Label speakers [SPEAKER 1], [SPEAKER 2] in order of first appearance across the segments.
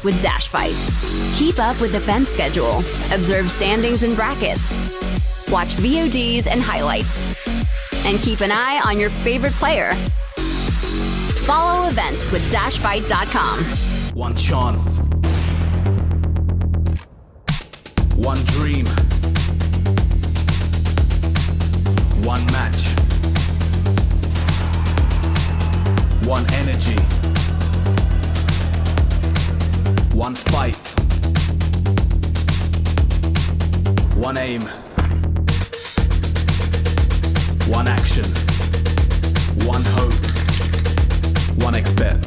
[SPEAKER 1] events with Dash Fight. Keep up with event schedule, observe standings and brackets, watch VODs and highlights, and keep an eye on your favorite player. Follow events with dashfight.com.
[SPEAKER 2] One chance. One dream. One match. One energy. One fight. One aim. One action. One hope. One expert.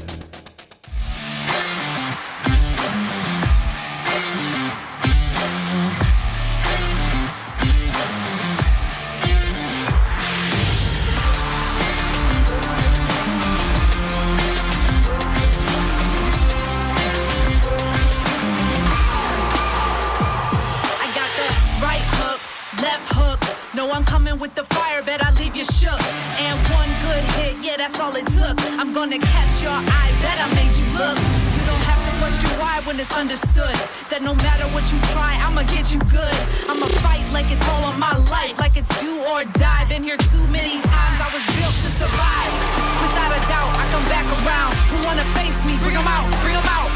[SPEAKER 3] I'm coming with the fire, bet I leave you shook. And one good hit, yeah, that's all it took. I'm gonna catch your eye, bet I made you look. You don't have to question why when it's understood that no matter what you try, I'ma get you good. I'ma fight like it's all on my life, like it's do or die. Been here too many times, I was built to survive. Without a doubt, I come back around. Who wanna face me? Bring 'em out, bring 'em out.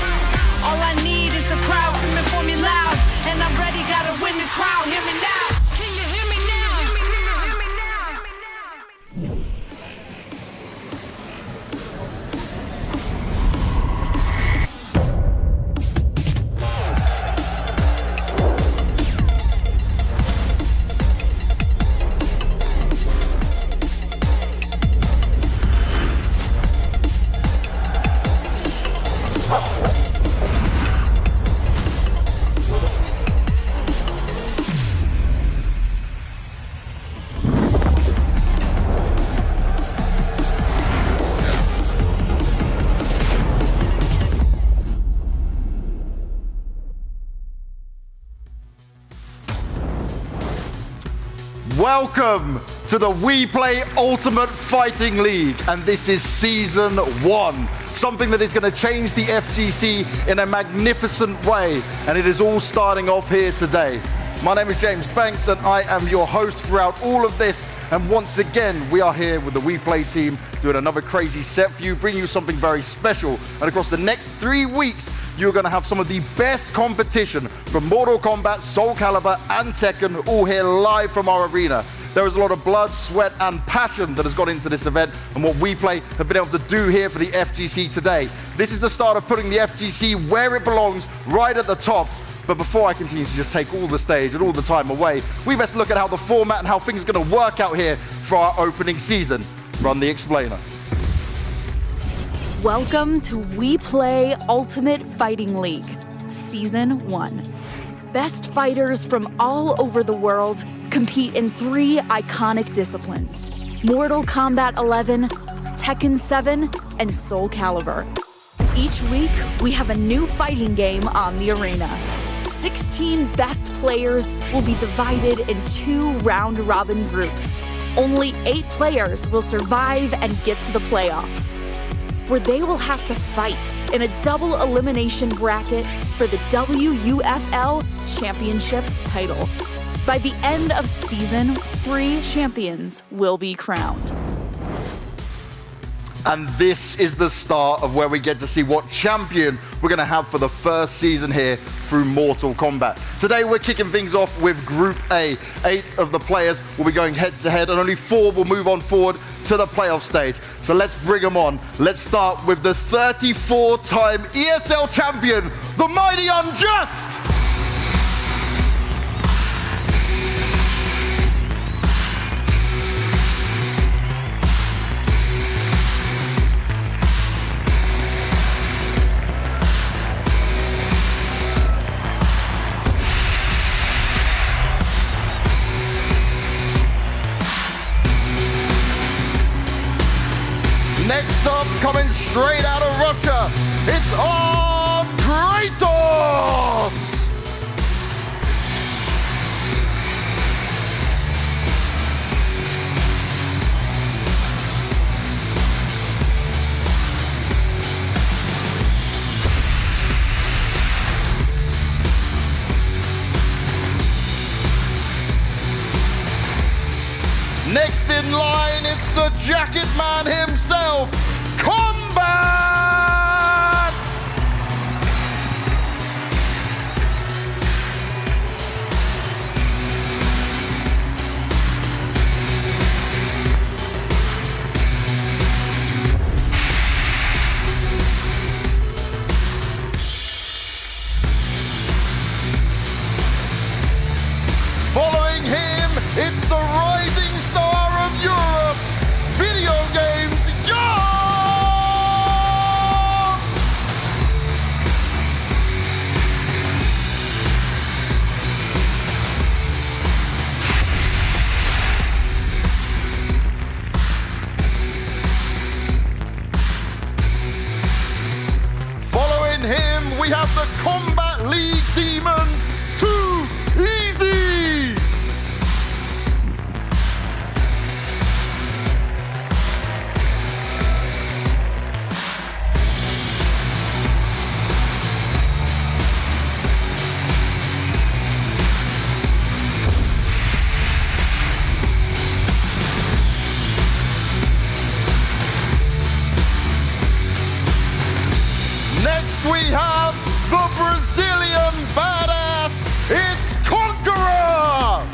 [SPEAKER 3] All I need is the crowd screaming for me loud. And I'm ready, gotta win the crowd, hear me now. Can you hear me now?
[SPEAKER 4] Welcome to the WePlay Ultimate Fighting League, and this is Season 1. Something that is going to change the FGC in a magnificent way, and it is all starting off here today. My name is James Banks, and I am your host throughout all of this. And once again, we are here with the WePlay team doing another crazy set for you, bringing you something very special. And across the next 3 weeks, you're going to have some of the best competition from Mortal Kombat, SOULCALIBUR, and Tekken, all here live from our arena. There is a lot of blood, sweat, and passion that has gone into this event and what WePlay have been able to do here for the FGC today. This is the start of putting the FGC where it belongs, right at the top. But before I continue to just take all the stage and all the time away, we best look at how the format and how things are going to work out here for our opening season. Run the explainer.
[SPEAKER 5] Welcome to WePlay Ultimate Fighting League, Season 1. Best fighters from all over the world compete in 3 iconic disciplines: Mortal Kombat 11, Tekken 7, and SOULCALIBUR. Each week, we have a new fighting game on the arena. 16 best players will be divided in 2 round-robin groups. Only 8 players will survive and get to the playoffs, where they will have to fight in a double elimination bracket for the WUFL Championship title. By the end of season, 3 champions will be crowned.
[SPEAKER 4] And this is the start of where we get to see what champion we're going to have for the first season here through Mortal Kombat. Today we're kicking things off with Group A. 8 of the players will be going head to head and only 4 will move on forward to the playoff stage. So let's bring them on. Let's start with the 34-time ESL champion, the Mighty Unjust. Next up, coming straight out of Russia, it's Kratos! jacket man himself, Kombat! Following him, it's the rising star of Europe, video games, Young! Following him, we have the Kombat League demon, Too Easy! Next we have the Brazilian badass, it's Conqueror!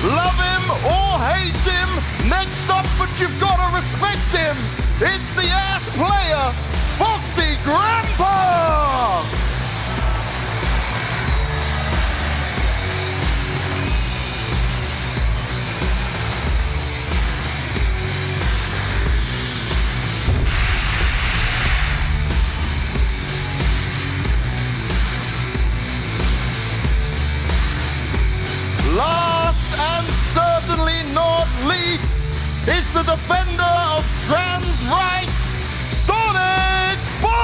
[SPEAKER 4] Love him or hate him, next up, but you've got to respect him. It's the ass player, Foxy Grandpa! Last and certainly not least is the defender of trans rights, Sonic Fox!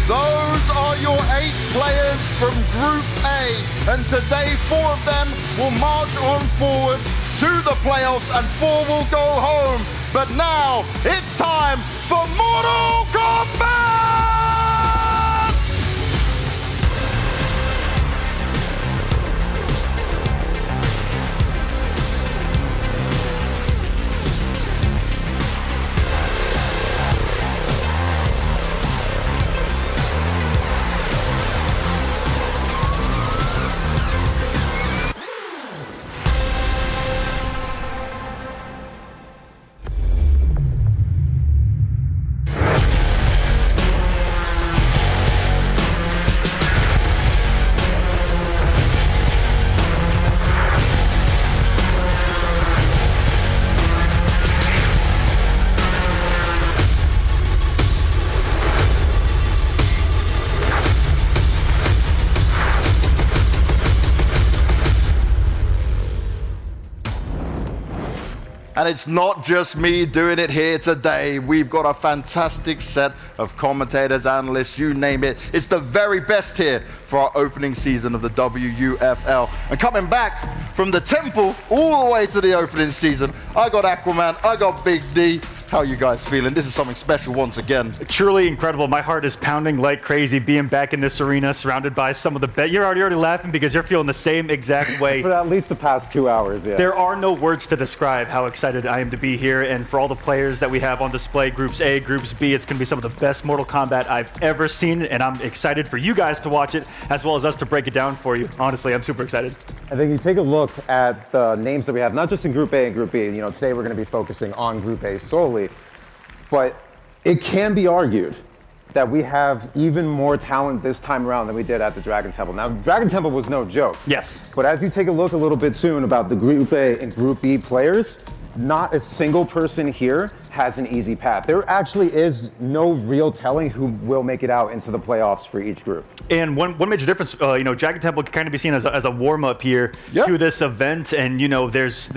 [SPEAKER 4] Those are your 8 players from Group A, and today 4 of them will march on forward to the playoffs and 4 will go home. But now it's time for Mortal Kombat! And it's not just me doing it here today. We've got a fantastic set of commentators, analysts, you name it. It's the very best here for our opening season of the WUFL. And coming back from the Temple all the way to the opening season, I got Aquaman, I got Big D. How are you guys feeling? This is something special once again.
[SPEAKER 6] Truly incredible. My heart is pounding like crazy being back in this arena surrounded by some of the best. You're already laughing because you're feeling the same exact way.
[SPEAKER 7] For at least the past 2 hours, yeah.
[SPEAKER 6] There are no words to describe how excited I am to be here, and for all the players that we have on display, Groups A, Groups B, it's going to be some of the best Mortal Kombat I've ever seen, and I'm excited for you guys to watch it, as well as us to break it down for you. Honestly, I'm super excited.
[SPEAKER 7] I think you take a look at the names that we have, not just in Group A and Group B. You know, today we're going to be focusing on Group A solely, but it can be argued that we have even more talent this time around than we did at the Dragon Temple. Now, Dragon Temple was no joke.
[SPEAKER 6] Yes.
[SPEAKER 7] But as you take a look a little bit soon about the Group A and Group B players, not a single person here has an easy path. There actually is no real telling who will make it out into the playoffs for each group.
[SPEAKER 6] And one major difference, Dragon Temple can kind of be seen as a warm-up here to this event, and there's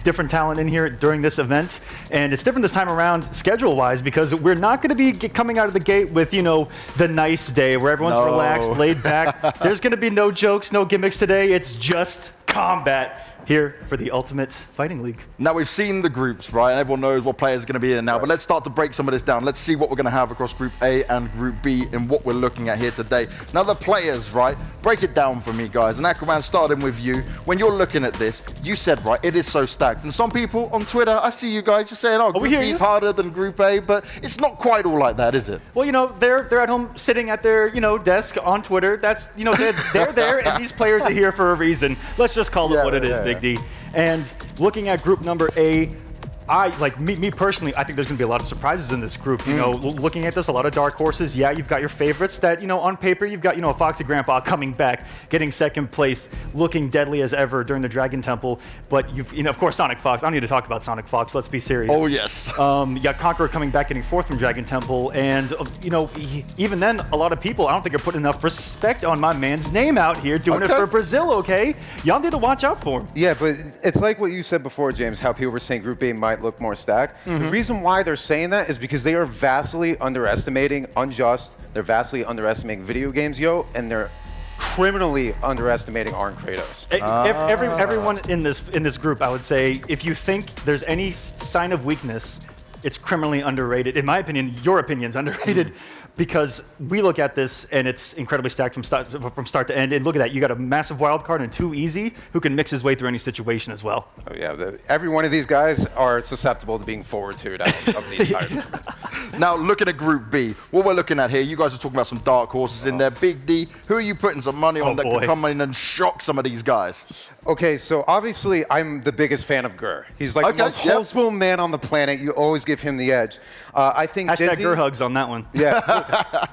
[SPEAKER 6] different talent in here during this event, and it's different this time around schedule-wise because we're not going to be coming out of the gate with the nice day where everyone's relaxed, laid back. There's going to be no jokes, no gimmicks today. It's just combat here for the Ultimate Fighting League.
[SPEAKER 4] Now we've seen the groups, right? And everyone knows what players are going to be in now, but let's start to break some of this down. Let's see what we're going to have across Group A and Group B and what we're looking at here today. Now the players, right? Break it down for me, guys. And Aquaman, starting with you. When you're looking at this, you said, right, it is so stacked. And some people on Twitter, I see you guys just saying, oh, Group B is harder than Group A, but it's not quite all like that, is it?
[SPEAKER 6] Well, they're at home sitting at their, desk on Twitter. That's, they're there, and these players are here for a reason. Let's just call it what it is, Big D. And looking at group number A, me personally, I think there's going to be a lot of surprises in this group. Looking at this, a lot of dark horses. Yeah, you've got your favorites that, on paper, you've got, Foxy Grandpa coming back, getting second place, looking deadly as ever during the Dragon Temple. But you've, of course, Sonic Fox. I don't need to talk about Sonic Fox. Let's be serious.
[SPEAKER 4] Oh, yes.
[SPEAKER 6] You got Conqueror coming back, getting fourth from Dragon Temple. And, even then, a lot of people, I don't think are putting enough respect on my man's name out here doing it for Brazil, okay? Y'all need to watch out for him.
[SPEAKER 8] Yeah, but it's like what you said before, James, how people were saying Group A might look more stacked. The reason why they're saying that is because they are vastly underestimating Unjust, they're vastly underestimating Video Games Yo, and they're criminally underestimating Arn Kratos.
[SPEAKER 6] Everyone in this group, I would say, if you think there's any sign of weakness, it's criminally underrated. In my opinion, your opinion's underrated. Because we look at this and it's incredibly stacked from start to end. And look at that, you got a massive wild card and 2 easy who can mix his way through any situation as well.
[SPEAKER 8] Oh yeah, every one of these guys are susceptible to being forward-2'd out of the entire.
[SPEAKER 4] Now looking at Group B, what we're looking at here, you guys are talking about some dark horses in there. Big D, who are you putting some money on that can come in and shock some of these guys?
[SPEAKER 8] Okay, so obviously I'm the biggest fan of Gur. He's like the most wholesome man on the planet. You always give him the edge. I think
[SPEAKER 6] Hashtag Gur hugs on that one.
[SPEAKER 8] Yeah.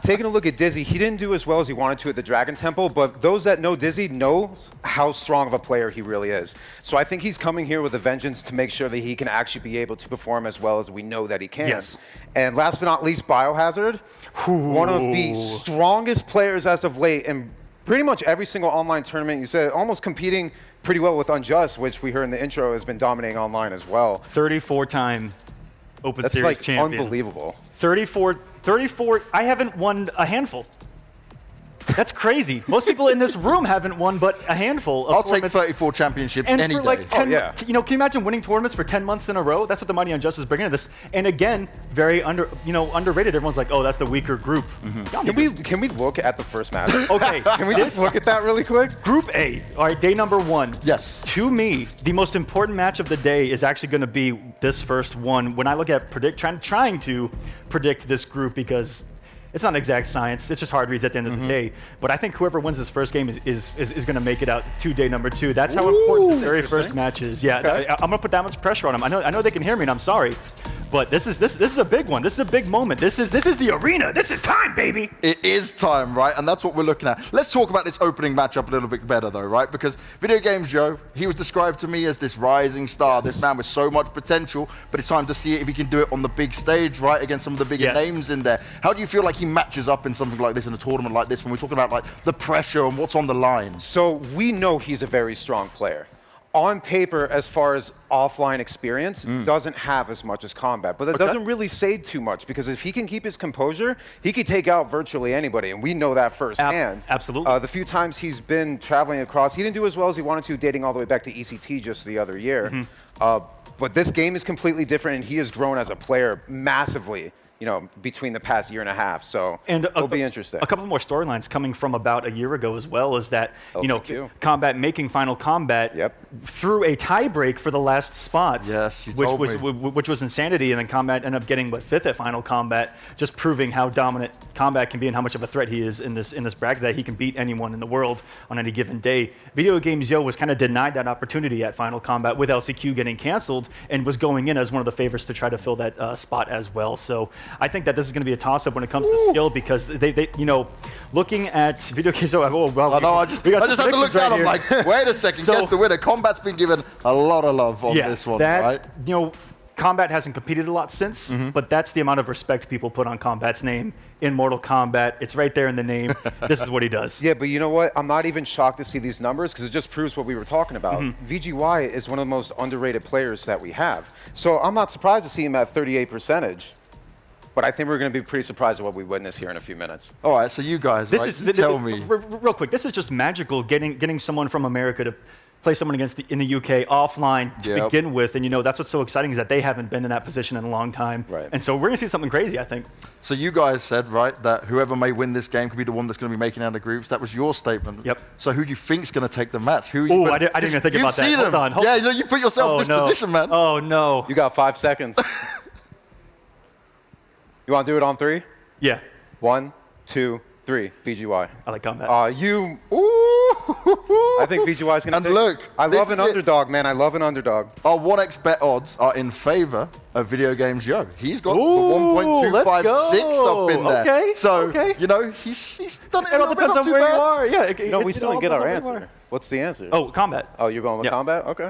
[SPEAKER 8] Taking a look at Dizzy, he didn't do as well as he wanted to at the Dragon Temple, but those that know Dizzy know how strong of a player he really is. So I think he's coming here with a vengeance to make sure that he can actually be able to perform as well as we know that he can.
[SPEAKER 6] Yes.
[SPEAKER 8] And last but not least, Biohazard, one of the strongest players as of late in pretty much every single online tournament. You said almost competing pretty well with Unjust, which we heard in the intro has been dominating online as well.
[SPEAKER 6] 34-time Open Series
[SPEAKER 8] like
[SPEAKER 6] champion.
[SPEAKER 8] Unbelievable.
[SPEAKER 6] 34, I haven't won a handful. That's crazy. Most people in this room haven't won but a handful of
[SPEAKER 4] I'll
[SPEAKER 6] tournaments.
[SPEAKER 4] take 34 championships
[SPEAKER 6] and
[SPEAKER 4] any
[SPEAKER 6] for like
[SPEAKER 4] day.
[SPEAKER 6] 10, can you imagine winning tournaments for 10 months in a row? That's what the money on Justice is bringing to this. And again, very underrated. Everyone's like, oh, that's the weaker group.
[SPEAKER 8] Can we look at the first match?
[SPEAKER 6] Okay.
[SPEAKER 8] Can we just look at that really quick?
[SPEAKER 6] Group A, all right, day number 1.
[SPEAKER 4] Yes.
[SPEAKER 6] To me, the most important match of the day is actually going to be this first one. When I look at trying to predict this group, because it's not exact science. It's just hard reads at the end of the day. But I think whoever wins this first game is going to make it out to day number 2. That's how important the very first match is. Yeah, okay. I'm going to put that much pressure on them. I know they can hear me, and I'm sorry. But this is a big one. This is a big moment. This is the arena. This is time, baby.
[SPEAKER 4] It is time, right? And that's what we're looking at. Let's talk about this opening matchup a little bit better, though, right? Because Video Games Joe, he was described to me as this rising star, this man with so much potential, but it's time to see if he can do it on the big stage, right, against some of the bigger names in there. How do you feel like he matches up in something like this, in a tournament like this, when we're talking about like the pressure and what's on the line?
[SPEAKER 8] So we know he's a very strong player. On paper, as far as offline experience, doesn't have as much as Kombat. But that doesn't really say too much, because if he can keep his composure, he could take out virtually anybody, and we know that firsthand.
[SPEAKER 6] Absolutely.
[SPEAKER 8] The few times he's been traveling across, he didn't do as well as he wanted to, dating all the way back to ECT just the other year. But this game is completely different, and he has grown as a player massively, between the past year and a half. So it'll be interesting.
[SPEAKER 6] A couple more storylines coming from about a year ago as well is that, Kombat making Final Kombat through a tiebreak for the last spot.
[SPEAKER 4] Yes, you told me.
[SPEAKER 6] Which was insanity, and then Kombat ended up getting 5th at Final Kombat, just proving how dominant Kombat can be and how much of a threat he is in this bracket, that he can beat anyone in the world on any given day. Video Games Yo was kind of denied that opportunity at Final Kombat with LCQ getting canceled, and was going in as one of the favorites to try to fill that spot as well. So I think that this is going to be a toss-up when it comes to skill because they you know, looking at video games. Oh, well,
[SPEAKER 4] I just had to look down. I'm like, wait a second, guess the winner. Kombat's been given a lot of love on this one, right?
[SPEAKER 6] You know, Kombat hasn't competed a lot since, but that's the amount of respect people put on Kombat's name in Mortal Kombat. It's right there in the name. This is what he does.
[SPEAKER 8] Yeah, but you know what? I'm not even shocked to see these numbers because it just proves what we were talking about. VGY is one of the most underrated players that we have. So I'm not surprised to see him at 38%. But I think we're going to be pretty surprised at what we witness here in a few minutes.
[SPEAKER 4] All right, so you guys, tell me.
[SPEAKER 6] Real quick, this is just magical getting someone from America to play someone in the UK offline to begin with. And, you know, that's what's so exciting is that they haven't been in that position in a long time.
[SPEAKER 8] Right.
[SPEAKER 6] And so we're going to see something crazy, I think.
[SPEAKER 4] So you guys said, right, that whoever may win this game could be the one that's going to be making out of groups. That was your statement.
[SPEAKER 6] Yep.
[SPEAKER 4] So who do you think's going to take the match?
[SPEAKER 6] Oh, I didn't even think about that. Hold on.
[SPEAKER 4] Yeah, you put yourself in this position, man.
[SPEAKER 6] Oh, no.
[SPEAKER 8] You got 5 seconds. You want to do it on 3?
[SPEAKER 6] Yeah.
[SPEAKER 8] 1, 2, 3. VGY.
[SPEAKER 6] I like Kombat.
[SPEAKER 8] I think VGY is going to.
[SPEAKER 4] And look,
[SPEAKER 8] I love an underdog, man. I love an underdog.
[SPEAKER 4] Our 1x bet odds are in favor of Video Games Yo. He's got the 1.256 up in there.
[SPEAKER 6] Okay.
[SPEAKER 4] So, you know, he's done it a little bit
[SPEAKER 6] depends
[SPEAKER 4] not
[SPEAKER 6] on
[SPEAKER 4] too
[SPEAKER 6] where
[SPEAKER 4] bad.
[SPEAKER 6] you are. Yeah.
[SPEAKER 8] No, we still didn't get our answer. What's the answer?
[SPEAKER 6] Oh, Kombat.
[SPEAKER 8] Oh, you're going with Kombat? Okay.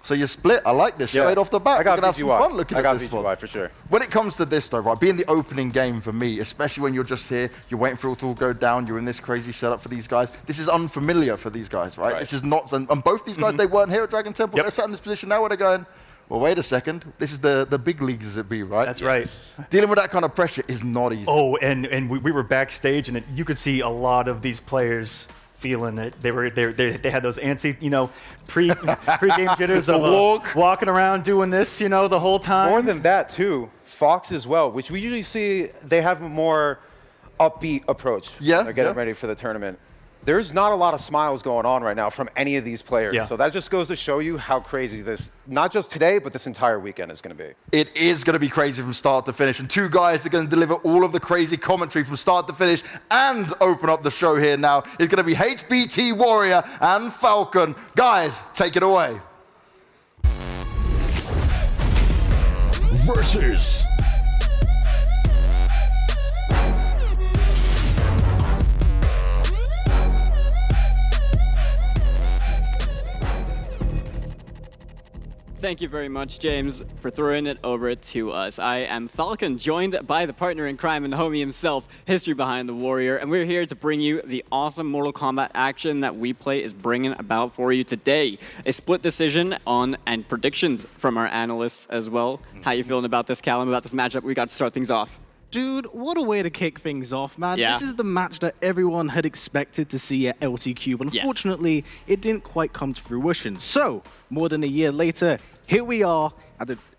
[SPEAKER 4] So you split. I like this straight off the bat.
[SPEAKER 8] I got
[SPEAKER 4] We're going to have some fun looking at this
[SPEAKER 8] VGY
[SPEAKER 4] one.
[SPEAKER 8] for sure.
[SPEAKER 4] When it comes to this, though, right, being the opening game for me, especially when you're just here, you're waiting for it to all go down, you're in this crazy setup for these guys. This is unfamiliar for these guys, right? This is not, and both these guys, they weren't here at Dragon Temple. They're sat in this position now where they're going, well, wait a second. This is the big leagues as it be, right?
[SPEAKER 6] That's right.
[SPEAKER 4] Dealing with that kind of pressure is not easy.
[SPEAKER 6] Oh, and we were backstage, and you could see a lot of these players feeling it. They had those antsy, you know, pre-game jitters of walking around doing this, you know, the whole time.
[SPEAKER 8] More than that, too, Fox as well, which we usually see they have a more upbeat approach. They're getting ready for the tournament. There's not a lot of smiles going on right now from any of these players. So that just goes to show you how crazy this, not just today, but this entire weekend is going to be.
[SPEAKER 4] It is going to be crazy from start to finish. And two guys that are going to deliver all of the crazy commentary from start to finish and open up the show here now is going to be HBT Warrior and Falcon. Guys, take it away.
[SPEAKER 9] Versus.
[SPEAKER 10] Thank you very much, James, for throwing it over to us. I am Falcon, joined by the partner in crime and the homie himself, History Behind the Warrior, and we're here to bring you the awesome Mortal Kombat action that WePlay is bringing about for you today. A split decision on and predictions from our analysts as well. How you feeling about this, Callum, about this matchup? We got to start things off.
[SPEAKER 11] Dude, what a way to kick things off, man.
[SPEAKER 10] Yeah.
[SPEAKER 11] This is the match that everyone had expected to see at LCQ, but unfortunately, it didn't quite come to fruition. So, more than a year later, here we are,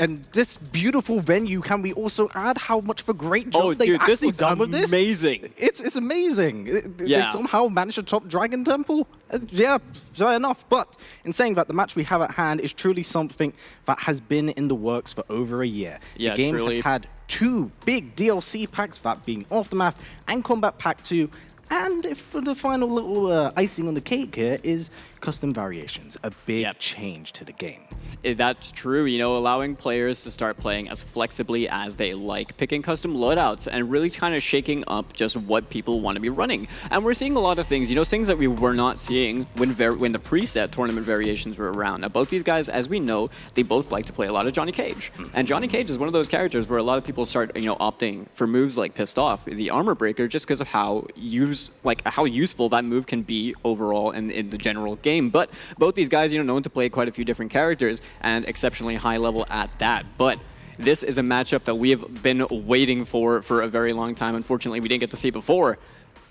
[SPEAKER 11] and this beautiful venue. Can we also add how much of a great job they've actually done with this?
[SPEAKER 10] Amazing.
[SPEAKER 11] It's amazing. They somehow managed to top Dragon Temple. Yeah, fair enough. But in saying that, the match we have at hand is truly something that has been in the works for over a year.
[SPEAKER 10] Yeah,
[SPEAKER 11] the game has had 2 big DLC packs, that being Aftermath and Combat Pack 2. And if for the final little icing on the cake here is custom variations, a big change to the game.
[SPEAKER 10] That's true, you know, allowing players to start playing as flexibly as they like, picking custom loadouts, and really kind of shaking up just what people want to be running. And we're seeing a lot of things, you know, things that we were not seeing when the preset tournament variations were around. Now, both these guys, as we know, they both like to play a lot of Johnny Cage. And Johnny Cage is one of those characters where a lot of people start, you know, opting for moves like Pissed Off, the Armor Breaker, just because of how useful that move can be overall in the general game. But both these guys, you know, known to play quite a few different characters, and exceptionally high level at that. But this is a matchup that we have been waiting for a very long time. Unfortunately, we didn't get to see before.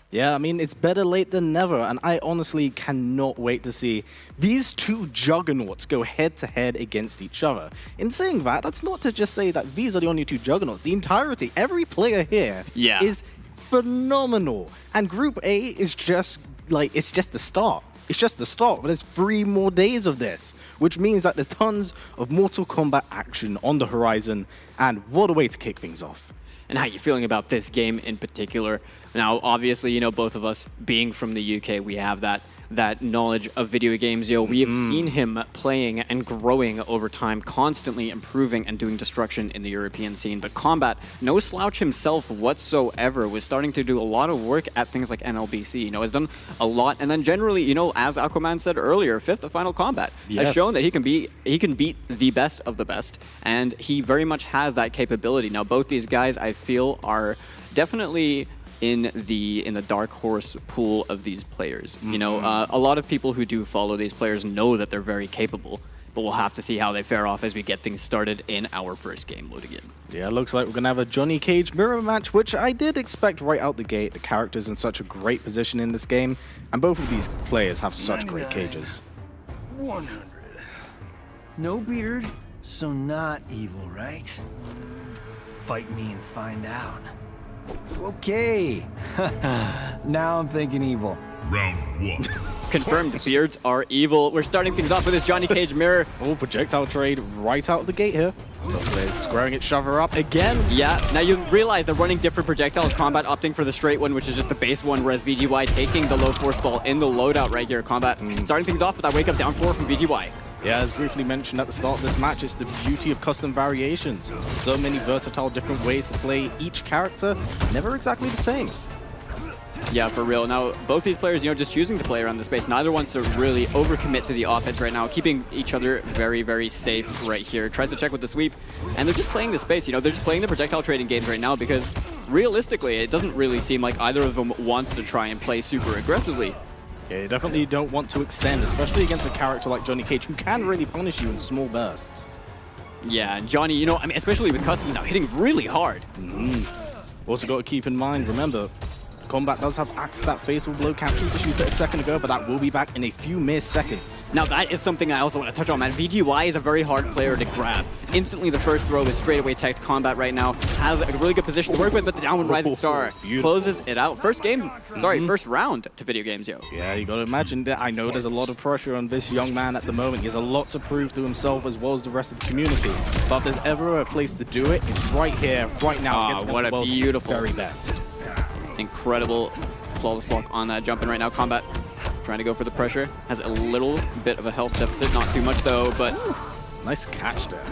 [SPEAKER 11] Yeah, I mean, it's better late than never, and I honestly cannot wait to see these 2 juggernauts go head-to-head against each other. In saying that, that's not to just say that these are the only 2 juggernauts. The entirety, every player here is phenomenal. And Group A is just, like, it's just the start. It's just the start, but there's 3 more days of this, which means that there's tons of Mortal Kombat action on the horizon, and what a way to kick things off.
[SPEAKER 10] And how are you feeling about this game in particular? Now, obviously, you know, both of us being from the UK, we have that that knowledge of video games. We have seen him playing and growing over time, constantly improving and doing destruction in the European scene. But Kombat, no slouch himself whatsoever, was starting to do a lot of work at things like NLBC. Has done a lot. And then generally, as Aquaman said earlier, fifth the final Kombat has shown that he can beat the best of the best. And he very much has that capability. Now, both these guys, I feel, are definitely in the dark horse pool of these players. A lot of people who do follow these players know that they're very capable, but we'll have to see how they fare off as we get things started in our first game loading in.
[SPEAKER 11] Yeah, looks like we're gonna have a Johnny Cage mirror match, which I did expect right out the gate. The character's in such a great position in this game, and both of these players have such great cages.
[SPEAKER 9] 100. No beard, so not evil, right? Fight me and find out. Okay. Now I'm thinking evil.
[SPEAKER 12] Round 1.
[SPEAKER 10] Confirmed, beards are evil. We're starting things off with this Johnny Cage mirror.
[SPEAKER 11] Oh, projectile trade right out the gate here. They're squaring each other up again.
[SPEAKER 10] Yeah, now you realize they're running different projectiles. Kombat opting for the straight one, which is just the base one, whereas VGY taking the low force ball in the loadout right here. Kombat starting things off with that wake up down 4 from VGY.
[SPEAKER 11] Yeah, as briefly mentioned at the start of this match, it's the beauty of custom variations. So many versatile different ways to play each character, never exactly the same.
[SPEAKER 10] Yeah, for real. Now, both these players, just choosing to play around the space. Neither wants to really overcommit to the offense right now, keeping each other very, very safe right here. Tries to check with the sweep, and they're just playing the space. They're just playing the projectile trading games right now because, realistically, it doesn't really seem like either of them wants to try and play super aggressively.
[SPEAKER 11] Yeah, you definitely don't want to extend, especially against a character like Johnny Cage, who can really punish you in small bursts.
[SPEAKER 10] Yeah, and Johnny, especially with customs now, hitting really hard.
[SPEAKER 11] Also got to keep in mind, remember, Kombat does have access to that fatal blow capture to shoot a second ago, but that will be back in a few mere seconds.
[SPEAKER 10] Now that is something I also want to touch on, man. VGY is a very hard player to grab. Instantly the first throw is straight away teched. Kombat right now has a really good position to work with, but the downward rising star closes it out. First round to video games, yo.
[SPEAKER 11] Yeah, you got to imagine that. I know there's a lot of pressure on this young man at the moment. He has a lot to prove to himself as well as the rest of the community. But if there's ever a place to do it, it's right here, right now.
[SPEAKER 10] What a beautiful
[SPEAKER 11] very best.
[SPEAKER 10] Incredible flawless block on that jump in right now. Kombat trying to go for the pressure. Has a little bit of a health deficit, not too much though, but
[SPEAKER 11] nice catch there.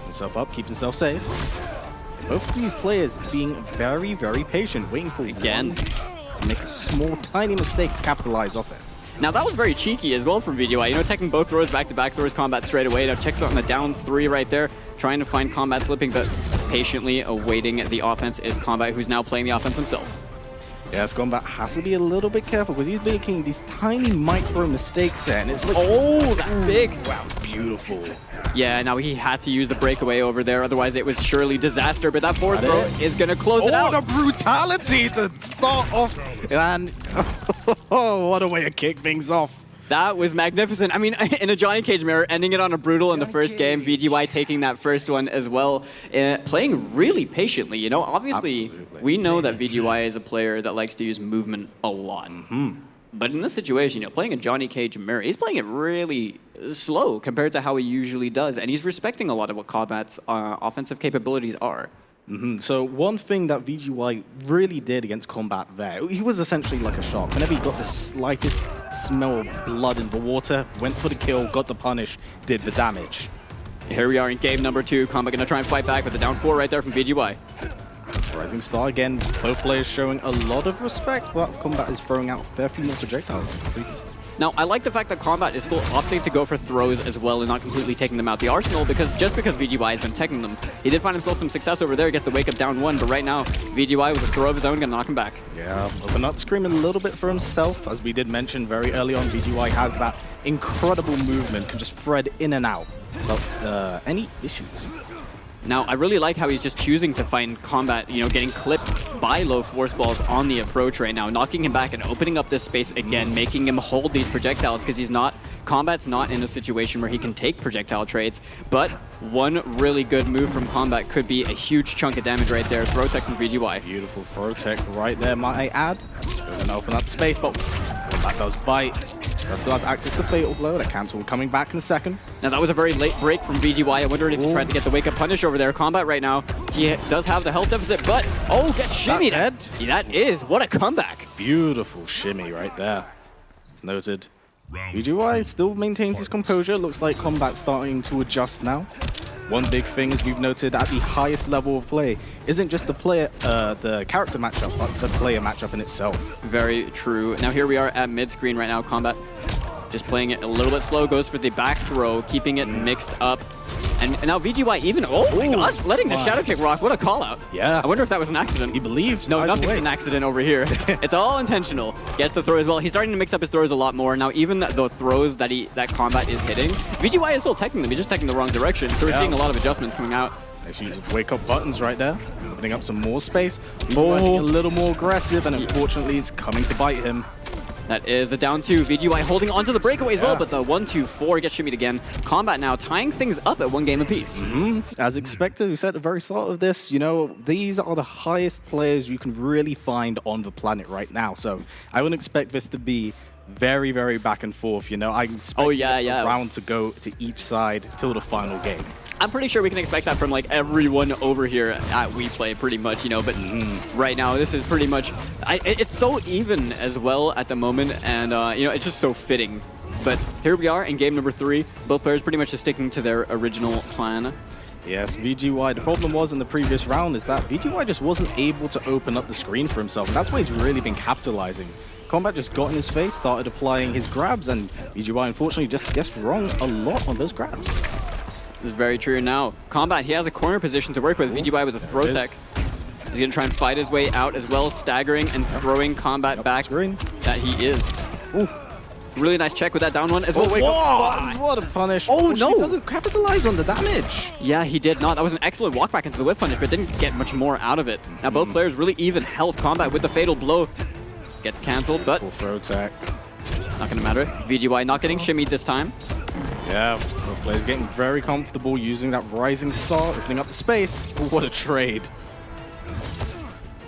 [SPEAKER 11] Himself up, keeps himself safe. Both of these players being very, very patient, waiting for one to make a small, tiny mistake to capitalize off it.
[SPEAKER 10] Now that was very cheeky as well from VGY. Taking both throws back-to-back throws, Kombat straight away. Now checks out on the down 3 right there, trying to find Kombat slipping, but patiently awaiting the offense is Kombat, who's now playing the offense himself.
[SPEAKER 11] Yes, Kombat has to be a little bit careful because he's making these tiny micro mistakes there, and it's like,
[SPEAKER 10] oh, that big.
[SPEAKER 11] Wow, it's beautiful.
[SPEAKER 10] Yeah, now he had to use the breakaway over there, otherwise it was surely disaster, but that forward throw is going to close it out.
[SPEAKER 11] Oh, the brutality to start off, and oh, what a way to kick things off.
[SPEAKER 10] That was magnificent. I mean, in a Johnny Cage mirror, ending it on a brutal in the first game, VGY taking that first one as well, playing really patiently. Obviously, we know that VGY is a player that likes to use movement a lot. But in this situation, playing a Johnny Cage mirror, he's playing it really slow compared to how he usually does, and he's respecting a lot of what Kombat's offensive capabilities are.
[SPEAKER 11] So one thing that VGY really did against Kombat there, he was essentially like a shark. Whenever he got the slightest smell of blood in the water, went for the kill, got the punish, did the damage.
[SPEAKER 10] Here we are in game number 2. Kombat gonna try and fight back with the down 4 right there from VGY.
[SPEAKER 11] Rising Star again, both players showing a lot of respect, but Kombat is throwing out a fair few more projectiles than previously.
[SPEAKER 10] Now, I like the fact that Kombat is still opting to go for throws as well and not completely taking them out the arsenal, because just because VGY has been teching them, he did find himself some success over there, gets the wake up down 1, but right now, VGY with a throw of his own gonna knock him back.
[SPEAKER 11] Yeah, Openut screaming a little bit for himself. As we did mention very early on, VGY has that incredible movement, can just thread in and out. But any issues?
[SPEAKER 10] Now, I really like how he's just choosing to find Kombat, getting clipped by low force balls on the approach right now, knocking him back and opening up this space again, making him hold these projectiles because Kombat's not in a situation where he can take projectile trades, but one really good move from Kombat could be a huge chunk of damage right there. Throw tech from VGY.
[SPEAKER 11] Beautiful throw tech right there, might I add. Just going to open up the space, but that does bite. That still has access to Fatal Blow. That cancel coming back in a second.
[SPEAKER 10] Now that was a very late break from VGY. I wondered if he tried to get the wake up punish over there. Kombat right now, he does have the health deficit, but gets shimmied.
[SPEAKER 11] That
[SPEAKER 10] that is, what a comeback.
[SPEAKER 11] Beautiful shimmy right there. It's noted. VGY still maintains his composure. Looks like Kombat's starting to adjust now. One big thing, as we've noted, at the highest level of play, isn't just the character matchup, but the player matchup in itself.
[SPEAKER 10] Very true. Now here we are at mid-screen right now. Kombat just playing it a little bit slow, goes for the back throw, keeping it mixed up. And now VGY even, oh my god, letting the shadow kick rock. What a call out.
[SPEAKER 11] Yeah.
[SPEAKER 10] I wonder if that was an accident.
[SPEAKER 11] He believed.
[SPEAKER 10] No, nothing's an accident over here. It's all intentional. Gets the throw as well. He's starting to mix up his throws a lot more. Now even the throws that Kombat is hitting, VGY is still teching them. He's just teching the wrong direction. So we're seeing a lot of adjustments coming out.
[SPEAKER 11] Nice use of wake-up buttons right there. Opening up some more space. VGY being a little more aggressive, and unfortunately it's coming to bite him.
[SPEAKER 10] That is the down 2. VGY holding onto the breakaway as well, but the 1-2-4 gets shimmied again. Kombat now tying things up at 1 game apiece.
[SPEAKER 11] As expected, we said at the very start of this, you know, these are the highest players you can really find on the planet right now. So I wouldn't expect this to be very, very back and forth, you know. I expect a round to go to each side till the final game.
[SPEAKER 10] I'm pretty sure we can expect that from like everyone over here at WePlay pretty much, you know, but right now this is pretty much, it's so even as well at the moment, and you know, it's just so fitting. But here we are in game number 3, both players pretty much just sticking to their original plan.
[SPEAKER 11] Yes, VGY, the problem was in the previous round is that VGY just wasn't able to open up the screen for himself, and that's why he's really been capitalizing. Kombat just got in his face, started applying his grabs, and VGY unfortunately just guessed wrong a lot on those grabs.
[SPEAKER 10] This is very true. Now, Kombat, he has a corner position to work with. VGY with a throw tech. He's going to try and fight his way out as well, staggering and throwing Kombat back. That he is. Ooh. Really nice check with that down one as well.
[SPEAKER 11] What a punish.
[SPEAKER 10] Oh, no.
[SPEAKER 11] He doesn't capitalize on the damage.
[SPEAKER 10] Yeah, he did not. That was an excellent walk back into the whip punish, but didn't get much more out of it. Now, both players really even health. Kombat with the fatal blow. Gets cancelled, but
[SPEAKER 11] full throw attack.
[SPEAKER 10] Not going to matter. VGY not getting shimmied this time.
[SPEAKER 11] Yeah, both players getting very comfortable using that rising star, opening up the space. What a trade.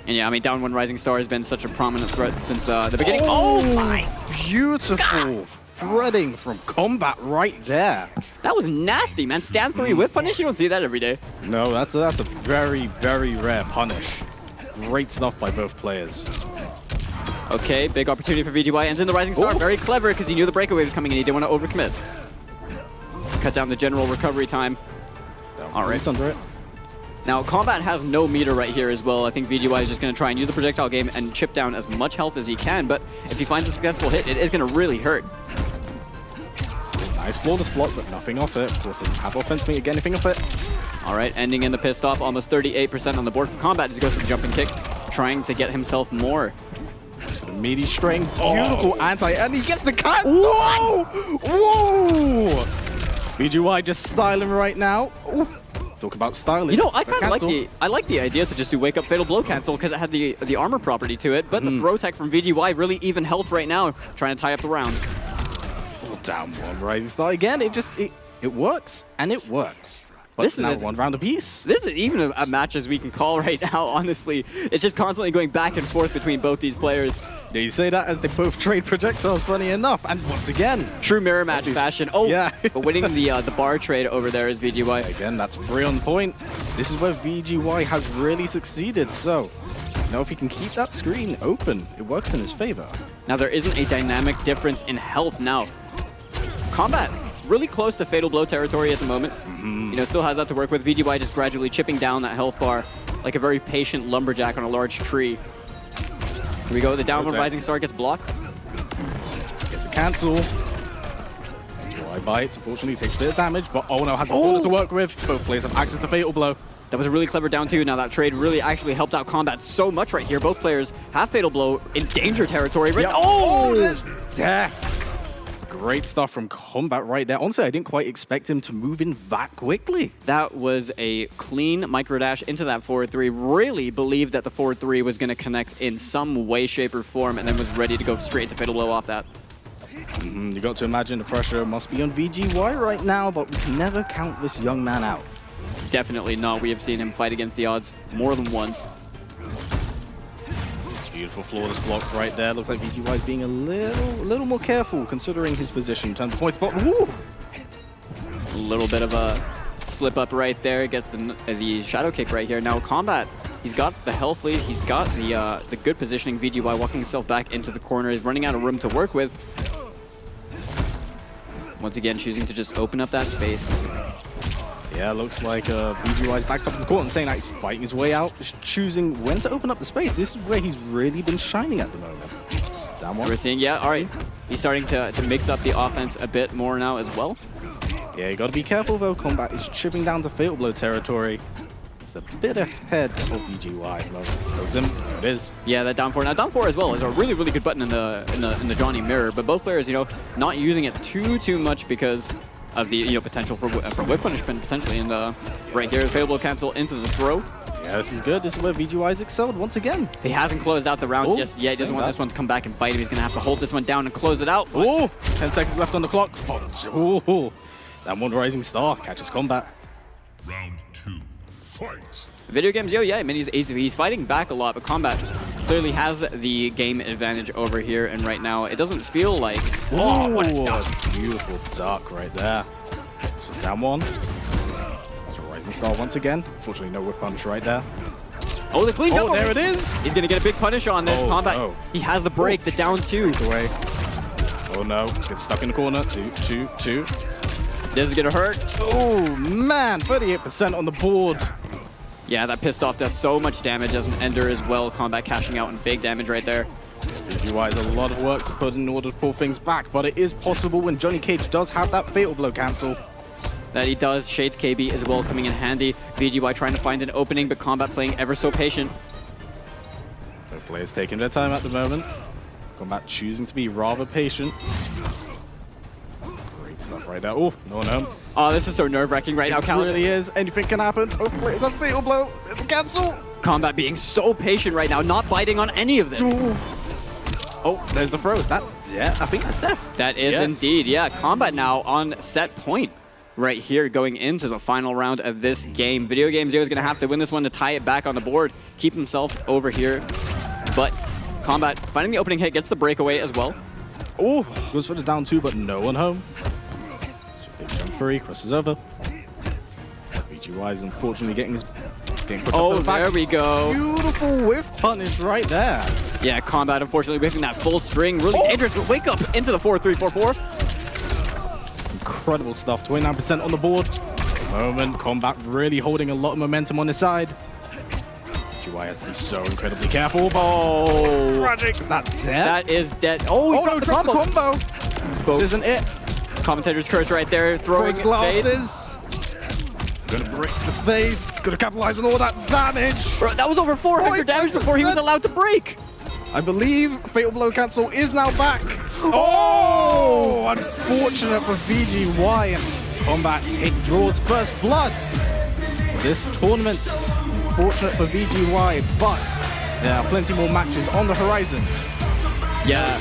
[SPEAKER 10] And yeah, I mean, down 1 rising star has been such a prominent threat since the beginning. Oh my!
[SPEAKER 11] Beautiful threading from Kombat right there.
[SPEAKER 10] That was nasty, man. Stand 3 whip punish, you don't see that every day.
[SPEAKER 11] No, that's a very, very rare punish. Great stuff by both players.
[SPEAKER 10] Okay, big opportunity for VGY. Ends in the rising star. Very clever because he knew the breakaway was coming and he didn't want to overcommit. Cut down the general recovery time. All right.
[SPEAKER 11] It's under it.
[SPEAKER 10] Now, Kombat has no meter right here as well. I think VGY is just going to try and use the projectile game and chip down as much health as he can, but if he finds a successful hit, it is going to really hurt.
[SPEAKER 11] Nice flawless block, but nothing off it. Of course, doesn't have offense meter, get anything off it.
[SPEAKER 10] All right, ending in the pissed off, almost 38% on the board for Kombat as he goes for the jumping kick, trying to get himself more.
[SPEAKER 11] The meaty string, beautiful anti, and he gets the cut. Whoa! Whoa! VGY just styling right now. Ooh. Talk about styling.
[SPEAKER 10] You know, I kind of like the idea to just do wake up fatal blow cancel because it had the armor property to it, but the throw tech from VGY really even health right now, trying to tie up the rounds.
[SPEAKER 11] Oh, down 1 rising star again. It works, and it works. But
[SPEAKER 10] This
[SPEAKER 11] now
[SPEAKER 10] is
[SPEAKER 11] 1 round apiece.
[SPEAKER 10] This is even a match as we can call right now, honestly. It's just constantly going back and forth between both these players.
[SPEAKER 11] Yeah, you say that as they both trade projectiles, funny enough. And once again,
[SPEAKER 10] true mirror match fashion. Oh, yeah. But winning the bar trade over there is VGY.
[SPEAKER 11] Again, that's 3 on point. This is where VGY has really succeeded. So, now if he can keep that screen open, it works in his favor.
[SPEAKER 10] Now, there isn't a dynamic difference in health now. Kombat really close to fatal blow territory at the moment. You know, still has that to work with. VGY just gradually chipping down that health bar like a very patient lumberjack on a large tree. Here we go. The down 1 rising star gets blocked.
[SPEAKER 11] Gets the cancel. VGY bites. Unfortunately, takes a bit of damage, but oh no, has a corner to work with. Both players have access to fatal blow.
[SPEAKER 10] That was a really clever down 2. Now that trade really actually helped out Kombat so much right here. Both players have fatal blow in danger territory. Right?
[SPEAKER 11] Yeah. Oh, that's death. Great stuff from Kombat right there. Honestly, I didn't quite expect him to move in that quickly.
[SPEAKER 10] That was a clean micro dash into that forward 3. Really believed that the forward 3 was going to connect in some way, shape, or form, and then was ready to go straight to fatal blow off that.
[SPEAKER 11] You got to imagine the pressure must be on VGY right now, but we can never count this young man out.
[SPEAKER 10] Definitely not. We have seen him fight against the odds more than once.
[SPEAKER 11] Beautiful flawless block right there. Looks like VGY is being a little more careful considering his position in terms of points. But woo!
[SPEAKER 10] A little bit of a slip up right there. Gets the shadow kick right here. Now Kombat He's got the health lead. He's got the good positioning. VGY walking himself back into the corner. He's running out of room to work with. Once again, choosing to just open up that space.
[SPEAKER 11] Yeah, looks like VGY's backed up in the corner and saying that he's fighting his way out, just choosing when to open up the space. This is where he's really been shining at the moment. Down one.
[SPEAKER 10] We're seeing, yeah, all right. He's starting to mix up the offense a bit more now as well.
[SPEAKER 11] Yeah, you got to be careful though. Kombat is chipping down to Fatal Blow territory. It's a bit ahead of VGY at the moment. Holds him. There it is.
[SPEAKER 10] Yeah, that down 4. Now down 4 as well is a really, really good button in the Johnny mirror. But both players, you know, not using it too much because of the potential for whip punishment potentially. And right here, Fatal Blow cancel into the throw.
[SPEAKER 11] Yeah, this is good. This is where VGY's excelled once again.
[SPEAKER 10] He hasn't closed out the round just yet. He doesn't want this one to come back and bite him. He's going to have to hold this one down and close it out.
[SPEAKER 11] Oh, 10 seconds left on the clock. Oh, that one rising star catches Kombat.
[SPEAKER 12] Round 2, fight.
[SPEAKER 10] Video games, yeah, I mean, he's fighting back a lot, but Kombat clearly has the game advantage over here, and right now it doesn't feel like...
[SPEAKER 11] Oh, what a beautiful duck right there. So down one. It's a rising star once again. Unfortunately, no whip punish right there.
[SPEAKER 10] Oh, the clean double!
[SPEAKER 11] Oh, there it is!
[SPEAKER 10] He's going to get a big punish on this. Kombat,
[SPEAKER 11] no.
[SPEAKER 10] He has the break, the down 2.
[SPEAKER 11] Away. Oh no, gets stuck in the corner. 2.
[SPEAKER 10] This is going to hurt.
[SPEAKER 11] Oh man, 38% on the board.
[SPEAKER 10] Yeah, that pissed off does so much damage as an ender as well. Kombat cashing out and big damage right there.
[SPEAKER 11] VGY has a lot of work to put in order to pull things back, but it is possible when Johnny Cage does have that Fatal Blow cancel.
[SPEAKER 10] That he does. Shades KB as well coming in handy. VGY trying to find an opening, but Kombat playing ever so patient.
[SPEAKER 11] Both players taking their time at the moment. Kombat choosing to be rather patient. Great stuff right there. Oh, no.
[SPEAKER 10] Oh, this is so nerve-wracking right now, Cal.
[SPEAKER 11] It really is. Anything can happen. Oh, players have Fatal Blow. It's a cancel.
[SPEAKER 10] Kombat being so patient right now, not biting on any of this.
[SPEAKER 11] Oh, there's the throw. Is that... Yeah, I think that's Steph.
[SPEAKER 10] That is indeed, yeah. Kombat now on set point right here going into the final round of this game. Video Game Zero is going to have to win this one to tie it back on the board, keep himself over here. But Kombat finding the opening hit, gets the breakaway as well.
[SPEAKER 11] Oh, goes for the down 2, but no one home. So big jump 3, crosses over. VGY is unfortunately getting put up to the back.
[SPEAKER 10] There we go.
[SPEAKER 11] Beautiful whiff punish right there.
[SPEAKER 10] Yeah, Kombat unfortunately whiffing that full string. Really dangerous, but wake up into the 4-3-4-4.
[SPEAKER 11] Incredible stuff. 29% on the board. At the moment, Kombat really holding a lot of momentum on his side. VGY has to be so incredibly careful. Oh, tragic. Is that dead?
[SPEAKER 10] That is dead. Oh, he dropped the combo.
[SPEAKER 11] This isn't it.
[SPEAKER 10] Commentator's curse right there. Throwing
[SPEAKER 11] glasses. Gonna break the face. Gonna capitalize on all that damage.
[SPEAKER 10] Bro, that was over 400 damage before he was allowed to break.
[SPEAKER 11] I believe Fatal Blow cancel is now back. Oh, unfortunate for VGY, and Kombat draws first blood for this tournament. Unfortunate for VGY, but there are plenty more matches on the horizon.
[SPEAKER 10] Yeah,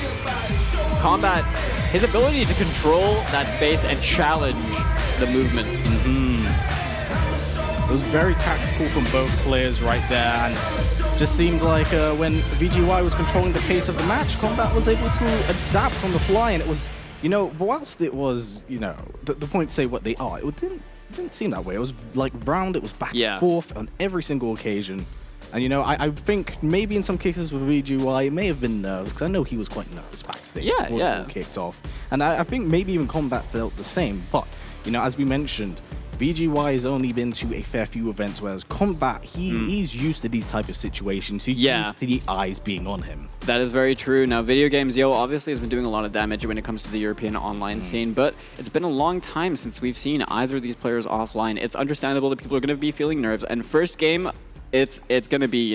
[SPEAKER 10] Kombat, his ability to control that space and challenge the movement.
[SPEAKER 11] It was very tactical from both players right there, and just seemed like when VGY was controlling the pace of the match, Kombat was able to adapt on the fly, and it was, whilst it was, the points say what they are, it didn't seem that way. It was like round, it was back and forth on every single occasion. And I think maybe in some cases with VGY, it may have been nerves, because I know he was quite nervous backstage before it all kicked off. And I think maybe even Kombat felt the same, but, as we mentioned, VGY has only been to a fair few events, whereas Kombat, he's used to these type of situations. He's used to the eyes being on him.
[SPEAKER 10] That is very true. Now, Video Games Yo obviously has been doing a lot of damage when it comes to the European online scene, but it's been a long time since we've seen either of these players offline. It's understandable that people are going to be feeling nerves, and first game, it's going to be,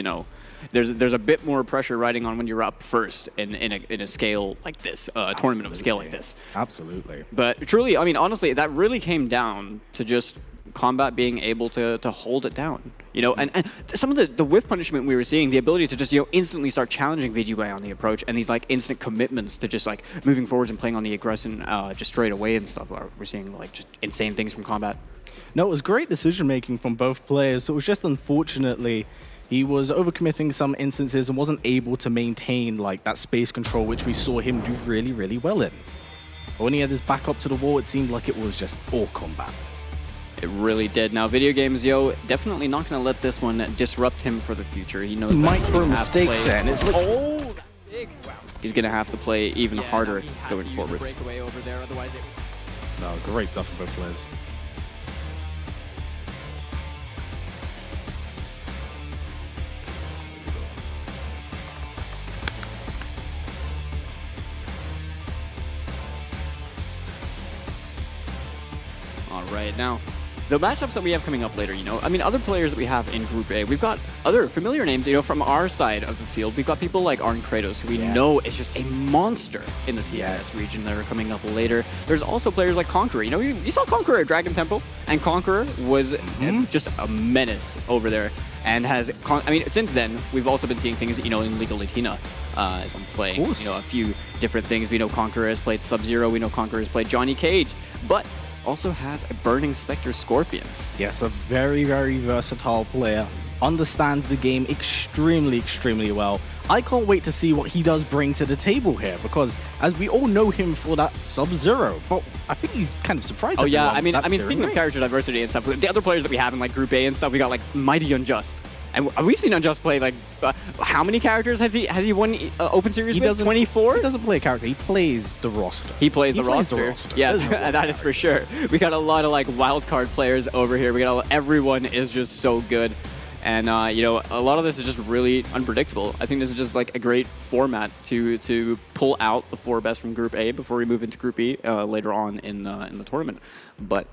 [SPEAKER 10] there's a bit more pressure riding on when you're up first in a scale like this, tournament of a scale like this.
[SPEAKER 11] Absolutely.
[SPEAKER 10] But truly, I mean, honestly, that really came down to just Kombat being able to hold it down. And some of the whiff punishment we were seeing, the ability to just instantly start challenging VGY on the approach, and these like instant commitments to just like moving forwards and playing on the aggression just straight away and stuff. We're seeing like just insane things from Kombat.
[SPEAKER 11] No, it was great decision making from both players. So it was just unfortunately he was overcommitting some instances and wasn't able to maintain like that space control, which we saw him do really, really well in. But when he had his back up to the wall, it seemed like it was just all Kombat.
[SPEAKER 10] It really did. Now, video games, yo, definitely not going to let this one disrupt him for the future. He knows that
[SPEAKER 11] Micro mistakes, and it's like,
[SPEAKER 10] oh, that's big. Wow. He's going to have to play even harder going forward. Breakaway over there, otherwise it...
[SPEAKER 11] No, great stuff from both players.
[SPEAKER 10] All right, now, the matchups that we have coming up later, you know, I mean, other players that we have in Group A, we've got other familiar names, you know, from our side of the field. We've got people like Arn Kratos, who we know is just a monster in the CIS region that are coming up later. There's also players like Conqueror. You know, you saw Conqueror at Dragon Temple, and Conqueror was just a menace over there. And has, I mean, since then, we've also been seeing things, you know, in Liga Latina as I'm playing, you know, a few different things. We know Conqueror has played Sub-Zero. We know Conqueror has played Johnny Cage. But also has a Burning Spectre Scorpion.
[SPEAKER 11] Yes, a very, very versatile player. Understands the game extremely, extremely well. I can't wait to see what he does bring to the table here, because as we all know him for that Sub-Zero, but I think he's kind of surprised.
[SPEAKER 10] Oh yeah, I mean, speaking of character diversity and stuff, the other players that we have in like Group A and stuff, we got like Mighty Unjust. And we've seen Unjust play like how many characters has he won Open Series with? 24?
[SPEAKER 11] He doesn't play a character. He plays the roster.
[SPEAKER 10] He plays the roster. Yeah, that is for sure. We got a lot of like wild card players over here. We got everyone is just so good, and you know, a lot of this is just really unpredictable. I think this is just like a great format to pull out the 4 best from Group A before we move into Group B later on in the tournament. But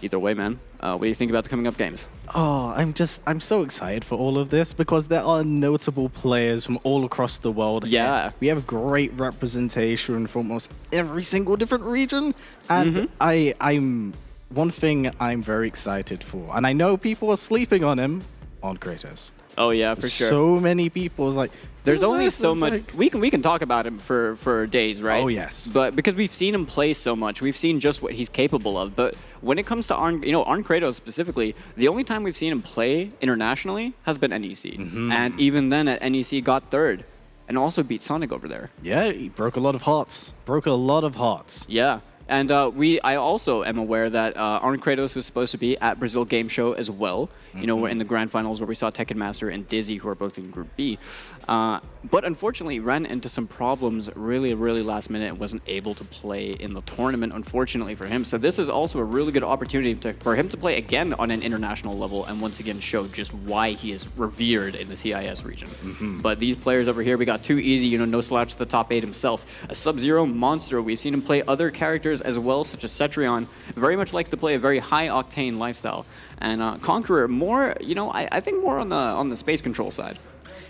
[SPEAKER 10] either way, man, what do you think about the coming up games?
[SPEAKER 11] Oh, I'm so excited for all of this, because there are notable players from all across the world.
[SPEAKER 10] Yeah.
[SPEAKER 11] We have great representation from almost every single different region. And I'm one thing I'm very excited for, and I know people are sleeping on him, on Kratos.
[SPEAKER 10] Oh yeah, for sure.
[SPEAKER 11] So many people is like,
[SPEAKER 10] there's only so much we can talk about him for days, right?
[SPEAKER 11] Oh yes.
[SPEAKER 10] But because we've seen him play so much, we've seen just what he's capable of. But when it comes to Arn Kratos specifically, the only time we've seen him play internationally has been NEC, and even then at NEC got 3rd, and also beat Sonic over there.
[SPEAKER 11] Yeah, he broke a lot of hearts. Broke a lot of hearts.
[SPEAKER 10] Yeah. And I also am aware that Arn Kratos was supposed to be at Brazil Game Show as well. You know, we're in the grand finals where we saw Tekken Master and Dizzy, who are both in Group B. But unfortunately, ran into some problems really last minute and wasn't able to play in the tournament, unfortunately for him. So this is also a really good opportunity for him to play again on an international level and once again show just why he is revered in the CIS region. But these players over here, we got Too Easy, you know, no slouch to the top 8 himself. A Sub-Zero monster. We've seen him play other characters as well, such as Cetrion. Very much likes to play a very high-octane lifestyle. And Conqueror, more, you know, I think more on the space control side.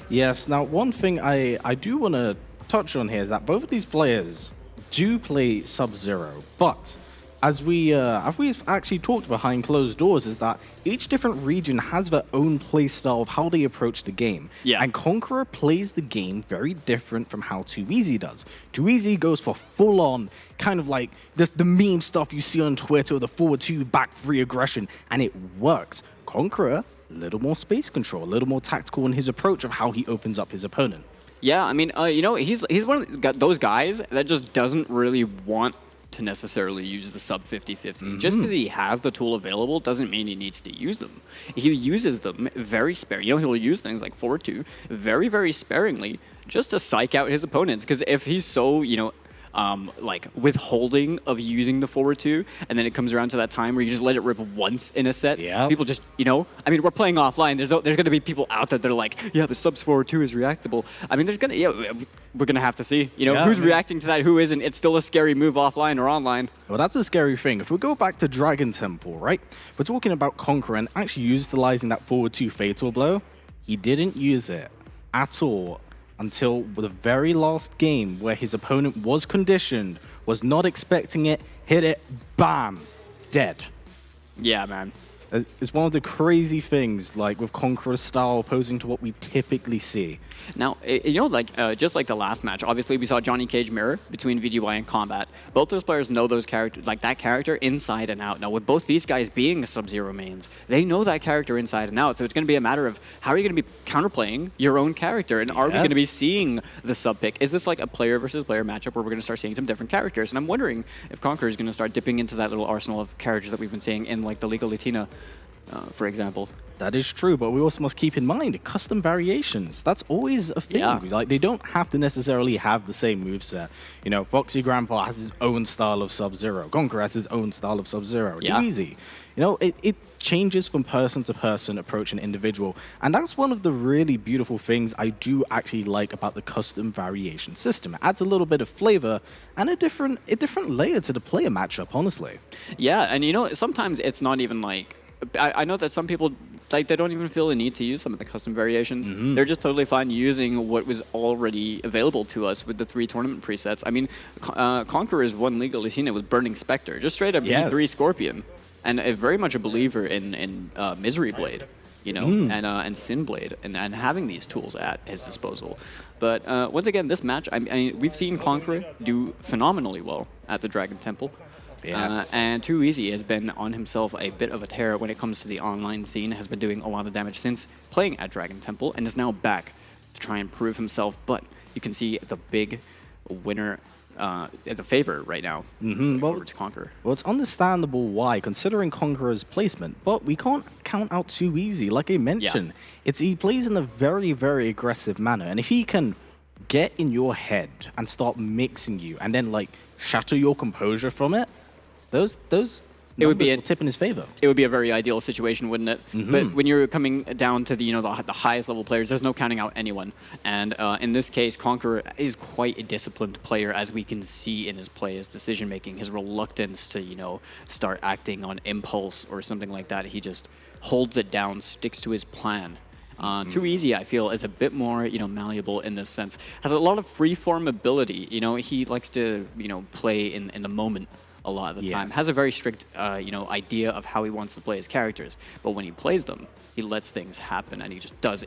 [SPEAKER 11] Yes. Now, one thing I do want to touch on here is that both of these players do play Sub-Zero, but as we've actually talked behind closed doors, is that each different region has their own play style of how they approach the game.
[SPEAKER 10] Yeah.
[SPEAKER 11] And Conqueror plays the game very different from how Too Easy does. Too Easy goes for full-on, kind of like the mean stuff you see on Twitter, the forward 2, back 3 aggression, and it works. Conqueror, a little more space control, a little more tactical in his approach of how he opens up his opponent.
[SPEAKER 10] Yeah, I mean, you know, he's one of those guys that just doesn't really want to necessarily use the sub 50-50. Just because he has the tool available doesn't mean he needs to use them. He uses them very sparingly. You know, he'll use things like forward 2 very sparingly just to psych out his opponents. Because if he's so, you know, like withholding of using the forward 2, and then it comes around to that time where you just let it rip once in a set.
[SPEAKER 11] Yeah.
[SPEAKER 10] People just, you know, I mean, we're playing offline. There's going to be people out there that are like, yeah, the subs forward 2 is reactable. I mean, we're going to have to see, you know, who's reacting to that, who isn't. It's still a scary move offline or online.
[SPEAKER 11] Well, that's a scary thing. If we go back to Dragon Temple, right? We're talking about Conqueror and actually utilizing that forward 2 fatal blow. He didn't use it at all until the very last game where his opponent was conditioned, was not expecting it, hit it, bam, dead.
[SPEAKER 10] Yeah, man.
[SPEAKER 11] It's one of the crazy things, like with Conqueror's style opposing to what we typically see.
[SPEAKER 10] Now, just like the last match, obviously we saw Johnny Cage mirror between VGY and Kombat. Both those players know those characters, like that character inside and out. Now, with both these guys being Sub-Zero mains, they know that character inside and out. So it's going to be a matter of how are you going to be counterplaying your own character, and are we going to be seeing the sub pick? Is this like a player versus player matchup where we're going to start seeing some different characters? And I'm wondering if Conqueror is going to start dipping into that little arsenal of characters that we've been seeing in like the Liga Latina, for example.
[SPEAKER 11] That is true, but we also must keep in mind custom variations. That's always a thing.
[SPEAKER 10] Yeah.
[SPEAKER 11] Like, they don't have to necessarily have the same moveset. You know, Foxy Grandpa has his own style of Sub-Zero. Conqueror has his own style of Sub-Zero.
[SPEAKER 10] Yeah.
[SPEAKER 11] Too easy. You know, it changes from person to person, approach an individual. And that's one of the really beautiful things I do actually like about the custom variation system. It adds a little bit of flavor and a different layer to the player matchup, honestly.
[SPEAKER 10] Yeah, and you know, sometimes it's not even like, I know that some people, like, they don't even feel the need to use some of the custom variations. They're just totally fine using what was already available to us with the 3 tournament presets. I mean, Conqueror is one Liga Latina with Burning Spectre, just straight up B3 Scorpion, and very much a believer in Misery Blade, you know, and Sin Blade, and having these tools at his disposal. But once again, this match, I mean, we've seen Conqueror do phenomenally well at the Dragon Temple.
[SPEAKER 11] Yes.
[SPEAKER 10] And Too Easy has been on himself a bit of a tear when it comes to the online scene, has been doing a lot of damage since playing at Dragon Temple, and is now back to try and prove himself. But you can see the big winner, the favorite right now, over to Conqueror.
[SPEAKER 11] Well, it's understandable why, considering Conqueror's placement, but we can't count out Too Easy. Like I mentioned, he plays in a very, very aggressive manner, and if he can get in your head and start mixing you, and then like shatter your composure from it, those it would be will tip in his favor.
[SPEAKER 10] It would be a very ideal situation, wouldn't it? But when you're coming down to the the highest level players, there's no counting out anyone. And in this case, Conqueror is quite a disciplined player, as we can see in his play, his decision making, his reluctance to start acting on impulse or something like that. He just holds it down, sticks to his plan. Too Easy, I feel, is a bit more, malleable in this sense. Has a lot of free-form ability. He likes to, play in the moment a lot of the time. Has a very strict, idea of how he wants to play his characters. But when he plays them, he lets things happen, and he just does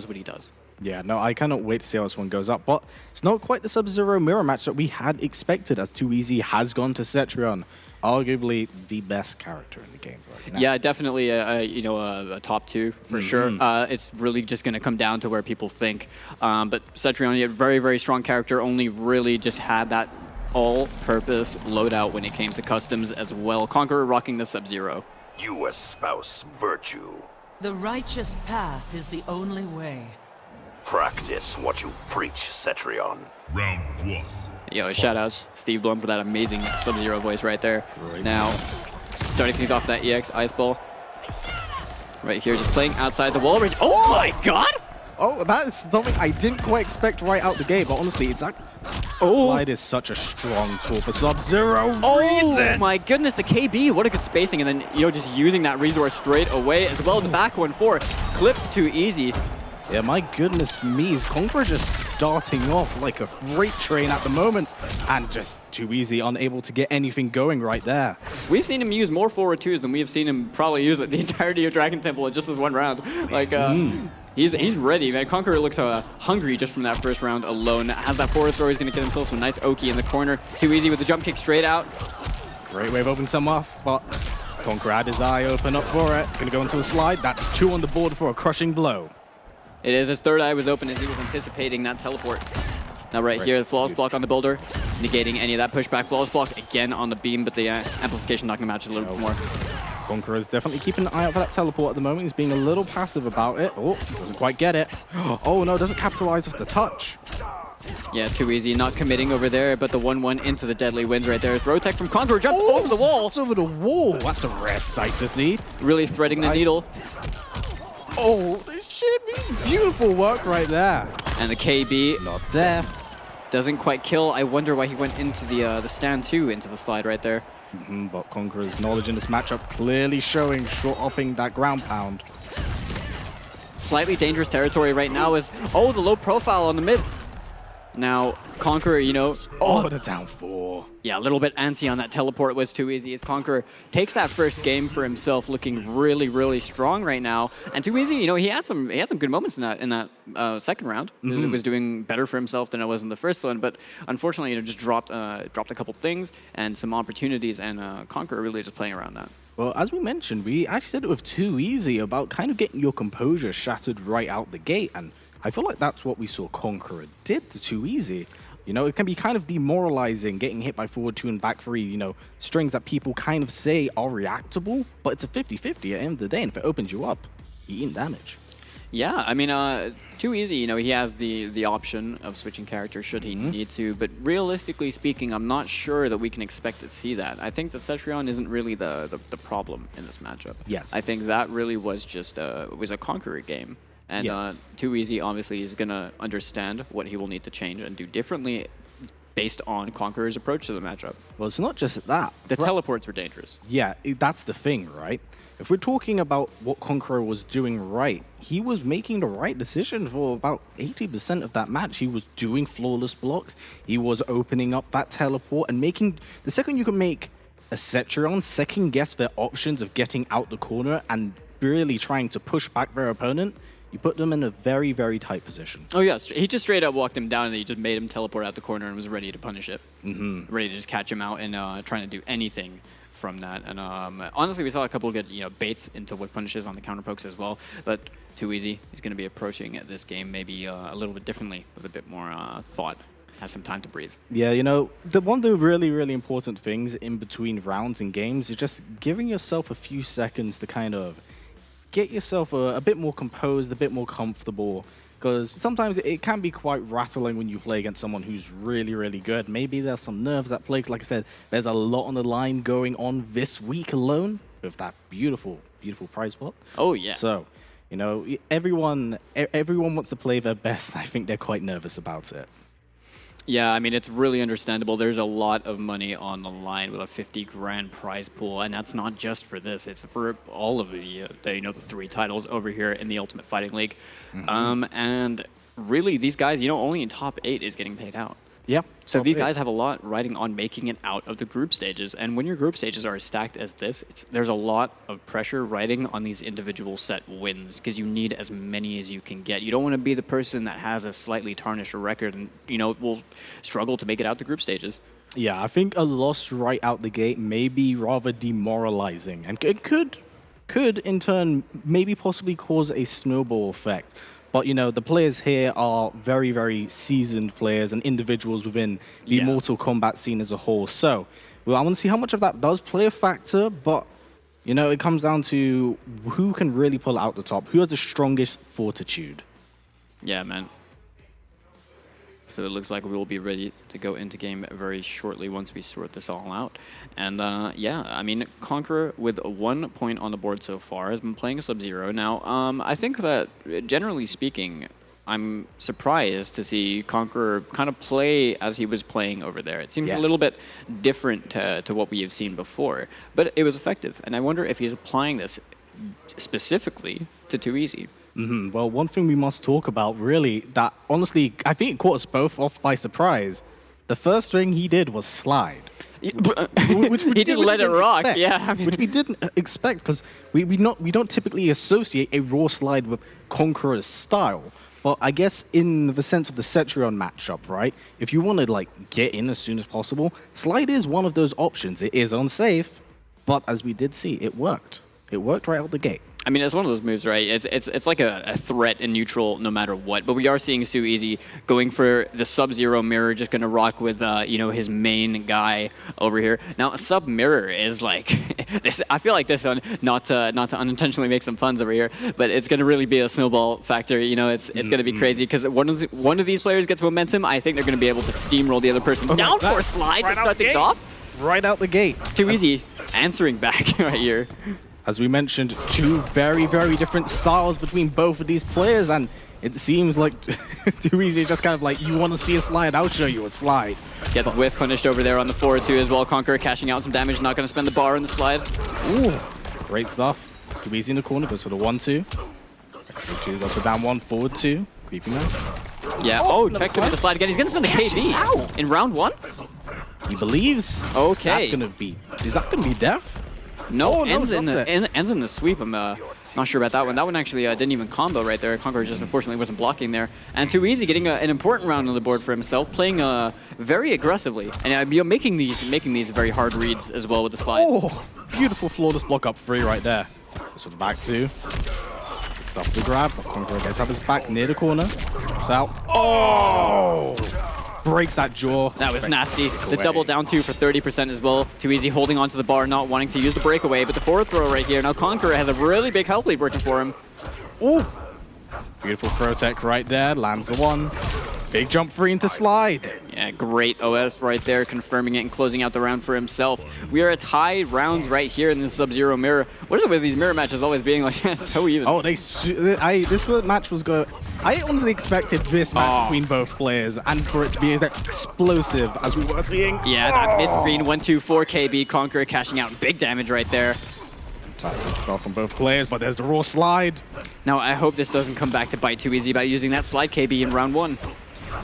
[SPEAKER 10] what he does.
[SPEAKER 11] Yeah, no, I cannot wait to see how this one goes up. But it's not quite the Sub-Zero mirror match that we had expected, as Too Easy has gone to Cetrion. Arguably the best character in the game right now.
[SPEAKER 10] Yeah, definitely a top 2 for sure. It's really just going to come down to where people think. But Cetrion, a very, very strong character, only really just had that all-purpose loadout when it came to customs as well. Conqueror rocking the Sub-Zero.
[SPEAKER 13] You espouse virtue.
[SPEAKER 14] The righteous path is the only way.
[SPEAKER 13] Practice what you preach, Cetrion.
[SPEAKER 12] Round 1.
[SPEAKER 10] Yo, shout outs Steve Blum for that amazing Sub-Zero voice right there. Now, starting things off that EX Ice Ball. Right here, just playing outside the wall range. Oh my god!
[SPEAKER 11] Oh, that is something I didn't quite expect right out the gate, but honestly, it's like... Slide is such a strong tool for Sub-Zero.
[SPEAKER 10] Oh my goodness, the KB, what a good spacing, and then, just using that resource straight away as well. The back 1-4, clips Too Easy.
[SPEAKER 11] Yeah, my goodness me, is Conqueror just starting off like a freight train at the moment, and just Too Easy, unable to get anything going right there.
[SPEAKER 10] We've seen him use more forward 2s than we have seen him probably use it the entirety of Dragon Temple in just this one round. Like, he's ready, man. Conqueror looks hungry just from that first round alone. Has that forward throw, he's going to get himself some nice Oki in the corner. Too Easy with the jump kick straight out.
[SPEAKER 11] Great way of opening some off, but Conqueror had his eye open up for it. Going to go into a slide. That's 2 on the board for a crushing blow.
[SPEAKER 10] It is. His third eye was open as he was anticipating that teleport. Now right here, the Flawless Block on the Builder, negating any of that pushback. Flawless Block again on the beam, but the amplification knocking him out just a little bit more.
[SPEAKER 11] Conqueror is definitely keeping an eye out for that teleport at the moment. He's being a little passive about it. Oh, doesn't quite get it. Oh no, doesn't capitalize off the touch.
[SPEAKER 10] Yeah, Too Easy, not committing over there, but the 1-1 into the deadly wins right there. Throw tech from Conqueror, jump over the wall.
[SPEAKER 11] It's over the wall. That's a rare sight to see.
[SPEAKER 10] Really threading the needle.
[SPEAKER 11] Oh, shit, beautiful work right there.
[SPEAKER 10] And the KB.
[SPEAKER 11] Not death.
[SPEAKER 10] Doesn't quite kill. I wonder why he went into the stand 2 into the slide right there.
[SPEAKER 11] But Conqueror's knowledge in this matchup clearly showing, short-upping that ground pound.
[SPEAKER 10] Slightly dangerous territory right now is, the low profile on the mid. Now, Conqueror,
[SPEAKER 11] Oh, the down 4.
[SPEAKER 10] Yeah, a little bit antsy on that teleport was too easy as Conqueror takes that first game for himself, looking really, really strong right now. And too easy, you know, he had some good moments in that second round. It was doing better for himself than it was in the first one, but unfortunately, you know, just dropped a couple things and some opportunities, and Conqueror really just playing around that.
[SPEAKER 11] Well, as we mentioned, we actually said it was too easy about kind of getting your composure shattered right out the gate, and I feel like that's what we saw Conqueror did to too easy. You know, it can be kind of demoralizing getting hit by forward 2 and back 3, you know, strings that people kind of say are reactable, but it's a 50-50 at the end of the day, and if it opens you up, you're eating damage.
[SPEAKER 10] Yeah, I mean, too easy, you know, he has the option of switching character should he need to, but realistically speaking, I'm not sure that we can expect to see that. I think that Cetrion isn't really the problem in this matchup.
[SPEAKER 11] Yes.
[SPEAKER 10] I think that really was just was a Conqueror game. And too easy, obviously, is going to understand what he will need to change and do differently based on Conqueror's approach to the matchup.
[SPEAKER 11] Well, it's not just that.
[SPEAKER 10] The teleports were dangerous.
[SPEAKER 11] Yeah, that's the thing, right? If we're talking about what Conqueror was doing right, he was making the right decision for about 80% of that match. He was doing flawless blocks. He was opening up that teleport and making... The second you can make a Cetrion second guess their options of getting out the corner and really trying to push back their opponent, you put them in a very, very tight position.
[SPEAKER 10] Oh, yes. He just straight up walked him down and he just made him teleport out the corner and was ready to punish it. Ready to just catch him out and trying to do anything from that. And honestly, we saw a couple of good baits into whip punishes on the counter pokes as well. But too easy. He's going to be approaching this game maybe a little bit differently with a bit more thought. Has some time to breathe.
[SPEAKER 11] Yeah, you know, one of the really, really important things in between rounds and games is just giving yourself a few seconds to kind of get yourself a bit more composed, a bit more comfortable, because sometimes it can be quite rattling when you play against someone who's really, really good. Maybe there's some nerves at play. Like I said, there's a lot on the line going on this week alone with that beautiful, beautiful prize pot.
[SPEAKER 10] Oh, yeah.
[SPEAKER 11] So, you know, everyone wants to play their best, and I think they're quite nervous about it.
[SPEAKER 10] Yeah, I mean, it's really understandable. There's a lot of money on the line with a 50 grand prize pool, and that's not just for this. It's for all of the 3 titles over here in the Ultimate Fighting League. And really, these guys, only in top 8 is getting paid out.
[SPEAKER 11] Yep.
[SPEAKER 10] So these guys have a lot riding on making it out of the group stages. And when your group stages are as stacked as this, there's a lot of pressure riding on these individual set wins because you need as many as you can get. You don't want to be the person that has a slightly tarnished record and, will struggle to make it out the group stages.
[SPEAKER 11] Yeah, I think a loss right out the gate may be rather demoralizing. And it could in turn, maybe possibly cause a snowball effect. But, the players here are very, very seasoned players and individuals within the Mortal Kombat scene as a whole. So, I want to see how much of that does play a factor, but, it comes down to who can really pull it out the top, who has the strongest fortitude.
[SPEAKER 10] Yeah, man. So it looks like we will be ready to go into game very shortly once we sort this all out. And yeah, I mean, Conqueror with 1 point on the board so far has been playing Sub-Zero. Now, I think that generally speaking, I'm surprised to see Conqueror kind of play as he was playing over there. It seems a little bit different to what we have seen before, but it was effective. And I wonder if he's applying this specifically to Too Easy.
[SPEAKER 11] Well, one thing we must talk about, really, that honestly, I think it caught us both off by surprise. The first thing he did was slide.
[SPEAKER 10] Which he just let it rock, yeah.
[SPEAKER 11] Which we didn't expect, because we don't typically associate a raw slide with Conqueror's style. Well, I guess in the sense of the Cetrion matchup, right? If you want to get in as soon as possible, slide is one of those options. It is unsafe, but as we did see, it worked. It worked right out the gate.
[SPEAKER 10] I mean, it's one of those moves, right? It's like a threat in neutral no matter what. But we are seeing Too Easy going for the Sub-Zero mirror, just going to rock with, his main guy over here. Now, Sub Mirror is like, this. I feel like this one, not to unintentionally make some puns over here, but it's going to really be a snowball factor. It's going to be crazy because one of these players gets momentum. I think they're going to be able to steamroll the other person down for a slide to start things off.
[SPEAKER 11] Right out the gate.
[SPEAKER 10] Too Easy answering back right here.
[SPEAKER 11] As we mentioned, 2 very, very different styles between both of these players, and it seems like Too Easy is just kind of like, you want to see a slide, I'll show you a slide.
[SPEAKER 10] Gets whiff punished over there on the forward 2 as well. Conqueror cashing out some damage, not going to spend the bar on the slide.
[SPEAKER 11] Ooh, great stuff. Too Easy in the corner, goes for the 1-2. 2 goes for down 1, forward 2. Creeping out.
[SPEAKER 10] Yeah, checks him with the slide again. He's going to spend the KB in round 1.
[SPEAKER 11] He believes.
[SPEAKER 10] Okay.
[SPEAKER 11] That's gonna be. Is that gonna be death?
[SPEAKER 10] No, ends in the sweep. I'm not sure about that one. That one actually didn't even combo right there. Conqueror just unfortunately wasn't blocking there. And Too Easy getting an important round on the board for himself, playing very aggressively and making these very hard reads as well with the slide.
[SPEAKER 11] Oh, beautiful flawless block up 3 right there. So the back 2. Good stuff to grab. Conqueror gets up his back near the corner. Jumps out. Oh! Breaks that jaw.
[SPEAKER 10] That was nasty. The double down 2 for 30% as well. Too Easy holding onto the bar, not wanting to use the breakaway, but the forward throw right here. Now Conqueror has a really big health lead working for him.
[SPEAKER 11] Ooh! Beautiful throw tech right there. Lands the 1. Big jump 3 into slide.
[SPEAKER 10] Yeah, great OS right there, confirming it and closing out the round for himself. We are at high rounds right here in the Sub-Zero mirror. What is it with these mirror matches always being like so even?
[SPEAKER 11] Oh, this match was going. I honestly expected this match between both players and for it to be as explosive as we were seeing.
[SPEAKER 10] Yeah, that mid-screen 1-2-4 KB, Conqueror cashing out big damage right there.
[SPEAKER 11] Fantastic stuff from both players, but there's the raw slide.
[SPEAKER 10] Now, I hope this doesn't come back to bite Too Easy by using that slide KB in round 1.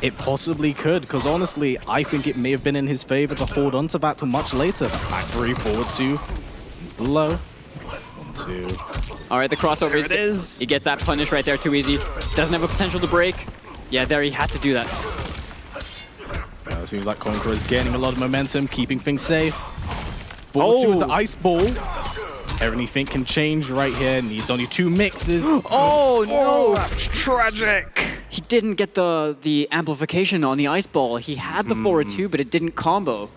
[SPEAKER 11] It possibly could, because honestly, I think it may have been in his favor to hold on to that till much later. Back 3, forward 2, into the low. 1, 2.
[SPEAKER 10] All right, the crossover
[SPEAKER 11] There it is.
[SPEAKER 10] He gets that punish right there, Too Easy. Doesn't have a potential to break. Yeah, there he had to do that.
[SPEAKER 11] It seems like Conqueror is gaining a lot of momentum, keeping things safe. Forward 2 into Ice Ball. Everything can change right here. Needs only 2 mixes.
[SPEAKER 10] Oh no!
[SPEAKER 11] That's tragic.
[SPEAKER 10] He didn't get the amplification on the Ice Ball. He had the forward 2, but it didn't combo.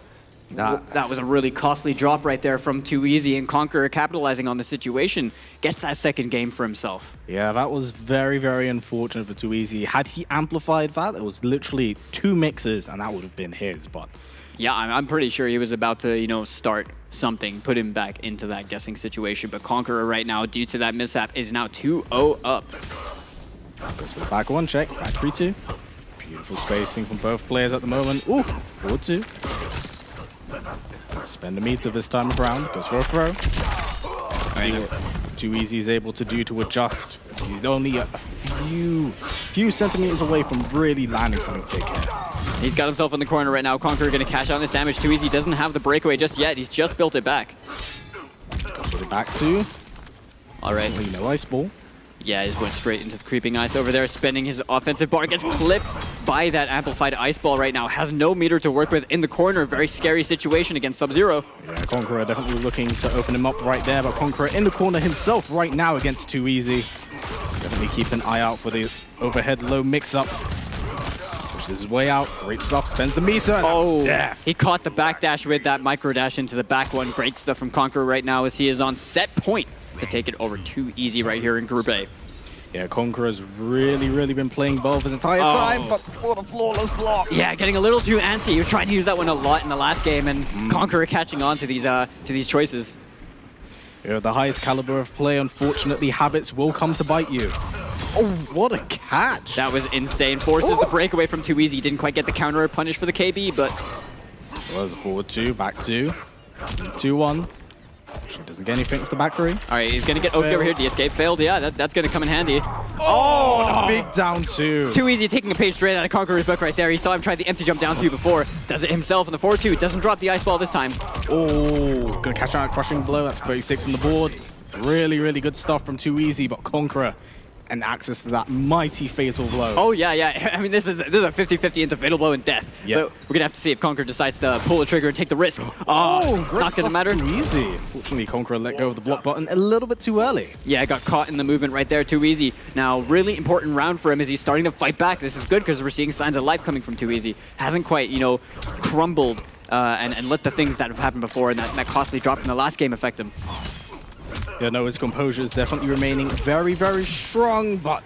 [SPEAKER 10] That was a really costly drop right there from Too Easy, and Conqueror capitalizing on the situation gets that second game for himself.
[SPEAKER 11] Yeah, that was very, very unfortunate for Too Easy. Had he amplified that, it was literally 2 mixes, and that would have been his. But
[SPEAKER 10] yeah, I'm pretty sure he was about to, start something, put him back into that guessing situation. But Conqueror right now, due to that mishap, is now 2-0 up.
[SPEAKER 11] Goes for the back 1 check, back 3-2. Beautiful spacing from both players at the moment. Ooh, forward 2. Spend a meter this time around. Goes for a throw. See what Too Easy is able to do to adjust. He's only a few centimeters away from really landing something big here.
[SPEAKER 10] He's got himself in the corner right now. Conqueror going to cash out on his damage. Too Easy doesn't have the breakaway just yet. He's just built it back.
[SPEAKER 11] Goes for the back 2.
[SPEAKER 10] All right.
[SPEAKER 11] No ice ball.
[SPEAKER 10] Yeah, he's going straight into the creeping ice over there, spending his offensive bar. Gets clipped by that amplified ice ball right now. Has no meter to work with in the corner. Very scary situation against Sub-Zero.
[SPEAKER 11] Yeah, Conqueror definitely looking to open him up right there, but Conqueror in the corner himself right now against Too Easy. Definitely keep an eye out for the overhead low mix-up. Pushes his way out. Great stuff. Spends the meter.
[SPEAKER 10] Oh,
[SPEAKER 11] death.
[SPEAKER 10] He caught the backdash with that micro dash into the back 1. Great stuff from Conqueror right now as he is on set point to take it over Too Easy right here in Group A.
[SPEAKER 11] Yeah, Conqueror's really been playing well for the entire time, but what a flawless block.
[SPEAKER 10] Yeah, getting a little too antsy. He was trying to use that one a lot in the last game, and Conqueror catching on to these choices.
[SPEAKER 11] Yeah, the highest caliber of play, unfortunately, habits will come to bite you. Oh, what a catch.
[SPEAKER 10] That was insane. Forces the breakaway from Too Easy. Didn't quite get the counter punish for the KB, but...
[SPEAKER 11] Was forward 2, back 2, 2-1. She doesn't get anything with the back 3.
[SPEAKER 10] All right, he's going to get Oki over here. The escape failed. Yeah, that's going to come in handy.
[SPEAKER 11] Oh, big down 2.
[SPEAKER 10] Too Easy taking a page straight out of Conqueror's book right there. He saw him try the empty jump down 2 before. Does it himself in the 4-2. Doesn't drop the ice ball this time.
[SPEAKER 11] Oh, gonna catch out a crushing blow. That's 36 on the board. Really good stuff from Too Easy, but Conqueror and access to that mighty fatal blow.
[SPEAKER 10] Oh, yeah. I mean, this is a 50-50 into fatal blow and death.
[SPEAKER 11] Yep.
[SPEAKER 10] But we're going to have to see if Conqueror decides to pull the trigger and take the risk. Oh, not going to matter.
[SPEAKER 11] Too Easy. Unfortunately, Conqueror let go of the block button a little bit too early.
[SPEAKER 10] Yeah, got caught in the movement right there. Too Easy. Now, really important round for him as he's starting to fight back. This is good because we're seeing signs of life coming from Too Easy. Hasn't quite, crumbled and let the things that have happened before and that costly drop in the last game affect him.
[SPEAKER 11] Yeah, no, his composure is definitely remaining very strong, but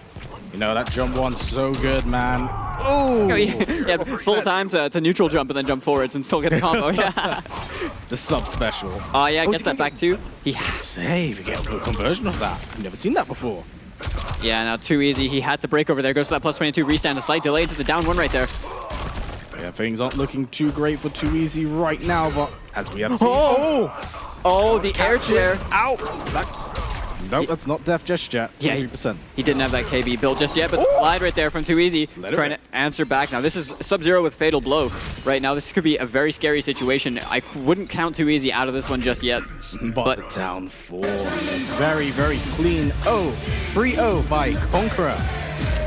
[SPEAKER 11] that jump 1's so good, man. Oh!
[SPEAKER 10] Yeah, full time to neutral jump and then jump forwards and still get a combo. Yeah.
[SPEAKER 11] The sub special.
[SPEAKER 10] Oh, yeah, gets that back too.
[SPEAKER 11] Save. You get a full conversion of that. I've never seen that before.
[SPEAKER 10] Yeah, now Too Easy. He had to break over there. Goes for that plus 22 restand. A slight delay into the down 1 right there.
[SPEAKER 11] Yeah, things aren't looking too great for Too Easy right now, but as we have seen...
[SPEAKER 10] Oh, the air chair.
[SPEAKER 11] Ow! Nope, that's not death just yet.
[SPEAKER 10] Yeah,
[SPEAKER 11] 100%.
[SPEAKER 10] He didn't have that KB built just yet, but the slide right there from Too Easy, trying to answer back. Now, this is Sub-Zero with Fatal Blow. Right now, this could be a very scary situation. I wouldn't count Too Easy out of this one just yet.
[SPEAKER 11] But down 4. Very, very clean 3-0 by Conqueror.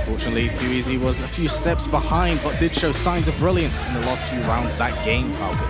[SPEAKER 11] Fortunately, Too Easy was a few steps behind, but did show signs of brilliance in the last few rounds that game, Falcon.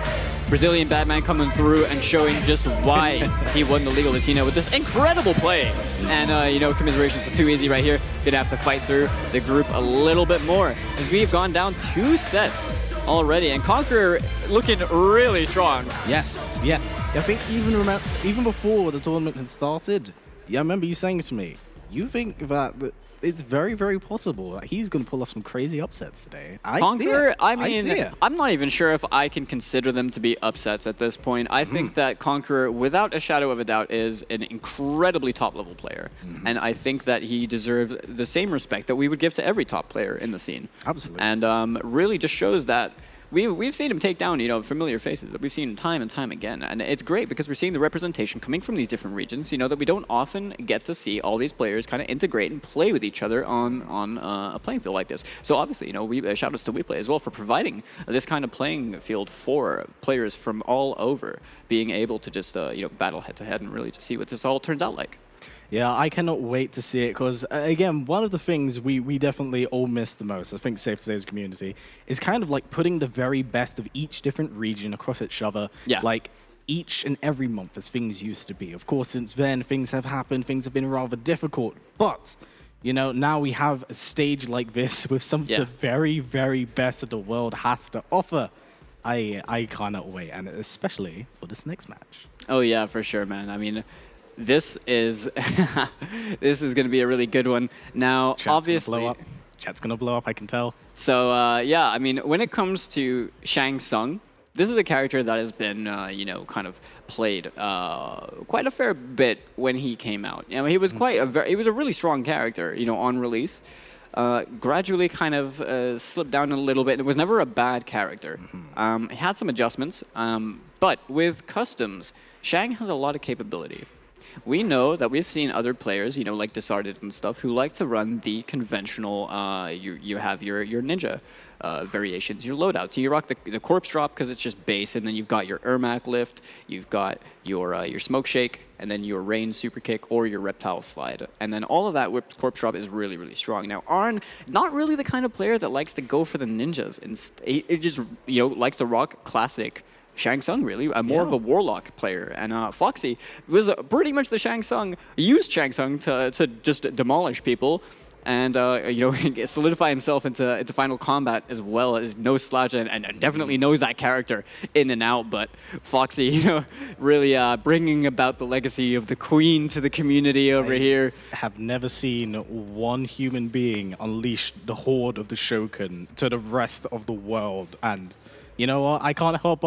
[SPEAKER 10] Brazilian Batman coming through and showing just why he won the League of Latino with this incredible play. And, you know, commiserations to Too Easy right here. Gonna have to fight through the group a little bit more as we've gone down 2 sets already. And Conqueror looking really strong.
[SPEAKER 11] Yes. I think even before the tournament had started, I remember you saying to me, you think that it's very, very possible that he's going to pull off some crazy upsets today.
[SPEAKER 10] Conqueror, I mean, I'm not even sure if I can consider them to be upsets at this point. I think that Conqueror, without a shadow of a doubt, is an incredibly top-level player. And I think that he deserves the same respect that we would give to every top player in the scene.
[SPEAKER 11] Absolutely.
[SPEAKER 10] And really just shows that we've seen him take down, you know, familiar faces that we've seen time and time again. And it's great because we're seeing the representation coming from these different regions, you know, that we don't often get to see all these players kind of integrate and play with each other on a playing field like this. So obviously, you know, shout outs to WePlay as well for providing this kind of playing field for players from all over, being able to just, you know, battle head to head and really to see what this all turns out like.
[SPEAKER 11] Yeah, I cannot wait to see it because, again, one of the things we definitely all miss the most, I think safe to say as a community, is kind of like putting the very best of each different region across each other.
[SPEAKER 10] Yeah.
[SPEAKER 11] Like each and every month as things used to be. Of course, since then, things have happened, things have been rather difficult. But, you know, now we have a stage like this with some of the very, very best that the world has to offer. I cannot wait, and especially for this next match.
[SPEAKER 10] Oh, yeah, for sure, man. I mean, this is this is going to be a really good one. Now, obviously,
[SPEAKER 11] Chat's going to blow up, I can tell.
[SPEAKER 10] So, yeah, I mean, when it comes to Shang Tsung, this is a character that has been, you know, kind of played quite a fair bit when he came out. You know, he was he was a really strong character, you know, on release. Gradually kind of slipped down a little bit. It was never a bad character. He had some adjustments, but with customs, Shang has a lot of capability. We know that we've seen other players, you know, like Disarded and stuff, who like to run the conventional, you have your ninja variations, your loadouts. So you rock the corpse drop because it's just base, and then you've got your Ermac lift, you've got your smoke shake, and then your rain super kick or your reptile slide. And then all of that with corpse drop is really, really strong. Now, Arn, not really the kind of player that likes to go for the ninjas. It just, you know, likes to rock classic Shang Tsung, really, more of a warlock player. And Foxy was pretty much the Shang Tsung, used Shang Tsung to just demolish people and, you know, solidify himself into final combat as well as no slouch and definitely knows that character in and out. But Foxy, you know, really bringing about the legacy of the Queen to the community over here.
[SPEAKER 11] I have never seen one human being unleash the horde of the Shogun to the rest of the world. And you know what? I can't help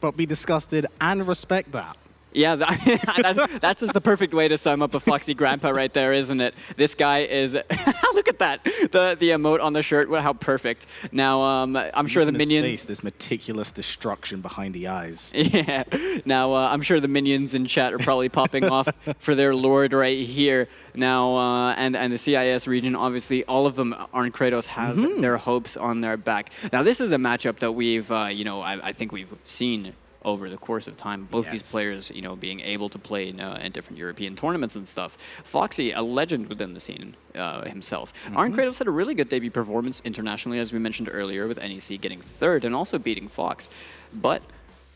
[SPEAKER 11] but be disgusted and respect that.
[SPEAKER 10] Yeah, that's just the perfect way to sum up a Foxy Grandpa right there, isn't it? This guy is... Look at that! The emote on the shirt, how perfect. Now, I'm sure the minions...
[SPEAKER 11] Face, this meticulous destruction behind the eyes.
[SPEAKER 10] Yeah. Now, I'm sure the minions in chat are probably popping off for their lord right here. Now, and the CIS region, obviously, all of them, Arn Kratos has their hopes on their back. Now, this is a matchup that we've, you know, I think we've seen over the course of time, both these players, you know, being able to play in different European tournaments and stuff. Foxy, a legend within the scene himself. Arn Kratos had a really good debut performance internationally, as we mentioned earlier, with NEC getting third and also beating Fox. But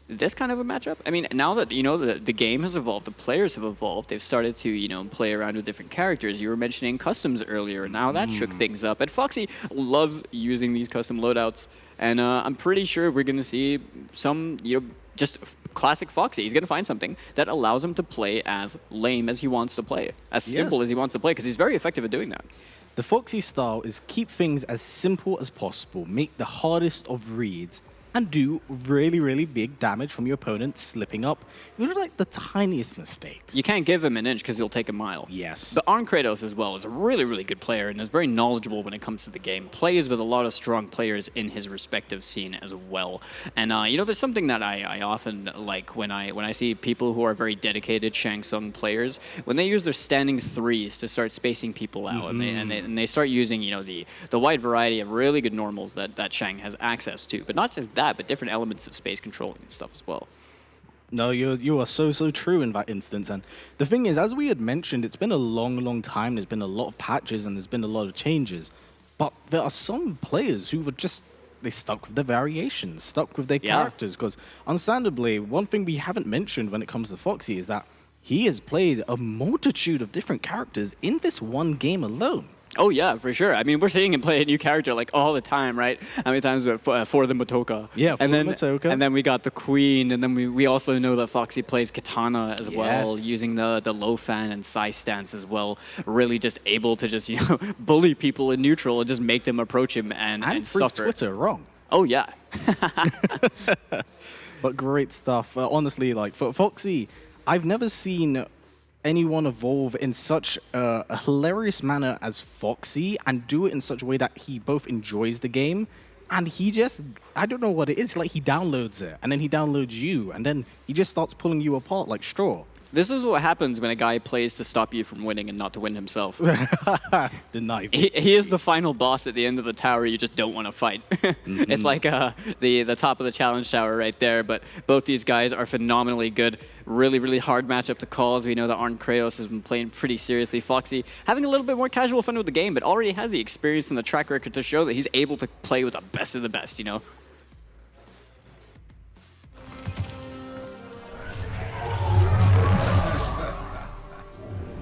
[SPEAKER 10] this kind of a matchup, I mean, now that, you know, the game has evolved, the players have evolved, they've started to, you know, play around with different characters. You were mentioning customs earlier, and now that shook things up. And Foxy loves using these custom loadouts, and I'm pretty sure we're going to see some, you know, just classic Foxy. He's going to find something that allows him to play as lame as he wants to play, as simple as he wants to play, because he's very effective at doing that.
[SPEAKER 11] The Foxy style is keep things as simple as possible, make the hardest of reads and do really, really big damage from your opponent slipping up. You do like the tiniest mistakes.
[SPEAKER 10] You can't give him an inch because he'll take a mile.
[SPEAKER 11] Yes.
[SPEAKER 10] But Arn Kratos as well is a really, really good player and is very knowledgeable when it comes to the game. Plays with a lot of strong players in his respective scene as well. And you know, there's something that I often like when I see people who are very dedicated Shang Tsung players, when they use their standing threes to start spacing people out, and they start using, you know, the wide variety of really good normals that Shang has access to. But not just that, but different elements of space controlling and stuff as well.
[SPEAKER 11] No, you are so true in that instance. And the thing is, as we had mentioned, it's been a long time. There's been a lot of patches and there's been a lot of changes. But there are some players who were just, they stuck with the variations, stuck with their characters. Because understandably, one thing we haven't mentioned when it comes to Foxy is that he has played a multitude of different characters in this one game alone.
[SPEAKER 10] Oh yeah, for sure. I mean, we're seeing him play a new character like all the time, right? How many times for the Motoka?
[SPEAKER 11] Yeah, for
[SPEAKER 10] the
[SPEAKER 11] Motoka.
[SPEAKER 10] And then we got the Queen, and then we also know that Foxy plays Katana as well, using the low fan and side stance as well. Really just able to just, you know, bully people in neutral and just make them approach him and suffer.
[SPEAKER 11] Twitter wrong.
[SPEAKER 10] Oh yeah.
[SPEAKER 11] But great stuff. Honestly, like for Foxy, I've never seen anyone evolve in such a hilarious manner as Foxy and do it in such a way that he both enjoys the game and he just, I don't know what it is, like he downloads it and then he downloads you and then he just starts pulling you apart like straw.
[SPEAKER 10] This is what happens when a guy plays to stop you from winning and not to win himself.
[SPEAKER 11] The knife.
[SPEAKER 10] He is the final boss at the end of the tower you just don't want to fight. It's like the top of the challenge tower right there, but both these guys are phenomenally good. Really, really hard matchup to call, as we know that Arn Kratos has been playing pretty seriously. Foxy having a little bit more casual fun with the game, but already has the experience and the track record to show that he's able to play with the best of the best, you know?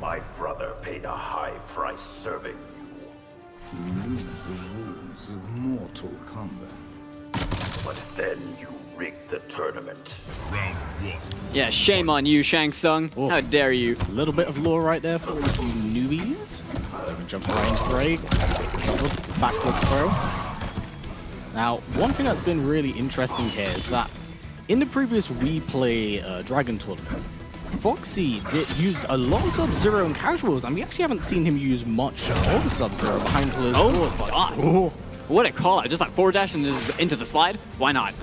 [SPEAKER 13] My brother paid a high price serving you.
[SPEAKER 9] Rules of Mortal Kombat.
[SPEAKER 13] But then you rigged the tournament.
[SPEAKER 12] Round 1.
[SPEAKER 10] Yeah, shame on you, Shang Tsung.
[SPEAKER 11] Oh.
[SPEAKER 10] How dare you?
[SPEAKER 11] A little bit of lore right there for all of you newbies. Jump range break. Backwards throw. Now, one thing that's been really interesting here is that in the previous WePlay Dragon tournament, Foxy used a lot of Sub-Zero in casuals, and we actually haven't seen him use much of Sub-Zero behind closed doors.
[SPEAKER 10] Oh my god. Oh. What a call. Just like forward dash and into the slide. Why not?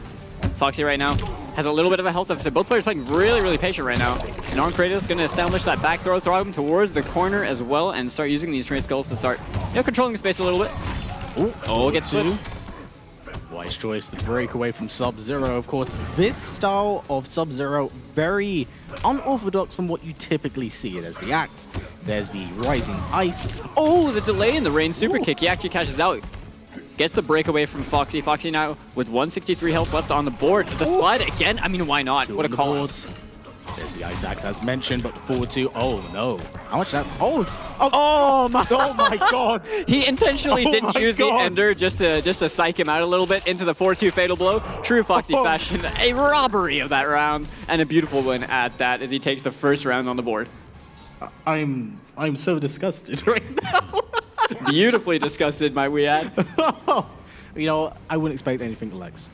[SPEAKER 10] Foxy right now has a little bit of a health deficit. Both players playing really, really patient right now. And Arn Kratos is going to establish that back throw him towards the corner as well and start using these straight skulls to start, you know, controlling the space a little bit. Oh, gets two.
[SPEAKER 11] Wise choice, the breakaway from Sub-Zero. Of course, this style of Sub-Zero, very unorthodox from what you typically see. There's the axe, there's the rising ice.
[SPEAKER 10] Oh, the delay in the rain super kick. He actually cashes out. Gets the breakaway from Foxy. Foxy now with 163 health left on the board. The slide again? I mean, why not? What a call.
[SPEAKER 11] There's the ice axe as mentioned, but forward two. Oh no. How much that?
[SPEAKER 10] Oh my
[SPEAKER 11] god.
[SPEAKER 10] He intentionally didn't use the ender just to psych him out a little bit into the 4-2 fatal blow. True Foxy fashion. A robbery of that round and a beautiful win at that as he takes the first round on the board.
[SPEAKER 11] I'm so disgusted right now.
[SPEAKER 10] Beautifully disgusted, might we add.
[SPEAKER 11] You know, I wouldn't expect anything less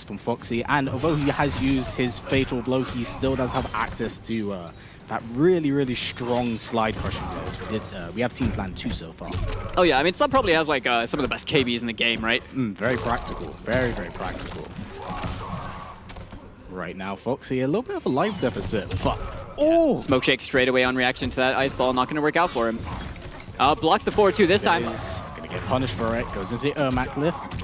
[SPEAKER 11] from Foxy, and although he has used his fatal blow, he still does have access to that really, really strong slide crushing blows. We have seen land 2 so far.
[SPEAKER 10] Oh yeah, I mean, Sub probably has like some of the best KBs in the game, right?
[SPEAKER 11] Very practical, very, very practical. Right now, Foxy, a little bit of a life deficit, but
[SPEAKER 10] Smoke shake straight away on reaction to that ice ball, not going to work out for him. Blocks the 4-2 this time.
[SPEAKER 11] Gonna get punished for it. Goes into the Ermac lift.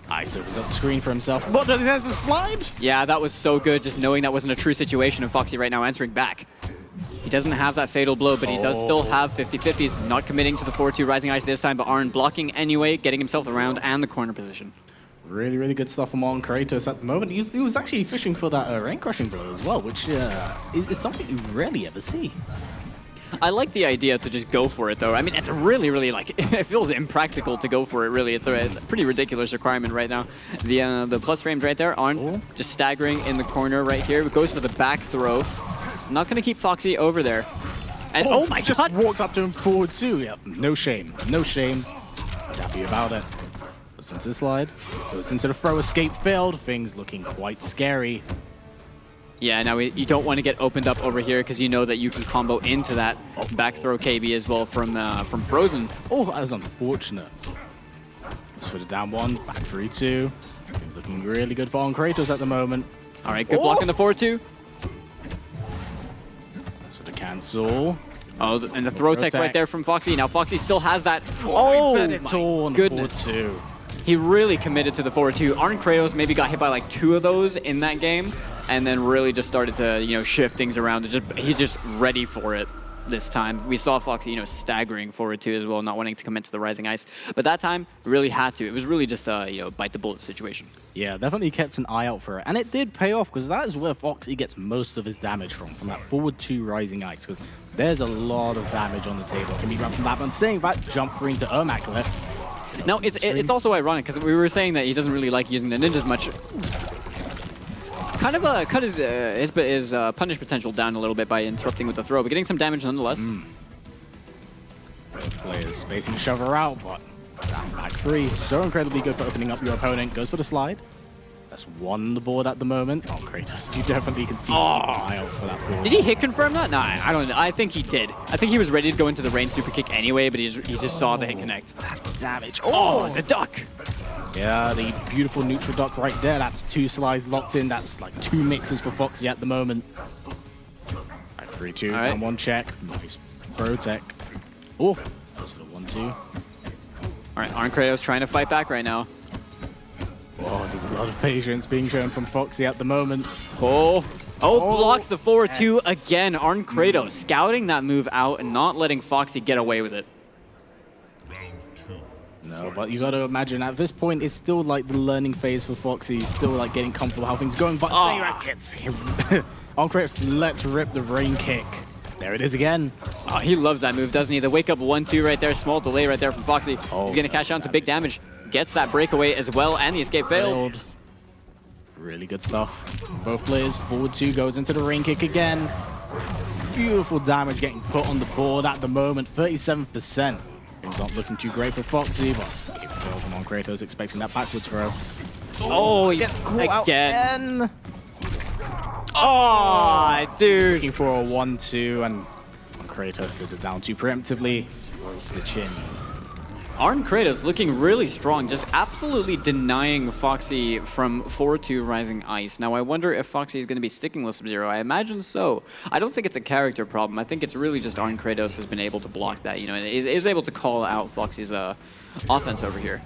[SPEAKER 11] Ice opens up the screen for himself. But there's the slide.
[SPEAKER 10] Yeah, that was so good. Just knowing that wasn't a true situation of Foxy right now answering back. He doesn't have that fatal blow, but he does still have 50-50s. Not committing to the 4-2 rising ice this time, but Arn blocking anyway, getting himself around and the corner position.
[SPEAKER 11] Really, really good stuff from Arn Kratos at the moment. He was actually fishing for that rain crushing blow as well, which is something you rarely ever see.
[SPEAKER 10] I like the idea to just go for it, though. I mean, it's really, really, like, it feels impractical to go for it, really. It's a pretty ridiculous requirement right now. The plus frames right there, Arn just staggering in the corner right here. Goes for the back throw. Not going to keep Foxy over there. And oh my
[SPEAKER 11] just
[SPEAKER 10] god!
[SPEAKER 11] Walks up to him forward too. Yep, no shame. No shame. He's happy about it. Goes into the slide. Goes into the throw, escape failed. Things looking quite scary.
[SPEAKER 10] Yeah, now you don't want to get opened up over here because you know that you can combo into that back throw KB as well from Frozen.
[SPEAKER 11] Oh, that was unfortunate. Just for the down one, back 3-2. Things looking really good for Kratos at the moment.
[SPEAKER 10] All right, good block in the 4-2.
[SPEAKER 11] So the cancel.
[SPEAKER 10] Oh, and the throw tech right there from Foxy. Now Foxy still has that. Oh, my goodness.
[SPEAKER 11] 4-2.
[SPEAKER 10] He really committed to the 4-2. Kratos maybe got hit by like 2 of those in that game, and then really just started to, shift things around. He's just ready for it this time. We saw Foxy, staggering forward too as well, not wanting to commit to the Rising Ice. But that time, really had to. It was really just a, bite the bullet situation.
[SPEAKER 11] Yeah, definitely kept an eye out for it. And it did pay off, because that is where Foxy gets most of his damage from that forward 2 Rising Ice, because there's a lot of damage on the table. Can be run from that one. Saying that, jump free into Ermac.
[SPEAKER 10] Now, it's also ironic, because we were saying that he doesn't really like using the ninjas much. Kind of cut his punish potential down a little bit by interrupting with the throw, but getting some damage nonetheless.
[SPEAKER 11] Both players spacing each other out, but down back 3. So incredibly good for opening up your opponent. Goes for the slide. That's 1 on the board at the moment. Oh, Kratos, you definitely can see the eye out for that forward.
[SPEAKER 10] Did he hit confirm that? Nah, I don't know. I think he did. I think he was ready to go into the rain super kick anyway, but he just saw the hit connect.
[SPEAKER 11] Damage.
[SPEAKER 10] Oh, the duck.
[SPEAKER 11] Yeah, the beautiful neutral duck right there. That's 2 slides locked in. That's like 2 mixes for Foxy at the moment. Right, 3-2,
[SPEAKER 10] right.
[SPEAKER 11] and 1 check. Nice pro tech. Oh, that's the 1-2.
[SPEAKER 10] All right, Kratos trying to fight back right now.
[SPEAKER 11] Oh, there's a lot of patience being shown from Foxy at the moment.
[SPEAKER 10] Oh, blocks the 4-2 again. Kratos scouting that move out and not letting Foxy get away with it.
[SPEAKER 11] No, but you got to imagine at this point it's still like the learning phase for Foxy. He's still like getting comfortable how things going. But gets Kratos lets rip the rain kick. There it is again.
[SPEAKER 10] Oh, he loves that move, doesn't he? The wake up 1-2 right there, small delay right there from Foxy. He's gonna cash out to big damage. Gets that breakaway as well, and the escape failed.
[SPEAKER 11] Really good stuff. Both players, forward 2 goes into the rain kick again. Beautiful damage getting put on the board at the moment, 37%. Things not looking too great for Foxy, but escape failed from Kratos, expecting that backwards throw.
[SPEAKER 10] Oh, again. Oh, dude.
[SPEAKER 11] Looking for a 1-2, and Kratos did the down 2 preemptively. The chin.
[SPEAKER 10] Kratos looking really strong, just absolutely denying Foxy from 4-2 Rising Ice. Now, I wonder if Foxy is going to be sticking with Sub-Zero. I imagine so. I don't think it's a character problem. I think it's really just Kratos has been able to block that, and is able to call out Foxy's offense over here.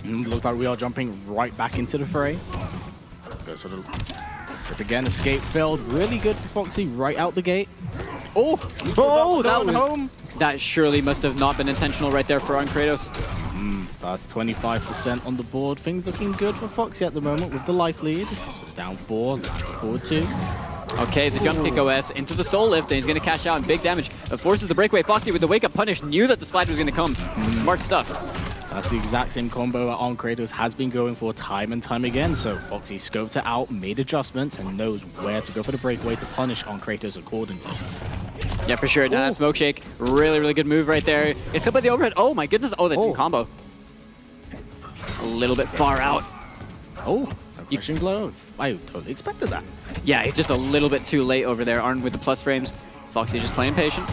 [SPEAKER 11] Looks like we are jumping right back into the fray. Goes for the strip again, escape failed. Really good for Foxy right out the gate.
[SPEAKER 10] That surely must have not been intentional right there for Kratos.
[SPEAKER 11] That's 25% on the board. Things looking good for Foxy at the moment with the life lead. So down 4, forward 2.
[SPEAKER 10] Okay, the jump kick OS into the soul lift, and he's going to cash out in big damage. Forces the breakaway. Foxy with the wake up punish knew that the slide was going to come. Smart stuff.
[SPEAKER 11] That's the exact same combo that Kratos has been going for time and time again. So Foxy scoped it out, made adjustments, and knows where to go for the breakaway to punish Kratos accordingly.
[SPEAKER 10] Yeah, for sure. Now that smoke shake, really, really good move right there. It's still by the overhead. Oh my goodness. Oh, that combo. A little bit far out.
[SPEAKER 11] Oh, a crushing blow. I totally expected that.
[SPEAKER 10] Yeah, just a little bit too late over there. Armed with the plus frames. Foxy just playing patient.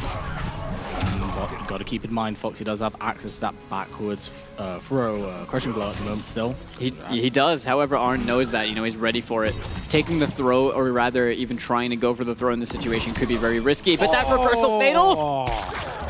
[SPEAKER 11] But you've got to keep in mind, Foxy does have access to that backwards throw, crushing blow at the moment still.
[SPEAKER 10] He does. However, Arn knows that, he's ready for it. Taking the throw, or rather even trying to go for the throw in this situation could be very risky. But that reversal fatal!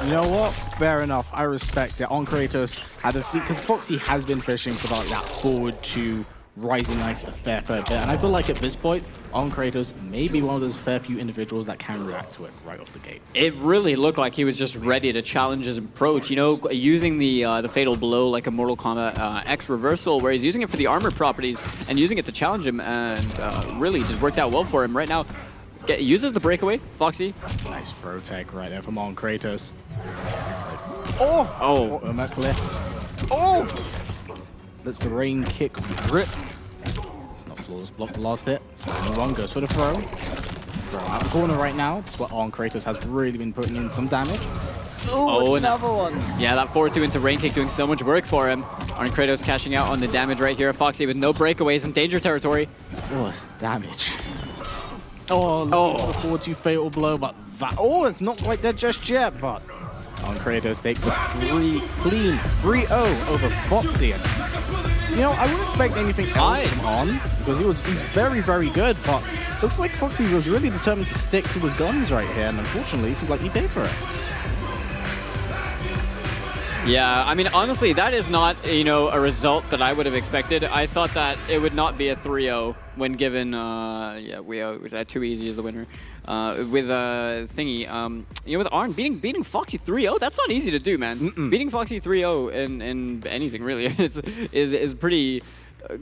[SPEAKER 11] You know what? Fair enough. I respect it. Kratos had a because Foxy has been fishing for that forward to Rising Ice a fair bit. And I feel like at this point, Kratos may be one of those fair few individuals that can react to it right off the gate.
[SPEAKER 10] It really looked like he was just ready to challenge his approach, using the fatal blow like a Mortal Kombat X reversal, where he's using it for the armor properties and using it to challenge him, and really just worked out well for him right now. Uses the breakaway, Foxy.
[SPEAKER 11] Nice throw tech right there from Kratos. Matt Cliff. Lets the rain kick rip. It's not flawless block the last hit. Standing 1 goes for the throw. Throw out the corner right now. That's what Kratos has really been putting in some damage. Oh, another one.
[SPEAKER 10] Yeah, that forward 2 into rain kick doing so much work for him. Arn Kratos cashing out on the damage right here. Foxy with no breakaways in danger territory.
[SPEAKER 11] Oh, it's damage. Oh, the forward 2 fatal blow, but it's not quite dead just yet, but Arn Kratos takes a clean 3-0 over Foxy. You know, I wouldn't expect anything else from Arn, because he's very, very good, but looks like Foxy was really determined to stick to his guns right here, and unfortunately, it seems like he paid for it.
[SPEAKER 10] Yeah, I mean, honestly, that is not, a result that I would have expected. I thought that it would not be a 3-0 when given, with that too easy as the winner. With thingy, with Arn beating Foxy 3-0, that's not easy to do, man. Beating Foxy 3-0 in anything really is pretty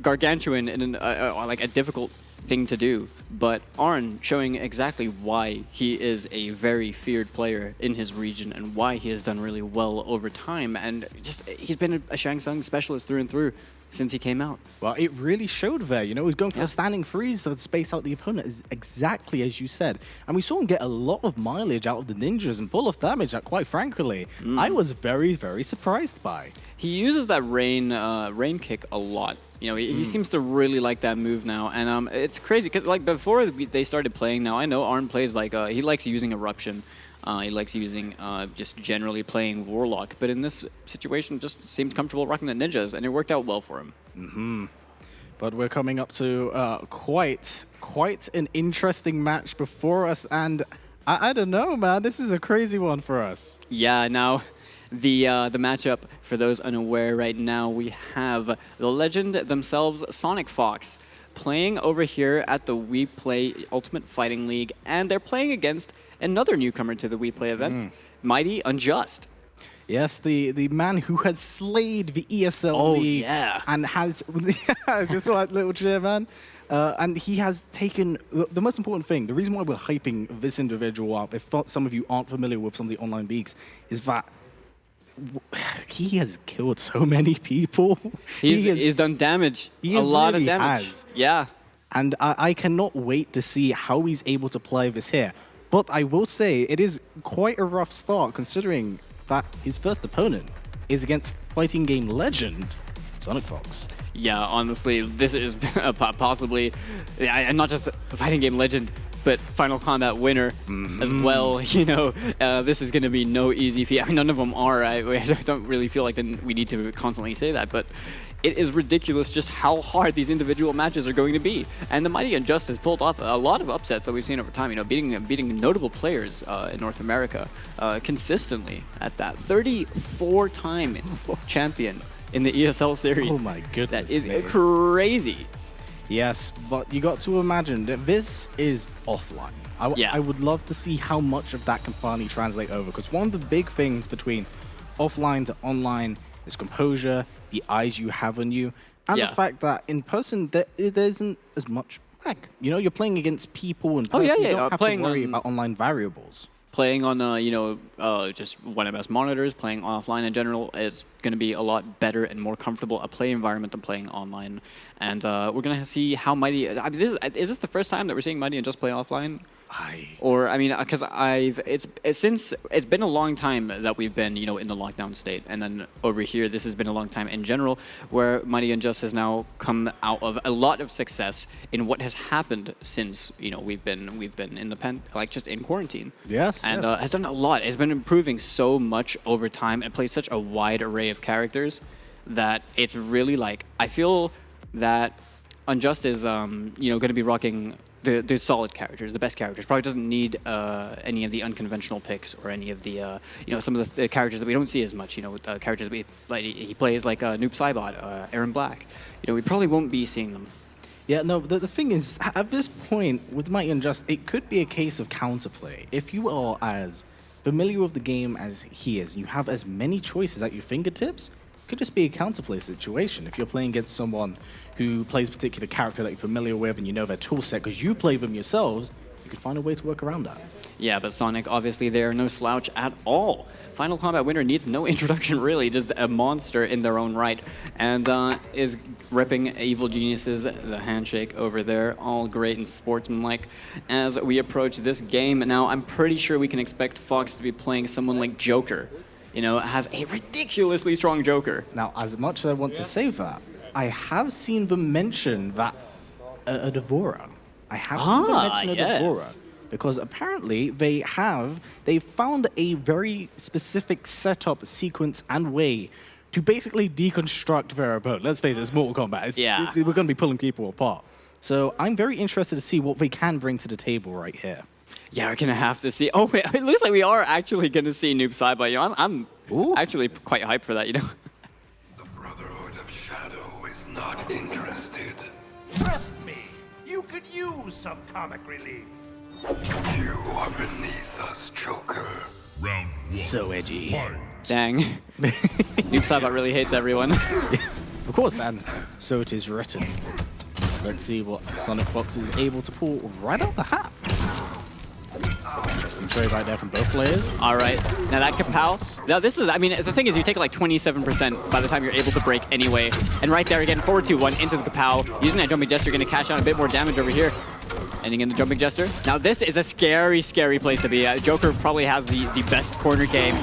[SPEAKER 10] gargantuan and like a difficult thing to do. But Arn showing exactly why he is a very feared player in his region and why he has done really well over time, and just he's been a Shang Tsung specialist through and through since he came out.
[SPEAKER 11] Well, it really showed there. He's going for a standing freeze to space out the opponent, is exactly as you said. And we saw him get a lot of mileage out of the ninjas and pull off damage that, quite frankly, I was very, very surprised by.
[SPEAKER 10] He uses that rain kick a lot. He seems to really like that move now, and it's crazy because like before they started playing. Now I know Arn plays like he likes using Eruption. He likes using just generally playing Warlock, but in this situation just seems comfortable rocking the ninjas, and it worked out well for him.
[SPEAKER 11] But we're coming up to quite an interesting match before us, and I don't know, man. This is a crazy one for us.
[SPEAKER 10] Yeah, now the matchup, for those unaware right now, we have the legend themselves, Sonic Fox, playing over here at the WePlay Ultimate Fighting League, and they're playing against another newcomer to the WePlay event, Mighty Unjust.
[SPEAKER 11] Yes, the man who has slayed the ESL League and has just saw that little cheer, man. And he has taken the most important thing. The reason why we're hyping this individual up, if some of you aren't familiar with some of the online leagues, is that he has killed so many people.
[SPEAKER 10] He's done damage, a lot of damage. Yeah.
[SPEAKER 11] And I cannot wait to see how he's able to play this here. But I will say it is quite a rough start, considering that his first opponent is against fighting game legend Sonic Fox.
[SPEAKER 10] Yeah, honestly, this is possibly, not just a fighting game legend, but Final Combat winner as well. This is going to be no easy feat. I mean, none of them are. I don't really feel like we need to constantly say that, but it is ridiculous just how hard these individual matches are going to be. And the Mighty Unjust has pulled off a lot of upsets that we've seen over time, beating notable players in North America consistently at that. 34-time champion in the ESL series.
[SPEAKER 11] Oh my goodness.
[SPEAKER 10] That is crazy.
[SPEAKER 11] Yes, but you got to imagine that this is offline. I would love to see how much of that can finally translate over, because one of the big things between offline to online is composure, the eyes you have on you, and the fact that in person there isn't as much lag. You're playing against people in person. You don't have to worry about online variables.
[SPEAKER 10] Playing on, just 1MS monitors, playing offline in general is going to be a lot better and more comfortable a play environment than playing online. And we're going to see how Mighty... is this the first time that we're seeing Mighty and just play offline? Because it's been a long time that we've been, in the lockdown state, and then over here, this has been a long time in general, where Mighty Unjust has now come out of a lot of success in what has happened since, we've been in the just in quarantine.
[SPEAKER 11] Yes.
[SPEAKER 10] And has done a lot. It's been improving so much over time and plays such a wide array of characters that it's really I feel that Unjust is, going to be rocking the solid characters, the best characters. Probably doesn't need any of the unconventional picks or any of the, some of the characters that we don't see as much. Characters that he plays like Noob Saibot, Aaron Black. We probably won't be seeing them.
[SPEAKER 11] Yeah, no, the thing is, at this point, with Mighty Unjust, it could be a case of counterplay. If you are as familiar with the game as he is, and you have as many choices at your fingertips, it could just be a counterplay situation. If you're playing against someone who plays a particular character that you're familiar with and you know their toolset because you play them yourselves, you could find a way to work around that.
[SPEAKER 10] Yeah, but Sonic, obviously, they are no slouch at all. Final Combat winner needs no introduction, really, just a monster in their own right, and is ripping Evil Geniuses, the handshake over there, all great and sportsmanlike. As we approach this game, now I'm pretty sure we can expect Fox to be playing someone like Joker. You know, has a ridiculously strong Joker.
[SPEAKER 11] Now, as much as I want to say that, I have seen them mention that a Devourer. I have seen them mention a Devourer. Because apparently they found a very specific setup, sequence, and way to basically deconstruct their opponent. Let's face it, it's Mortal Kombat. We're going to be pulling people apart. So I'm very interested to see what they can bring to the table right here.
[SPEAKER 10] Yeah, we're going to have to see. Oh, wait, it looks like we are actually going to see Noob Saibot. You know, I'm actually quite hyped for that, you know.
[SPEAKER 15] The Brotherhood of Shadow is not interested.
[SPEAKER 16] Trust me, you could use some comic relief.
[SPEAKER 15] You are beneath us, Joker.
[SPEAKER 12] Round 1.
[SPEAKER 11] So edgy.
[SPEAKER 10] Dang. Noob Saibot really hates everyone.
[SPEAKER 11] Of course, then. So it is written. Let's see what Sonic Fox is able to pull right out the hat. Interesting trade right there from both players.
[SPEAKER 10] All right. Now that Kapow. Now this is, I mean, the thing is you take like 27% by the time you're able to break anyway. And right there again, forward 2-1 into the Kapow. Using that jumping gesture, going to cash out a bit more damage over here. Ending in the jumping gesture. Now this is a scary, scary place to be. Joker probably has the best corner game.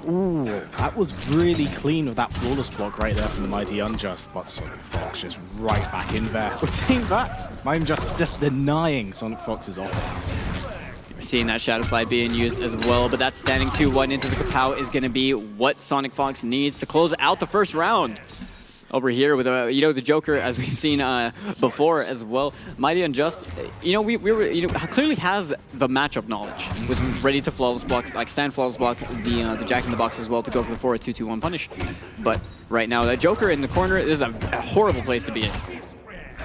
[SPEAKER 11] Ooh, that was really clean with that flawless block right there from the Mighty Unjust, but Sonic Fox just right back in there. But saying that, Mighty Unjust just denying Sonic Fox's offense.
[SPEAKER 10] We're seeing that Shadow Slide being used as well, but that standing 2-1 into the Kapow is going to be what Sonic Fox needs to close out the first round. Over here with you know, the Joker, as we've seen before as well. Mighty Unjust, you know, we were, you know, clearly has the matchup knowledge. Was ready to flawless block, like stand flawless block the Jack in the Box as well to go for the 4-2-2-1 punish. But right now, that Joker in the corner is a horrible place to be in.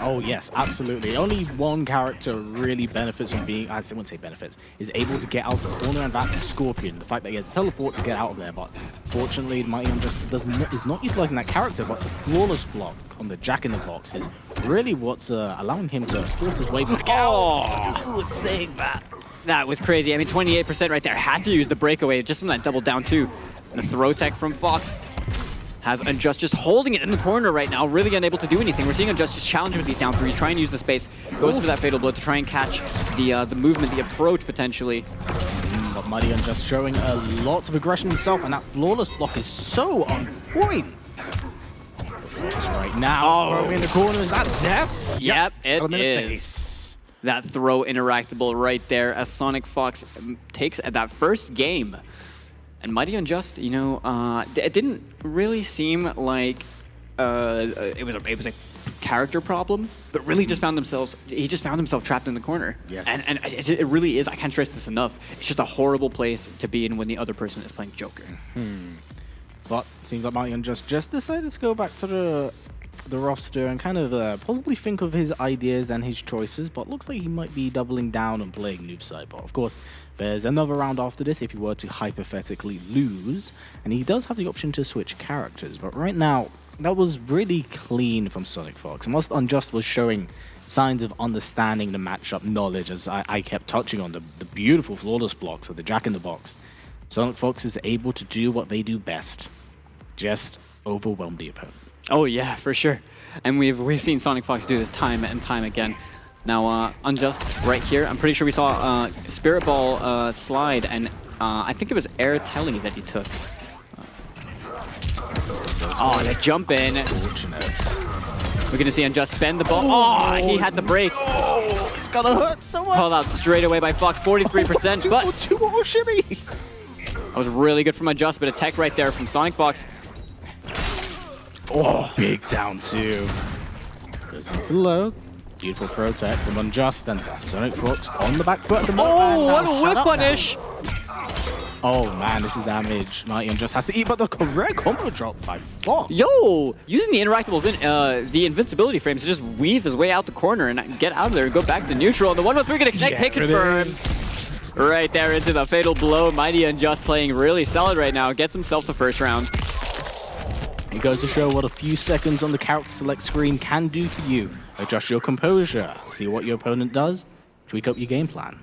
[SPEAKER 11] Oh yes, absolutely. Only one character really benefits from being, I wouldn't say benefits, is able to get out of the corner, and that's Scorpion. The fact that he has a teleport to get out of there, but fortunately, Mighty Unjust is not utilizing that character, but the flawless block on the Jack in the Box is really what's allowing him to force his way back out.
[SPEAKER 10] Oh, saying that. That was crazy. I mean, 28% right there. Had to use the breakaway just from that double down two. And the throw tech from Fox. Has Unjust just holding it in the corner right now, really unable to do anything. We're seeing Unjust just challenge with these down threes, trying to use the space, goes for that fatal blow to try and catch the movement, the approach potentially.
[SPEAKER 11] But Mighty Unjust showing a lot of aggression himself, and that flawless block is so on point. Right now, in the corner, is that death?
[SPEAKER 10] Yep, it is. That throw interactable right there as Sonic Fox takes at that first game. And Mighty Unjust, you know, it didn't really seem like it was a character problem, but really just found himself trapped in the corner.
[SPEAKER 11] Yes.
[SPEAKER 10] And it really is, I can't stress this enough, it's just a horrible place to be in when the other person is playing Joker.
[SPEAKER 11] But seems like Mighty Unjust just decided to go back to the roster and kind of probably think of his ideas and his choices, but looks like he might be doubling down on playing Noob Saibot. Of course, there's another round after this if he were to hypothetically lose, and he does have the option to switch characters, but right now, that was really clean from Sonic Fox. And whilst Unjust was showing signs of understanding the matchup knowledge, as I kept touching on, the beautiful flawless blocks of the Jack in the Box, Sonic Fox is able to do what they do best, just overwhelm the opponent.
[SPEAKER 10] Oh yeah, for sure. And we've seen Sonic Fox do this time and time again. Now, Unjust right here, I'm pretty sure we saw Spirit Ball slide, and I think it was Air Telly that he took. The jump in. We're going to see Unjust spend the ball. Oh, he had the break.
[SPEAKER 11] Oh, it's going to hurt so much.
[SPEAKER 10] Pulled out straight away by Fox, 43%, but...
[SPEAKER 11] Two shimmy.
[SPEAKER 10] That was really good from Unjust, but a tech right there from Sonic Fox.
[SPEAKER 11] Oh, big down two. Goes into low. Beautiful throw tech from Unjust, and Sonic Fox on the back foot.
[SPEAKER 10] Oh, what a whip punish!
[SPEAKER 11] Oh man, this is damage. Mighty Unjust has to eat, but the correct combo drop by Fox.
[SPEAKER 10] Yo, using the interactables in the invincibility frames to just weave his way out the corner and get out of there and go back to neutral. And the 1-1-3 gonna connect, hit confirmed. Right there into the fatal blow. Mighty Unjust playing really solid right now. Gets himself the first round.
[SPEAKER 11] It goes to show what a few seconds on the character select screen can do for you. Adjust your composure, see what your opponent does, tweak up your game plan.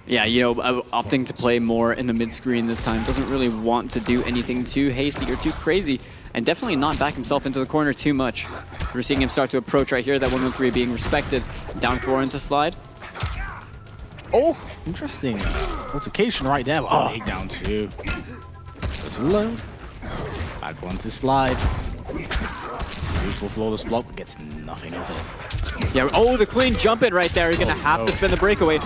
[SPEAKER 10] Yeah, you know, opting to play more in the mid-screen this time. Doesn't really want to do anything too hasty or too crazy. And definitely not back himself into the corner too much. We're seeing him start to approach right here, that 1-1-3 being respected. Down 4 into slide.
[SPEAKER 11] Oh, interesting. Altercation right there. Oh, he down 2. Goes low. Back 1 to slide. Beautiful flawless block, but gets nothing of it.
[SPEAKER 10] Yeah, oh, the clean jump in right there. He's gonna have to spin the breakaway.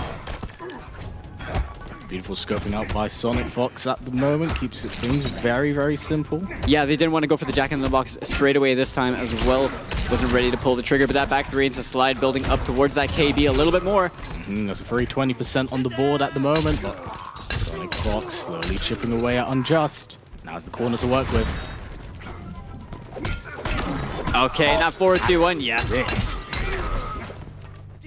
[SPEAKER 11] Beautiful scoping out by Sonic Fox at the moment. Keeps things very, very simple.
[SPEAKER 10] Yeah, they didn't want to go for the Jack in the Box straight away this time as well. Wasn't ready to pull the trigger, but that back 3 into slide, building up towards that KB a little bit more.
[SPEAKER 11] That's a very 20% on the board at the moment. But Sonic Fox slowly chipping away at Unjust. Now's the corner to work with.
[SPEAKER 10] Okay, not 4-2-1. Yes.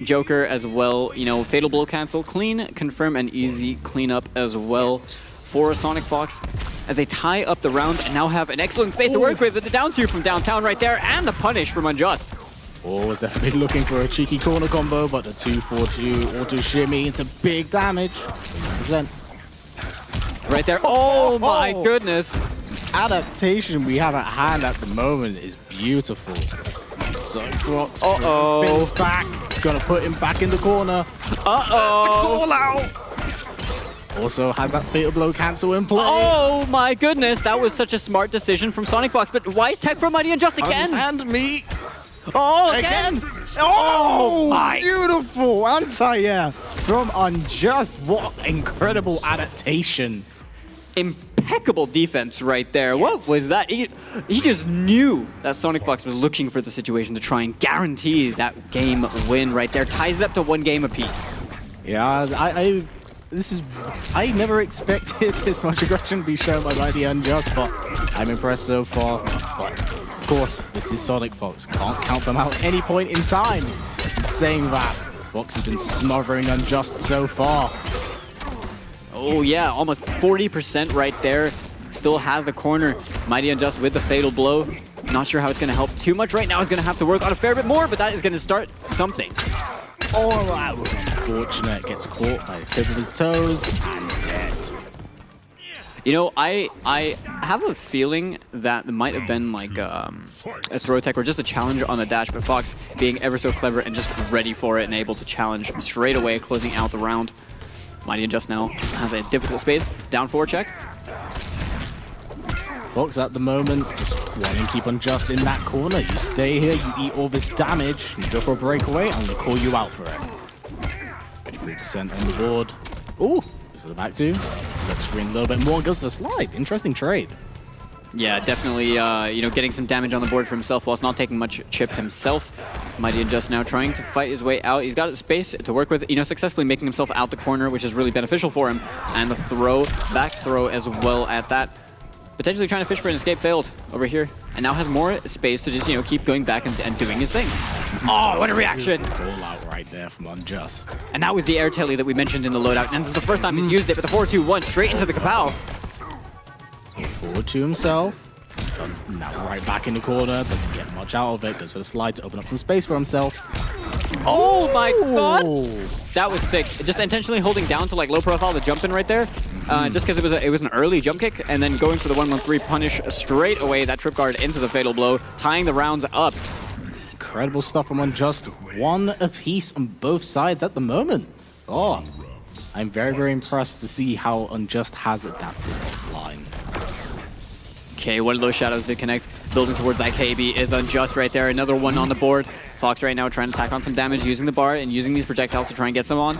[SPEAKER 10] Joker as well, you know, fatal blow cancel, clean, confirm, and easy cleanup as well for Sonic Fox as they tie up the round and now have an excellent space to work with the down 2 from downtown right there and the punish from Unjust.
[SPEAKER 11] Oh, definitely looking for a cheeky corner combo, but the 2-4-2 auto shimmy into big damage. %.
[SPEAKER 10] Right there. Oh my goodness.
[SPEAKER 11] Adaptation we have at hand at the moment is beautiful. Sonic Fox
[SPEAKER 10] spins
[SPEAKER 11] back. Gonna put him back in the corner. Call out. Also has that fatal blow cancel in play.
[SPEAKER 10] Oh my goodness, that was such a smart decision from Sonic Fox. But why is Tech from Mighty Unjust again?
[SPEAKER 11] And me.
[SPEAKER 10] Oh, again.
[SPEAKER 11] Oh, my. Beautiful anti-air from Unjust. What incredible adaptation.
[SPEAKER 10] Impeccable defense right there. What was that? He just knew that Sonic Fox was looking for the situation to try and guarantee that game win right there. Ties it up to 1 game apiece.
[SPEAKER 11] Yeah, I never expected this much aggression to be shown by Mighty Unjust, but I'm impressed so far. But of course, this is Sonic Fox. Can't count them out at any point in time. Saying that, Fox has been smothering Unjust so far.
[SPEAKER 10] Oh yeah, almost 40% right there. Still has the corner. Mighty Unjust with the fatal blow. Not sure how it's going to help too much right now. He's going to have to work on a fair bit more, but that is going to start something.
[SPEAKER 11] Oh, that was unfortunate. Gets caught by the tip of his toes and dead.
[SPEAKER 10] You know, I have a feeling that it might have been like a throw tech or just a challenge on the dash, but Fox being ever so clever and just ready for it and able to challenge straight away, closing out the round. Mighty Unjust now has a difficult space. Down 4 check.
[SPEAKER 11] Fox at the moment just wanting to keep Unjust in that corner. You stay here, you eat all this damage, you go for a breakaway, I'm going to call you out for it. 33% on the board. Ooh, to the back 2. Flip screen a little bit more, goes to the slide. Interesting trade.
[SPEAKER 10] Yeah, definitely, you know, getting some damage on the board for himself whilst not taking much chip himself. Mighty Unjust now trying to fight his way out. He's got space to work with, you know, successfully making himself out the corner, which is really beneficial for him. And the throw, back throw as well at that. Potentially trying to fish for an escape, failed over here. And now has more space to just, you know, keep going back and doing his thing. Oh, what a reaction.
[SPEAKER 11] Call out right there from Unjust.
[SPEAKER 10] And that was the air telly that we mentioned in the loadout. And this is the first time he's used it with the 4-2-1 straight into the kapow.
[SPEAKER 11] Forward to himself. Now right back in the corner. Doesn't get much out of it. Goes for the slide to open up some space for himself.
[SPEAKER 10] Oh my god! That was sick. Just intentionally holding down to like low profile the jump in right there. Just because it was an early jump kick, and then going for the 1-1-3 punish straight away, that trip guard into the fatal blow, tying the rounds up.
[SPEAKER 11] Incredible stuff from Unjust. 1 apiece on both sides at the moment. Oh, I'm very, very impressed to see how Unjust has adapted offline.
[SPEAKER 10] Okay, one of those shadows did connect. Building towards that KB is Unjust right there. Another one on the board. Fox right now trying to tack on some damage using the bar and using these projectiles to try and get some on.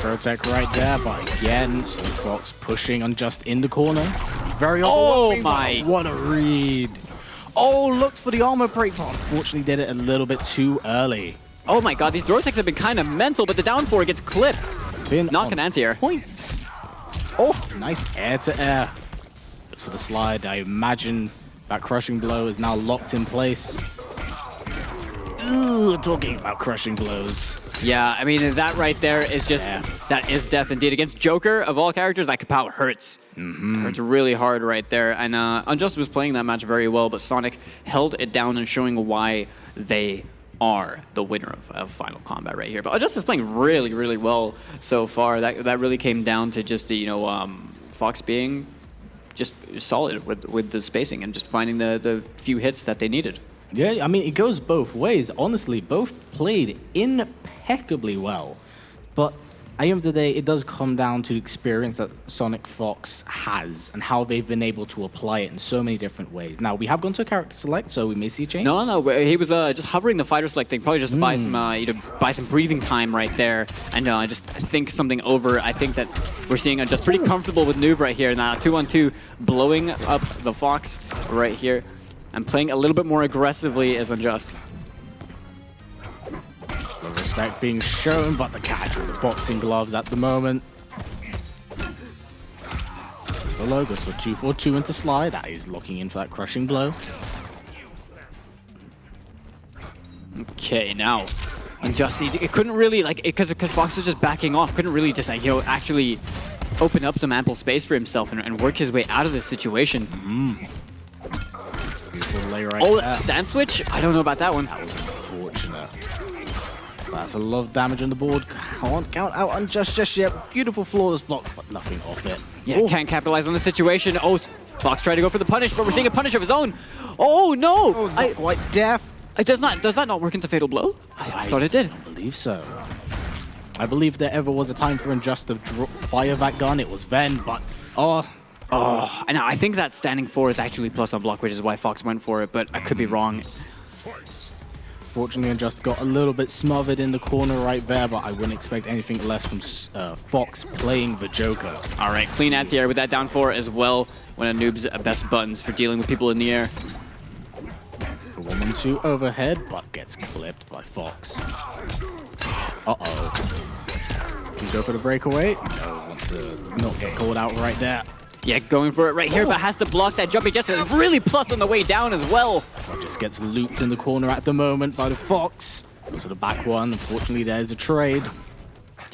[SPEAKER 11] Protect right there, but again, so Fox pushing Unjust in the corner. Very
[SPEAKER 10] oh my!
[SPEAKER 11] What a read! Oh, looked for the armor break, but unfortunately did it a little bit too early.
[SPEAKER 10] Oh my god, these throw techs have been kind of mental, but the down 4 gets clipped. Not an anti-air.
[SPEAKER 11] Points. Oh, nice air to air. Good for the slide. I imagine that crushing blow is now locked in place. Ooh, talking about crushing blows.
[SPEAKER 10] Yeah, I mean, that right there is just, that is death indeed. Against Joker, of all characters, that kapow hurts. It hurts really hard right there. And Unjust was playing that match very well, but Sonic held it down and showing why they are the winner of Final Kombat right here. But Just is playing really, really well so far. That really came down to just, Fox being just solid with the spacing and just finding the few hits that they needed.
[SPEAKER 11] Yeah, I mean, it goes both ways. Honestly, both played impeccably well. But at the end of the day, it does come down to the experience that Sonic Fox has and how they've been able to apply it in so many different ways. Now, we have gone to character select, so we may see a change.
[SPEAKER 10] No, he was just hovering the fighter select thing, probably just buy some breathing time right there, and just think something over. I think that we're seeing just pretty comfortable with Noob right here. Now, 2-on-2, blowing up the Fox right here, and playing a little bit more aggressively is Unjust.
[SPEAKER 11] The respect being shown, but the catch with the boxing gloves at the moment. The Logos for 2-4-2 into Sly. That is locking in for that crushing blow.
[SPEAKER 10] Okay, now Unjust, it couldn't really, because Fox was just backing off, couldn't really just, actually open up some ample space for himself and work his way out of this situation.
[SPEAKER 11] Beautiful lay right there.
[SPEAKER 10] Stand switch? I don't know about that one.
[SPEAKER 11] That was unfortunate. That's a lot of damage on the board. Can't count out Unjust just yet. Beautiful flawless block, but nothing off it.
[SPEAKER 10] Yeah, can't capitalize on the situation. Oh, Fox tried to go for the punish, but we're seeing a punish of his own. Oh no!
[SPEAKER 11] Oh, not quite deaf.
[SPEAKER 10] It does that not work into Fatal Blow? I thought it did.
[SPEAKER 11] I don't believe so. I believe there ever was a time for Unjust to fire that gun. It was then, but
[SPEAKER 10] and I think that standing 4 is actually plus on block, which is why Fox went for it, but I could be wrong.
[SPEAKER 11] Fortunately, Unjust got a little bit smothered in the corner right there, but I wouldn't expect anything less from Fox playing the Joker.
[SPEAKER 10] All right, clean anti-air with that down 4 as well. One of Noob's best buttons for dealing with people in the air.
[SPEAKER 11] 1-1-2 overhead, but gets clipped by Fox. Uh-oh. Can you go for the breakaway? No, wants to not get called out right there.
[SPEAKER 10] Yeah, going for it right here, but has to block that jumping gesture. Really plus on the way down as well.
[SPEAKER 11] Just gets looped in the corner at the moment by the Fox. Goes to the back one. Unfortunately, there's a trade.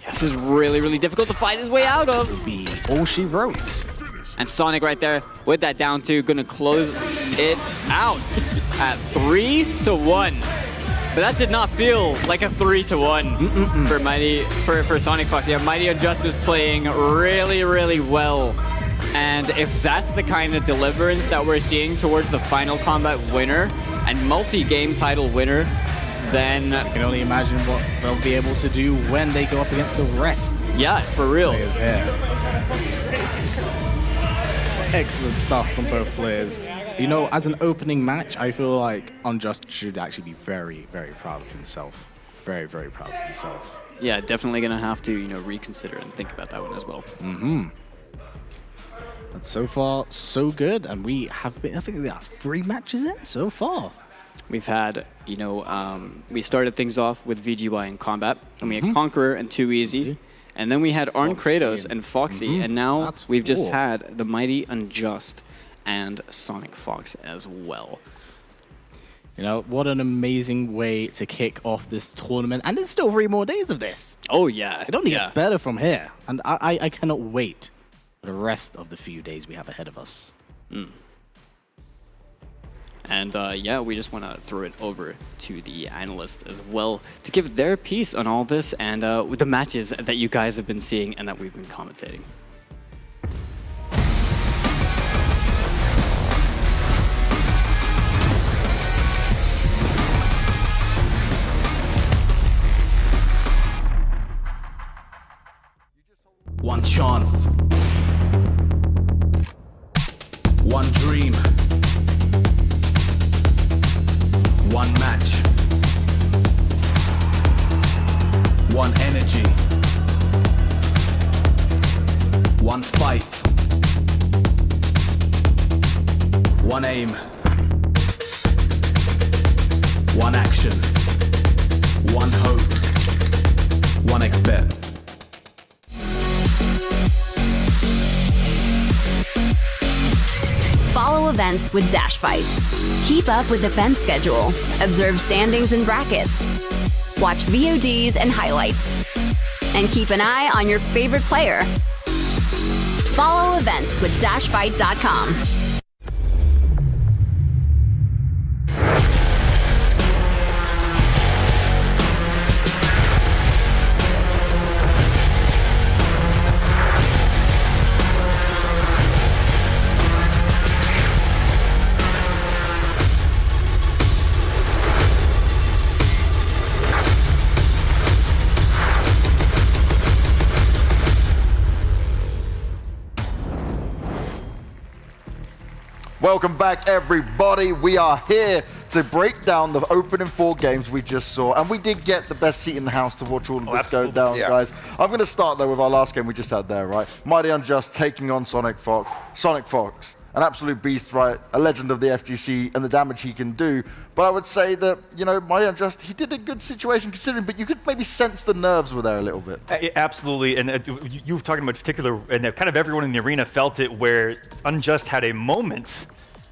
[SPEAKER 10] This is really, really difficult to fight his way out of.
[SPEAKER 11] It'll be all she wrote.
[SPEAKER 10] And Sonic right there with that down 2, gonna close it out at 3-1. But that did not feel like a 3-1 for Sonic Fox. Yeah, Mighty Unjust was playing really, really well. And if that's the kind of deliverance that we're seeing towards the Final Kombat winner and multi-game title winner, then
[SPEAKER 11] I can only imagine what they'll be able to do when they go up against the rest.
[SPEAKER 10] Yeah, for real.
[SPEAKER 11] Excellent stuff from both players. You know, as an opening match, I feel like Unjust should actually be very, very proud of himself. Very, very proud of himself.
[SPEAKER 10] Yeah, definitely gonna have to, reconsider and think about that one as well.
[SPEAKER 11] But so far, so good, and we have been, I think we are 3 matches in so far.
[SPEAKER 10] We've had, we started things off with VGY and Kombat, and we had Conqueror and Too Easy, and then we had Arn Kratos and Foxy, and now we've just had the Mighty Unjust and Sonic Fox as well.
[SPEAKER 11] You know, what an amazing way to kick off this tournament, and there's still 3 more days of this.
[SPEAKER 10] Oh yeah.
[SPEAKER 11] It only gets better from here, and I cannot wait for the rest of the few days we have ahead of us.
[SPEAKER 10] And yeah, we just want to throw it over to the analysts as well to give their piece on all this and with the matches that you guys have been seeing and that we've been commentating.
[SPEAKER 2] One chance. One dream. One match. One energy. One fight. One aim. One action. One hope. One expert.
[SPEAKER 1] Follow events with Dash Fight. Keep up with event schedule. Observe standings and brackets. Watch VODs and highlights. And keep an eye on your favorite player. Follow events with dashfight.com.
[SPEAKER 4] Welcome back, everybody. We are here to break down the opening 4 games we just saw, and we did get the best seat in the house to watch all of this go down, guys. I'm going to start, though, with our last game we just had there, right? Mighty Unjust taking on Sonic Fox. Sonic Fox, an absolute beast, right? A legend of the FGC and the damage he can do. But I would say that, you know, Mighty Unjust, he did a good situation considering, but you could maybe sense the nerves were there a little bit.
[SPEAKER 6] Absolutely, and you were talking about particular, and kind of everyone in the arena felt it, where Unjust had a moment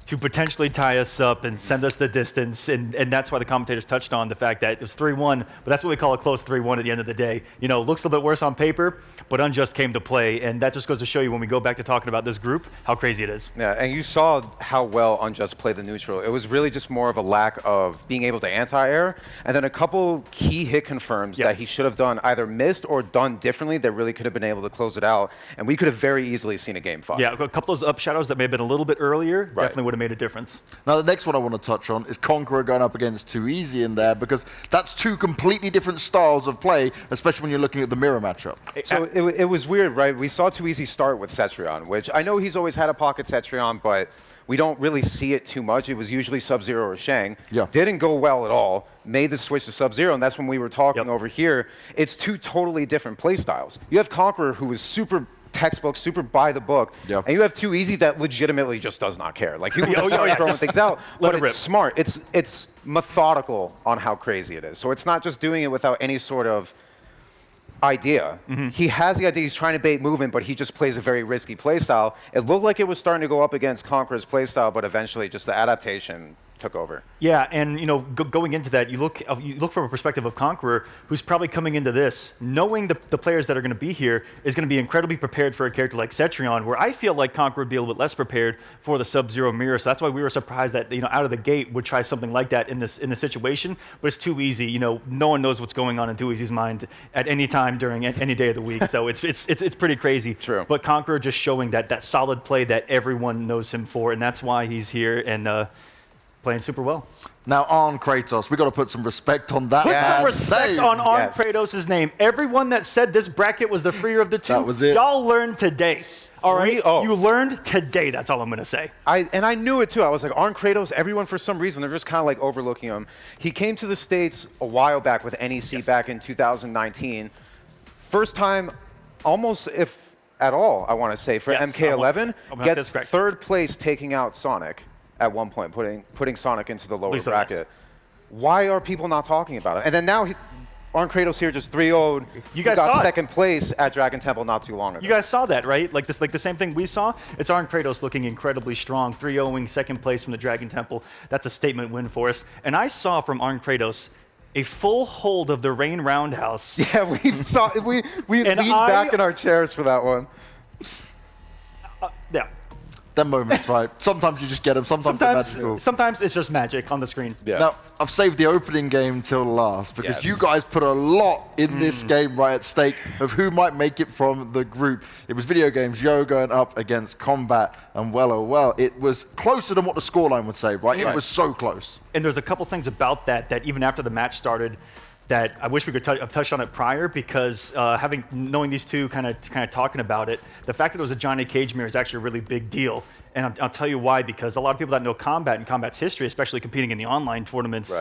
[SPEAKER 6] to potentially tie us up and send us the distance, and that's why the commentators touched on the fact that it was 3-1, but that's what we call a close 3-1 at the end of the day. You know, looks a little bit worse on paper, but Unjust came to play, and that just goes to show you when we go back to talking about this group, how crazy it is.
[SPEAKER 8] Yeah, and you saw how well Unjust played the neutral. It was really just more of a lack of being able to anti-air, and then a couple key hit confirms that he should have done, either missed or done differently, that really could have been able to close it out, and we could have very easily seen a game 5.
[SPEAKER 6] Yeah, a couple of those up shadows that may have been a little bit earlier definitely would have made a difference.
[SPEAKER 4] Now, the next one I want to touch on is Conqueror going up against Too Easy in there, because that's 2 completely different styles of play, especially when you're looking at the mirror matchup.
[SPEAKER 8] So it was weird, right? We saw Too Easy start with Cetrion, which I know he's always had a pocket Cetrion, but we don't really see it too much. It was usually Sub-Zero or Shang.
[SPEAKER 4] Yeah.
[SPEAKER 8] Didn't go well at all. Made the switch to Sub-Zero, and that's when we were talking over here. It's 2 totally different play styles. You have Conqueror, who is super textbook, super by the book, and you have Too Easy that legitimately just does not care. Like, he will start throwing things out, but it's smart. It's methodical on how crazy it is. So it's not just doing it without any sort of idea. He has the idea, he's trying to bait movement, but he just plays a very risky playstyle. It looked like it was starting to go up against Conqueror's playstyle, but eventually just the adaptation took over.
[SPEAKER 6] Yeah, and you know, going into that, you look from a perspective of Conqueror, who's probably coming into this knowing the players that are going to be here is going to be incredibly prepared for a character like Cetrion, where I feel like Conqueror would be a little bit less prepared for the Sub-Zero mirror. So that's why we were surprised that, you know, out of the gate would try something like that in this situation. But it's Too Easy. You know, no one knows what's going on in Too Easy's mind at any time during any day of the week. So it's pretty crazy.
[SPEAKER 8] True.
[SPEAKER 6] But Conqueror just showing that solid play that everyone knows him for, and that's why he's here and playing super well.
[SPEAKER 4] Now, Arn Kratos, we got to put some respect on that.
[SPEAKER 6] Put some respect on Arn Kratos' name. Everyone that said this bracket was the freer of the 2,
[SPEAKER 4] that was it.
[SPEAKER 6] Y'all learned today. All right, you learned today. That's all I'm going to say.
[SPEAKER 8] I knew it too. I was like, Arn Kratos, everyone for some reason, they're just kind of like overlooking him. He came to the States a while back with NEC back in 2019. First time, almost if at all, I want to say, for MK11. Gets 3rd place taking out Sonic at one point, putting Sonic into the lower bracket. Why are people not talking about it? And then now, Arn Kratos here just 3-0'd.
[SPEAKER 6] You guys
[SPEAKER 8] got
[SPEAKER 6] saw
[SPEAKER 8] 2nd place at Dragon Temple not too long ago.
[SPEAKER 6] You guys saw that, right? Like the same thing we saw. It's Arn Kratos looking incredibly strong, 3-0ing 2nd place from the Dragon Temple. That's a statement win for us. And I saw from Arn Kratos a full hold of the Rain Roundhouse.
[SPEAKER 8] Yeah, we leaned back in our chairs for that one.
[SPEAKER 6] Yeah.
[SPEAKER 4] Them moments, right? Sometimes you just get them, sometimes they're magical.
[SPEAKER 6] Sometimes it's just magic on the screen.
[SPEAKER 8] Yeah.
[SPEAKER 4] Now, I've saved the opening game till last because you guys put a lot in this game right at stake of who might make it from the group. It was Video Games Yo going up against Kombat, and well, it was closer than what the scoreline would say, right? It was so close.
[SPEAKER 6] And there's a couple things about that even after the match started, that I wish we could have touched on it prior, because knowing these two kind of talking about it, the fact that it was a Johnny Cage mirror is actually a really big deal. And I'll tell you why, because a lot of people that know Kombat and Kombat's history, especially competing in the online tournaments,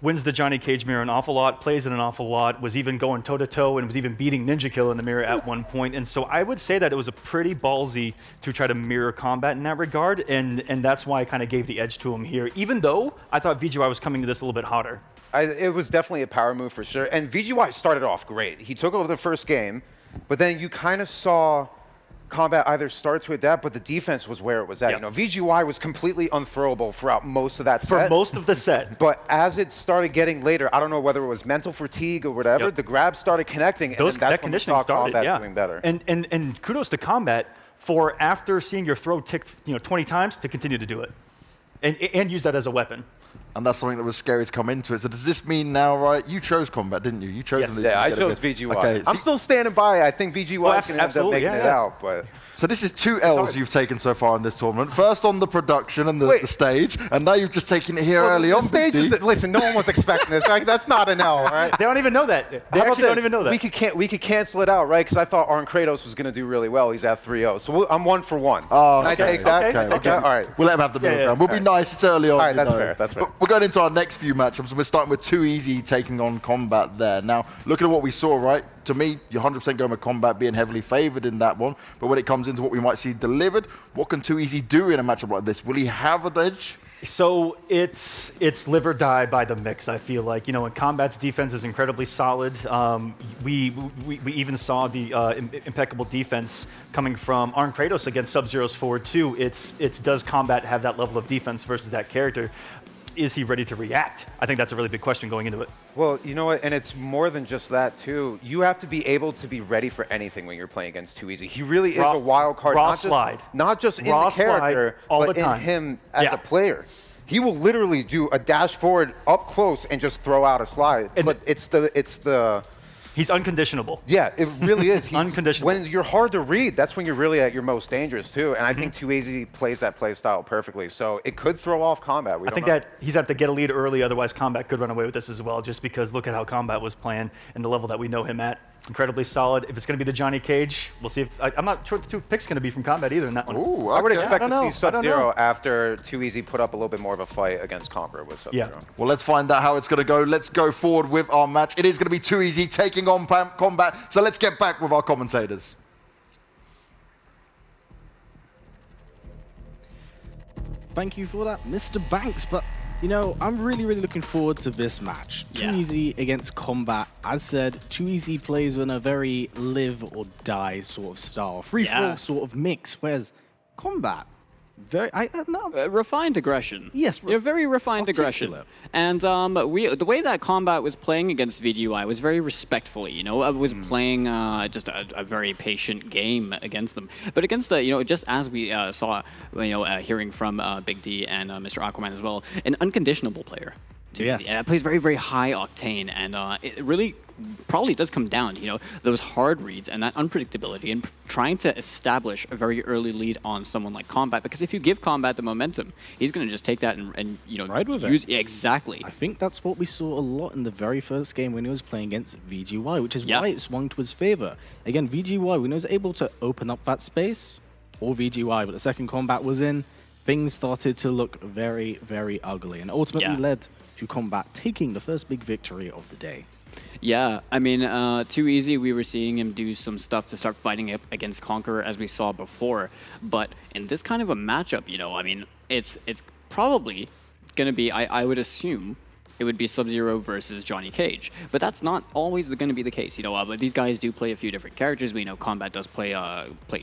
[SPEAKER 6] wins the Johnny Cage mirror an awful lot, plays it an awful lot, was even going toe-to-toe and was even beating Ninja Kill in the mirror at one point. And so I would say that it was a pretty ballsy to try to mirror Kombat in that regard, and that's why I kind of gave the edge to him here, even though I thought VGY was coming to this a little bit hotter.
[SPEAKER 8] It was definitely a power move for sure. And VGY started off great. He took over the first game, but then you kind of saw Kombat either start to adapt, but the defense was where it was at. You know, VGY was completely unthrowable throughout most of that set.
[SPEAKER 6] For most of the set.
[SPEAKER 8] But as it started getting later, I don't know whether it was mental fatigue or whatever, the grabs started connecting, and that's when we saw Kombat doing better.
[SPEAKER 6] And kudos to Kombat for, after seeing your throw tick 20 times, to continue to do it. And use that as a weapon.
[SPEAKER 4] And that's something that was scary to come into it. So does this mean now, right? You chose Kombat, didn't you? You chose
[SPEAKER 8] Yes, yeah, I chose VGY.
[SPEAKER 4] Okay,
[SPEAKER 8] I'm still standing by. I think VGY can end up making it out, but.
[SPEAKER 4] So this is 2 L's you've taken so far in this tournament. First on the production and the stage, and now you've just taken it here early on.
[SPEAKER 8] The stage is, listen, no one was expecting this. Like, that's not an L, right?
[SPEAKER 6] They don't even know that. They actually don't even know that.
[SPEAKER 8] We could cancel it out, right? Because I thought Arn Kratos was going to do really well. He's at 3-0. So I'm 1 for 1.
[SPEAKER 4] Oh,
[SPEAKER 8] can I take that?
[SPEAKER 4] Okay.
[SPEAKER 8] All right.
[SPEAKER 4] We'll let him have the middle ground. We'll be nice. It's early on.
[SPEAKER 8] All right, that's fair. That's fair.
[SPEAKER 4] We're going into our next few matchups. We're starting with Too Easy taking on Kombat there. Now, looking at what we saw, right? To me, you're 100% going with Kombat being heavily favored in that one. But when it comes into what we might see delivered, what can Too Easy do in a matchup like this? Will he have an edge?
[SPEAKER 6] So it's live or die by the mix, I feel like. You know, when Kombat's defense is incredibly solid, we even saw the impeccable defense coming from Arn Kratos against Sub-Zero's forward too. Does Kombat have that level of defense versus that character? Is he ready to react? I think that's a really big question going into it.
[SPEAKER 8] Well, you know what, and it's more than just that too. You have to be able to be ready for anything when you're playing against Too Easy. He really is a wild card. Not just in the character, but in him as a player. He will literally do a dash forward up close and just throw out a slide. But it's the
[SPEAKER 6] he's unconditionable.
[SPEAKER 8] Yeah, it really is. He's
[SPEAKER 6] unconditional.
[SPEAKER 8] When you're hard to read, that's when you're really at your most dangerous too. And I think Too Easy plays that play style perfectly. So it could throw off Kombat.
[SPEAKER 6] I think that he's have to get a lead early, otherwise Kombat could run away with this as well, just because look at how Kombat was playing and the level that we know him at. Incredibly solid. If it's going to be the Johnny Cage, we'll see. I'm not sure what the 2 picks going to be from Kombat either in that one.
[SPEAKER 4] Ooh,
[SPEAKER 8] I would expect to see Sub-Zero after Too Easy put up a little bit more of a fight against Conqueror with Sub-Zero.
[SPEAKER 4] Yeah. Well, let's find out how it's going to go. Let's go forward with our match. It is going to be Too Easy taking on Kombat. So let's get back with our commentators.
[SPEAKER 11] Thank you for that, Mr. Banks. But, you know, I'm really looking forward to this match. Too Easy against Kombat. As said, Too Easy plays in a very live or die sort of style. Free-for-all sort of mix, whereas Kombat,
[SPEAKER 10] refined aggression.
[SPEAKER 11] Yes,
[SPEAKER 10] very refined aggression. And the way that Kombat was playing against VGY was very respectfully. You know, I was playing just a very patient game against them. But against the, you know, just as we saw, you know, hearing from Big D and Mr. Aquaman as well, an unconditionable player.
[SPEAKER 11] Yes.
[SPEAKER 10] Yeah, it plays very high octane, and it really probably does come down to, you know, those hard reads and that unpredictability and trying to establish a very early lead on someone like Kombat, because if you give Kombat the momentum, he's going to just take that and you know,
[SPEAKER 11] ride with
[SPEAKER 10] it. Yeah, exactly.
[SPEAKER 11] I think that's what we saw a lot in the very first game when he was playing against VGY, which is why it swung to his favor. Again, VGY, when he was able to open up that space, or VGY, but the second Kombat was in, things started to look very ugly, and ultimately led to Kombat taking the first big victory of the day.
[SPEAKER 10] Yeah, I mean, Too Easy, we were seeing him do some stuff to start fighting up against Conqueror as we saw before. But in this kind of a matchup, you know, I mean, it's probably going to be, I would assume, it would be Sub-Zero versus Johnny Cage. But that's not always going to be the case, you know. But these guys do play a few different characters. We know Kombat does play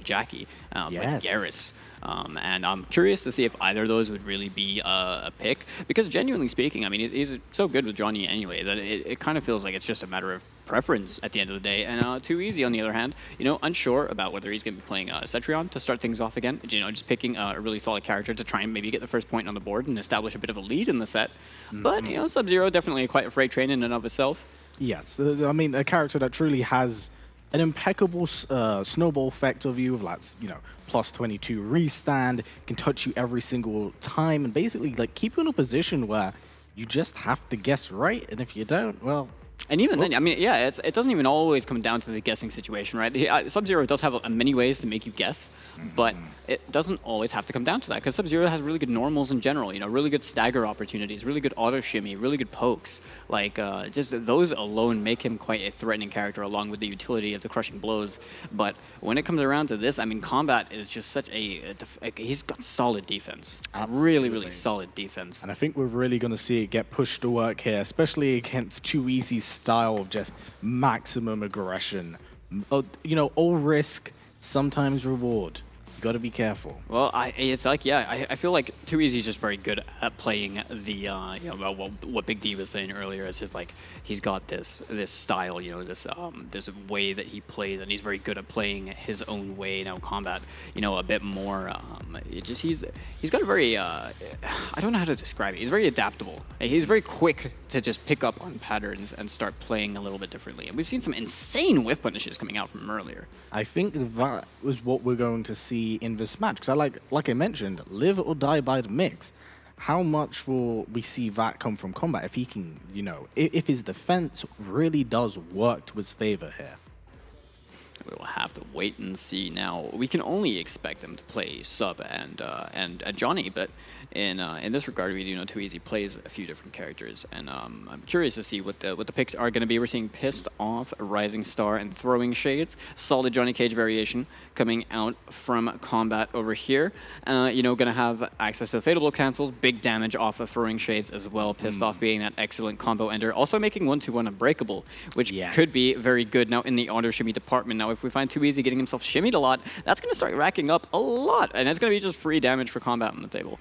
[SPEAKER 10] Jackie, play Garrus. And I'm curious to see if either of those would really be a pick, because genuinely speaking, I mean, he's so good with Johnny anyway that it kind of feels like it's just a matter of preference at the end of the day. And Too Easy, on the other hand, you know, unsure about whether he's going to be playing Cetrion to start things off again, you know, just picking a really solid character to try and maybe get the first point on the board and establish a bit of a lead in the set. But, you know, Sub-Zero definitely quite a freight train in and of itself.
[SPEAKER 11] Yes, I mean, a character that truly has an impeccable snowball effect of you, of like, you know, plus 22 restand, can touch you every single time, and basically like keep you in a position where you just have to guess right, and if you don't, well.
[SPEAKER 10] And even then, I mean, yeah, it doesn't even always come down to the guessing situation, right? Sub-Zero does have many ways to make you guess, but it doesn't always have to come down to that, because Sub-Zero has really good normals in general, you know, really good stagger opportunities, really good auto shimmy, really good pokes. Like, just those alone make him quite a threatening character, along with the utility of the crushing blows. But when it comes around to this, I mean, Kombat is just such he's got solid defense. Really solid defense.
[SPEAKER 11] And I think we're really going to see it get pushed to work here, especially against Too Easy's style of just maximum aggression. You know, all risk, sometimes reward. You got to be careful.
[SPEAKER 10] Well, it's like, yeah, I feel like Too Easy is just very good at playing the, you know, what Big D was saying earlier. It's just like he's got this style, you know, this way that he plays, and he's very good at playing his own way. Now Kombat, you know, a bit more. He's got a very, I don't know how to describe it. He's very adaptable. He's very quick to just pick up on patterns and start playing a little bit differently. And we've seen some insane whiff punishes coming out from him earlier.
[SPEAKER 11] I think that was what we're going to see in this match, because like I mentioned, live or die by the mix. How much will we see that come from Kombat if he can, you know, if his defense really does work to his favor here?
[SPEAKER 10] We'll have to wait and see. Now we can only expect them to play Sub and Johnny, but in this regard, we do know Too Easy plays a few different characters, and I'm curious to see what the picks are going to be. We're seeing Pissed Off, Rising Star, and Throwing Shades. Solid Johnny Cage variation coming out from Kombat over here. You know, going to have access to the Fatal Blow cancels, big damage off the Throwing Shades as well. Pissed Off being that excellent combo ender, also making 1-2-1 unbreakable, which could be very good now in the auto shimmy department. Now, if we find Too Easy getting himself shimmied a lot, that's going to start racking up a lot, and it's going to be just free damage for Kombat on the table.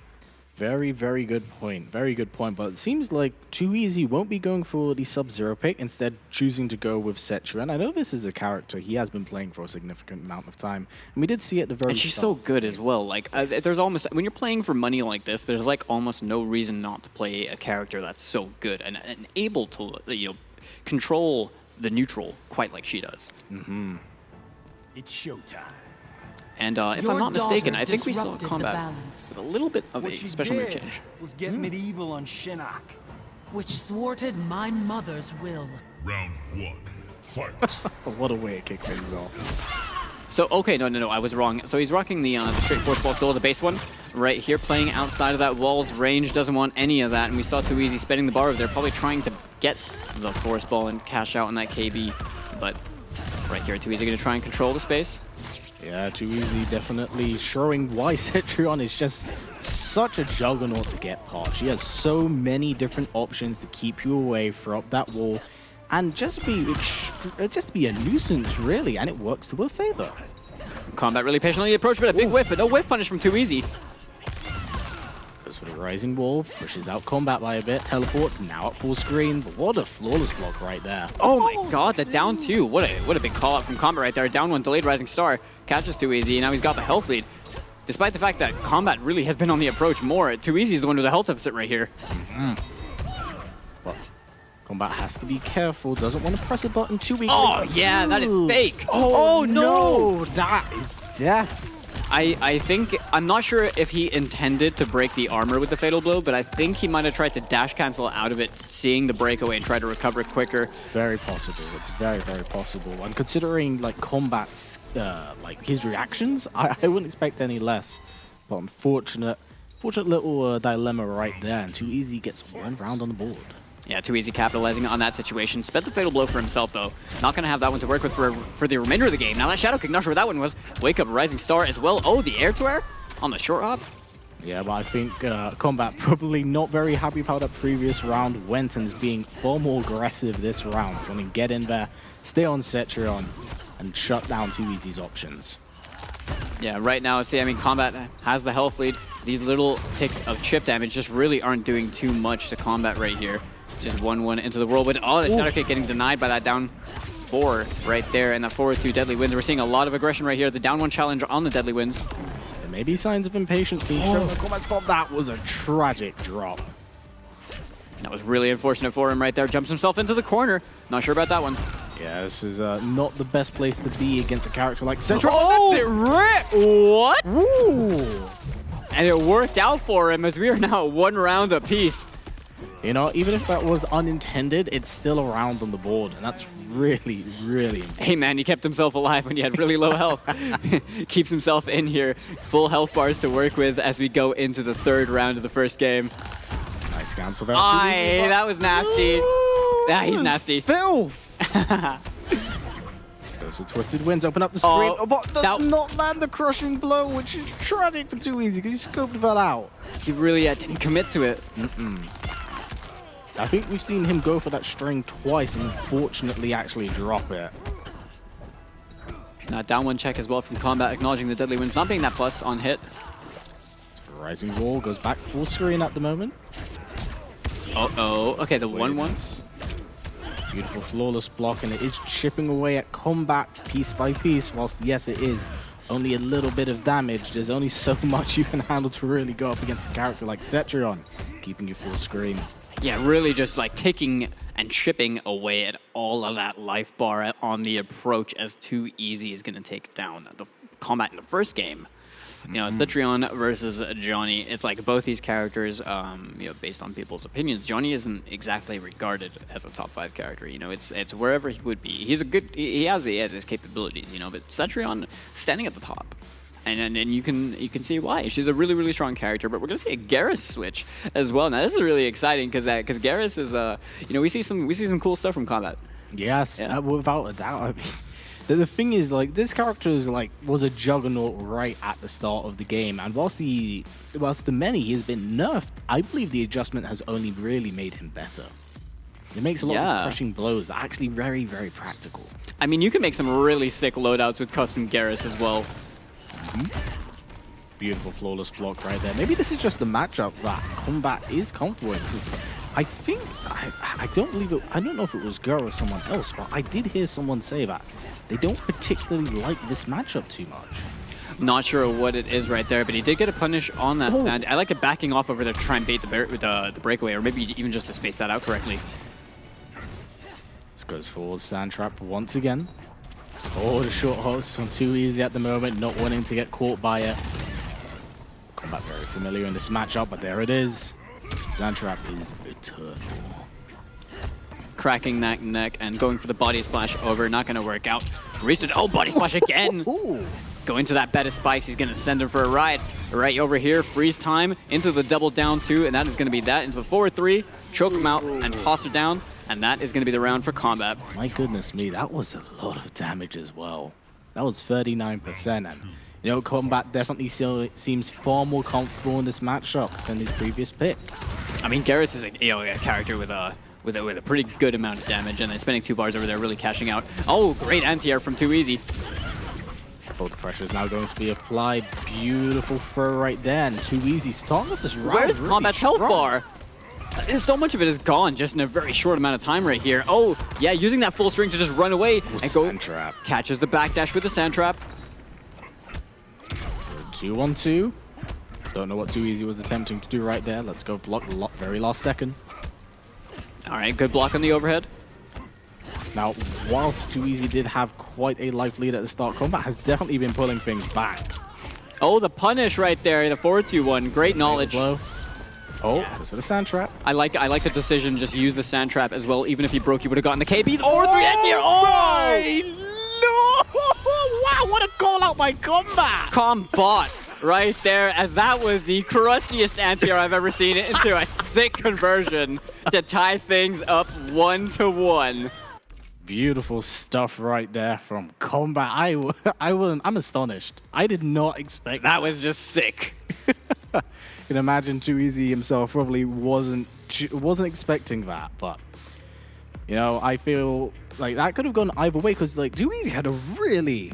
[SPEAKER 11] Very, very good point. Very good point. But it seems like Too Easy won't be going for the Sub-Zero pick, instead choosing to go with Setru. And I know this is a character he has been playing for a significant amount of time. And we did see at the very
[SPEAKER 10] And she's so good as well. Like, there's almost, when you're playing for money like this, there's like almost no reason not to play a character that's so good and able to, you know, control the neutral quite like she does.
[SPEAKER 11] Mm-hmm.
[SPEAKER 14] It's showtime.
[SPEAKER 10] And if I'm not mistaken, I think we saw Kombat with a little bit of a special move change.
[SPEAKER 14] Was get medieval on Shinnok, which thwarted my mother's will.
[SPEAKER 12] Round 1, fight.
[SPEAKER 11] What a way to kick things off.
[SPEAKER 10] So, okay, no, I was wrong. So he's rocking the straight force ball, still the base one, right here, playing outside of that wall's range, doesn't want any of that, and we saw Too Easy spending the bar over there, probably trying to get the force ball and cash out on that KB, but right here, Too Easy going to try and control the space.
[SPEAKER 11] Yeah, Too Easy definitely showing why Cetrion is just such a juggernaut to get past. She has so many different options to keep you away from that wall and just be a nuisance, really, and it works to her favor.
[SPEAKER 10] Kombat really patiently approached, but a big whiff, but no whiff punish from Too Easy.
[SPEAKER 11] Goes for the rising wall, pushes out Kombat by a bit, teleports, now at full screen, but what a flawless block right there.
[SPEAKER 10] Oh my god, the down two. What a big call out from Kombat right there. Down one, delayed Rising Star, catches Too Easy, and now he's got the health lead. Despite the fact that Kombat really has been on the approach more, Too Easy is the one with the health deficit right here.
[SPEAKER 11] But Kombat has to be careful, doesn't want to press a button too easily.
[SPEAKER 10] Oh yeah, that is fake.
[SPEAKER 11] Oh no, that is death.
[SPEAKER 10] I think, I'm not sure if he intended to break the armor with the Fatal Blow, but I think he might have tried to dash cancel out of it, seeing the breakaway and try to recover quicker.
[SPEAKER 11] Very possible. It's very, very possible. And considering like Kombat's, like his reactions, I wouldn't expect any less. But unfortunate little dilemma right there, and Too Easy gets one round on the board.
[SPEAKER 10] Yeah, Too Easy capitalizing on that situation. Spent the Fatal Blow for himself, though. Not going to have that one to work with for the remainder of the game. Now that Shadow Kick, not sure what that one was. Wake Up Rising Star as well. Oh, the air to air on the short hop.
[SPEAKER 11] Yeah, but I think Kombat probably not very happy about that previous round. Went and is being far more aggressive this round. Want to get in there, stay on Cetrion, and shut down Too Easy's options.
[SPEAKER 10] Yeah, right now, see, I mean, Kombat has the health lead. These little ticks of chip damage just really aren't doing too much to Kombat right here. Just 1-1 into the whirlwind. Oh, the Shadow Kick getting denied by that down 4 right there, and that forward 2 Deadly Winds. We're seeing a lot of aggression right here. The down 1 challenge on the Deadly Winds.
[SPEAKER 11] There may be signs of impatience being shown by Kombat's fault. That was a tragic drop.
[SPEAKER 10] That was really unfortunate for him right there. Jumps himself into the corner. Not sure about that one.
[SPEAKER 11] Yeah, this is not the best place to be against a character like Central.
[SPEAKER 10] Oh, that's it, rip! What?
[SPEAKER 11] Woo!
[SPEAKER 10] And it worked out for him as we are now 1 round apiece.
[SPEAKER 11] You know, even if that was unintended, it's still a round on the board, and that's really, really important.
[SPEAKER 10] Hey man, he kept himself alive when he had really low health. Keeps himself in here. Full health bars to work with as we go into the 3rd round of the first game.
[SPEAKER 11] Nice cancel.
[SPEAKER 10] That was nasty. Yeah, he's nasty.
[SPEAKER 11] Filth! Those are Twisted Winds, open up the screen. Oh, but does not land the crushing blow, which is tragic for Too Easy, because he scoped that out.
[SPEAKER 10] He really didn't commit to it.
[SPEAKER 11] I think we've seen him go for that string twice and unfortunately actually drop it.
[SPEAKER 10] Down one check as well from Kombat, acknowledging the deadly wounds, not being that plus on hit.
[SPEAKER 11] Rising Wall goes back full screen at the moment.
[SPEAKER 10] Uh-oh. Okay, the 1-1.
[SPEAKER 11] Beautiful flawless block, and it is chipping away at Kombat piece by piece. Whilst, yes, it is only a little bit of damage, there's only so much you can handle to really go up against a character like Cetrion, keeping you full screen.
[SPEAKER 10] Yeah, really just like taking and chipping away at all of that life bar on the approach, as Too Easy is going to take down the Kombat in the first game. You know, Cetrion versus Johnny. It's like both these characters, you know, based on people's opinions, Johnny isn't exactly regarded as a top 5 character. You know, it's wherever he would be. He's a good. He has his capabilities. You know, but Cetrion standing at the top, and you can see why. She's a really, really strong character. But we're gonna see a Garrus switch as well. Now this is really exciting because Garrus is you know, we see some cool stuff from Kombat.
[SPEAKER 11] Yes, without a doubt. I mean, the thing is, like, this character was a juggernaut right at the start of the game, and whilst the many he has been nerfed, I believe the adjustment has only really made him better. It makes a lot of his crushing blows actually very, very practical.
[SPEAKER 10] I mean, you can make some really sick loadouts with custom Garrus as well.
[SPEAKER 11] Beautiful flawless block right there. Maybe this is just the matchup that Kombat is comfortable in. I think, I don't believe it, I don't know if it was Girl or someone else, but I did hear someone say that they don't particularly like this matchup too much.
[SPEAKER 10] Not sure what it is right there, but he did get a punish on that. And I like it backing off over there to try and bait the breakaway, or maybe even just to space that out correctly.
[SPEAKER 11] This goes forward, Sand Trap once again. Oh, the short hops from Too Easy at the moment, not wanting to get caught by it. Kombat very familiar in this matchup, but there it is. Sand Trap is eternal.
[SPEAKER 10] Cracking that neck and going for the body splash over, not going to work out. Rested, oh, body splash again. Going to that bed of spikes, he's going to send him for a ride. Right over here, freeze time into the double down 2, and that is going to be that into the forward 3, choke him out and toss her down, and that is going to be the round for Kombat.
[SPEAKER 11] My goodness me, that was a lot of damage as well. That was 39%, and you know, Kombat definitely seems far more comfortable in this matchup than his previous pick.
[SPEAKER 10] I mean, Garrus is a character with a pretty good amount of damage, and then spending 2 bars over there, really cashing out. Oh, great anti-air from Too Easy.
[SPEAKER 11] Oh, the pressure is now going to be applied. Beautiful throw right there, and Too Easy starting off this round.
[SPEAKER 10] Where's
[SPEAKER 11] really
[SPEAKER 10] Kombat's health bar? So much of it is gone just in a very short amount of time right here. Oh, yeah, using that full string to just run away and go.
[SPEAKER 11] Sand Trap.
[SPEAKER 10] Catches the backdash with the Sand Trap.
[SPEAKER 11] 2-1-2. Don't know what Too Easy was attempting to do right there. Let's go block very last second.
[SPEAKER 10] All right, good block on the overhead.
[SPEAKER 11] Now, whilst Too Easy did have quite a life lead at the start, Kombat has definitely been pulling things back.
[SPEAKER 10] Oh, the punish right there, the forward 2-1. Great knowledge.
[SPEAKER 11] Oh, goes for the Sand Trap.
[SPEAKER 10] I like the decision. Just use the Sand Trap as well. Even if he broke, he would have gotten the KB. The forward 3 end here. Oh!
[SPEAKER 11] Wow, what a call out by Kombat!
[SPEAKER 10] Kombat right there, as that was the crustiest anti-air I've ever seen it into a sick conversion to tie things up 1-1.
[SPEAKER 11] Beautiful stuff right there from Kombat. I'm astonished. I did not expect
[SPEAKER 10] that. Was just sick.
[SPEAKER 11] You can imagine Too Easy himself probably wasn't expecting that, but you know, I feel like that could have gone either way, because like Too Easy had a really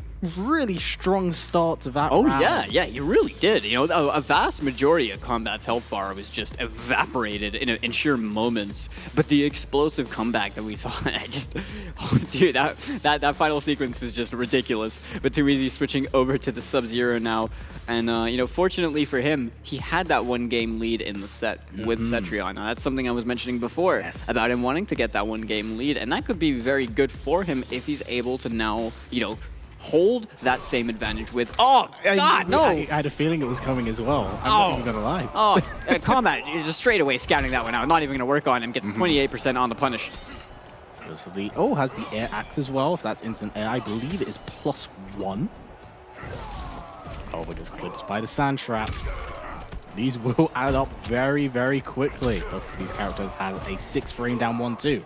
[SPEAKER 11] strong start to that round.
[SPEAKER 10] Yeah, he really did. You know, a vast majority of Kombat's health bar was just evaporated in sheer moments. But the explosive comeback that we saw, dude, that final sequence was just ridiculous. But Too Easy switching over to the Sub-Zero now, and you know, fortunately for him, he had that 1-game lead in the set with Cetrion. Now, that's something I was mentioning before about him wanting to get that 1-game lead, and that could be very good for him if he's able to now, you know, hold that same advantage with. Oh, God, no!
[SPEAKER 11] I had a feeling it was coming as well. I'm not even gonna lie.
[SPEAKER 10] Oh, Kombat, you're just straight away scouting that one out. Not even gonna work on him. Gets 28% on the punish.
[SPEAKER 11] Goes for the, has the air axe as well. If that's instant air, I believe it is +1. Oh, but gets clipped by the Sand Trap. These will add up very, very quickly. Both of these characters have a 6-frame down 1-2.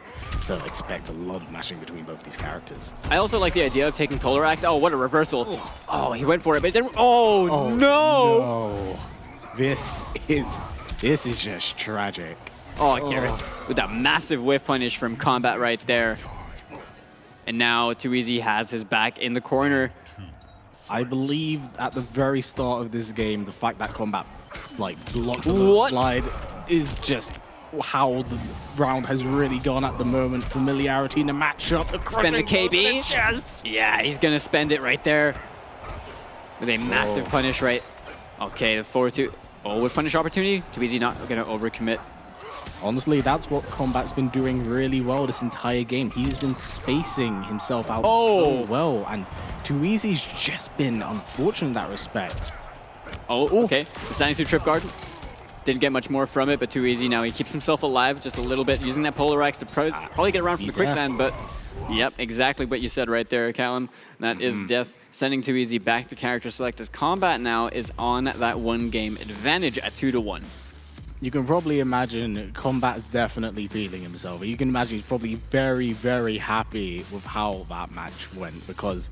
[SPEAKER 11] So expect a lot of mashing between both these characters.
[SPEAKER 10] I also like the idea of taking Polar Axe. Oh, what a reversal. Oh, he went for it, but it didn't. Oh, no!
[SPEAKER 11] This is just tragic.
[SPEAKER 10] Oh, Garrus with that massive whiff punish from Kombat right there. And now Too Easy has his back in the corner.
[SPEAKER 11] I believe at the very start of this game, the fact that Kombat blocked the low slide is just how the round has really gone at the moment. Familiarity in the matchup.
[SPEAKER 10] Spend the KB. Yeah, he's gonna spend it right there with a massive punish, right? Okay, the 4-2. Oh, with punish opportunity. Too easy, not gonna overcommit.
[SPEAKER 11] Honestly, that's what Kombat's been doing really well this entire game. He's been spacing himself out so well, and Too Easy's just been unfortunate in that respect.
[SPEAKER 10] Oh, okay. Standing through trip guard. Didn't get much more from it, but Too Easy now. He keeps himself alive just a little bit, using that Polar X to probably get around from the quicksand, but yep, exactly what you said right there, Callum. That is death. Sending Too Easy back to character select as Kombat now is on that one-game advantage at 2-1.
[SPEAKER 11] You can probably imagine Kombat's definitely feeling himself. You can imagine he's probably very, very happy with how that match went because,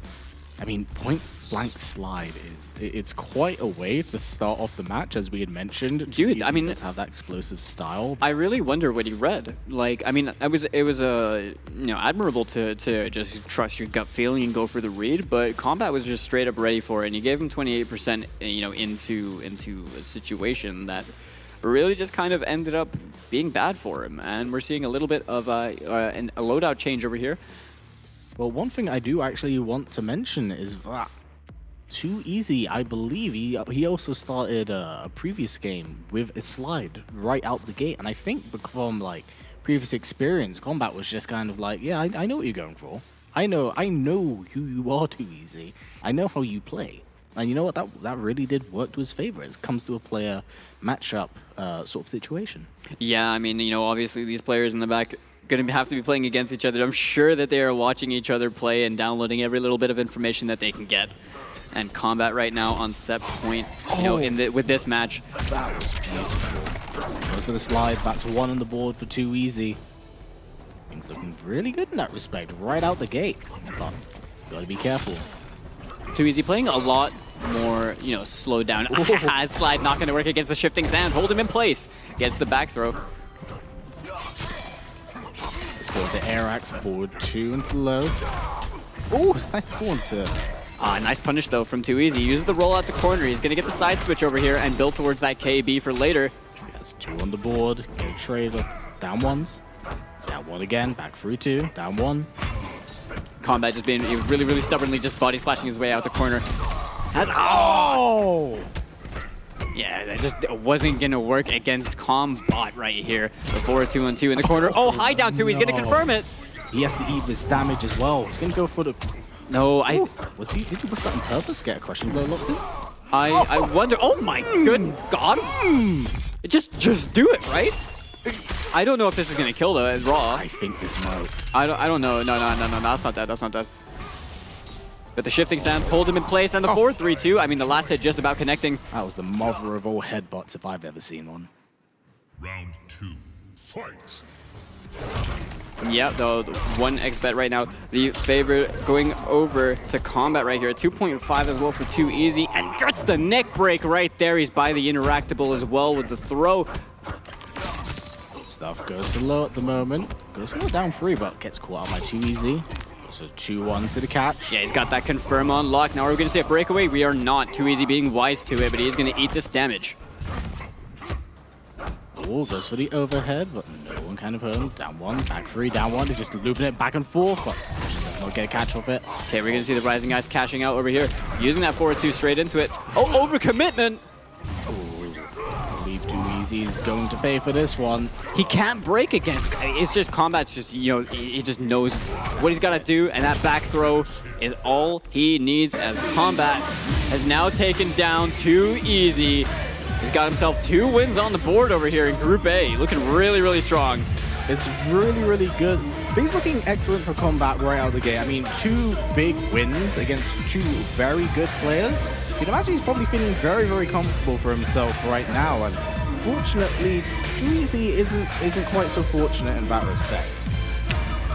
[SPEAKER 11] I mean, point blank slide it's quite a way to start off the match, as we had mentioned.
[SPEAKER 10] Dude, I mean,
[SPEAKER 11] does have that explosive style.
[SPEAKER 10] I really wonder what he read. Like, I mean, it was admirable to just trust your gut feeling and go for the read, but Kombat was just straight up ready for it, and he gave him 28%, into a situation that really just kind of ended up being bad for him, and we're seeing a little bit of a loadout change over here.
[SPEAKER 11] Well, one thing I do actually want to mention is that Too Easy, I believe, he also started a previous game with a slide right out the gate, and I think from previous experience, Kombat was just kind of like, yeah, I know what you're going for. I know who you are, Too Easy. I know how you play. And you know what? That really did work to his favor as it comes to a player matchup sort of situation.
[SPEAKER 10] Yeah, I mean, obviously these players in the back going to have to be playing against each other. I'm sure that they are watching each other play and downloading every little bit of information that they can get. And Kombat right now on set point, with this match.
[SPEAKER 11] That was beautiful. Goes for the slide. That's one on the board for Too Easy. Things looking really good in that respect, right out the gate. But gotta be careful.
[SPEAKER 10] Too Easy playing a lot more, slowed down. Slide not going to work against the shifting sands. Hold him in place. Gets the back throw.
[SPEAKER 11] Forward to air axe, forward 2 into low. Oh, slide forward to...
[SPEAKER 10] Nice punish though from Too Easy. Uses the roll out the corner. He's going to get the side switch over here and build towards that KB for later.
[SPEAKER 11] That's 2 on the board. Get a trade of down 1s. Down 1 again. Back through 2. Down 1.
[SPEAKER 10] Kombat just being really, really stubbornly just body splashing his way out the corner. Yeah, that just wasn't going to work against Kombat right here. The 4-2-1-2 in the corner. Oh, high down 2. He's going to confirm it.
[SPEAKER 11] He has to eat this damage as well. He's going to go for the...
[SPEAKER 10] No,
[SPEAKER 11] did you whiff that on purpose? Get a crushing blow locked in?
[SPEAKER 10] I wonder... Oh my good God. Just do it, right? I don't know if this is going to kill though. It's raw.
[SPEAKER 11] I think this might.
[SPEAKER 10] I don't know. No, that's not that. That's not that. But the shifting sands hold him in place, and the 4-3-2. I mean, the last hit just about connecting.
[SPEAKER 11] That was the mother of all headbutts if I've ever seen one.
[SPEAKER 12] Round 2, fight.
[SPEAKER 10] Yeah, the 1x bet right now. The favorite going over to Kombat right here. 2.5 as well for Too Easy, and gets the neck break right there. He's by the interactable as well with the throw.
[SPEAKER 11] Stuff goes to low at the moment. Goes for down 3, but gets caught out by Too Easy. So 2-1 to the catch.
[SPEAKER 10] Yeah, he's got that confirm on lock. Now are we going to see a breakaway? We are not. Too Easy being wise to it, but he is going to eat this damage.
[SPEAKER 11] Oh, goes for the overhead, but no one kind of home. Down 1, back 3, down 1. He's just looping it back and forth, but does not get a catch off it.
[SPEAKER 10] Okay, we're going to see the Rising Eyes cashing out over here. Using that 4-2 straight into it. Oh, overcommitment!
[SPEAKER 11] Too Easy is going to pay for this one.
[SPEAKER 10] He can't break against. It's just Kombat's just, he just knows what he's got to do, and that back throw is all he needs as Kombat has now taken down Too Easy. He's got himself 2 wins on the board over here in Group A. Looking really, really strong.
[SPEAKER 11] It's really, really good. Things looking excellent for Kombat right out of the gate. I mean, 2 big wins against 2 very good players. You can imagine he's probably feeling very, very comfortable for himself right now. And fortunately, Too Easy isn't quite so fortunate in that respect.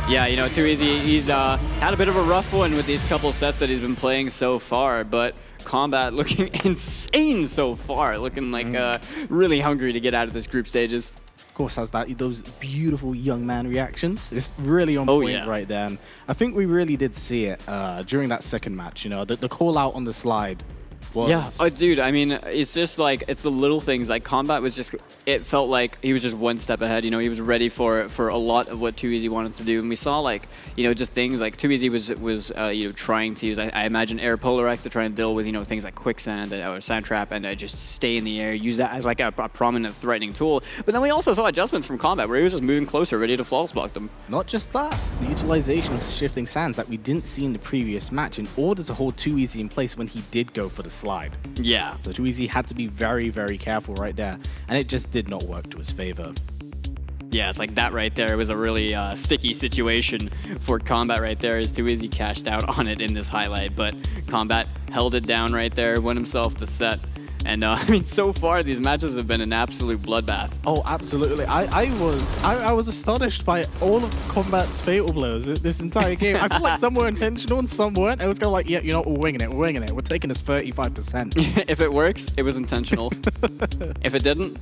[SPEAKER 10] Yeah, Too Easy, he's had a bit of a rough one with these couple sets that he's been playing so far, but Kombat looking insane so far, looking like really hungry to get out of this group stages.
[SPEAKER 11] Of course, has those beautiful young man reactions. It's really on point right there. And I think we really did see it during that second match. You know, the call out on the slide.
[SPEAKER 10] Yeah, dude, I mean, it's just like, it's the little things. Like, Kombat was just, it felt like he was just one step ahead. You know, he was ready for a lot of what 2EZ wanted to do. And we saw, like, you know, just things like 2EZ was you know, trying to use, I imagine, Air Polarex to try and deal with, you know, things like quicksand or sand trap and just stay in the air, use that as like a prominent threatening tool. But then we also saw adjustments from Kombat where he was just moving closer, ready to flawless block them.
[SPEAKER 11] Not just that, the utilization of shifting sands that we didn't see in the previous match in order to hold 2EZ in place when he did go for the slide.
[SPEAKER 10] Yeah.
[SPEAKER 11] So 2EZ had to be very, very careful right there, and it just did not work to his favor.
[SPEAKER 10] Yeah, it's like that right there. It was a really sticky situation for Kombat right there as 2EZ cashed out on it in this highlight, but Kombat held it down right there, won himself the set. And I mean, so far these matches have been an absolute bloodbath.
[SPEAKER 11] Oh, absolutely. I was astonished by all of Kombat's fatal blows this entire game. I feel like some were intentional and some weren't. I was kind of like, yeah, you know, we're winging it. We're taking this 35%.
[SPEAKER 10] If it works, it was intentional. If it didn't,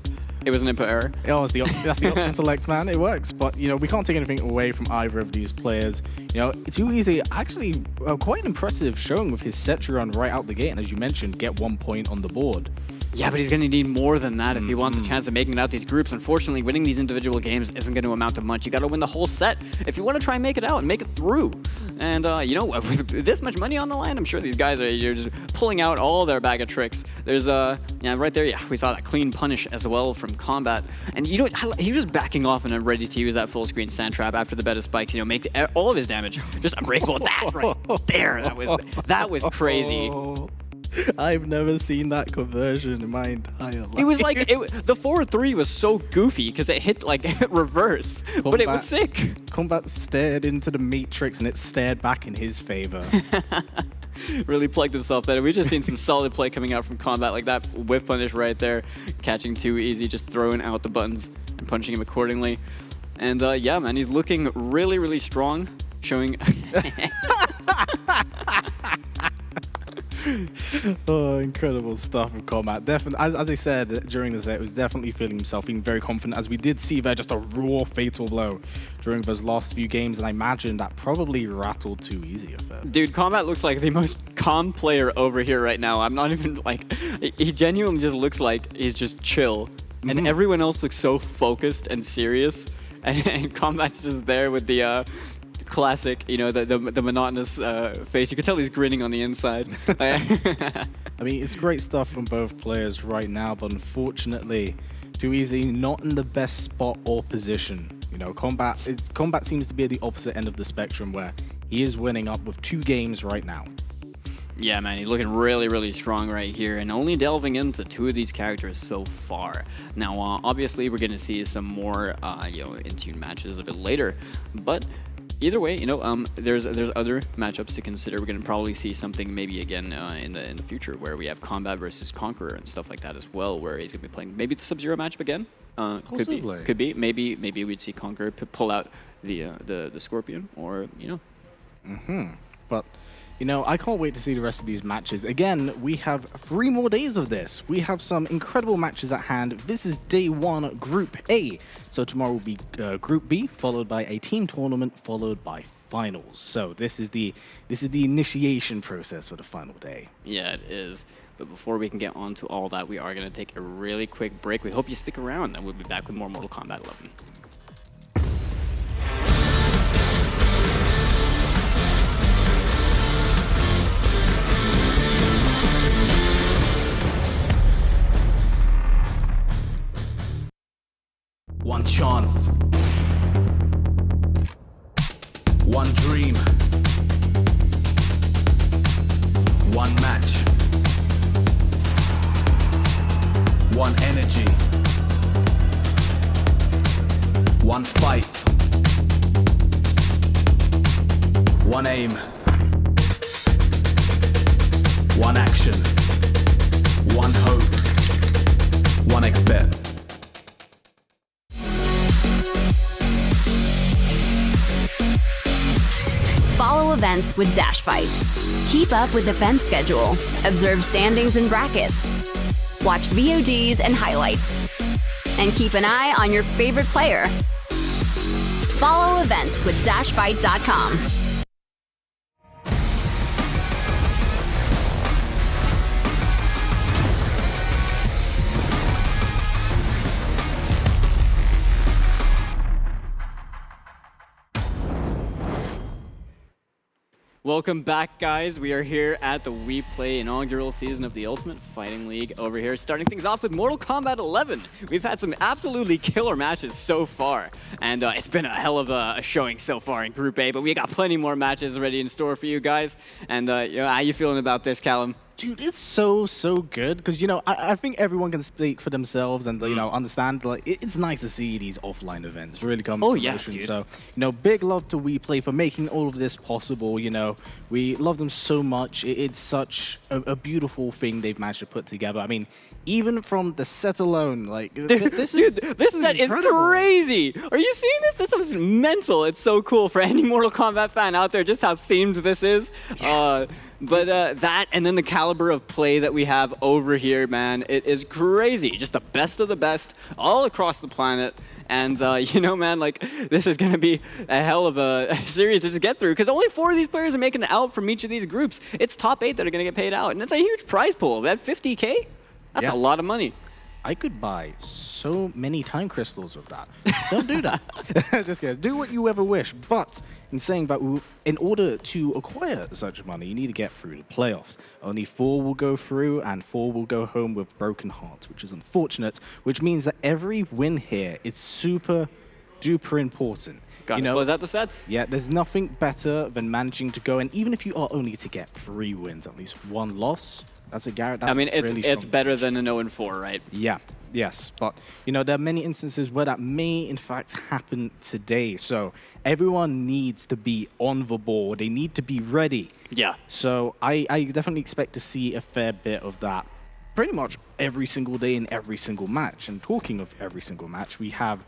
[SPEAKER 10] it was an input error.
[SPEAKER 11] Oh, that's the option select, man. It works. But, you know, we can't take anything away from either of these players. You know, 2EZ actually quite an impressive showing with his set run right out the gate. And as you mentioned, get 1 point on the board.
[SPEAKER 10] Yeah, but he's going to need more than that if he wants a chance of making it out these groups. Unfortunately, winning these individual games isn't going to amount to much. You got to win the whole set if you want to try and make it out and make it through. And, you know, with this much money on the line, I'm sure these guys are just pulling out all their bag of tricks. There's, yeah, right there, yeah, we saw that clean punish as well from Kombat. And, you know, he was backing off and ready to use that full screen sand trap after the beta spikes, you know, make all of his damage just unbreakable. That right there, that was crazy.
[SPEAKER 11] I've never seen that conversion in my entire life.
[SPEAKER 10] It was like, the 4-3 was so goofy because it hit like reverse, but it was sick.
[SPEAKER 11] Kombat stared into the matrix and it stared back in his favor.
[SPEAKER 10] Really plugged himself in. We've just seen some solid play coming out from Kombat, like that whiff punish right there, catching 2EZ, just throwing out the buttons and punching him accordingly. And yeah, man, he's looking really, really strong, showing...
[SPEAKER 11] Oh, incredible stuff from Kombat. Definitely, as I said during the set, it was definitely feeling himself, being very confident, as we did see there just a raw fatal blow during those last few games, and I imagine that probably rattled 2EZ a bit.
[SPEAKER 10] Dude, Kombat looks like the most calm player over here right now. I'm not even like, he genuinely just looks like he's just chill, and everyone else looks so focused and serious, and Kombat's just there with the classic, you know, the monotonous face. You can tell he's grinning on the inside.
[SPEAKER 11] I mean, it's great stuff from both players right now, but unfortunately, 2EZ not in the best spot or position. You know, Kombat seems to be at the opposite end of the spectrum, where he is winning up with 2 games right now.
[SPEAKER 10] Yeah, man, he's looking really, really strong right here, and only delving into 2 of these characters so far. Now, obviously, we're going to see some more, you know, in-tune matches a bit later, but either way, you know, there's other matchups to consider. We're going to probably see something maybe again in the future where we have Kombat versus Conqueror and stuff like that as well, where he's going to be playing maybe the Sub-Zero matchup again.
[SPEAKER 11] Possibly.
[SPEAKER 10] Could be. Maybe we'd see Conqueror pull out the Scorpion, or you know.
[SPEAKER 11] But you know, I can't wait to see the rest of these matches. Again, we have 3 more days of this. We have some incredible matches at hand. This is day 1, Group A. So tomorrow will be Group B, followed by a team tournament, followed by finals. So this is the initiation process for the final day.
[SPEAKER 10] Yeah, it is. But before we can get on to all that, we are going to take a really quick break. We hope you stick around, and we'll be back with more Mortal Kombat 11.
[SPEAKER 2] One chance. One dream. One match. One energy. One fight. One aim. One action. One hope. One expert.
[SPEAKER 1] Follow events with Dash Fight. Keep up with event schedule. Observe standings and brackets. Watch VODs and highlights. and keep an eye on your favorite player. Follow events with dashfight.com.
[SPEAKER 10] Welcome back, guys. We are here at the WePlay inaugural season of the Ultimate Fighting League over here, starting things off with Mortal Kombat 11. We've had some absolutely killer matches so far, and it's been a hell of a showing so far in Group A, but we got plenty more matches ready in store for you guys. And how you feeling about this, Callum?
[SPEAKER 11] Dude, it's so good because, you know, I think everyone can speak for themselves and, you know, understand, like, it's nice to see these offline events really come to fruition.
[SPEAKER 10] Dude.
[SPEAKER 11] So, you know, big love to WePlay for making all of this possible. You know, we love them so much. It's such a beautiful thing they've managed to put together. I mean, even from the set alone, like, this
[SPEAKER 10] set is crazy. Are you seeing this? This is mental. It's so cool for any Mortal Kombat fan out there, just how themed this is. Yeah. But that and then the caliber of play that we have over here, man, it is crazy. Just the best of the best all across the planet. And, you know, man, like, this is going to be a hell of a series to get through because only 4 of these players are making it out from each of these groups. It's top 8 that are going to get paid out. And it's a huge prize pool. At $50K, that's a lot of money.
[SPEAKER 11] I could buy so many time crystals with that. Don't do that. Just kidding. Do what you ever wish. But in saying that, in order to acquire such money, you need to get through the playoffs. Only 4 will go through, and 4 will go home with broken hearts, which is unfortunate, which means that every win here is super duper important.
[SPEAKER 10] Gotta close out the sets.
[SPEAKER 11] Yeah, there's nothing better than managing to go, and even if you are only to get 3 wins, at least 1 loss, that's a guarantee.
[SPEAKER 10] I mean,
[SPEAKER 11] really
[SPEAKER 10] it's better than an 0-4, right?
[SPEAKER 11] Yeah, yes. But, you know, there are many instances where that may, in fact, happen today. So everyone needs to be on the ball. They need to be ready.
[SPEAKER 10] Yeah.
[SPEAKER 11] So I definitely expect to see a fair bit of that pretty much every single day in every single match. And talking of every single match, we have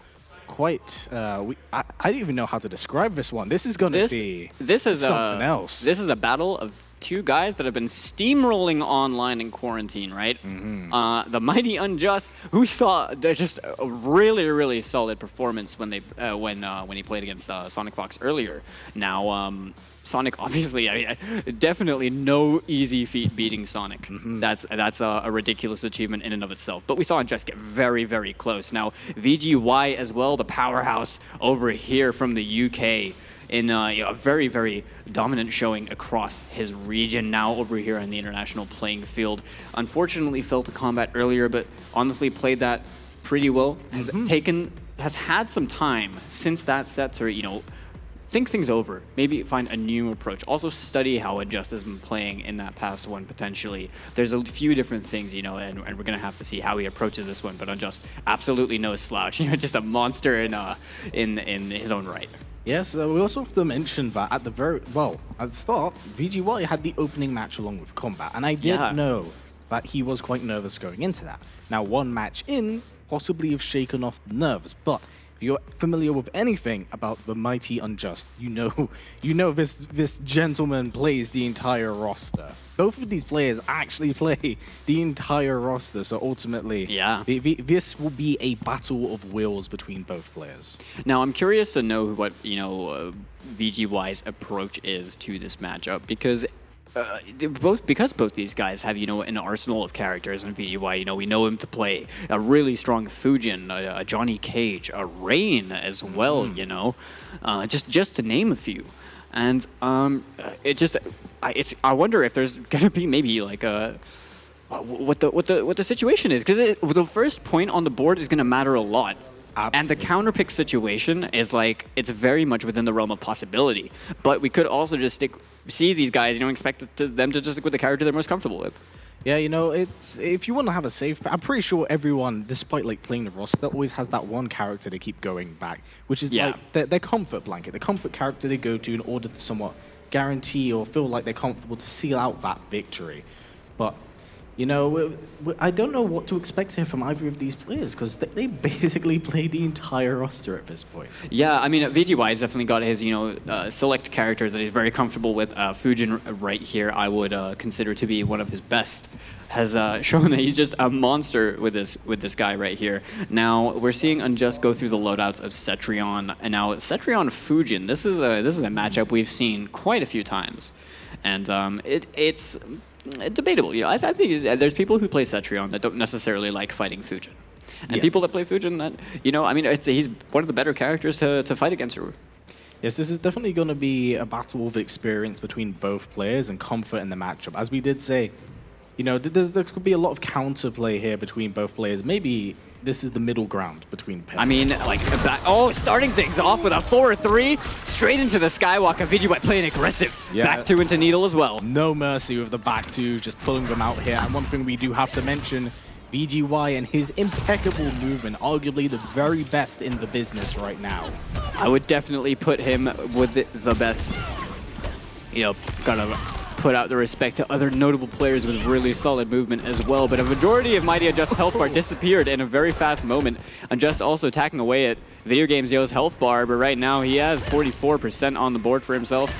[SPEAKER 11] quite... I don't even know how to describe this one. This is going to be something else.
[SPEAKER 10] This is a battle of 2 guys that have been steamrolling online in quarantine, right? The Mighty Unjust, who saw just a really solid performance when they when he played against Sonic Fox earlier. Now Sonic, obviously, definitely no easy feat beating Sonic. That's a ridiculous achievement in and of itself. But we saw Unjust get very close. Now VGY as well, the powerhouse over here from the UK. In a very dominant showing across his region now over here on the international playing field. Unfortunately fell to combat earlier, but honestly played that pretty well. Has had some time since that set to, you know, think things over, maybe find a new approach. Also study how Unjust has been playing in that past one potentially. There's a few different things, you know, and we're gonna have to see how he approaches this one. But Unjust, absolutely no slouch. You know, just a monster in his own right.
[SPEAKER 11] Yes, we also have to mention that at the start, VGY had the opening match along with Kombat, and I did know that he was quite nervous going into that. Now, 1 match in, possibly have shaken off the nerves, but if you're familiar with anything about the Mighty Unjust, you know this gentleman plays the entire roster. Both of these players actually play the entire roster, so ultimately, this will be a battle of wills between both players.
[SPEAKER 10] Now, I'm curious to know what, you know, VGY's approach is to this matchup, because both these guys have, you know, an arsenal of characters in VGY. You know, we know him to play a really strong Fujin, a Johnny Cage, a Rain as well, you know, just to name a few. And I wonder if there's gonna be maybe like what the situation is, because the first point on the board is gonna matter a lot. Absolutely. And the counterpick situation is like, it's very much within the realm of possibility. But we could also just see these guys, you know, expect them to just stick with the character they're most comfortable with.
[SPEAKER 11] Yeah, you know, it's if you want to have a safe... I'm pretty sure everyone, despite like playing the roster, always has that one character they keep going back, which is like their comfort blanket, the comfort character they go to in order to somewhat guarantee or feel like they're comfortable to seal out that victory. But... you know, I don't know what to expect here from either of these players, because they basically play the entire roster at this point.
[SPEAKER 10] Yeah, I mean, VGY has definitely got his, you know, select characters that he's very comfortable with. Fujin right here, I would consider to be one of his best has shown that he's just a monster with this guy right here. Now we're seeing Unjust go through the loadouts of Cetrion, and now Cetrion Fujin. This is a matchup we've seen quite a few times, and it's debatable. You know, I think there's people who play Cetrion that don't necessarily like fighting Fujin, and people that play Fujin that, you know, I mean, he's one of the better characters to fight against.
[SPEAKER 11] Yes, this is definitely going to be a battle of experience between both players and comfort in the matchup. As we did say, you know, there could be a lot of counterplay here between both players. Maybe this is the middle ground between pairs.
[SPEAKER 10] I mean, like, starting things off with a 4-3, straight into the Skywalker. VGY playing aggressive. Back 2 into Needle as well.
[SPEAKER 11] No mercy with the back 2, just pulling them out here. And one thing we do have to mention, VGY and his impeccable movement, arguably the very best in the business right now.
[SPEAKER 10] I would definitely put him with the best. You know, gotta put out the respect to other notable players with really solid movement as well. But a majority of Mighty Unjust's health bar disappeared in a very fast moment. Unjust also attacking away at Video Games Yo's health bar, but right now he has 44% on the board for himself.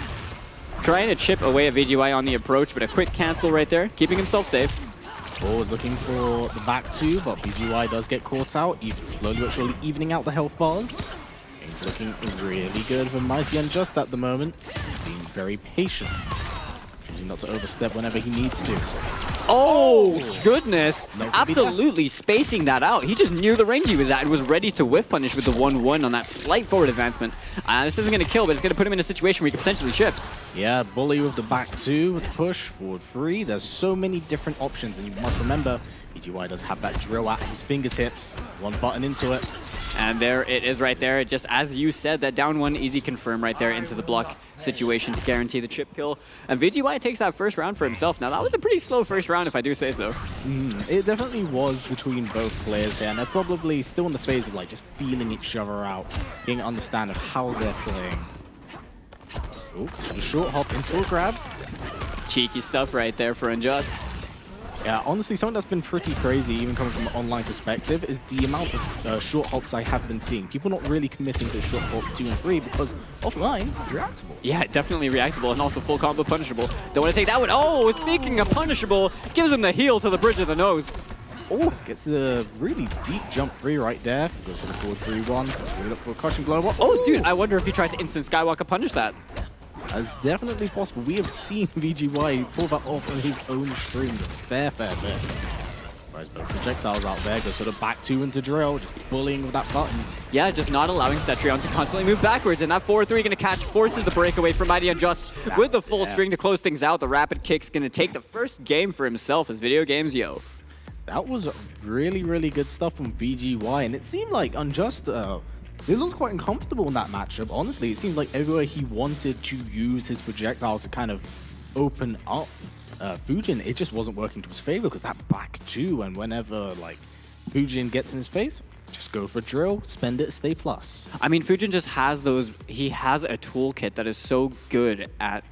[SPEAKER 10] Trying to chip away at VGY on the approach, but a quick cancel right there, keeping himself safe.
[SPEAKER 11] Is looking for the back 2, but VGY does get caught out, slowly but surely evening out the health bars. He's looking really good as a Mighty Unjust at the moment. Being very patient. Choosing not to overstep whenever he needs to.
[SPEAKER 10] Oh, goodness. Absolutely spacing that out. He just knew the range he was at and was ready to whiff punish with the 1-1 on that slight forward advancement. This isn't going to kill, but it's going to put him in a situation where he could potentially shift.
[SPEAKER 11] Yeah, Bully with the back 2 with the push, forward 3. There's so many different options, and you must remember, VGY does have that drill at his fingertips. One button into it.
[SPEAKER 10] And there it is right there. Just as you said, that down 1 easy confirm right there into the block situation to guarantee the chip kill. And VGY takes that first round for himself. Now, that was a pretty slow first round, if I do say so.
[SPEAKER 11] It definitely was between both players here, and they're probably still in the phase of like just feeling each other out, getting an understand of how they're playing. Oh, a short hop into a grab.
[SPEAKER 10] Cheeky stuff right there for Unjust.
[SPEAKER 11] Yeah, honestly, something that's been pretty crazy, even coming from an online perspective, is the amount of short hops I have been seeing. People not really committing to short hop 2 and 3 because offline, reactable.
[SPEAKER 10] Yeah, definitely reactable and also full combo punishable. Don't want to take that one. Oh, speaking of punishable, gives him the heel to the bridge of the nose.
[SPEAKER 11] Oh, gets the really deep jump 3 right there. Goes for the forward 3-1. Goes really up for a crushing blow up.
[SPEAKER 10] Oh, dude, I wonder if he tried to instant Skywalker punish that.
[SPEAKER 11] That's definitely possible. We have seen VGY pull that off on his own stream. Fair. Right, both projectiles out there. Goes sort of back 2 into drill, just bullying with that button.
[SPEAKER 10] Yeah, just not allowing Cetrion to constantly move backwards. And that 4-3 going to catch, forces the breakaway from Mighty Unjust with the full string to close things out. The rapid kick's going to take the first game for himself as Video Games Yo.
[SPEAKER 11] That was really, really good stuff from VGY. And it seemed like Unjust... They looked quite uncomfortable in that matchup. Honestly, it seemed like everywhere he wanted to use his projectiles to kind of open up Fujin, it just wasn't working to his favor because that back 2, and whenever like Fujin gets in his face, just go for drill, spend it, stay plus.
[SPEAKER 10] I mean, Fujin just has he has a toolkit that is so good at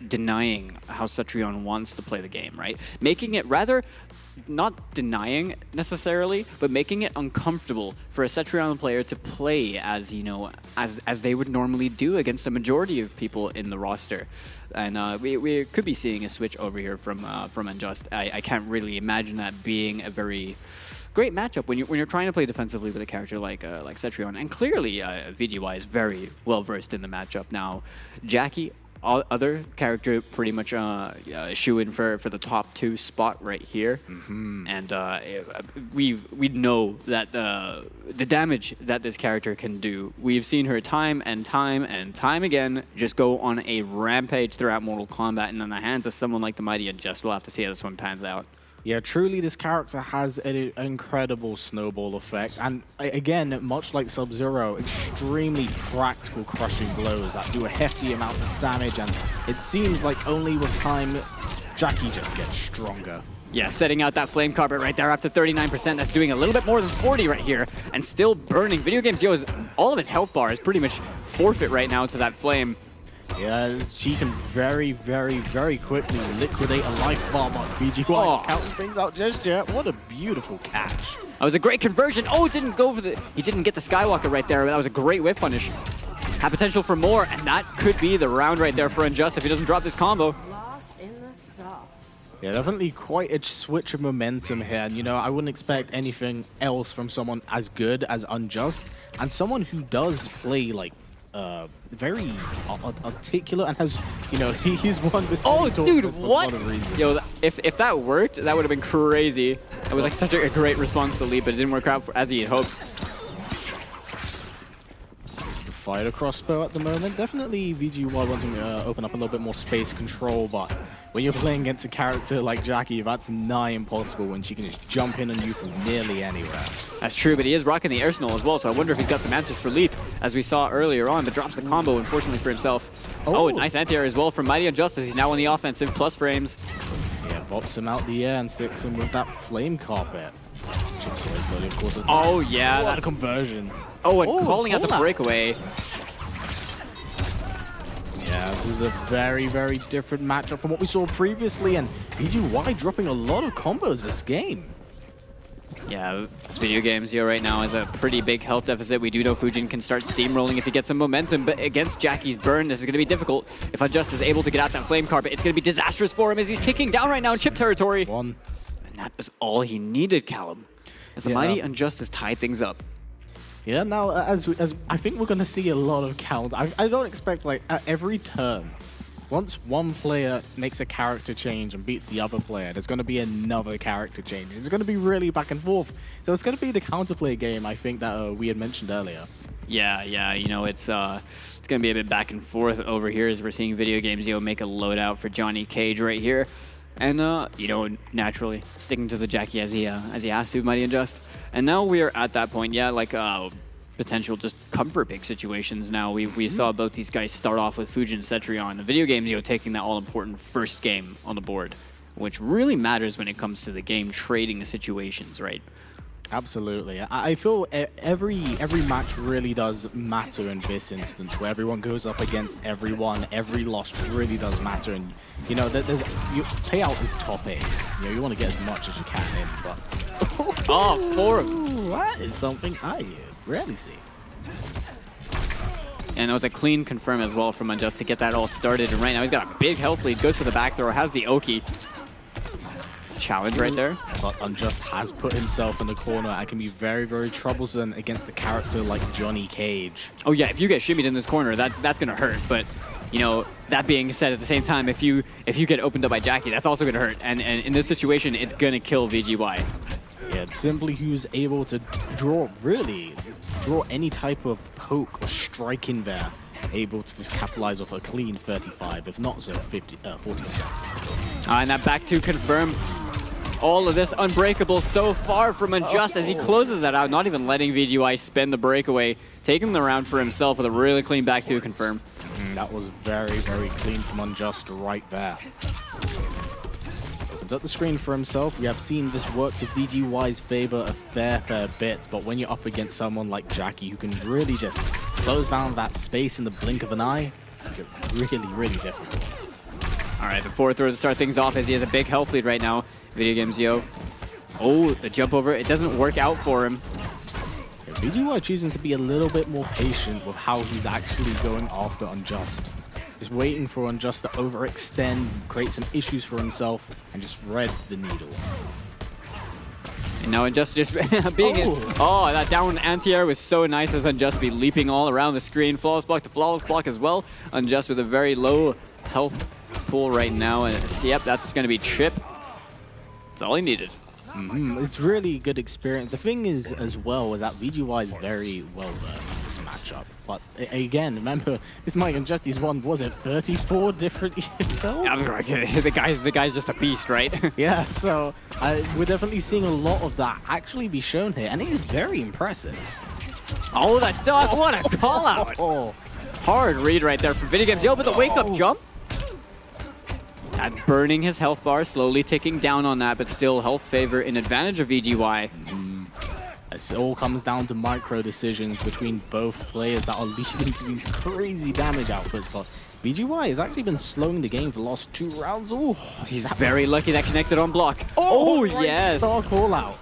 [SPEAKER 10] denying how Cetrion wants to play the game, right? Making it rather not denying necessarily, but making it uncomfortable for a Cetrion player to play as, you know, as they would normally do against a majority of people in the roster. And we could be seeing a switch over here from Unjust. I can't really imagine that being a very great matchup when you're trying to play defensively with a character like Cetrion. And clearly VGY is very well versed in the matchup. Now, Jackie, other character pretty much shoe-in for the top 2 spot right here. And we know that the damage that this character can do. We've seen her time and time again just go on a rampage throughout Mortal Kombat, and in the hands of someone like the Mighty Unjust, we'll have to see how this one pans out.
[SPEAKER 11] Yeah, truly, this character has an incredible snowball effect. And again, much like Sub-Zero, extremely practical crushing blows that do a hefty amount of damage. And it seems like only with time, Jackie just gets stronger.
[SPEAKER 10] Yeah, setting out that flame carpet right there up to 39%. That's doing a little bit more than 40 right here. And still burning. Video Games Yo, all of his health bar is pretty much forfeit right now to that flame.
[SPEAKER 11] Yeah, she can very, very, very quickly liquidate a life bar, but VGY counting things out just yet. What a beautiful catch.
[SPEAKER 10] That was a great conversion. Oh, didn't go for he didn't get the Skywalker right there. That was a great whiff punish. Had potential for more, and that could be the round right there for Unjust if he doesn't drop this combo.
[SPEAKER 14] Lost in the sauce.
[SPEAKER 11] Yeah, definitely quite a switch of momentum here. And, you know, I wouldn't expect anything else from someone as good as Unjust, and someone who does play, like, very articulate and has, you know, he's won this.
[SPEAKER 10] Oh, dude, what? Yo, if that worked, that would have been crazy. It was like such a great response to the lead, but it didn't work out as he had hoped.
[SPEAKER 11] Fighter crossbow at the moment. Definitely VGY wanting to open up a little bit more space control, but when you're playing against a character like Jackie, that's nigh impossible when she can just jump in on you from nearly anywhere.
[SPEAKER 10] That's true, but he is rocking the arsenal as well, so I wonder if he's got some answers for Leap, as we saw earlier on, but drops the combo, unfortunately, for himself. Oh, nice anti-air as well from Mighty Unjust, as he's now on the offensive, plus frames.
[SPEAKER 11] Yeah, bops him out the air and sticks him with that flame carpet. Chips away slowly, of course.
[SPEAKER 10] Oh, yeah.
[SPEAKER 11] What a conversion.
[SPEAKER 10] Oh, and calling out the breakaway.
[SPEAKER 11] Yeah, this is a very, very different matchup from what we saw previously, and VGY dropping a lot of combos this game.
[SPEAKER 10] Yeah, this video game Zero right now has a pretty big health deficit. We do know Fujin can start steamrolling if he gets some momentum, but against Jackie's burn, this is going to be difficult. If Unjust is able to get out that flame carpet, it's going to be disastrous for him as he's ticking down right now in chip territory. And that is all he needed, Callum, as the Mighty Unjust has tied things up.
[SPEAKER 11] Yeah, now as I think we're going to see a lot of count. I don't expect, like, at every turn, once one player makes a character change and beats the other player, there's going to be another character change. It's going to be really back and forth. So it's going to be the counterplay game, I think, that we had mentioned earlier.
[SPEAKER 10] Yeah, you know, it's going to be a bit back and forth over here as we're seeing video games, you know, make a loadout for Johnny Cage right here. And, you know, naturally sticking to the Jackie as he has to, Mighty Unjust. And now we are at that point, yeah, like potential just comfort pick situations now. We saw both these guys start off with Fujin and Cetrion. The video games, you know, taking that all-important first game on the board, which really matters when it comes to the game trading situations, right?
[SPEAKER 11] Absolutely. I feel every match really does matter in this instance, where everyone goes up against everyone. Every loss really does matter, and you know payout is top 8. You know, you want to get as much as you can in, but that is something I rarely see.
[SPEAKER 10] And it was a clean confirm as well from Unjust to get that all started. And right now he's got a big health lead, goes for the back throw, has the Oki. Challenge right there.
[SPEAKER 11] But Unjust has put himself in the corner and can be very, very troublesome against a character like Johnny Cage.
[SPEAKER 10] Oh yeah, if you get shimmied in this corner, that's gonna hurt. But you know, that being said, at the same time, if you get opened up by Jackie, that's also gonna hurt. And in this situation, it's gonna kill VGY.
[SPEAKER 11] Yeah, it's simply who's able to draw any type of poke or strike in there, able to just capitalize off a clean 35, if not so 40%.
[SPEAKER 10] And that back to confirm. All of this unbreakable so far from Unjust as he closes that out, not even letting VGY spin the breakaway, taking the round for himself with a really clean back to confirm.
[SPEAKER 11] That was very, very clean from Unjust right there. Opens up the screen for himself. We have seen this work to VGY's favor a fair bit, but when you're up against someone like Jackie who can really just close down that space in the blink of an eye, it's really, really difficult.
[SPEAKER 10] All right, the forward throw to start things off as he has a big health lead right now. Video games, yo. Oh, the jump over. It doesn't work out for him.
[SPEAKER 11] Yeah, VGY choosing to be a little bit more patient with how he's actually going after Unjust. Just waiting for Unjust to overextend, create some issues for himself, and just thread the needle.
[SPEAKER 10] And now Unjust just being Oh, that down anti-air was so nice as Unjust be leaping all around the screen. Flawless block to flawless block as well. Unjust with a very low health pool right now. And yep, that's going to be chip. That's all he needed.
[SPEAKER 11] It's really good experience. The thing is, as well, is that VGY is very well versed in this matchup. But again, remember, this Mighty Unjust, he's won, was it 34 different EXLs?
[SPEAKER 10] Yeah, the guy's just a beast, right?
[SPEAKER 11] Yeah, so we're definitely seeing a lot of that actually be shown here, and it is very impressive.
[SPEAKER 10] Oh, that does! What a call out! Hard read right there from Video Games. Yo, but the wake up jump. And burning his health bar, slowly ticking down on that, but still health favor in advantage of VGY.
[SPEAKER 11] It all comes down to micro decisions between both players that are leading to these crazy damage outputs. But VGY has actually been slowing the game for the last 2 rounds. Oh,
[SPEAKER 10] he's very lucky that connected on block. Oh yes!
[SPEAKER 11] Star call out.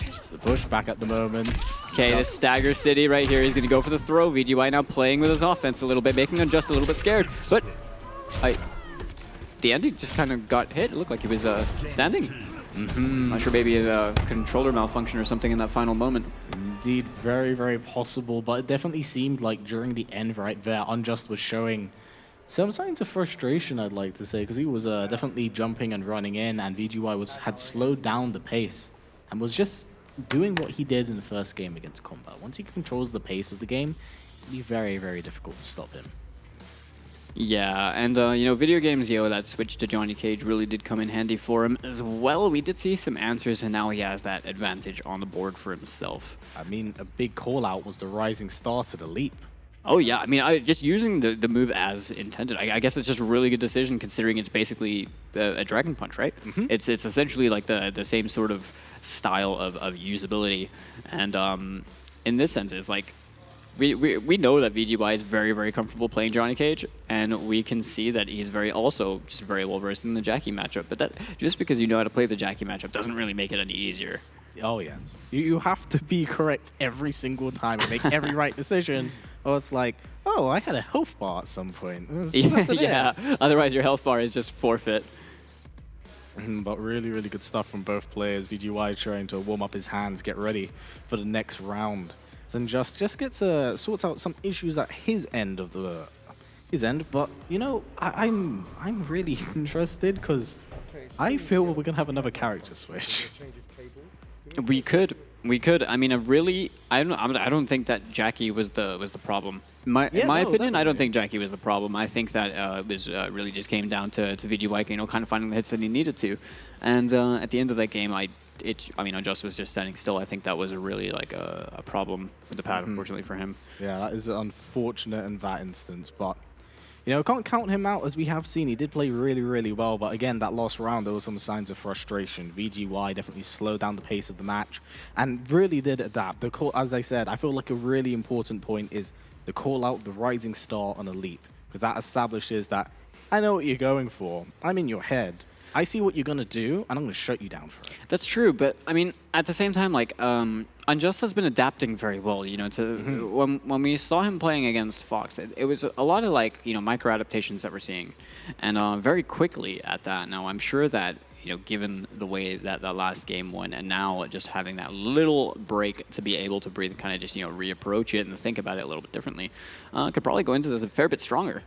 [SPEAKER 11] It's the push back at the moment.
[SPEAKER 10] Okay, this Stagger City right here. He's going to go for the throw. VGY now playing with his offense a little bit, making him just a little bit scared. But the end, he just kind of got hit. It looked like he was standing. Not sure, maybe a controller malfunction or something in that final moment.
[SPEAKER 11] Indeed, very, very possible. But it definitely seemed like during the end right there, Unjust was showing some signs of frustration, I'd like to say, because he was definitely jumping and running in, and VGY had slowed down the pace and was just doing what he did in the first game against Kombat. Once he controls the pace of the game, it'd be very, very difficult to stop him.
[SPEAKER 10] Yeah, and you know, video games, that switch to Johnny Cage really did come in handy for him as well. We did see some answers, and now he has that advantage on the board for himself.
[SPEAKER 11] I mean, a big call-out was the rising star to the leap.
[SPEAKER 10] Oh yeah, I mean, just using the move as intended. I guess it's just a really good decision considering it's basically a Dragon Punch, right? It's essentially like the same sort of style of usability, and in this sense, it's like we know that VGY is very, very comfortable playing Johnny Cage, and we can see that he's also just very well versed in the Jackie matchup. But that just because you know how to play the Jackie matchup doesn't really make it any easier.
[SPEAKER 11] Oh yes, you have to be correct every single time and make every right decision. Or it's like, oh, I had a health bar at some point.
[SPEAKER 10] Yeah, otherwise your health bar is just forfeit.
[SPEAKER 11] But really, really good stuff from both players. VGY trying to warm up his hands, get ready for the next round. And just gets sorts out some issues at his end of but you know, I'm really interested because I feel we're gonna have another character switch.
[SPEAKER 10] We could. I mean, I don't think that Jackie was the problem. In my opinion, I don't think Jackie was the problem. I think that it was really just came down to VGY, you know, kind of finding the hits that he needed to. And at the end of that game, I mean, Unjust was just standing still. I think that was really like a problem with the pad, unfortunately for him.
[SPEAKER 11] Yeah, that is unfortunate in that instance, but you know, can't count him out, as we have seen. He did play really, really well, but again, that last round, there were some signs of frustration. VGY definitely slowed down the pace of the match and really did adapt. As I said, I feel like a really important point is the call out the rising star on a leap, because that establishes that I know what you're going for. I'm in your head. I see what you're going to do, and I'm going to shut you down for it.
[SPEAKER 10] That's true, but I mean, at the same time, like, Unjust has been adapting very well, you know, to when we saw him playing against Fox, it was a lot of, like, you know, micro adaptations that we're seeing, and very quickly at that. Now, I'm sure that, you know, given the way that that last game went, and now just having that little break to be able to breathe and kind of just, you know, reapproach it and think about it a little bit differently, could probably go into this a fair bit stronger.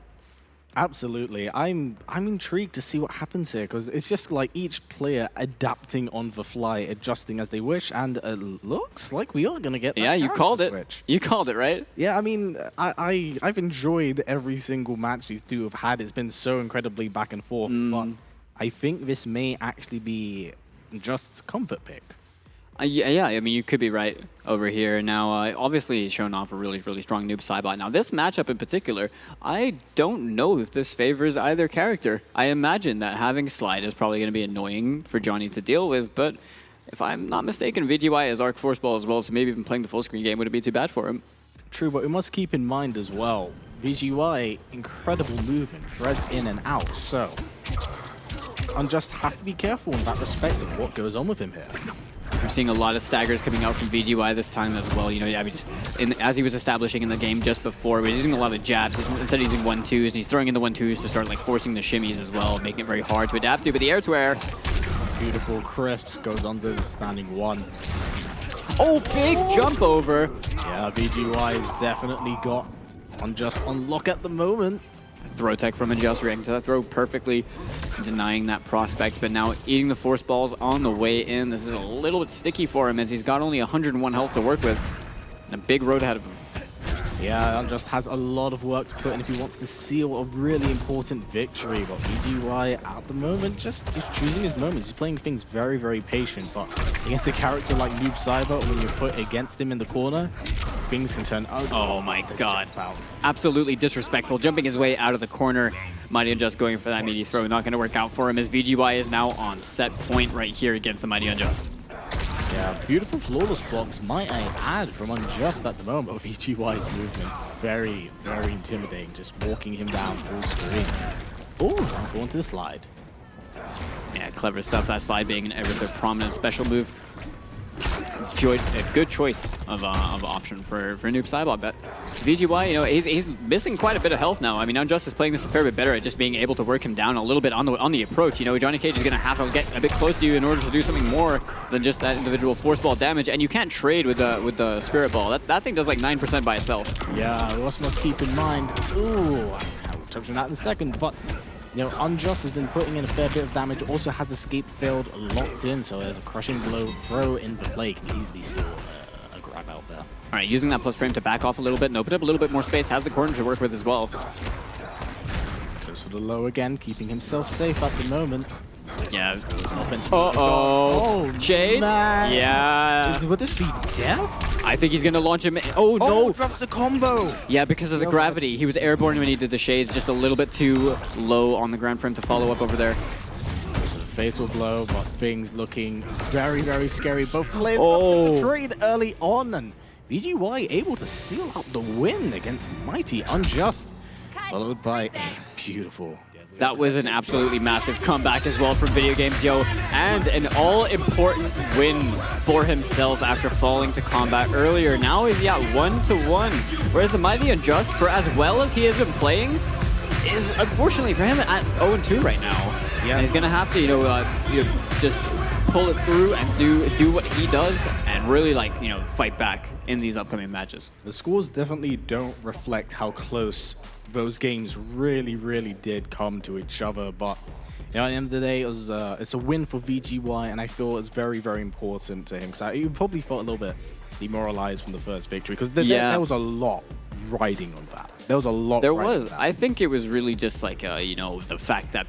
[SPEAKER 11] Absolutely. I'm intrigued to see what happens here, because it's just like each player adapting on the fly, adjusting as they wish, and it looks like we are going to get that.
[SPEAKER 10] Yeah, you called it.
[SPEAKER 11] Switch.
[SPEAKER 10] You called it, right?
[SPEAKER 11] Yeah, I mean, I've enjoyed every single match these two have had. It's been so incredibly back and forth, but I think this may actually be just comfort pick.
[SPEAKER 10] Yeah, I mean, you could be right over here. Now, obviously, he's shown off a really, really strong noob sidebot. Now, this matchup in particular, I don't know if this favors either character. I imagine that having Slide is probably going to be annoying for Johnny to deal with, but if I'm not mistaken, VGY has Arc Force Ball as well, so maybe even playing the full screen game wouldn't be too bad for him.
[SPEAKER 11] True, but we must keep in mind as well, VGY, incredible movement, threads in and out, so Unjust has to be careful in that respect of what goes on with him here.
[SPEAKER 10] We're seeing a lot of staggers coming out from VGY this time as well. You know, I mean, as he was establishing in the game just before, he was using a lot of jabs. Instead of using 1-2s, and he's throwing in the 1-2s to start like forcing the shimmies as well, making it very hard to adapt to. But the air-to-air.
[SPEAKER 11] Beautiful crisps goes under the standing one.
[SPEAKER 10] Oh, big jump over.
[SPEAKER 11] Yeah, VGY has definitely got Unjust on lock at the moment.
[SPEAKER 10] Throw tech from Unjust, reacting to that throw perfectly, denying that prospect, but now eating the force balls on the way in. This is a little bit sticky for him as he's got only 101 health to work with and a big road ahead of him.
[SPEAKER 11] Yeah, Unjust has a lot of work to put in if he wants to seal a really important victory, but VGY at the moment just is choosing his moments. He's playing things very, very patient, but against a character like Noob Cyber, when you put against him in the corner, things can turn ugly.
[SPEAKER 10] Oh my god. Absolutely disrespectful. Jumping his way out of the corner. Mighty Unjust going for that meaty throw. Not going to work out for him as VGY is now on set point right here against the Mighty Unjust.
[SPEAKER 11] Yeah, beautiful flawless blocks, might I add, from Unjust at the moment. VGY's movement, very, very intimidating. Just walking him down full screen. Oh, going to the slide.
[SPEAKER 10] Yeah, clever stuff. That slide being an ever so prominent special move. good choice of option for Noob Saibot. But VGY, you know, he's missing quite a bit of health now. I mean, Unjust is playing this a fair bit better at just being able to work him down a little bit on the approach. You know, Johnny Cage is going to have to get a bit close to you in order to do something more than just that individual force ball damage, and you can't trade with the Spirit Ball. That thing does like 9% by itself.
[SPEAKER 11] Yeah, we also must keep in mind. Ooh, I'll touch on that in a second, but. You know, Unjust has been putting in a fair bit of damage, also has Escape failed locked in, so there's a Crushing Blow throw in the play. Can easily seal a grab out there.
[SPEAKER 10] All right, using that plus frame to back off a little bit and open up a little bit more space, has the corner to work with as well.
[SPEAKER 11] Goes for the low again, keeping himself safe at the moment.
[SPEAKER 10] Yeah.
[SPEAKER 11] Offensive.
[SPEAKER 10] Oh, Shades?
[SPEAKER 11] Man.
[SPEAKER 10] Yeah.
[SPEAKER 11] Would this be death?
[SPEAKER 10] I think he's going to launch him. Oh, no.
[SPEAKER 11] Drops the combo.
[SPEAKER 10] Yeah, because of the gravity. He was airborne when he did the Shades, just a little bit too low on the ground for him to follow up over there.
[SPEAKER 11] Fatal blow, but things looking very, very scary. Both players got the trade early on, and VGY able to seal out the win against Mighty Unjust, followed by a beautiful.
[SPEAKER 10] That was an absolutely massive comeback as well from Video Games Yo, and an all-important win for himself after falling to Kombat earlier. Now he's at 1-1, whereas the Mighty Unjust, for as well as he has been playing, is unfortunately for him at 0-2 right now. Yeah, and he's gonna have to, just pull it through and do what he does, and really fight back in these upcoming matches.
[SPEAKER 11] The scores definitely don't reflect how close those games really, really did come to each other, but at the end of the day, it's a win for VGY, and I feel it's very, very important to him, because he probably felt a little bit demoralized from the first victory, because there was a lot riding on that. There was a lot.
[SPEAKER 10] There was. I think it was really just like the fact that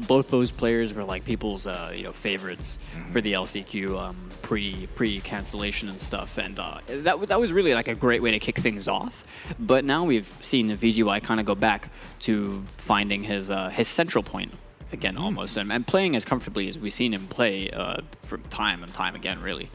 [SPEAKER 10] both those players were like people's favorites for the LCQ pre-cancellation and stuff, and that was really like a great way to kick things off. But now we've seen the VGY kind of go back to finding his central point again, almost, and playing as comfortably as we've seen him play from time and time again, really.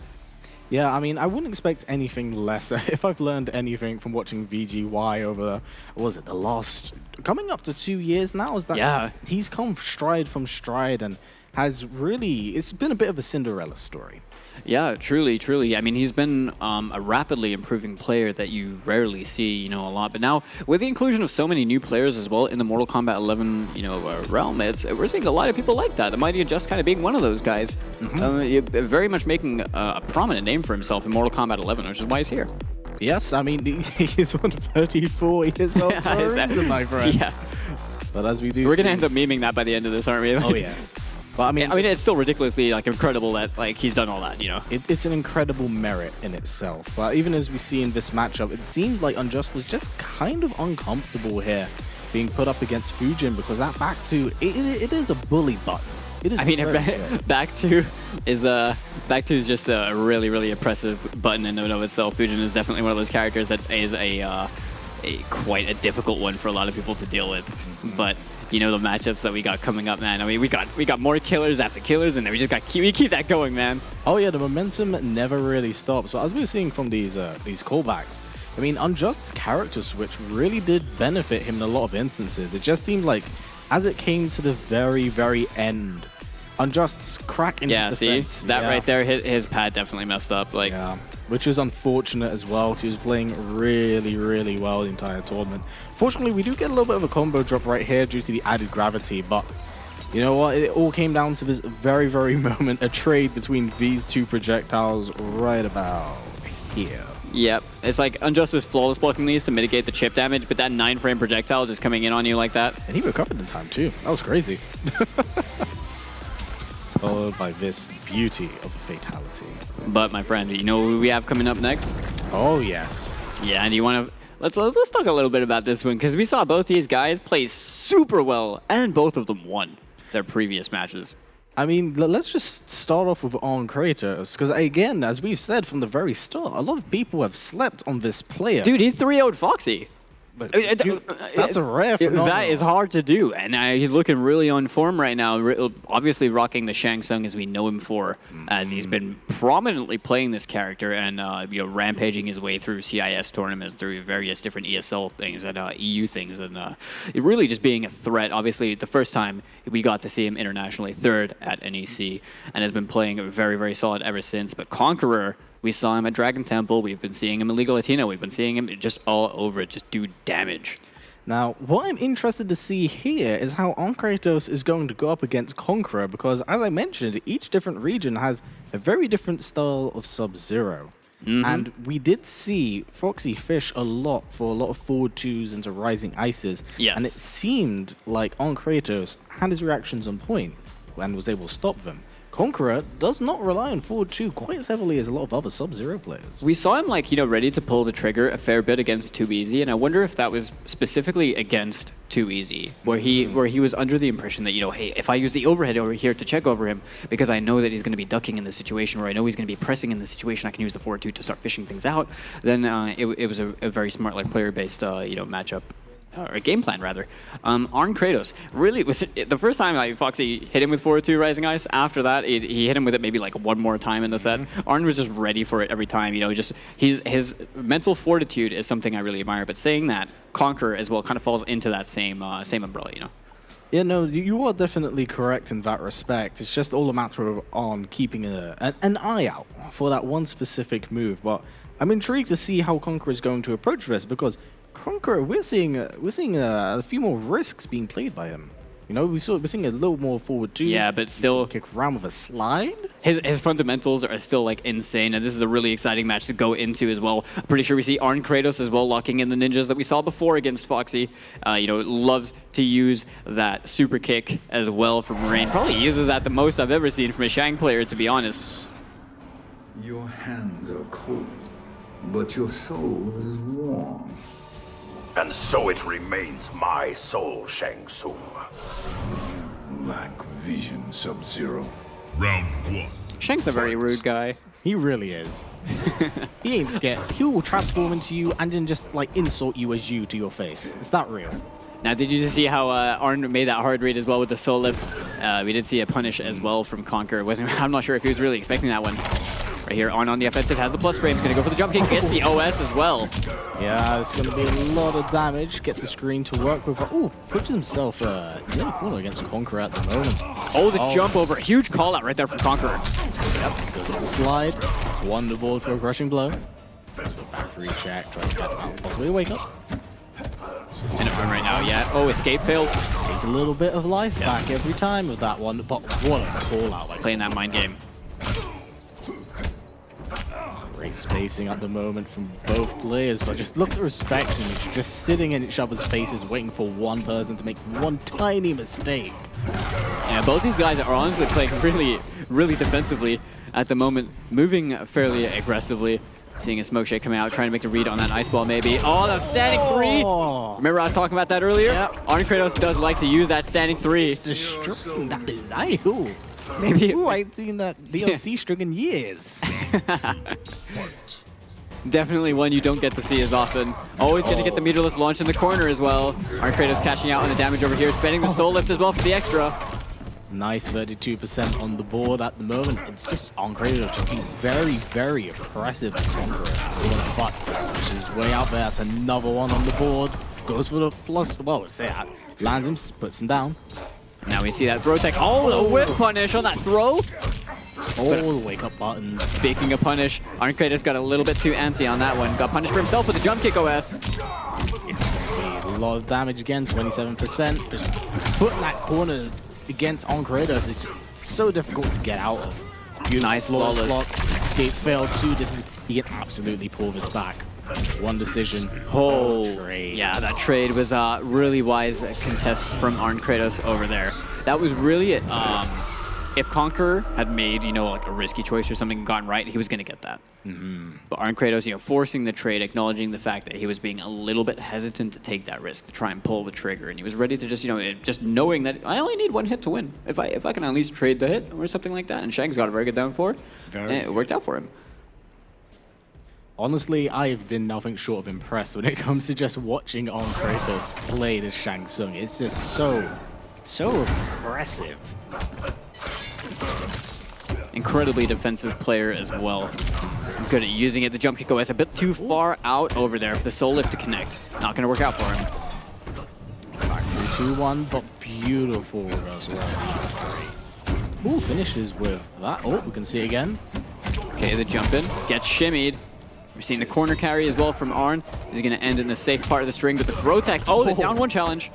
[SPEAKER 11] Yeah, I mean, I wouldn't expect anything less. If I've learned anything from watching VGY over, the last, coming up to 2 years now, is that he's come stride from stride and has really, it's been a bit of a Cinderella story.
[SPEAKER 10] Yeah, truly, truly. I mean, he's been a rapidly improving player that you rarely see, a lot. But now, with the inclusion of so many new players as well in the Mortal Kombat 11, realm, we're seeing a lot of people like that. The Mighty Unjust kind of being one of those guys, very much making a prominent name for himself in Mortal Kombat 11, which is why he's here.
[SPEAKER 11] Yes, I mean, he's 34 years old for a reason, my friend.
[SPEAKER 10] Yeah.
[SPEAKER 11] But as we do,
[SPEAKER 10] we're gonna end up memeing that by the end of this, aren't we?
[SPEAKER 11] Oh yes. But I mean,
[SPEAKER 10] it's still ridiculously incredible that he's done all that,
[SPEAKER 11] It's an incredible merit in itself. But even as we see in this matchup, it seems like Unjust was just kind of uncomfortable here, being put up against Fujin, because that back two, it is a bully button. It is.
[SPEAKER 10] I mean, back two is just a really, really impressive button in and of itself. Fujin is definitely one of those characters that is a quite a difficult one for a lot of people to deal with, but. The matchups that we got coming up, man. I mean, we got more killers after killers, and then we just keep that going, man.
[SPEAKER 11] Oh yeah, the momentum never really stops. So as we're seeing from these callbacks, I mean, Unjust's character switch really did benefit him in a lot of instances. It just seemed like, as it came to the very, very end, Unjust's crack in his defense.
[SPEAKER 10] See? That right there, his pad definitely messed up.
[SPEAKER 11] Which is unfortunate as well, because he was playing really, really well the entire tournament. Fortunately, we do get a little bit of a combo drop right here due to the added gravity, but you know what? It all came down to this very, very moment, a trade between these two projectiles right about here.
[SPEAKER 10] Yep. It's like Unjust was flawless blocking these to mitigate the chip damage, but that 9-frame projectile just coming in on you like that.
[SPEAKER 11] And he recovered in time too. That was crazy. Followed by this beauty of a fatality.
[SPEAKER 10] But my friend, you know who we have coming up next?
[SPEAKER 11] Oh yes.
[SPEAKER 10] Yeah, and you want to let's talk a little bit about this one, because we saw both these guys play super well, and both of them won their previous matches.
[SPEAKER 11] I mean, let's just start off with On Kratos, because again, as we've said from the very start, a lot of people have slept on this player.
[SPEAKER 10] Dude, he 3-0'd Foxy.
[SPEAKER 11] But that's a rare phenomenon.
[SPEAKER 10] That is hard to do, and he's looking really on form right now. Obviously rocking the Shang Tsung as we know him for, as he's been prominently playing this character and rampaging his way through CIS tournaments, through various different ESL things and EU things, and really just being a threat. Obviously, the first time we got to see him internationally, third at NEC, and has been playing very, very solid ever since. But Conqueror, We saw him at Dragon Temple. We've been seeing him in League of Latino. We've been seeing him just all over it, just do damage.
[SPEAKER 11] Now, what I'm interested to see here is how Kratos is going to go up against Conqueror, because, as I mentioned, each different region has a very different style of Sub-Zero. And we did see Foxy fish a lot for a lot of forward twos into rising ices.
[SPEAKER 10] Yes.
[SPEAKER 11] And it seemed like Kratos had his reactions on point and was able to stop them. Conqueror does not rely on forward two quite as heavily as a lot of other Sub-Zero players.
[SPEAKER 10] We saw him, like, ready to pull the trigger a fair bit against Too Easy, and I wonder if that was specifically against Too Easy, where he was under the impression that, hey, if I use the overhead over here to check over him, because I know that he's going to be ducking in this situation, or I know he's going to be pressing in this situation, I can use the forward two to start fishing things out, then it was a very smart, like, player-based, matchup. Or game plan, rather. Kratos really was the first time Foxy hit him with forward 2 Rising Ice. After that, he hit him with it maybe like one more time in the set. Arn was just ready for it every time. Just his mental fortitude is something I really admire. But saying that, Conqueror as well kind of falls into that same umbrella.
[SPEAKER 11] Yeah, no, you are definitely correct in that respect. It's just all a matter of on keeping an eye out for that one specific move. But I'm intrigued to see how Conqueror is going to approach this, because Conqueror, we're seeing a few more risks being played by him. We're seeing a little more forward two.
[SPEAKER 10] Yeah, but still
[SPEAKER 11] kick around with a slide.
[SPEAKER 10] His fundamentals are still like insane, and this is a really exciting match to go into as well. I'm pretty sure we see Kratos as well locking in the ninjas that we saw before against Foxy. Loves to use that super kick as well from Rain. Probably uses that the most I've ever seen from a Shang player, to be honest.
[SPEAKER 9] Your hands are cold, but your soul is warm.
[SPEAKER 13] And so it remains my soul, Shang Tsung.
[SPEAKER 9] Lack vision, Sub-Zero.
[SPEAKER 12] Round 1.
[SPEAKER 10] Shang's a very rude guy.
[SPEAKER 11] He really is. He ain't scared. He will transform into you and then just insult you as you to your face. It's that real.
[SPEAKER 10] Now, did you just see how Arn made that hard read as well with the soul lift? We did see a punish as well from Conqueror. I'm not sure if he was really expecting that one. Right here, on the offensive, has the plus frames, going to go for the jump kick, gets the OS as well.
[SPEAKER 11] Yeah, it's going to be a lot of damage, gets the screen to work with. Ooh, puts himself in the corner against Conqueror at the moment.
[SPEAKER 10] Oh, the jump over, huge call out right there from Conqueror.
[SPEAKER 11] Yep, goes into the slide, it's one the board for a crushing blow. So back free check, tries to catch him out, possibly wake up.
[SPEAKER 10] In a run right now, yeah. Oh, escape failed.
[SPEAKER 11] Takes a little bit of life back every time with that one, but what a call out.
[SPEAKER 10] Playing that mind game.
[SPEAKER 11] Great spacing at the moment from both players, but just look at the respect in each, just sitting in each other's faces, waiting for one person to make one tiny mistake.
[SPEAKER 10] Yeah, both these guys are honestly playing really, really defensively at the moment, moving fairly aggressively. Seeing a smoke shake coming out, trying to make a read on that ice ball maybe. Oh, that standing 3! Remember I was talking about that earlier?
[SPEAKER 11] Yep.
[SPEAKER 10] Kratos does like to use that standing 3.
[SPEAKER 11] Destroying that design. Ooh.
[SPEAKER 10] Maybe.
[SPEAKER 11] Ooh, I ain't seen that DLC string in years.
[SPEAKER 10] Definitely one you don't get to see as often. Always going to get the meterless launch in the corner as well. Kratos cashing out on the damage over here, spending the soul lift as well for the extra.
[SPEAKER 11] Nice 32% on the board at the moment. It's just Kratos just being very, very impressive at Conqueror. But pushes way out there. That's another one on the board. Goes for the plus. Well, let's say that. Lands him, puts him down.
[SPEAKER 10] Now we see that throw tech. Oh, the whip punish on that throw.
[SPEAKER 11] All the wake up buttons.
[SPEAKER 10] Speaking of punish, Kratos got a little bit too antsy on that one. Got punished for himself with the jump kick OS.
[SPEAKER 11] It's going to be a lot of damage again, 27%. Just putting that corner against Kratos is just so difficult to get out of. Nice block. Escape failed too. He can absolutely pull this back. One decision.
[SPEAKER 10] Oh,
[SPEAKER 11] trade.
[SPEAKER 10] Yeah, that trade was really wise contest from Kratos over there. That was really it. If Conqueror had made, like a risky choice or something and gotten right, he was going to get that. But Kratos, forcing the trade, acknowledging the fact that he was being a little bit hesitant to take that risk, to try and pull the trigger, and he was ready to just, just knowing that I only need one hit to win. If I can at least trade the hit or something like that, and Shang's got a very good down for it, and it worked out for him.
[SPEAKER 11] Honestly, I've been nothing short of impressed when it comes to just watching Kratos play this Shang Tsung. It's just so impressive.
[SPEAKER 10] Incredibly defensive player as well. Good at using it. The jump kick OS a bit too far out over there for the soul lift to connect. Not going to work out for him.
[SPEAKER 11] Back 3-2-1, but beautiful reversal. Ooh, finishes with that. Oh, we can see it again.
[SPEAKER 10] Okay, the jump in. Gets shimmied. We're seeing the corner carry as well from Arn. He's going to end in a safe part of the string, but the throw tech. Oh, the down one challenge.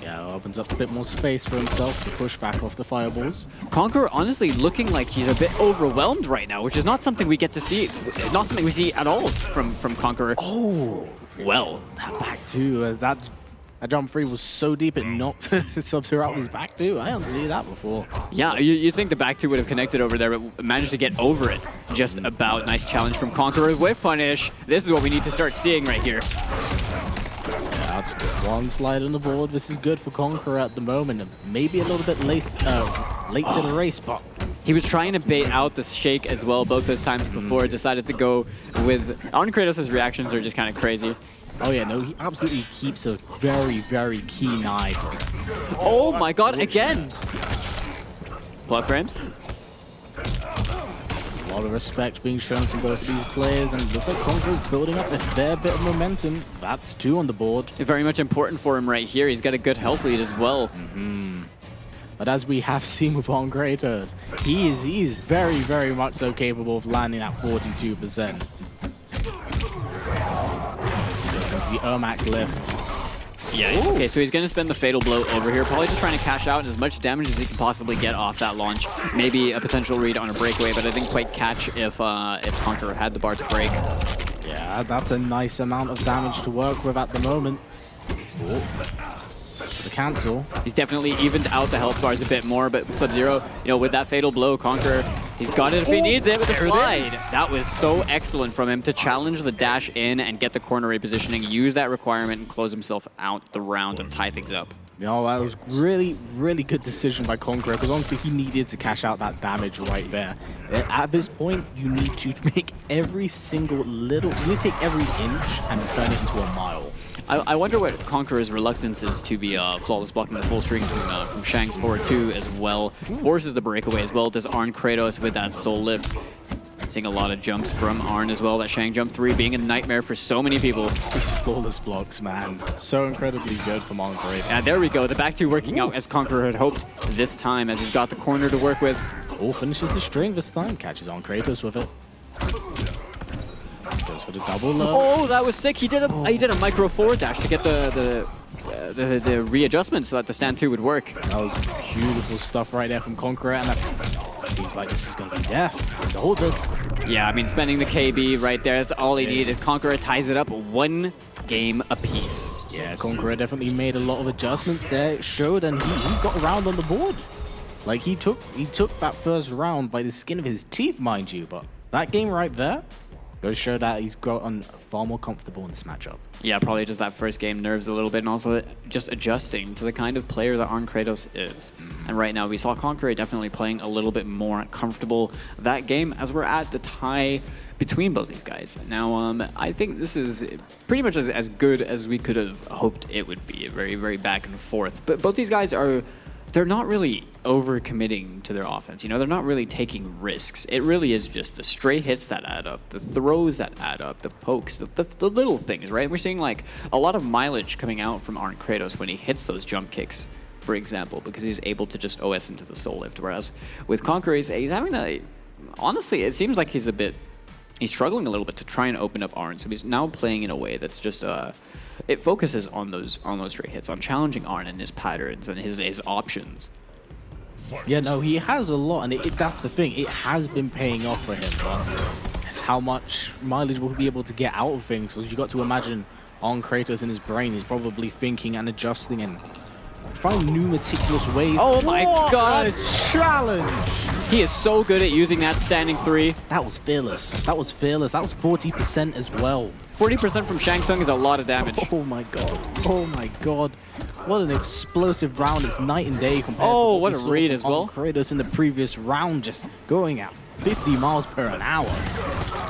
[SPEAKER 11] Yeah, opens up a bit more space for himself to push back off the fireballs.
[SPEAKER 10] Conqueror honestly looking like he's a bit overwhelmed right now, which is not something we get to see. Not something we see at all from Conqueror.
[SPEAKER 11] Oh, well, that back two, that jump free was so deep it knocked Sub-Zero out of his back two. I don't see that before.
[SPEAKER 10] Yeah, you'd think the back two would have connected over there, but managed to get over it just about. Nice challenge from Conqueror with punish. This is what we need to start seeing right here.
[SPEAKER 11] Yeah, that's one slide on the board. This is good for Conqueror at the moment. Maybe a little bit late to the race, but
[SPEAKER 10] he was trying to bait out the shake as well both those times before. Decided to go with on Kratos' reactions are just kind of crazy.
[SPEAKER 11] Oh yeah, no, he absolutely keeps a very, very keen eye.
[SPEAKER 10] Oh my god, again! Plus frames.
[SPEAKER 11] A lot of respect being shown from both of these players, and it looks like Conqueror's building up a fair bit of momentum. That's 2 on the board.
[SPEAKER 10] Very much important for him right here. He's got a good health lead as well.
[SPEAKER 11] But as we have seen with on Kratos, he is very, very much so capable of landing at 42%. The Ermac lift.
[SPEAKER 10] Yeah. Okay, so he's going to spend the Fatal Blow over here. Probably just trying to cash out as much damage as he can possibly get off that launch. Maybe a potential read on a breakaway, but I didn't quite catch if Conqueror had the bar to break.
[SPEAKER 11] Yeah, that's a nice amount of damage to work with at the moment. The cancel.
[SPEAKER 10] He's definitely evened out the health bars a bit more, but Sub-Zero, with that Fatal Blow, Conqueror, he's got it if he needs it with the slide. That was so excellent from him to challenge the dash in and get the corner repositioning, use that requirement, and close himself out the round and tie things up.
[SPEAKER 11] That was really, really good decision by Conqueror, because honestly, he needed to cash out that damage right there. At this point, you need to make every single little, you need to take every inch and turn it into a mile.
[SPEAKER 10] I wonder what Conqueror's reluctance is to be flawless blocking the full string from Shang's forward 2 as well. Forces the breakaway as well. Does Arn Kratos with that soul lift. Seeing a lot of jumps from Arn as well. That Shang jump 3 being a nightmare for so many people.
[SPEAKER 11] These flawless blocks, man. So incredibly good from Arn Kratos.
[SPEAKER 10] Yeah, there we go. The back 2 working out as Conqueror had hoped this time, as he's got the corner to work with.
[SPEAKER 11] Oh, finishes the string this time. Catches Arn Kratos with it. Goes for the double low.
[SPEAKER 10] Oh, that was sick. He did a micro forward dash to get the readjustment so that the stand 2 would work.
[SPEAKER 11] That was beautiful stuff right there from Conqueror, and seems like this is going to be death. So hold this.
[SPEAKER 10] Yeah, I mean, spending the KB right there, that's all he needed. Conqueror ties it up 1 game apiece.
[SPEAKER 11] Yeah, Conqueror definitely made a lot of adjustments there. It showed, and he got a round on the board. Like, he took that first round by the skin of his teeth, mind you, but that game right there goes show that he's gotten far more comfortable in this matchup.
[SPEAKER 10] Yeah, probably just that first game nerves a little bit, and also just adjusting to the kind of player that Arn Kratos is. And right now we saw Conqueror definitely playing a little bit more comfortable that game as we're at the tie between both these guys. Now, I think this is pretty much as good as we could have hoped it would be. Very, very back and forth. But both these guys they're not really over-committing to their offense. They're not really taking risks. It really is just the stray hits that add up, the throws that add up, the pokes, the little things, right? We're seeing like a lot of mileage coming out from Arn Kratos when he hits those jump kicks, for example, because he's able to just OS into the soul lift. Whereas with Conqueror, he's having honestly, it seems like he's struggling a little bit to try and open up Arn. So he's now playing in a way that's just it focuses on those straight hits, on challenging Arn and his patterns and his options.
[SPEAKER 11] Yeah, no, he has a lot, and that's the thing. It has been paying off for him, but it's how much mileage we'll be able to get out of things. Because you got to imagine Arn Kratos in his brain, he's probably thinking and adjusting and trying new meticulous ways.
[SPEAKER 10] Oh my god!
[SPEAKER 11] Challenge!
[SPEAKER 10] He is so good at using that standing 3.
[SPEAKER 11] That was fearless. That was fearless. That was 40% as well.
[SPEAKER 10] 40% from Shang Tsung is a lot of damage.
[SPEAKER 11] Oh my god. Oh my god. What an explosive round. It's night and day compared to
[SPEAKER 10] what a read as well.
[SPEAKER 11] Kratos in the previous round, just going at 50 miles per hour.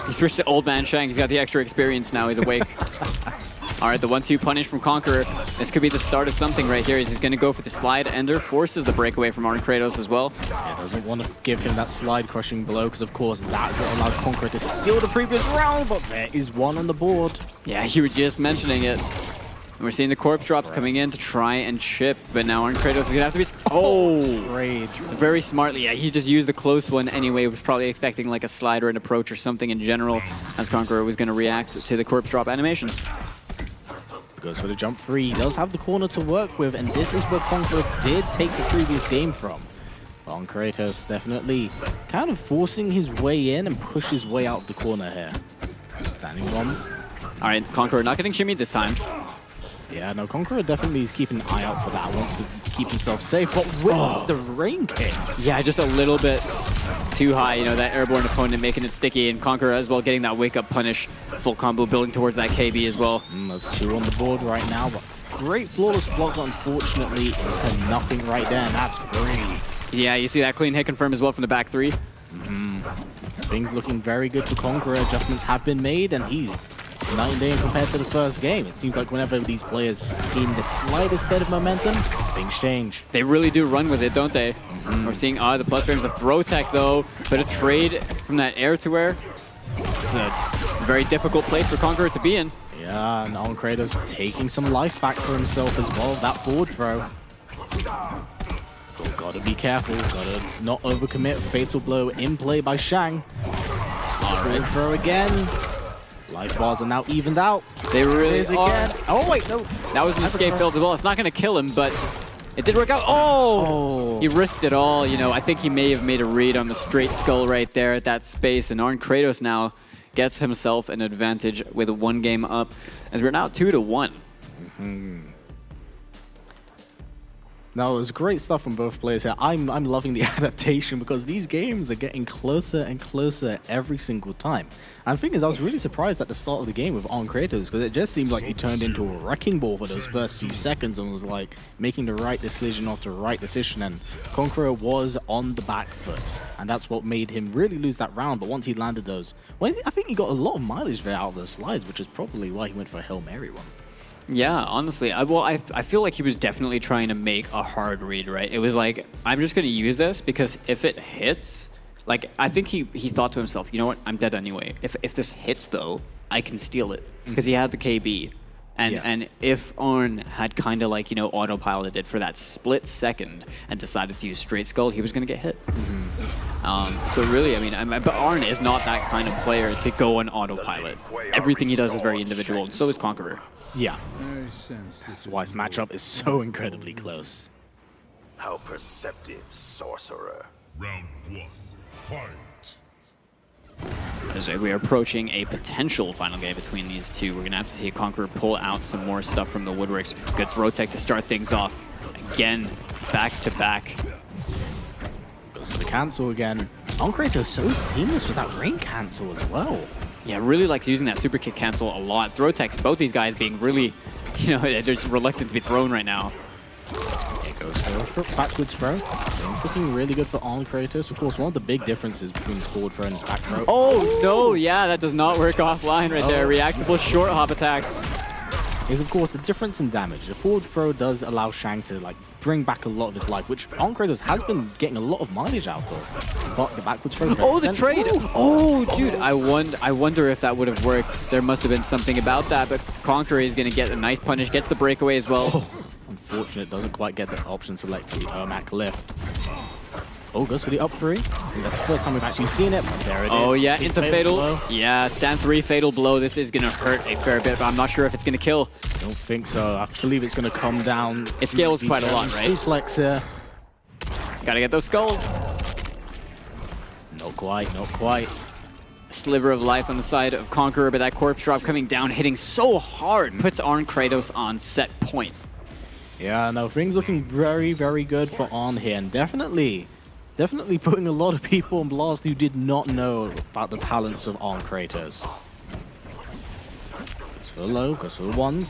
[SPEAKER 10] He switched to old man Shang. He's got the extra experience now. He's awake. All right, the 1-2 punish from Conqueror. This could be the start of something right here. He's going to go for the slide ender, forces the breakaway from Arn Kratos as well.
[SPEAKER 11] Yeah, doesn't want to give him that slide crushing blow because, of course, that would allow Conqueror to steal the previous round, but there is 1 on the board.
[SPEAKER 10] Yeah, you were just mentioning it. And we're seeing the corpse drops coming in to try and chip, but now Kratos is gonna have to be. Oh,
[SPEAKER 11] rage!
[SPEAKER 10] Very smartly. Yeah, he just used the close one anyway. Was probably expecting like a slide or an approach or something in general, as Conqueror was gonna react to the corpse drop animation.
[SPEAKER 11] Goes for the jump free. He does have the corner to work with, and this is where Conqueror did take the previous game from. On Kratos, definitely kind of forcing his way in and push his way out of the corner here. Standing bomb.
[SPEAKER 10] All right, Conqueror not getting shimmied this time.
[SPEAKER 11] Yeah, no, Conqueror definitely is keeping an eye out for that. Wants to keep himself safe, but wins the rain kick.
[SPEAKER 10] Yeah, just a little bit too high, you know, that airborne opponent making it sticky, and Conqueror as well getting that wake-up punish. Full combo building towards that KB as well.
[SPEAKER 11] That's 2 on the board right now, but great flawless block, unfortunately, into nothing right there, and that's free.
[SPEAKER 10] Yeah, you see that clean hit confirm as well from the back 3.
[SPEAKER 11] Things looking very good for Conqueror. Adjustments have been made, and he's night and day compared to the first game. It seems like whenever these players gain the slightest bit of momentum, things change.
[SPEAKER 10] They really do run with it, don't they? We're seeing the plus frames, the throw tech though, but a trade from that air to air. It's a very difficult place for Conqueror to be in.
[SPEAKER 11] Yeah, and on Kratos taking some life back for himself as well. That forward throw. Gotta be careful, gotta not overcommit. Fatal blow in play by Shang. Straight throw again. Life bars are now evened out.
[SPEAKER 10] They really are.
[SPEAKER 11] Again. Oh wait, no.
[SPEAKER 10] That was an escape build as well. It's not gonna kill him, but it did work out. Oh! He risked it all. You know, I think he may have made a read on the straight skull right there at that space, and Arn Kratos now gets himself an advantage with 1 game up, as we're now 2-1.
[SPEAKER 11] Now, it was great stuff from both players here. I'm loving the adaptation because these games are getting closer and closer every single time. And the thing is, I was really surprised at the start of the game with On Kratos because it just seemed like he turned into a wrecking ball for those first few seconds and was like making the right decision after right decision. And Conqueror was on the back foot, and that's what made him really lose that round. But once he landed those, well, I think he got a lot of mileage there out of those slides, which is probably why he went for a Hail Mary one.
[SPEAKER 10] Yeah, honestly, I feel like he was definitely trying to make a hard read, right? It was like, I'm just going to use this because if it hits, like, I think he thought to himself, you know what, I'm dead anyway. If this hits, though, I can steal it because he had the KB. And if Arn had kind of like, you know, autopiloted it for that split second and decided to use straight skull, he was going to get hit. So really, I mean, but Arn is not that kind of player to go on autopilot. Everything he does is very individual, and so is Conqueror.
[SPEAKER 11] Yeah. That's why this matchup is so incredibly close.
[SPEAKER 13] How perceptive, sorcerer.
[SPEAKER 12] Round 1, fight.
[SPEAKER 10] As we are approaching a potential final game between these two, we're going to have to see Conqueror pull out some more stuff from the woodworks. Good throw tech to start things off. Again, back to back.
[SPEAKER 11] Goes for the cancel again. On Kratos so seamless with that rain cancel as well.
[SPEAKER 10] Yeah, really likes using that super kick cancel a lot. Throw techs, both these guys being really, you know, they're just reluctant to be thrown right now.
[SPEAKER 11] It goes for backwards throw. Things looking really good for On Kratos. Of course, one of the big differences between his forward throw and his back throw.
[SPEAKER 10] Oh, no, yeah, that does not work offline right there. Reactable short hop attacks.
[SPEAKER 11] Is of course the difference in damage. The forward throw does allow Shang to like bring back a lot of his life, which On Kratos has been getting a lot of mileage out of. But the backwards throw.
[SPEAKER 10] Oh, the trade! Oh, dude, I wonder if that would have worked. There must have been something about that, but Conqueror is going to get a nice punish, gets the breakaway as well.
[SPEAKER 11] Unfortunate, doesn't quite get the option select for the Ermac lift. Oh, goes for the up 3. That's the first time we've actually seen it. There it is.
[SPEAKER 10] Oh, yeah, into fatal. Yeah, stand 3, fatal blow. This is going to hurt a fair bit, but I'm not sure if it's going to kill.
[SPEAKER 11] Don't think so. I believe it's going to come down.
[SPEAKER 10] It scales quite a lot, right?
[SPEAKER 11] Suplex here.
[SPEAKER 10] Gotta get those skulls.
[SPEAKER 11] Not quite, not quite.
[SPEAKER 10] A sliver of life on the side of Conqueror, but that corpse drop coming down, hitting so hard, puts Arn Kratos on set point.
[SPEAKER 11] Yeah, no, things looking very, very good for On here, and definitely putting a lot of people on blast who did not know about the talents of On Kratos. Goes for the low, goes for the 1.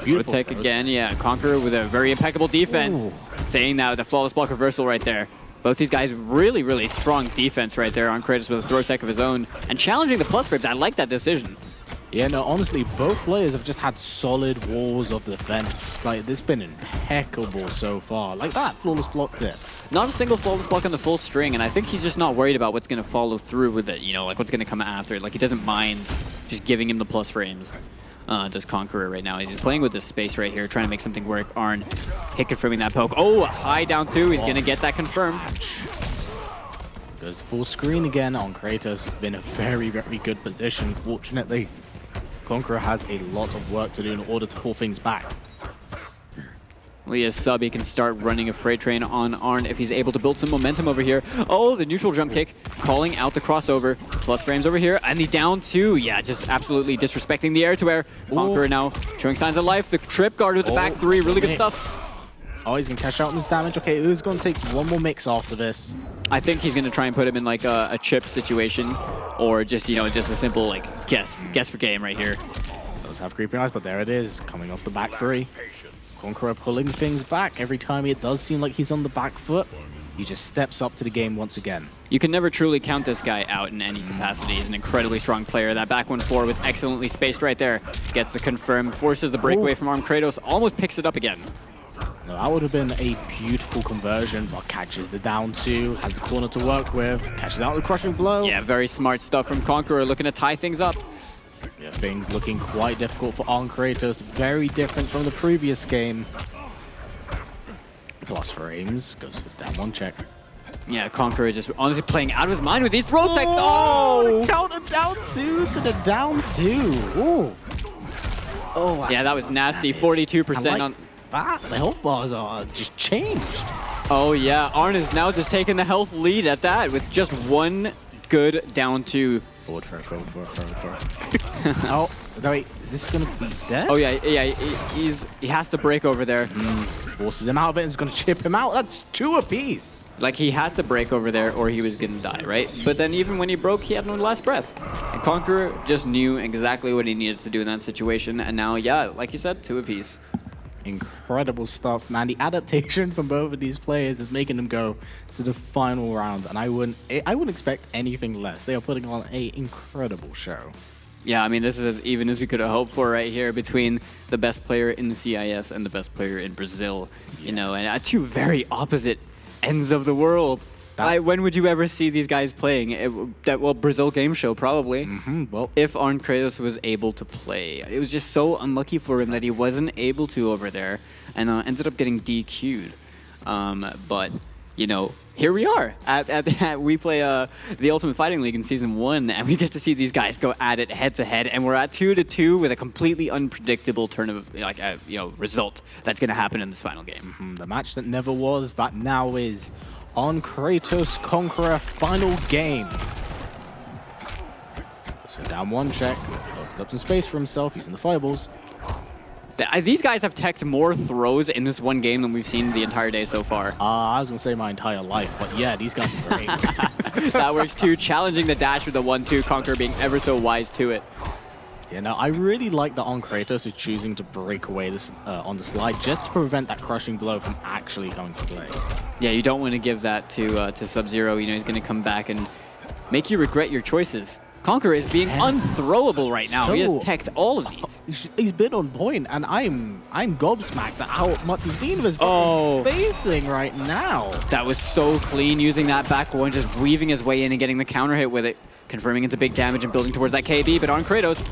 [SPEAKER 11] Beautiful
[SPEAKER 10] tech again, yeah. Conqueror with a very impeccable defense. Ooh. Saying that with a flawless block reversal right there. Both these guys really, really strong defense right there. On Kratos with a throw tech of his own. And challenging the plus frames, I like that decision.
[SPEAKER 11] Yeah, no, honestly, both players have just had solid walls of defense. Like, this has been impeccable so far. Like that flawless block tip.
[SPEAKER 10] Not a single flawless block on the full string, and I think he's just not worried about what's going to follow through with it, you know, like what's going to come after. Like, he doesn't mind just giving him the plus frames. does Conqueror right now. He's playing with this space right here, trying to make something work. Arn hit confirming that poke. Oh, high down 2. He's going to get that confirmed.
[SPEAKER 11] Goes full screen again on Kratos. Been a very, very good position, fortunately. Conqueror has a lot of work to do in order to pull things back.
[SPEAKER 10] Well, he has sub. He can start running a freight train on Arn if he's able to build some momentum over here. Oh, the neutral jump kick, calling out the crossover. Plus frames over here, and the down 2. Yeah, just absolutely disrespecting the air-to-air. Conqueror now showing signs of life. The trip guard with the back 3. Really good stuff.
[SPEAKER 11] Oh, he's going to cash out on his damage. Okay, who's going to take one more mix after this?
[SPEAKER 10] I think he's going to try and put him in like a chip situation, or just, you know, just a simple like guess for game right here.
[SPEAKER 11] Does have creeping eyes, but there it is, coming off the back 3. Conqueror pulling things back every time it does seem like he's on the back foot. He just steps up to the game once again.
[SPEAKER 10] You can never truly count this guy out in any capacity. He's an incredibly strong player. That back 1-4 was excellently spaced right there. Gets the confirm, forces the breakaway from Arm. Kratos almost picks it up again.
[SPEAKER 11] No, that would have been a beautiful conversion, but catches the down 2, has the corner to work with, catches out the crushing blow.
[SPEAKER 10] Yeah, very smart stuff from Conqueror, looking to tie things up.
[SPEAKER 11] Yeah, things looking quite difficult for Arn Kratos. Very different from the previous game. Plus frames, goes for the down 1 check.
[SPEAKER 10] Yeah, Conqueror just honestly playing out of his mind with these throw techs. Oh!
[SPEAKER 11] Counter down 2 to the down 2. Ooh. Oh,
[SPEAKER 10] yeah, that was nasty. 42% on...
[SPEAKER 11] That, the health bars are just changed.
[SPEAKER 10] Oh yeah, Arn is now just taking the health lead at that with just 1 good down 2.
[SPEAKER 11] Forward. Oh, no, wait, is this gonna be dead?
[SPEAKER 10] Oh yeah, he has to break over there.
[SPEAKER 11] Forces him out of it and is gonna chip him out. That's 2 apiece.
[SPEAKER 10] Like he had to break over there or he was gonna die, right? But then even when he broke, he had no last breath. And Conqueror just knew exactly what he needed to do in that situation. And now, yeah, like you said, 2 apiece.
[SPEAKER 11] Incredible stuff, man. The adaptation from both of these players is making them go to the final round, and I wouldn't expect anything less. They are putting on an incredible show.
[SPEAKER 10] Yeah, I mean, this is as even as we could have hoped for right here between the best player in the CIS and the best player in Brazil. Yes. You know, and 2 very opposite ends of the world. When would you ever see these guys playing? Well, Brazil game show, probably.
[SPEAKER 11] Well,
[SPEAKER 10] if Arn Kratos was able to play. It was just so unlucky for him that he wasn't able to over there and ended up getting DQ'd. But, you know, here we are at WePlay the Ultimate Fighting League in Season 1, and we get to see these guys go at it head-to-head, and we're at 2-2 with a completely unpredictable turn of, like, result that's going to happen in this final game.
[SPEAKER 11] The match that never was, that now is... Arn Kratos Conqueror final game. So down 1 check, opens up some space for himself using the fireballs.
[SPEAKER 10] These guys have teched more throws in this one game than we've seen the entire day so far.
[SPEAKER 11] I was going to say my entire life, but yeah, these guys are great.
[SPEAKER 10] That works too, challenging the dash with the 1-2, Conqueror being ever so wise to it.
[SPEAKER 11] Yeah, no, I really like that Arn Kratos is choosing to break away this on the slide just to prevent that crushing blow from actually coming to play.
[SPEAKER 10] Yeah, you don't want to give that to Sub-Zero. You know, he's going to come back and make you regret your choices. Conqueror is being unthrowable right now. He has teched all of these.
[SPEAKER 11] He's been on point, and I'm gobsmacked at how much we've seen of his spacing right now.
[SPEAKER 10] That was so clean, using that back one, just weaving his way in and getting the counter hit with it, confirming into big damage and building towards that KB, but Arn Kratos.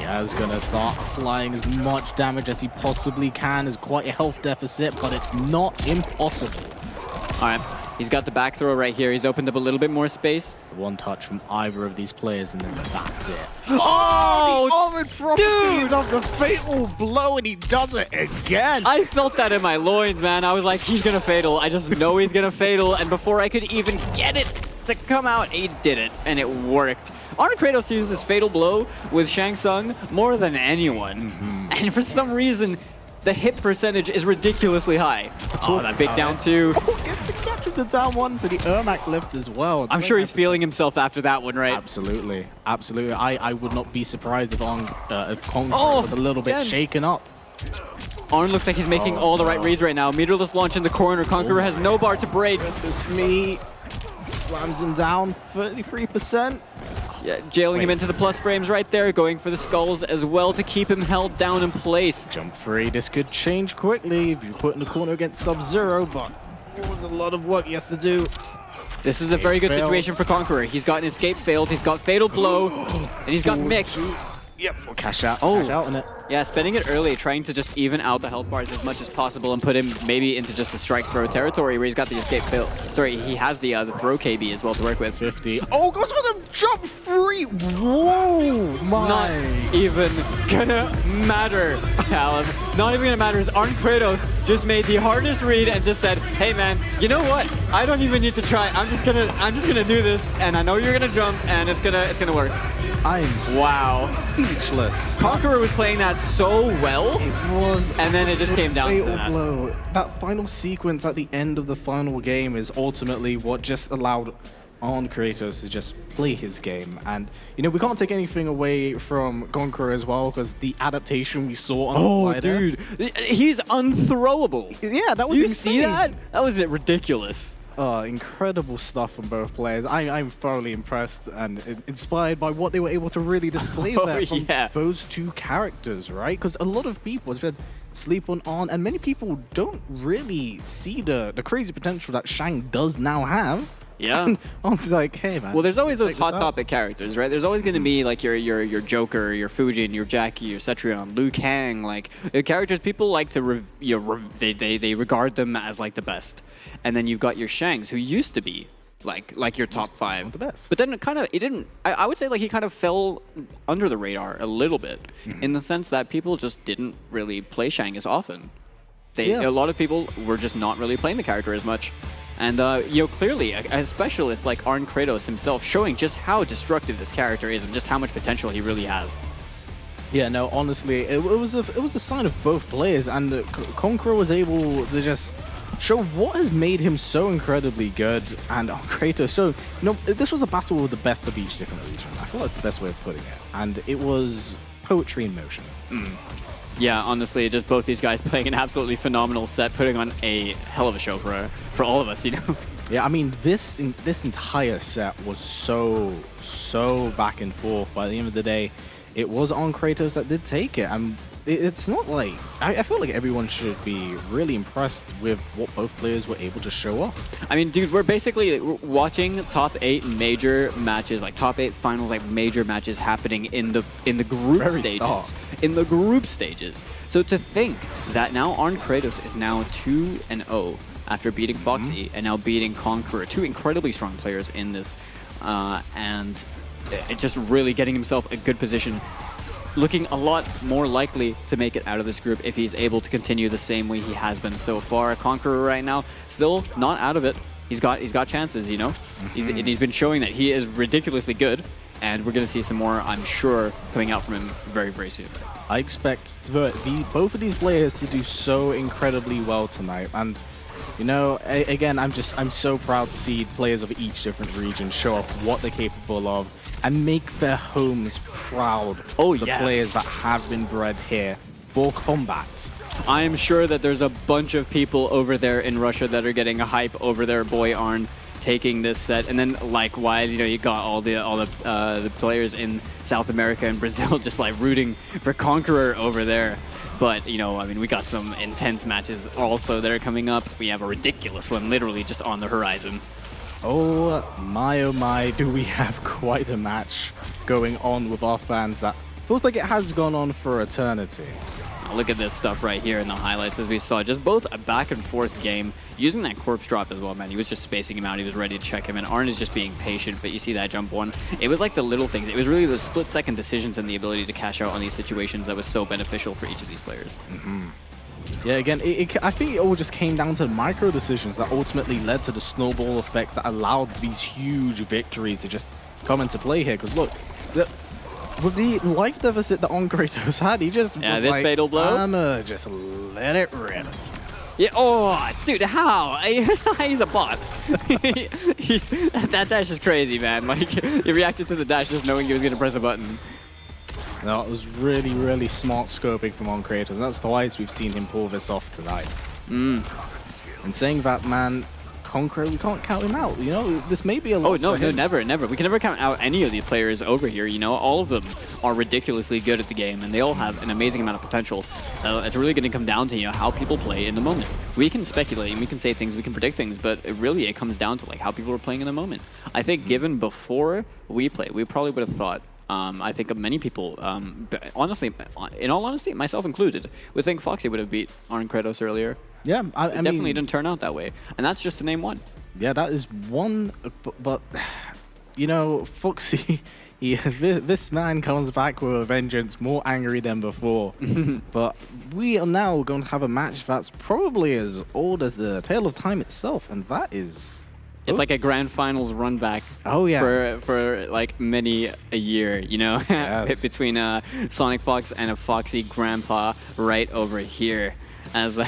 [SPEAKER 11] Is going to start applying as much damage as he possibly can. There's quite a health deficit, but it's not impossible.
[SPEAKER 10] All right, he's got the back throw right here. He's opened up a little bit more space.
[SPEAKER 11] 1 touch from either of these players, and then that's it.
[SPEAKER 10] Oh,
[SPEAKER 11] the Omen prophecies of the fatal blow, and he does it again.
[SPEAKER 10] I felt that in my loins, man. I was like, he's going to fatal. I just know he's going to fatal, and before I could even get it to come out, he did it, and it worked. Arn Kratos uses fatal blow with Shang Tsung more than anyone, and for some reason, the hit percentage is ridiculously high. Oh, that big down 2.
[SPEAKER 11] Gets the catch of the down 1 to the Ermac lift as well.
[SPEAKER 10] I'm sure he's feeling himself after that one, right?
[SPEAKER 11] Absolutely, absolutely. I would not be surprised if Conqueror was a little bit shaken up.
[SPEAKER 10] Arn looks like he's making all the right reads right now. Meterless launch in the corner. Conqueror has no bar to break.
[SPEAKER 11] Goodness me. Slams him down, 33%.
[SPEAKER 10] Yeah, jailing him into the plus frames right there, going for the skulls as well to keep him held down in place.
[SPEAKER 11] Jump free, this could change quickly if you put in the corner against Sub-Zero, but it was a lot of work he has to do.
[SPEAKER 10] This is a very good situation for Conqueror. He's got an escape failed, he's got fatal blow, and he's got mix.
[SPEAKER 11] Yep, we'll cash out on it.
[SPEAKER 10] Yeah, spending it early, trying to just even out the health bars as much as possible and put him maybe into just a strike throw territory where he's got the escape fail. Sorry, he has the throw KB as well to work with.
[SPEAKER 11] 50. Oh, goes for the jump free. Whoa, my.
[SPEAKER 10] Not even gonna matter, Callum. Not even gonna matter. Arn Kratos just made the hardest read and just said, "Hey man, you know what? I don't even need to try. I'm just gonna do this, and I know you're gonna jump, and it's gonna work." Wow.
[SPEAKER 11] Speechless.
[SPEAKER 10] Conqueror was playing that so well.
[SPEAKER 11] It was.
[SPEAKER 10] And then it just came down to that.
[SPEAKER 11] Blow. That final sequence at the end of the final game is ultimately what just allowed Arn Kratos to just play his game. And, you know, we can't take anything away from Conqueror as well, because the adaptation we saw on the slider.
[SPEAKER 10] Dude. He's unthrowable.
[SPEAKER 11] Yeah, that was
[SPEAKER 10] You
[SPEAKER 11] insane.
[SPEAKER 10] see that? That was ridiculous.
[SPEAKER 11] Incredible stuff from both players. I'm thoroughly impressed and inspired by what they were able to really display there from those two characters, right? Because a lot of people have said sleep on Arn, and many people don't really see the crazy potential that Shang does now have.
[SPEAKER 10] Yeah.
[SPEAKER 11] Arn's like, hey man.
[SPEAKER 10] Well, there's always those hot topic characters, right? There's always going to be like your Joker, your Fujin, your Jackie, your Cetrion, Liu Kang, like characters people like to they regard them as like the best. And then you've got your Shangs, who used to be like your top 5,
[SPEAKER 11] the best.
[SPEAKER 10] But then it didn't. I would say like he kind of fell under the radar a little bit, in the sense that people just didn't really play Shang as often. A lot of people were just not really playing the character as much. And, you know, clearly, a specialist like Arn Kratos himself showing just how destructive this character is and just how much potential he really has.
[SPEAKER 11] Yeah, no, honestly, it was a sign of both players, and Conqueror was able to just show what has made him so incredibly good, and Kratos. So, you know, this was a battle with the best of each different region. I feel that's the best way of putting it, and it was poetry in motion.
[SPEAKER 10] Yeah, honestly, just both these guys playing an absolutely phenomenal set, putting on a hell of a show for all of us, you know?
[SPEAKER 11] Yeah, I mean, this entire set was so back and forth. By the end of the day, it was on Kratos that did take it. And it's not like... I feel like everyone should be really impressed with what both players were able to show off.
[SPEAKER 10] I mean, dude, we're basically watching top 8 major matches, like top 8 finals, like major matches happening in the group stages. In the group stages. So to think that now Arn Kratos is now 2-0 after beating Foxy and now beating Conqueror, 2 incredibly strong players in this, and it just really getting himself a good position, looking a lot more likely to make it out of this group if he's able to continue the same way he has been so far. Conqueror right now, still not out of it. He's got chances, you know? He's been showing that he is ridiculously good, and we're going to see some more, I'm sure, coming out from him very, very soon.
[SPEAKER 11] I expect both of these players to do so incredibly well tonight, and you know, again, I'm so proud to see players of each different region show off what they're capable of and make their homes proud of the players that have been bred here for Kombat.
[SPEAKER 10] I am sure that there's a bunch of people over there in Russia that are getting a hype over their boy Arn taking this set, and then likewise, you know, you got all the players in South America and Brazil just like rooting for Conqueror over there. But, you know, I mean, we got some intense matches also that are coming up. We have a ridiculous one literally just on the horizon.
[SPEAKER 11] Oh my, do we have quite a match going on with our fans that feels like it has gone on for eternity.
[SPEAKER 10] Look at this stuff right here in the highlights, as we saw just both a back and forth game using that corpse drop as well, man. He was just spacing him out. He was ready to check him, and Arn is just being patient. But you see that jump one. It was like the little things. It was really the split-second decisions and the ability to cash out on these situations that was so beneficial for each of these players.
[SPEAKER 11] Yeah, again, I think it all just came down to the micro decisions that ultimately led to the snowball effects that allowed these huge victories to just come into play here. Because look, with the life deficit that Arn Kratos had, he just was
[SPEAKER 10] this
[SPEAKER 11] like,
[SPEAKER 10] fatal blow.
[SPEAKER 11] I'ma just let it rip.
[SPEAKER 10] Yeah, oh, dude, how? He's a boss. That dash is crazy, man. Like, he reacted to the dash just knowing he was going to press a button.
[SPEAKER 11] No, it was really, really smart scoping from Arn Kratos. And that's twice we've seen him pull this off tonight. And saying that, man, Conqueror, we can't count him out. You know, this may be a loss.
[SPEAKER 10] Oh, no, never. We can never count out any of the players over here. You know, all of them are ridiculously good at the game, and they all have an amazing amount of potential. It's really going to come down to, you know, how people play in the moment. We can speculate and we can say things, we can predict things, but it comes down to like how people are playing in the moment. I think given before WePlay, we probably would have thought I think many people, but honestly, in all honesty, myself included, would think Foxy would have beat Arn Kratos earlier.
[SPEAKER 11] Yeah, I
[SPEAKER 10] definitely
[SPEAKER 11] mean,
[SPEAKER 10] didn't turn out that way, and that's just to name one.
[SPEAKER 11] Yeah, that is one, but you know, Foxy, this man comes back with a vengeance, more angry than before. But we are now going to have a match that's probably as old as the tale of time itself, and that is...
[SPEAKER 10] It's like a grand finals run back.
[SPEAKER 11] Oh yeah,
[SPEAKER 10] for like many a year, you know,
[SPEAKER 11] yes.
[SPEAKER 10] between Sonic Fox and a Foxy Grandpa right over here. As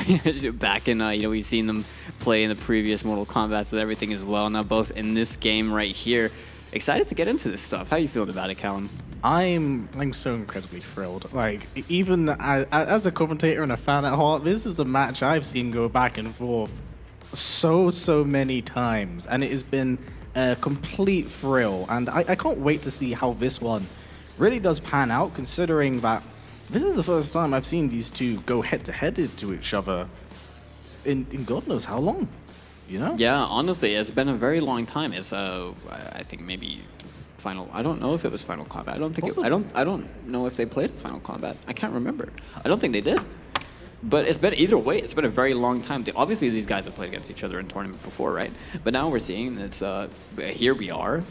[SPEAKER 10] back in, you know, we've seen them play in the previous Mortal Kombat and everything as well. Now both in this game right here. Excited to get into this stuff. How you feeling about it, Callum?
[SPEAKER 11] I'm so incredibly thrilled. Like, even as a commentator and a fan at heart, this is a match I've seen go back and forth so many times, and it has been a complete thrill, and I can't wait to see how this one really does pan out, considering that this is the first time I've seen these two go head-to-head to each other in God knows how long, you know?
[SPEAKER 10] Yeah, honestly, it's been a very long time. It's I think maybe Final. I don't know if it was Final Combat. I don't think. I don't know if they played Final Combat. I can't remember. I don't think they did. But it's been either way. It's been a very long time. Obviously, these guys have played against each other in tournament before, right? But now we're seeing it's here we are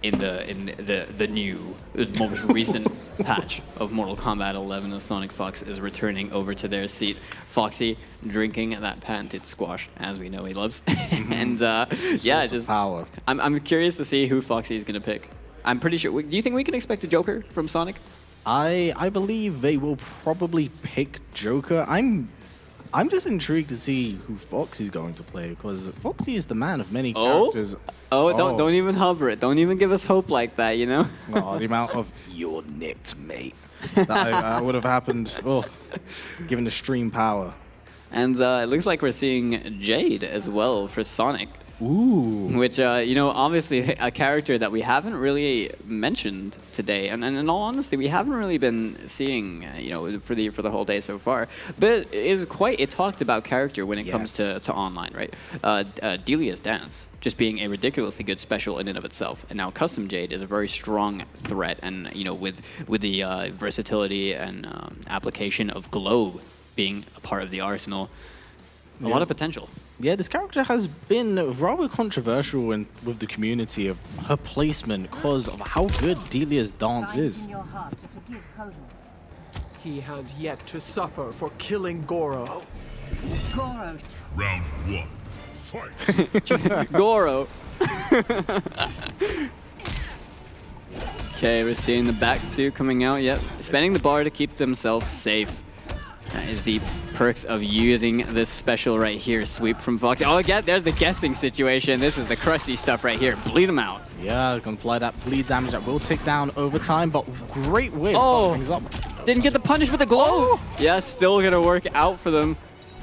[SPEAKER 10] in the new, most recent patch of Mortal Kombat 11. As Sonic Fox is returning over to their seat. Foxy drinking that patented squash, as we know he loves, and yeah, just
[SPEAKER 11] power.
[SPEAKER 10] I'm curious to see who Foxy is gonna pick. I'm pretty sure. Do you think we can expect a Joker from Sonic?
[SPEAKER 11] I believe they will probably pick Joker. I'm just intrigued to see who Foxy's going to play, because Foxy is the man of many characters.
[SPEAKER 10] Don't even hover it. Don't even give us hope like that, you know?
[SPEAKER 11] Oh, the amount of "you're nicked, mate" that would have happened. Oh, given the stream power.
[SPEAKER 10] And it looks like we're seeing Jade as well for Sonic.
[SPEAKER 11] Ooh.
[SPEAKER 10] Which, you know, obviously a character that we haven't really mentioned today. And in all honesty, we haven't really been seeing, you know, for the whole day so far. But it is quite a talked about character when it comes to online, right? Delia's Dance just being a ridiculously good special in and of itself. And now Custom Jade is a very strong threat. And, you know, with the versatility and application of Glow being a part of the arsenal, a lot of potential.
[SPEAKER 11] Yeah, this character has been rather controversial with the community of her placement because of how good Delia's Dance is.
[SPEAKER 14] He has yet to suffer for killing Goro.
[SPEAKER 12] Round one, fight.
[SPEAKER 10] Goro. Okay, we're seeing the back two coming out. Yep, spending the bar to keep themselves safe. That is the perks of using this special right here. Sweep from Fox. Oh, again, there's the guessing situation. This is the crusty stuff right here. Bleed them out.
[SPEAKER 11] Yeah, gonna apply that bleed damage that will tick down over time, but great way
[SPEAKER 10] to
[SPEAKER 11] things up.
[SPEAKER 10] Didn't get the punish with the glow. Yeah, still gonna work out for them.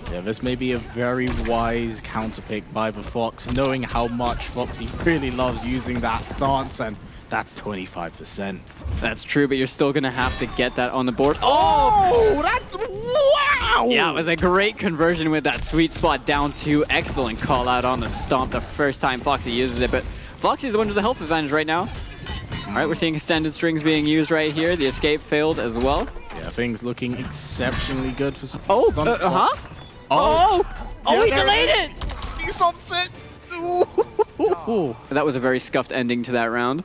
[SPEAKER 11] Yeah, this may be a very wise counter pick by the Fox, knowing how much Foxy really loves using that stance, and that's 25%.
[SPEAKER 10] That's true, but you're still gonna have to get that on the board. Oh,
[SPEAKER 11] that's wow!
[SPEAKER 10] Yeah, it was a great conversion with that sweet spot down two. Excellent call out on the stomp the first time Foxy uses it, but Foxy's the one with the health advantage right now. All right, we're seeing extended strings being used right here. The escape failed as well.
[SPEAKER 11] Yeah, things looking exceptionally good for.
[SPEAKER 10] Oh, he delayed it.
[SPEAKER 11] He stops it.
[SPEAKER 10] That was a very scuffed ending to that round.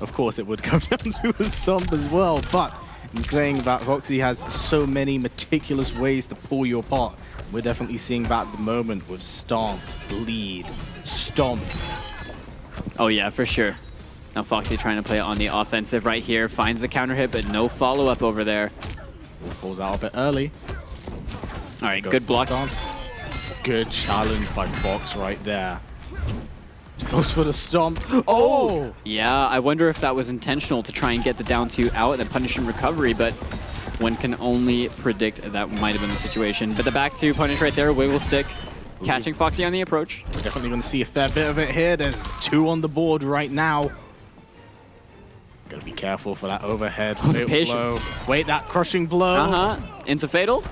[SPEAKER 11] Of course, it would come down to a stomp as well, but in saying that Foxy has so many meticulous ways to pull you apart, we're definitely seeing that at the moment with stance, bleed, stomp.
[SPEAKER 10] Oh yeah, for sure. Now Foxy trying to play it on the offensive right here, finds the counter hit, but no follow-up over there.
[SPEAKER 11] Falls out of it early.
[SPEAKER 10] All right, good blocks.
[SPEAKER 11] Good challenge by Fox right there. Goes for the stomp. Oh!
[SPEAKER 10] Yeah, I wonder if that was intentional to try and get the down two out and then punish and recovery, but one can only predict that might have been the situation. But the back two punish right there, wiggle stick, catching Foxy on the approach.
[SPEAKER 11] We're definitely going to see a fair bit of it here. There's two on the board right now. Gotta be careful for that overhead blow. Wait, that crushing blow.
[SPEAKER 10] Into fatal?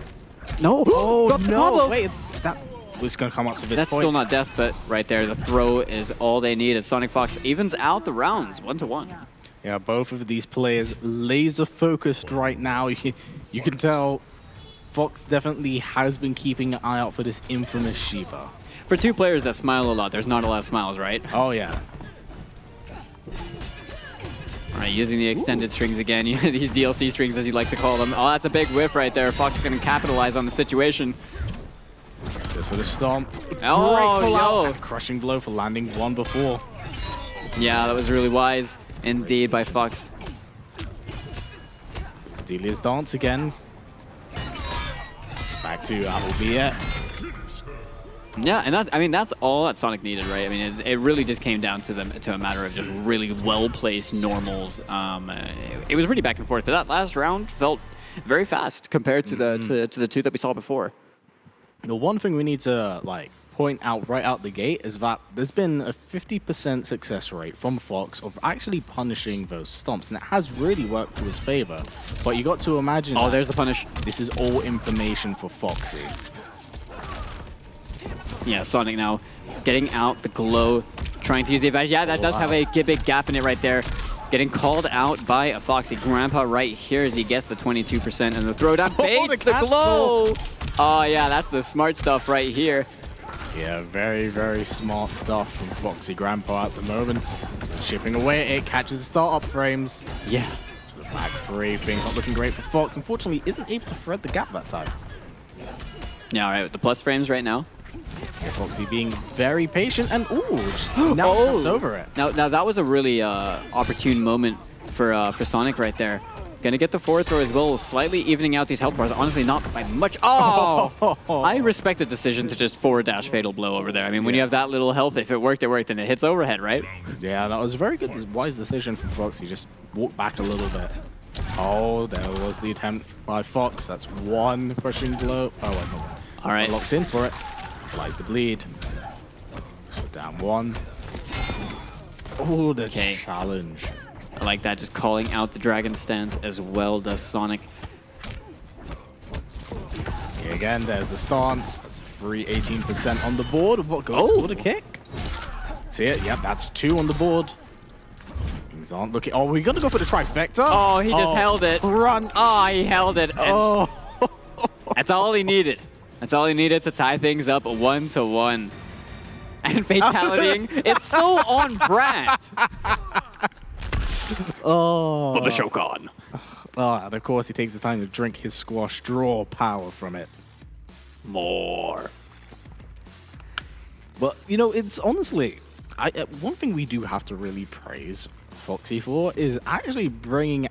[SPEAKER 10] No.
[SPEAKER 11] Oh,
[SPEAKER 10] got the
[SPEAKER 11] no.
[SPEAKER 10] combo.
[SPEAKER 11] Wait, is that... was going to come up to this
[SPEAKER 10] That's
[SPEAKER 11] point.
[SPEAKER 10] still not death, but right there, the throw is all they need as Sonic Fox evens out the rounds 1-1.
[SPEAKER 11] Yeah, both of these players laser focused right now. You can tell Fox definitely has been keeping an eye out for this infamous Shiva.
[SPEAKER 10] For two players that smile a lot, there's not a lot of smiles, right?
[SPEAKER 11] Oh, yeah.
[SPEAKER 10] All right, using the extended strings again, these DLC strings as you like to call them. Oh, that's a big whiff right there. Fox is going to capitalize on the situation.
[SPEAKER 11] Goes for the stomp.
[SPEAKER 10] Oh,
[SPEAKER 11] Great pull
[SPEAKER 10] yo.
[SPEAKER 11] out. Crushing blow for landing one before.
[SPEAKER 10] Yeah, that was really wise indeed by Fox.
[SPEAKER 11] Delia's dance again. Back to that will be it.
[SPEAKER 10] Yeah, and that's all that Sonic needed, right? I mean, it really just came down to a matter of just really well-placed normals. It was really back and forth, but that last round felt very fast compared to the two that we saw before.
[SPEAKER 11] The one thing we need to point out right out the gate is that there's been a 50% success rate from Fox of actually punishing those stomps, and it has really worked to his favor. But you got to imagine.
[SPEAKER 10] Oh, there's the punish.
[SPEAKER 11] This is all information for Foxy.
[SPEAKER 10] Yeah, Sonic now getting out the glow, trying to use the advantage. Yeah, that does have a big gap in it right there. Getting called out by a Foxy Grandpa right here as he gets the 22% and the throwdown baits the glow. Oh yeah, that's the smart stuff right here.
[SPEAKER 11] Yeah, very, very smart stuff from Foxy Grandpa at the moment. Chipping away, it catches the startup frames.
[SPEAKER 10] Yeah.
[SPEAKER 11] The back three, things not looking great for Fox. Unfortunately, isn't able to thread the gap that time.
[SPEAKER 10] Yeah, all right, with the plus frames right now.
[SPEAKER 11] Yeah, Foxy being very patient and now comes over it.
[SPEAKER 10] Now that was a really opportune moment for Sonic right there. Gonna get the forward throw as well, slightly evening out these health bars. Honestly, not by much. Oh! I respect the decision to just forward dash fatal blow over there. I mean, when you have that little health, if it worked, and it hits overhead, right?
[SPEAKER 11] Yeah, that was a very good, wise decision from Foxy. Just walk back a little bit. Oh, there was the attempt by Fox. That's one pushing blow. Oh, wait,
[SPEAKER 10] all right,
[SPEAKER 11] locked in for it. Applies the bleed. Down one. Oh, the challenge.
[SPEAKER 10] I like that, just calling out the dragon stance as well does Sonic.
[SPEAKER 11] Yeah, again, there's the stance. That's a free 18% on the board. What goes for the kick? See it? Yep, that's 2 on the board. Things aren't looking. Oh, we're gonna go for the trifecta.
[SPEAKER 10] Oh, he just held it.
[SPEAKER 11] Run.
[SPEAKER 10] Oh, he held it. And that's all he needed. That's all he needed to tie things up 1-1. And fatalitying, it's so on brand.
[SPEAKER 11] Oh.
[SPEAKER 10] For the Shokan.
[SPEAKER 11] Oh, and of course he takes the time to drink his squash, draw power from it.
[SPEAKER 10] More.
[SPEAKER 11] But, you know, it's honestly, one thing we do have to really praise Foxy for is actually bringing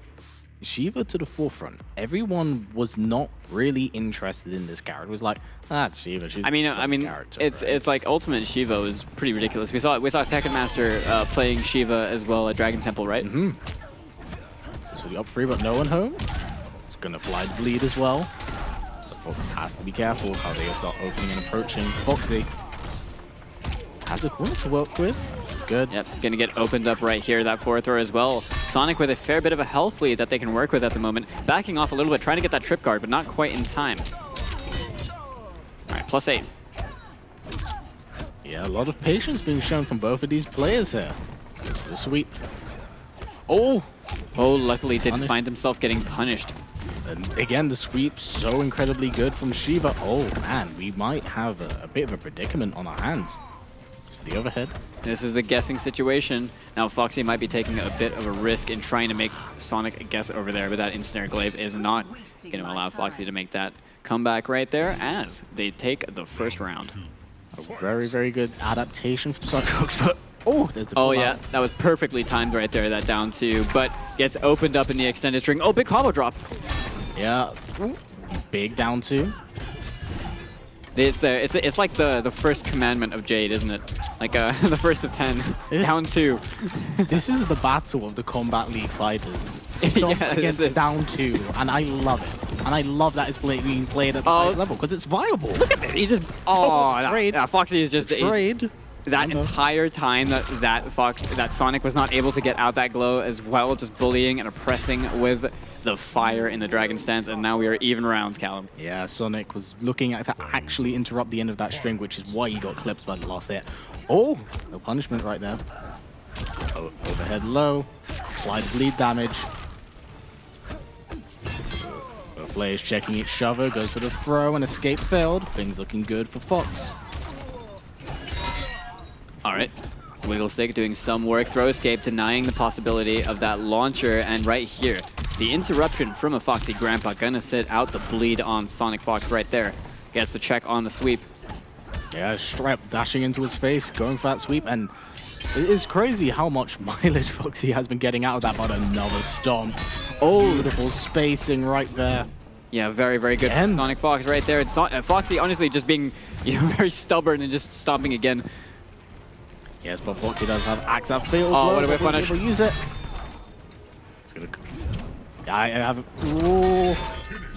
[SPEAKER 11] Shiva to the forefront. Everyone was not really interested in this character. It was like, Shiva, she's
[SPEAKER 10] I mean,
[SPEAKER 11] character,
[SPEAKER 10] it's like Ultimate Shiva is pretty ridiculous. We saw Tekken Master playing Shiva as well at Dragon Temple, right?
[SPEAKER 11] Mm-hmm. So the up 3, but no one home. It's gonna apply the bleed as well. So Fox has to be careful how they start opening and approaching. Foxy has a corner to work with. That's good.
[SPEAKER 10] Yep, gonna get opened up right here, that forward throw as well. Sonic with a fair bit of a health lead that they can work with at the moment. Backing off a little bit, trying to get that trip guard, but not quite in time. All right, +8.
[SPEAKER 11] Yeah, a lot of patience being shown from both of these players here. The sweep. Oh,
[SPEAKER 10] luckily didn't find himself getting punished.
[SPEAKER 11] And again, the sweep so incredibly good from Shiva. Oh man, we might have a bit of a predicament on our hands. The overhead.
[SPEAKER 10] This is the guessing situation. Now Foxy might be taking a bit of a risk in trying to make Sonic guess over there, but that ensnare glaive is not going to allow Foxy to make that comeback right there as they take the first round.
[SPEAKER 11] A very, very good adaptation from Sonic, but there's the
[SPEAKER 10] yeah, that was perfectly timed right there, that down 2, but gets opened up in the extended string. Oh, big combo drop.
[SPEAKER 11] Yeah, big down 2.
[SPEAKER 10] It's like the first commandment of Jade, isn't it? Like the first of 10, down 2.
[SPEAKER 11] This is the battle of the Kombat League fighters. Stop against down 2, and I love it. And I love that it's being played at the highest level because it's viable.
[SPEAKER 10] Look at it. He just trade. Yeah, Foxy is just
[SPEAKER 11] trade.
[SPEAKER 10] that entire time that Sonic was not able to get out that glow as well, just bullying and oppressing with the fire in the Dragon stance, and now we are even rounds, Callum.
[SPEAKER 11] Yeah, Sonic was looking at to actually interrupt the end of that string, which is why he got clipped by the last hit. Oh, no punishment right there. Overhead low, applied bleed damage. Both players checking each other, goes for the throw, and escape failed. Things looking good for Fox.
[SPEAKER 10] All right. Wiggle Stick doing some work. Throw escape, denying the possibility of that launcher. And right here, the interruption from a Foxy Grandpa. Gonna sit out the bleed on Sonic Fox right there. Gets the check on the sweep.
[SPEAKER 11] Yeah, Strap dashing into his face, going for that sweep. And it is crazy how much mileage Foxy has been getting out of that, but another stomp. Oh, beautiful spacing right there.
[SPEAKER 10] Yeah, very, very good from Sonic Fox right there. And Foxy honestly just being very stubborn and just stomping again.
[SPEAKER 11] Yes, but Foxy does have axe out fatal.
[SPEAKER 10] Oh, what a way punish.
[SPEAKER 11] Use it. It's gonna... Yeah, I have... Ooh.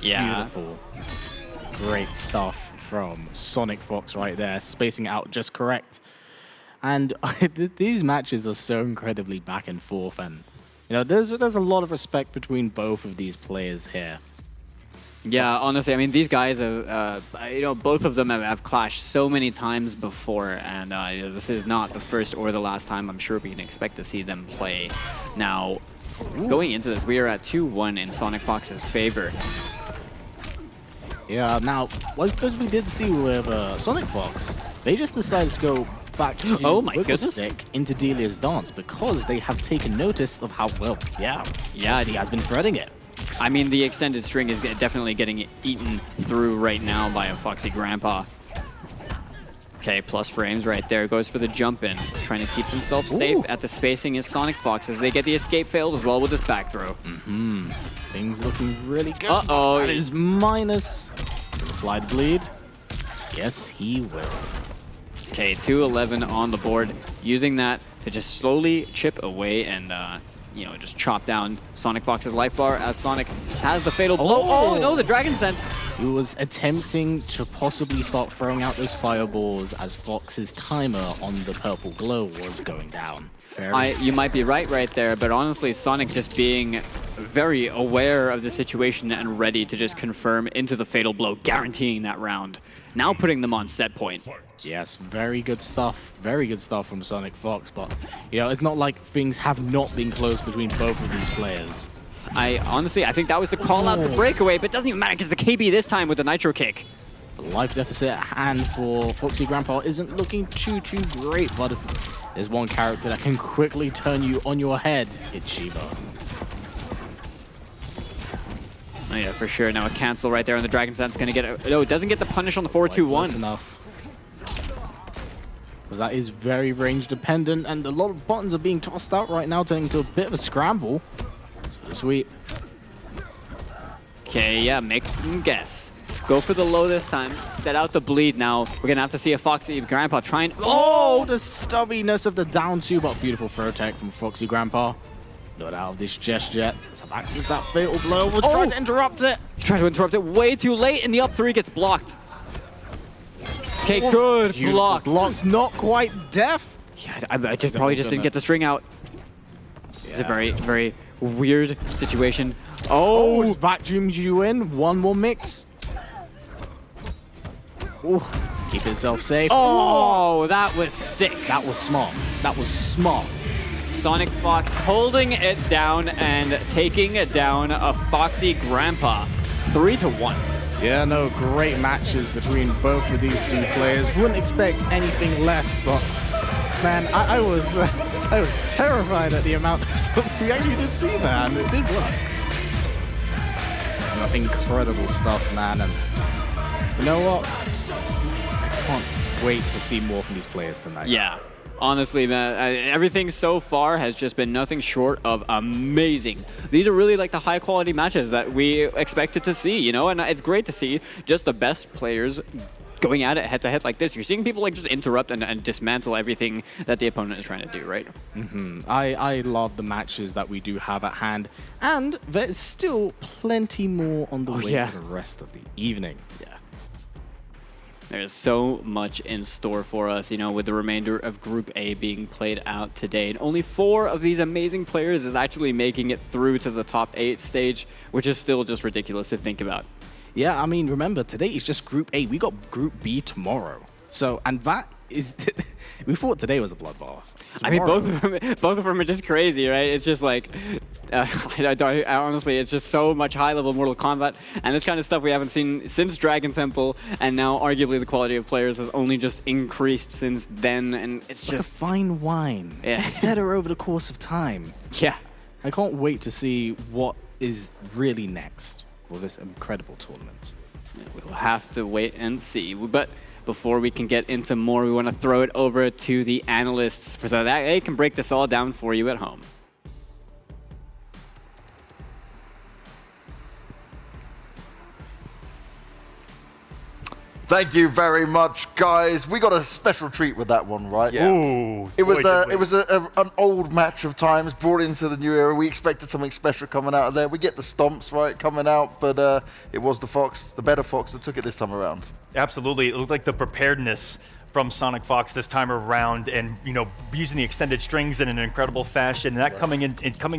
[SPEAKER 10] Yeah.
[SPEAKER 11] Beautiful. Great stuff from Sonic Fox right there, spacing out just correct. And these matches are so incredibly back and forth, and there's a lot of respect between both of these players here.
[SPEAKER 10] Yeah, honestly, I mean, these guys have, both of them have clashed so many times before, and this is not the first or the last time I'm sure we can expect to see them play. Now, going into this, we are at 2-1 in Sonic Fox's favor.
[SPEAKER 11] Yeah, now, as we did see with Sonic Fox, they just decided to go back to Wiggle Stick into Delia's dance because they have taken notice of how well, he has been threading it.
[SPEAKER 10] I mean, the extended string is definitely getting eaten through right now by a Foxy Grandpa. Okay, plus frames right there. Goes for the jump in, trying to keep himself safe at the spacing as Sonic Fox as they get the escape failed as well with this back throw.
[SPEAKER 11] Things looking really good.
[SPEAKER 10] Uh-oh.
[SPEAKER 11] That is minus. Applied bleed. Yes, he will.
[SPEAKER 10] Okay, 2-11 on the board. Using that to just slowly chip away and just chop down Sonic Fox's life bar as Sonic has the fatal blow. Oh no, the Dragon Sense.
[SPEAKER 11] He was attempting to possibly start throwing out those fireballs as Fox's timer on the purple glow was going down.
[SPEAKER 10] You might be right there, but honestly, Sonic just being very aware of the situation and ready to just confirm into the fatal blow, guaranteeing that round. Now putting them on set point.
[SPEAKER 11] Yes, very good stuff. Very good stuff from Sonic Fox, but it's not like things have not been close between both of these players.
[SPEAKER 10] I think that was the call out, the breakaway, but it doesn't even matter because the KB this time with the Nitro Kick.
[SPEAKER 11] The life deficit at hand for Foxy Grandpa isn't looking too great, but if there's one character that can quickly turn you on your head, it's Shiba.
[SPEAKER 10] Oh yeah, for sure. Now a cancel right there on the Dragon Sense. Gonna get it. No, it doesn't get the punish on the 4-2-1.
[SPEAKER 11] Enough. Because that is very range dependent, and a lot of buttons are being tossed out right now, turning into a bit of a scramble. For the sweep.
[SPEAKER 10] Okay, yeah, make them guess. Go for the low this time. Set out the bleed now. We're gonna have to see a Foxy Grandpa try and...
[SPEAKER 11] Oh, the stubbiness of the down two, but beautiful throw tech from Foxy Grandpa. Not out of this just yet. Some access that fatal blow. We'll try to interrupt it.
[SPEAKER 10] Try to interrupt it way too late, and the up 3 gets blocked. Okay, good block.
[SPEAKER 11] Block's not quite deaf.
[SPEAKER 10] Yeah, I probably just didn't get the string out. Yeah. It's a very, very weird situation.
[SPEAKER 11] Oh, vacuums you in. One more mix. Ooh, keep yourself safe.
[SPEAKER 10] Oh, that was sick.
[SPEAKER 11] That was smart. That was smart.
[SPEAKER 10] Sonic Fox holding it down and taking it down a Foxy Grandpa. 3-1.
[SPEAKER 11] Yeah, no, great matches between both of these two players. Wouldn't expect anything less, but man, I was terrified at the amount of stuff we actually did see there, and it did work. Incredible stuff, man, and you know what? I can't wait to see more from these players tonight.
[SPEAKER 10] Yeah. Honestly, man, everything so far has just been nothing short of amazing. These are really like the high quality matches that we expected to see, and it's great to see just the best players going at it head to head like this. You're seeing people just interrupt and dismantle everything that the opponent is trying to do, right?
[SPEAKER 11] I love the matches that we do have at hand, and there's still plenty more on the way for the rest of the evening.
[SPEAKER 10] Yeah. There's so much in store for us, you know, with the remainder of Group A being played out today. And only 4 of these amazing players is actually making it through to the top 8 stage, which is still just ridiculous to think about.
[SPEAKER 11] Yeah, I mean, remember, today is just Group A. We got Group B tomorrow. So, and that is, we thought today was a bloodbath.
[SPEAKER 10] I mean, both of them are just crazy, right? It's just like, I honestly, it's just so much high-level Mortal Kombat, and this kind of stuff we haven't seen since Dragon Temple, and now arguably the quality of players has only just increased since then, and it's
[SPEAKER 11] like
[SPEAKER 10] just
[SPEAKER 11] a fine wine.
[SPEAKER 10] Yeah.
[SPEAKER 11] It's better over the course of time.
[SPEAKER 10] Yeah.
[SPEAKER 11] I can't wait to see what is really next for this incredible tournament.
[SPEAKER 10] We'll have to wait and see, but before we can get into more, we want to throw it over to the analysts so that they can break this all down for you at home.
[SPEAKER 4] Thank you very much, guys. We got a special treat with that one, right?
[SPEAKER 6] Yeah. Ooh,
[SPEAKER 4] it was an old match of times brought into the new era. We expected something special coming out of there. We get the stomps right coming out, but it was the Fox, the better Fox, that took it this time around.
[SPEAKER 6] Absolutely, it looked like the preparedness from Sonic Fox this time around, and you know, using the extended strings in an incredible fashion, and that coming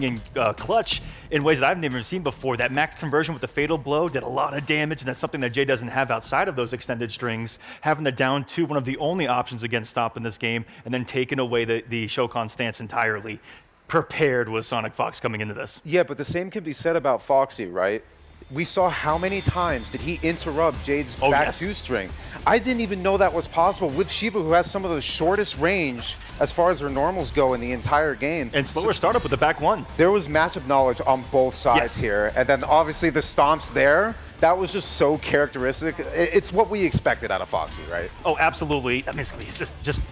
[SPEAKER 6] in clutch in ways that I've never seen before. That max conversion with the fatal blow did a lot of damage, and that's something that Jay doesn't have outside of those extended strings. Having the down 2, one of the only options against Stomp in this game, and then taking away the Shokan stance entirely. Prepared was Sonic Fox coming into this.
[SPEAKER 8] Yeah, but the same can be said about Foxy, right? We saw how many times did he interrupt Jade's back 2 string. I didn't even know that was possible with Shiva, who has some of the shortest range as far as her normals go in the entire game.
[SPEAKER 6] And slower startup with the back 1.
[SPEAKER 8] There was matchup knowledge on both sides here. And then obviously the stomps there, that was just so characteristic. It's what we expected out of Foxy, right?
[SPEAKER 6] Oh, absolutely. I mean, it's just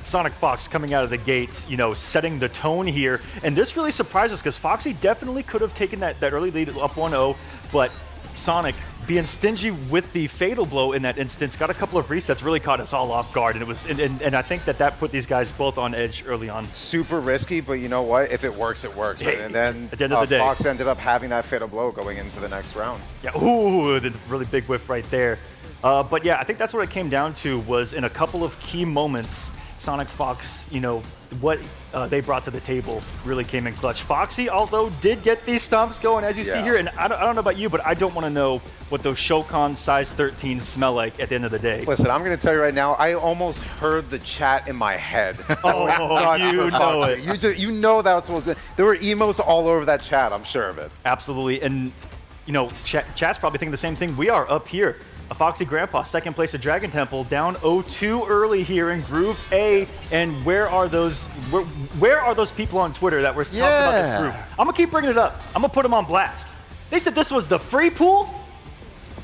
[SPEAKER 6] Sonic Fox coming out of the gates, you know, setting the tone here. And this really surprised us because Foxy definitely could have taken that early lead up 1-0, but Sonic being stingy with the fatal blow in that instance, got a couple of resets, really caught us all off guard. And it was, and I think that put these guys both on edge early on.
[SPEAKER 8] Super risky, but you know what? If it works, it works.
[SPEAKER 6] Hey,
[SPEAKER 8] and then
[SPEAKER 6] at the end of the day,
[SPEAKER 8] Fox ended up having that fatal blow going into the next round.
[SPEAKER 6] Yeah, ooh, the really big whiff right there. But yeah, I think that's what it came down to, was in a couple of key moments, Sonic Fox, you know, what they brought to the table really came in clutch. Foxy, although, did get these stomps going, as you see here, and I don't know about you, but I don't want to know what those Shokan size 13s smell like at the end of the day.
[SPEAKER 8] Listen, I'm going to tell you right now, I almost heard the chat in my head.
[SPEAKER 6] Oh, you know it.
[SPEAKER 8] You know that was supposed to. There were emotes all over that chat, I'm sure of it.
[SPEAKER 6] Absolutely, and you know, chat's probably thinking the same thing. We are up here. A Foxy Grandpa, second place at Dragon Temple, down 0-2 early here in Group A. And where are those people on Twitter that were talking about this group? I'm gonna keep bringing it up. I'm gonna put them on blast. They said this was the free pool.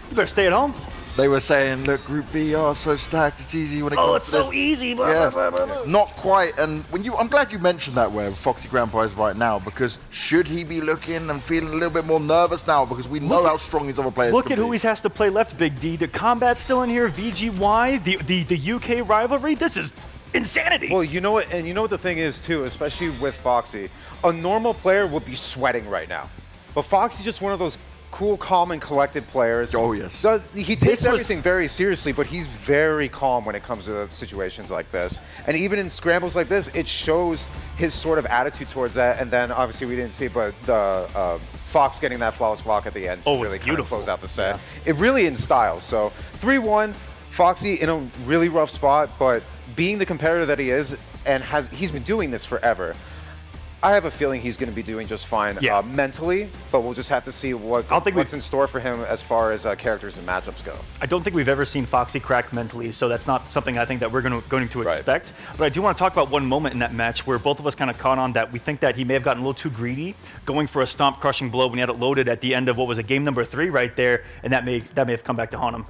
[SPEAKER 6] You better stay at home.
[SPEAKER 4] They were saying, look, Group B, so stacked, it's easy when it comes to this.
[SPEAKER 6] Oh, it's so easy. Blah, blah, blah, blah.
[SPEAKER 4] Not quite. And I'm glad you mentioned that where Foxy Grandpa is right now, because should he be looking and feeling a little bit more nervous now, because we know how strong his other players
[SPEAKER 6] Look
[SPEAKER 4] can
[SPEAKER 6] at
[SPEAKER 4] be.
[SPEAKER 6] who he has to play left, Big D. The Kombat's still in here, VGY, the UK rivalry. This is insanity.
[SPEAKER 8] Well, you know what, and you know what the thing is too, especially with Foxy, a normal player would be sweating right now. But Foxy's just one of those cool, calm, and collected players.
[SPEAKER 4] Oh, yes.
[SPEAKER 8] So he takes everything very seriously, but he's very calm when it comes to situations like this. And even in scrambles like this, it shows his sort of attitude towards that. And then, obviously, we didn't see, but the Fox getting that flawless block at the end to really kind of close out the set. Yeah. It really in style. So 3-1, Foxy in a really rough spot, but being the competitor that he is, and he's been doing this forever, I have a feeling he's going to be doing just fine mentally, but we'll just have to see what's in store for him as far as characters and matchups go.
[SPEAKER 6] I don't think we've ever seen Foxy crack mentally, so that's not something I think that we're going to expect. But I do want to talk about one moment in that match where both of us kind of caught on that we think that he may have gotten a little too greedy, going for a stomp crushing blow when he had it loaded at the end of what was a game number 3 right there, and that may have come back to haunt him.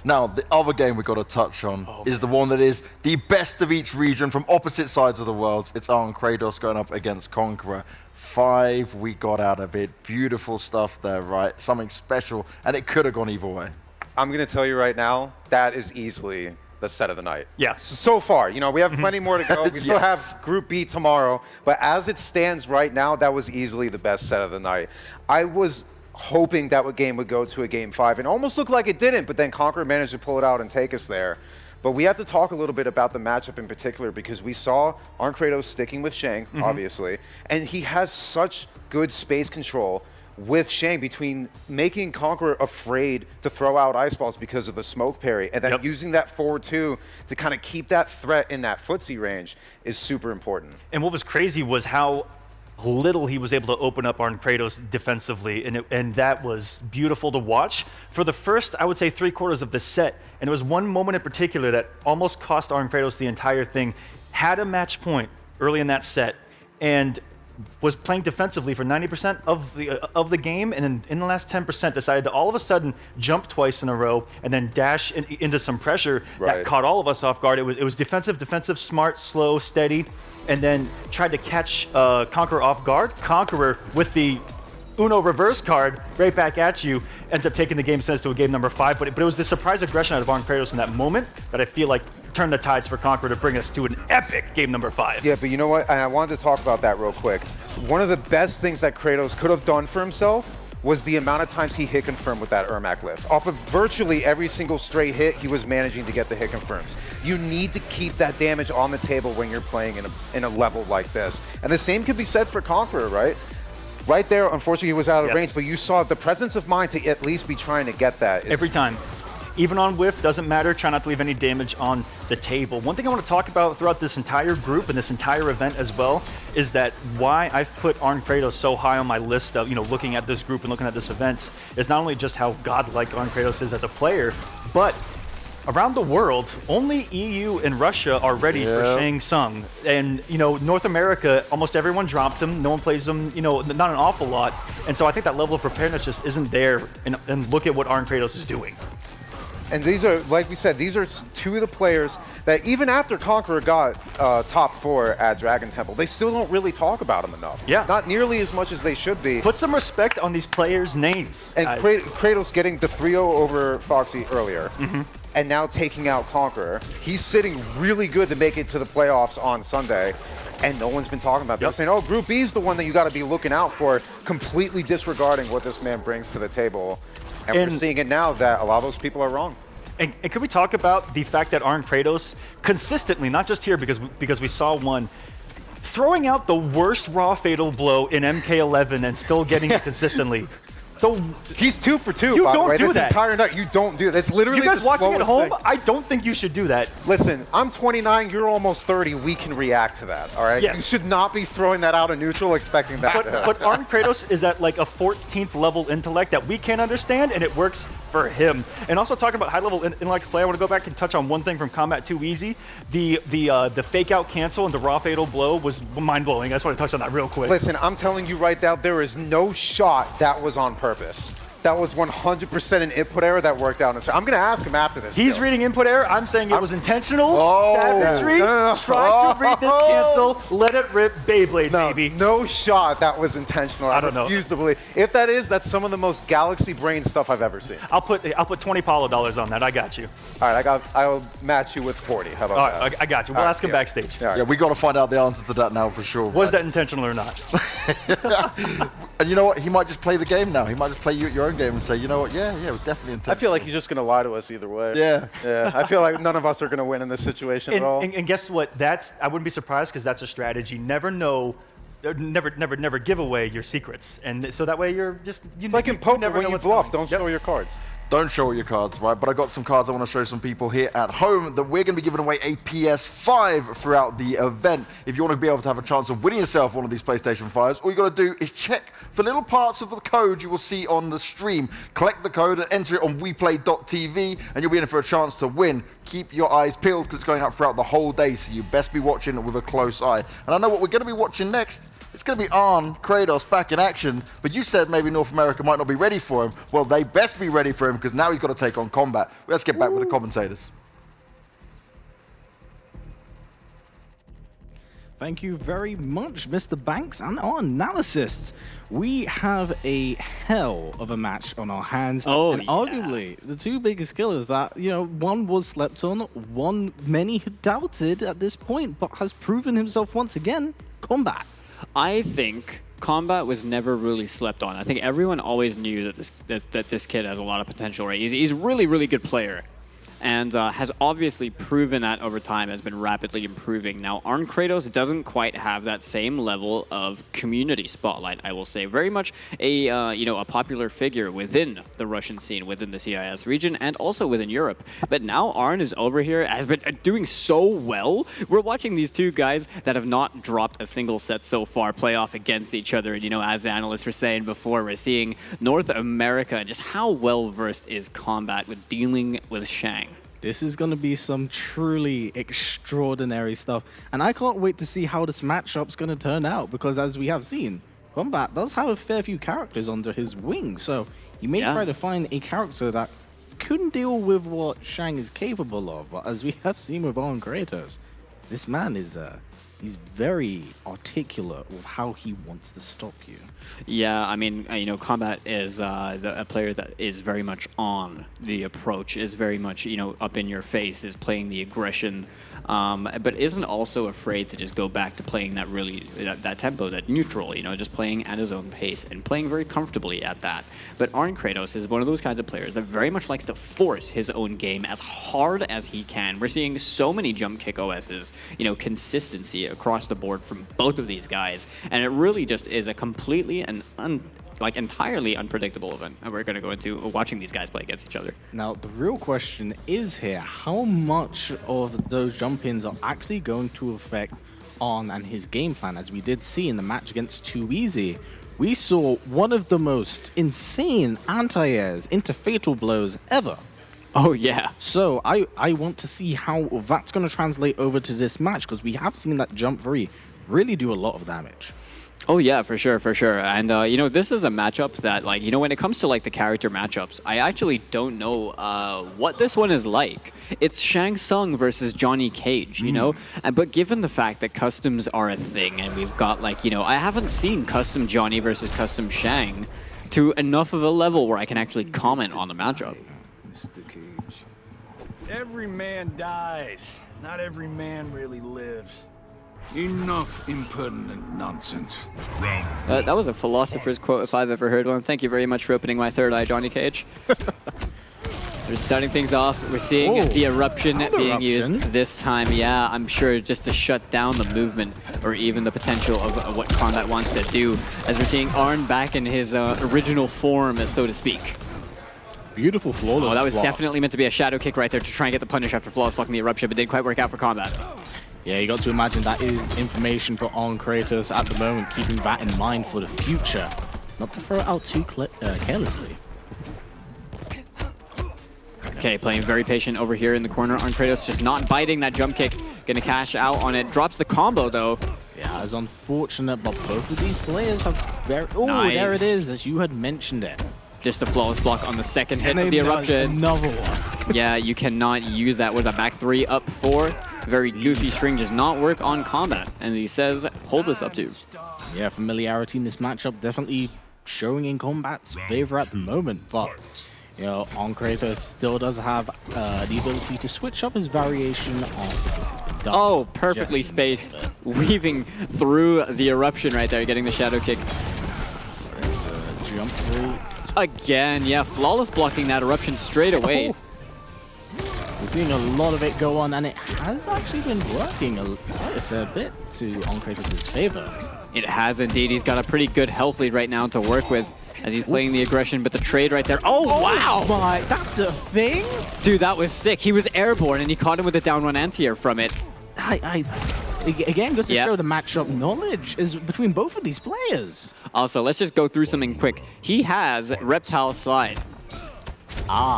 [SPEAKER 4] Now, the other game we've got to touch on is the one that is the best of each region from opposite sides of the world. It's Arn Kratos going up against Conqueror. 5 we got out of it. Beautiful stuff there, right? Something special, and it could have gone either way.
[SPEAKER 8] I'm going to tell you right now, that is easily the set of the night.
[SPEAKER 6] Yes.
[SPEAKER 8] So far, you know, we have plenty more to go. We still have Group B tomorrow, but as it stands right now, that was easily the best set of the night. I was hoping that game would go to a Game 5. And almost looked like it didn't, but then Conqueror managed to pull it out and take us there. But we have to talk a little bit about the matchup in particular, because we saw Arn Kratos sticking with Shang, obviously, and he has such good space control with Shang between making Conqueror afraid to throw out ice balls because of the smoke parry, and then using that forward 2 to kind of keep that threat in that footsie range is super important.
[SPEAKER 6] And what was crazy was how little he was able to open up Arn Kratos defensively, and that was beautiful to watch for the first, I would say, 3/4 of the set. And there was one moment in particular that almost cost Arn Kratos the entire thing. Had a match point early in that set, and was playing defensively for 90% of the game, and then in the last 10% decided to all of a sudden jump twice in a row and then dash into some pressure that caught all of us off guard. It was defensive, smart, slow, steady, and then tried to catch Conqueror off guard. Conqueror with the Uno reverse card right back at you ends up taking the game sense to a game number 5. But it was the surprise aggression out of Arn Kratos in that moment that I feel like turned the tides for Conqueror to bring us to an epic game number 5.
[SPEAKER 8] Yeah, but you know what? I wanted to talk about that real quick. One of the best things that Kratos could have done for himself was the amount of times he hit confirmed with that Ermac lift. Off of virtually every single straight hit, he was managing to get the hit confirms. You need to keep that damage on the table when you're playing in a level like this. And the same could be said for Conqueror, right? Right there, unfortunately, he was out of range, but you saw the presence of mind to at least be trying to get that.
[SPEAKER 6] Every time. Even on whiff, doesn't matter. Try not to leave any damage on the table. One thing I want to talk about throughout this entire group and this entire event as well is that why I've put Arn Kratos so high on my list of, looking at this group and looking at this event is not only just how godlike Arn Kratos is as a player, but around the world, only EU and Russia are ready for Shang Tsung. And, North America, almost everyone dropped him. No one plays him, not an awful lot. And so I think that level of preparedness just isn't there. And look at what Arn Kratos is doing.
[SPEAKER 8] And these are, like we said, these are 2 of the players that even after Conqueror got top 4 at Dragon Temple, they still don't really talk about him enough.
[SPEAKER 6] Yeah.
[SPEAKER 8] Not nearly as much as they should be.
[SPEAKER 6] Put some respect on these players' names.
[SPEAKER 8] And Kratos getting the 3-0 over Foxy earlier, and now taking out Conqueror. He's sitting really good to make it to the playoffs on Sunday. And no one's been talking about it. They're saying, oh, Group B is the one that you got to be looking out for, completely disregarding what this man brings to the table. And we're seeing it now that a lot of those people are wrong.
[SPEAKER 6] And could we talk about the fact that Arn Kratos consistently, not just here because we saw one, throwing out the worst raw fatal blow in MK11 and still getting it consistently. So
[SPEAKER 8] he's 2 for 2.
[SPEAKER 6] You
[SPEAKER 8] by
[SPEAKER 6] don't
[SPEAKER 8] the way.
[SPEAKER 6] do
[SPEAKER 8] this
[SPEAKER 6] that.
[SPEAKER 8] Entire night, you don't do that. It's literally
[SPEAKER 6] you guys
[SPEAKER 8] the
[SPEAKER 6] watching at home.
[SPEAKER 8] thing.
[SPEAKER 6] I don't think you should do that.
[SPEAKER 8] Listen, I'm 29. You're almost 30. We can react to that. All right.
[SPEAKER 6] Yes.
[SPEAKER 8] You should not be throwing that out of neutral, expecting that.
[SPEAKER 6] But Arn Kratos is at like a 14th level intellect that we can't understand, and it works for him. And also talking about high level intellect play, I want to go back and touch on one thing from Combat 2 Easy. The fake out cancel and the raw fatal blow was mind blowing. I just want to touch on that real quick.
[SPEAKER 8] Listen, I'm telling you right now, there is no shot that was on purpose. That was 100% an input error that worked out. I'm going to ask him after this.
[SPEAKER 6] He's reading input error. I'm saying it was intentional. Savagery. Try to read this cancel. Let it rip. Beyblade, baby.
[SPEAKER 8] No shot that was intentional.
[SPEAKER 6] I don't know.
[SPEAKER 8] Refuse to believe. If that is, that's some of the most galaxy brain stuff I've ever seen.
[SPEAKER 6] I'll put 20 Paulo dollars on that. I got you.
[SPEAKER 8] All right, I'll match you with 40. How about that?
[SPEAKER 6] All right, I got you. We'll ask him backstage.
[SPEAKER 4] Yeah, we got to find out the answer to that now for sure.
[SPEAKER 6] Was that intentional or not?
[SPEAKER 4] And you know what? He might just play the game now. He might just play your own game and say, you know what? Yeah, it was definitely intentional.
[SPEAKER 8] I feel like he's just going to lie to us either way.
[SPEAKER 4] Yeah.
[SPEAKER 8] Yeah. I feel like none of us are going to win in this situation at all.
[SPEAKER 6] And guess what? I wouldn't be surprised because that's a strategy. Never give away your secrets. And so that way you're just...
[SPEAKER 8] It's like in poker when you bluff, don't show your cards.
[SPEAKER 4] Don't show your cards, right? But I got some cards I want to show some people here at home that we're going to be giving away a PS5 throughout the event. If you want to be able to have a chance of winning yourself one of these PlayStation 5s, all you got to do is check for little parts of the code you will see on the stream. Collect the code and enter it on WePlay.tv, and you'll be in for a chance to win. Keep your eyes peeled because it's going out throughout the whole day, so you best be watching with a close eye. And I know what we're going to be watching next. It's going to be Arn Kratos back in action, but you said maybe North America might not be ready for him. Well, they best be ready for him because now he's got to take on Kombat. Let's get back with the commentators.
[SPEAKER 11] Thank you very much, Mr. Banks, and our analysts. We have a hell of a match on our hands. And arguably, the 2 biggest killers that, one was slept on, one many had doubted at this point, but has proven himself once again, Kombat.
[SPEAKER 10] I think Kombat was never really slept on. I think everyone always knew that this kid has a lot of potential, right? He's a really, really good player. And has obviously proven that over time, has been rapidly improving. Now, Arn Kratos doesn't quite have that same level of community spotlight, I will say. Very much a a popular figure within the Russian scene, within the CIS region, and also within Europe. But now Arn is over here, has been doing so well. We're watching these two guys that have not dropped a single set so far play off against each other. And, you know, as the analysts were saying before, we're seeing North America, just how well-versed is Kombat with dealing with Shang.
[SPEAKER 11] This is going to be some truly extraordinary stuff. And I can't wait to see how this matchup's going to turn out, because as we have seen, Kombat does have a fair few characters under his wing. So he may try to find a character that couldn't deal with what Shang is capable of. But as we have seen with Arn Kratos, this man is he's very articulate with how he wants to stop you.
[SPEAKER 10] Yeah, I mean, you know, Kombat is a player that is very much on the approach, is very much, you know, up in your face, is playing the aggression, but isn't also afraid to just go back to playing that that tempo, that neutral, you know, just playing at his own pace and playing very comfortably at that. But Arn Kratos is one of those kinds of players that very much likes to force his own game as hard as he can. We're seeing so many jump kick OSs, you know, consistency across the board from both of these guys, and it really just is a completely and entirely unpredictable event that we're going to go into watching these guys play against each other.
[SPEAKER 11] Now, the real question is here, how much of those jump-ins are actually going to affect Arn and his game plan? As we did see in the match against Too Easy, we saw one of the most insane anti-airs into fatal blows ever.
[SPEAKER 10] Oh, yeah.
[SPEAKER 11] So I want to see how that's going to translate over to this match, because we have seen that jump free really do a lot of damage.
[SPEAKER 10] Oh yeah, for sure, for sure. And you know, this is a matchup that, like, you know, when it comes to like the character matchups, I actually don't know what this one is like. It's Shang Tsung versus Johnny Cage, you know? But given the fact that customs are a thing, and we've got, like, you know, I haven't seen custom Johnny versus custom Shang to enough of a level where I can actually comment on the matchup.
[SPEAKER 16] Mr. Cage. Every man dies. Not every man really lives.
[SPEAKER 9] Enough impertinent nonsense.
[SPEAKER 10] That was a philosopher's quote if I've ever heard one. Thank you very much for opening my third eye, Johnny Cage. We're starting things off. We're seeing the eruption being used this time. Yeah, I'm sure just to shut down the movement or even the potential of what Kombat wants to do, as we're seeing Arn back in his original form, so to speak.
[SPEAKER 11] Beautiful flawless
[SPEAKER 10] that was
[SPEAKER 11] block.
[SPEAKER 10] Definitely meant to be a shadow kick right there to try and get the punish after flawless blocking the eruption, but didn't quite work out for Kombat.
[SPEAKER 11] Yeah, you got to imagine that is information for Arn Kratos at the moment, keeping that in mind for the future. Not to throw it out too carelessly.
[SPEAKER 10] Okay, playing very patient over here in the corner. Arn Kratos just not biting that jump kick. Gonna cash out on it. Drops the combo, though.
[SPEAKER 11] Yeah, it's unfortunate, but both of these players have very... Oh, nice. There it is, as you had mentioned it.
[SPEAKER 10] Just a flawless block on the second hit of the eruption.
[SPEAKER 11] Another one.
[SPEAKER 10] Yeah, you cannot use that with a back three up four. Very goofy string does not work on Kombat. And he says, hold this up to.
[SPEAKER 11] Yeah, familiarity in this matchup definitely showing in Kombat's favor at the moment. But, you know, Arn Kratos still does have the ability to switch up his variation on this has been done.
[SPEAKER 10] Oh, perfectly spaced. Weaving through the eruption right there, getting the shadow kick.
[SPEAKER 11] There's the jump through.
[SPEAKER 10] Again, yeah, flawless blocking that eruption straight away.
[SPEAKER 11] We're seeing a lot of it go on, and it has actually been working quite a fair bit to Arn Kratos' favor.
[SPEAKER 10] It has indeed. He's got a pretty good health lead right now to work with as he's playing the aggression, but the trade right there. Oh, wow!
[SPEAKER 11] My, that's a thing?
[SPEAKER 10] Dude, that was sick. He was airborne, and he caught him with a down one anti-air from it.
[SPEAKER 11] Again, just to show the matchup knowledge is between both of these players.
[SPEAKER 10] Also, let's just go through something quick. He has Reptile Slide.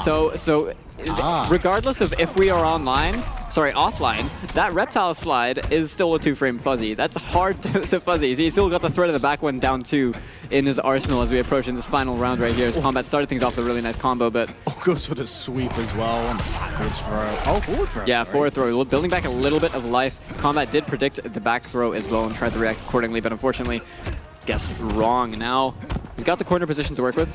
[SPEAKER 10] So regardless of if we are offline, that Reptile Slide is still a 2-frame fuzzy. That's hard to fuzzy. He's still got the threat of the back one down 2 in his arsenal as we approach in this final round right here. As Kombat started things off with a really nice combo, but...
[SPEAKER 11] Oh, goes for the sweep as well on the backwards throw. Oh, forward throw.
[SPEAKER 10] Yeah, forward throw. Building back a little bit of life. Kombat did predict the back throw as well and tried to react accordingly, but unfortunately, guessed wrong. Now, he's got the corner position to work with.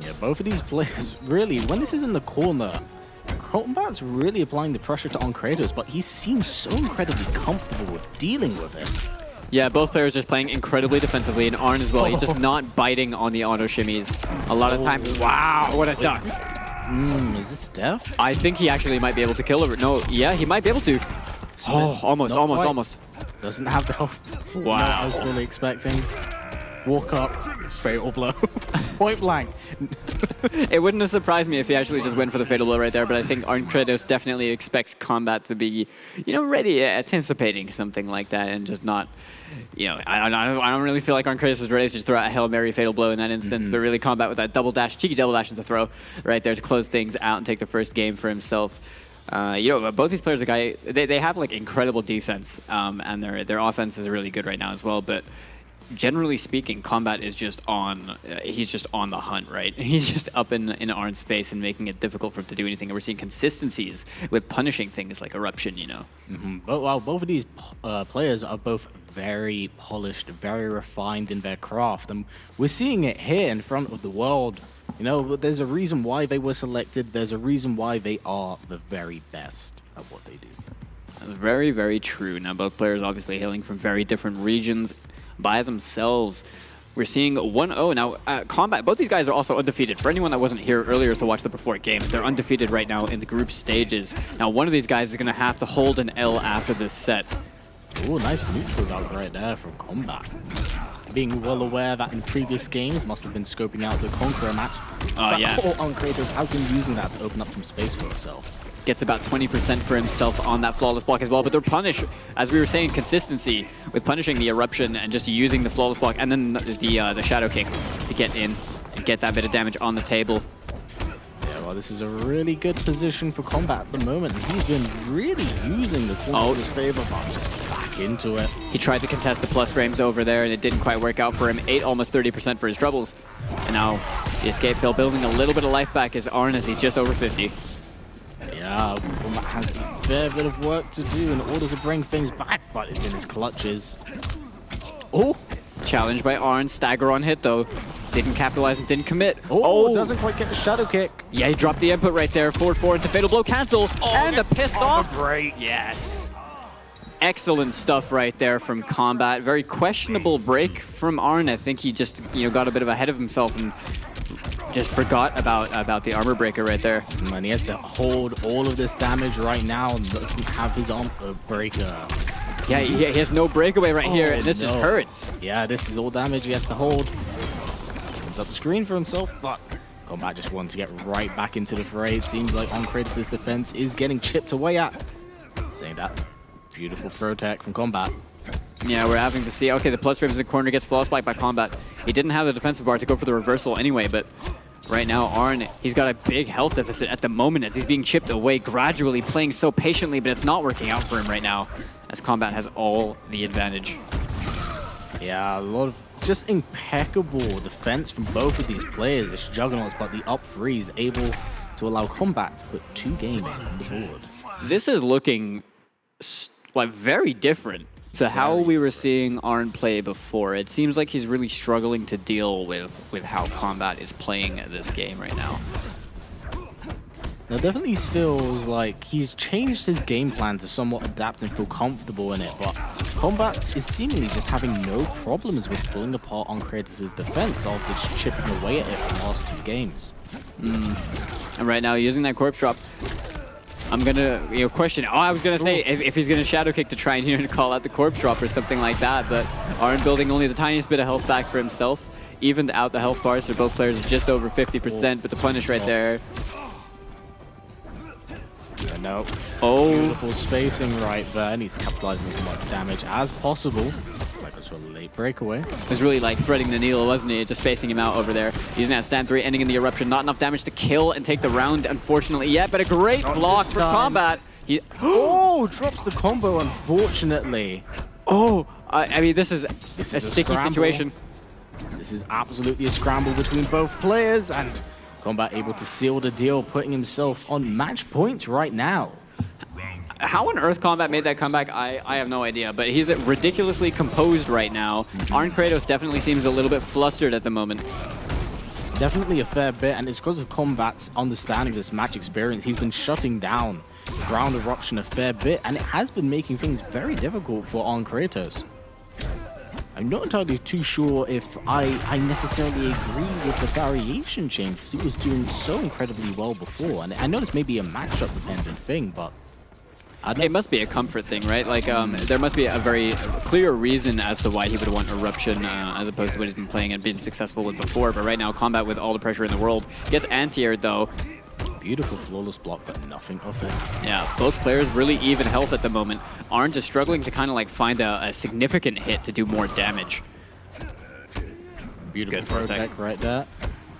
[SPEAKER 11] Yeah, both of these players, really, when this is in the corner, Kombat's really applying the pressure to Arn Kratos, but he seems so incredibly comfortable with dealing with it.
[SPEAKER 10] Yeah, both players just playing incredibly defensively, and Arn as well. He's just not biting on the auto shimmies. A lot of time. Wow, what a duck.
[SPEAKER 11] Is this Steph?
[SPEAKER 10] I think he actually might be able to kill her. No, yeah, he might be able to. Oh, almost.
[SPEAKER 11] Doesn't have the health.
[SPEAKER 10] Wow.
[SPEAKER 11] I was really expecting. Walk up, fatal blow. Point blank.
[SPEAKER 10] It wouldn't have surprised me if he actually just went for the fatal blow right there, but I think Arn Kratos definitely expects Kombat to be, you know, ready, anticipating something like that, and just not, you know, I don't really feel like Arn Kratos is ready to just throw out a Hail Mary fatal blow in that instance, but really Kombat with that double dash, cheeky double dash into throw right there to close things out and take the first game for himself. You know, both these players, they have like incredible defense, and their offense is really good right now as well, but generally speaking, Kombat is just on, he's just on the hunt, right? He's just up in Arn's face and making it difficult for him to do anything. And we're seeing consistencies with punishing things like Eruption, you know?
[SPEAKER 11] But while both of these players are both very polished, very refined in their craft, and we're seeing it here in front of the world. You know, there's a reason why they were selected. There's a reason why they are the very best at what they do.
[SPEAKER 10] Very, very true. Now, both players obviously hailing from very different regions by themselves. We're seeing 1-0 now. Kombat, both these guys are also undefeated. For anyone that wasn't here earlier to watch the before games, they're undefeated right now in the group stages. Now, one of these guys is going to have to hold an L after this set.
[SPEAKER 11] Oh, nice neutral out right there from Kombat. Being well aware that in previous games, must have been scoping out the Conqueror match.
[SPEAKER 10] Yeah.
[SPEAKER 11] On Kratos has been using that to open up some space for himself.
[SPEAKER 10] Gets about 20% for himself on that flawless block as well, but they're punished, as we were saying, consistency with punishing the Eruption and just using the flawless block and then the Shadow Kick to get in and get that bit of damage on the table.
[SPEAKER 11] Yeah, well, this is a really good position for Kombat at the moment, and he's been really using the corner in his favor, but just back into it.
[SPEAKER 10] He tried to contest the plus frames over there, and it didn't quite work out for him. Almost 30% for his troubles. And now the escape fill building a little bit of life back as Arn, as he's just over 50.
[SPEAKER 11] Yeah, Kombat has a fair bit of work to do in order to bring things back, but it's in his clutches.
[SPEAKER 10] Oh! Challenged by Arn. Stagger on hit, though. Didn't capitalize and didn't commit.
[SPEAKER 11] Oh! Doesn't quite get the Shadow Kick.
[SPEAKER 10] Yeah, he dropped the input right there. Forward 4 into Fatal Blow. Cancel. And the pissed off.
[SPEAKER 11] Great.
[SPEAKER 10] Yes. Excellent stuff right there from Kombat. Very questionable break from Arn. I think he just, you know, got a bit of ahead of himself and just forgot about the armor breaker right there.
[SPEAKER 11] And he has to hold all of this damage right now and doesn't have his armor breaker.
[SPEAKER 10] Yeah, he has no breakaway right here, and this just hurts.
[SPEAKER 11] Yeah, this is all damage he has to hold. Opens up the screen for himself, but Kombat just wants to get right back into the fray. It seems like on Kratos' defense is getting chipped away at. Saying that, beautiful throw tech from Kombat.
[SPEAKER 10] Yeah, we're having to see. Okay, the plus frames in the corner gets flawless by Kombat. He didn't have the defensive bar to go for the reversal anyway, but right now, Arn, he's got a big health deficit at the moment as he's being chipped away gradually, playing so patiently, but it's not working out for him right now as Kombat has all the advantage.
[SPEAKER 11] Yeah, a lot of just impeccable defense from both of these players. It's Juggernauts, but the up three is able to allow Kombat to put 2 games on the board.
[SPEAKER 10] This is looking like very different to how we were seeing Arn play before. It seems like he's really struggling to deal with how Kombat is playing this game right now.
[SPEAKER 11] Now, it definitely feels like he's changed his game plan to somewhat adapt and feel comfortable in it, but Kombat is seemingly just having no problems with pulling apart on Kratos' defense after just chipping away at it for the last 2 games.
[SPEAKER 10] And right now, using that corpse drop, I'm gonna, question. I was gonna say if he's gonna shadow kick to try and call out the corpse drop or something like that, but Arn building only the tiniest bit of health back for himself, evened out the health bars, so both players are just over 50%. But the punish right there.
[SPEAKER 11] No.
[SPEAKER 10] Oh,
[SPEAKER 11] beautiful spacing right there, and he's capitalizing as much damage as possible. Like this for a late breakaway.
[SPEAKER 10] It was really like threading the needle, wasn't he? Just spacing him out over there. Using that stand 3, ending in the eruption. Not enough damage to kill and take the round, unfortunately, yet. But a great block for Kombat. He
[SPEAKER 11] drops the combo, unfortunately.
[SPEAKER 10] I mean, this is a sticky situation.
[SPEAKER 11] This is absolutely a scramble between both players, and Kombat able to seal the deal, putting himself on match points right now.
[SPEAKER 10] How on earth Kombat made that comeback, I have no idea, but he's ridiculously composed right now. Arn Kratos definitely seems a little bit flustered at the moment.
[SPEAKER 11] Definitely a fair bit, and it's because of Kombat's understanding of this match experience. He's been shutting down ground eruption a fair bit, and it has been making things very difficult for Arn Kratos. I'm not entirely too sure if I necessarily agree with the variation change, because he was doing so incredibly well before. And I know this may be a matchup dependent thing, but
[SPEAKER 10] it must be a comfort thing, right? Like, there must be a very clear reason as to why he would want Eruption as opposed to what he's been playing and been successful with before. But right now, Kombat with all the pressure in the world gets anti-aired, though.
[SPEAKER 11] Beautiful flawless block, but nothing of it.
[SPEAKER 10] Yeah, both players really even health at the moment. Arn just struggling to kind of like find a significant hit to do more damage.
[SPEAKER 11] Beautiful throwback right there.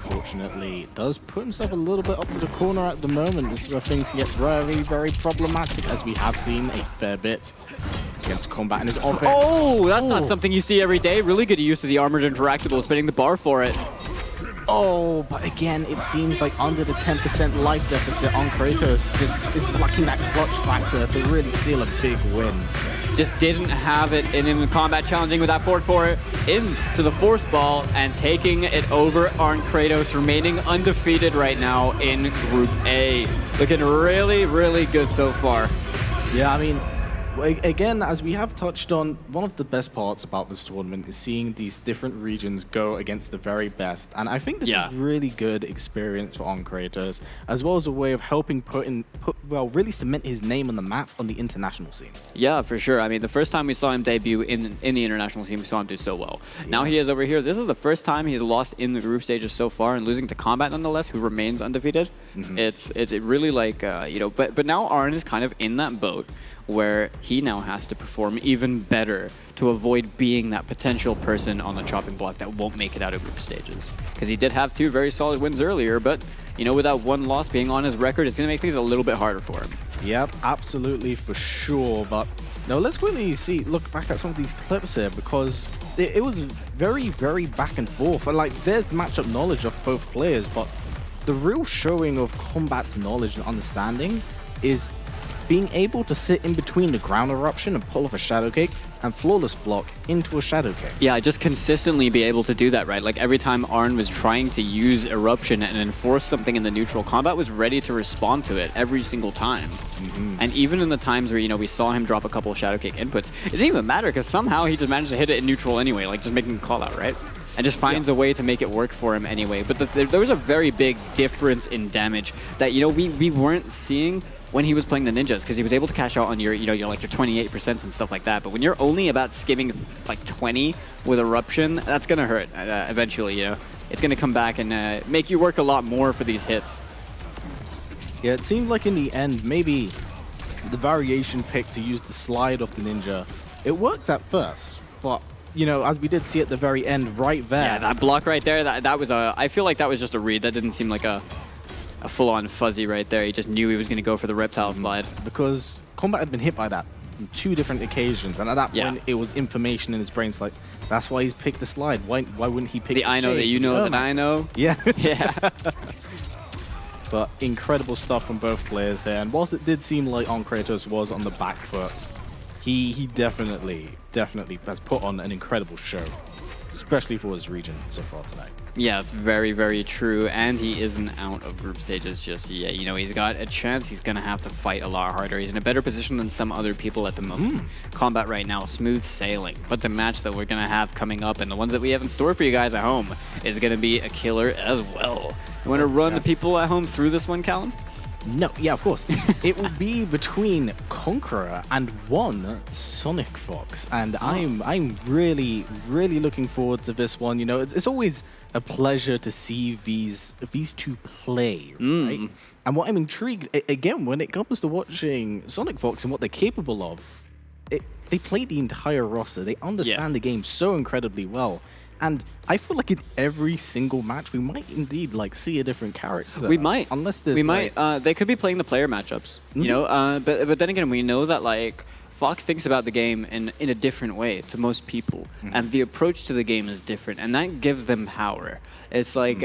[SPEAKER 11] Unfortunately, does put himself a little bit up to the corner at the moment. This is where things get very, very problematic, as we have seen a fair bit against Kombat and his offense.
[SPEAKER 10] Oh, that's not something you see every day. Really good use of the armored interactable, spinning the bar for it.
[SPEAKER 11] Oh, but again, it seems like under the 10% life deficit on Kratos is lacking that clutch factor to really seal a big win.
[SPEAKER 10] Just didn't have it in him. Combat challenging with that forward four into the force ball and taking it over on Kratos, remaining undefeated right now in Group A. Looking really, really good so far.
[SPEAKER 11] Yeah, I mean, again, as we have touched on, one of the best parts about this tournament is seeing these different regions go against the very best. And I think this is really good experience for On Kratos, as well as a way of helping really cement his name on the map on the international scene.
[SPEAKER 10] Yeah, for sure. I mean, the first time we saw him debut in the international scene, we saw him do so well. Yeah. Now he is over here. This is the first time he's lost in the group stages so far, and losing to Kombat nonetheless, who remains undefeated. It's really like, you know, but now Arn is kind of in that boat where he now has to perform even better to avoid being that potential person on the chopping block that won't make it out of group stages. Because he did have 2 very solid wins earlier, but, you know, with that 1 loss being on his record, it's going to make things a little bit harder for him.
[SPEAKER 11] Yep, absolutely, for sure. But now let's quickly look back at some of these clips here, because it was very, very back and forth. And like, there's matchup knowledge of both players, but the real showing of Kombat's knowledge and understanding is being able to sit in between the ground eruption and pull off a shadow kick and flawless block into a shadow kick.
[SPEAKER 10] Yeah, just consistently be able to do that, right? Like every time Arn was trying to use eruption and enforce something in the neutral, Kombat was ready to respond to it every single time. And even in the times where, you know, we saw him drop a couple of shadow kick inputs, it didn't even matter because somehow he just managed to hit it in neutral anyway, like just making a call out, right? And just finds a way to make it work for him anyway. But there was a very big difference in damage that, you know, we weren't seeing when he was playing the ninjas, because he was able to cash out on your, you know, your 28% and stuff like that. But when you're only about skimming like 20 with eruption, that's gonna hurt eventually. You know, it's gonna come back and make you work a lot more for these hits.
[SPEAKER 11] Yeah, it seemed like in the end, maybe the variation pick to use the slide off the ninja, it worked at first, but you know, as we did see at the very end, right there.
[SPEAKER 10] Yeah, that block right there, that was a. I feel like that was just a read. That didn't seem like a full-on fuzzy right there. He just knew he was going to go for the reptile slide.
[SPEAKER 11] Because Kombat had been hit by that on 2 different occasions, and at that point, it was information in his brain. It's like, that's why he's picked the slide. Why wouldn't he pick the
[SPEAKER 10] I know that you know that I know?
[SPEAKER 11] Yeah.
[SPEAKER 10] Yeah.
[SPEAKER 11] But incredible stuff from both players here. And whilst it did seem like On Kratos was on the back foot, he definitely has put on an incredible show, especially for his region so far tonight.
[SPEAKER 10] Yeah, it's very, very true, and he isn't out of group stages just yet. You know, he's got a chance. He's going to have to fight a lot harder. He's in a better position than some other people at the moment. Kombat right now, smooth sailing. But the match that we're going to have coming up and the ones that we have in store for you guys at home is going to be a killer as well. You want to run the people at home through this one, Callum?
[SPEAKER 11] No, yeah, of course. It will be between Conqueror and one Sonic Fox, and I'm really, really looking forward to this one. You know, it's always a pleasure to see these 2 play, right? And what I'm intrigued again when it comes to watching Sonic Fox and what they're capable of, they play the entire roster. They understand the game so incredibly well. And I feel like in every single match, we might indeed like see a different character.
[SPEAKER 10] We might,
[SPEAKER 11] unless there's
[SPEAKER 10] they could be playing the player matchups, you know. But then again, we know that like Fox thinks about the game in a different way to most people, and the approach to the game is different, and that gives them power. It's like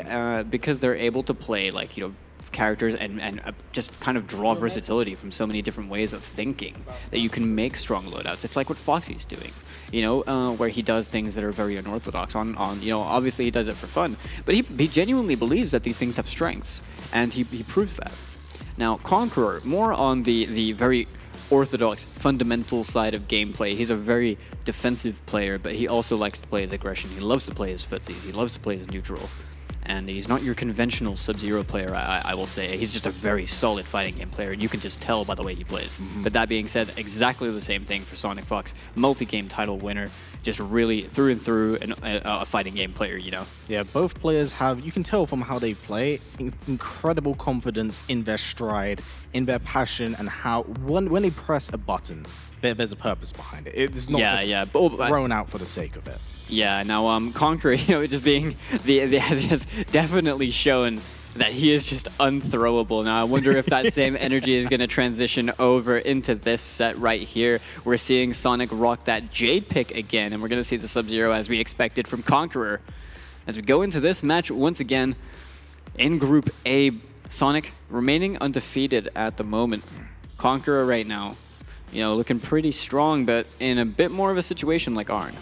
[SPEAKER 10] because they're able to play like, you know, characters and just kind of draw versatility from so many different ways of thinking that you can make strong loadouts. It's like what Foxy's doing, you know, where he does things that are very unorthodox on, you know, obviously he does it for fun, but he genuinely believes that these things have strengths, and he proves that. Now, Conqueror, more on the very orthodox, fundamental side of gameplay. He's a very defensive player, but he also likes to play his aggression. He loves to play his footsies. He loves to play his neutral. And he's not your conventional Sub-Zero player, I will say. He's just a very solid fighting game player, and you can just tell by the way he plays. But that being said, exactly the same thing for Sonic Fox. Multi-game title winner, just really through and through a fighting game player, you know?
[SPEAKER 11] Yeah, both players have, you can tell from how they play, incredible confidence in their stride, in their passion, and how when they press a button, there's a purpose behind it. It's not just thrown out for the sake of it.
[SPEAKER 10] Yeah, now Conqueror, you know, just being has definitely shown that he is just unthrowable. Now I wonder if that same energy is going to transition over into this set right here. We're seeing Sonic rock that Jade pick again, and we're going to see the Sub-Zero as we expected from Conqueror. As we go into this match once again in Group A, Sonic remaining undefeated at the moment. Conqueror right now, you know, looking pretty strong, but in a bit more of a situation like Arn.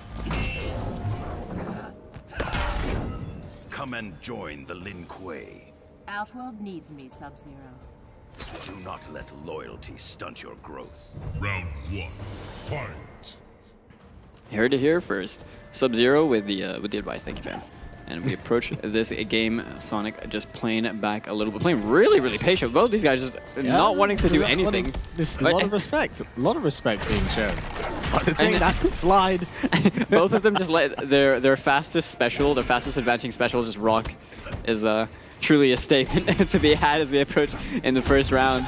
[SPEAKER 13] Come and join the Lin Kuei.
[SPEAKER 17] Outworld needs me, Sub-Zero.
[SPEAKER 13] Do not let loyalty stunt your growth.
[SPEAKER 12] Round 1, fight.
[SPEAKER 10] Heard it here first. Sub-Zero with the advice. Thank you, Ben. And we approach this game, Sonic just playing back a little bit, playing really patient. Both these guys just not wanting to do anything.
[SPEAKER 11] There's a lot of respect. A lot of respect being shown. Take that slide.
[SPEAKER 10] Both of them just let their fastest special, their fastest advancing special, just rock, is truly a statement to be had as we approach in the first round.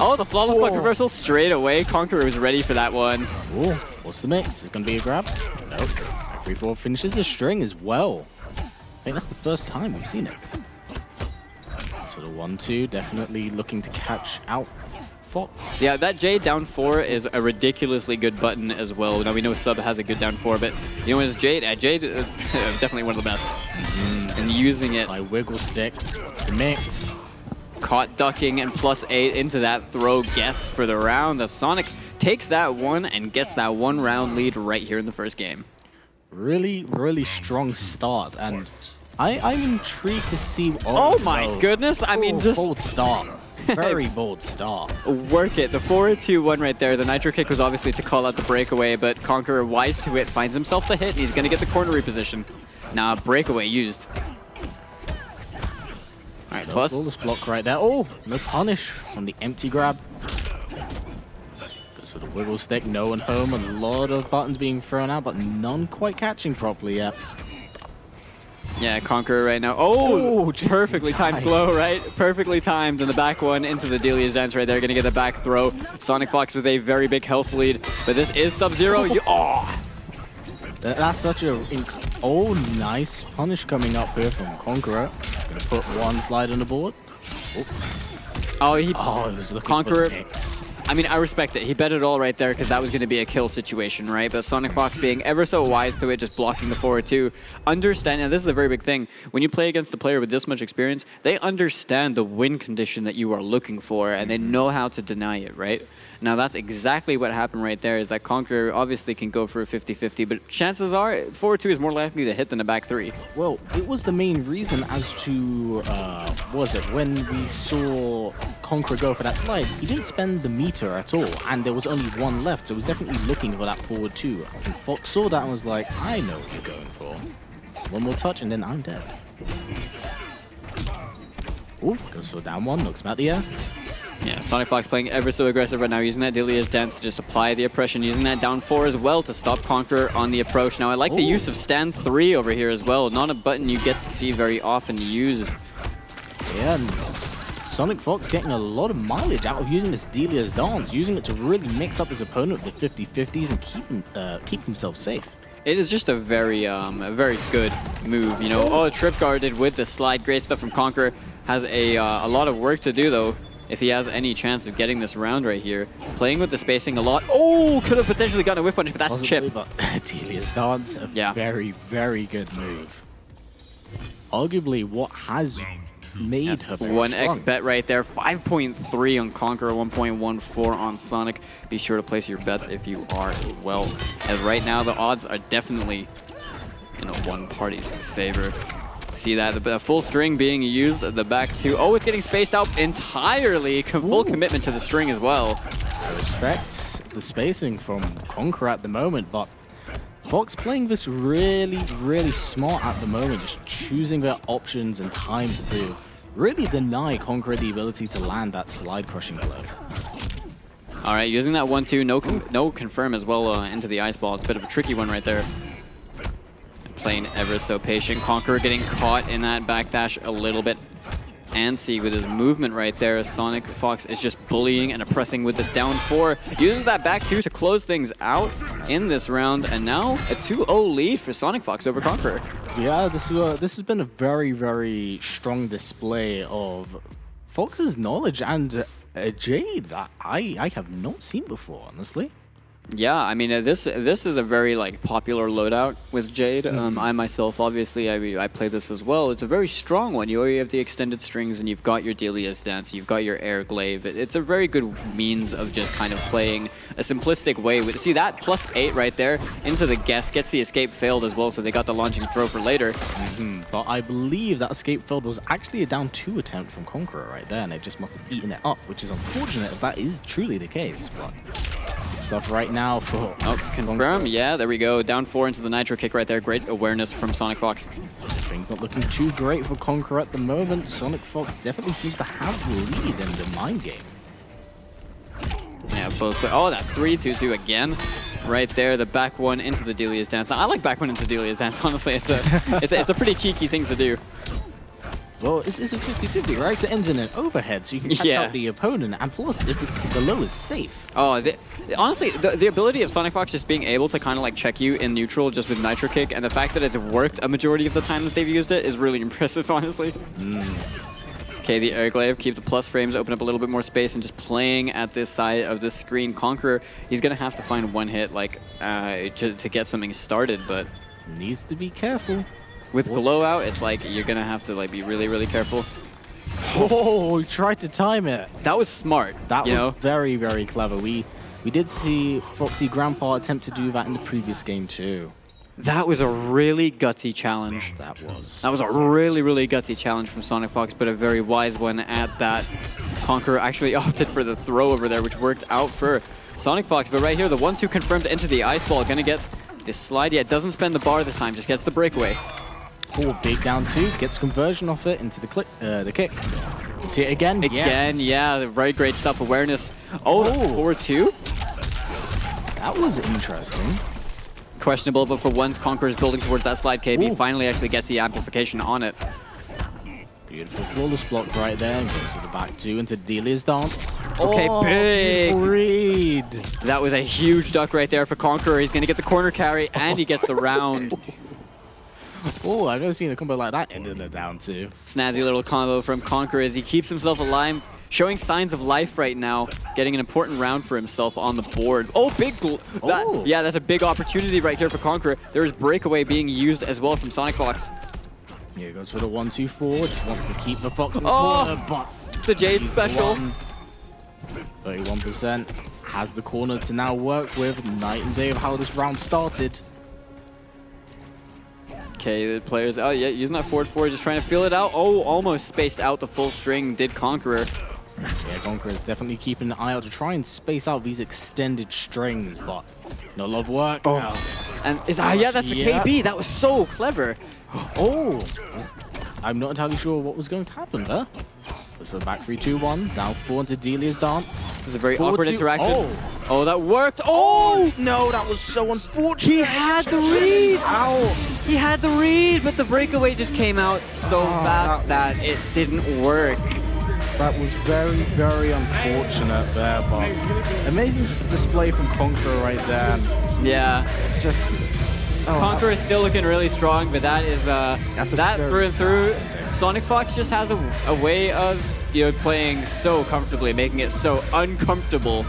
[SPEAKER 10] Oh, the flawless block reversal straight away. Conqueror was ready for that one.
[SPEAKER 11] Ooh, what's the mix? Is it going to be a grab? Nope. 3-4 finishes the string as well. I think that's the first time we've seen it. So the 1-2, definitely looking to catch out Fox.
[SPEAKER 10] Yeah, that J down 4 is a ridiculously good button as well. Now we know Sub has a good down 4, but you know, as Jade, definitely one of the best. And using it.
[SPEAKER 11] By wiggle stick, the mix.
[SPEAKER 10] Caught ducking and +8 into that throw guess for the round. The Sonic takes that one and gets that 1 round lead right here in the first game.
[SPEAKER 11] Really strong start, and I'm intrigued to see.
[SPEAKER 10] Oh my goodness! I mean, just
[SPEAKER 11] bold start. Very bold start.
[SPEAKER 10] Work it. The 4-2-1 right there. The Nitro kick was obviously to call out the breakaway, but Conqueror, wise to it, finds himself the hit, and he's going to get the corner reposition. Now, breakaway used. All right, plus.
[SPEAKER 11] Flawless block right there. Oh, no punish from the empty grab. Goes for the wiggle stick, no one home. A lot of buttons being thrown out, but none quite catching properly yet.
[SPEAKER 10] Yeah, Conqueror right now. Oh, perfectly timed blow, right? Perfectly timed, and the back one into the Delia's Dance right there. Going to get the back throw. Sonic Fox with a very big health lead, but this is Sub-Zero. Oh!
[SPEAKER 11] That's such a... Oh, nice punish coming up here from Conqueror. Going to put one slide on the board.
[SPEAKER 10] Oh, he
[SPEAKER 11] was looking
[SPEAKER 10] Conqueror.
[SPEAKER 11] for the mix.
[SPEAKER 10] I mean, I respect it. He bet it all right there because that was going to be a kill situation, right? But Sonic Fox being ever so wise to it, just blocking the 4-2. Understand, and this is a very big thing, when you play against a player with this much experience, they understand the win condition that you are looking for, and they know how to deny it, right? Now, that's exactly what happened right there, is that Conqueror obviously can go for a 50-50, but chances are 4-2 is more likely to hit than a back 3.
[SPEAKER 11] Well, it was the main reason as to, what was it, when we saw Conqueror go for that slide, he didn't spend the meter at all, and there was only one left, so he was definitely looking for that forward 2. And Fox saw that and was like, I know what you're going for. One more touch, and then I'm dead. Ooh, goes for down 1, knocks him out the air.
[SPEAKER 10] Yeah, Sonic Fox playing ever so aggressive right now, using that Delia's Dance to just apply the oppression, using that down 4 as well to stop Conqueror on the approach. Now, I like the use of stand 3 over here as well. Not a button you get to see very often used.
[SPEAKER 11] Yeah, and Sonic Fox getting a lot of mileage out of using this Delia's Dance, using it to really mix up his opponent with the 50-50s and keep himself safe.
[SPEAKER 10] It is just a very good move, you know. Oh, trip guarded with the slide. Great stuff from Conqueror. Has a lot of work to do, though, if he has any chance of getting this round right here. Playing with the spacing a lot. Oh, could have potentially gotten a whiff punch, but that's chip.
[SPEAKER 11] But Delia's Dance, a very good move. Arguably what has made her very
[SPEAKER 10] 1x
[SPEAKER 11] strong.
[SPEAKER 10] bet right there. 5.3 on Conqueror, 1.14 on Sonic. Be sure to place your bets if you are well. As right now, the odds are definitely in one party's favor. See that, the full string being used, the back 2. Oh, it's getting spaced out entirely. Full commitment to the string as well.
[SPEAKER 11] I respect. the spacing from Conqueror at the moment, but Fox playing this really, really smart at the moment, just choosing their options and times to really deny Conqueror the ability to land that slide crushing blow.
[SPEAKER 10] All right, using that 1-2, no confirm as well into the ice ball. It's a bit of a tricky one right there. And playing ever so patient. Conqueror getting caught in that backdash a little bit antsy with his movement right there. Sonic Fox is just bullying and oppressing with this down 4. Uses that back 2 to close things out in this round, and now a 2-0 lead for Sonic Fox over Conqueror.
[SPEAKER 11] Yeah, this has been a very, very strong display of Fox's knowledge and Jade that I have not seen before, honestly.
[SPEAKER 10] Yeah, I mean, this is a very like popular loadout with Jade. I myself, obviously, I play this as well. It's a very strong one. You already have the extended strings, and you've got your Delia's Dance, you've got your Air Glaive. It's a very good means of just kind of playing a simplistic way. See that +8 right there into the guess, gets the escape failed as well, so they got the launching throw for later.
[SPEAKER 11] But I believe that escape failed was actually a down 2 attempt from Conqueror right there, and it just must have eaten it up, which is unfortunate if that is truly the case. But stuff right now for...
[SPEAKER 10] Oh, confirm. Yeah, there we go. Down 4 into the Nitro kick right there. Great awareness from Sonic Fox.
[SPEAKER 11] Things not looking too great for Conqueror at the moment. Sonic Fox definitely seems to have the lead in the mind game.
[SPEAKER 10] Yeah, both. Oh, that 3-2-2 again. Right there, the back 1 into the Delia's Dance. I like back 1 into Delia's Dance, honestly. It's a pretty cheeky thing to do.
[SPEAKER 11] Well, it's a 50-50, right? So it ends in an overhead, so you can catch out the opponent, and plus, if it's the low is safe.
[SPEAKER 10] Oh, honestly, the ability of Sonic Fox just being able to kind of like check you in neutral just with Nitro Kick, and the fact that it's worked a majority of the time that they've used it is really impressive, honestly. Okay, the Air Glaive, keep the plus frames, open up a little bit more space, and just playing at this side of this screen. Conqueror, he's going to have to find one hit like to get something started, but...
[SPEAKER 11] needs to be careful.
[SPEAKER 10] With Glow out, it's like you're going to have to like be really, really careful.
[SPEAKER 11] Oh, he tried to time it.
[SPEAKER 10] That was smart.
[SPEAKER 11] That was very, very clever. We did see Foxy Grandpa attempt to do that in the previous game too.
[SPEAKER 10] That was a really gutsy challenge.
[SPEAKER 11] That was
[SPEAKER 10] a really, really gutsy challenge from Sonic Fox, but a very wise one at that. Conqueror actually opted for the throw over there, which worked out for Sonic Fox. But right here, the 1-2 confirmed into the ice ball. Gonna get this slide. Yeah, doesn't spend the bar this time, just gets the breakaway.
[SPEAKER 11] Oh, big down 2, gets conversion off it into the kick. See it again.
[SPEAKER 10] Again, yeah, very great stuff. Awareness. Oh, 4-2.
[SPEAKER 11] That was interesting.
[SPEAKER 10] Questionable, but for once, Conqueror is building towards that slide. KB finally actually gets the amplification on it.
[SPEAKER 11] Beautiful flawless block right there, and goes to the back 2 into Delia's Dance.
[SPEAKER 10] Okay, big
[SPEAKER 11] read.
[SPEAKER 10] That was a huge duck right there for Conqueror. He's going to get the corner carry, and he gets the round.
[SPEAKER 11] Oh, I've never seen a combo like that end in a down 2.
[SPEAKER 10] Snazzy little combo from Conqueror as he keeps himself alive, showing signs of life right now, getting an important round for himself on the board. Oh, yeah, that's a big opportunity right here for Conqueror. There is breakaway being used as well from Sonic Fox.
[SPEAKER 11] Here goes for the 1-2-4. Just wants to keep the Fox in the corner, but
[SPEAKER 10] the Jade special.
[SPEAKER 11] 31% has the corner to now work with. Night and day of how this round started.
[SPEAKER 10] Okay, the players, oh yeah, using that forward 4, just trying to feel it out. Oh, almost spaced out the full string, did Conqueror.
[SPEAKER 11] Yeah, Conqueror is definitely keeping an eye out to try and space out these extended strings, but no love work.
[SPEAKER 10] Oh, and yeah, that's the KB. That was so clever.
[SPEAKER 11] Oh, I'm not entirely sure what was going to happen there. So back 3-2-1, down 4 into Delia's Dance.
[SPEAKER 10] It was a very awkward interaction. Oh, that worked.
[SPEAKER 11] Oh, no, that was so unfortunate.
[SPEAKER 10] He had the read. Ow. He had the read, but the breakaway just came out so fast that it didn't work.
[SPEAKER 11] That was very, very unfortunate there, but amazing display from Conqueror right there.
[SPEAKER 10] Yeah.
[SPEAKER 11] Just...
[SPEAKER 10] Conqueror is still looking really strong, but that is that through and through. Sonic Fox just has a way of playing so comfortably, making it so uncomfortable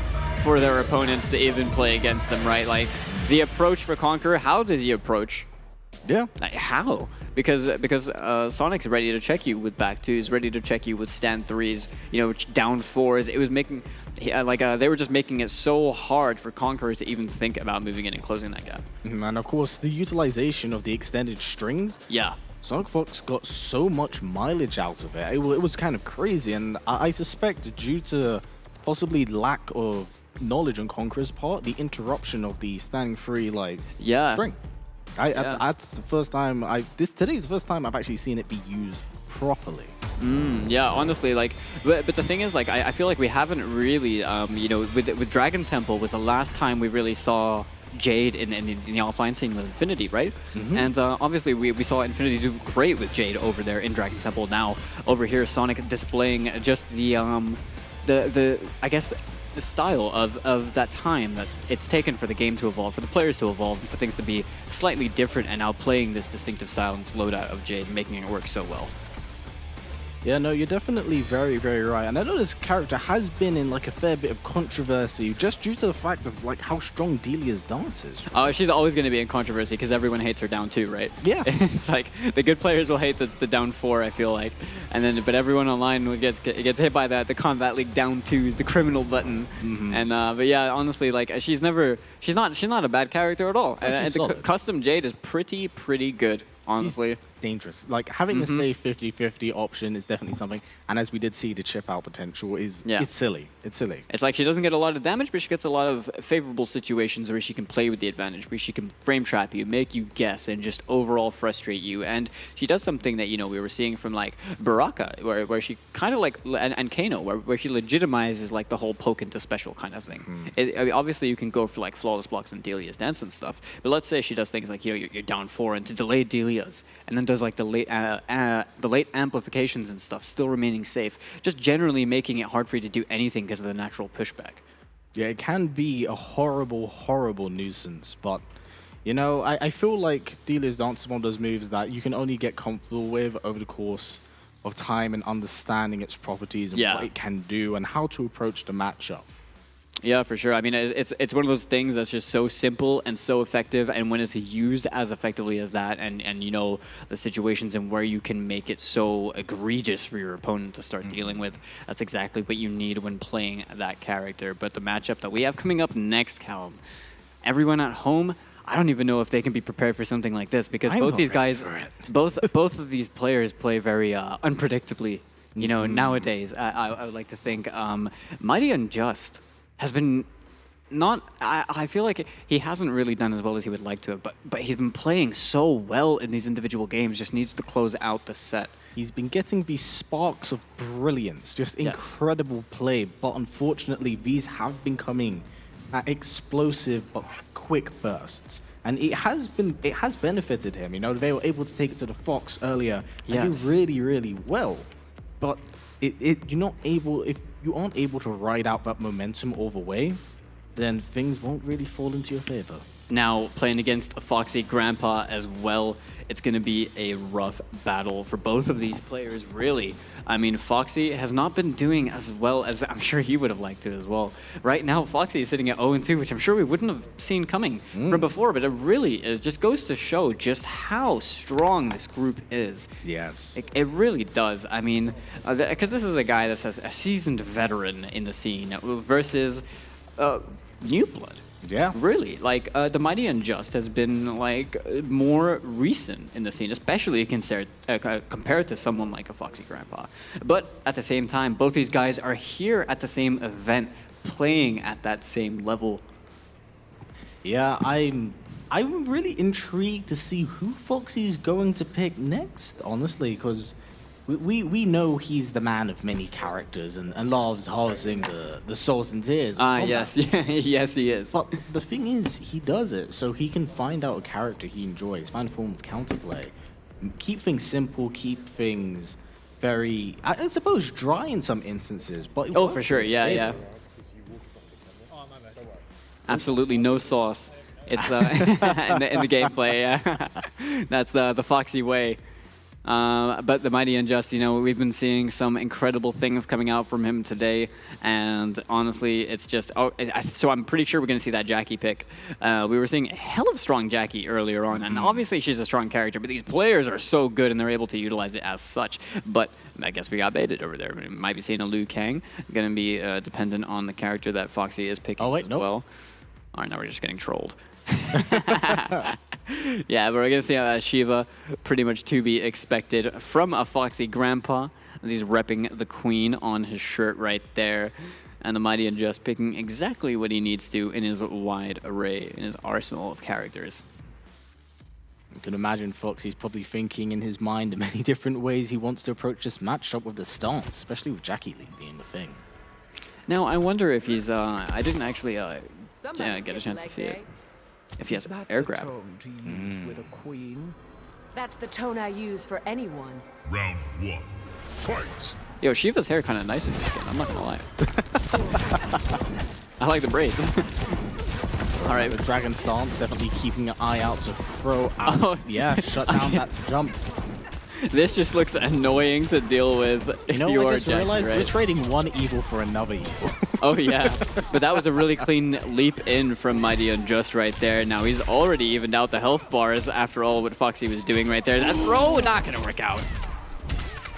[SPEAKER 10] for their opponents to even play against them, right? Like the approach for Conqueror, how does he approach?
[SPEAKER 11] Yeah.
[SPEAKER 10] Like, how? Because Sonic's ready to check you with back 2s, ready to check you with stand 3s, down 4s. It was making, they were just making it so hard for Conqueror to even think about moving in and closing that gap.
[SPEAKER 11] And of course, the utilization of the extended strings.
[SPEAKER 10] Yeah.
[SPEAKER 11] Sonic Fox got so much mileage out of it. It was kind of crazy, and I suspect due to possibly lack of knowledge on Conqueror's part, the interruption of the standing free string. That's the first time today's the first time I've actually seen it be used properly.
[SPEAKER 10] Yeah, honestly, but the thing is, I feel like we haven't really, with Dragon Temple was the last time we really saw Jade in the offline scene with Infinity, right? And obviously we saw Infinity do great with Jade over there in Dragon Temple. Now over here, Sonic displaying just the I guess the style of that time it's taken for the game to evolve, for the players to evolve, and for things to be slightly different, and now playing this distinctive style and loadout of Jade, making it work so well.
[SPEAKER 11] Yeah, no, you're definitely very, very right. And I know this character has been in a fair bit of controversy just due to the fact of how strong Delia's dance is.
[SPEAKER 10] Oh, she's always going to be in controversy because everyone hates her down 2, right?
[SPEAKER 11] Yeah.
[SPEAKER 10] It's the good players will hate the down 4, I feel like. And then, but everyone online gets hit by the Kombat League down 2s, the criminal button. And but yeah, honestly, she's not a bad character at all. And the custom Jade is pretty good. Honestly,
[SPEAKER 11] dangerous. Having the safe 50-50 option is definitely something. And as we did see, the chip out potential is silly. It's silly.
[SPEAKER 10] It's she doesn't get a lot of damage, but she gets a lot of favorable situations where she can play with the advantage, where she can frame trap you, make you guess, and just overall frustrate you. And she does something that we were seeing from Baraka, where she kind of and Kano, where she legitimizes the whole poke into special kind of thing. I mean, obviously, you can go for flawless blocks and Delia's dance and stuff, but let's say she does things you're down 4 and to delay Delia. And then does the late amplifications and stuff, still remaining safe, just generally making it hard for you to do anything because of the natural pushback.
[SPEAKER 11] Yeah, it can be a horrible nuisance, but I feel like Delia's dance is one of those moves that you can only get comfortable with over the course of time and understanding its properties and what it can do and how to approach the matchup.
[SPEAKER 10] Yeah, for sure. I mean, it's one of those things that's just so simple and so effective, and when it's used as effectively as that, and the situations and where you can make it so egregious for your opponent to start dealing with, that's exactly what you need when playing that character. But the matchup that we have coming up next, Callum, everyone at home, I don't even know if they can be prepared for something like this, because both these guys, both of these players play very unpredictably. Nowadays, I would like to think Mighty Unjust has been I feel like he hasn't really done as well as he would like to have, but he's been playing so well in these individual games, just needs to close out the set.
[SPEAKER 11] He's been getting these sparks of brilliance, just incredible play, but unfortunately these have been coming at explosive but quick bursts. And it has benefited him. They were able to take it to the Fox earlier and do really, really well. But if you aren't able to ride out that momentum all the way, then things won't really fall into your favor.
[SPEAKER 10] Now, playing against a Foxy Grandpa as well, it's going to be a rough battle for both of these players, really. I mean, Foxy has not been doing as well as I'm sure he would have liked to as well. Right now, Foxy is sitting at 0-2, which I'm sure we wouldn't have seen coming from before, but it just goes to show just how strong this group is.
[SPEAKER 11] Yes.
[SPEAKER 10] It really does. I mean, because this is a guy that's a seasoned veteran in the scene versus new blood.
[SPEAKER 11] Yeah.
[SPEAKER 10] Really. The Mighty Unjust has been, more recent in the scene, especially compared to someone like a Foxy Grandpa. But at the same time, both these guys are here at the same event, playing at that same level.
[SPEAKER 11] Yeah, I'm really intrigued to see who Foxy's going to pick next, honestly, because we know he's the man of many characters and loves harvesting the souls and tears.
[SPEAKER 10] Yes. Yes, he is.
[SPEAKER 11] But the thing is, he does it so he can find out a character he enjoys, find a form of counterplay, keep things simple, keep things very, I suppose, dry in some instances. But
[SPEAKER 10] for sure, yeah. Absolutely no sauce. It's in the gameplay. Yeah. That's the Foxy way. But the Mighty Unjust, we've been seeing some incredible things coming out from him today, and honestly, it's just, so I'm pretty sure we're going to see that Jackie pick. We were seeing a hell of strong Jackie earlier on, and obviously she's a strong character, but these players are so good and they're able to utilize it as such. But I guess we got baited over there. We might be seeing a Liu Kang, going to be dependent on the character that Foxy is picking as well. All right, now we're just getting trolled. Yeah, but we're going to see Shiva pretty much to be expected from a Foxy Grandpa, as he's repping the Queen on his shirt right there. And the Mighty Unjust picking exactly what he needs to in his wide array, in his arsenal of characters.
[SPEAKER 11] You can imagine Foxy's probably thinking in his mind in many different ways he wants to approach this matchup with the stance, especially with Jackie Lee being the thing.
[SPEAKER 10] Now, I wonder if he's, I didn't actually get a chance to see it. If he has air grab.
[SPEAKER 14] With a queen.
[SPEAKER 17] That's the tone I use for anyone.
[SPEAKER 12] Round 1. Fight!
[SPEAKER 10] Yo, Shiva's hair kind of nice in this skin, I'm not gonna lie. I like the braids.
[SPEAKER 11] All right, with Dragon Stance, definitely keeping an eye out to throw out. Oh, yeah, shut down that jump.
[SPEAKER 10] This just looks annoying to deal with if you are Jackie, right?
[SPEAKER 11] We're trading one evil for another evil.
[SPEAKER 10] Oh, yeah. But that was a really clean leap in from Mighty Unjust right there. Now he's already evened out the health bars after all what Foxy was doing right there. That throw not going to work out.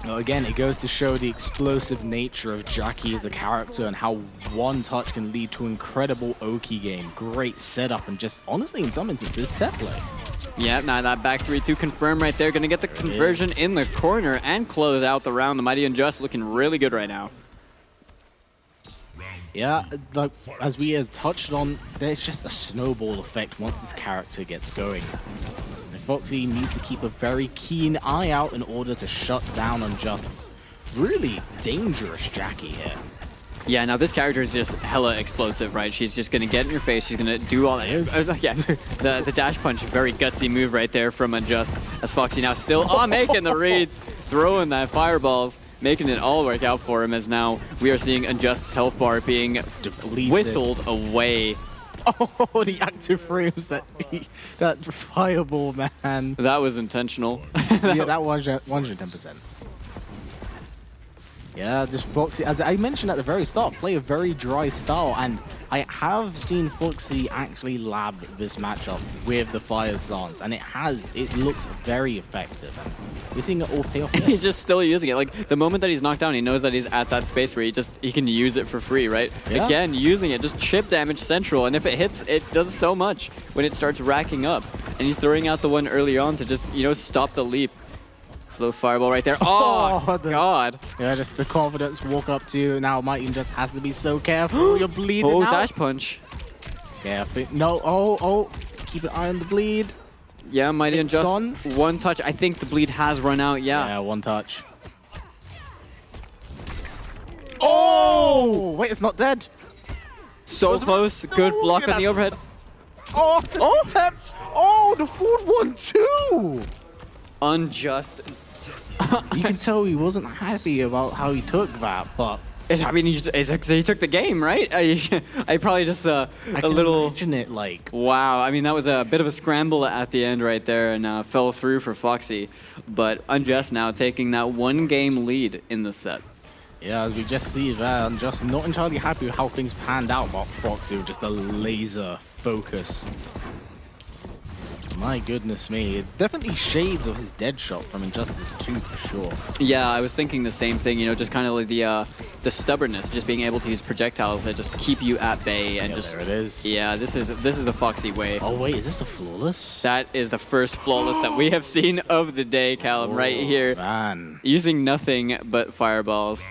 [SPEAKER 11] Well, again, it goes to show the explosive nature of Jackie as a character and how one touch can lead to incredible Oki game. Great setup and just, honestly, in some instances, set play.
[SPEAKER 10] Yeah, now that back 3-2 confirmed right there. Going to get the conversion in the corner and close out the round. The Mighty Unjust looking really good right now.
[SPEAKER 11] Yeah, like, as we have touched on, there's just a snowball effect once this character gets going. Foxy needs to keep a very keen eye out in order to shut down Unjust's really dangerous Jackie here.
[SPEAKER 10] Yeah, now this character is just hella explosive, right? She's just going to get in your face. She's going to do all that. Yeah, the dash punch, very gutsy move right there from Unjust. As Foxy now still making the reads, throwing that fireballs, making it all work out for him, as now we are seeing Unjust's health bar being whittled away.
[SPEAKER 11] Oh, the active frames that fireball, man.
[SPEAKER 10] That was intentional.
[SPEAKER 11] Yeah, that was 110%. Yeah, just Foxy, as I mentioned at the very start, play a very dry style, and I have seen Foxy actually lab this matchup with the fire stance, and it looks very effective, and you're seeing it all pay off.
[SPEAKER 10] He's just still using it. Like, the moment that he's knocked down, he knows that he's at that space where he can use it for free, right? Yeah. Again, using it, just chip damage central, and if it hits, it does so much when it starts racking up. And he's throwing out the one early on to just, stop the leap. Slow fireball right there. Oh, God.
[SPEAKER 11] Yeah, just the confidence walk up to. Now Mighty just has to be so careful. You're bleeding out.
[SPEAKER 10] Dash punch.
[SPEAKER 11] Yeah, no. Oh. Keep an eye on the bleed.
[SPEAKER 10] Yeah, Mighty Unjust. Gone. One touch. I think the bleed has run out.
[SPEAKER 11] Yeah, one touch. Oh! Wait, it's not dead.
[SPEAKER 10] So close. Good block on the overhead.
[SPEAKER 11] Oh, tapped. Oh, the food one too.
[SPEAKER 10] Unjust.
[SPEAKER 11] You can tell he wasn't happy about how he took that, but
[SPEAKER 10] I mean, he took the game, right? I probably just a little.
[SPEAKER 11] Imagine it like.
[SPEAKER 10] Wow, I mean that was a bit of a scramble at the end right there, and fell through for Foxy. But Unjust now taking that 1-game lead in the set.
[SPEAKER 11] Yeah, as we just see that, Unjust not entirely happy with how things panned out, but Foxy with just a laser focus. My goodness me, definitely shades of his dead shot from Injustice 2 for sure.
[SPEAKER 10] Yeah, I was thinking the same thing, just kind of like the stubbornness, just being able to use projectiles that just keep you at bay and just.
[SPEAKER 11] There it is.
[SPEAKER 10] Yeah, this is the Foxy way.
[SPEAKER 11] Oh wait, is this a flawless?
[SPEAKER 10] That is the first flawless that we have seen of the day, Callum, right here.
[SPEAKER 11] Man.
[SPEAKER 10] Using nothing but fireballs.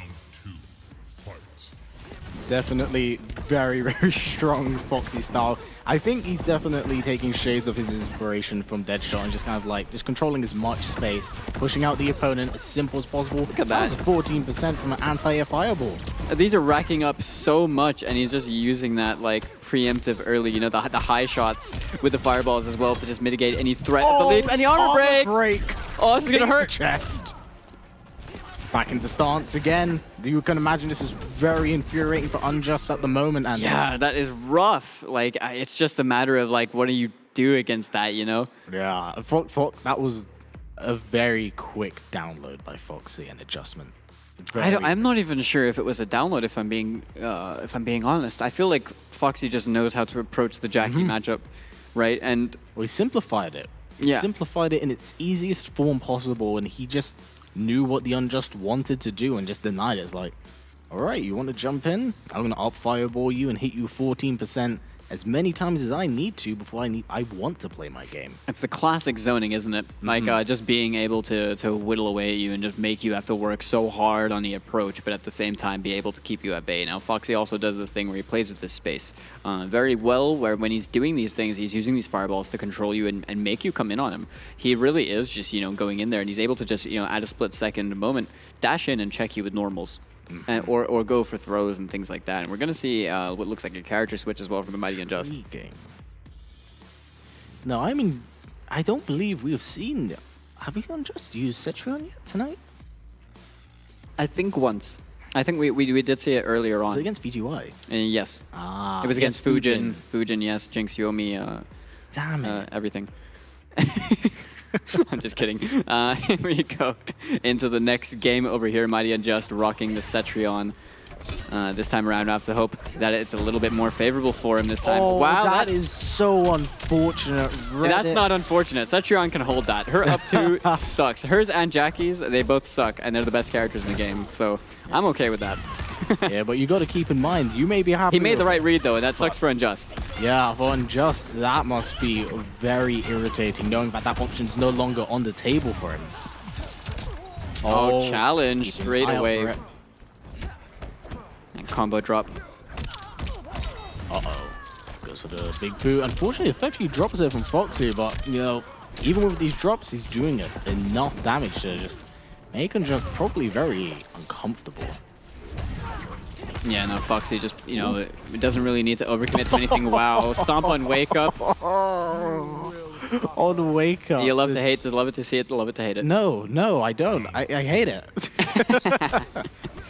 [SPEAKER 11] Definitely very, very strong Foxy style. I think he's definitely taking shades of his inspiration from Deadshot and just kind of like just controlling as much space, pushing out the opponent as simple as possible. Look
[SPEAKER 10] at that.
[SPEAKER 11] That was 14% from an anti-air fireball.
[SPEAKER 10] These are racking up so much, and he's just using that like preemptive early, the high shots with the fireballs as well to just mitigate any threat of the leap. And the armor break! Oh, this is gonna hurt.
[SPEAKER 11] Chest. Back into stance again. You can imagine this is very infuriating for Unjust at the moment. And
[SPEAKER 10] yeah, that is rough. Like, it's just a matter of, like, what do you do against that,
[SPEAKER 11] Yeah, that was a very quick download by Foxy and adjustment.
[SPEAKER 10] I'm not even sure if it was a download, if I'm being honest. I feel like Foxy just knows how to approach the Jackie matchup, right? And
[SPEAKER 11] he simplified it. He simplified it in its easiest form possible, and he just knew what the Unjust wanted to do and just denied it. It's like, all right, you want to jump in? I'm going to up fireball you and hit you 14%. as many times as I need to before I want to play my game.
[SPEAKER 10] It's the classic zoning, isn't it? Like just being able to whittle away at you and just make you have to work so hard on the approach, but at the same time be able to keep you at bay. Now, Foxy also does this thing where he plays with this space very well, where when he's doing these things, he's using these fireballs to control you and make you come in on him. He really is just, going in there, and he's able to just, at a split-second moment, dash in and check you with normals. Or go for throws and things like that. And we're going to see what looks like a character switch as well from the Mighty Unjust.
[SPEAKER 11] No, I mean, I don't believe we've seen... Have we Unjust used Cetrion yet tonight?
[SPEAKER 10] I think once. I think we did see it earlier on.
[SPEAKER 11] Was it against VGY?
[SPEAKER 10] Yes. It was against Fujin. Fujin, yes. Jinx, Yomi.
[SPEAKER 11] Damn it.
[SPEAKER 10] Everything. I'm just kidding. Here we go into the next game over here. Mighty Unjust rocking the Cetrion. This time around, I have to hope that it's a little bit more favorable for him this time.
[SPEAKER 11] Oh,
[SPEAKER 10] wow,
[SPEAKER 11] that is so unfortunate.
[SPEAKER 10] That's not unfortunate. Cetrion can hold that. Her up two sucks. Hers and Jackie's, they both suck, and they're the best characters in the game. So I'm okay with that.
[SPEAKER 11] Yeah, but you got to keep in mind, you may be happy.
[SPEAKER 10] He made the right read, though, and that sucks for Unjust.
[SPEAKER 11] Yeah, for Unjust, that must be very irritating, knowing that that option's no longer on the table for him.
[SPEAKER 10] Oh, challenge straight away. And combo drop.
[SPEAKER 11] Uh-oh. Goes for the big boot. Unfortunately, a fair few drops there from Foxy, but, even with these drops, he's doing enough damage to just make Unjust probably very uncomfortable.
[SPEAKER 10] Yeah, no, Foxy just, it doesn't really need to overcommit to anything. Wow, stomp on wake up.
[SPEAKER 11] On the wake up.
[SPEAKER 10] You love to hate to love it to see it, to love it to hate it.
[SPEAKER 11] No, I don't. I hate it.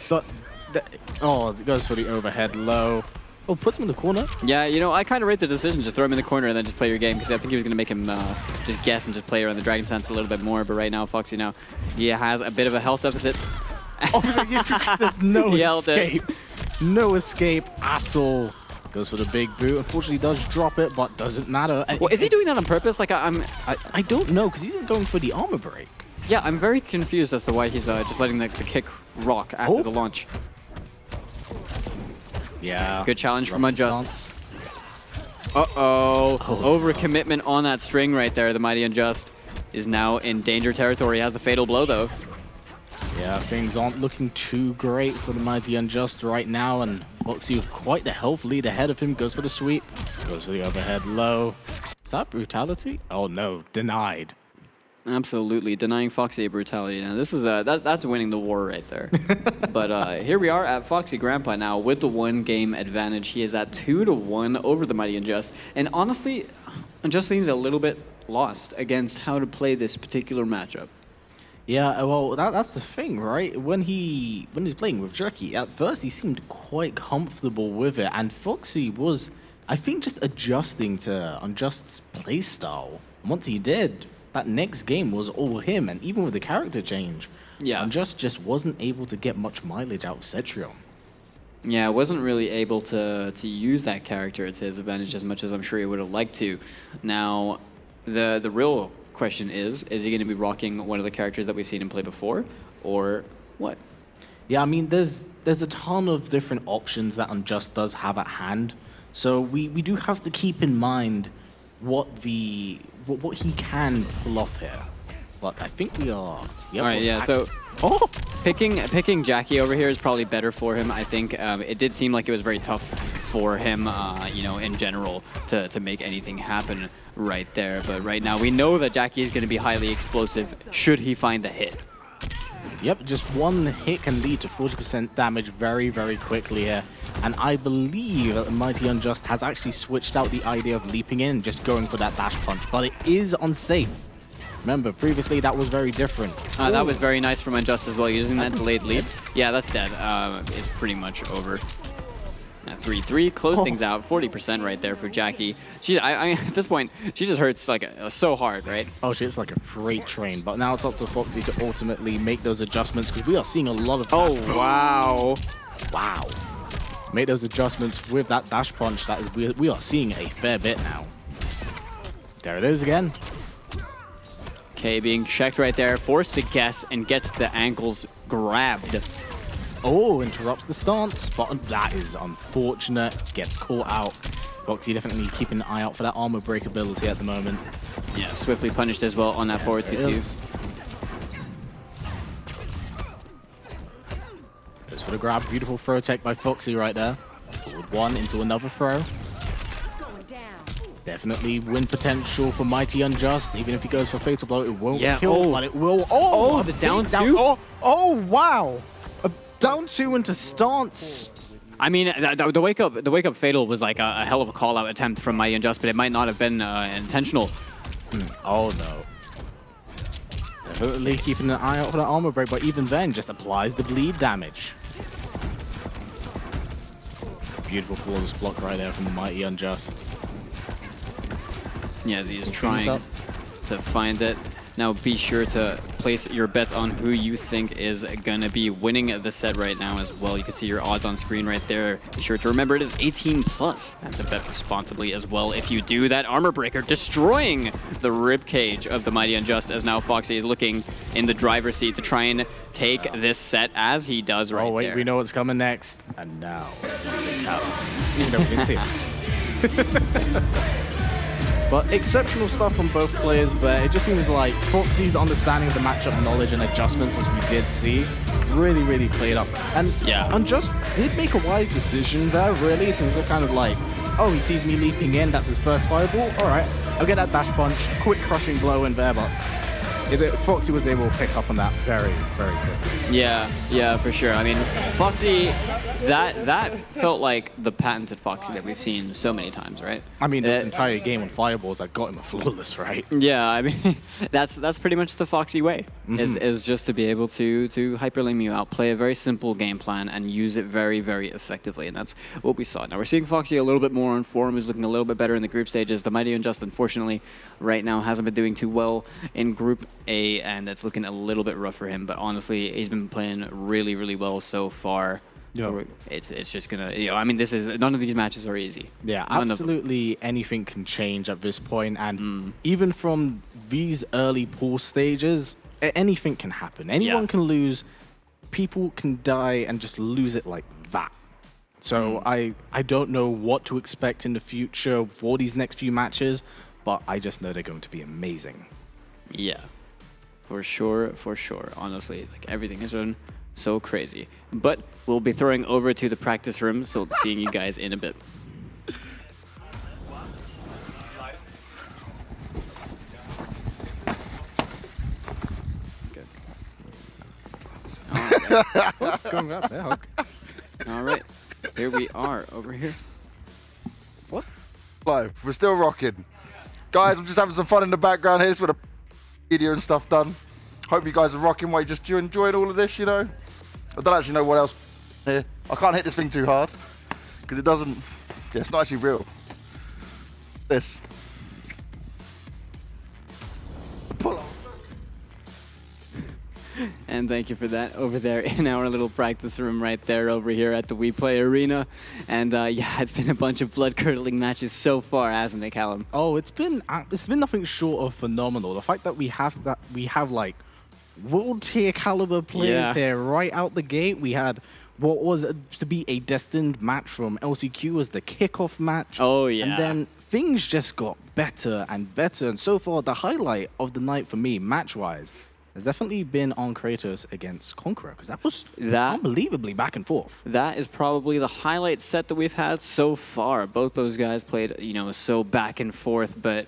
[SPEAKER 11] But, it goes for the overhead low. Oh, puts him in the corner.
[SPEAKER 10] Yeah, I kind of rate the decision. Just throw him in the corner and then just play your game, because I think he was going to make him just guess and just play around the Dragon Sense a little bit more. But right now, Foxy he has a bit of a health deficit.
[SPEAKER 11] There's no escape. No escape at all. Goes for the big boot. Unfortunately, does drop it, but doesn't matter.
[SPEAKER 10] Well, is he doing that on purpose? Like,
[SPEAKER 11] I don't know, because he's going for the armor break.
[SPEAKER 10] Yeah, I'm very confused as to why he's just letting the kick rock after the launch.
[SPEAKER 11] Yeah.
[SPEAKER 10] Good challenge from Unjust. Uh-oh. Overcommitment on that string right there. The Mighty Unjust is now in danger territory. He has the fatal blow, though.
[SPEAKER 11] Yeah, things aren't looking too great for the Mighty Unjust right now, and Foxy with quite the health lead ahead of him. Goes for the sweep. Goes for the overhead low. Is that brutality? Oh no, denied.
[SPEAKER 10] Absolutely, denying Foxy a brutality. Now this is that's winning the war right there. But here we are at Foxy Grandpa now with the 1-game advantage. He is at 2-1 over the Mighty Unjust, and honestly, Unjust seems a little bit lost against how to play this particular matchup.
[SPEAKER 11] Yeah, well, that's the thing, right? When he's playing with Jerky, at first he seemed quite comfortable with it, and Foxy was, I think, just adjusting to Unjust's playstyle. Once he did, that next game was all him, and even with the character change, Unjust just wasn't able to get much mileage out of Cetrion.
[SPEAKER 10] Yeah, wasn't really able to use that character to his advantage as much as I'm sure he would have liked to. Now, the real question is he going to be rocking one of the characters that we've seen him play before, or what?
[SPEAKER 11] Yeah, I mean, there's a ton of different options that Unjust does have at hand, so we do have to keep in mind what he can pull off here. But I think we are. Yep,
[SPEAKER 10] all right, yeah. So picking Jackie over here is probably better for him. I think it did seem like it was very tough for him, in general, to make anything happen right there. But right now, we know that Jackie is going to be highly explosive should he find the hit.
[SPEAKER 11] Yep, just one hit can lead to 40% damage very, very quickly here. And I believe that the Mighty Unjust has actually switched out the idea of leaping in and just going for that dash punch. But it is unsafe. Remember, previously that was very different.
[SPEAKER 10] That was very nice from Unjust as well, using that delayed leap. Yeah, that's dead. It's pretty much over. 3-3, close things out, 40% right there for Jackie. At this point, she just hurts so hard, right?
[SPEAKER 11] Oh, she hits like a freight train. But now it's up to Foxy to ultimately make those adjustments, because we are seeing a lot of.
[SPEAKER 10] Oh wow!
[SPEAKER 11] Wow! Make those adjustments with that dash punch. That is, we are seeing a fair bit now. There it is again.
[SPEAKER 10] Okay, being checked right there, forced to guess and gets the ankles grabbed.
[SPEAKER 11] Oh, interrupts the stance, but that is unfortunate. Gets caught out. Foxy definitely keeping an eye out for that armor break ability at the moment.
[SPEAKER 10] Yeah, swiftly punished as well on that forward 2-2.
[SPEAKER 11] Goes for the grab. Beautiful throw tech by Foxy right there. Forward 1 into another throw. Definitely win potential for Mighty Unjust. Even if he goes for Fatal Blow, it won't kill, but it will. Oh,
[SPEAKER 10] the down 2?
[SPEAKER 11] Oh, wow. A down 2 into stance.
[SPEAKER 10] I mean, the wake up fatal was like a hell of a call out attempt from Mighty Unjust, but it might not have been intentional.
[SPEAKER 11] Oh no. Definitely keeping an eye out for that armor break, but even then, just applies the bleed damage. Beautiful flawless block right there from the Mighty Unjust.
[SPEAKER 10] Yeah, as he's trying to find it. Now be sure to place your bets on who you think is going to be winning the set right now as well. You can see your odds on screen right there. Be sure to remember it is 18+, and to bet responsibly as well. If you do, that armor breaker destroying the rib cage of the Mighty Unjust, as now Foxy is looking in the driver's seat to try and take this set as he does right there.
[SPEAKER 11] Oh wait, we know what's coming next. And now, fatality. Even though we didn't see it. But exceptional stuff from both players, but it just seems like Foxy's understanding of the matchup knowledge and adjustments, as we did see, really played up. And
[SPEAKER 10] yeah,
[SPEAKER 11] Unjust did make a wise decision there, really. It was kind of like, oh, he sees me leaping in, that's his first fireball. All right, I'll get that dash punch, quick crushing blow in there, but Foxy was able to pick up on that very quickly.
[SPEAKER 10] Yeah, for sure. I mean, Foxy, that felt like the patented Foxy that we've seen so many times, right?
[SPEAKER 11] I mean, this entire game on fireballs that got him a flawless, right?
[SPEAKER 10] Yeah, I mean, that's pretty much the Foxy way, is just to be able to hyperlink you out, play a very simple game plan, and use it very effectively, and that's what we saw. Now we're seeing Foxy a little bit more on form, who's looking a little bit better in the group stages. The Mighty Unjust, unfortunately, right now hasn't been doing too well in Group A, and it's looking a little bit rough for him, but honestly, he's been playing really well so far. Yeah. So it's just gonna, I mean, none of these matches are easy.
[SPEAKER 11] Yeah, absolutely anything can change at this point, and even from these early pool stages, anything can happen. Anyone can lose, people can die and just lose it like that. So I don't know what to expect in the future for these next few matches, but I just know they're going to be amazing.
[SPEAKER 10] Yeah, for sure. Honestly, like everything is done so crazy. But we'll be throwing over to the practice room, so seeing you guys in a bit. All right, here we are over here.
[SPEAKER 4] What? Live. We're still rocking. Guys, I'm just having some fun in the background here with a video and stuff done. Hope you guys are rocking while you're enjoying all of this, I don't actually know what else here. I can't hit this thing too hard because it doesn't, it's not actually real. This. Pull on.
[SPEAKER 10] And thank you for that over there in our little practice room right there over here at the WePlay Arena. And yeah, it's been a bunch of blood-curdling matches so far, hasn't it, Callum?
[SPEAKER 11] Oh, it's been nothing short of phenomenal. The fact that we have like world tier caliber players here right out the gate. We had what was to be a destined match from LCQ as the kickoff match.
[SPEAKER 10] Oh yeah.
[SPEAKER 11] And then things just got better and better. And so far, the highlight of the night for me, match-wise, has definitely been on Kratos against Conqueror, because that was unbelievably back and forth.
[SPEAKER 10] That is probably the highlight set that we've had so far. Both those guys played, so back and forth, but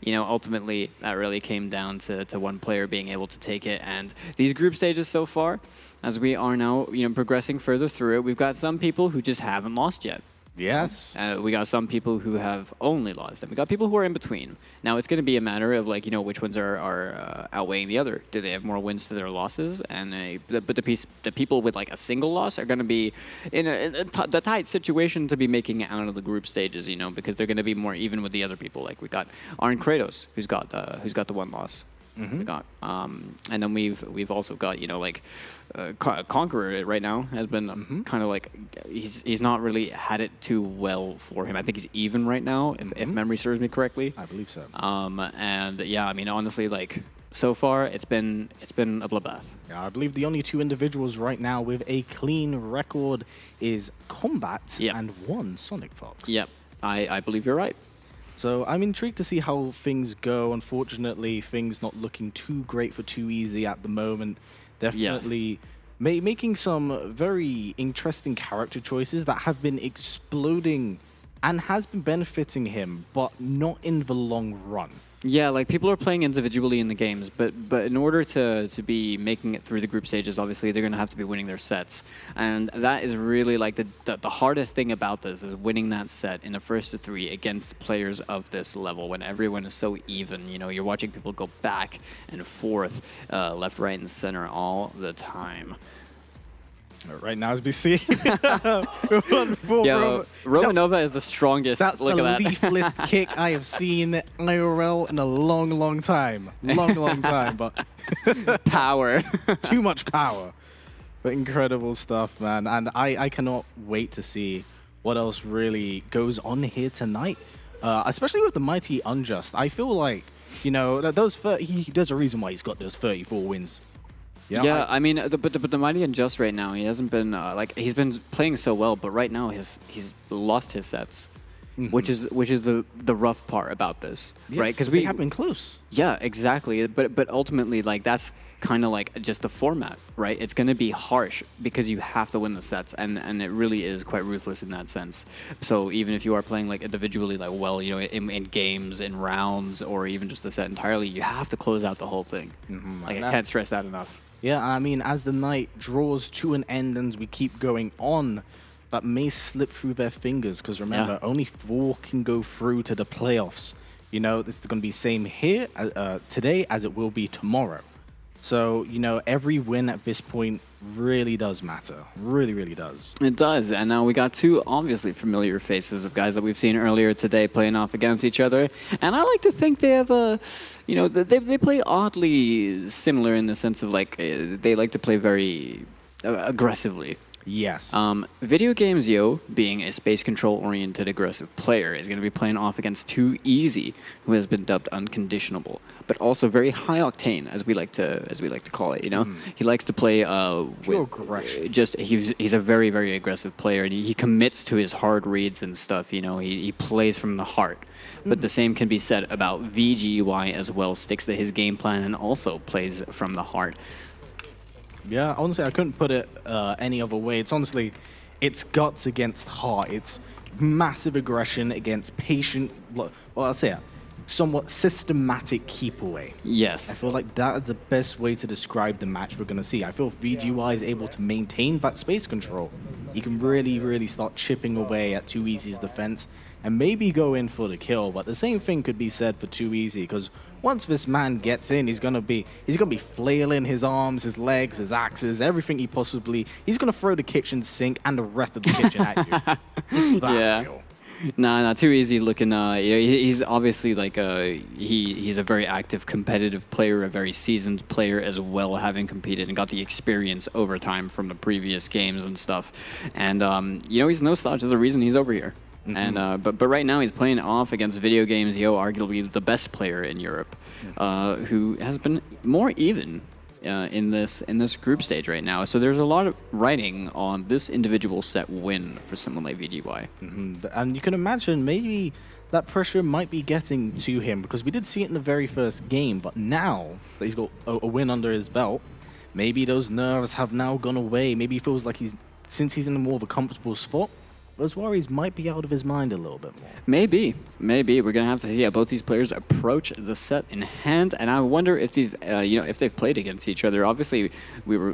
[SPEAKER 10] ultimately that really came down to one player being able to take it. And these group stages so far, as we are now, progressing further through it, we've got some people who just haven't lost yet.
[SPEAKER 11] Yes.
[SPEAKER 10] We got some people who have only lost, and we got people who are in between. Now it's going to be a matter of which ones are outweighing the other. Do they have more wins to their losses? And but the people with a single loss are going to be in the tight situation to be making it out of the group stages, because they're going to be more even with the other people. Like we got Arn Kratos, who's got the one loss. We got, and then we've also got Conqueror right now has been kind of he's not really had it too well for him. I think he's even right now, if memory serves me correctly.
[SPEAKER 11] I believe so.
[SPEAKER 10] And yeah, I mean honestly, so far it's been a bloodbath.
[SPEAKER 11] Yeah, I believe the only two individuals right now with a clean record is Kombat and one Sonic Fox.
[SPEAKER 10] Yep. I believe you're right.
[SPEAKER 11] So I'm intrigued to see how things go. Unfortunately, things not looking too great for Too Easy at the moment. Definitely making some very interesting character choices that have been exploding and has been benefiting him, but not in the long run.
[SPEAKER 10] Yeah, like people are playing individually in the games, but in order to be making it through the group stages, obviously they're going to have to be winning their sets, and that is really like the hardest thing about this is winning that set in the first to three against players of this level when everyone is so even. You know, you're watching people go back and forth, left, right, and center all the time.
[SPEAKER 11] Right now, as we see,
[SPEAKER 10] Romanova is the strongest.
[SPEAKER 11] That's
[SPEAKER 10] Look
[SPEAKER 11] the
[SPEAKER 10] at that.
[SPEAKER 11] leafless kick I have seen IRL in a long, long time. Long time, but
[SPEAKER 10] power.
[SPEAKER 11] Too much power. But incredible stuff, man. And I cannot wait to see what else really goes on here tonight, especially with the mighty Unjust. I feel like, you know, there's a reason why he's got those 34 wins.
[SPEAKER 10] Yeah, I mean, but the Mighty Unjust right now, he hasn't been like he's been playing so well, but right now he's lost his sets, which is the rough part about this, right?
[SPEAKER 11] Because we have been close.
[SPEAKER 10] Yeah, exactly. But ultimately, like that's kind of like just the format, right? It's going to be harsh because you have to win the sets, and it really is quite ruthless in that sense. So even if you are playing like individually, like well, you know, in games, in rounds, or even just the set entirely, you have to close out the whole thing. Like I can't stress that enough.
[SPEAKER 11] Yeah, I mean, as the night draws to an end and we keep going on, that may slip through their fingers because remember, only 4 can go through to the playoffs. You know, this is going to be same here today as it will be tomorrow. So, you know, every win at this point really does matter. Really, really does.
[SPEAKER 10] It does. And now we got 2 obviously familiar faces of guys that we've seen earlier today playing off against each other. And I like to think they have a, you know, they play oddly similar in the sense of like they like to play very aggressively.
[SPEAKER 11] Yes.
[SPEAKER 10] Video Games Yo, being a space control oriented aggressive player, is going to be playing off against Too Easy, who has been dubbed unconditionable, but also very high octane, as we like to call it. You know, he likes to play with
[SPEAKER 11] aggression.
[SPEAKER 10] Just he's a very, very aggressive player, and he commits to his hard reads and stuff. You know, he plays from the heart. But the same can be said about VGY as well. Sticks to his game plan and also plays from the heart.
[SPEAKER 11] Yeah, honestly, I couldn't put it any other way. It's honestly, it's guts against heart. It's massive aggression against patient, well, I'll say it, somewhat systematic keep away.
[SPEAKER 10] Yes.
[SPEAKER 11] I feel like that is the best way to describe the match we're going to see. I feel if VGY is able to maintain that space control, he can really, really start chipping away at Too Easy's defense and maybe go in for the kill. But the same thing could be said for Too Easy, because once this man gets in, he's gonna be flailing his arms, his legs, his axes, everything he's gonna throw the kitchen sink and the rest of the kitchen at you.
[SPEAKER 10] Yeah. Nah, Too Easy looking. He's obviously like he's a very active, competitive player, a very seasoned player as well, having competed and got the experience over time from the previous games and stuff. And you know, he's no slouch. There's a reason he's over here. And but right now he's playing off against Video Games Yo, arguably the best player in Europe, who has been more even in this group stage right now. So there's a lot of writing on this individual set win for someone like VGY.
[SPEAKER 11] And you can imagine maybe that pressure might be getting to him, because we did see it in the very first game, but now that he's got a win under his belt, maybe those nerves have now gone away. Maybe he feels like since he's in more of a comfortable spot, those worries might be out of his mind a little bit more.
[SPEAKER 10] Maybe. We're gonna have to see how both these players approach the set in hand, and I wonder if they've played against each other. Obviously, we were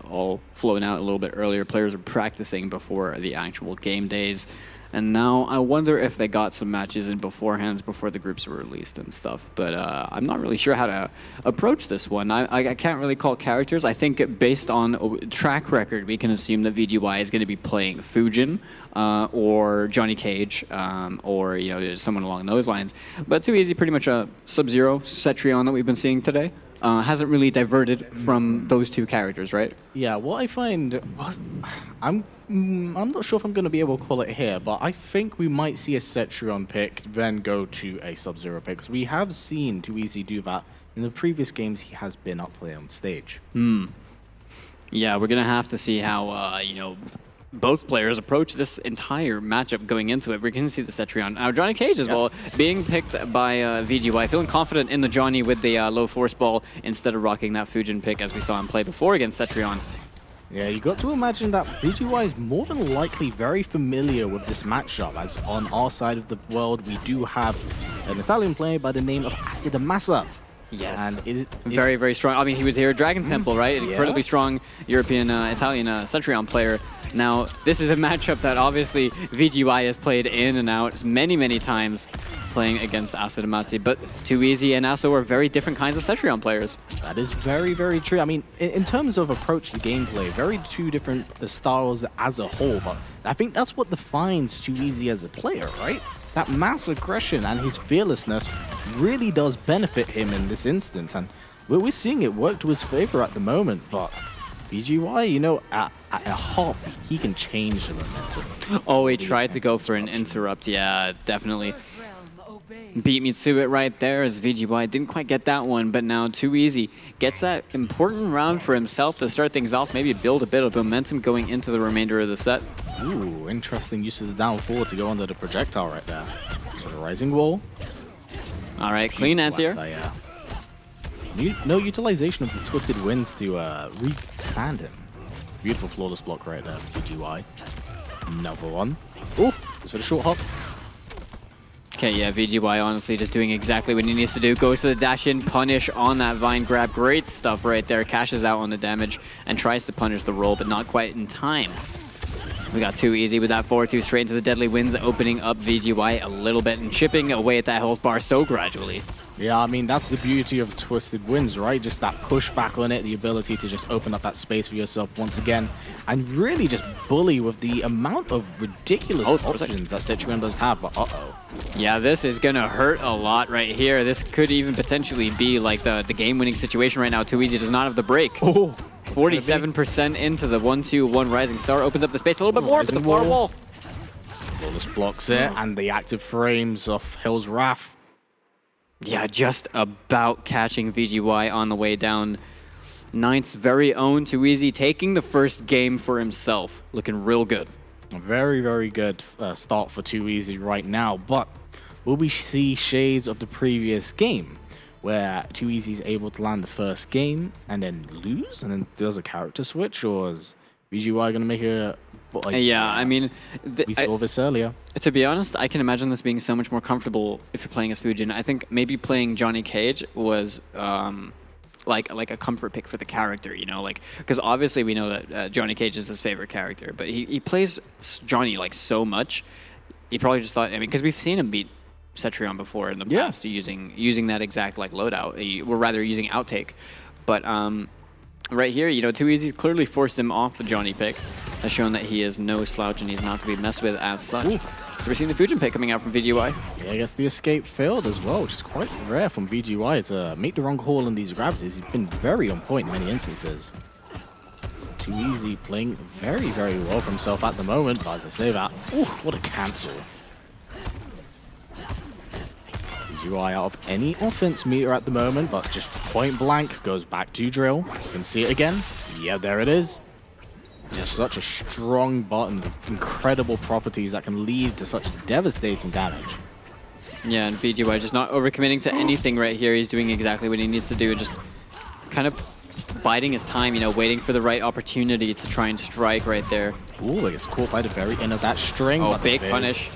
[SPEAKER 10] all flowing out a little bit earlier. Players are practicing before the actual game days, and now I wonder if they got some matches in beforehand before the groups were released and stuff. But I'm not really sure how to approach this one. I can't really call characters. I think based on track record, we can assume that VGY is going to be playing Fujin or Johnny Cage or someone along those lines. But Too Easy, pretty much a Sub-Zero, Cetrion that we've been seeing today. Hasn't really diverted from those two characters, right?
[SPEAKER 11] Yeah, what I find, I'm not sure if I'm going to be able to call it here, but I think we might see a Cetrion pick, then go to a Sub-Zero pick, because we have seen Too Easy do that in the previous games. He has been up there on stage.
[SPEAKER 10] Yeah, we're gonna have to see how both players approach this entire matchup going into it. We're going to see the Cetrion. Now, Johnny Cage as well, being picked by VGY, feeling confident in the Johnny with the low force ball instead of rocking that Fujin pick as we saw him play before against Cetrion.
[SPEAKER 11] Yeah, you got to imagine that VGY is more than likely very familiar with this matchup, as on our side of the world, we do have an Italian player by the name of Acid Massa.
[SPEAKER 10] Yes, and very, very strong. I mean, he was here at Dragon Temple, right? An incredibly strong European, Italian Cetrion player. Now, this is a matchup that obviously VGY has played in and out many, many times playing against Acid Amati, but Too Easy and Aso are very different kinds of Cetrion players.
[SPEAKER 11] That is very, very true. I mean, in terms of approach to gameplay, very two different styles as a whole, but I think that's what defines Too Easy as a player, right? That mass aggression and his fearlessness really does benefit him in this instance, and we're seeing it work to his favor at the moment, but VGY, you know, at a heartbeat, he can change the momentum.
[SPEAKER 10] Oh, he tried to go for an interrupt. Yeah, definitely. Beat me to it right there as VGY didn't quite get that one, but now Too Easy gets that important round for himself to start things off, maybe build a bit of momentum going into the remainder of the set.
[SPEAKER 11] Ooh, interesting use of the down forward to go under the projectile right there. So the rising wall.
[SPEAKER 10] All right, clean anti-air.
[SPEAKER 11] No utilization of the twisted winds to re-stand him. Beautiful flawless block right there, VGY. Another one. Oh, this for the short hop.
[SPEAKER 10] Okay, yeah, VGY honestly just doing exactly what he needs to do. Goes to the dash in, punish on that vine grab. Great stuff right there. Cashes out on the damage and tries to punish the roll, but not quite in time. We got Too Easy with that 4-2 straight into the deadly winds, opening up VGY a little bit and chipping away at that health bar so gradually.
[SPEAKER 11] Yeah, I mean, that's the beauty of Twisted Winds, right? Just that pushback on it, the ability to just open up that space for yourself once again, and really just bully with the amount of ridiculous options that Cetrion does have, but uh-oh.
[SPEAKER 10] Yeah, this is going to hurt a lot right here. This could even potentially be like the game-winning situation right now. Too Easy does not have the break.
[SPEAKER 11] Oh,
[SPEAKER 10] 47% into the 1-2-1 Rising Star. Opens up the space a little bit more, but the far wall.
[SPEAKER 11] Flawless blocks it, and the active frames of Hell's Wrath.
[SPEAKER 10] Yeah, just about catching VGY on the way down. Ninth's very own Too Easy taking the first game for himself. Looking real good.
[SPEAKER 11] A very, very good start for Too Easy right now, but will we see shades of the previous game where Too Easy is able to land the first game and then lose and then does a character switch, or is VGY going to make a...
[SPEAKER 10] yeah, I mean...
[SPEAKER 11] we saw this earlier.
[SPEAKER 10] To be honest, I can imagine this being so much more comfortable if you're playing as Fujin. I think maybe playing Johnny Cage was like a comfort pick for the character, you know? Like, because obviously we know that Johnny Cage is his favorite character, but he plays Johnny like so much. He probably just thought, I mean, because we've seen him beat Cetrion before in the past using that exact like loadout, or rather using outtake. But right here, you know, Too Easy clearly forced him off the Johnny pick. Has shown that he is no slouch and he's not to be messed with as such. Ooh. So we're seeing the Fujin pick coming out from VGY.
[SPEAKER 11] Yeah, I guess the escape failed as well, which is quite rare from VGY to make the wrong call in these grabs. He's been very on point in many instances. Too Easy playing very, very well for himself at the moment, but as I say that, ooh, what a cancel. VGY out of any offense meter at the moment, but just point blank goes back to drill. You can see it again. Yeah, there it is. Just such a strong button with incredible properties that can lead to such devastating damage.
[SPEAKER 10] Yeah, and VGY just not overcommitting to anything right here. He's doing exactly what he needs to do, just kind of biding his time, you know, waiting for the right opportunity to try and strike right there.
[SPEAKER 11] Ooh, it's caught by the very end of that string.
[SPEAKER 10] Oh, big punish.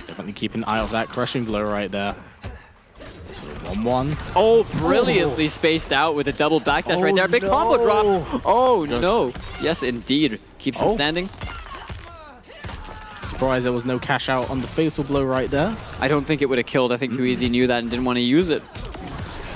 [SPEAKER 11] Definitely keep an eye on that crushing blow right there. 1-1.
[SPEAKER 10] Oh, brilliantly spaced out with a double backdash right there. Big combo drop. Oh, no. Yes, indeed. Keeps him standing.
[SPEAKER 11] Surprised there was no cash out on the fatal blow right there.
[SPEAKER 10] I don't think it would have killed. I think Too Easy knew that and didn't want to use it.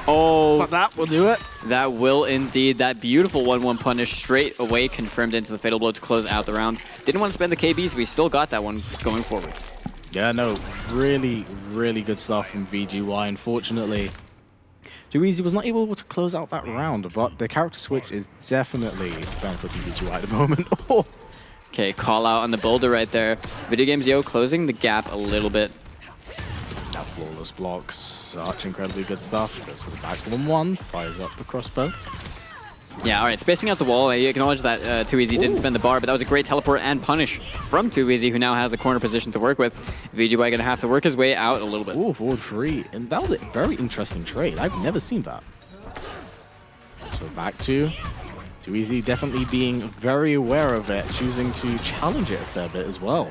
[SPEAKER 10] Oh.
[SPEAKER 11] But that will do it.
[SPEAKER 10] That will indeed. That beautiful 1-1 punish straight away confirmed into the fatal blow to close out the round. Didn't want to spend the KBs, but we still got that one going forwards.
[SPEAKER 11] Yeah, no, really, really good stuff from VGY. Unfortunately, Too Easy was not able to close out that round, but the character switch is definitely benefiting VGY at the moment.
[SPEAKER 10] Okay, call out on the boulder right there. Video Games Yo closing the gap a little bit.
[SPEAKER 11] That flawless block, such incredibly good stuff. Goes to the back 1-1, fires up the crossbow.
[SPEAKER 10] Yeah, all right, spacing out the wall. I acknowledge that Too Easy didn't spend the bar, but that was a great teleport and punish from Too Easy, who now has the corner position to work with. VGY going to have to work his way out a little bit.
[SPEAKER 11] Ooh, forward 3. And that was a very interesting trade. I've never seen that. So back to Too Easy, definitely being very aware of it, choosing to challenge it a fair bit as well.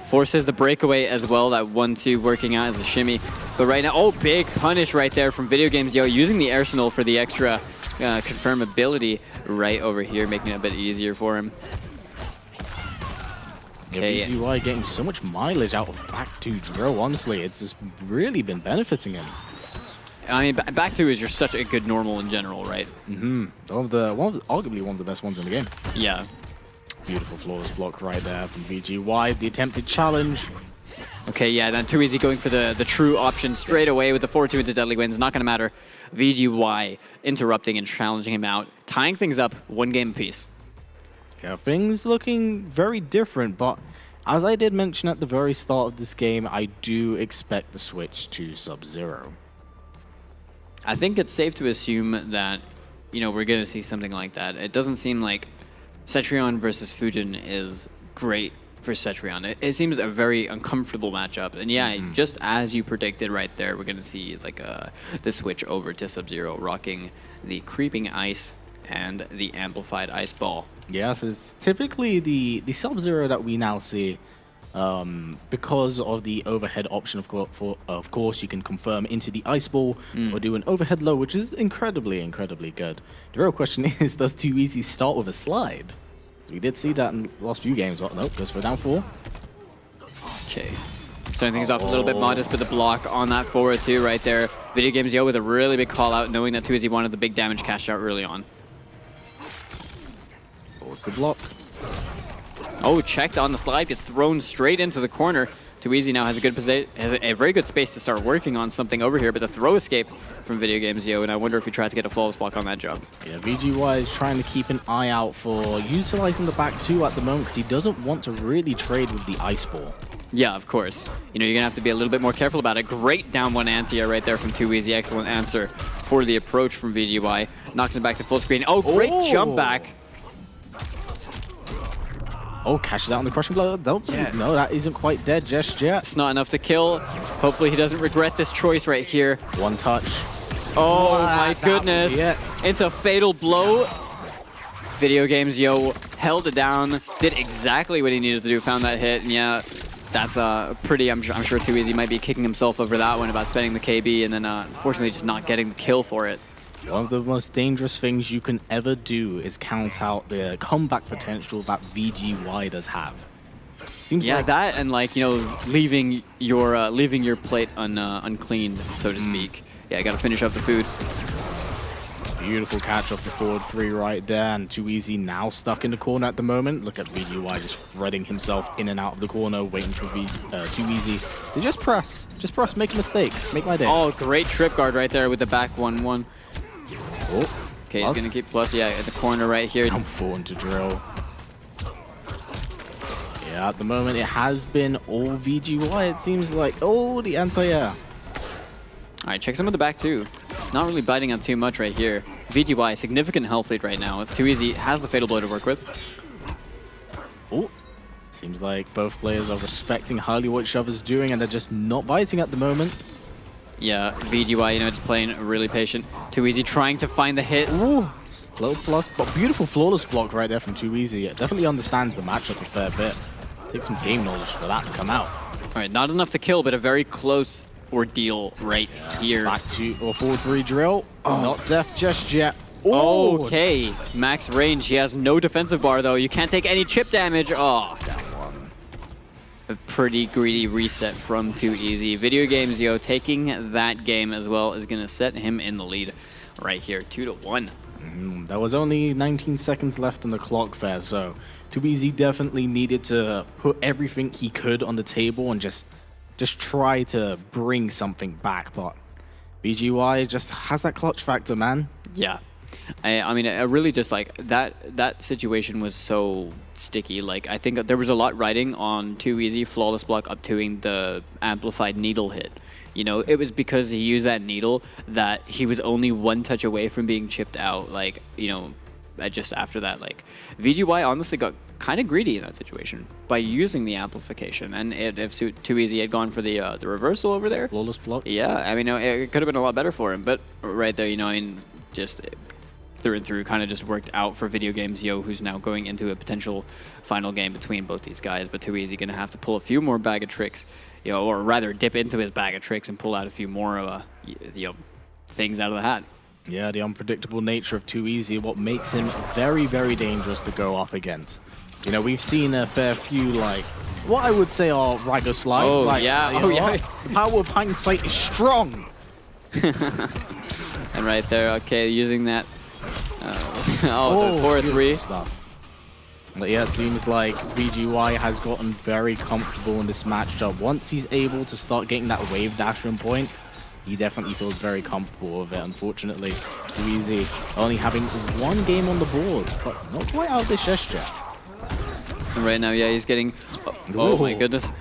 [SPEAKER 10] Forces the breakaway as well, that 1-2 working out as a shimmy. But right now, oh, big punish right there from Video Games Yo, using the arsenal for the extra confirmability right over here, making it a bit easier for him.
[SPEAKER 11] Okay. VGY getting so much mileage out of back 2 drill, honestly. It's just really been benefiting him.
[SPEAKER 10] I mean, back 2 is just such a good normal in general, right?
[SPEAKER 11] Mm-hmm. Arguably one of the best ones in the game.
[SPEAKER 10] Yeah.
[SPEAKER 11] Beautiful flawless block right there from VGY. The attempted challenge.
[SPEAKER 10] Okay, yeah, then Too Easy going for the true option straight away with the 4-2 into Deadly Wins. Not going to matter. VGY interrupting and challenging him out, tying things up 1 game apiece.
[SPEAKER 11] Yeah, things looking very different, but as I did mention at the very start of this game, I do expect the switch to Sub-Zero.
[SPEAKER 10] I think it's safe to assume that, you know, we're going to see something like that. It doesn't seem like Cetrion versus Fujin is great for Cetrion. It seems a very uncomfortable matchup. And yeah, just as you predicted right there, we're going to see like the switch over to Sub-Zero, rocking the Creeping Ice and the Amplified Ice Ball.
[SPEAKER 11] Yes, it's typically the Sub-Zero that we now see. Because of the overhead option, of course, you can confirm into the Ice Ball or do an overhead low, which is incredibly, incredibly good. The real question is, does Too Easy start with a slide? We did see that in the last few games. Well, nope, goes for a down 4.
[SPEAKER 10] Okay. Starting things off a little bit modest, but the block on that forward 2 right there. Video Games Yo with a really big call out, knowing that Too Easy wanted the big damage cash out early on.
[SPEAKER 11] What's the block?
[SPEAKER 10] Oh, checked on the slide, gets thrown straight into the corner. Too Easy now has a very good space to start working on something over here, but the throw escape from Video Games Yo, and I wonder if he tried to get a flawless block on that jump.
[SPEAKER 11] Yeah, VGY is trying to keep an eye out for utilizing the back 2 at the moment because he doesn't want to really trade with the Ice Ball.
[SPEAKER 10] Yeah, of course. You know, you're going to have to be a little bit more careful about it. Great down 1 anti-air right there from Too Easy. Excellent answer for the approach from VGY. Knocks him back to full screen. Oh, great jump back.
[SPEAKER 11] Oh, cashes out on the crushing blow. No, that isn't quite dead just yet.
[SPEAKER 10] It's not enough to kill. Hopefully he doesn't regret this choice right here.
[SPEAKER 11] 1 touch.
[SPEAKER 10] Oh my goodness. Into fatal blow. Video Games Yo held it down, did exactly what he needed to do, found that hit, and yeah, that's pretty, I'm sure Too Easy might be kicking himself over that one about spending the KB and then unfortunately just not getting the kill for it.
[SPEAKER 11] One of the most dangerous things you can ever do is count out the comeback potential that VGY does have.
[SPEAKER 10] Seems like that, and like, you know, leaving your plate unclean, so to speak. Yeah, I gotta finish up the food.
[SPEAKER 11] Beautiful catch off the forward 3 right there, and Too Easy now stuck in the corner at the moment. Look at VGY just threading himself in and out of the corner, waiting for Too Easy. They just press, make a mistake, make my day.
[SPEAKER 10] Oh, great trip guard right there with the back 1-1.
[SPEAKER 11] Oh,
[SPEAKER 10] okay, he's gonna keep plus, yeah, at the corner right here.
[SPEAKER 11] Down 4 into drill. Yeah, at the moment it has been all VGY, it seems like. Oh, the anti-air.
[SPEAKER 10] All right, check some of the back too. Not really biting on too much right here. VGY, significant health lead right now. Too Easy has the fatal blow to work with.
[SPEAKER 11] Oh, seems like both players are respecting highly what each other's doing and they're just not biting at the moment.
[SPEAKER 10] Yeah, VGY, you know, just playing really patient. Too Easy trying to find the hit.
[SPEAKER 11] Ooh, plus, but beautiful flawless block right there from Too Easy. It definitely understands the matchup a fair bit. Takes some game knowledge for that to come out.
[SPEAKER 10] All right, not enough to kill, but a very close ordeal right here.
[SPEAKER 11] Back to or forward 3 drill. Not death just yet.
[SPEAKER 10] Ooh. Okay, max range. He has no defensive bar though. You can't take any chip damage. Oh,
[SPEAKER 11] down 1.
[SPEAKER 10] A pretty greedy reset from Too Easy. Video Games Yo taking that game as well is gonna set him in the lead right here, 2-1.
[SPEAKER 11] There was only 19 seconds left on the clock there, so Too Easy definitely needed to put everything he could on the table and just try to bring something back, but VGY just has that clutch factor, man.
[SPEAKER 10] Yeah. I mean, I really just like that situation was so sticky. Like, I think there was a lot riding on Too Easy flawless block up toing the amplified needle hit. You know, it was because he used that needle that he was only 1 touch away from being chipped out. Like, you know, just after that, like, VGY honestly got kind of greedy in that situation by using the amplification. And if Too Easy had gone for the reversal over there,
[SPEAKER 11] flawless block.
[SPEAKER 10] Yeah, I mean, it could have been a lot better for him. But right there, you know, I mean, just through and through, kind of just worked out for Video Games Yo, who's now going into a potential final game between both these guys. But Too Easy gonna have to pull a few more bag of tricks, you know, or rather dip into his bag of tricks and pull out a few more, you know, things out of the hat.
[SPEAKER 11] Yeah, the unpredictable nature of Too Easy, what makes him very, very dangerous to go up against. You know, we've seen a fair few, like, what I would say are Rago slides.
[SPEAKER 10] Oh,
[SPEAKER 11] like,
[SPEAKER 10] yeah.
[SPEAKER 11] You know, the power of hindsight is strong.
[SPEAKER 10] And right there, okay, using that. The 4-3
[SPEAKER 11] stuff. But yeah, it seems like VGY has gotten very comfortable in this matchup. Once he's able to start getting that wave dash on point, he definitely feels very comfortable with it. Unfortunately, Too Easy only having one game on the board, but not quite out of this gesture.
[SPEAKER 10] And right now, yeah, he's getting. Oh my goodness.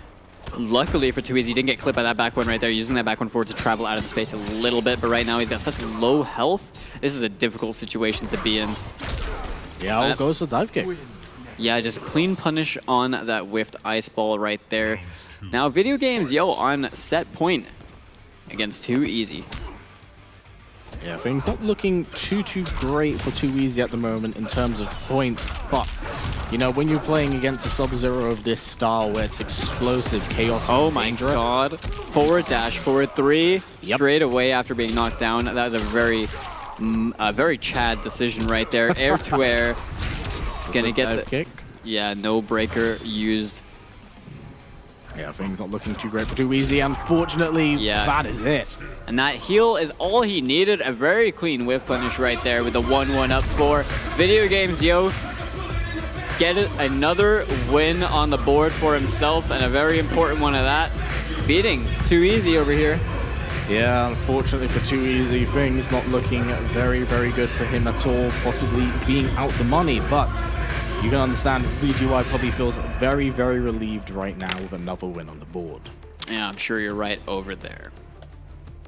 [SPEAKER 10] Luckily for Too Easy, he didn't get clipped by that back one right there, using that back one forward to travel out of the space a little bit, but right now he's got such low health. This is a difficult situation to be in.
[SPEAKER 11] Yeah, I'll go for dive kick.
[SPEAKER 10] Yeah, just clean punish on that whiffed ice ball right there. Now, Video Games Yo on set point against Too Easy.
[SPEAKER 11] Yeah, things not looking too great for Too Easy at the moment in terms of point, but you know, when you're playing against a Sub-Zero of this style where it's explosive, chaotic,
[SPEAKER 10] oh my god. Forward dash, forward 3, straight away after being knocked down. That was a very Chad decision right there. Air to air. It's gonna get the
[SPEAKER 11] kick.
[SPEAKER 10] Yeah, no breaker used.
[SPEAKER 11] Yeah, things not looking too great for Too Easy. Unfortunately, that is it.
[SPEAKER 10] And that heal is all he needed. A very clean whiff punish right there with the 1-1 up for Video Games Yo. Get another win on the board for himself, and a very important one of that. Beating Too Easy over here.
[SPEAKER 11] Yeah, unfortunately for Too Easy, things not looking very, very good for him at all, possibly being out the money, but you can understand VGY probably feels very, very relieved right now with another win on the board.
[SPEAKER 10] Yeah, I'm sure you're right over there.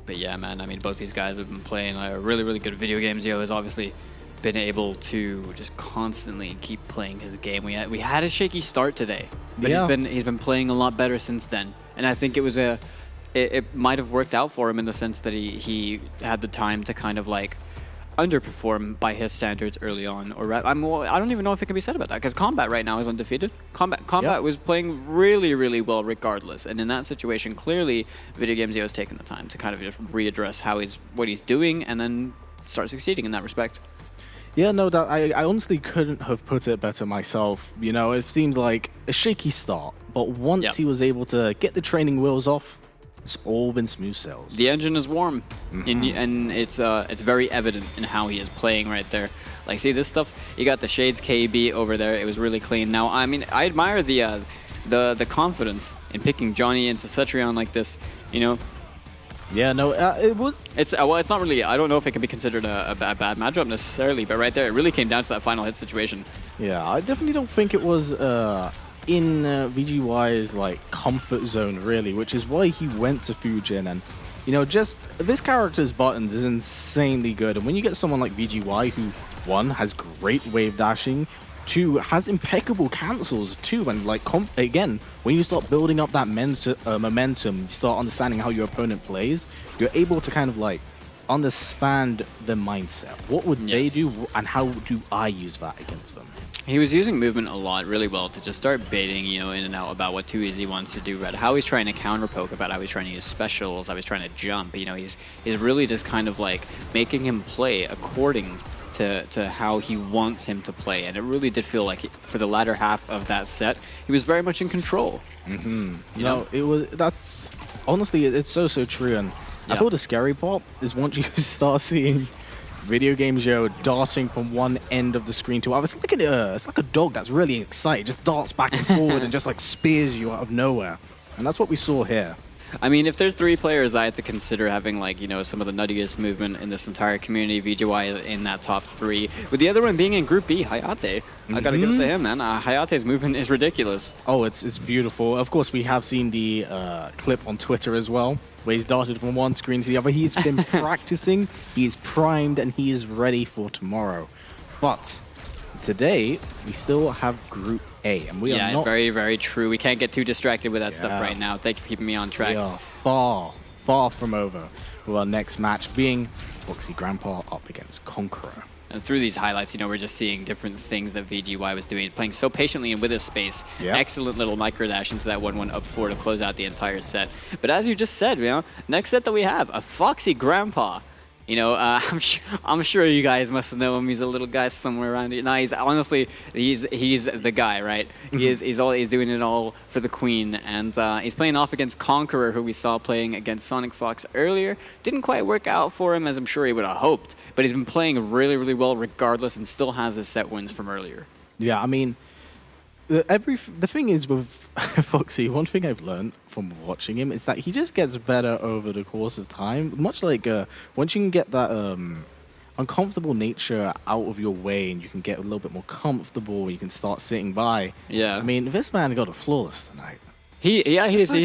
[SPEAKER 10] But yeah, man, I mean, both these guys have been playing really, really good. Video Games Yo has obviously been able to just constantly keep playing his game. We had a shaky start today, but he's been playing a lot better since then. And I think it might have worked out for him in the sense that he had the time to kind of like underperform by his standards early on. Or I don't even know if it can be said about that, because Kombat right now is undefeated. Kombat was playing really, really well regardless. And in that situation, clearly Video Games Yo has taken the time to kind of just readdress what he's doing and then start succeeding in that respect.
[SPEAKER 11] Yeah, no, that I honestly couldn't have put it better myself. You know, it seemed like a shaky start, but once he was able to get the training wheels off, it's all been smooth sails.
[SPEAKER 10] The engine is warm, and it's very evident in how he is playing right there. Like, see this stuff? You got the Shades KB over there. It was really clean. Now, I mean, I admire the confidence in picking Johnny into Cetrion like this. You know.
[SPEAKER 11] Yeah, no, it was.
[SPEAKER 10] It's not really. I don't know if it can be considered a bad matchup necessarily, but right there, it really came down to that final hit situation.
[SPEAKER 11] Yeah, I definitely don't think it was in VGY's like comfort zone really, which is why he went to Fujin. And you know, just this character's buttons is insanely good, and when you get someone like VGY who 1 has great wave dashing, 2 has impeccable cancels too, and like again, when you start building up that momentum, you start understanding how your opponent plays, you're able to kind of like understand the mindset. What would they do, and how do I use that against them?
[SPEAKER 10] He was using movement a lot, really well, to just start baiting, you know, in and out about what Too Easy wants to do, about how he's trying to counter poke, about how he's trying to use specials, how he's trying to jump. You know, he's really just kind of like making him play according to how he wants him to play, and it really did feel like for the latter half of that set, he was very much in control.
[SPEAKER 11] You know, that's honestly, it's so true, and I thought the scary part is once you start seeing Video Games Yo darting from one end of the screen to other. It's like a dog that's really excited, just darts back and forward and just like spears you out of nowhere, and that's what we saw here.
[SPEAKER 10] I mean, if there's 3 players I had to consider having, like, you know, some of the nuttiest movement in this entire community, VGY in that top 3, with the other one being in Group B, Hayate. I gotta give it to him, man. Hayate's movement is ridiculous.
[SPEAKER 11] Oh, it's beautiful. Of course, we have seen the clip on Twitter as well, where he's darted from one screen to the other. He's been practicing, he is primed, and he is ready for tomorrow. But today, we still have Group A, and we are not...
[SPEAKER 10] very, very true. We can't get too distracted with that stuff right now. Thank you for keeping me on track.
[SPEAKER 11] We are far, far from over, with our next match being Foxy Grandpa up against Conqueror.
[SPEAKER 10] And through these highlights, you know, we're just seeing different things that VGY was doing, playing so patiently and with his space.
[SPEAKER 11] Yep.
[SPEAKER 10] Excellent little micro dash into that 1-1 up 4 to close out the entire set. But as you just said, you know, next set that we have, a Foxy Grandpa. You know, I'm sure you guys must know him. He's a little guy somewhere around here. No, he's honestly, he's the guy, right? He's doing it all for the queen, and he's playing off against Conqueror, who we saw playing against Sonic Fox earlier. Didn't quite work out for him, as I'm sure he would have hoped, but he's been playing really, really well regardless, and still has his set wins from earlier.
[SPEAKER 11] Yeah, I mean, the thing is with Foxy, one thing I've learned from watching him is that he just gets better over the course of time. Much like once you can get that uncomfortable nature out of your way and you can get a little bit more comfortable, you can start sitting by.
[SPEAKER 10] Yeah.
[SPEAKER 11] I mean, this man got a flawless tonight.
[SPEAKER 10] He's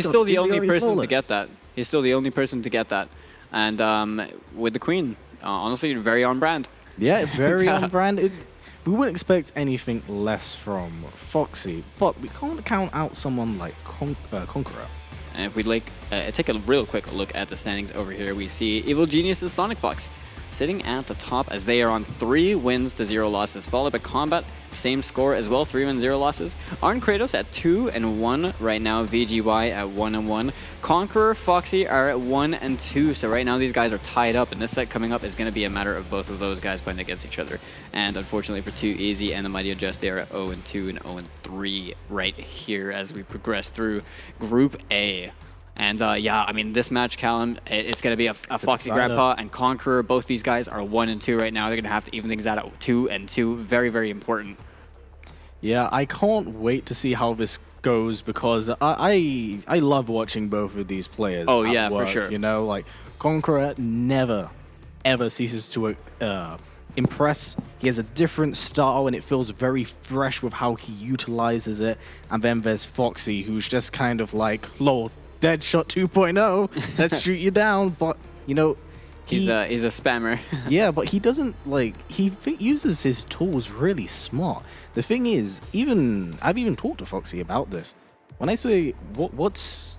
[SPEAKER 10] still the only person to get that. He's still the only person to get that. And with the queen, honestly, very on brand.
[SPEAKER 11] Yeah, very on brand. We wouldn't expect anything less from Foxy, but we can't count out someone like Conqueror.
[SPEAKER 10] And if we take a real quick look at the standings over here, we see Evil Genius's Sonic Fox sitting at the top as they are on 3 wins to 0 losses, followed by Kombat, same score as well, 3 wins, 0 losses. Arn Kratos at 2-1 right now, VGY at 1-1. Conqueror, Foxy are at 1-2, so right now these guys are tied up, and this set coming up is going to be a matter of both of those guys playing against each other. And unfortunately for 2 Easy and the Mighty Adjust, they are at 0-2 and 0-3 right here as we progress through Group A. And yeah, I mean, this match, Callum, it's going to be a Foxy Grandpa and Conqueror. Both these guys are 1-2 right now. They're going to have to even things out at 2-2. Very, very important.
[SPEAKER 11] Yeah, I can't wait to see how this goes because I love watching both of these players.
[SPEAKER 10] Oh, yeah, for sure.
[SPEAKER 11] You know, like, Conqueror never, ever ceases to impress. He has a different style and it feels very fresh with how he utilizes it. And then there's Foxy, who's just kind of like, lol, Deadshot 2.0, let's shoot you down. But, you know,
[SPEAKER 10] he's a spammer.
[SPEAKER 11] Yeah, but he doesn't, like, he uses his tools really smart. The thing is, I've even talked to Foxy about this. When I say, what's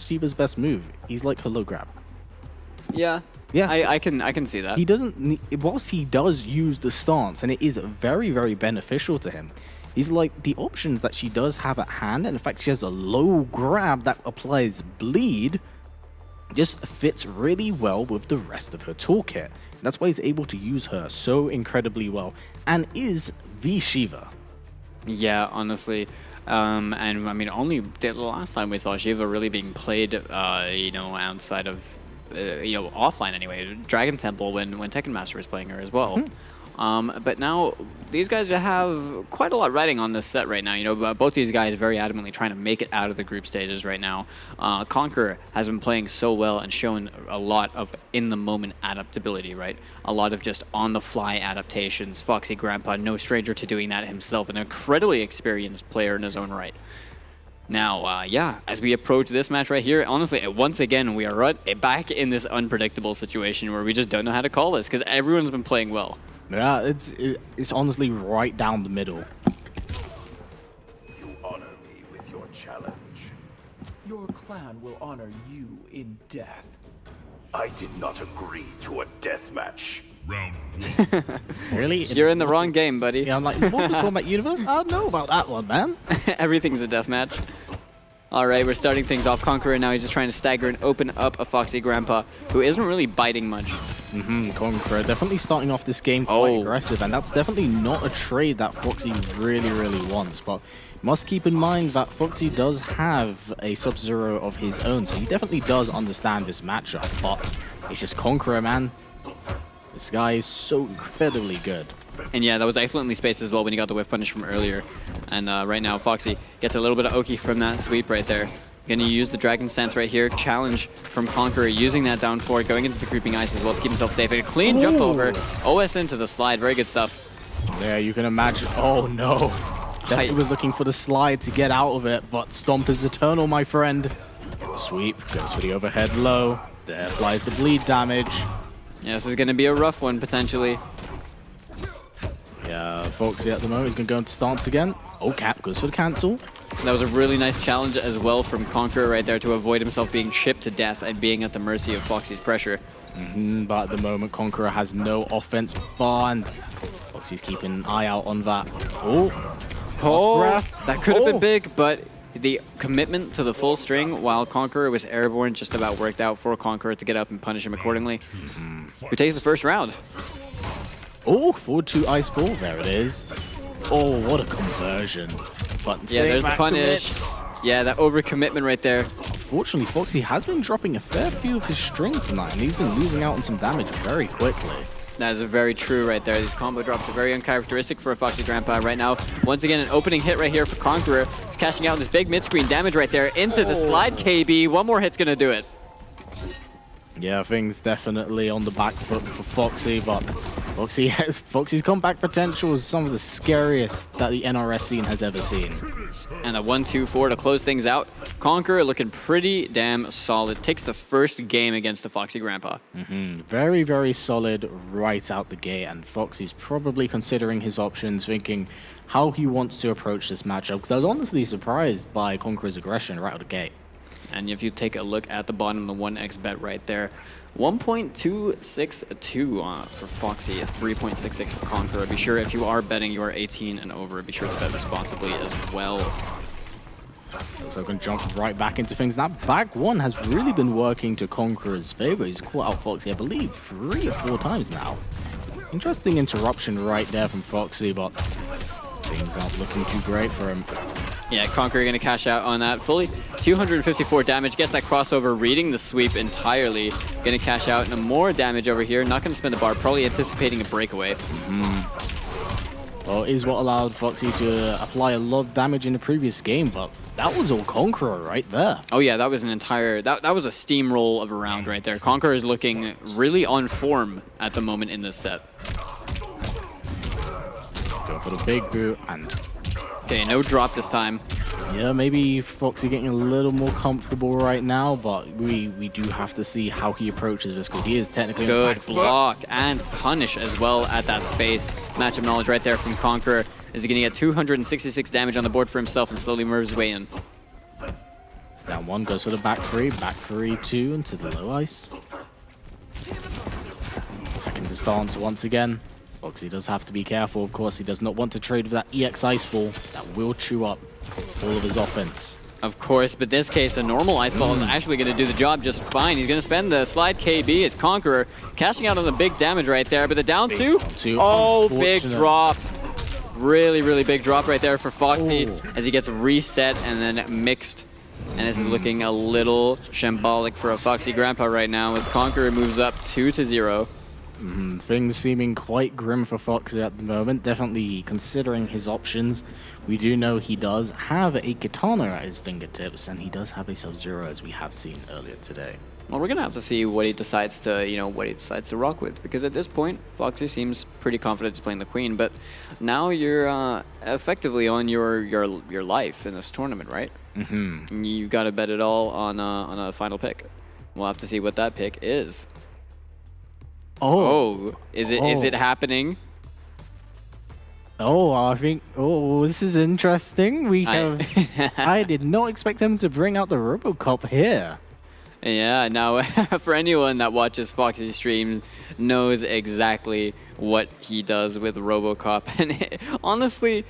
[SPEAKER 11] Shiva's best move? He's like, hello, grab.
[SPEAKER 10] Yeah. Yeah, I can see that.
[SPEAKER 11] He doesn't, whilst he does use the stance, and it is very, very beneficial to him, he's like, the options that she does have at hand, and in fact she has a low grab that applies bleed, just fits really well with the rest of her toolkit. That's why he's able to use her so incredibly well, and is the Shiva.
[SPEAKER 10] Yeah, honestly. And I mean, only the last time we saw Shiva really being played, you know, outside of, you know, offline anyway, Dragon Temple when Tekken Master was playing her as well. But now these guys have quite a lot riding on this set right now. You know, both these guys very adamantly trying to make it out of the group stages right now. Conqueror has been playing so well and showing a lot of in-the-moment adaptability, right? A lot of just on-the-fly adaptations. Foxy Grandpa, no stranger to doing that himself, an incredibly experienced player in his own right. Now, yeah, as we approach this match right here, honestly, once again, we are right back in this unpredictable situation where we just don't know how to call this because everyone's been playing well.
[SPEAKER 11] Yeah, it's honestly right down the middle.
[SPEAKER 13] You honor me with your challenge.
[SPEAKER 14] Your clan will honor you in death.
[SPEAKER 13] I did not agree to a death match.
[SPEAKER 12] Round 1.
[SPEAKER 11] Really?
[SPEAKER 10] You're in the wrong game, buddy.
[SPEAKER 11] Yeah, I'm like, Mortal Kombat Universe? I don't know about that one, man.
[SPEAKER 10] Everything's a deathmatch. All right, we're starting things off. Conqueror now, he's just trying to stagger and open up a Foxy Grandpa, who isn't really biting much.
[SPEAKER 11] Conqueror definitely starting off this game quite aggressive, and that's definitely not a trade that Foxy really, really wants. But must keep in mind that Foxy does have a Sub-Zero of his own, so he definitely does understand this matchup. But it's just Conqueror, man. This guy is so incredibly good.
[SPEAKER 10] And yeah, that was excellently spaced as well when he got the whiff punish from earlier. And right now, Foxy gets a little bit of Oki from that sweep right there. Gonna use the Dragon Stance right here. Challenge from Conqueror, using that down forward, going into the creeping ice as well to keep himself safe. And a clean jump over. OS into the slide. Very good stuff.
[SPEAKER 11] Yeah, you can imagine. Oh no. Definitely was looking for the slide to get out of it, but Stomp is eternal, my friend. Sweep, goes for the overhead low. There applies the bleed damage.
[SPEAKER 10] Yeah, this is gonna be a rough one, potentially.
[SPEAKER 11] Yeah, Foxy at the moment is going to go into stance again. Oh, Cap goes for the cancel.
[SPEAKER 10] That was a really nice challenge as well from Conqueror right there to avoid himself being chipped to death and being at the mercy of Foxy's pressure.
[SPEAKER 11] But at the moment, Conqueror has no offense bar, and Foxy's keeping an eye out on that.
[SPEAKER 10] That could have been big, but the commitment to the full string while Conqueror was airborne just about worked out for Conqueror to get up and punish him accordingly. Who takes the first round?
[SPEAKER 11] Oh, forward to Ice Ball. There it is. Oh, what a conversion. Button
[SPEAKER 10] there's the punish.
[SPEAKER 11] Commits.
[SPEAKER 10] Yeah, that overcommitment right there.
[SPEAKER 11] Unfortunately, Foxy has been dropping a fair few of his strings tonight, and he's been losing out on some damage very quickly.
[SPEAKER 10] That is very true right there. These combo drops are very uncharacteristic for a Foxy Grandpa right now. Once again, an opening hit right here for Conqueror. He's cashing out this big mid-screen damage right there into the slide KB. One more hit's going to do it.
[SPEAKER 11] Yeah, things definitely on the back foot for Foxy, but Foxy's comeback potential is some of the scariest that the NRS scene has ever seen.
[SPEAKER 10] And a 1-2-4 to close things out. Conqueror looking pretty damn solid. Takes the first game against the Foxy Grandpa.
[SPEAKER 11] Very, very solid right out the gate, and Foxy's probably considering his options, thinking how he wants to approach this matchup, because I was honestly surprised by Conqueror's aggression right out the gate.
[SPEAKER 10] And if you take a look at the bottom of the 1x bet right there, 1.262 for Foxy, 3.66 for Conqueror. Be sure if you are betting, you are 18 and over, be sure to bet responsibly as well.
[SPEAKER 11] So going to jump right back into things. That back one has really been working to Conqueror's favor. He's caught out Foxy, I believe, 3 or 4 times now. Interesting interruption right there from Foxy, but things aren't looking too great for him.
[SPEAKER 10] Yeah, Conqueror going to cash out on that fully. 254 damage, gets that crossover, reading the sweep entirely. Going to cash out and more damage over here. Not going to spend the bar, probably anticipating a breakaway.
[SPEAKER 11] Well, it is what allowed Foxy to apply a lot of damage in the previous game, but that was all Conqueror right there.
[SPEAKER 10] Oh yeah, that was an entire, that was a steamroll of a round right there. Conqueror is looking really on form at the moment in this set.
[SPEAKER 11] Go for the big boot and...
[SPEAKER 10] Okay, no drop this time.
[SPEAKER 11] Yeah, maybe Foxy getting a little more comfortable right now, but we do have to see how he approaches this, because he is technically
[SPEAKER 10] good block and punish as well at that space. Matchup knowledge right there from Conqueror. Is he going to get 266 damage on the board for himself and slowly moves his way in?
[SPEAKER 11] It's down 1, goes for the back 3 2 into the low ice. Back into stance once again. Foxy does have to be careful, of course. He does not want to trade with that EX Ice Ball. That will chew up all of his offense.
[SPEAKER 10] Of course, but in this case, a normal Ice Ball is actually going to do the job just fine. He's going to spend the slide KB as Conqueror, cashing out on the big damage right there. But the down two, oh, big drop. Really, really big drop right there for Foxy as he gets reset and then mixed. And this is looking a little shambolic for a Foxy Grandpa right now as Conqueror moves up 2-0.
[SPEAKER 11] Things seeming quite grim for Foxy at the moment, definitely considering his options. We do know he does have a katana at his fingertips, and he does have a Sub-Zero, as we have seen earlier today.
[SPEAKER 10] Well, we're gonna have to see what he decides to, rock with, because at this point, Foxy seems pretty confident he's playing the Queen, but now you're effectively on your life in this tournament, right? You got to bet it all on a final pick. We'll have to see what that pick is. Is it happening?
[SPEAKER 11] I think, this is interesting. I did not expect him to bring out the RoboCop here.
[SPEAKER 10] Yeah, now for anyone that watches Foxy stream knows exactly what he does with RoboCop. And honestly,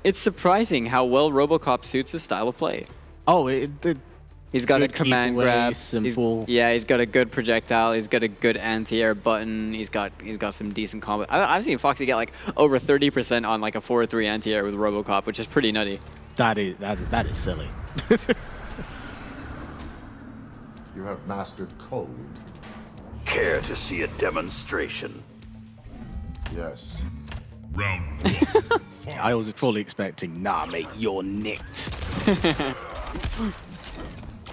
[SPEAKER 10] it's surprising how well RoboCop suits his style of play. He's got a command grab.
[SPEAKER 11] Simple.
[SPEAKER 10] He's got a good projectile. He's got a good anti-air button. He's got some decent combo. I've seen Foxy get like over 30% on like a 4-3 anti-air with RoboCop, which is pretty nutty.
[SPEAKER 11] That is silly.
[SPEAKER 18] You have mastered code.
[SPEAKER 13] Care to see a demonstration?
[SPEAKER 18] Yes.
[SPEAKER 12] Round 1.
[SPEAKER 11] I was fully expecting, nah, mate, you're nicked.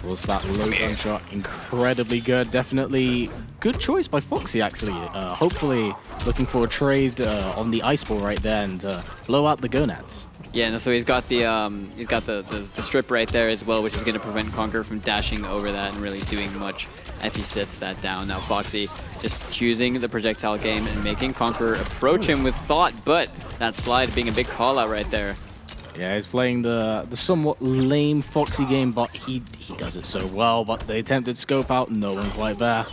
[SPEAKER 11] Was that low gunshot incredibly good? Definitely good choice by Foxy, actually. Hopefully looking for a trade on the Ice Ball right there and blow out the gonads.
[SPEAKER 10] Yeah, no, so he's got the strip right there as well, which is going to prevent Conqueror from dashing over that and really doing much if he sits that down. Now Foxy just choosing the projectile game and making Conqueror approach him with thought, but that slide being a big call out right there.
[SPEAKER 11] Yeah, he's playing the somewhat lame Foxy game, but he does it so well. But they attempted scope out, no one quite there.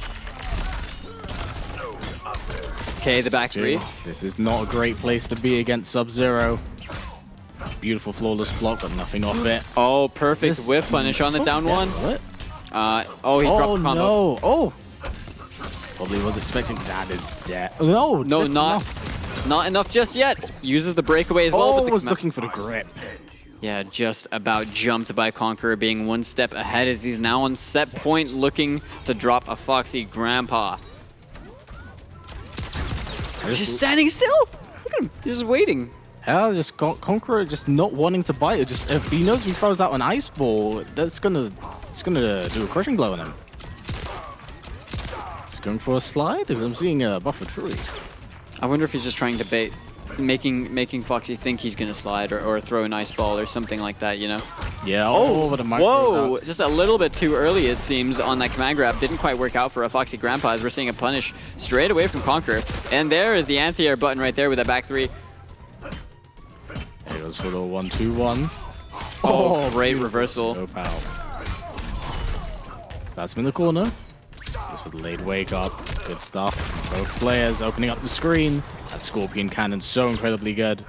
[SPEAKER 10] Okay, the back three.
[SPEAKER 11] This is not a great place to be against Sub-Zero. Beautiful flawless block, but nothing off it.
[SPEAKER 10] Oh, perfect whiff punish on the down one.
[SPEAKER 11] What?
[SPEAKER 10] Oh, he dropped the combo.
[SPEAKER 11] No. Oh, probably was expecting that is dead. No,
[SPEAKER 10] not enough just yet. Uses the breakaway as well.
[SPEAKER 11] Oh,
[SPEAKER 10] but
[SPEAKER 11] was looking for the grip.
[SPEAKER 10] Yeah, just about jumped by Conqueror, being one step ahead as he's now on set point, looking to drop a Foxy Grandpa. Just standing still. Look at him, he's just waiting.
[SPEAKER 11] Yeah, just Conqueror just not wanting to bite it. Just if he knows if he throws out an ice ball, it's gonna do a crushing blow on him. Just going for a slide. I'm seeing a buffered free.
[SPEAKER 10] I wonder if he's just trying to bait, making Foxy think he's gonna slide or throw an ice ball or something like that, you know?
[SPEAKER 11] Yeah.
[SPEAKER 10] Oh,
[SPEAKER 11] the micro
[SPEAKER 10] whoa! Just a little bit too early, it seems, on that command grab. Didn't quite work out for a Foxy Grandpa as we're seeing a punish straight away from Conqueror. And there is the anti-air button right there with that back three.
[SPEAKER 11] There goes for the 1-2-1.
[SPEAKER 10] Oh, great reversal.
[SPEAKER 11] So pow. That's him in the corner. Goes for the late wake up. Good stuff. Both players opening up the screen. That Scorpion Cannon so incredibly good.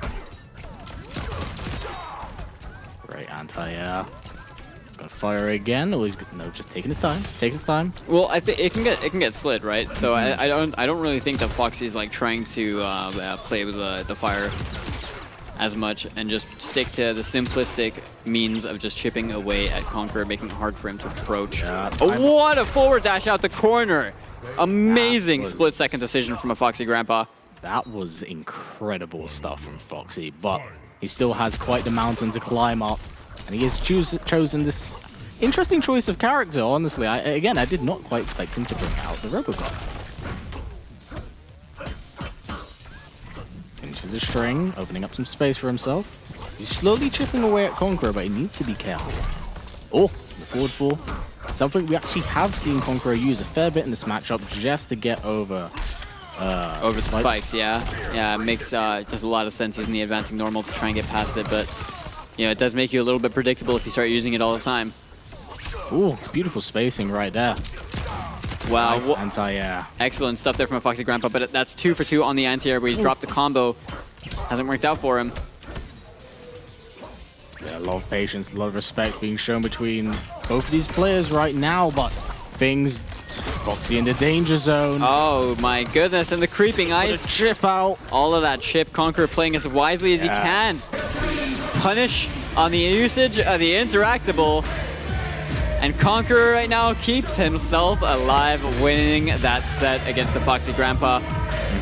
[SPEAKER 11] Great anti-air. Gonna fire again. Oh, he's no, just taking his time. Taking his time.
[SPEAKER 10] Well, I think it can get slid, right? So I don't really think that Foxy's like trying to play with the fire as much and just stick to the simplistic means of just chipping away at Conqueror, making it hard for him to approach. Oh, what a forward dash out the corner! Amazing split-second decision from a Foxy Grandpa.
[SPEAKER 11] That was incredible stuff from Foxy, but he still has quite the mountain to climb up, and he has chosen this interesting choice of character, honestly. I did not quite expect him to bring out the Robocop. Finishes a string, opening up some space for himself. He's slowly chipping away at Conqueror, but he needs to be careful. Oh, the forward fall. Something we actually have seen Conqueror use a fair bit in this matchup just to get over
[SPEAKER 10] spikes. Yeah, it makes just a lot of sense using the advancing normal to try and get past it, but you know, it does make you a little bit predictable if you start using it all the time.
[SPEAKER 11] Ooh, beautiful spacing right there.
[SPEAKER 10] Wow.
[SPEAKER 11] Nice anti-air.
[SPEAKER 10] Excellent stuff there from a Foxy Grandpa, but that's 2 for 2 on the anti-air where he's dropped the combo. Hasn't worked out for him.
[SPEAKER 11] Yeah, a lot of patience, a lot of respect being shown between both of these players right now, but things... Foxy in the danger zone.
[SPEAKER 10] Oh my goodness, and the creeping ice.
[SPEAKER 11] Chip out.
[SPEAKER 10] All of that chip, Conqueror playing as wisely as he can. Punish on the usage of the interactable. And Conqueror right now keeps himself alive, winning that set against the Foxy Grandpa.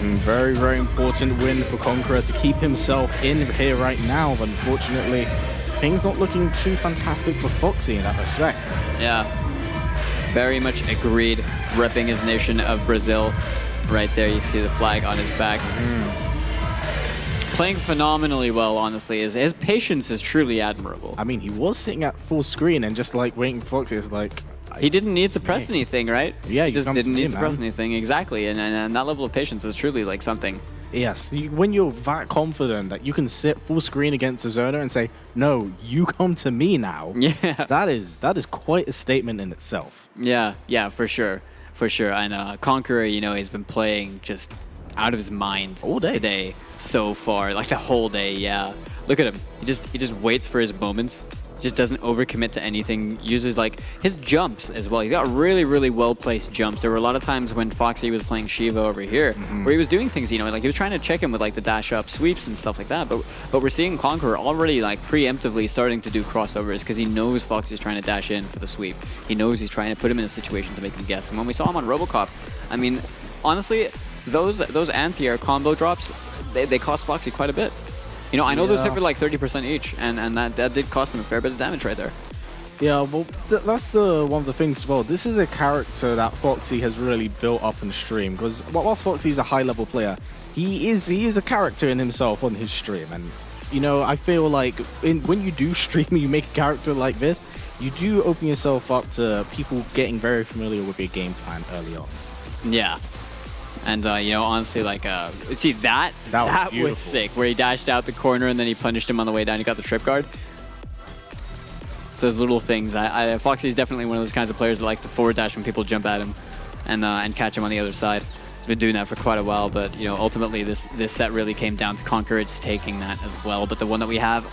[SPEAKER 11] Very, very important win for Conqueror to keep himself in here right now, but unfortunately, things not looking too fantastic for Foxy in that respect.
[SPEAKER 10] Yeah. Very much agreed, repping his nation of Brazil. Right there, you see the flag on his back. Playing phenomenally well, honestly. His patience is truly admirable.
[SPEAKER 11] I mean, he was sitting at full screen and just like waiting for Foxy. It's like...
[SPEAKER 10] He didn't need to press anything, right?
[SPEAKER 11] Yeah,
[SPEAKER 10] he just didn't need to press anything, exactly. And that level of patience is truly like something.
[SPEAKER 11] Yes, when you're that confident that you can sit full screen against a zoner and say, no, you come to me now.
[SPEAKER 10] Yeah.
[SPEAKER 11] That is quite a statement in itself.
[SPEAKER 10] Yeah, for sure. For sure. And Conqueror, you know, he's been playing just out of his mind
[SPEAKER 11] all day
[SPEAKER 10] today so far. Like the whole day, yeah. Look at him. He just waits for his moments. Just doesn't overcommit to anything. Uses like his jumps as well. He's got really, really well-placed jumps. There were a lot of times when Foxy was playing Shiva over here where he was doing things, you know, like he was trying to check him with like the dash up sweeps and stuff like that. But we're seeing Conqueror already like preemptively starting to do crossovers because he knows Foxy's trying to dash in for the sweep. He knows he's trying to put him in a situation to make him guess. And when we saw him on Robocop, I mean, honestly, those anti-air combo drops, they cost Foxy quite a bit. You know, I know those hit for like 30% each, and that did cost him a fair bit of damage right there.
[SPEAKER 11] Yeah, well, that's one of the things as well. This is a character that Foxy has really built up in stream, because whilst Foxy is a high-level player, he is a character in himself on his stream. And, you know, I feel like when you do stream, you make a character like this, you do open yourself up to people getting very familiar with your game plan early on.
[SPEAKER 10] Yeah. And, you know, honestly, like, see, that was sick, where he dashed out the corner and then he punished him on the way down. He got the trip guard. It's those little things. Foxy is definitely one of those kinds of players that likes to forward dash when people jump at him and catch him on the other side. He's been doing that for quite a while, but, you know, ultimately this set really came down to Conqueror just taking that as well. But the one that we have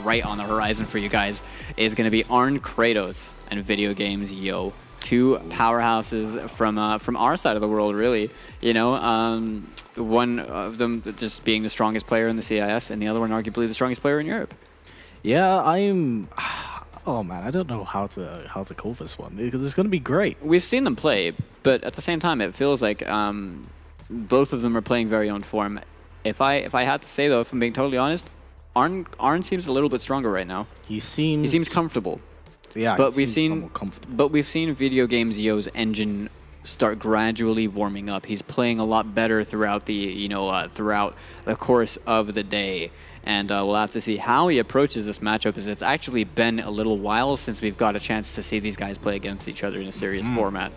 [SPEAKER 10] right on the horizon for you guys is going to be Arn Kratos and Video Games Yo. Two powerhouses from our side of the world, really. You know, one of them just being the strongest player in the CIS, and the other one arguably the strongest player in Europe.
[SPEAKER 11] Yeah, I'm. Oh man, I don't know how to call this one because it's going to be great.
[SPEAKER 10] We've seen them play, but at the same time, it feels like both of them are playing very on form. If I had to say though, if I'm being totally honest, Arn seems a little bit stronger right now.
[SPEAKER 11] He seems
[SPEAKER 10] comfortable.
[SPEAKER 11] Yeah,
[SPEAKER 10] but we've seen Video Games Yo's engine start gradually warming up. He's playing a lot better throughout the throughout the course of the day, and we'll have to see how he approaches this matchup. As it's actually been a little while since we've got a chance to see these guys play against each other in a serious format.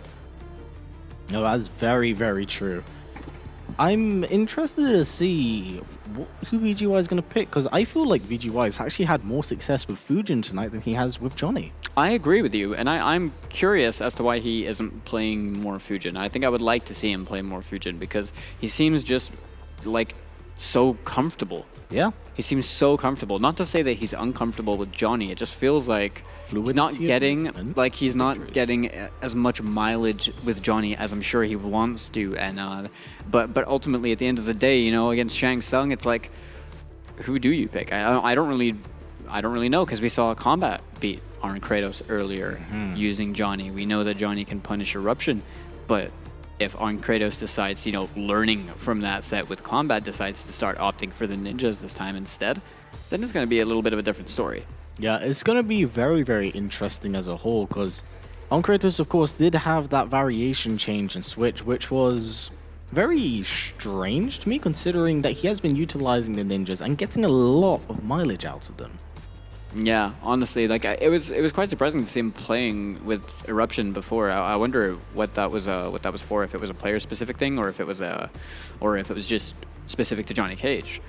[SPEAKER 11] No, that's very, very true. I'm interested to see who VGY is going to pick, because I feel like VGY has actually had more success with Fujin tonight than he has with Johnny.
[SPEAKER 10] I agree with you, and I'm curious as to why he isn't playing more Fujin. I think I would like to see him play more Fujin because he seems just like so comfortable.
[SPEAKER 11] Yeah.
[SPEAKER 10] He seems so comfortable. Not to say that he's uncomfortable with Johnny. It just feels like he's not getting as much mileage with Johnny as I'm sure he wants to. And but ultimately, at the end of the day, you know, against Shang Tsung, it's like, who do you pick? I don't really know, because we saw Kombat beat Arn Kratos earlier using Johnny. We know that Johnny can punish Eruption, but if Arn Kratos decides, you know, learning from that set with Kombat, decides to start opting for the ninjas this time instead, then it's going to be a little bit of a different story.
[SPEAKER 11] Yeah, it's going to be very, very interesting as a whole, because Arn Kratos, of course, did have that variation change and switch, which was very strange to me, considering that he has been utilizing the ninjas and getting a lot of mileage out of them.
[SPEAKER 10] Yeah, honestly, like it was quite surprising to see him playing with Eruption before. I wonder what that was for. If it was a player specific thing, or if it was just specific to Johnny Cage.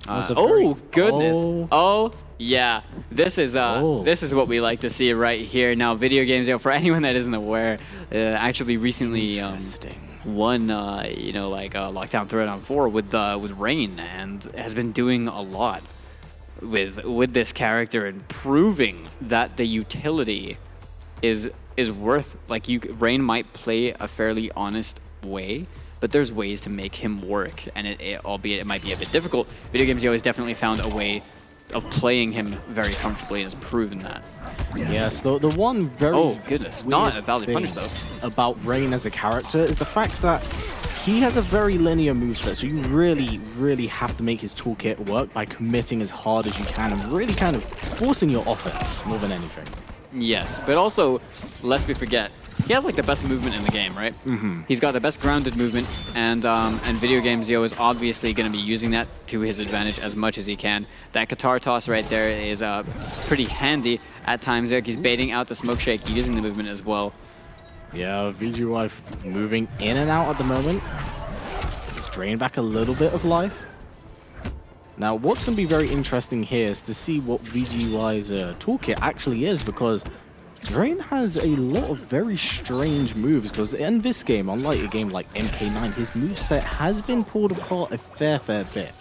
[SPEAKER 10] Oh goodness! Oh yeah, this is what we like to see right here. Now, Video Games, you know, for anyone that isn't aware, actually recently won Lockdown Throwdown 4 with Rain, and has been doing a lot with this character and proving that the utility is worth, like, Rain might play a fairly honest way, but there's ways to make him work, and albeit it might be a bit difficult, Video Games Yo has definitely found a way of playing him very comfortably and has proven that.
[SPEAKER 11] Yes, the one very
[SPEAKER 10] not a valid punish though
[SPEAKER 11] about Rain as a character is the fact that he has a very linear moveset, so you really, really have to make his toolkit work by committing as hard as you can and really kind of forcing your offense more than anything.
[SPEAKER 10] Yes, but also, lest we forget, he has like the best movement in the game, right? He's got the best grounded movement, and Video Games Yo is obviously going to be using that to his advantage as much as he can. That guitar toss right there is pretty handy at times. Like, he's baiting out the smoke shake using the movement as well.
[SPEAKER 11] Yeah, VGY moving in and out at the moment. He's drained back a little bit of life. Now, what's going to be very interesting here is to see what VGY's toolkit actually is, because Drain has a lot of very strange moves, because in this game, unlike a game like MK9, his moveset has been pulled apart a fair bit.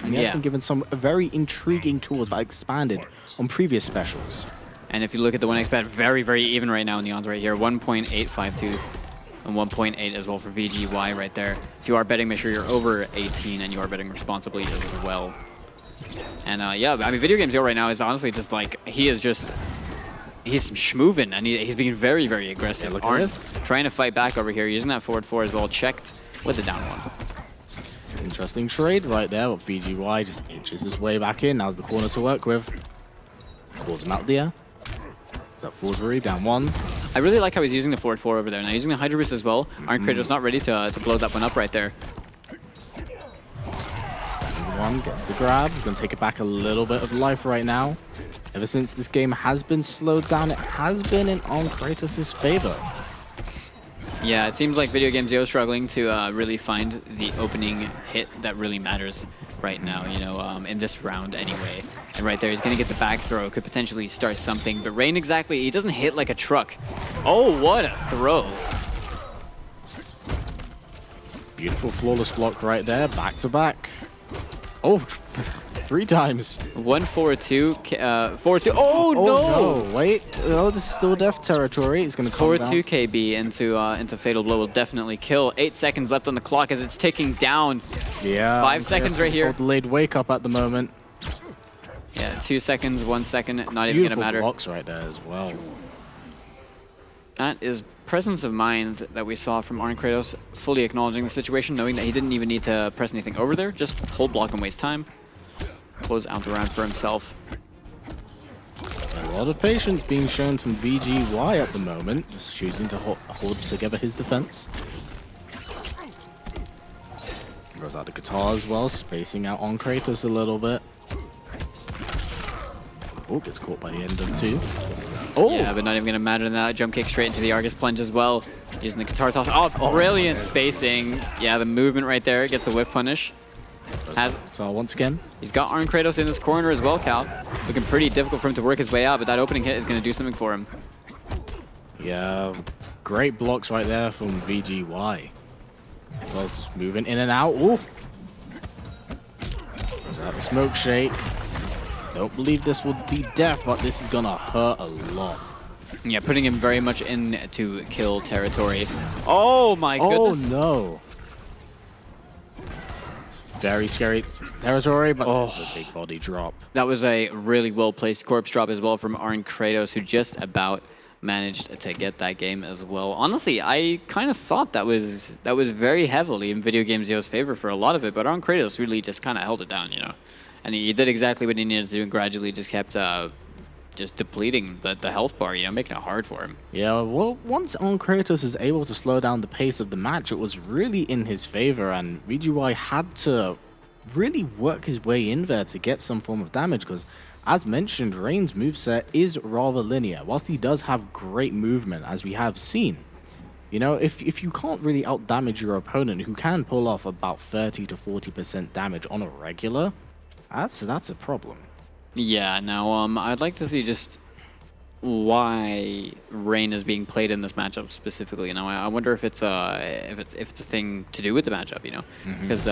[SPEAKER 11] And he has been given some very intriguing tools that expanded on previous specials.
[SPEAKER 10] And if you look at the 1xBet, very, very even right now in the odds right here. 1.852 and 1.8 as well for VGY right there. If you are betting, make sure you're over 18 and you are betting responsibly as well. And yeah, I mean, Video Games Yo right now is honestly just like, he's schmoovin', and he's being very, very aggressive.
[SPEAKER 11] Yeah, Arn
[SPEAKER 10] trying to fight back over here, using that forward 4 as well, checked with the down 1.
[SPEAKER 11] Interesting trade right there, but VGY just inches his way back in. Now's the corner to work with. Pulls him out there. Is that forward 3, down 1.
[SPEAKER 10] I really like how he's using the forward 4 over there. Now using the Hydro Boost as well. Arn Kratos not ready to blow that one up right there.
[SPEAKER 11] Standing 1. around, gets the grab. He's going to take it back a little bit of life right now. Ever since this game has been slowed down, it has been in on Kratos' favor.
[SPEAKER 10] Yeah, it seems like Video Games Yo struggling to really find the opening hit that really matters right now, you know, in this round anyway. And right there, he's going to get the back throw, could potentially start something. But Rain, exactly, he doesn't hit like a truck. Oh, what a throw.
[SPEAKER 11] Beautiful flawless block right there, back to back. Oh, 3 times.
[SPEAKER 10] 1-4-2, 4-2. Oh, no!
[SPEAKER 11] Wait, oh, this is still death territory. He's going to come down.
[SPEAKER 10] 4-2 KB into Fatal Blow will definitely kill. 8 seconds left on the clock as it's ticking down.
[SPEAKER 11] Yeah.
[SPEAKER 10] 5 seconds right here.
[SPEAKER 11] Delayed wake up at the moment.
[SPEAKER 10] Yeah, 2 seconds, 1 second, not even going to matter.
[SPEAKER 11] Beautiful blocks right there as well.
[SPEAKER 10] That is presence of mind that we saw from Arn Kratos, fully acknowledging the situation, knowing that he didn't even need to press anything over there, just hold block and waste time. Close out the round for himself.
[SPEAKER 11] A lot of patience being shown from VGY at the moment, just choosing to hold together his defense. Goes out the guitar as well, spacing out on Kratos a little bit. Oh, gets caught by the end of 2. Oh!
[SPEAKER 10] Yeah, but not even going to matter than that. Jump kick straight into the Argus plunge as well. Using the guitar toss. Oh, brilliant spacing. Yeah, the movement right there gets the whiff punish.
[SPEAKER 11] So once again,
[SPEAKER 10] he's got Arn Kratos in this corner as well, Cal. Looking pretty difficult for him to work his way out, but that opening hit is going to do something for him.
[SPEAKER 11] Yeah, great blocks right there from VGY. Well, just moving in and out. Ooh! Goes out the smoke shake. Don't believe this will be death, but this is gonna hurt a lot.
[SPEAKER 10] Yeah, putting him very much into kill territory. Oh my goodness.
[SPEAKER 11] Oh no. Very scary territory, but that's a big body drop.
[SPEAKER 10] That was a really well-placed corpse drop as well from Arn Kratos, who just about managed to get that game as well. Honestly, I kind of thought that was very heavily in Video Games Yo's favor for a lot of it, but Arn Kratos really just kind of held it down, you know. And he did exactly what he needed to do and gradually just kept just depleting the health bar, you know, making it hard for him.
[SPEAKER 11] Yeah, well, once Arn Kratos is able to slow down the pace of the match, it was really in his favor, and VGY had to really work his way in there to get some form of damage, because, as mentioned, Rain's moveset is rather linear. Whilst he does have great movement, as we have seen, you know, if you can't really out-damage your opponent, who can pull off about 30 to 40% damage on a regular, that's a problem.
[SPEAKER 10] Yeah, now I'd like to see just why Rain is being played in this matchup specifically. You know, I wonder if it's a thing to do with the matchup. You know, because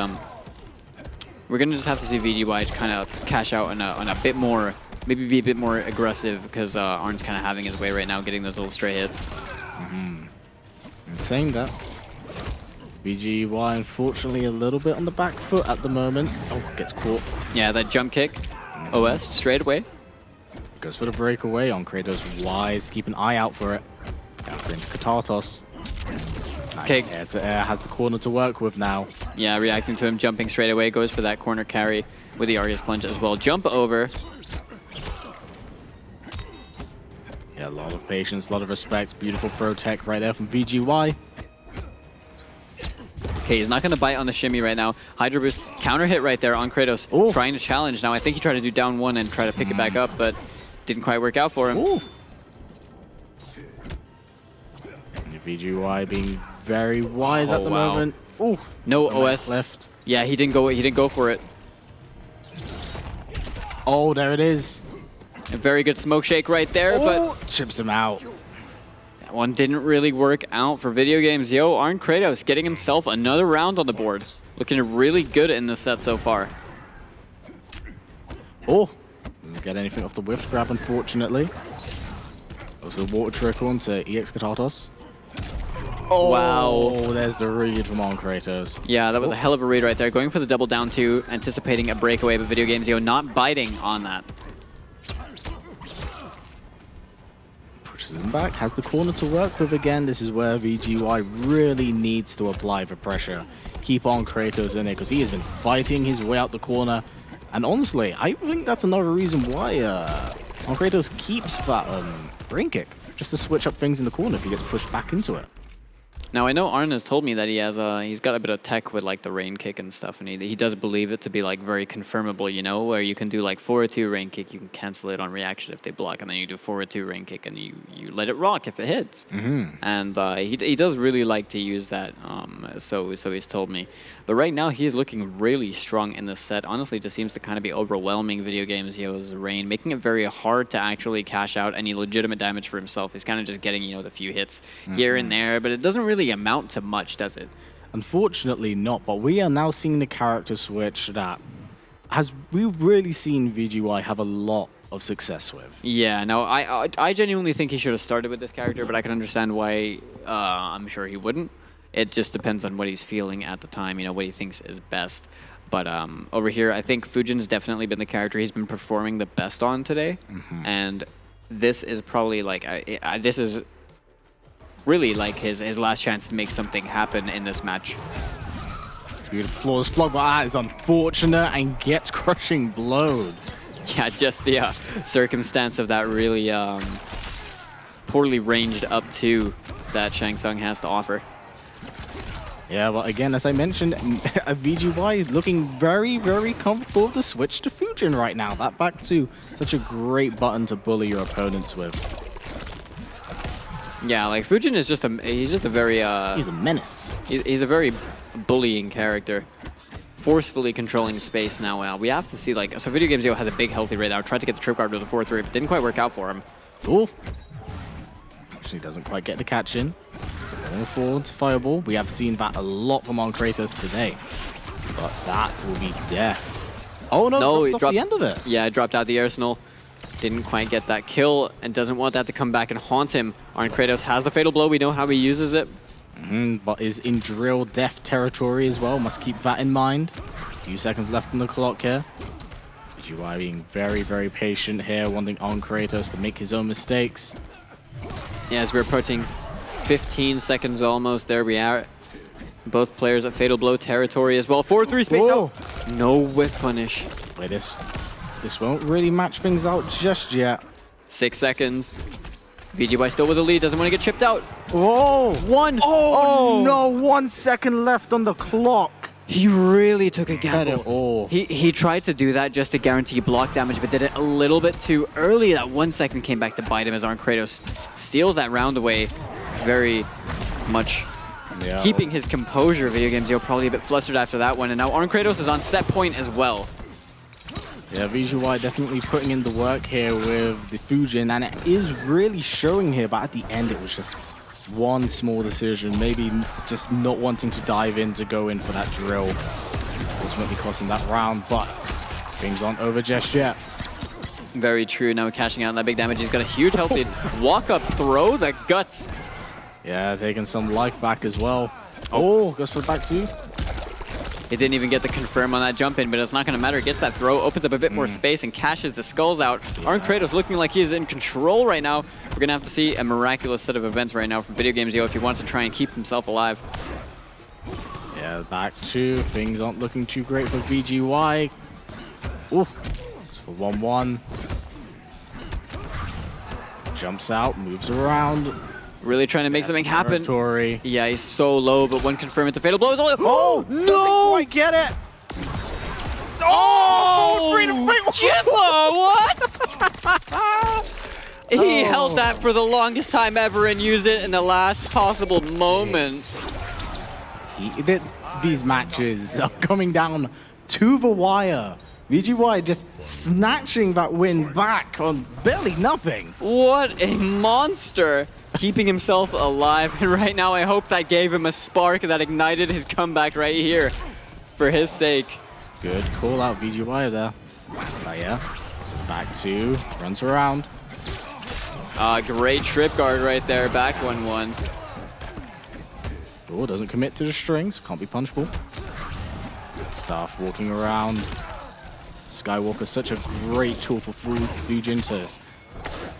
[SPEAKER 10] we're gonna just have to see VGY kind of cash out on a bit more, maybe be a bit more aggressive, because Arn's kind of having his way right now, getting those little stray hits.
[SPEAKER 11] And saying that, VGY unfortunately a little bit on the back foot at the moment. Oh, gets caught.
[SPEAKER 10] Yeah, that jump kick. OS straight away.
[SPEAKER 11] Goes for the breakaway on Kratos. Wise, keep an eye out for it. Down for into guitar toss. Nice air to air, has the corner to work with now.
[SPEAKER 10] Yeah, reacting to him, jumping straight away, goes for that corner carry with the Argus plunge as well. Jump over.
[SPEAKER 11] Yeah, a lot of patience, a lot of respect. Beautiful pro tech right there from VGY.
[SPEAKER 10] Okay, he's not going to bite on the shimmy right now. Hydro Boost, counter hit right there on Kratos, trying to challenge. Now, I think he tried to do down one and try to pick it back up, but didn't quite work out for him.
[SPEAKER 11] And VGY being very wise at the moment. Ooh,
[SPEAKER 10] no OS
[SPEAKER 11] left.
[SPEAKER 10] Yeah, he didn't go for it.
[SPEAKER 11] Oh, there it is.
[SPEAKER 10] A very good smoke shake right there, but
[SPEAKER 11] chips him out.
[SPEAKER 10] That one didn't really work out for Video Games Yo. Arn Kratos getting himself another round on the board. Looking really good in the set so far.
[SPEAKER 11] Oh, doesn't get anything off the whiff grab, unfortunately. Also water trickle into EX guitar toss.
[SPEAKER 10] Oh, wow.
[SPEAKER 11] Oh, there's the read from Arn Kratos.
[SPEAKER 10] Yeah, that was a hell of a read right there. Going for the double down two, anticipating a breakaway, but Video Games Yo not biting on that.
[SPEAKER 11] Him back, has the corner to work with again. This is where VGY really needs to apply the pressure. Keep on Kratos in there, because he has been fighting his way out the corner. And honestly, I think that's another reason why Kratos keeps that ring kick, just to switch up things in the corner if he gets pushed back into it.
[SPEAKER 10] Now I know Arn has told me that he has he's got a bit of tech with like the rain kick and stuff, and he does believe it to be like very confirmable, you know, where you can do like forward 2 rain kick, you can cancel it on reaction if they block, and then you do forward 2 rain kick and you let it rock if it hits. And he does really like to use that, so he's told me. But right now he is looking really strong in this set. Honestly, just seems to kind of be overwhelming Video Games Yo's Rain, making it very hard to actually cash out any legitimate damage for himself. He's kind of just getting, you know, the few hits here and there, but it doesn't really amount to much, does it?
[SPEAKER 11] Unfortunately not, but we are now seeing the character switch that we've really seen VGY have a lot of success with.
[SPEAKER 10] Yeah, no, I genuinely think he should have started with this character, but I can understand why I'm sure he wouldn't. It just depends on what he's feeling at the time, you know, what he thinks is best. But over here, I think Fujin's definitely been the character he's been performing the best on today. And this is probably like, this is really like his last chance to make something happen in this match.
[SPEAKER 11] Beautiful flawless block, but that is unfortunate and gets crushing blowed.
[SPEAKER 10] Yeah, just the circumstance of that really poorly ranged up 2 that Shang Tsung has to offer.
[SPEAKER 11] Yeah, but again, as I mentioned, VGY looking very, very comfortable with the switch to Fujin right now. That back 2, such a great button to bully your opponents with.
[SPEAKER 10] Yeah, like Fujin is just he's a very
[SPEAKER 11] he's a menace.
[SPEAKER 10] He's a very bullying character, forcefully controlling space. Now we have to see, like, so Video Games Yo has a big healthy right now. Tried to get the trip guard with the 4-3, but didn't quite work out for him.
[SPEAKER 11] Ooh. Actually doesn't quite get the catch in. Going forward to Fireball. We have seen that a lot from on Kratos today, but that will be death. Oh no, he dropped the end of it.
[SPEAKER 10] Yeah, dropped out the arsenal. Didn't quite get that kill and doesn't want that to come back and haunt him. Arn Kratos has the fatal blow. We know how he uses it.
[SPEAKER 11] But is in drill death territory as well. Must keep that in mind. A few seconds left on the clock here. VGY being very, very patient here, wanting Arn Kratos to make his own mistakes.
[SPEAKER 10] Yeah, as we're approaching 15 seconds almost, there we are. Both players at fatal blow territory as well. 4-3 spaced out. No whiff punish.
[SPEAKER 11] Wait, this won't really match things out just yet.
[SPEAKER 10] 6 seconds. VGY still with the lead, doesn't want to get chipped out.
[SPEAKER 11] Oh!
[SPEAKER 10] 1!
[SPEAKER 11] Oh no, 1 second left on the clock.
[SPEAKER 10] He really took a gamble. He tried to do that just to guarantee block damage, but did it a little bit too early. That 1 second came back to bite him as Arn Kratos steals that round away. Very much keeping his composure. Video Games Yo probably a bit flustered after that one, and now Arn Kratos is on set point as well.
[SPEAKER 11] Yeah, VGY definitely putting in the work here with the Fujin, and it is really showing here, but at the end it was just one small decision, maybe just not wanting to dive in to go in for that drill. Ultimately costing that round, but things aren't over just yet.
[SPEAKER 10] Very true, now cashing out on that big damage. He's got a huge health lead. Walk up, throw the guts.
[SPEAKER 11] Yeah, taking some life back as well. Oh, goes for the back 2.
[SPEAKER 10] He didn't even get the confirm on that jump in, but it's not going to matter. Gets that throw, opens up a bit more space, and cashes the skulls out. Arn Kratos looking like he is in control right now. We're going to have to see a miraculous set of events right now from Video Games Yo if he wants to try and keep himself alive.
[SPEAKER 11] Yeah, back 2. Things aren't looking too great for VGY. Ooh, it's for 1-1. Jumps out, moves around.
[SPEAKER 10] Really trying to make something happen.
[SPEAKER 11] Territory.
[SPEAKER 10] Yeah, he's so low, but one confirm it's a fatal blow.
[SPEAKER 11] Oh, no! I get it! Oh!
[SPEAKER 10] What? He held that for the longest time ever and used it in the last possible moments.
[SPEAKER 11] These matches are coming down to the wire. VGY just snatching that win back on barely nothing.
[SPEAKER 10] What a monster. Keeping himself alive, and right now I hope that gave him a spark that ignited his comeback right here for his sake.
[SPEAKER 11] Good call out VGY there. Taya, so back 2, runs around.
[SPEAKER 10] Great trip guard right there, back 1-1.
[SPEAKER 11] Oh, doesn't commit to the strings, can't be punishable. Staff walking around. Skywalker, such a great tool for Fujin to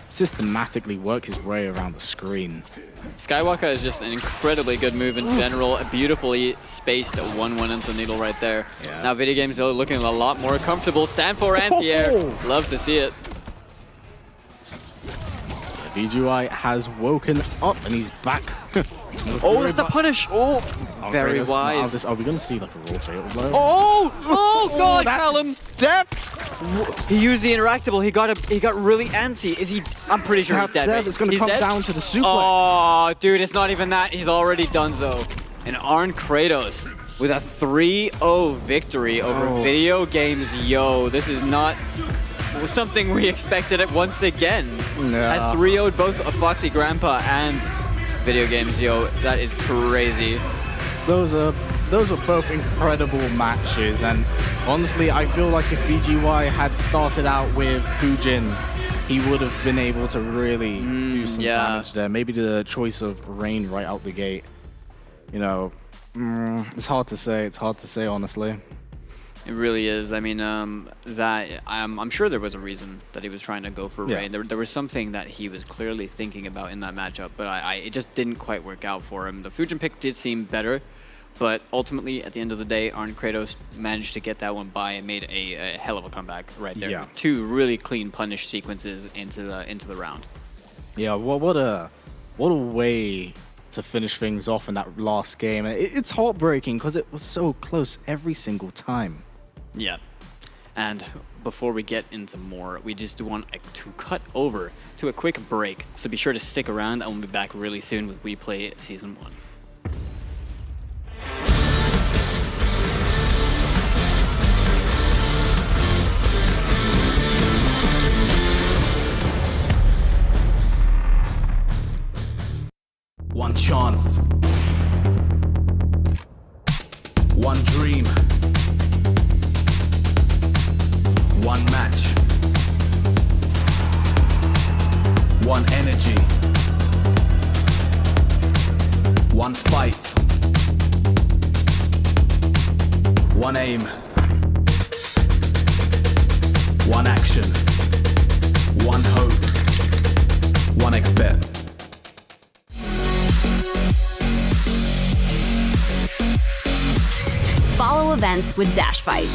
[SPEAKER 11] systematically work his way around the screen.
[SPEAKER 10] Skywalker is just an incredibly good move in general. A beautifully spaced 1-1 into the needle right there. Yeah. Now Video Games are looking a lot more comfortable. Stand for anti-air. Love to see it.
[SPEAKER 11] Yeah, VGY has woken up and he's back.
[SPEAKER 10] Oh, that's a punish. Oh, very wise.
[SPEAKER 11] Are we going to see like a raw fatal blow?
[SPEAKER 10] Oh God, Callum.
[SPEAKER 11] Death.
[SPEAKER 10] He used the interactable. He got really antsy. Is he? I'm pretty sure he's dead.
[SPEAKER 11] It's going to come down to the suplex.
[SPEAKER 10] Oh, dude, it's not even that. He's already done so. And Arn Kratos with a 3-0 victory over Video Games Yo. This is not something we expected it once again. Has 3-0'd both a Foxy Grandpa and Video Games Yo. That is crazy.
[SPEAKER 11] Those are both incredible matches, and honestly, I feel like if VGY had started out with Fujin, he would have been able to really do some damage there. Maybe the choice of Rain right out the gate. You know, it's hard to say. It's hard to say, honestly.
[SPEAKER 10] It really is. I mean, I'm sure there was a reason that he was trying to go for Rain. There was something that he was clearly thinking about in that matchup, but it just didn't quite work out for him. The Fujin pick did seem better, but ultimately, at the end of the day, Arn Kratos managed to get that one by and made a hell of a comeback right there.
[SPEAKER 11] Yeah.
[SPEAKER 10] 2 really clean punish sequences into the round.
[SPEAKER 11] Yeah, well, what a way to finish things off in that last game. It's heartbreaking because it was so close every single time.
[SPEAKER 10] Yeah. And before we get into more, we just want to cut over to a quick break. So be sure to stick around, and we'll be back really soon with WePlay Season 1.
[SPEAKER 2] One chance. One dream. One match. One energy. One fight. One aim. One action. One hope. One expert.
[SPEAKER 1] Follow events with Dash Fight.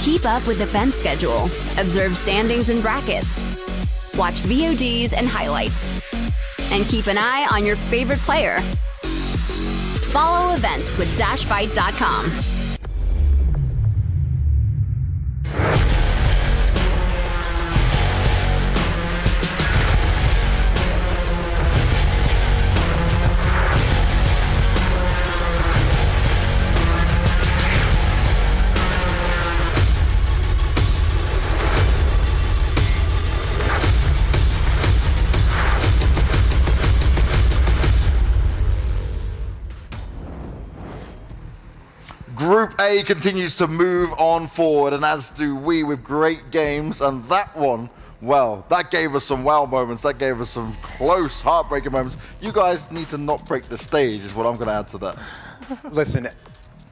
[SPEAKER 1] Keep up with event schedule. Observe standings and brackets. Watch VODs and highlights. And keep an eye on your favorite player. Follow events with dashfight.com.
[SPEAKER 4] Group A continues to move on forward, and as do we, with great games. And that one, well, that gave us some wow moments. That gave us some close, heartbreaking moments. You guys need to not break the stage, is what I'm going to add to that.
[SPEAKER 8] Listen,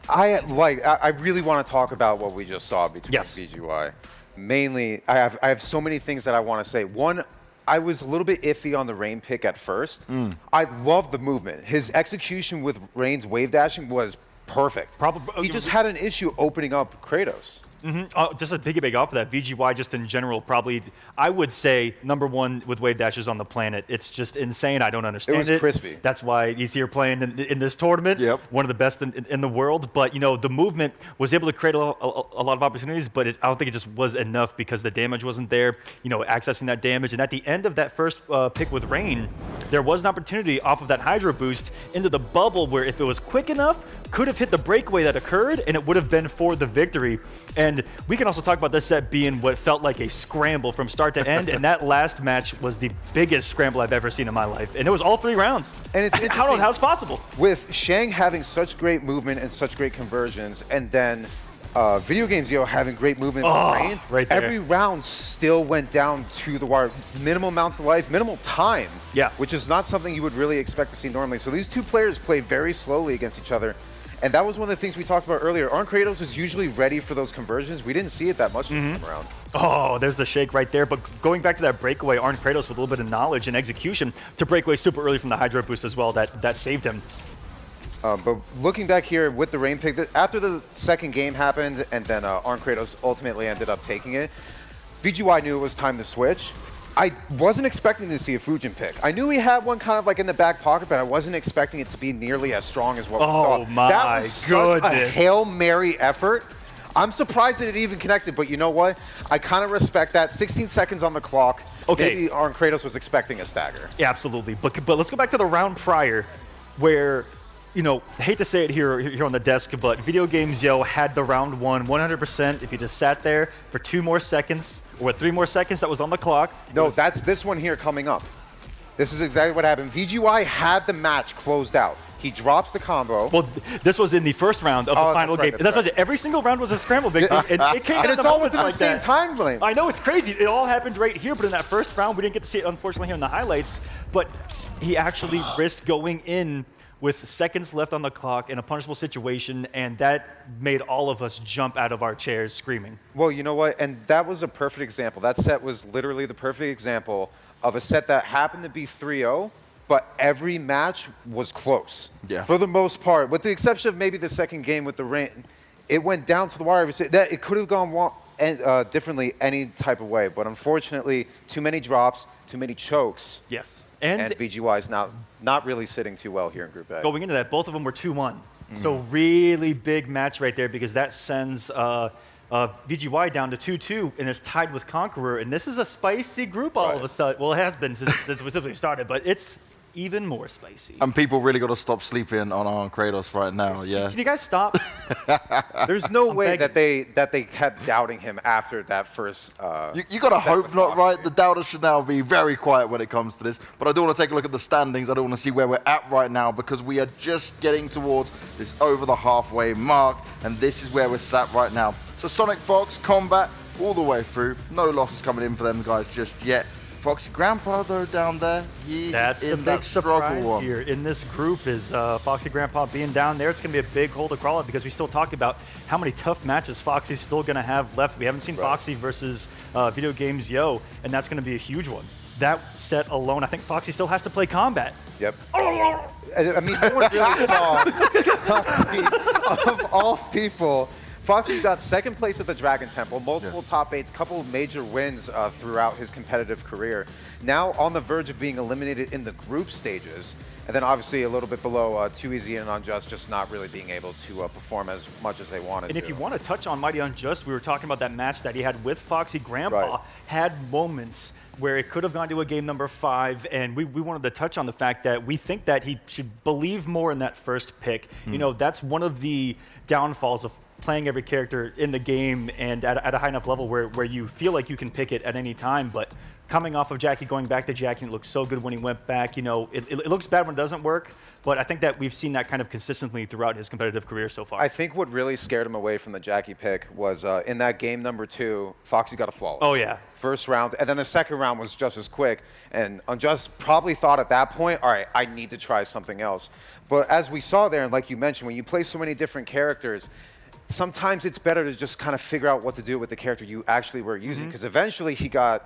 [SPEAKER 8] I really want to talk about what we just saw between VGY. Mainly, I have so many things that I want to say. One, I was a little bit iffy on the Rain pick at first. I love the movement. His execution with Rain's wave dashing was perfect. He just had an issue opening up Kratos.
[SPEAKER 6] Just to piggyback off of that, VGY just in general probably, I would say, #1 with wave dashes on the planet. It's just insane. I don't understand it.
[SPEAKER 8] It was crispy.
[SPEAKER 6] That's why he's here playing in this tournament. One of the best in the world. But, you know, the movement was able to create a lot of opportunities, but I don't think it just was enough because the damage wasn't there, you know, accessing that damage. And at the end of that first pick with Rain, there was an opportunity off of that Hydro boost into the bubble where if it was quick enough, could have hit the breakaway that occurred, and it would have been for the victory. And we can also talk about this set being what felt like a scramble from start to end, and that last match was the biggest scramble I've ever seen in my life. And it was all 3 rounds.
[SPEAKER 8] And it's
[SPEAKER 6] how it's possible.
[SPEAKER 8] With Shang having such great movement and such great conversions, and then Video Games Yo having great movement with Rain,
[SPEAKER 6] right there.
[SPEAKER 8] Every round still went down to the wire. Minimal amounts of life, minimal time, which is not something you would really expect to see normally. So these two players play very slowly against each other. And that was one of the things we talked about earlier. Arn Kratos is usually ready for those conversions. We didn't see it that much this time around.
[SPEAKER 6] Oh, there's the shake right there. But going back to that breakaway, Arn Kratos with a little bit of knowledge and execution to break away super early from the Hydro boost as well, that saved him.
[SPEAKER 8] But looking back here with the Rain pick, after the second game happened and then Arn Kratos ultimately ended up taking it, VGY knew it was time to switch. I wasn't expecting to see a Fujin pick. I knew he had one kind of like in the back pocket, but I wasn't expecting it to be nearly as strong as what we saw.
[SPEAKER 6] Oh my
[SPEAKER 8] That was such a Hail Mary effort. I'm surprised that it even connected, but you know what? I kind of respect that. 16 seconds on the clock.
[SPEAKER 6] Okay.
[SPEAKER 8] Maybe Arn Kratos was expecting a stagger.
[SPEAKER 6] Yeah, absolutely. But let's go back to the round prior where, you know, I hate to say it here on the desk, but Video Games Yo had the round one 100% if you just sat there for 2 more seconds or 3 more seconds that was on the clock.
[SPEAKER 8] No, that's this one here coming up. This is exactly what happened. VGY had the match closed out. He drops the combo.
[SPEAKER 6] Well, this was in the first round of the final game. That's what every single round was a scramble, Big. And it came
[SPEAKER 8] and
[SPEAKER 6] at
[SPEAKER 8] it's
[SPEAKER 6] the
[SPEAKER 8] all
[SPEAKER 6] moment
[SPEAKER 8] within
[SPEAKER 6] like
[SPEAKER 8] the same
[SPEAKER 6] that.
[SPEAKER 8] time frame.
[SPEAKER 6] I know, it's crazy. It all happened right here, but in that first round, we didn't get to see it, unfortunately, here in the highlights. But he actually risked going in with seconds left on the clock in a punishable situation, and that made all of us jump out of our chairs screaming.
[SPEAKER 8] Well, you know what? And that was a perfect example. That set was literally the perfect example of a set that happened to be 3-0, but every match was close.
[SPEAKER 4] Yeah.
[SPEAKER 8] For the most part, with the exception of maybe the second game with the rain, it went down to the wire. It could have gone differently any type of way, but unfortunately, too many drops, too many chokes.
[SPEAKER 6] Yes.
[SPEAKER 8] And VGY is not really sitting too well here in Group A.
[SPEAKER 6] Going into that, both of them were 2-1. So really big match right there because that sends VGY down to 2-2 and is tied with Conqueror. And this is a spicy group all of a sudden. Well, it has been since we simply started, but it's even more spicy.
[SPEAKER 4] And people really got to stop sleeping on Arn Kratos right now. Yeah.
[SPEAKER 6] Can you guys stop?
[SPEAKER 8] There's no way that they kept doubting him after that first.
[SPEAKER 4] You got to hope not, right? The doubters should now be very quiet when it comes to this. But I do want to take a look at the standings. I do want to see where we're at right now because we are just getting towards this over the halfway mark, and this is where we're sat right now. So Sonic Fox, Kombat, all the way through. No losses coming in for them guys just yet. Foxy Grandpa, though, down there,
[SPEAKER 6] that's the big surprise here in this group is Foxy Grandpa being down there. It's going to be a big hole to crawl up because we still talk about how many tough matches Foxy's still going to have left. We haven't seen Foxy versus Video Games Yo, and that's going to be a huge one. That set alone, I think Foxy still has to play Kombat.
[SPEAKER 8] Yep. I mean, no one really saw Foxy, of all people. Foxy got second place at the Dragon Temple, multiple top 8s, couple of major wins throughout his competitive career. Now on the verge of being eliminated in the group stages, and then obviously a little bit below Too Easy and Unjust, just not really being able to perform as much as they wanted to.
[SPEAKER 6] And if you want to touch on Mighty Unjust, we were talking about that match that he had with Foxy Grandpa, had moments where it could have gone to a game number 5, and we wanted to touch on the fact that we think that he should believe more in that first pick. You know, that's one of the downfalls of playing every character in the game and at a high enough level where you feel like you can pick it at any time. But coming off of Jackie, going back to Jackie, it looks so good when he went back. You know, it looks bad when it doesn't work, but I think that we've seen that kind of consistently throughout his competitive career so far.
[SPEAKER 8] I think what really scared him away from the Jackie pick was in that game number 2, Foxy got a flawless.
[SPEAKER 6] Oh, yeah.
[SPEAKER 8] First round, and then the second round was just as quick. And Unjust probably thought at that point, all right, I need to try something else. But as we saw there, and like you mentioned, when you play so many different characters, sometimes it's better to just kind of figure out what to do with the character you actually were using, because eventually he got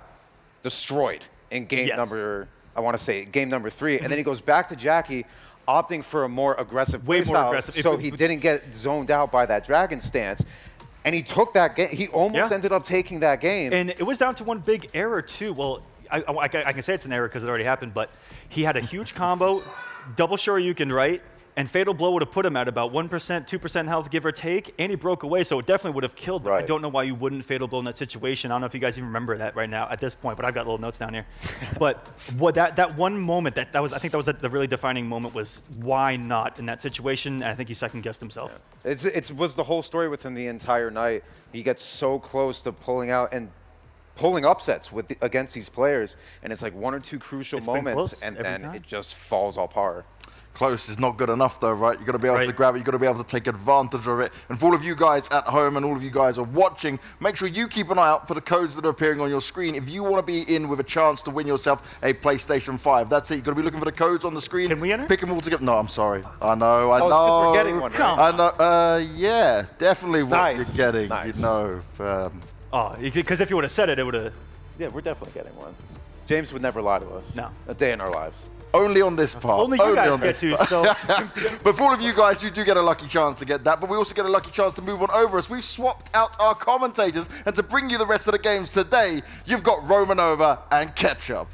[SPEAKER 8] destroyed in game number, I want to say, game number 3, and then he goes back to Jackie, opting for a more aggressive
[SPEAKER 6] Way more
[SPEAKER 8] playstyle,
[SPEAKER 6] aggressive.
[SPEAKER 8] so he didn't get zoned out by that dragon stance. And he took that game. He almost ended up taking that game.
[SPEAKER 6] And it was down to one big error, too. Well, I can say it's an error because it already happened, but he had a huge combo, double Shoryuken, right? And Fatal Blow would have put him at about 1%, 2% health, give or take, and he broke away, so it definitely would have killed him. I don't know why you wouldn't Fatal Blow in that situation. I don't know if you guys even remember that right now at this point, but I've got little notes down here. But what that one moment, I think that was the really defining moment was why not in that situation, and I think he second-guessed himself.
[SPEAKER 8] Yeah. It was the whole story with him the entire night. He gets so close to pulling out and pulling upsets against these players, and it's like 1 or 2 crucial moments, and then it just falls apart.
[SPEAKER 4] Close is not good enough, though, right? You've got to be able to grab it. You've got to be able to take advantage of it. And for all of you guys at home and all of you guys are watching, make sure you keep an eye out for the codes that are appearing on your screen. If you want to be in with a chance to win yourself a PlayStation 5, that's it. You've got to be looking for the codes on the screen.
[SPEAKER 6] Can we enter?
[SPEAKER 4] Pick them all together. No, I'm sorry. I know.
[SPEAKER 8] It's 'cause we're getting one, right?
[SPEAKER 4] I know. Yeah, definitely what you're getting.
[SPEAKER 8] Nice.
[SPEAKER 4] You know.
[SPEAKER 6] Because if you would have said it, it would have...
[SPEAKER 8] Yeah, we're definitely getting one. James would never lie to us.
[SPEAKER 6] No.
[SPEAKER 8] A day in our lives.
[SPEAKER 4] Only on this part.
[SPEAKER 6] Only you guys
[SPEAKER 4] on
[SPEAKER 6] get
[SPEAKER 4] this
[SPEAKER 6] to,
[SPEAKER 4] part.
[SPEAKER 6] so...
[SPEAKER 4] But for all of you guys, you do get a lucky chance to get that, but we also get a lucky chance to move on over us. We've swapped out our commentators, and to bring you the rest of the games today, you've got Romanova and Ketchup.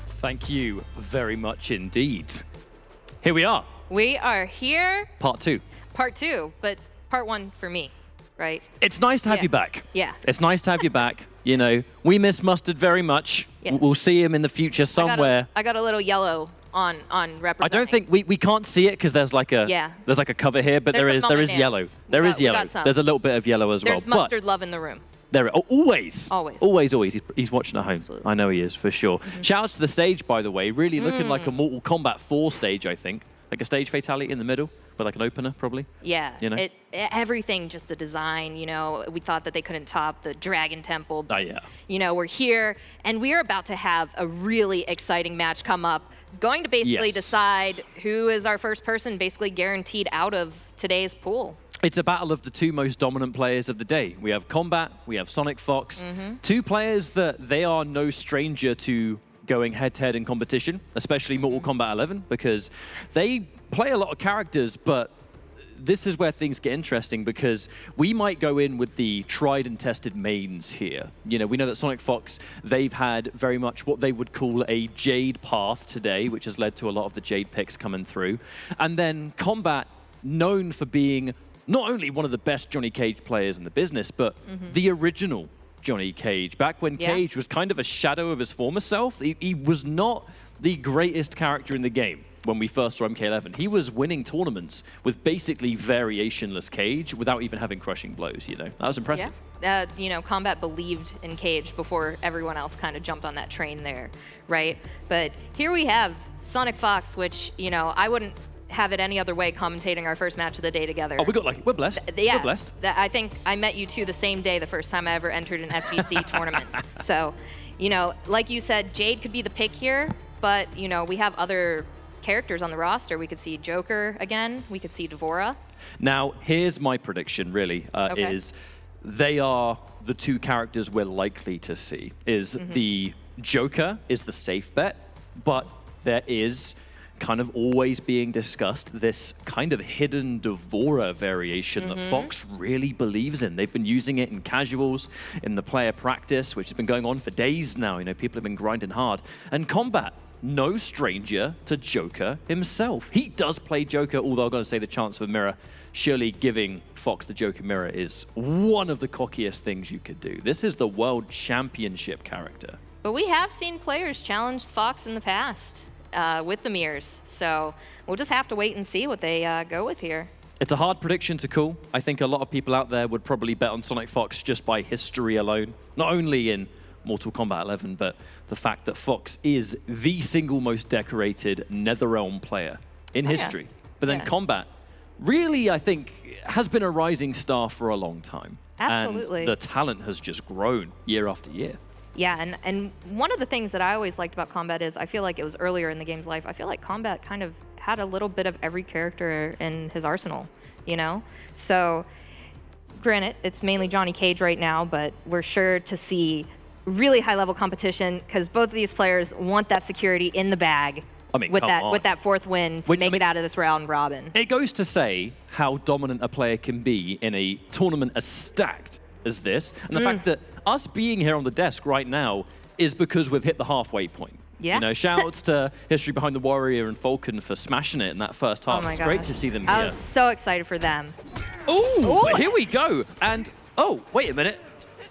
[SPEAKER 19] Thank you very much indeed. Here we are.
[SPEAKER 20] We are here.
[SPEAKER 19] Part 2.
[SPEAKER 20] Part 2, but part 1 for me, right?
[SPEAKER 19] It's nice to have you back.
[SPEAKER 20] Yeah.
[SPEAKER 19] It's nice to have you back. You know, we miss Mustard very much.
[SPEAKER 20] Yeah.
[SPEAKER 19] We'll see him in the future somewhere.
[SPEAKER 20] I got a little yellow on representing.
[SPEAKER 19] I don't think we can't see it because there's like a there's like a cover here, but there is yellow. There is yellow. There's a little bit of yellow as well.
[SPEAKER 20] There's mustard love in the room.
[SPEAKER 19] There, always.
[SPEAKER 20] Always.
[SPEAKER 19] He's watching at home. I know he is for sure. Shout out to the stage, by the way. Really looking like a Mortal Kombat 4 stage, I think. Like a stage fatality in the middle, but like an opener probably.
[SPEAKER 20] Yeah.
[SPEAKER 19] You know?
[SPEAKER 20] Everything, just the design. You know, we thought that they couldn't top the Dragon Temple.
[SPEAKER 19] Oh yeah.
[SPEAKER 20] You know, we're here, and we're about to have a really exciting match come up. Going to basically decide who is our first person, basically guaranteed out of today's pool.
[SPEAKER 19] It's a battle of the two most dominant players of the day. We have Kombat, we have Sonic Fox. Two players that they are no stranger to going head-to-head in competition, especially Mortal Kombat 11, because they play a lot of characters, but this is where things get interesting because we might go in with the tried and tested mains here. You know, we know that Sonic Fox, they've had very much what they would call a Jade path today, which has led to a lot of the Jade picks coming through. And then Kombat, known for being not only one of the best Johnny Cage players in the business, but the original Johnny Cage. Back when Cage was kind of a shadow of his former self, he was not the greatest character in the game when we first saw MK11. He was winning tournaments with basically variationless Cage without even having crushing blows, you know. That was impressive.
[SPEAKER 20] Yeah. You know, Kombat believed in Cage before everyone else kind of jumped on that train there, right? But here we have Sonic Fox, which, you know, I wouldn't have it any other way commentating our first match of the day together.
[SPEAKER 19] Oh, we got lucky. We're blessed. We're blessed.
[SPEAKER 20] I think I met you two the same day, the first time I ever entered an FGC tournament. So, you know, like you said, Jade could be the pick here, but, you know, we have other characters on the roster. We could see Joker again. We could see Devora.
[SPEAKER 19] Now, here's my prediction, really, is they are the two characters we're likely to see. The Joker is the safe bet, but there is kind of always being discussed this kind of hidden Devora variation that Fox really believes in. They've been using it in casuals, in the player practice, which has been going on for days now. You know, people have been grinding hard. And Kombat, no stranger to Joker himself. He does play Joker, although I've got to say the chance of a mirror, surely giving Fox the Joker mirror is one of the cockiest things you could do. This is the World Championship character.
[SPEAKER 20] But we have seen players challenge Fox in the past with the mirrors, so we'll just have to wait and see what they go with here.
[SPEAKER 19] It's a hard prediction to call. I think a lot of people out there would probably bet on Sonic Fox just by history alone, not only in Mortal Kombat 11, but the fact that Fox is the single most decorated NetherRealm player in history. But then Kombat really, I think, has been a rising star for a long time.
[SPEAKER 20] Absolutely.
[SPEAKER 19] And the talent has just grown year after year.
[SPEAKER 20] Yeah, and one of the things that I always liked about Kombat is I feel like it was earlier in the game's life. I feel like Kombat kind of had a little bit of every character in his arsenal, you know? So, granted, it's mainly Johnny Cage right now, but we're sure to see really high-level competition because both of these players want that security in the bag. I mean, with that fourth win to make it out of this round robin.
[SPEAKER 19] It goes to say how dominant a player can be in a tournament as stacked as this, and the fact that us being here on the desk right now is because we've hit the halfway point.
[SPEAKER 20] Yeah.
[SPEAKER 19] You know, shout-outs to History Behind the Warrior and Falcon for smashing it in that first half.
[SPEAKER 20] Oh my
[SPEAKER 19] It's
[SPEAKER 20] gosh.
[SPEAKER 19] great to see them here.
[SPEAKER 20] I was so excited for them.
[SPEAKER 19] Ooh, here we go. And, oh, wait a minute.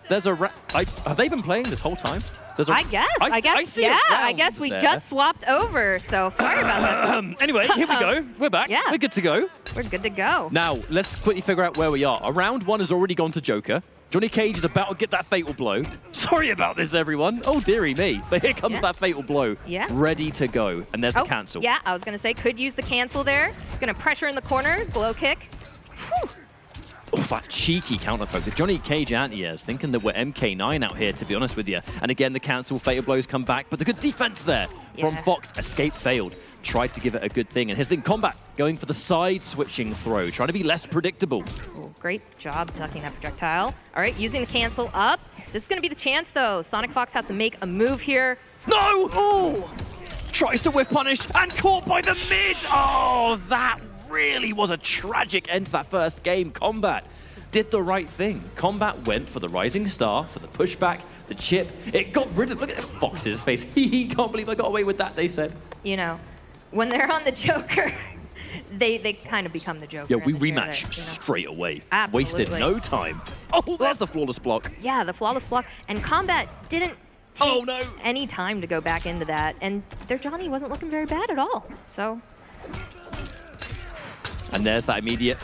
[SPEAKER 19] There's a... have they been playing this whole time?
[SPEAKER 20] I guess we just swapped over, so sorry about that.
[SPEAKER 19] Anyway, here we go. We're back.
[SPEAKER 20] Yeah.
[SPEAKER 19] We're good to go.
[SPEAKER 20] We're good to go.
[SPEAKER 19] Now, let's quickly figure out where we are. Round one has already gone to Joker. Johnny Cage is about to get that fatal blow. Sorry about this, everyone. Oh, dearie me. But here comes that fatal blow.
[SPEAKER 20] Yeah.
[SPEAKER 19] Ready to go. And there's the cancel.
[SPEAKER 20] Yeah, I was going to say, could use the cancel there. Going to pressure in the corner, blow kick. Whew.
[SPEAKER 19] Oh, that cheeky counter poke. The Johnny Cage anti-airs, thinking that we're MK9 out here, to be honest with you. And again, the cancel fatal blows come back, but the good defense there from Fox. Escape failed. tried to give it a good thing. And here's the thing, Kombat going for the side switching throw, trying to be less predictable.
[SPEAKER 20] Ooh, great job ducking that projectile. All right, using the cancel up. This is going to be the chance, though. Sonic Fox has to make a move here.
[SPEAKER 19] No!
[SPEAKER 20] Ooh!
[SPEAKER 19] Tries to whiff punish and caught by the mid. Oh, that really was a tragic end to that first game. Kombat did the right thing. Kombat went for the rising star, for the pushback, the chip. It got rid of, look at Fox's face. He can't believe I got away with that, they said.
[SPEAKER 20] You know, when they're on the Joker, they kind of become the Joker.
[SPEAKER 19] Yeah, we rematch straight away.
[SPEAKER 20] Absolutely.
[SPEAKER 19] Wasted no time. Oh, there's the flawless block.
[SPEAKER 20] Yeah, the flawless block. And Kombat didn't take any time to go back into that. And their Johnny wasn't looking very bad at all. So.
[SPEAKER 19] And there's that immediate,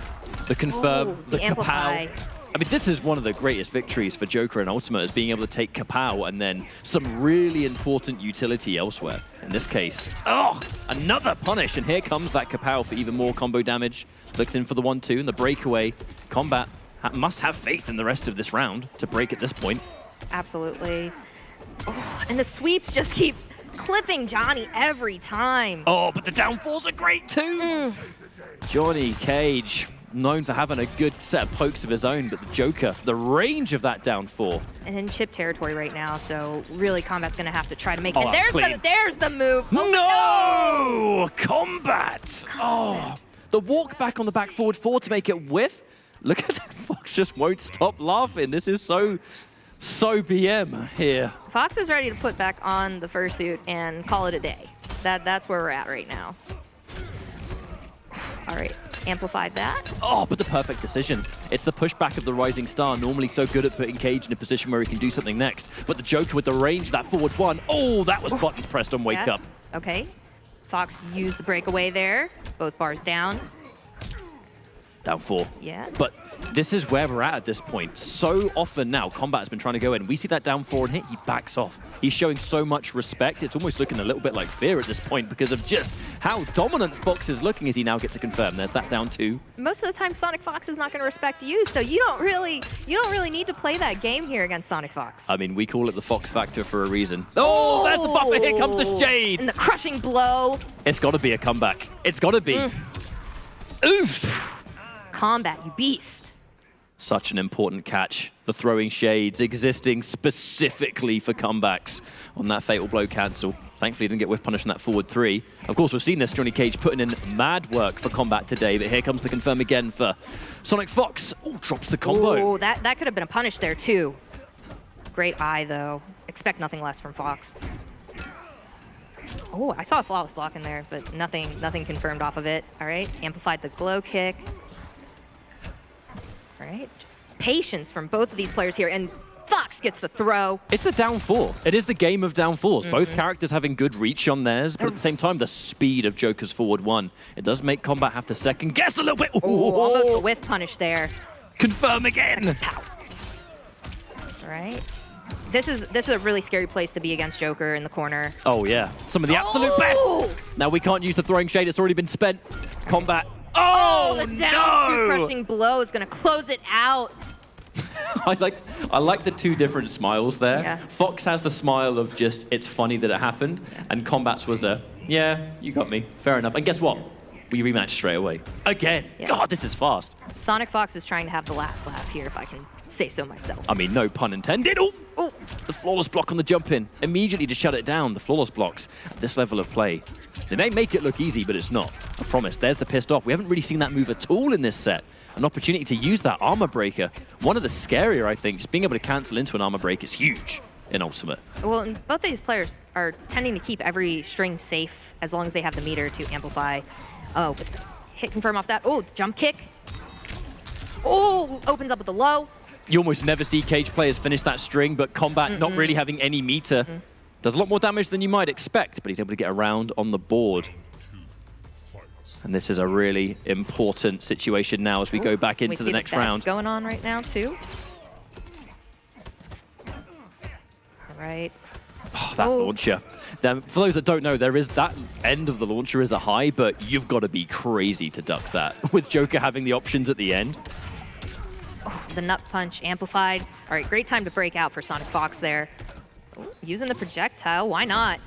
[SPEAKER 19] the confirm, the
[SPEAKER 20] amplify.
[SPEAKER 19] kapow. I mean, this is one of the greatest victories for Joker and Ultimate, is being able to take kapow and then some really important utility elsewhere. In this case, another punish, and here comes that kapow for even more combo damage. Looks in for the 1-2 and the breakaway. Kombat must have faith in the rest of this round to break at this point.
[SPEAKER 20] Absolutely. Oh, and the sweeps just keep clipping Johnny every time.
[SPEAKER 19] Oh, but the downfalls are great too. Johnny Cage, known for having a good set of pokes of his own, but the Joker, the range of that down 4.
[SPEAKER 20] And in chip territory right now, so really Kombat's going to have to try to make
[SPEAKER 19] Oh,
[SPEAKER 20] it. There's the move.
[SPEAKER 19] No! Kombat! Oh, the walk back on the back forward 4 to make it whiff. Look at that. Fox just won't stop laughing. This is so BM here.
[SPEAKER 20] Fox is ready to put back on the fursuit and call it a day. That's where we're at right now. All right, amplified that.
[SPEAKER 19] Oh, but the perfect decision. It's the pushback of the rising star, normally so good at putting Cage in a position where he can do something next. But the Joker with the range, that forward 1. Oh, that was buttons pressed on wake up.
[SPEAKER 20] Okay, Fox used the breakaway there. Both bars down.
[SPEAKER 19] Down 4.
[SPEAKER 20] Yeah.
[SPEAKER 19] But this is where we're at this point. So often now, Kombat has been trying to go in. We see that down 4 and hit, he backs off. He's showing so much respect. It's almost looking a little bit like fear at this point because of just how dominant Fox is looking as he now gets to confirm. There's that down 2.
[SPEAKER 20] Most of the time, Sonic Fox is not going to respect you, so you don't really need to play that game here against Sonic Fox.
[SPEAKER 19] I mean, we call it the Fox factor for a reason. Oh, there's the buffer. Here comes the shade.
[SPEAKER 20] And the crushing blow.
[SPEAKER 19] It's got to be a comeback. It's got to be. Oof.
[SPEAKER 20] Kombat, you beast.
[SPEAKER 19] Such an important catch. The throwing shades existing specifically for comebacks on that fatal blow cancel. Thankfully, he didn't get whiff punish on that forward 3. Of course, we've seen this. Johnny Cage putting in mad work for Kombat today, but here comes the confirm again for Sonic Fox. Oh, drops the combo.
[SPEAKER 20] Oh, that could have been a punish there, too. Great eye, though. Expect nothing less from Fox. Oh, I saw a flawless block in there, but nothing confirmed off of it. All right, amplified the glow kick. All right, just patience from both of these players here, and Fox gets the throw.
[SPEAKER 19] It's the down 4. It is the game of down 4s. Both characters having good reach on theirs, but at the same time, the speed of Joker's forward 1. It does make Kombat have to second guess a little bit.
[SPEAKER 20] Oh, almost a whiff punish there.
[SPEAKER 19] Confirm again.
[SPEAKER 20] Pow. All right. This is a really scary place to be against Joker in the corner.
[SPEAKER 19] Oh, yeah. Some of the absolute best. Now we can't use the throwing shade. It's already been spent. Kombat. Oh,
[SPEAKER 20] the down 2 crushing blow is going to close it out.
[SPEAKER 19] I like the 2 different smiles there.
[SPEAKER 20] Yeah.
[SPEAKER 19] Fox has the smile of just, it's funny that it happened. And Kombat's was a, yeah, you got me. Fair enough. And guess what? We rematch straight away. Again. Yeah. God, this is fast.
[SPEAKER 20] Sonic Fox is trying to have the last laugh here, if I can say so myself.
[SPEAKER 19] I mean, no pun intended. Oh, the flawless block on the jump in. Immediately to shut it down. The flawless blocks at this level of play. They may make it look easy, but it's not. I promise. There's the pissed off. We haven't really seen that move at all in this set. An opportunity to use that armor breaker. One of the scarier, I think. Just being able to cancel into an armor break is huge in Ultimate.
[SPEAKER 20] Well, and both of these players are tending to keep every string safe as long as they have the meter to amplify. Oh, but hit confirm off that. Oh, jump kick. Oh, opens up with the low.
[SPEAKER 19] You almost never see Cage players finish that string, but Kombat not really having any meter. Does a lot more damage than you might expect, but he's able to get around on the board. And this is a really important situation now as we go back into the next round.
[SPEAKER 20] What's going on right now, too? All right.
[SPEAKER 19] Oh, that launcher. For those that don't know, there is that end of the launcher is a high, but you've got to be crazy to duck that with Joker having the options at the end.
[SPEAKER 20] Oh, the nut punch amplified. All right, great time to break out for Sonic Fox there. Ooh, using the projectile, why not?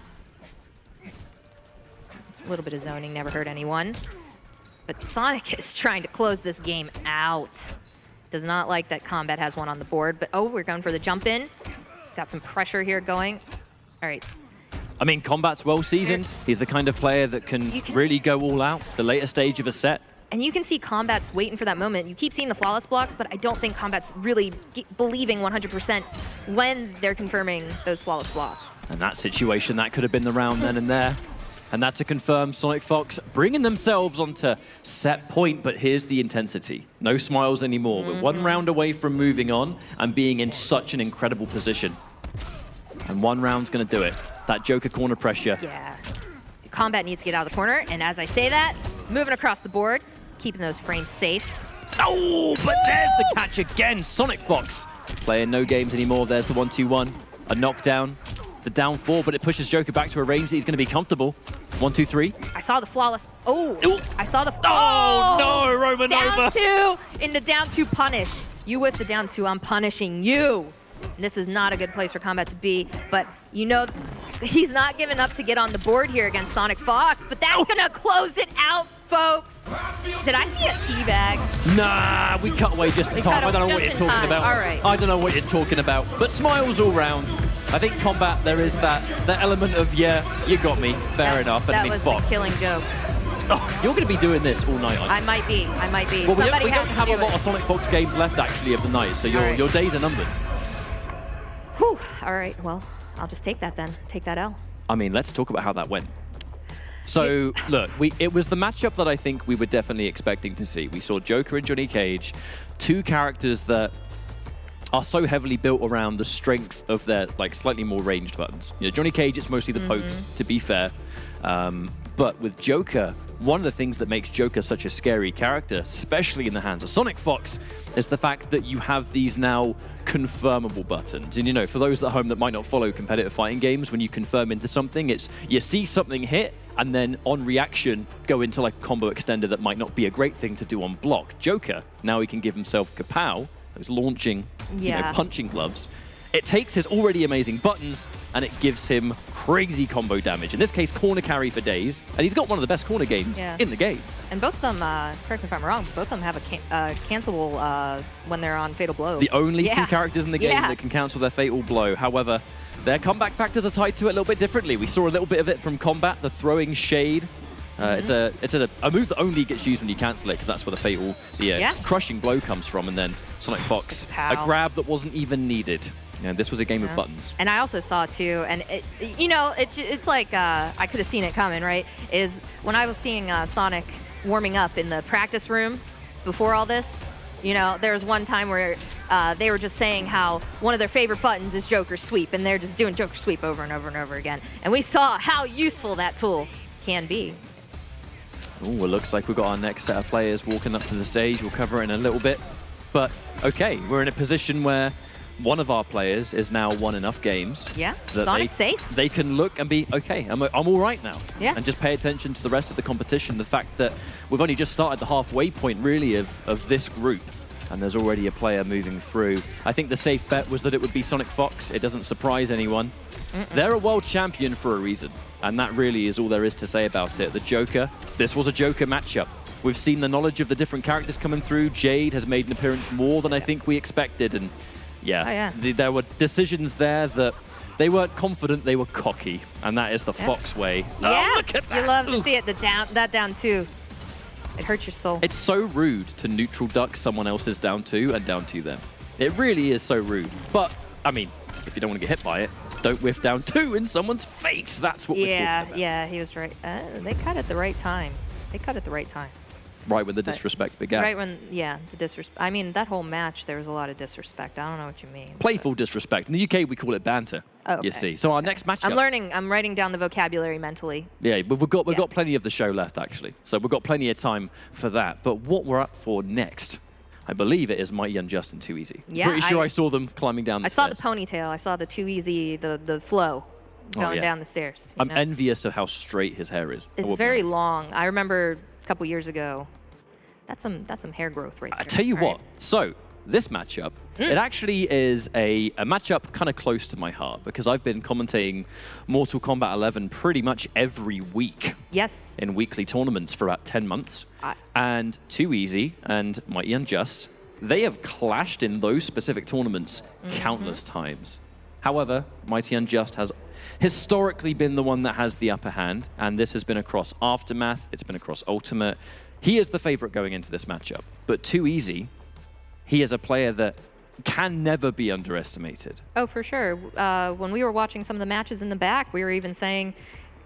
[SPEAKER 20] A little bit of zoning never hurt anyone. But Sonic is trying to close this game out. Does not like that Kombat has one on the board, but oh, we're going for the jump in. Got some pressure here going. All right.
[SPEAKER 19] I mean, Kombat's well seasoned. He's the kind of player that can really go all out, the later stage of a set.
[SPEAKER 20] And you can see Kombat's waiting for that moment. You keep seeing the flawless blocks, but I don't think Kombat's really believing 100% when they're confirming those flawless blocks.
[SPEAKER 19] And that situation, that could have been the round then and there. And that's to confirm Sonic Fox bringing themselves onto set point, but here's the intensity. No smiles anymore. We're one round away from moving on and being in such an incredible position. And one round's going to do it. That Joker corner pressure.
[SPEAKER 20] Yeah. Kombat needs to get out of the corner, and as I say that, moving across the board, keeping those frames safe.
[SPEAKER 19] Oh, but there's the catch again. Sonic Fox playing no games anymore. There's the 1-2-1. A knockdown. The down 4, but it pushes Joker back to a range that he's going to be comfortable. 1-2-3.
[SPEAKER 20] I saw the flawless. Oh, ooh. I saw the.
[SPEAKER 19] Oh, no, Roman
[SPEAKER 20] down 2 into down 2 punish. You with the down 2, I'm punishing you. And this is not a good place for Kombat to be, but you know he's not giving up to get on the board here against Sonic Fox, but that's gonna close it out, folks. Did I see a teabag?
[SPEAKER 19] Nah, we cut away just in time. I don't know what you're talking about.
[SPEAKER 20] All right.
[SPEAKER 19] I don't know what you're talking about, but smiles all round. I think Kombat, there is that element of, yeah, you got me, fair enough.
[SPEAKER 20] That
[SPEAKER 19] I mean,
[SPEAKER 20] was
[SPEAKER 19] Fox.
[SPEAKER 20] the killing joke.
[SPEAKER 19] Oh, you're going to be doing this all night, aren't you?
[SPEAKER 20] I might be.
[SPEAKER 19] Well, we don't have a lot of Sonic Fox games left, actually, of the night, so your days are numbered.
[SPEAKER 20] Whew. All right, well, I'll just take that then. Take that L.
[SPEAKER 19] I mean, let's talk about how that went. So, look, it was the matchup that I think we were definitely expecting to see. We saw Joker and Johnny Cage, two characters that are so heavily built around the strength of their, like, slightly more ranged buttons. You know, Johnny Cage, it's mostly the pokes, to be fair. But with Joker, one of the things that makes Joker such a scary character, especially in the hands of Sonic Fox, is the fact that you have these now confirmable buttons. And, you know, for those at home that might not follow competitive fighting games, when you confirm into something, it's you see something hit, and then on reaction, go into like a combo extender that might not be a great thing to do on block. Joker, now he can give himself kapow, those launching, you know, punching gloves. It takes his already amazing buttons, and it gives him crazy combo damage. In this case, corner carry for days, and he's got one of the best corner games in the game.
[SPEAKER 20] And both of them, correct me if I'm wrong, both of them have a cancelable when they're on Fatal Blow.
[SPEAKER 19] The only two characters in the game that can cancel their Fatal Blow. However, their comeback factors are tied to it a little bit differently. We saw a little bit of it from Kombat, the throwing shade. It's a move that only gets used when you cancel it, because that's where the fatal, crushing blow comes from. And then Sonic Fox, a grab that wasn't even needed. And this was a game of buttons.
[SPEAKER 20] And I also saw too, and you know, it's like I could have seen it coming, right? Is when I was seeing Sonic warming up in the practice room before all this. You know, there was one time where they were just saying how one of their favorite buttons is Joker Sweep, and they're just doing Joker Sweep over and over and over again. And we saw how useful that tool can be.
[SPEAKER 19] Oh, it looks like we've got our next set of players walking up to the stage. We'll cover it in a little bit. But, okay, we're in a position where one of our players is now won enough games.
[SPEAKER 20] Yeah,
[SPEAKER 19] that
[SPEAKER 20] Sonic's safe.
[SPEAKER 19] They can look and be, okay, I'm all right now.
[SPEAKER 20] Yeah.
[SPEAKER 19] And just pay attention to the rest of the competition. The fact that we've only just started the halfway point, really, of this group. And there's already a player moving through. I think the safe bet was that it would be Sonic Fox. It doesn't surprise anyone. They're a world champion for a reason. And that really is all there is to say about it. The Joker, this was a Joker matchup. We've seen the knowledge of the different characters coming through. Jade has made an appearance more than I think we expected. And yeah, there were decisions there that they weren't confident, they were cocky. And that is the Fox way.
[SPEAKER 20] Yeah,
[SPEAKER 19] oh, look at that.
[SPEAKER 20] You love to see it, that down two. It hurts your soul.
[SPEAKER 19] It's so rude to neutral duck someone else's down two and down two them. It really is so rude. But, I mean, if you don't want to get hit by it, don't whiff down two in someone's face. That's what we're talking about.
[SPEAKER 20] Yeah, he was right. They cut at the right time.
[SPEAKER 19] Right when the disrespect began.
[SPEAKER 20] Right when, the disrespect. I mean, that whole match, there was a lot of disrespect. I don't know what you mean.
[SPEAKER 19] Playful disrespect. In the UK, we call it banter.
[SPEAKER 20] Oh, okay.
[SPEAKER 19] You see. So our next matchup.
[SPEAKER 20] I'm writing down the vocabulary mentally.
[SPEAKER 19] Yeah, but we've got plenty of the show left, actually. So we've got plenty of time for that. But what we're up for next, I believe it is Mighty Unjust and Too Easy.
[SPEAKER 20] Yeah,
[SPEAKER 19] pretty sure I saw them climbing down the stairs.
[SPEAKER 20] I saw the ponytail. I saw the Too Easy, the flow going down the stairs.
[SPEAKER 19] I'm envious of how straight his hair is.
[SPEAKER 20] It's very long. I remember a couple years ago. That's some hair growth right there.
[SPEAKER 19] I tell you what. So this matchup, it actually is a matchup kind of close to my heart because I've been commentating Mortal Kombat 11 pretty much every week.
[SPEAKER 20] Yes.
[SPEAKER 19] In weekly tournaments for about 10 months. And Too Easy and Mighty Unjust, they have clashed in those specific tournaments countless times. However, Mighty Unjust has historically been the one that has the upper hand, and this has been across Aftermath, it's been across Ultimate. He is the favorite going into this matchup, but Too Easy, he is a player that can never be underestimated.
[SPEAKER 20] Oh, for sure. When we were watching some of the matches in the back, we were even saying,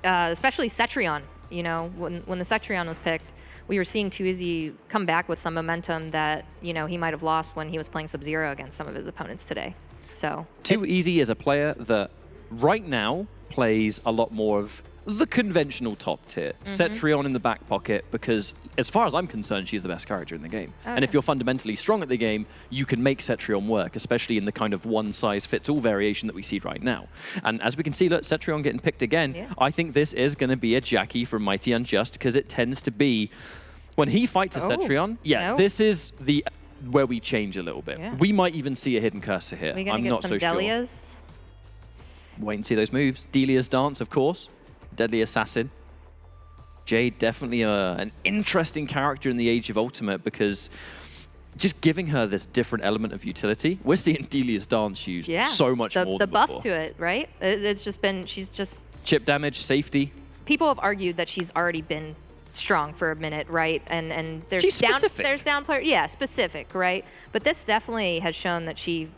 [SPEAKER 20] especially Cetrion, you know, when the Cetrion was picked, we were seeing Too Easy come back with some momentum that, you know, he might have lost when he was playing Sub-Zero against some of his opponents today. So
[SPEAKER 19] Too Easy is a player that right now plays a lot more of the conventional top tier. Cetrion in the back pocket because, as far as I'm concerned, she's the best character in the game. And if you're fundamentally strong at the game, you can make Cetrion work, especially in the kind of one-size-fits-all variation that we see right now. And as we can see, look, Cetrion getting picked again. I think this is going to be a Jackie from Mighty Unjust because it tends to be, when he fights a Cetrion, this is the where we change a little bit. We might even see a hidden cursor here. I'm not so sure. Wait and see those moves. Delia's Dance, of course. Deadly Assassin. Jade, definitely an interesting character in the Age of Ultimate because just giving her this different element of utility. We're seeing Delia's Dance used so much more
[SPEAKER 20] the
[SPEAKER 19] than
[SPEAKER 20] buff
[SPEAKER 19] before.
[SPEAKER 20] to it, right? It's just been, she's just...
[SPEAKER 19] Chip damage, safety.
[SPEAKER 20] People have argued that she's already been strong for a minute, right? And there's
[SPEAKER 19] she's specific.
[SPEAKER 20] There's down player, specific, right? But this definitely has shown that she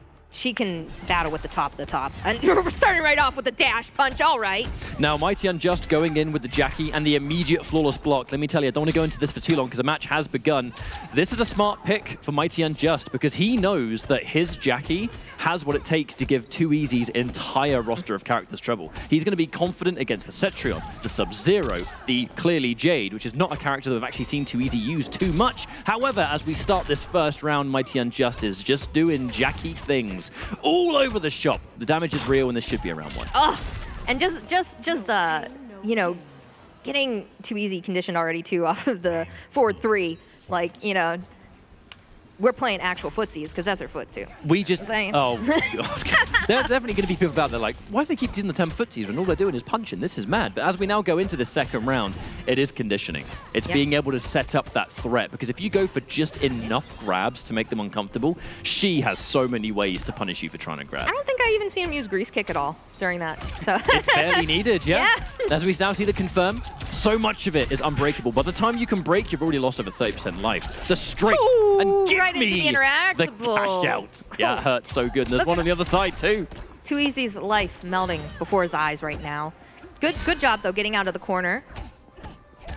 [SPEAKER 20] can battle with the top of the top. And we're starting right off with the dash punch, all right.
[SPEAKER 19] Now, Mighty Unjust going in with the Jackie and the immediate flawless block. Let me tell you, I don't want to go into this for too long because the match has begun. This is a smart pick for Mighty Unjust because he knows that his Jackie has what it takes to give Too Easy's entire roster of characters trouble. He's going to be confident against the Cetrion, the Sub-Zero, the clearly Jade, which is not a character that we've actually seen Too Easy use too much. However, as we start this first round, Mighty Unjust is just doing Jackie things all over the shop. The damage is real and this should be a round one.
[SPEAKER 20] And just you know, getting Too Easy conditioned already too off of the forward 3, like, you know, we're playing actual footsies because that's her foot too.
[SPEAKER 19] We just, oh, there's definitely going to be people out there like, why do they keep doing the 10 footsies when all they're doing is punching? This is mad. But as we now go into the second round, it is conditioning. It's being able to set up that threat because if you go for just enough grabs to make them uncomfortable, she has so many ways to punish you for trying to grab.
[SPEAKER 20] I don't think I even seen him use grease kick at all during that. So
[SPEAKER 19] it's barely needed, As we now see the confirm, so much of it is unbreakable. By the time you can break, you've already lost over 30% life. The straight and give
[SPEAKER 20] right
[SPEAKER 19] me
[SPEAKER 20] into the interactable.
[SPEAKER 19] cash out. Yeah, it hurts so good. And there's one on the other side too.
[SPEAKER 20] Too Easy's life melting before his eyes right now. Good job though, getting out of the corner.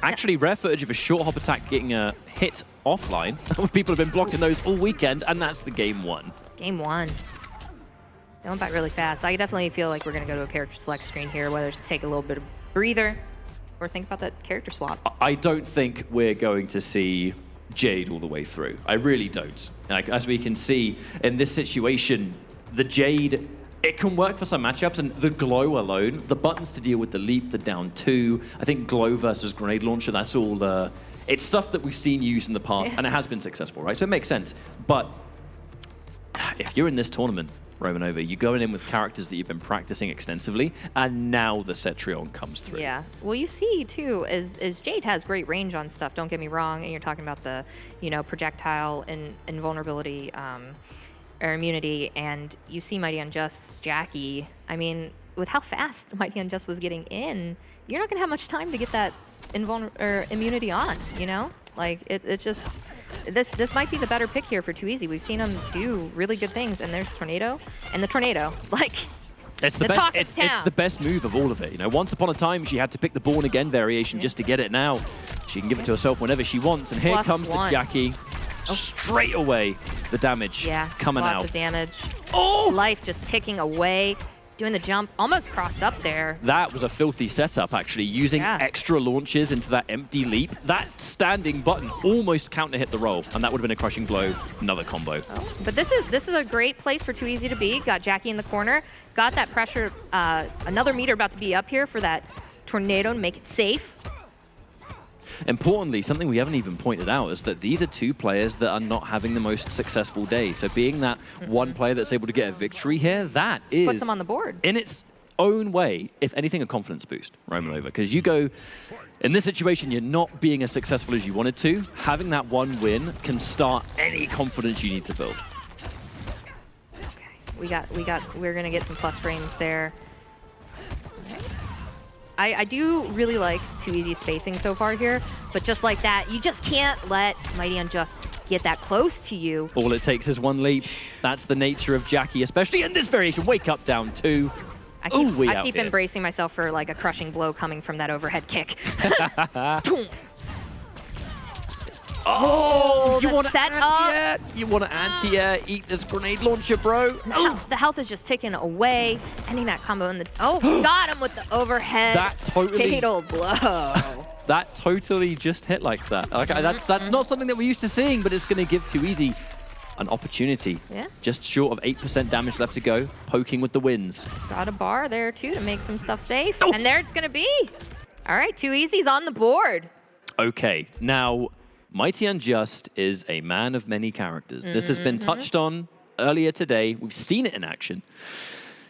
[SPEAKER 19] Actually, rare footage of a short hop attack getting a hit offline. People have been blocking those all weekend, and that's the game one.
[SPEAKER 20] Game one. They went back really fast. I definitely feel like we're going to go to a character select screen here, whether it's take a little bit of breather or think about that character swap.
[SPEAKER 19] I don't think we're going to see Jade all the way through. I really don't. Like, as we can see in this situation, the Jade, it can work for some matchups, and the glow alone, the buttons to deal with the leap, the down 2, I think glow versus grenade launcher, that's all, it's stuff that we've seen used in the past, and it has been successful, right? So it makes sense. But if you're in this tournament, Romanova, you're going in with characters that you've been practicing extensively, and now the Cetrion comes through.
[SPEAKER 20] Yeah. Well, you see, too, is Jade has great range on stuff, don't get me wrong, and you're talking about the, you know, projectile and invulnerability or immunity, and you see Mighty Unjust's Jackie. I mean, with how fast Mighty Unjust was getting in, you're not going to have much time to get that immunity on, you know? Like, it's just... This might be the better pick here for Too Easy. We've seen him do really good things, and there's Tornado, and the Tornado, like,
[SPEAKER 19] it's the best. It's the best move of all of it. You know, once upon a time she had to pick the Born Again variation just to get it. Now she can give it to herself whenever she wants, and here comes the Jackie. Straight away, the damage coming out.
[SPEAKER 20] Lots of damage. Oh, life just ticking away. Doing the jump, almost crossed up there.
[SPEAKER 19] That was a filthy setup, actually, using extra launches into that empty leap. That standing button almost counter-hit the roll, and that would have been a crushing blow, another combo.
[SPEAKER 20] But this is a great place for Too Easy to be. Got Jackie in the corner, got that pressure, another meter about to be up here for that Tornado to make it safe.
[SPEAKER 19] importantly, something we haven't even pointed out is that these are two players that are not having the most successful days. So being that one player that's able to get a victory here, that is...
[SPEAKER 20] Puts them on the board.
[SPEAKER 19] In its own way, if anything, a confidence boost, Roman over. Because you go, in this situation, you're not being as successful as you wanted to. Having that one win can start any confidence you need to build.
[SPEAKER 20] We're gonna get some plus frames there. I do really like Too Easy spacing so far here, but just like that, you just can't let Mighty Unjust get that close to you.
[SPEAKER 19] All it takes is one leap. That's the nature of Jackie, especially in this variation. Wake up, down 2.
[SPEAKER 20] I keep embracing myself for like a crushing blow coming from that overhead kick.
[SPEAKER 19] Oh, you want to
[SPEAKER 20] setup.
[SPEAKER 19] You want to anti-air, eat this grenade launcher, bro.
[SPEAKER 20] The health is just ticking away, ending that combo in the... Oh, got him with the overhead.
[SPEAKER 19] That totally...
[SPEAKER 20] Fatal blow.
[SPEAKER 19] That totally just hit like that. Okay, that's not something that we're used to seeing, but it's going to give Too Easy an opportunity.
[SPEAKER 20] Yeah.
[SPEAKER 19] Just short of 8% damage left to go, poking with the wins.
[SPEAKER 20] Got a bar there, too, to make some stuff safe. Oh. And there it's going to be. All right, Too Easy's on the board.
[SPEAKER 19] Okay, now... Mighty Unjust is a man of many characters. This has been touched on earlier today. We've seen it in action.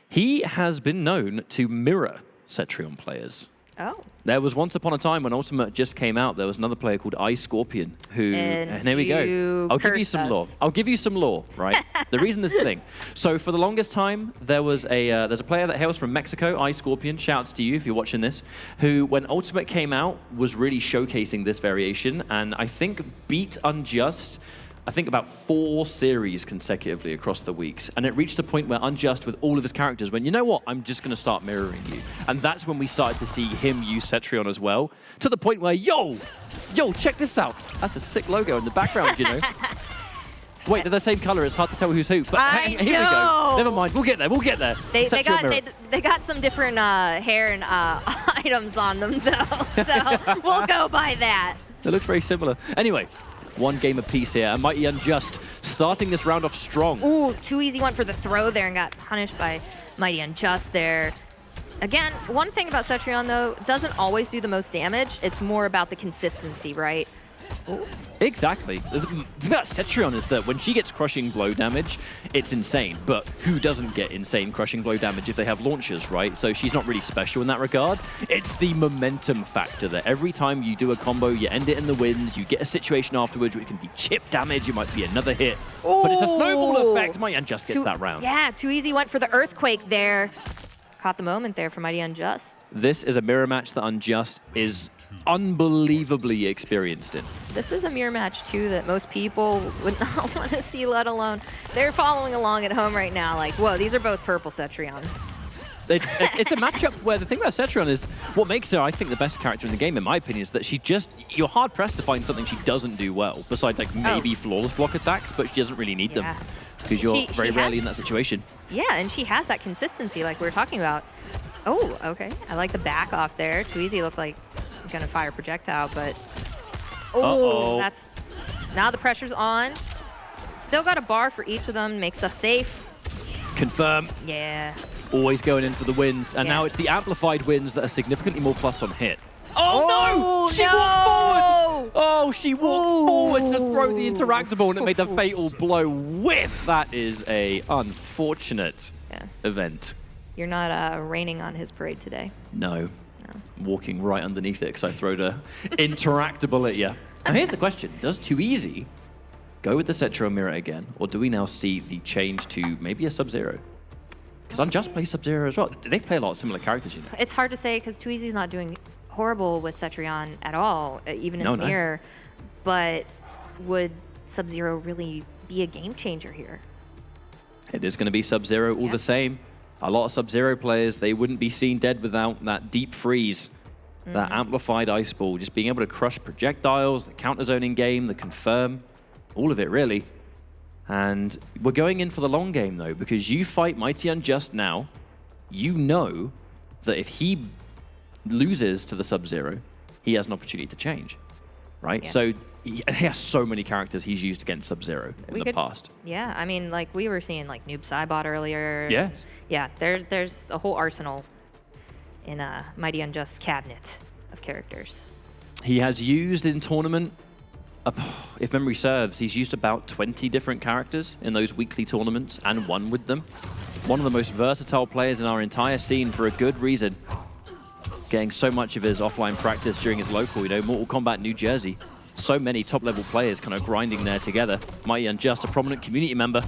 [SPEAKER 19] He has been known to mirror Cetrion players.
[SPEAKER 20] Oh.
[SPEAKER 19] There was once upon a time when Ultimate just came out, there was another player called Ice Scorpion who, and there we go. I'll give you some lore. I'll give you some lore, right? The reason this thing. So for the longest time, there's a player that hails from Mexico, Ice Scorpion, shouts to you if you're watching this, who when Ultimate came out was really showcasing this variation and I think beat Unjust about 4 series consecutively across the weeks. And it reached a point where Unjust, with all of his characters, went, you know what, I'm just going to start mirroring you. And that's when we started to see him use Cetrion as well, to the point where, yo, check this out. That's a sick logo in the background, you know. Wait, they're the same color. It's hard to tell who's who. But here we go. Never mind. We'll get there. We'll get there.
[SPEAKER 20] They got some different hair and items on them, though. So we'll go by that.
[SPEAKER 19] It looks very similar. Anyway. One game apiece here, and Mighty Unjust starting this round off strong.
[SPEAKER 20] Ooh, Too Easy went for the throw there and got punished by Mighty Unjust there. Again, one thing about Cetrion, though, doesn't always do the most damage. It's more about the consistency, right? Ooh.
[SPEAKER 19] Exactly. The thing about Cetrion is that when she gets crushing blow damage, it's insane. But who doesn't get insane crushing blow damage if they have launchers, right? So she's not really special in that regard. It's the momentum factor that every time you do a combo, you end it in the wins, you get a situation afterwards where it can be chip damage, it might be another hit. Ooh. But it's a snowball effect. Mighty Unjust gets that round.
[SPEAKER 20] Yeah, Too Easy went for the earthquake there. Caught the moment there for Mighty Unjust.
[SPEAKER 19] This is a mirror match that Unjust is unbelievably experienced in.
[SPEAKER 20] This is a mirror match, too, that most people would not want to see, let alone they're following along at home right now like, whoa, these are both purple Cetrions.
[SPEAKER 19] It's a matchup where the thing about Cetrion is what makes her, I think, the best character in the game, in my opinion, is that you're hard-pressed to find something she doesn't do well, besides like maybe flawless block attacks, but she doesn't really need them because you're very rarely in that situation.
[SPEAKER 20] Yeah, and she has that consistency like we were talking about. Oh, okay. I like the back off there. Too Easy looked like gonna fire projectile, but that's now the pressure's on. Still got a bar for each of them, make stuff safe.
[SPEAKER 19] Confirm.
[SPEAKER 20] Yeah.
[SPEAKER 19] Always going in for the wins, and now it's the amplified wins that are significantly more plus on hit. Oh no! She walked forward! Oh, she walked forward to throw the interactable and it made the fatal blow whiff. That is a unfortunate event.
[SPEAKER 20] You're not raining on his parade today.
[SPEAKER 19] No. Walking right underneath it because I throwed a interactable at you. And here's the question. Does Too Easy go with the Cetrion mirror again, or do we now see the change to maybe a Sub-Zero? Because Unjust plays Sub-Zero as well. They play a lot of similar characters, you know.
[SPEAKER 20] It's hard to say because Too Easy's not doing horrible with Cetrion at all, even in the mirror. But would Sub-Zero really be a game changer here?
[SPEAKER 19] It is going to be Sub-Zero all the same. A lot of Sub-Zero players, they wouldn't be seen dead without that deep freeze, that amplified ice ball, just being able to crush projectiles, the counter zoning game, the confirm, all of it really. And we're going in for the long game though, because you fight Mighty Unjust now, you know that if he loses to the Sub-Zero, he has an opportunity to change, right? Yeah. So he has so many characters he's used against Sub-Zero in the past.
[SPEAKER 20] Yeah, I mean, like we were seeing like Noob Saibot earlier.
[SPEAKER 19] Yes.
[SPEAKER 20] Yeah, there's a whole arsenal in Mighty Unjust's cabinet of characters.
[SPEAKER 19] He has used in tournament, if memory serves, he's used about 20 different characters in those weekly tournaments and won with them. One of the most versatile players in our entire scene for a good reason. Getting so much of his offline practice during his local, you know, Mortal Kombat New Jersey. So many top-level players kind of grinding there together. Mighty Unjust, a prominent community member.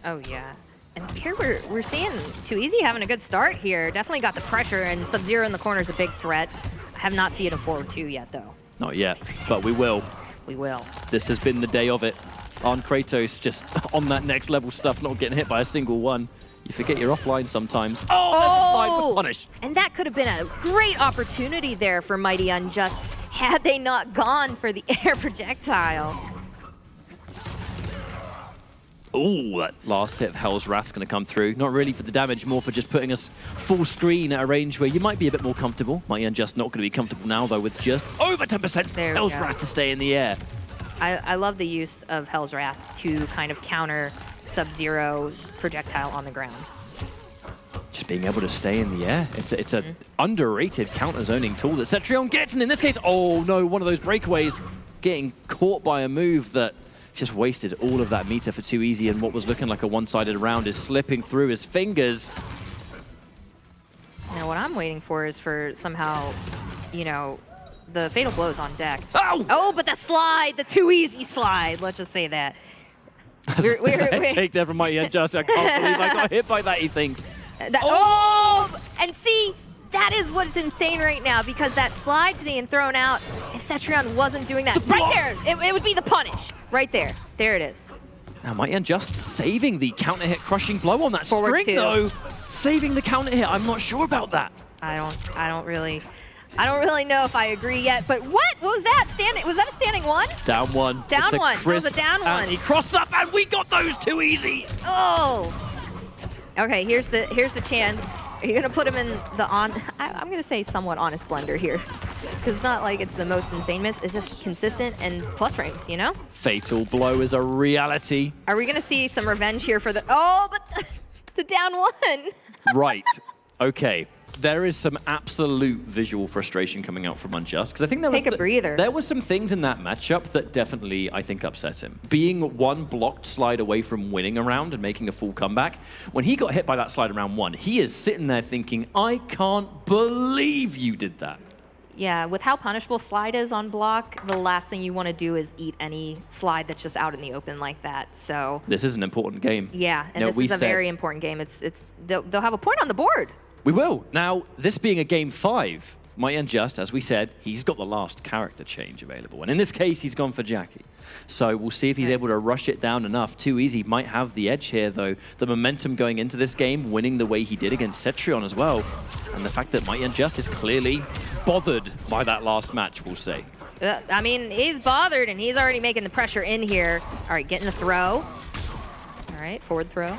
[SPEAKER 20] Oh, yeah. And here we're seeing Too Easy having a good start here. Definitely got the pressure, and Sub-Zero in the corner is a big threat. I have not seen a forward 2 yet, though.
[SPEAKER 19] Not yet, but we will.
[SPEAKER 20] We will.
[SPEAKER 19] This has been the day of it. On Kratos, just on that next level stuff, not getting hit by a single one. You forget you're offline sometimes. Oh, there's a slide for punish.
[SPEAKER 20] And that could have been a great opportunity there for Mighty Unjust had they not gone for the air projectile.
[SPEAKER 19] Oh, that last hit of Hell's Wrath's going to come through. Not really for the damage, more for just putting us full screen at a range where you might be a bit more comfortable. Mighty Unjust not going to be comfortable now, though, with just over 10% Hell's Wrath to stay in the air.
[SPEAKER 20] I love the use of Hell's Wrath to kind of counter Sub-Zero's projectile on the ground.
[SPEAKER 19] Just being able to stay in the air. It's an underrated counter-zoning tool that Cetrion gets, and in this case, oh no, one of those breakaways getting caught by a move that just wasted all of that meter for Too Easy, and what was looking like a one-sided round is slipping through his fingers.
[SPEAKER 20] Now what I'm waiting for is for somehow, you know, the Fatal Blows on deck.
[SPEAKER 19] Oh!
[SPEAKER 20] Oh, but the slide, the Too Easy slide, let's just say that.
[SPEAKER 19] Take there from Mighty Unjust. I can't believe I got hit by that, he thinks.
[SPEAKER 20] And see, that is what's insane right now, because that slide being thrown out, if Cetrion wasn't doing that, right there, it would be the punish. Right there. There it is.
[SPEAKER 19] Now Mighty Unjust saving the counter hit crushing blow on that
[SPEAKER 20] Forward
[SPEAKER 19] string, though. Saving the counter hit, I'm not sure about that.
[SPEAKER 20] I don't really know if I agree yet, but what was that? Was that a standing one?
[SPEAKER 19] Down one.
[SPEAKER 20] Down one. It was a down one.
[SPEAKER 19] And he crossed up, and we got those Too Easy.
[SPEAKER 20] Oh. Okay, here's the chance. Are you gonna put him in the I'm gonna say somewhat honest blender here, because it's not like it's the most insane miss. It's just consistent and plus frames, you know.
[SPEAKER 19] Fatal Blow is a reality.
[SPEAKER 20] Are we gonna see some revenge here for the? Oh, but the down one.
[SPEAKER 19] Right. Okay. There is some absolute visual frustration coming out from Unjust, because I think
[SPEAKER 20] Take a breather.
[SPEAKER 19] There were some things in that matchup that definitely, I think, upset him. Being one blocked slide away from winning a round and making a full comeback, when he got hit by that slide in round 1, he is sitting there thinking, I can't believe you did that.
[SPEAKER 20] Yeah, with how punishable slide is on block, the last thing you want to do is eat any slide that's just out in the open like that. So
[SPEAKER 19] this is an important game.
[SPEAKER 20] Yeah, and this is a very important game. They'll have a point on the board.
[SPEAKER 19] We will. Now, this being a game 5, Mighty Unjust, as we said, he's got the last character change available. And in this case, he's gone for Jackie. So we'll see if he's able to rush it down enough. Too Easy might have the edge here, though. The momentum going into this game, winning the way he did against Cetrion as well. And the fact that Mighty Unjust is clearly bothered by that last match, we'll say.
[SPEAKER 20] I mean, he's bothered, and he's already making the pressure in here. All right, getting the throw. All right, forward throw.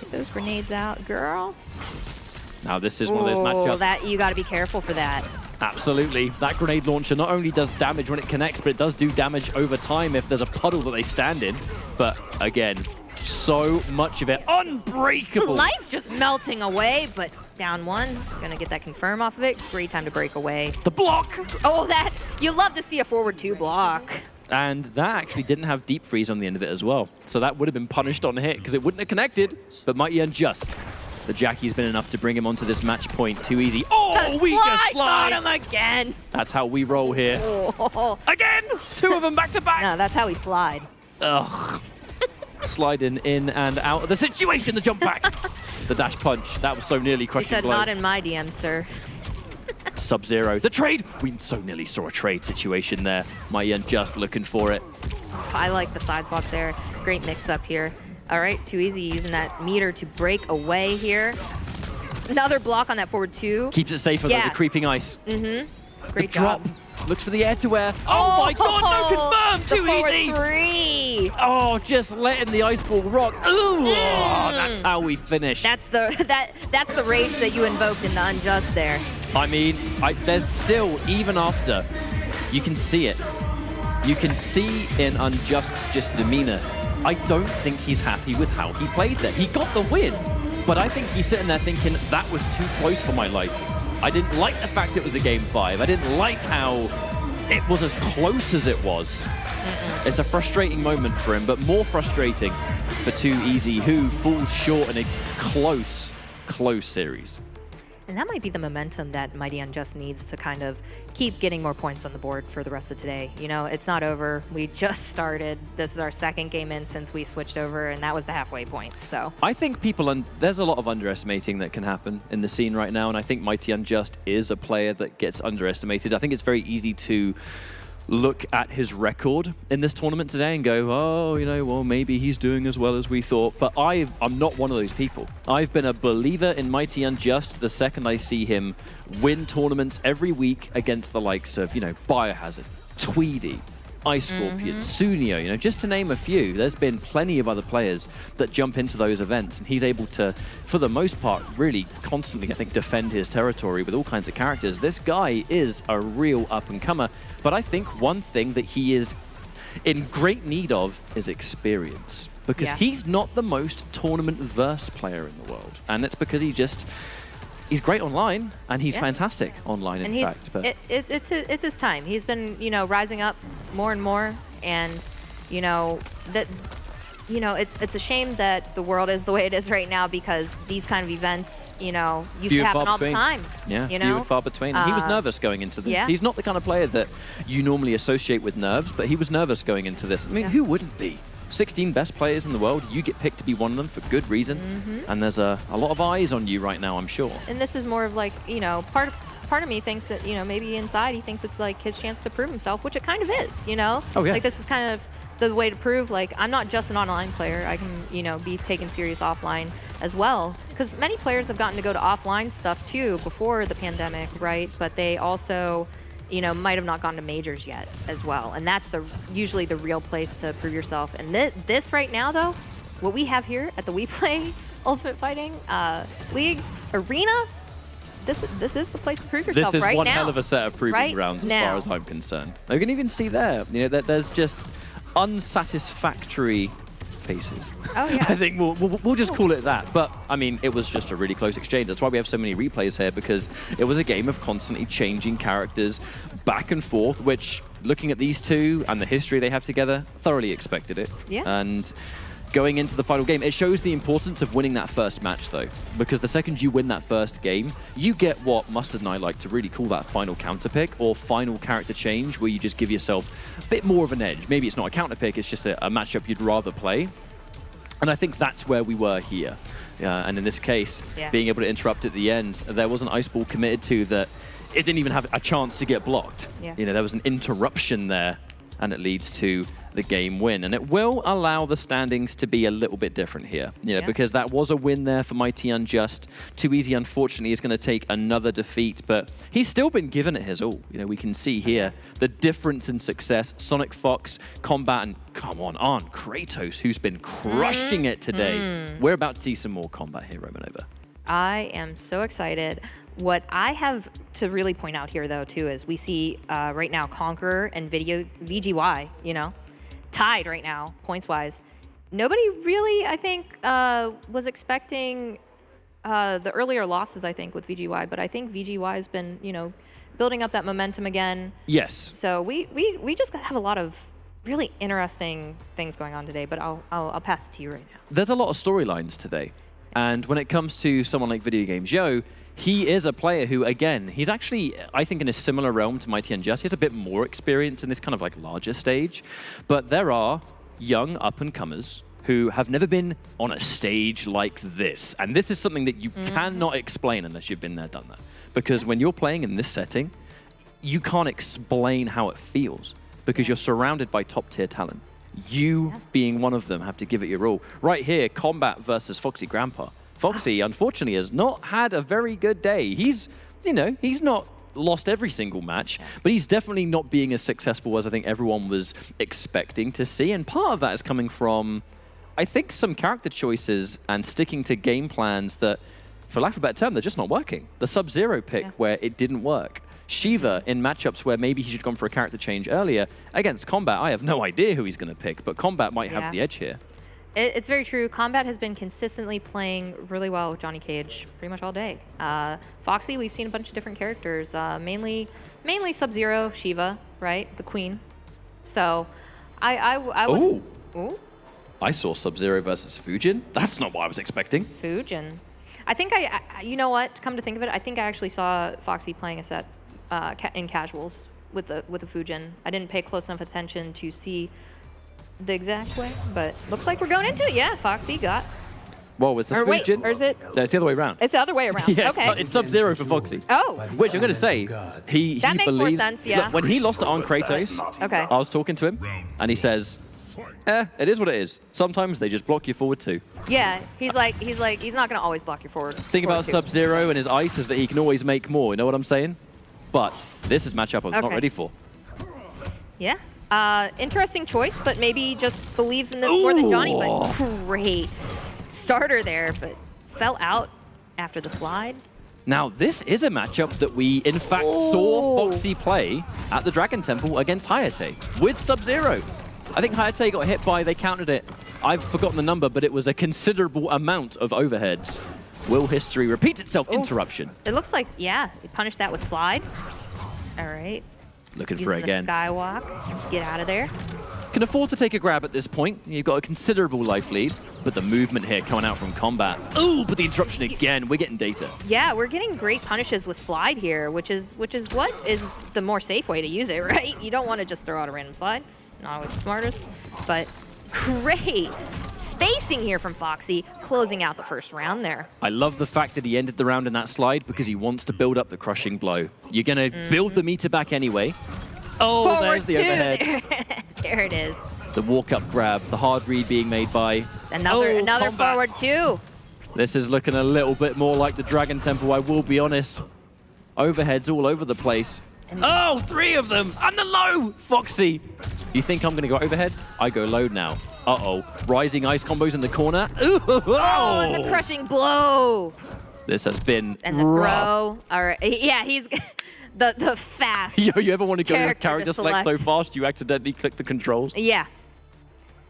[SPEAKER 20] Get those grenades out, girl.
[SPEAKER 19] Now this is one of those matchups.
[SPEAKER 20] That you got to be careful for that.
[SPEAKER 19] Absolutely. That grenade launcher not only does damage when it connects, but it does do damage over time if there's a puddle that they stand in. But again, so much of it unbreakable.
[SPEAKER 20] Life just melting away, but down one. Gonna get that confirm off of it. Great time to break away.
[SPEAKER 19] The block!
[SPEAKER 20] Oh, that, you love to see a forward 2 block.
[SPEAKER 19] And that actually didn't have deep freeze on the end of it as well. So that would have been punished on hit because it wouldn't have connected. But Mighty Unjust. The Jackie's been enough to bring him onto this match point. Too Easy. Oh, we just slide!
[SPEAKER 20] Got him again.
[SPEAKER 19] That's how we roll here.
[SPEAKER 20] Oh.
[SPEAKER 19] Again! 2 of them back to back.
[SPEAKER 20] No, that's how we slide.
[SPEAKER 19] Ugh. Sliding in and out of the situation. The jump back. The dash punch. That was so nearly crushing
[SPEAKER 20] blow.
[SPEAKER 19] blow.
[SPEAKER 20] Not in my DM, sir.
[SPEAKER 19] Sub-Zero. The trade! We so nearly saw a trade situation there. Mighty Unjust looking for it.
[SPEAKER 20] I like the side swap there. Great mix-up here. All right, Too Easy using that meter to break away here. Another block on that forward 2.
[SPEAKER 19] Keeps it safer than the creeping ice.
[SPEAKER 20] Mm-hmm.
[SPEAKER 19] the
[SPEAKER 20] Great
[SPEAKER 19] drop.
[SPEAKER 20] job.
[SPEAKER 19] Looks for the air-to-air. Oh my god, no confirm! Too easy!
[SPEAKER 20] 3.
[SPEAKER 19] Oh, just letting the ice ball rock. Ooh, that's how we finish.
[SPEAKER 20] That's the rage that you invoked in the Unjust there.
[SPEAKER 19] I mean, there's still, even after, you can see it. You can see in Unjust just demeanor. I don't think he's happy with how he played there. He got the win, but I think he's sitting there thinking, that was too close for my life. I didn't like the fact it was a Game 5. I didn't like how it was as close as it was. It's a frustrating moment for him, but more frustrating for 2Easy, who falls short in a close series.
[SPEAKER 20] And that might be the momentum that Mighty Unjust needs to kind of keep getting more points on the board for the rest of today. You know, it's not over. We just started. This is our second game in since we switched over, and that was the halfway point. So
[SPEAKER 19] I think there's a lot of underestimating that can happen in the scene right now, and I think Mighty Unjust is a player that gets underestimated. I think it's very easy to look at his record in this tournament today and go, oh, you know, well, maybe he's doing as well as we thought. But I'm not one of those people. I've been a believer in Mighty Unjust the second I see him win tournaments every week against the likes of, you know, Biohazard, Tweedy, Ice Scorpion, Sunio, you know, just to name a few. There's been plenty of other players that jump into those events, and he's able to, for the most part, really constantly, I think, defend his territory with all kinds of characters. This guy is a real up-and-comer, but I think one thing that he is in great need of is experience, because he's not the most tournament-versed player in the world, and it's because he's great online, and he's fantastic online, in fact. But
[SPEAKER 20] it's his time. He's been, you know, rising up more and more, and you know that, you know, it's a shame that the world is the way it is right now, because these kind of events, you know, used to happen all the time.
[SPEAKER 19] Yeah,
[SPEAKER 20] you know,
[SPEAKER 19] few and far between. And he was nervous going into this.
[SPEAKER 20] Yeah.
[SPEAKER 19] He's not the kind of player that you normally associate with nerves, but he was nervous going into this. I mean, who wouldn't be? 16 best players in the world, you get picked to be one of them for good reason, and there's a lot of eyes on you right now, I'm sure.
[SPEAKER 20] And this is more of like, you know, part of me thinks that, you know, maybe inside he thinks it's like his chance to prove himself, which it kind of is, you know?
[SPEAKER 19] Oh, yeah.
[SPEAKER 20] Like, this is kind of the way to prove, like, I'm not just an online player. I can, you know, be taken serious offline as well. Because many players have gotten to go to offline stuff, too, before the pandemic, right? But they also, you know, might have not gone to majors yet as well. And that's usually the real place to prove yourself. And this right now, though, what we have here at the WePlay Ultimate Fighting League Arena, this is the place to prove yourself right now.
[SPEAKER 19] This is one hell of a set of proving grounds as far as I'm concerned. You can even see there, you know, that there's just unsatisfactory faces.
[SPEAKER 20] Oh, yeah.
[SPEAKER 19] I think we'll just call it that. But, I mean, it was just a really close exchange. That's why we have so many replays here, because it was a game of constantly changing characters back and forth, which, looking at these two and the history they have together, thoroughly expected it.
[SPEAKER 20] Yeah.
[SPEAKER 19] And going into the final game, it shows the importance of winning that first match, though, because the second you win that first game, you get what Mustard and I like to really call that final counter pick or final character change, where you just give yourself a bit more of an edge. Maybe it's not a counter pick, it's just a matchup you'd rather play. And I think that's where we were here. And in this case, being able to interrupt at the end, there was an ice ball committed to that it didn't even have a chance to get blocked. You know, there was an interruption there, and it leads to the game win. And it will allow the standings to be a little bit different here, you know, because that was a win there for Mighty Unjust. 2Easy, unfortunately, is going to take another defeat, but he's still been given it his all. You know, we can see here the difference in success. Sonic Fox, Kombat, and come on, Kratos, who's been crushing it today. We're about to see some more Kombat here, Romanova.
[SPEAKER 20] I am so excited. What I have to really point out here, though, too, is we see right now Conqueror and VGY, you know, tied right now, points-wise. Nobody really, I think, was expecting the earlier losses, I think, with VGY, but I think VGY has been, you know, building up that momentum again.
[SPEAKER 19] Yes.
[SPEAKER 20] So we just have a lot of really interesting things going on today, but I'll pass it to you right now.
[SPEAKER 19] There's a lot of storylines today, and when it comes to someone like Video Games Yo, he is a player who, again, he's actually, I think, in a similar realm to Mighty Unjust. He has a bit more experience in this kind of like larger stage. But there are young up-and-comers who have never been on a stage like this. And this is something that you cannot explain unless you've been there, done that. Because when you're playing in this setting, you can't explain how it feels, because you're surrounded by top-tier talent. You, being one of them, have to give it your all. Right here, Kombat versus Foxy Grandpa. Foxy, unfortunately, has not had a very good day. He's, you know, he's not lost every single match, but he's definitely not being as successful as I think everyone was expecting to see. And part of that is coming from, I think, some character choices and sticking to game plans that, for lack of a better term, they're just not working. The Sub-Zero pick where it didn't work. Shiva in matchups where maybe he should have gone for a character change earlier. Against Kombat, I have no idea who he's going to pick, but Kombat might have the edge here.
[SPEAKER 20] It's very true. Kombat has been consistently playing really well with Johnny Cage pretty much all day. Foxy, we've seen a bunch of different characters, mainly Sub-Zero, Shiva, right? The queen. So I would... Ooh.
[SPEAKER 19] I saw Sub-Zero versus Fujin. That's not what I was expecting.
[SPEAKER 20] Fujin. I think you know what? Come to think of it, I think I actually saw Foxy playing a set in casuals with the Fujin. I didn't pay close enough attention to see the exact way, but looks like we're going into it. Yeah, Foxy got.
[SPEAKER 19] Well, it's the
[SPEAKER 20] Or wait,
[SPEAKER 19] Fujin.
[SPEAKER 20] or is it?
[SPEAKER 19] No, it's the other way around.
[SPEAKER 20] It's the other way around.
[SPEAKER 19] Yeah,
[SPEAKER 20] Okay.
[SPEAKER 19] it's Sub-Zero for Foxy.
[SPEAKER 20] Oh.
[SPEAKER 19] Which I'm going to say, he
[SPEAKER 20] That makes more
[SPEAKER 19] believes.
[SPEAKER 20] sense, yeah.
[SPEAKER 19] Look, when he lost to Arn Kratos,
[SPEAKER 20] Okay.
[SPEAKER 19] I was talking to him, and he says, it is what it is. Sometimes they just block you forward too.
[SPEAKER 20] Yeah, he's not gonna always block your forward.
[SPEAKER 19] The thing about Sub-Zero and his ice is that he can always make more, you know what I'm saying? But this is a matchup I'm not ready for.
[SPEAKER 20] Yeah. Interesting choice, but maybe just believes in this more than Johnny, but great starter there, but fell out after the slide.
[SPEAKER 19] Now, this is a matchup that we, in fact, saw Foxy play at the Dragon Temple against Hayate with Sub-Zero. I think Hayate got hit by, they counted it. I've forgotten the number, but it was a considerable amount of overheads. Will history repeat itself? Interruption.
[SPEAKER 20] It looks like, yeah, he punished that with slide. All right.
[SPEAKER 19] Looking for it again.
[SPEAKER 20] Skywalk. Let's get out of there.
[SPEAKER 19] Can afford to take a grab at this point. You've got a considerable life lead, but the movement here coming out from Kombat. Ooh, but the interruption again. We're getting data.
[SPEAKER 20] Yeah, we're getting great punishes with slide here, which is what is the more safe way to use it, right? You don't want to just throw out a random slide. Not always the smartest, but great spacing here from Foxy, closing out the first round there.
[SPEAKER 19] I love the fact that he ended the round in that slide because he wants to build up the crushing blow. You're going to build the meter back anyway. Oh,
[SPEAKER 20] Forward
[SPEAKER 19] there's the overhead.
[SPEAKER 20] There it is.
[SPEAKER 19] The walk-up grab, the hard read being made by...
[SPEAKER 20] Another
[SPEAKER 19] Kombat.
[SPEAKER 20] forward two.
[SPEAKER 19] This is looking a little bit more like the Dragon Temple, I will be honest. Overheads all over the place. Oh, 3 of them! And the low! Foxy! You think I'm going to go overhead? I go low now. Uh-oh. Rising ice combos in the corner. Ooh,
[SPEAKER 20] oh, and the crushing blow.
[SPEAKER 19] This has been
[SPEAKER 20] And the
[SPEAKER 19] rough.
[SPEAKER 20] throw. All right. Yeah, he's the fast.
[SPEAKER 19] Yo, you ever want to go to character
[SPEAKER 20] to
[SPEAKER 19] select so
[SPEAKER 20] select.
[SPEAKER 19] fast you accidentally click the controls?
[SPEAKER 20] Yeah.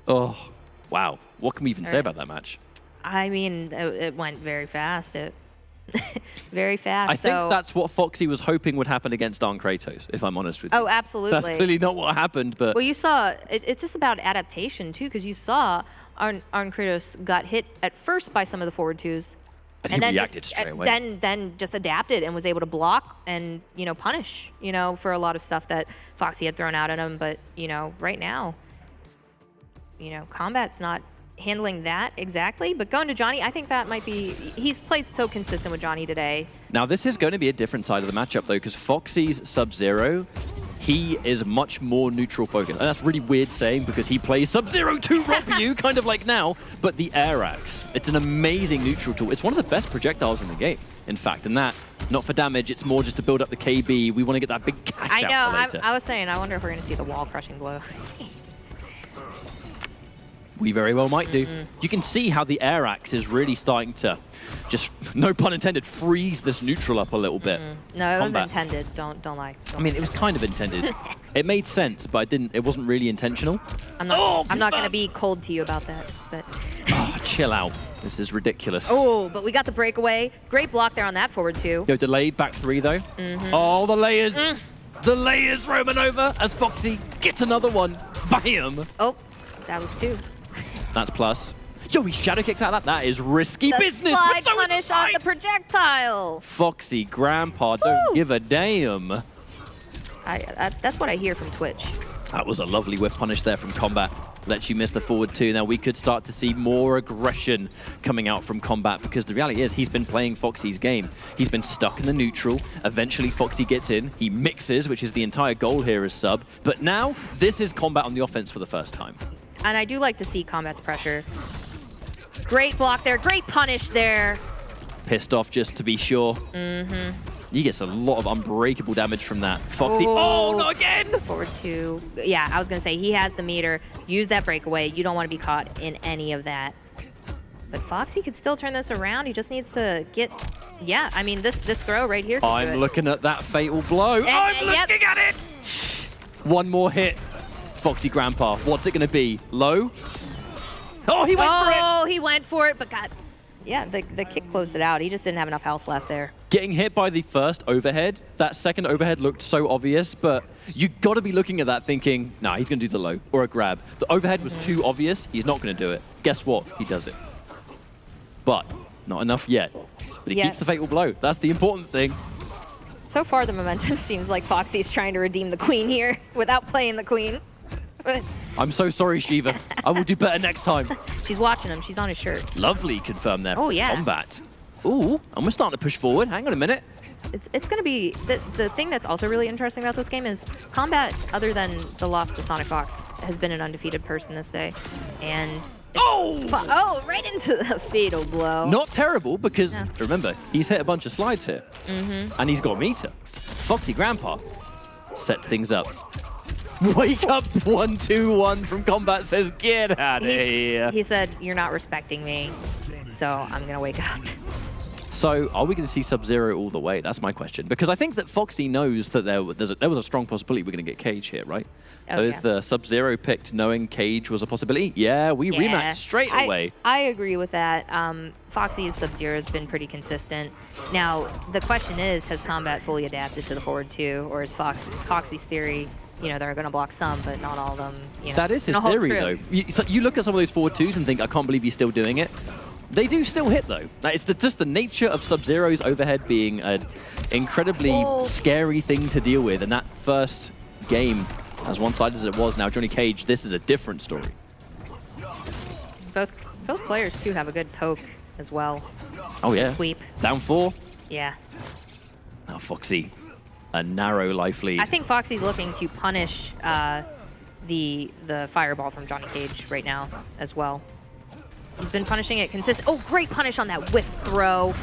[SPEAKER 19] Oh, wow. What can we even say
[SPEAKER 20] right.
[SPEAKER 19] about that match?
[SPEAKER 20] I mean, it went very fast. Very fast.
[SPEAKER 19] I think that's what Foxy was hoping would happen against Arn Kratos, if I'm honest with you.
[SPEAKER 20] Oh, absolutely.
[SPEAKER 19] That's clearly not what happened, but...
[SPEAKER 20] Well, you saw, it's just about adaptation, too, because you saw Arn Kratos got hit at first by some of the forward twos.
[SPEAKER 19] And he reacted straight away.
[SPEAKER 20] Then just adapted and was able to block and, punish, for a lot of stuff that Foxy had thrown out at him. But, right now, Kombat's not handling that exactly. But going to Johnny, I think that might be, he's played so consistent with Johnny today.
[SPEAKER 19] Now, this is going to be a different side of the matchup, though, because Foxy's Sub-Zero, he is much more neutral focused. And that's really weird saying because he plays Sub-Zero to rob you, kind of like now. But the Air Axe, it's an amazing neutral tool. It's one of the best projectiles in the game, in fact. And that, not for damage, it's more just to build up the KB. We want to get that big cash out for later.
[SPEAKER 20] I was saying, I wonder if we're going to see the wall crushing blow.
[SPEAKER 19] We very well might do. You can see how the Air Axe is really starting to just, no pun intended, freeze this neutral up a little bit.
[SPEAKER 20] No, it was
[SPEAKER 19] Kombat.
[SPEAKER 20] intended. Don't lie.
[SPEAKER 19] I mean, it was kind of intended. It made sense, but it wasn't really intentional.
[SPEAKER 20] I'm not going to be cold to you about that. But
[SPEAKER 19] Oh, chill out. This is ridiculous.
[SPEAKER 20] oh, but we got the breakaway. Great block there on that forward two.
[SPEAKER 19] Yo, delayed back 3 though. Oh, the layers. The layers roaming over as Foxy gets another one. Bam.
[SPEAKER 20] Oh, that was 2.
[SPEAKER 19] That's plus. Yo, he shadow kicks out that. That is risky
[SPEAKER 20] The
[SPEAKER 19] business.
[SPEAKER 20] slide
[SPEAKER 19] but so is the
[SPEAKER 20] punish on the projectile.
[SPEAKER 19] Foxy, grandpa, don't give a damn.
[SPEAKER 20] That's what I hear from Twitch.
[SPEAKER 19] That was a lovely whiff punish there from Kombat. Lets you miss the forward 2. Now we could start to see more aggression coming out from Kombat because the reality is he's been playing Foxy's game. He's been stuck in the neutral. Eventually Foxy gets in. He mixes, which is the entire goal here as sub. But now this is Kombat on the offense for the first time.
[SPEAKER 20] And I do like to see Kombat's pressure. Great block there. Great punish there.
[SPEAKER 19] Pissed off just to be sure. He gets a lot of unbreakable damage from that. Foxy, oh, not again!
[SPEAKER 20] Forward 2. Yeah, I was going to say, he has the meter. Use that breakaway. You don't want to be caught in any of that. But Foxy could still turn this around. He just needs to get... Yeah, I mean, this throw right here.
[SPEAKER 19] I'm looking at that fatal blow. I'm looking at it! One more hit. Foxy Grandpa, what's it going to be? Low? Oh, he went for it!
[SPEAKER 20] Oh, he went for it, but got... Yeah, the kick closed it out. He just didn't have enough health left there.
[SPEAKER 19] Getting hit by the first overhead, that second overhead looked so obvious, but you got to be looking at that thinking, nah, he's going to do the low or a grab. The overhead was too obvious. He's not going to do it. Guess what? He does it. But not enough yet. But he keeps the fatal blow. That's the important thing.
[SPEAKER 20] So far, the momentum seems like Foxy's trying to redeem the queen here without playing the queen.
[SPEAKER 19] I'm so sorry, Shiva. I will do better next time.
[SPEAKER 20] She's watching him. She's on his shirt.
[SPEAKER 19] Lovely confirm there
[SPEAKER 20] Oh,
[SPEAKER 19] for
[SPEAKER 20] yeah.
[SPEAKER 19] Kombat. Ooh, and we're starting to push forward. Hang on a minute.
[SPEAKER 20] It's going to be... The thing that's also really interesting about this game is Kombat, other than the loss to Sonic Fox, has been an undefeated person this day. And... Oh, right into the fatal blow.
[SPEAKER 19] Not terrible, because remember, he's hit a bunch of slides here. And he's got meter. Foxy Grandpa set things up. Wake up 1-2-1 from Kombat says, get out of here.
[SPEAKER 20] He said, you're not respecting me, so I'm going to wake up.
[SPEAKER 19] So are we going to see Sub-Zero all the way? That's my question. Because I think that Foxy knows that there was a strong possibility we're going to get Cage here, right? So is the Sub-Zero picked knowing Cage was a possibility? Yeah, we rematch straight away.
[SPEAKER 20] I agree with that. Foxy's Sub-Zero has been pretty consistent. Now, the question is, has Kombat fully adapted to the forward two, or is Foxy's theory, you know, they're going to block some, but not all of them? You know,
[SPEAKER 19] that is his theory, though. You look at some of those forward twos and think, I can't believe he's still doing it. They do still hit, though. It's just the nature of Sub-Zero's overhead being an incredibly scary thing to deal with. And that first game, as one-sided as it was, now Johnny Cage, this is a different story.
[SPEAKER 20] Both players, too, have a good poke as well.
[SPEAKER 19] Oh, yeah.
[SPEAKER 20] Sweep.
[SPEAKER 19] Down 4.
[SPEAKER 20] Yeah.
[SPEAKER 19] Now Foxy, a narrow life lead.
[SPEAKER 20] I think Foxy's looking to punish the fireball from Johnny Cage right now as well. He's been punishing it consistent. Oh, great punish on that whiff throw.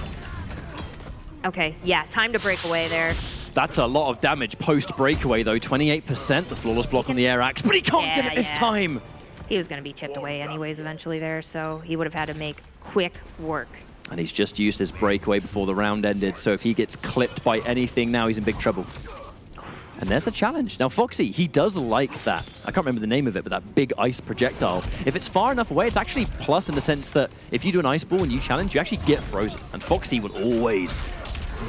[SPEAKER 20] Okay, yeah, time to break away there.
[SPEAKER 19] That's a lot of damage post-breakaway, though. 28%, the flawless block on the air axe, but he can't get it this time.
[SPEAKER 20] He was going to be chipped away anyways eventually there, so he would have had to make quick work.
[SPEAKER 19] And he's just used his breakaway before the round ended, so if he gets clipped by anything now, he's in big trouble. And there's the challenge. Now, Foxy, he does like that. I can't remember the name of it, but that big ice projectile. If it's far enough away, it's actually plus in the sense that if you do an ice ball and you challenge, you actually get frozen. And Foxy will always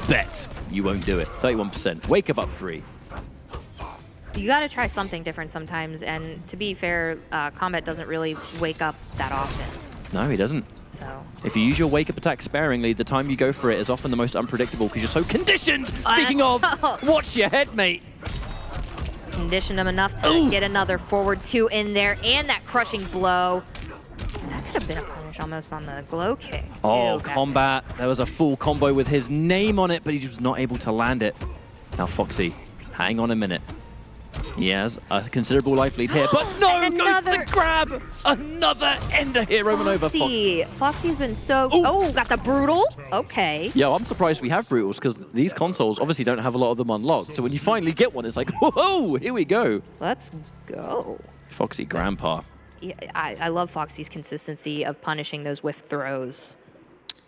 [SPEAKER 19] bet you won't do it. 31%. Wake up 3.
[SPEAKER 20] You got to try something different sometimes, and to be fair, Kombat doesn't really wake up that often.
[SPEAKER 19] No, he doesn't.
[SPEAKER 20] So
[SPEAKER 19] if you use your wake-up attack sparingly, the time you go for it is often the most unpredictable because you're so conditioned. Speaking of, watch your head, mate.
[SPEAKER 20] Conditioned him enough to get another forward 2 in there, and that crushing blow. That could have been a punish almost on the glow kick.
[SPEAKER 19] Oh, Kombat. There was a full combo with his name on it, but he was not able to land it. Now, Foxy, hang on a minute. He has a considerable life lead here, but no, goes the grab! Another ender hero over Foxy.
[SPEAKER 20] Foxy's been so... Oh, got the brutal. Okay.
[SPEAKER 19] Yo, I'm surprised we have brutals, because these consoles obviously don't have a lot of them unlocked. So when you finally get one, it's like, whoa, here we go.
[SPEAKER 20] Let's go.
[SPEAKER 19] Foxy Grandpa.
[SPEAKER 20] Yeah, I love Foxy's consistency of punishing those whiff throws.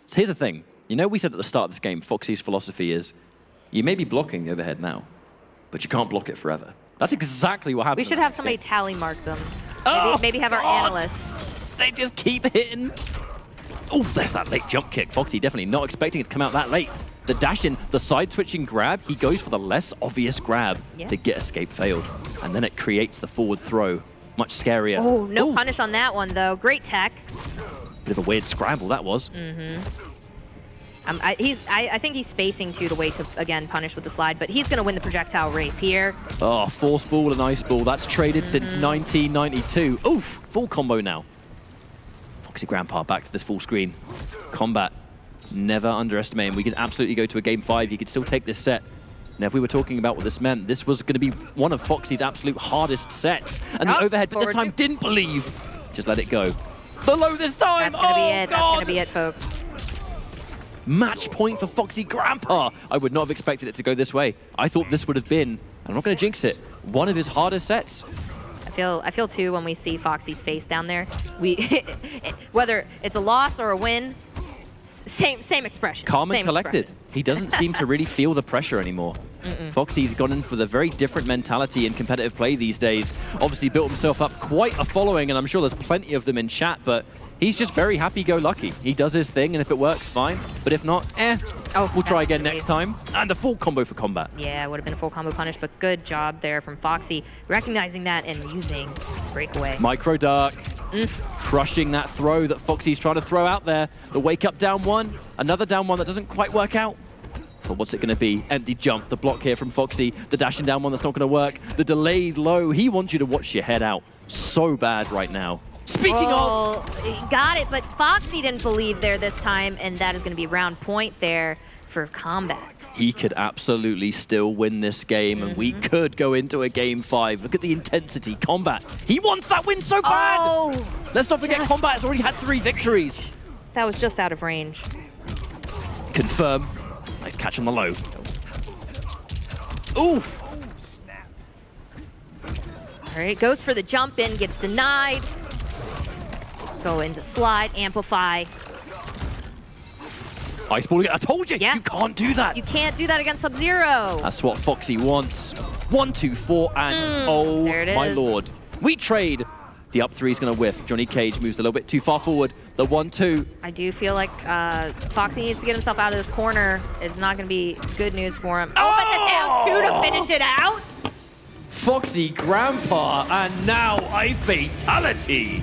[SPEAKER 19] So here's the thing. You know, we said at the start of this game, Foxy's philosophy is, you may be blocking the overhead now, but you can't block it forever. That's exactly what happened.
[SPEAKER 20] We should have somebody tally mark them. Maybe have our analysts.
[SPEAKER 19] They just keep hitting. Oh, there's that late jump kick. Foxy definitely not expecting it to come out that late. The dash in, the side switching grab, he goes for the less obvious grab to get escape failed. And then it creates the forward throw. Much scarier.
[SPEAKER 20] Oh, no punish on that one, though. Great tech.
[SPEAKER 19] Bit of a weird scramble, that was.
[SPEAKER 20] I think he's spacing too to wait to, again, punish with the slide, but he's going to win the projectile race here.
[SPEAKER 19] Oh, force ball and ice ball. That's traded since 1992. Oof, full combo now. Foxy Grandpa back to this full screen. Kombat, never underestimate him. We could absolutely go to a game 5. He could still take this set. Now, if we were talking about what this meant, this was going to be one of Foxy's absolute hardest sets. And the overhead, but this time didn't believe. Just let it go. The low this time.
[SPEAKER 20] That's going to be it. That's going to be it, folks.
[SPEAKER 19] Match point for Foxy Grandpa. I would not have expected it to go this way. I thought this would have been, I'm not going to jinx it, one of his hardest sets.
[SPEAKER 20] I feel too when we see Foxy's face down there. Whether it's a loss or a win, Same expression.
[SPEAKER 19] Calm and
[SPEAKER 20] same
[SPEAKER 19] collected.
[SPEAKER 20] expression.
[SPEAKER 19] He doesn't seem to really feel the pressure anymore. Foxy's gone in for the very different mentality in competitive play these days. Obviously built himself up quite a following, and I'm sure there's plenty of them in chat, but he's just very happy-go-lucky. He does his thing, and if it works, fine. But if not, we'll try again next time. And the full combo for Kombat.
[SPEAKER 20] Yeah, it would have been a full combo punish, but good job there from Foxy, recognizing that and using breakaway.
[SPEAKER 19] Micro Dark, crushing that throw that Foxy's trying to throw out there. The wake-up down one, another down one that doesn't quite work out. But what's it going to be? Empty jump, the block here from Foxy, the dashing down one that's not going to work, the delayed low. He wants you to watch your head out so bad right now. Speaking of...
[SPEAKER 20] He got it, but Foxy didn't believe there this time, and that is going to be round point there for Kombat.
[SPEAKER 19] He could absolutely still win this game, and we could go into a game 5. Look at the intensity. Kombat, he wants that win so bad! Let's not forget, Kombat has already had 3 victories.
[SPEAKER 20] That was just out of range.
[SPEAKER 19] Confirm. Nice catch on the low. Ooh!
[SPEAKER 20] All right, goes for the jump in, gets denied. Go into slide, amplify.
[SPEAKER 19] Ice ball again. I told you, you can't do that.
[SPEAKER 20] You can't do that against Sub-Zero.
[SPEAKER 19] That's what Foxy wants. 1, 2, 4, and oh my lord. We trade. The up 3 is going to whiff. Johnny Cage moves a little bit too far forward. The 1, 2.
[SPEAKER 20] I do feel like Foxy needs to get himself out of this corner. It's not going to be good news for him. Oh, but the down 2 to finish it out.
[SPEAKER 19] Foxy Grandpa, and now a fatality,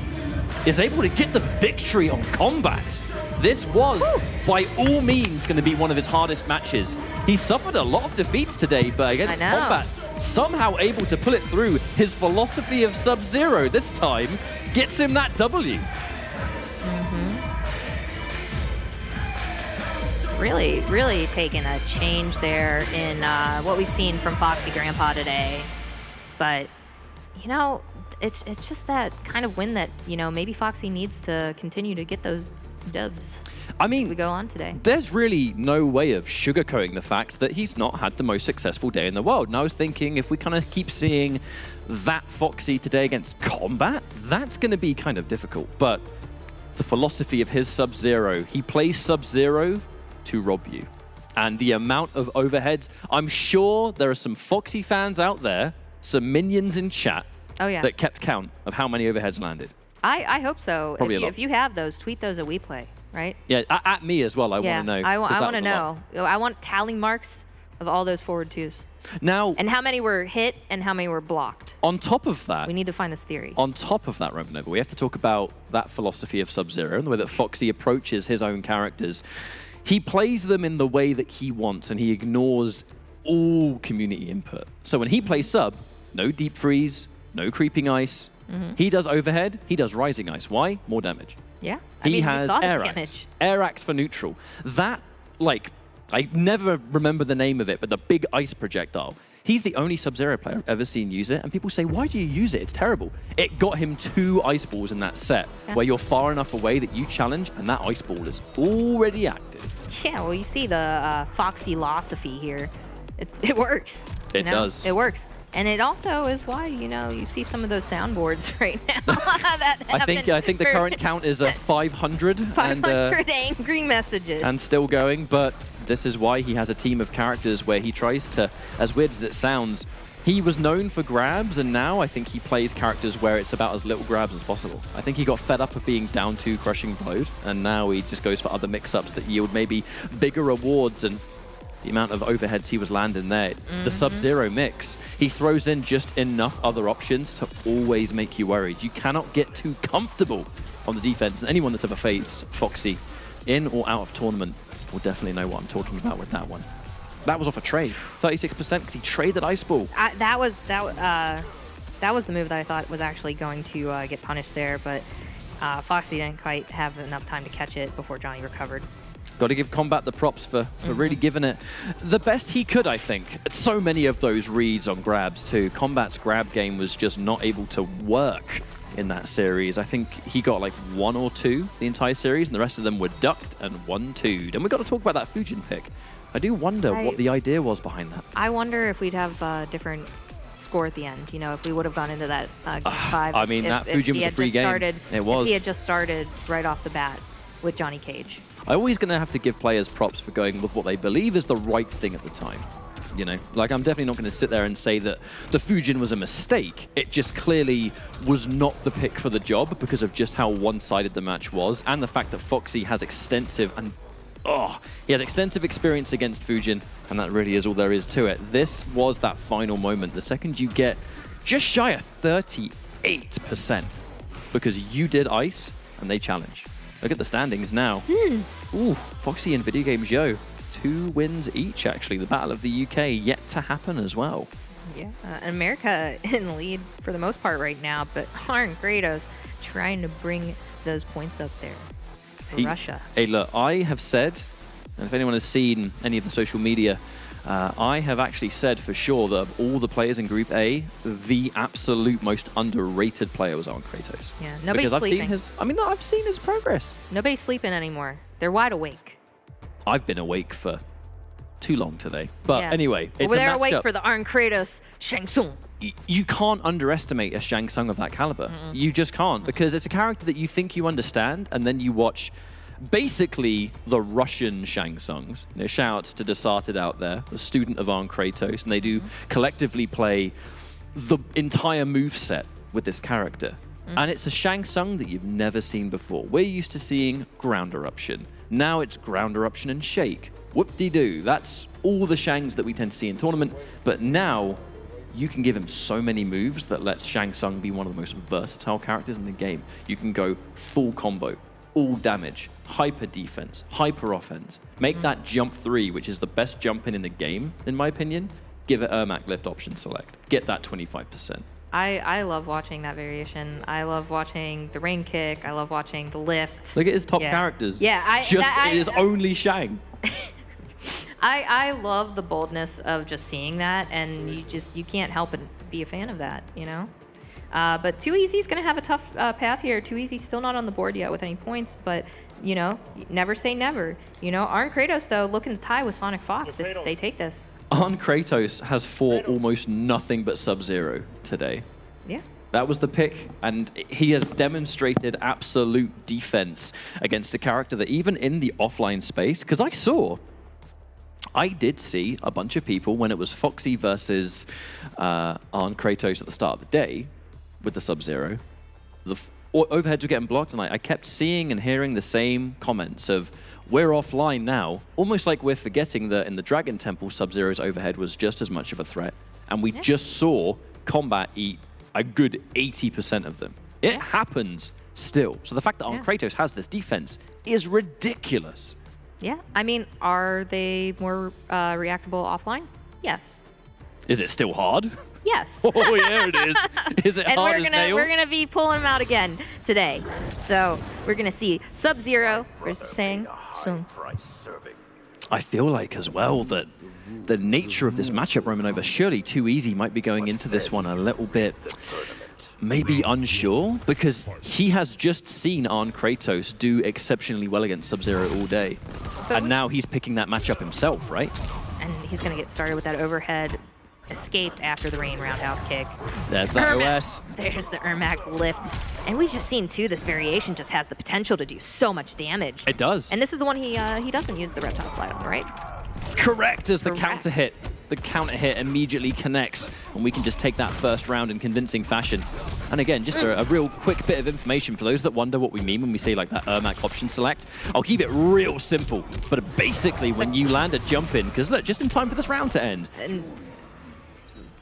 [SPEAKER 19] is able to get the victory on Kombat. This was, by all means, going to be one of his hardest matches. He suffered a lot of defeats today, but against Kombat, somehow able to pull it through. His philosophy of Sub-Zero this time gets him that W.
[SPEAKER 20] Really taking a change there in what we've seen from Foxy Grandpa today. But, you know, it's just that kind of win that, you know, maybe Foxy needs to continue to get those dubs.
[SPEAKER 19] I mean,
[SPEAKER 20] as we go on today.
[SPEAKER 19] There's really no way of sugarcoating the fact that he's not had the most successful day in the world. And I was thinking, if we kind of keep seeing that Foxy today against Kombat, that's going to be kind of difficult. But the philosophy of his Sub-Zero, he plays Sub-Zero to rob you. And the amount of overheads, I'm sure there are some Foxy fans out there, some minions in chat, that kept count of how many overheads landed.
[SPEAKER 20] I hope so.
[SPEAKER 19] Probably
[SPEAKER 20] if you have those, tweet those at WePlay, right?
[SPEAKER 19] Yeah, at me as well, I want to know.
[SPEAKER 20] I want to know. I want tally marks of all those forward twos.
[SPEAKER 19] Now,
[SPEAKER 20] and how many were hit and how many were blocked.
[SPEAKER 19] On top of that,
[SPEAKER 20] we need to find this theory.
[SPEAKER 19] On top of that, Romanova, we have to talk about that philosophy of Sub-Zero and the way that Foxy approaches his own characters. He plays them in the way that he wants, and he ignores all community input. So when he plays Sub, no deep freeze, no creeping ice. He does overhead, he does rising ice. Why? More damage.
[SPEAKER 20] Yeah.
[SPEAKER 19] He has air axe. Air axe for neutral. That, like, I never remember the name of it, but the big ice projectile. He's the only Sub-Zero player I've ever seen use it, and people say, why do you use it? It's terrible. It got him 2 ice balls in that set, where you're far enough away that you challenge, and that ice ball is already active.
[SPEAKER 20] Yeah, well, you see the Foxy philosophy here. It works.
[SPEAKER 19] It does.
[SPEAKER 20] It works. And it also is why, you know, you see some of those soundboards right now.
[SPEAKER 19] I think the current count is 500.
[SPEAKER 20] 500 angry messages.
[SPEAKER 19] And still going, but this is why he has a team of characters where he tries to, as weird as it sounds, he was known for grabs, and now I think he plays characters where it's about as little grabs as possible. I think he got fed up of being down 2 crushing blowed, and now he just goes for other mix-ups that yield maybe bigger rewards, and the amount of overheads he was landing there. The Sub-Zero mix, he throws in just enough other options to always make you worried. You cannot get too comfortable on the defense. And anyone that's ever faced Foxy in or out of tournament will definitely know what I'm talking about with that one. That was off a trade, 36% because he traded Ice Ball.
[SPEAKER 20] That was the move that I thought was actually going to get punished there, but Foxy didn't quite have enough time to catch it before Johnny recovered.
[SPEAKER 19] Got to give Kombat the props for really giving it the best he could, I think. So many of those reads on grabs too. Kombat's grab game was just not able to work in that series. I think he got like 1 or 2 the entire series, and the rest of them were ducked and 1-2'd. And we've got to talk about that Fujin pick. I do wonder what the idea was behind that.
[SPEAKER 20] I wonder if we'd have a different score at the end. You know, if we would have gone into that game 5.
[SPEAKER 19] I mean, that Fujin was a free game.
[SPEAKER 20] It was.
[SPEAKER 19] It was.
[SPEAKER 20] If he had just started right off the bat with Johnny Cage.
[SPEAKER 19] I'm always going to have to give players props for going with what they believe is the right thing at the time. You know, like I'm definitely not going to sit there and say that the Fujin was a mistake. It just clearly was not the pick for the job because of just how one-sided the match was, and the fact that Foxy has extensive experience against Fujin, and that really is all there is to it. This was that final moment. The second you get just shy of 38%, because you did ice and they challenge. Look at the standings now. Ooh, Foxy and Video Games Yo. 2 wins each, actually. The Battle of the UK yet to happen as well.
[SPEAKER 20] Yeah, America in the lead for the most part right now, but Arn Kratos trying to bring those points up there for Russia.
[SPEAKER 19] Hey, look, I have said, and if anyone has seen any of the social media, I have actually said for sure that of all the players in Group A, the absolute most underrated player was Arn Kratos.
[SPEAKER 20] Yeah, nobody's sleeping.
[SPEAKER 19] I've seen his progress.
[SPEAKER 20] Nobody's sleeping anymore. They're wide awake.
[SPEAKER 19] I've been awake for too long today. But
[SPEAKER 20] Yeah.
[SPEAKER 19] anyway, it's
[SPEAKER 20] Well,
[SPEAKER 19] a
[SPEAKER 20] they're
[SPEAKER 19] matchup.
[SPEAKER 20] awake for the Arn Kratos Shang Tsung.
[SPEAKER 19] You can't underestimate a Shang Tsung of that caliber. You just can't, because it's a character that you think you understand, and then you watch basically the Russian Shang Tsungs. You know, shout-outs to Desarted out there, the student of Arn Kratos, and they do collectively play the entire moveset with this character. And it's a Shang Tsung that you've never seen before. We're used to seeing ground eruption. Now it's ground eruption and shake. Whoop-de-doo. That's all the Shangs that we tend to see in tournament. But now you can give him so many moves that lets Shang Tsung be one of the most versatile characters in the game. You can go full combo, all damage, hyper defense, hyper offense. Make that jump 3, which is the best jump in the game, in my opinion. Give it Ermac lift option select. Get that 25%.
[SPEAKER 20] I love watching that variation. I love watching the rain kick. I love watching the lift.
[SPEAKER 19] Look at his top characters.
[SPEAKER 20] Yeah,
[SPEAKER 19] it is only Shang.
[SPEAKER 20] I love the boldness of just seeing that, and you can't help but be a fan of that, you know? But Too Easy's going to have a tough path here. Too Easy still not on the board yet with any points, but, you know, never say never. You know, Arn Kratos, though, looking to tie with Sonic Fox if they take this.
[SPEAKER 19] Arn Kratos has fought almost nothing but Sub-Zero today.
[SPEAKER 20] Yeah.
[SPEAKER 19] That was the pick, and he has demonstrated absolute defense against a character that even in the offline space, because I did see a bunch of people when it was Foxy versus Arn Kratos at the start of the day with the Sub-Zero, the overheads were getting blocked, and I kept seeing and hearing the same comments of, we're offline now, almost like we're forgetting that in the Dragon Temple, Sub-Zero's overhead was just as much of a threat, and we just saw Kombat eat a good 80% of them. It happens still. So the fact that Arn Kratos has this defense is ridiculous.
[SPEAKER 20] Yeah. I mean, are they more reactable offline? Yes.
[SPEAKER 19] Is it still hard?
[SPEAKER 20] Yes.
[SPEAKER 19] Oh, yeah, it is. Is it
[SPEAKER 20] and
[SPEAKER 19] hard as nails?
[SPEAKER 20] we're gonna be pulling them out again today. So we're gonna see Sub-Zero versus Shang Tsung.
[SPEAKER 19] I feel like as well that the nature of this matchup, Roman, over surely Too Easy might be going into this one a little bit maybe unsure, because he has just seen Arn Kratos do exceptionally well against Sub-Zero all day. And now he's picking that matchup himself, right?
[SPEAKER 20] And he's gonna get started with that overhead. Escaped after the rain roundhouse kick.
[SPEAKER 19] There's the OS.
[SPEAKER 20] There's the Ermac lift. And we've just seen, too, this variation just has the potential to do so much damage.
[SPEAKER 19] It does.
[SPEAKER 20] And this is the one he doesn't use the reptile slide on, right?
[SPEAKER 19] Correct, as the counter hit. The counter hit immediately connects, and we can just take that first round in convincing fashion. And again, just a real quick bit of information for those that wonder what we mean when we say like that Ermac option select. I'll keep it real simple, but basically when you land a jump in, because look, just in time for this round to end.
[SPEAKER 20] And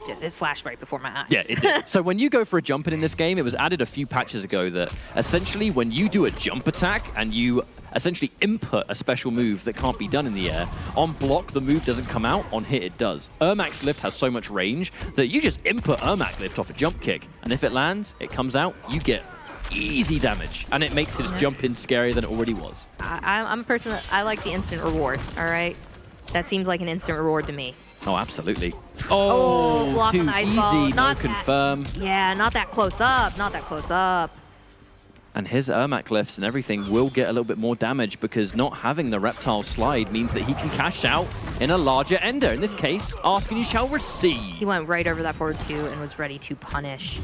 [SPEAKER 20] it flashed right before my eyes.
[SPEAKER 19] Yeah, it did. So when you go for a jump in this game, it was added a few patches ago that essentially when you do a jump attack and you essentially input a special move that can't be done in the air, on block the move doesn't come out, on hit it does. Ermac's lift has so much range that you just input Ermac lift off a jump kick, and if it lands, it comes out, you get easy damage, and it makes his jump in scarier than it already was.
[SPEAKER 20] I'm a person that I like the instant reward, all right? That seems like an instant reward to me.
[SPEAKER 19] Oh, absolutely.
[SPEAKER 20] Oh, block on the ice ball.
[SPEAKER 19] Easy, no confirm.
[SPEAKER 20] Yeah, not that close up, not that close up.
[SPEAKER 19] And his Ermac lifts and everything will get a little bit more damage because not having the reptile slide means that he can cash out in a larger ender. In this case, ask and you shall receive.
[SPEAKER 20] He went right over that forward 2 and was ready to punish.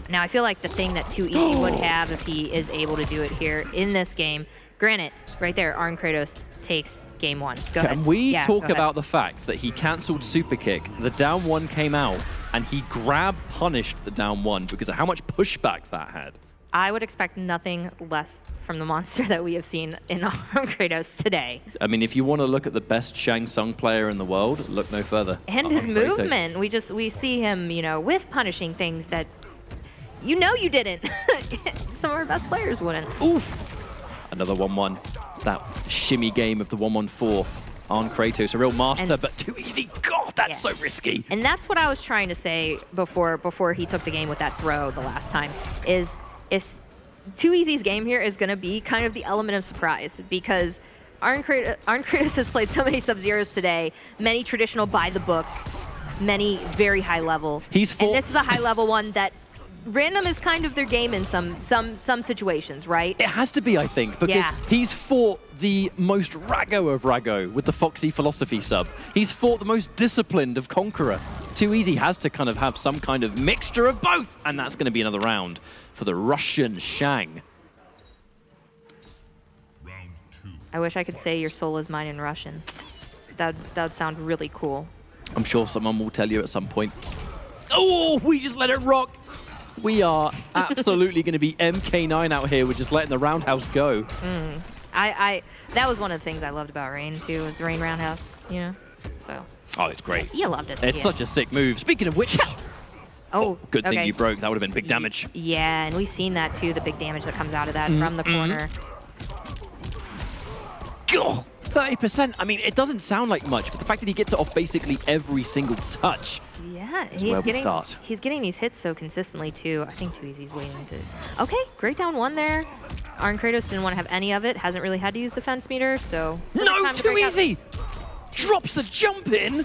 [SPEAKER 20] Now, I feel like the thing that Too Easy would have if he is able to do it here in this game Granted, right there, Arn Kratos takes game 1. Go ahead.
[SPEAKER 19] Can we
[SPEAKER 20] Yeah,
[SPEAKER 19] talk
[SPEAKER 20] go ahead.
[SPEAKER 19] about the fact that he cancelled super kick, the down 1 came out, and he punished the down 1 because of how much pushback that had?
[SPEAKER 20] I would expect nothing less from the monster that we have seen in Arn Kratos today.
[SPEAKER 19] I mean, if you want to look at the best Shang Tsung player in the world, look no further.
[SPEAKER 20] And his
[SPEAKER 19] Arn Kratos.
[SPEAKER 20] movement, we see him, you know, whiff punishing things that you know you didn't. Some of our best players wouldn't.
[SPEAKER 19] Oof. Another 1-1. That shimmy game of the 1-1-4. Arn Kratos, a real master, but too easy. God, that's so risky.
[SPEAKER 20] And that's what I was trying to say before he took the game with that throw the last time, is if Too Easy's game here is going to be kind of the element of surprise, because Arn Kratos has played so many Sub-Zeros today, many traditional by-the-book, many very high-level. And this is a high-level one that random is kind of their game in some situations, right?
[SPEAKER 19] It has to be, I think, because he's fought the most Rago of Rago with the Foxy Philosophy sub. He's fought the most disciplined of Conqueror. Too Easy has to kind of have some kind of mixture of both, and that's going to be another round for the Russian Shang.
[SPEAKER 20] I wish I could say your soul is mine in Russian. That would sound really cool.
[SPEAKER 19] I'm sure someone will tell you at some point. Oh, we just let it rock. We are absolutely going to be MK9 out here. We're just letting the roundhouse go.
[SPEAKER 20] That was one of the things I loved about Rain too, was the Rain roundhouse, you know? So.
[SPEAKER 19] Oh, it's great.
[SPEAKER 20] You loved it.
[SPEAKER 19] It's such a sick move. Speaking of which, good thing you broke. That would have been big damage.
[SPEAKER 20] Yeah, and we've seen that too, the big damage that comes out of that from the corner.
[SPEAKER 19] God, 30%. I mean, it doesn't sound like much, but the fact that he gets it off basically every single touch.
[SPEAKER 20] Yeah, and he's getting these hits so consistently too. I think Too Easy's waiting to. Okay, great down 1 there. Arn Kratos didn't want to have any of it. Hasn't really had to use defense meter, so.
[SPEAKER 19] No, Too Easy! Drops the jump in.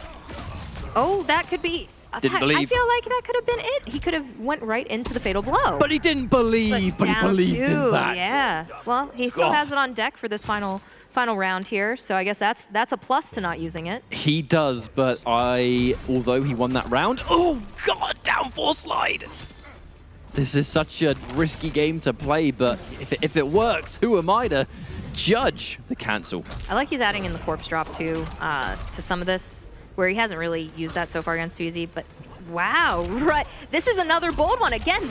[SPEAKER 20] Oh, that could be.
[SPEAKER 19] Didn't believe.
[SPEAKER 20] I feel like that could have been it. He could have went right into the fatal blow.
[SPEAKER 19] But he didn't believe, but he believed in that.
[SPEAKER 20] Yeah. Well, he still has it on deck for this final round here, so I guess that's a plus to not using it.
[SPEAKER 19] He does, but although he won that round, oh God, down 4 slide. This is such a risky game to play, but if it works, who am I to judge the cancel?
[SPEAKER 20] I like he's adding in the corpse drop too to some of this, where he hasn't really used that so far against Too Easy, but wow, right. This is another bold one. Again,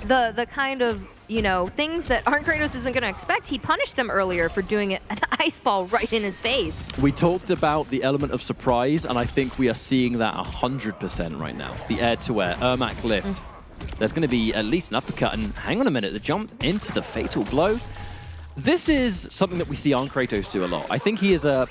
[SPEAKER 20] the kind of, you know, things that Arn Kratos isn't going to expect. He punished him earlier for doing an ice ball right in his face.
[SPEAKER 19] We talked about the element of surprise, and I think we are seeing that 100% right now. The air-to-air, Ermac lift. There's going to be at least an uppercut, and hang on a minute, the jump into the fatal blow. This is something that we see Arn Kratos do a lot. I think he's a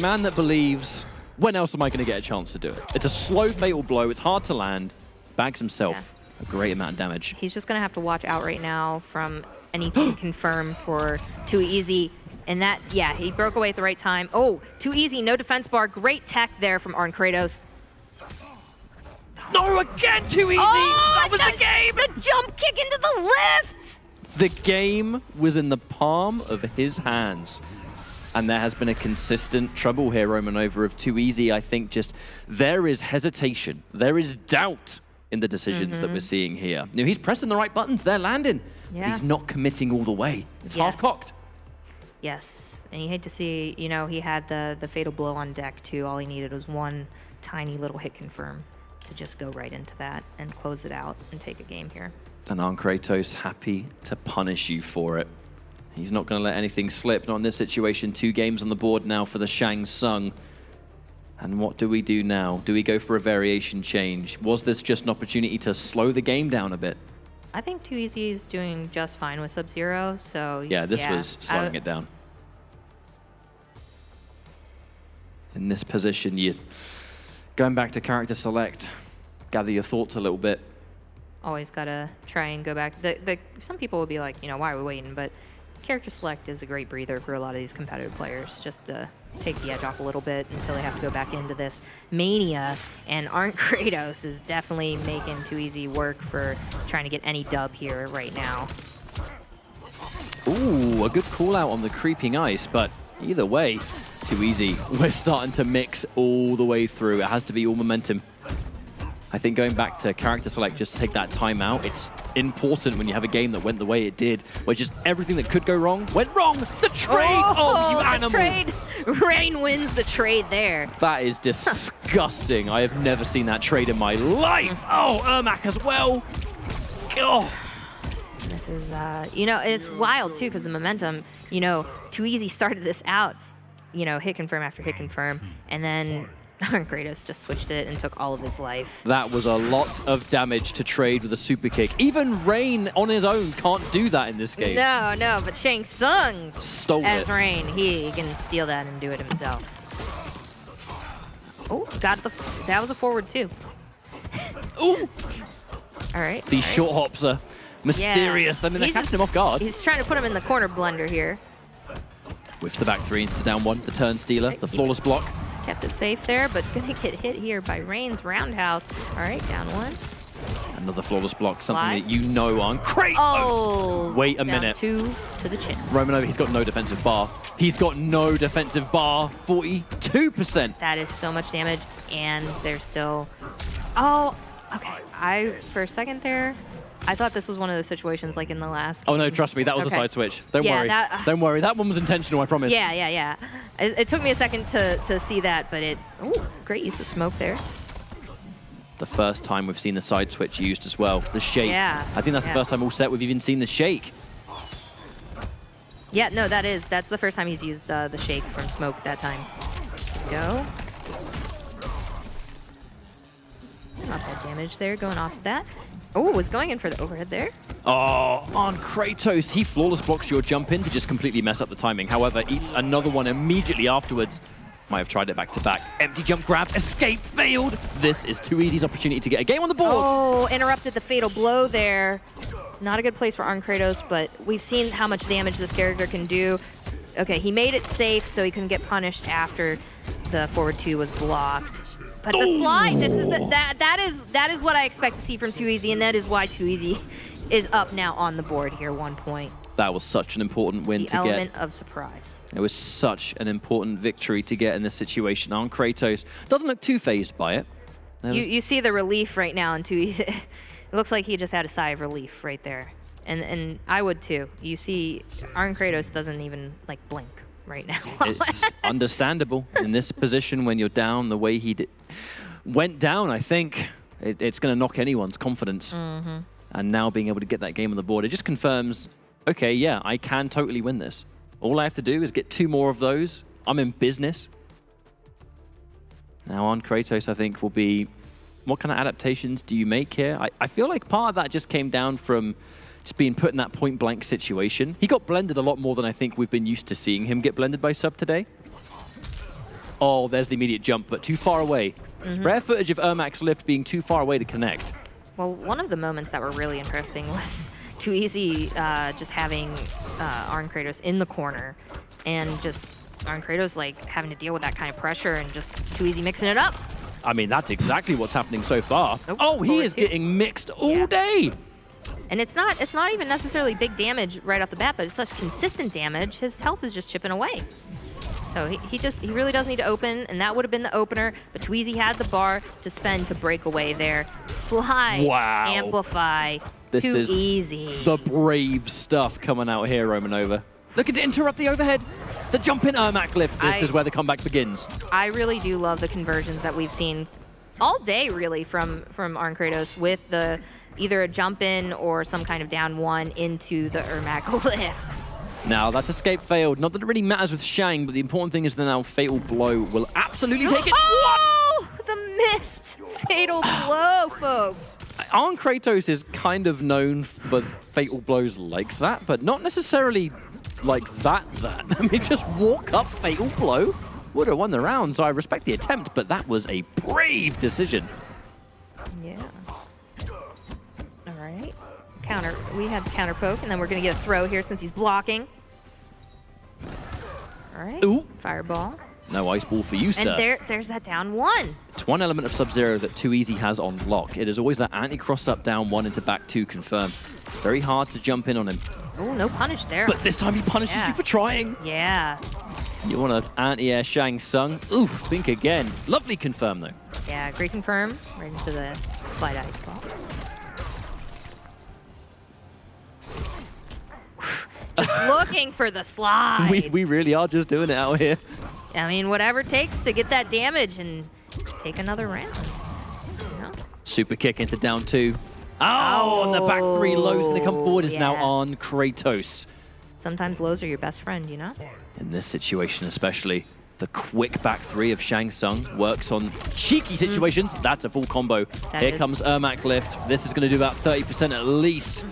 [SPEAKER 19] man that believes, when else am I going to get a chance to do it? It's a slow fatal blow, it's hard to land, bags himself a great amount of damage.
[SPEAKER 20] He's just going to have to watch out right now from anything confirmed for Too Easy. And that, yeah, he broke away at the right time. Oh, Too Easy, no defense bar. Great tech there from Arn Kratos.
[SPEAKER 19] No, again, Too Easy!
[SPEAKER 20] Oh,
[SPEAKER 19] that was the game!
[SPEAKER 20] The jump kick into the lift!
[SPEAKER 19] The game was in the palm of his hands. And there has been a consistent trouble here, Romanova, of Too Easy. I think just there is hesitation. There is doubt in the decisions that we're seeing here. You know, he's pressing the right buttons. They're landing.
[SPEAKER 20] Yeah.
[SPEAKER 19] He's not committing all the way. It's half-cocked.
[SPEAKER 20] Yes, and you hate to see, you know, he had the fatal blow on deck too. All he needed was one tiny little hit confirm to just go right into that and close it out and take a game here.
[SPEAKER 19] And Arn Kratos happy to punish you for it. He's not going to let anything slip, not in this situation. 2 games on the board now for the Shang Tsung. And what do we do now? Do we go for a variation change? Was this just an opportunity to slow the game down a bit?
[SPEAKER 20] I think Too Easy is doing just fine with Sub-Zero, so
[SPEAKER 19] yeah, this was slowing it down. In this position, you're going back to character select, gather your thoughts a little bit.
[SPEAKER 20] Always gotta try and go back. Some people will be like, you know, why are we waiting? But character select is a great breather for a lot of these competitive players, just to take the edge off a little bit until they have to go back into this mania. And Arn Kratos is definitely making Too Easy work for trying to get any dub here right now.
[SPEAKER 19] Ooh, a good call out on the creeping ice, but either way, Too Easy. We're starting to mix all the way through. It has to be all momentum. I think going back to character select, just take that time out. It's important when you have a game that went the way it did, where just everything that could go wrong went wrong. The trade! Oh, you animal!
[SPEAKER 20] The trade! Rain wins the trade there.
[SPEAKER 19] That is disgusting. I have never seen that trade in my life. Oh, Ermac as well. Oh.
[SPEAKER 20] This is, you know, it's wild too because the momentum, you know, Too Easy started this out, you know, hit confirm after hit confirm, and then Kratos just switched it and took all of his life.
[SPEAKER 19] That was a lot of damage to trade with a super kick. Even Rain on his own can't do that in this game.
[SPEAKER 20] No, but Shang Tsung
[SPEAKER 19] stole
[SPEAKER 20] as
[SPEAKER 19] it.
[SPEAKER 20] Rain. He can steal that and do it himself. Oh, that was a forward too.
[SPEAKER 19] Ooh.
[SPEAKER 20] All right.
[SPEAKER 19] These short hops are mysterious. I mean, they're catching him off guard.
[SPEAKER 20] He's trying to put him in the corner blunder here.
[SPEAKER 19] Whiffs the back three into the down one, the turn stealer, the flawless block.
[SPEAKER 20] Kept it safe there, but gonna get hit here by Rain's roundhouse. All right, down one.
[SPEAKER 19] Another flawless block, something that you know on Kratos.
[SPEAKER 20] Oh,
[SPEAKER 19] wait a
[SPEAKER 20] down
[SPEAKER 19] minute.
[SPEAKER 20] 2 to the chin.
[SPEAKER 19] Romanova, he's got no defensive bar. He's got no defensive bar, 42%.
[SPEAKER 20] That is so much damage, and they're still... Oh, okay. For a second there, I thought this was one of those situations like in the last game.
[SPEAKER 19] Oh no, trust me, that was a side switch. Don't worry. Don't worry, that one was intentional, I promise.
[SPEAKER 20] Yeah. It took me a second to see that, but great use of smoke there.
[SPEAKER 19] The first time we've seen the side switch used as well. The shake.
[SPEAKER 20] Yeah.
[SPEAKER 19] I think that's the first time all set we've even seen the shake.
[SPEAKER 20] Yeah, no, that's the first time he's used the shake from smoke that time. Go. Not bad damage there going off of that. Oh, was going in for the overhead there.
[SPEAKER 19] Oh, on Kratos, he flawless blocks your jump in to just completely mess up the timing. However, eats another one immediately afterwards. Might have tried it back to back. Empty jump grab, escape failed. This is Too Easy's opportunity to get a game on the board.
[SPEAKER 20] Oh, interrupted the fatal blow there. Not a good place for Arn Kratos, but we've seen how much damage this character can do. Okay, he made it safe so he couldn't get punished after the forward 2 was blocked. But the slide, that is what I expect to see from Too Easy, and that is why Too Easy is up now on the board here, 1 point.
[SPEAKER 19] That was such an important win to get.
[SPEAKER 20] The element of surprise.
[SPEAKER 19] It was such an important victory to get in this situation. Arn Kratos doesn't look too phased by it.
[SPEAKER 20] You see the relief right now in Too Easy. It looks like he just had a sigh of relief right there. And I would too. You see Arn Kratos doesn't even like blink right now.
[SPEAKER 19] It's understandable in this position when you're down the way he went down. I think it's going to knock anyone's confidence.
[SPEAKER 20] Mm-hmm.
[SPEAKER 19] And now being able to get that game on the board, it just confirms, okay, yeah, I can totally win this. All I have to do is get 2 more of those. I'm in business. Now on Kratos, I think, will be, what kind of adaptations do you make here? I feel like part of that just came down from just being put in that point-blank situation. He got blended a lot more than I think we've been used to seeing him get blended by sub today. Oh, there's the immediate jump, but too far away.
[SPEAKER 20] Mm-hmm.
[SPEAKER 19] Rare footage of Ermac's lift being too far away to connect.
[SPEAKER 20] Well, one of the moments that were really interesting was Too Easy just having Arn Kratos in the corner and just Arn Kratos like having to deal with that kind of pressure and just Too Easy mixing it up.
[SPEAKER 19] I mean, that's exactly what's happening so far. Oh, he is getting mixed all day.
[SPEAKER 20] And it's not even necessarily big damage right off the bat, but it's such consistent damage. His health is just chipping away. So he really does need to open, and that would have been the opener, but Too Easy had the bar to spend to break away there. Slide,
[SPEAKER 19] wow.
[SPEAKER 20] Amplify,
[SPEAKER 19] This
[SPEAKER 20] Too
[SPEAKER 19] is
[SPEAKER 20] Easy.
[SPEAKER 19] The brave stuff coming out here, Romanova. Looking to interrupt the overhead. The jump in Ermac lift. This is where the comeback begins.
[SPEAKER 20] I really do love the conversions that we've seen all day, really, from Arn Kratos with the either a jump in or some kind of down 1 into the Ermac lift.
[SPEAKER 19] Now, that's escape failed. Not that it really matters with Shang, but the important thing is that now Fatal Blow will absolutely take it.
[SPEAKER 20] Oh, the missed Fatal Blow, folks.
[SPEAKER 19] Arn Kratos is kind of known for Fatal Blows like that, but not necessarily like that. I mean, just walk up Fatal Blow. Would have won the round, so I respect the attempt, but that was a brave decision.
[SPEAKER 20] Yeah. All right. Counter. We had the counter poke, and then we're going to get a throw here since he's blocking. All right.
[SPEAKER 19] Ooh.
[SPEAKER 20] Fireball.
[SPEAKER 19] No ice ball for you, sir.
[SPEAKER 20] And there's that down 1.
[SPEAKER 19] It's one element of Sub-Zero that Too Easy has on lock. It is always that anti-cross-up down 1 into back 2 confirmed. Very hard to jump in on him.
[SPEAKER 20] Oh, no punish there.
[SPEAKER 19] But this time he punishes you for trying.
[SPEAKER 20] Yeah.
[SPEAKER 19] You want to anti-air Shang Tsung? Ooh, think again. Lovely confirm, though.
[SPEAKER 20] Yeah, great confirm. Right into the slide ice ball. Just looking for the slide.
[SPEAKER 19] We really are just doing it out here.
[SPEAKER 20] I mean, whatever it takes to get that damage and take another round. You know?
[SPEAKER 19] Super kick into down 2. Oh, and the back 3 low's going to come forward is now on Kratos.
[SPEAKER 20] Sometimes lows are your best friend, you know?
[SPEAKER 19] In this situation especially, the quick back 3 of Shang Tsung works on cheeky situations. That's a full combo. Here comes Ermac lift. This is going to do about 30% at least.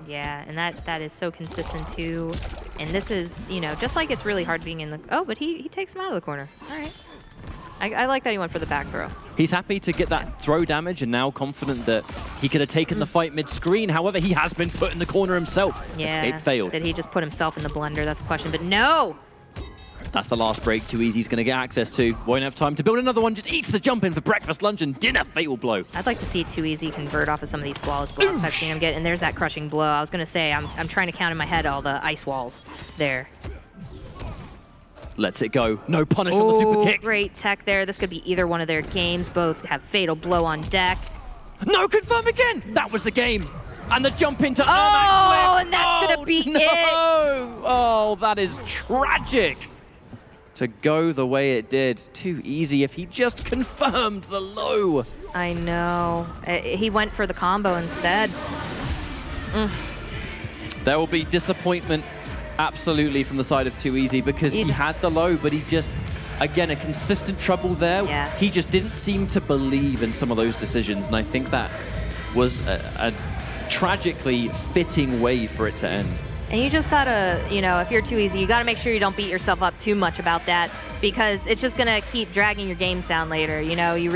[SPEAKER 20] Yeah, and that is so consistent too. And this is, you know, just like it's really hard being in the... Oh, but he takes him out of the corner. All right. I like that he went for the back throw.
[SPEAKER 19] He's happy to get that throw damage and now confident that he could have taken the fight mid-screen. However, he has been put in the corner himself.
[SPEAKER 20] Yeah.
[SPEAKER 19] Escape failed.
[SPEAKER 20] Did he just put himself in the blender? That's the question. But no!
[SPEAKER 19] That's the last break Too Easy's going to get access to. Won't have time to build another one. Just eats the jump in for breakfast, lunch, and dinner. Fatal blow.
[SPEAKER 20] I'd like to see Too Easy convert off of some of these flawless blocks I've seen him get. And there's that crushing blow. I was going to say, I'm trying to count in my head all the ice walls there.
[SPEAKER 19] Lets it go. No punish on the super kick.
[SPEAKER 20] Great tech there. This could be either one of their games. Both have fatal blow on deck.
[SPEAKER 19] No, confirm again. That was the game. And the jump into
[SPEAKER 20] Ermac. And that's going to be it.
[SPEAKER 19] Oh, that is tragic. To go the way it did. Too Easy if he just confirmed the low.
[SPEAKER 20] I know. He went for the combo instead.
[SPEAKER 19] There will be disappointment absolutely from the side of Too Easy because he had the low, but he just, again, a consistent trouble there.
[SPEAKER 20] Yeah.
[SPEAKER 19] He just didn't seem to believe in some of those decisions, and I think that was a tragically fitting way for it to end.
[SPEAKER 20] And you just gotta, you know, if you're Too Easy, you gotta make sure you don't beat yourself up too much about that because it's just gonna keep dragging your games down later. You know, you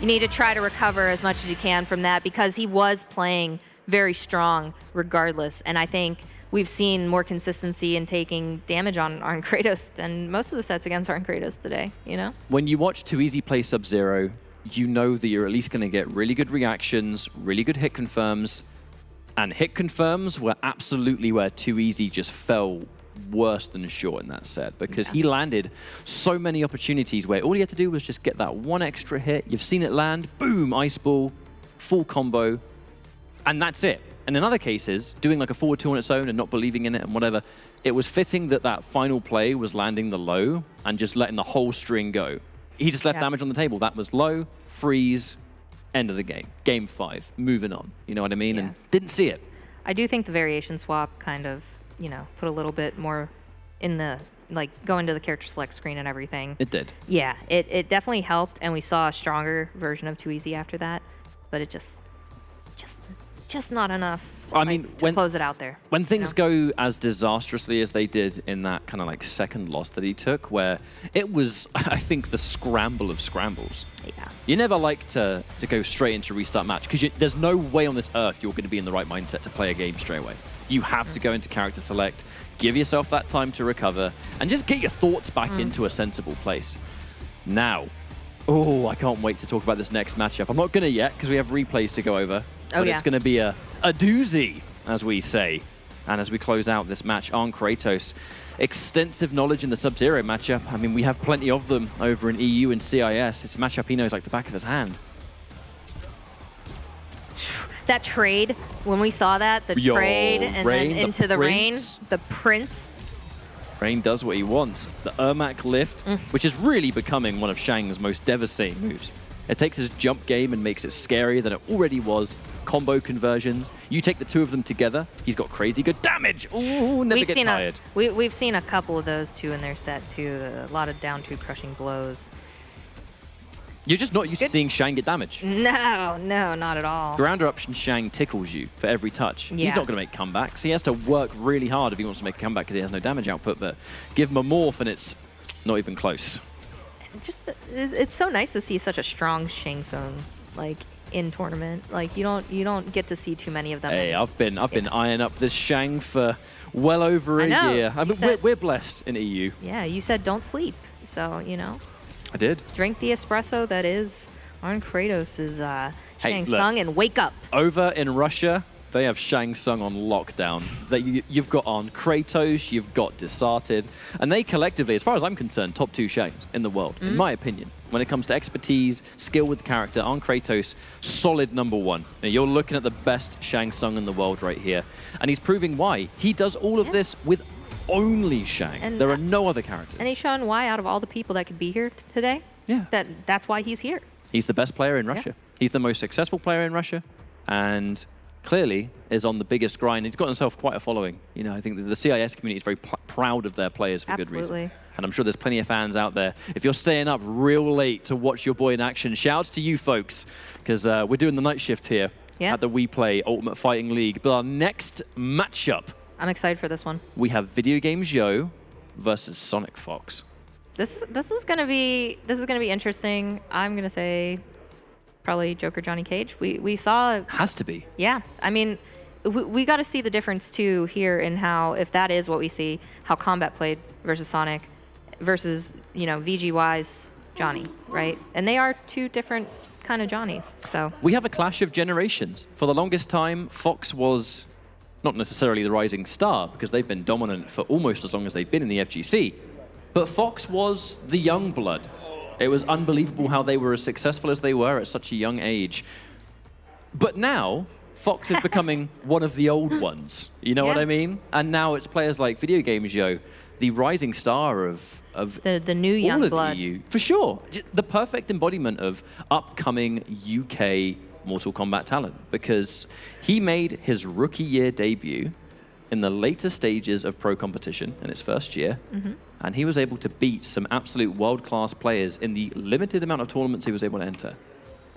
[SPEAKER 20] need to try to recover as much as you can from that because he was playing very strong regardless. And I think we've seen more consistency in taking damage on Kratos than most of the sets against Kratos today, you know?
[SPEAKER 19] When you watch Too Easy play Sub-Zero, you know that you're at least gonna get really good reactions, really good hit confirms, and hit confirms were absolutely where Too Easy just fell worse than short in that set because he landed so many opportunities where all he had to do was just get that one extra hit. You've seen it land, boom, ice ball, full combo, and that's it. And in other cases, doing like a forward 2 on its own and not believing in it and whatever, it was fitting that that final play was landing the low and just letting the whole string go. He just left damage on the table. That was low, freeze, end of the game. Game 5, moving on. You know what I mean? And didn't see it.
[SPEAKER 20] I do think the variation swap kind of, you know, put a little bit more in the, like, going to the character select screen and everything.
[SPEAKER 19] It did.
[SPEAKER 20] Yeah, it definitely helped, and we saw a stronger version of Too Easy after that, but it just not enough.
[SPEAKER 19] I mean,
[SPEAKER 20] to close it out there.
[SPEAKER 19] When things go as disastrously as they did in that kind of like second loss that he took, where it was, I think, the scramble of scrambles.
[SPEAKER 20] Yeah.
[SPEAKER 19] You never like to go straight into restart match because there's no way on this earth you're going to be in the right mindset to play a game straight away. You have to go into character select, give yourself that time to recover, and just get your thoughts back into a sensible place. Now, I can't wait to talk about this next matchup. I'm not going to yet because we have replays to go over. But it's going to be a doozy, as we say. And as we close out this match on Kratos, extensive knowledge in the Sub-Zero matchup. I mean, we have plenty of them over in EU and CIS. It's a matchup he knows like the back of his hand.
[SPEAKER 20] That trade, when we saw that, the trade and
[SPEAKER 19] Rain,
[SPEAKER 20] then into the rain, the Prince.
[SPEAKER 19] Rain does what he wants. The Ermac lift, which is really becoming one of Shang's most devastating moves. It takes his jump game and makes it scarier than it already was. Combo conversions. You take the two of them together, he's got crazy good damage. Ooh, never get tired.
[SPEAKER 20] We've seen a couple of those too in their set too. A lot of down 2 crushing blows.
[SPEAKER 19] You're just not used to seeing Shang get damage.
[SPEAKER 20] No, not at all.
[SPEAKER 19] Grounder option Shang tickles you for every touch.
[SPEAKER 20] Yeah.
[SPEAKER 19] He's not going to make comebacks. He has to work really hard if he wants to make a comeback because he has no damage output, but give him a morph and it's not even close.
[SPEAKER 20] It's so nice to see such a strong Shang Tsung like in tournament. Like you don't get to see too many of them.
[SPEAKER 19] Hey, I've been eyeing up this Shang for well over a year. I mean, we're blessed in EU.
[SPEAKER 20] Yeah, you said don't sleep, so you know.
[SPEAKER 19] I did.
[SPEAKER 20] Drink the espresso that is on Kratos' Shang Tsung and wake up.
[SPEAKER 19] Over in Russia, They have Shang Tsung on lockdown. You've got on Kratos, you've got Desarted, and they collectively, as far as I'm concerned, top 2 Shangs in the world, in my opinion. When it comes to expertise, skill with character, on Kratos, solid #1. Now, you're looking at the best Shang Tsung in the world right here, and he's proving why. He does all of this with only Shang.
[SPEAKER 20] And
[SPEAKER 19] there are no other characters.
[SPEAKER 20] And he's shown why, out of all the people that could be here today, that's why he's here.
[SPEAKER 19] He's the best player in Russia. He's the most successful player in Russia, and clearly is on the biggest grind. He's got himself quite a following. You know, I think the CIS community is very proud of their players for good reason. And I'm sure there's plenty of fans out there. If you're staying up real late to watch your boy in action, shouts to you folks, because we're doing the night shift here at the WePlay Ultimate Fighting League. But our next matchup,
[SPEAKER 20] I'm excited for this one.
[SPEAKER 19] we have Video Games Yo versus Sonic Fox.
[SPEAKER 20] This is gonna be interesting. I'm gonna say probably Joker Johnny Cage. We saw
[SPEAKER 19] has to be.
[SPEAKER 20] Yeah, I mean, we got to see the difference too here in how, if that is what we see, how Kombat played versus Sonic versus, you know, VGY's Johnny, right? And they are 2 different kind of Johnnies. So
[SPEAKER 19] we have a clash of generations. For the longest time, Fox was not necessarily the rising star because they've been dominant for almost as long as they've been in the FGC. But Fox was the young blood. It was unbelievable how they were as successful as they were at such a young age. But now, Fox is becoming one of the old ones. You know what I mean? And now it's players like Video Games Yo, the rising star of
[SPEAKER 20] the new young
[SPEAKER 19] all of
[SPEAKER 20] blood.
[SPEAKER 19] EU. For sure. The perfect embodiment of upcoming UK Mortal Kombat talent, because he made his rookie year debut in the later stages of pro competition in his first year, and he was able to beat some absolute world-class players in the limited amount of tournaments he was able to enter.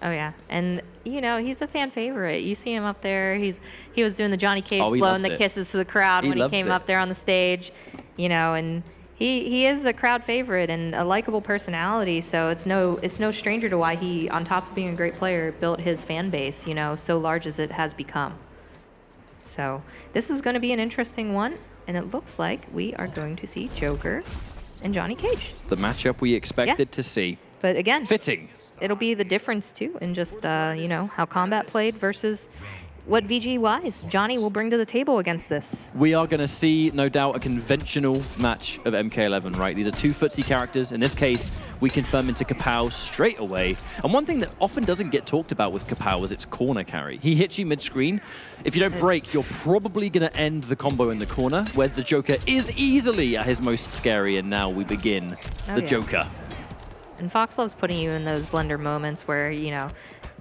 [SPEAKER 20] Oh yeah, and you know, he's a fan favorite. You see him up there. He was doing the Johnny Cage blowing the kisses to the crowd when he came up there on the stage, you know, and he is a crowd favorite and a likable personality. So it's no stranger to why he, on top of being a great player, built his fan base, you know, so large as it has become. So this is going to be an interesting one, and it looks like we are going to see Joker and Johnny Cage.
[SPEAKER 19] The matchup we expected to see.
[SPEAKER 20] But again,
[SPEAKER 19] fitting.
[SPEAKER 20] It'll be the difference too in just you know, how Kombat played versus what VGY's Johnny will bring to the table against this.
[SPEAKER 19] We are going to see, no doubt, a conventional match of MK11, right? These are 2 footsie characters. In this case, we confirm into Kapow straight away. And one thing that often doesn't get talked about with Kapow is its corner carry. He hits you mid-screen. If you don't break, you're probably going to end the combo in the corner, where the Joker is easily at his most scary. And now we begin the Joker.
[SPEAKER 20] And Fox loves putting you in those blender moments where, you know,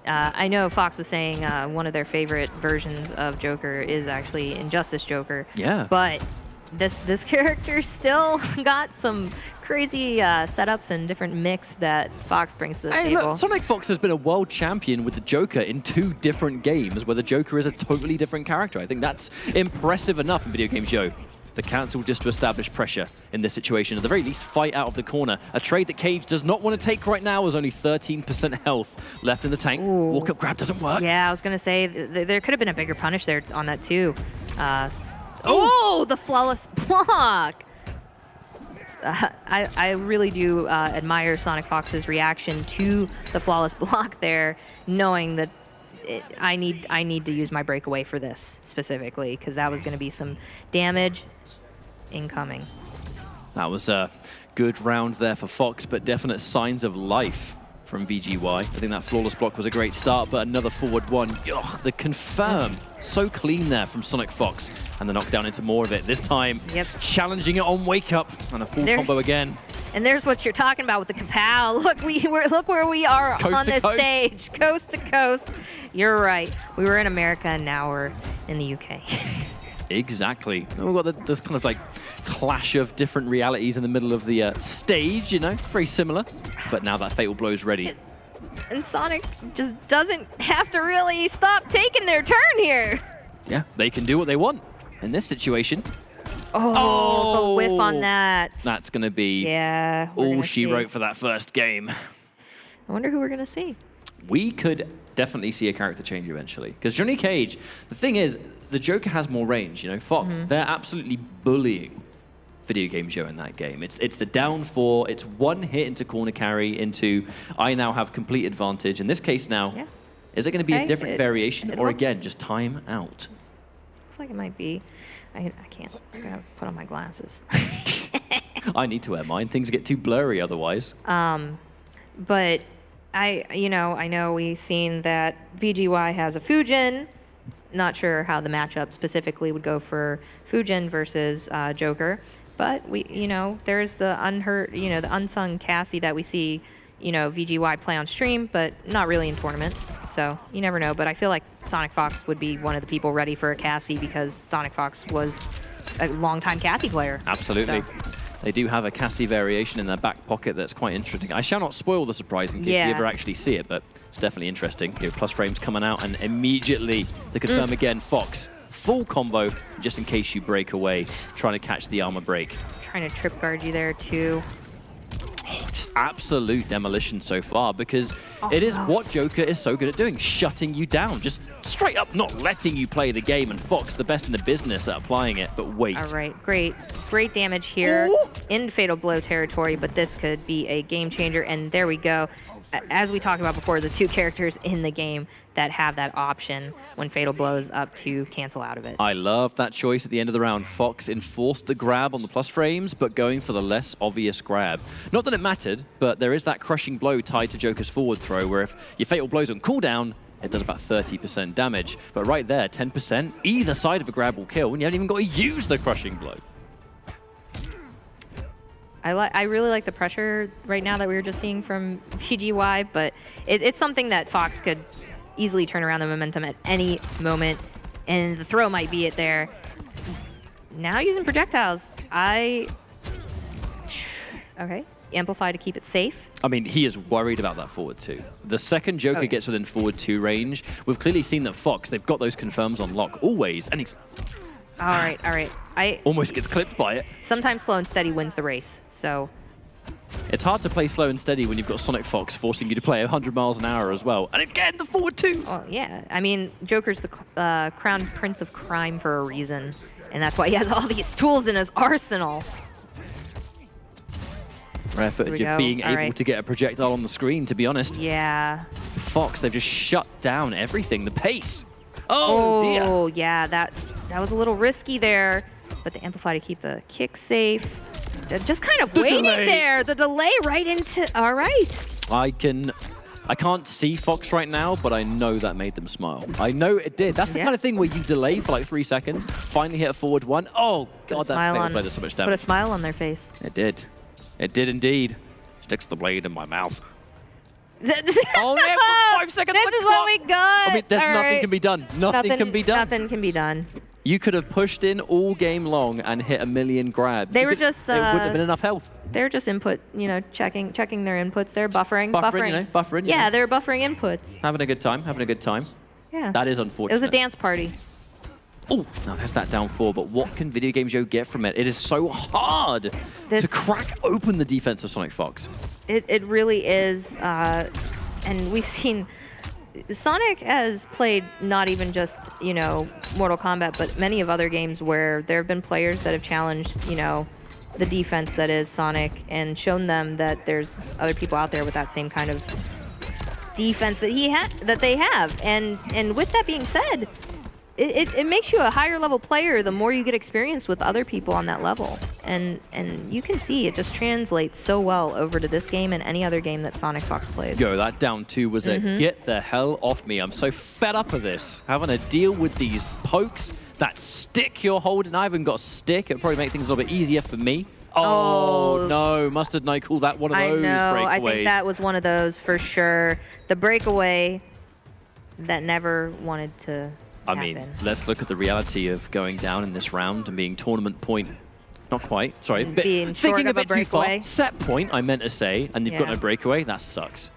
[SPEAKER 20] I know Fox was saying one of their favorite versions of Joker is actually Injustice Joker.
[SPEAKER 19] Yeah.
[SPEAKER 20] But this character still got some crazy setups and different mix that Fox brings to the table.
[SPEAKER 19] Look, Sonic Fox has been a world champion with the Joker in 2 different games where the Joker is a totally different character. I think that's impressive enough in Video Games Yo. The cancel just to establish pressure in this situation. At the very least, fight out of the corner. A trade that Cage does not want to take right now, as only 13% health left in the tank. Walk-up grab doesn't work.
[SPEAKER 20] Yeah, I was going to say, there could have been a bigger punish there on that too. Oh, the flawless block! I really do admire Sonic Fox's reaction to the flawless block there, knowing that I need to use my breakaway for this specifically, because that was going to be some damage incoming.
[SPEAKER 19] That was a good round there for Fox, but definite signs of life from VGY. I think that flawless block was a great start, but another forward one. Ugh, the confirm. So clean there from Sonic Fox. And the knockdown into more of it. This time, challenging it on Wake Up. And a full combo again.
[SPEAKER 20] And there's what you're talking about with the Kapow. Look where we are on this stage. Coast to coast. You're right. We were in America, and now we're in the UK.
[SPEAKER 19] Exactly. We've got this kind of like clash of different realities in the middle of the stage, you know, very similar. But now that Fatal Blow's ready.
[SPEAKER 20] And Sonic just doesn't have to really stop taking their turn here.
[SPEAKER 19] Yeah, they can do what they want in this situation.
[SPEAKER 20] Oh, the whiff on that.
[SPEAKER 19] That's going to be
[SPEAKER 20] all
[SPEAKER 19] she wrote for that first game.
[SPEAKER 20] I wonder who we're going to see.
[SPEAKER 19] We could definitely see a character change eventually. Because Johnny Cage, the thing is, the Joker has more range. You know, Fox, they're absolutely bullying Video Games Yo in that game. It's the down 4. It's one hit into corner carry into I now have complete advantage. In this case now, is it going to be a different variation or again just time out?
[SPEAKER 20] looks like it might be. I can't. I gotta put on my glasses.
[SPEAKER 19] I need to wear mine. Things get too blurry otherwise.
[SPEAKER 20] But I know we've seen that VGY has a Fujin. Not sure how the matchup specifically would go for Fujin versus Joker, but there's the the unsung Cassie that we see, VGY play on stream, but not really in tournament. So you never know. But I feel like Sonic Fox would be one of the people ready for a Cassie because Sonic Fox was a longtime Cassie player.
[SPEAKER 19] Absolutely.
[SPEAKER 20] So.
[SPEAKER 19] They do have a Cassie variation in their back pocket that's quite interesting. I shall not spoil the surprise in case you ever actually see it, but it's definitely interesting. Plus frames coming out, and immediately, to confirm again, Fox, full combo, just in case you break away, trying to catch the armor break.
[SPEAKER 20] Trying to trip guard you there, too.
[SPEAKER 19] Just absolute demolition so far, because it is what Joker is so good at doing, shutting you down, just straight up not letting you play the game, and Fox, the best in the business at applying it, but wait.
[SPEAKER 20] All right, great damage here in Fatal Blow territory, but this could be a game changer, and there we go. As we talked about before, the two characters in the game that have that option when Fatal Blow is up to cancel out of it.
[SPEAKER 19] I love that choice at the end of the round. Fox enforced the grab on the plus frames, but going for the less obvious grab. Not that it mattered, but there is that crushing blow tied to Joker's forward throw, where if your Fatal Blow's on cooldown, it does about 30% damage. But right there, 10%, either side of a grab will kill, and you haven't even got to use the crushing blow.
[SPEAKER 20] I really like the pressure right now that we were just seeing from VGY, but it's something that Fox could easily turn around the momentum at any moment, and the throw might be it there. Now using projectiles, okay, amplify to keep it safe.
[SPEAKER 19] I mean, he is worried about that forward two. The second Joker gets within forward two range, we've clearly seen that Fox, they've got those confirms on lock always, and he's...
[SPEAKER 20] All right. I
[SPEAKER 19] almost gets clipped by it.
[SPEAKER 20] Sometimes slow and steady wins the race, so...
[SPEAKER 19] It's hard to play slow and steady when you've got Sonic Fox forcing you to play 100 miles an hour as well. And again, the forward two!
[SPEAKER 20] Well, yeah. I mean, Joker's the crown prince of crime for a reason, and that's why he has all these tools in his arsenal.
[SPEAKER 19] Rare footage of being able to get a projectile on the screen, to be honest.
[SPEAKER 20] Yeah.
[SPEAKER 19] Fox, they've just shut down everything. The pace. Oh, dear.
[SPEAKER 20] Oh, yeah, that was a little risky there, but the amplify to keep the kick safe. Just kind of waiting there. The delay right into... All right.
[SPEAKER 19] I can't see Fox right now, but I know that made them smile. I know it did. That's the kind of thing where you delay for like 3 seconds, finally hit a forward one. Oh, God, that Fatal does so much damage.
[SPEAKER 20] Put a smile on their face.
[SPEAKER 19] It did. It did indeed. Sticks the blade in my mouth.
[SPEAKER 20] Oh,
[SPEAKER 19] yeah, 5 seconds.
[SPEAKER 20] This is what we got.
[SPEAKER 19] I mean, nothing can be done. Nothing can be done.
[SPEAKER 20] Nothing can be done.
[SPEAKER 19] You could have pushed in all game long and hit 1 million grabs.
[SPEAKER 20] They were just...
[SPEAKER 19] It wouldn't have been enough health.
[SPEAKER 20] They're just input, checking their inputs. They're buffering.
[SPEAKER 19] Buffering.
[SPEAKER 20] Yeah, they're buffering inputs.
[SPEAKER 19] Having a good time.
[SPEAKER 20] Yeah.
[SPEAKER 19] That is unfortunate.
[SPEAKER 20] It was a dance party.
[SPEAKER 19] Oh, now there's that down 4, but what can Video Game Joe get from it? It is so hard to crack open the defense of Sonic Fox.
[SPEAKER 20] It really is, and we've seen Sonic has played not even just, Mortal Kombat, but many of other games where there have been players that have challenged, the defense that is Sonic and shown them that there's other people out there with that same kind of defense that they have. And with that being said, it makes you a higher level player the more you get experience with other people on that level. And you can see it just translates so well over to this game and any other game that Sonic Fox plays.
[SPEAKER 19] Yo, that down 2 was a get the hell off me. I'm so fed up of this. Having to deal with these pokes, that stick you're holding. I haven't got a stick. It'll probably make things a little bit easier for me. Oh, no. Mustard Knight called that one of those breakaways.
[SPEAKER 20] I think that was one of those for sure. The breakaway that never wanted to
[SPEAKER 19] I mean, let's look at the reality of going down in this round and being tournament point. Not quite, sorry. Thinking a bit too far. Set point, I meant to say, and you've got no breakaway. That sucks.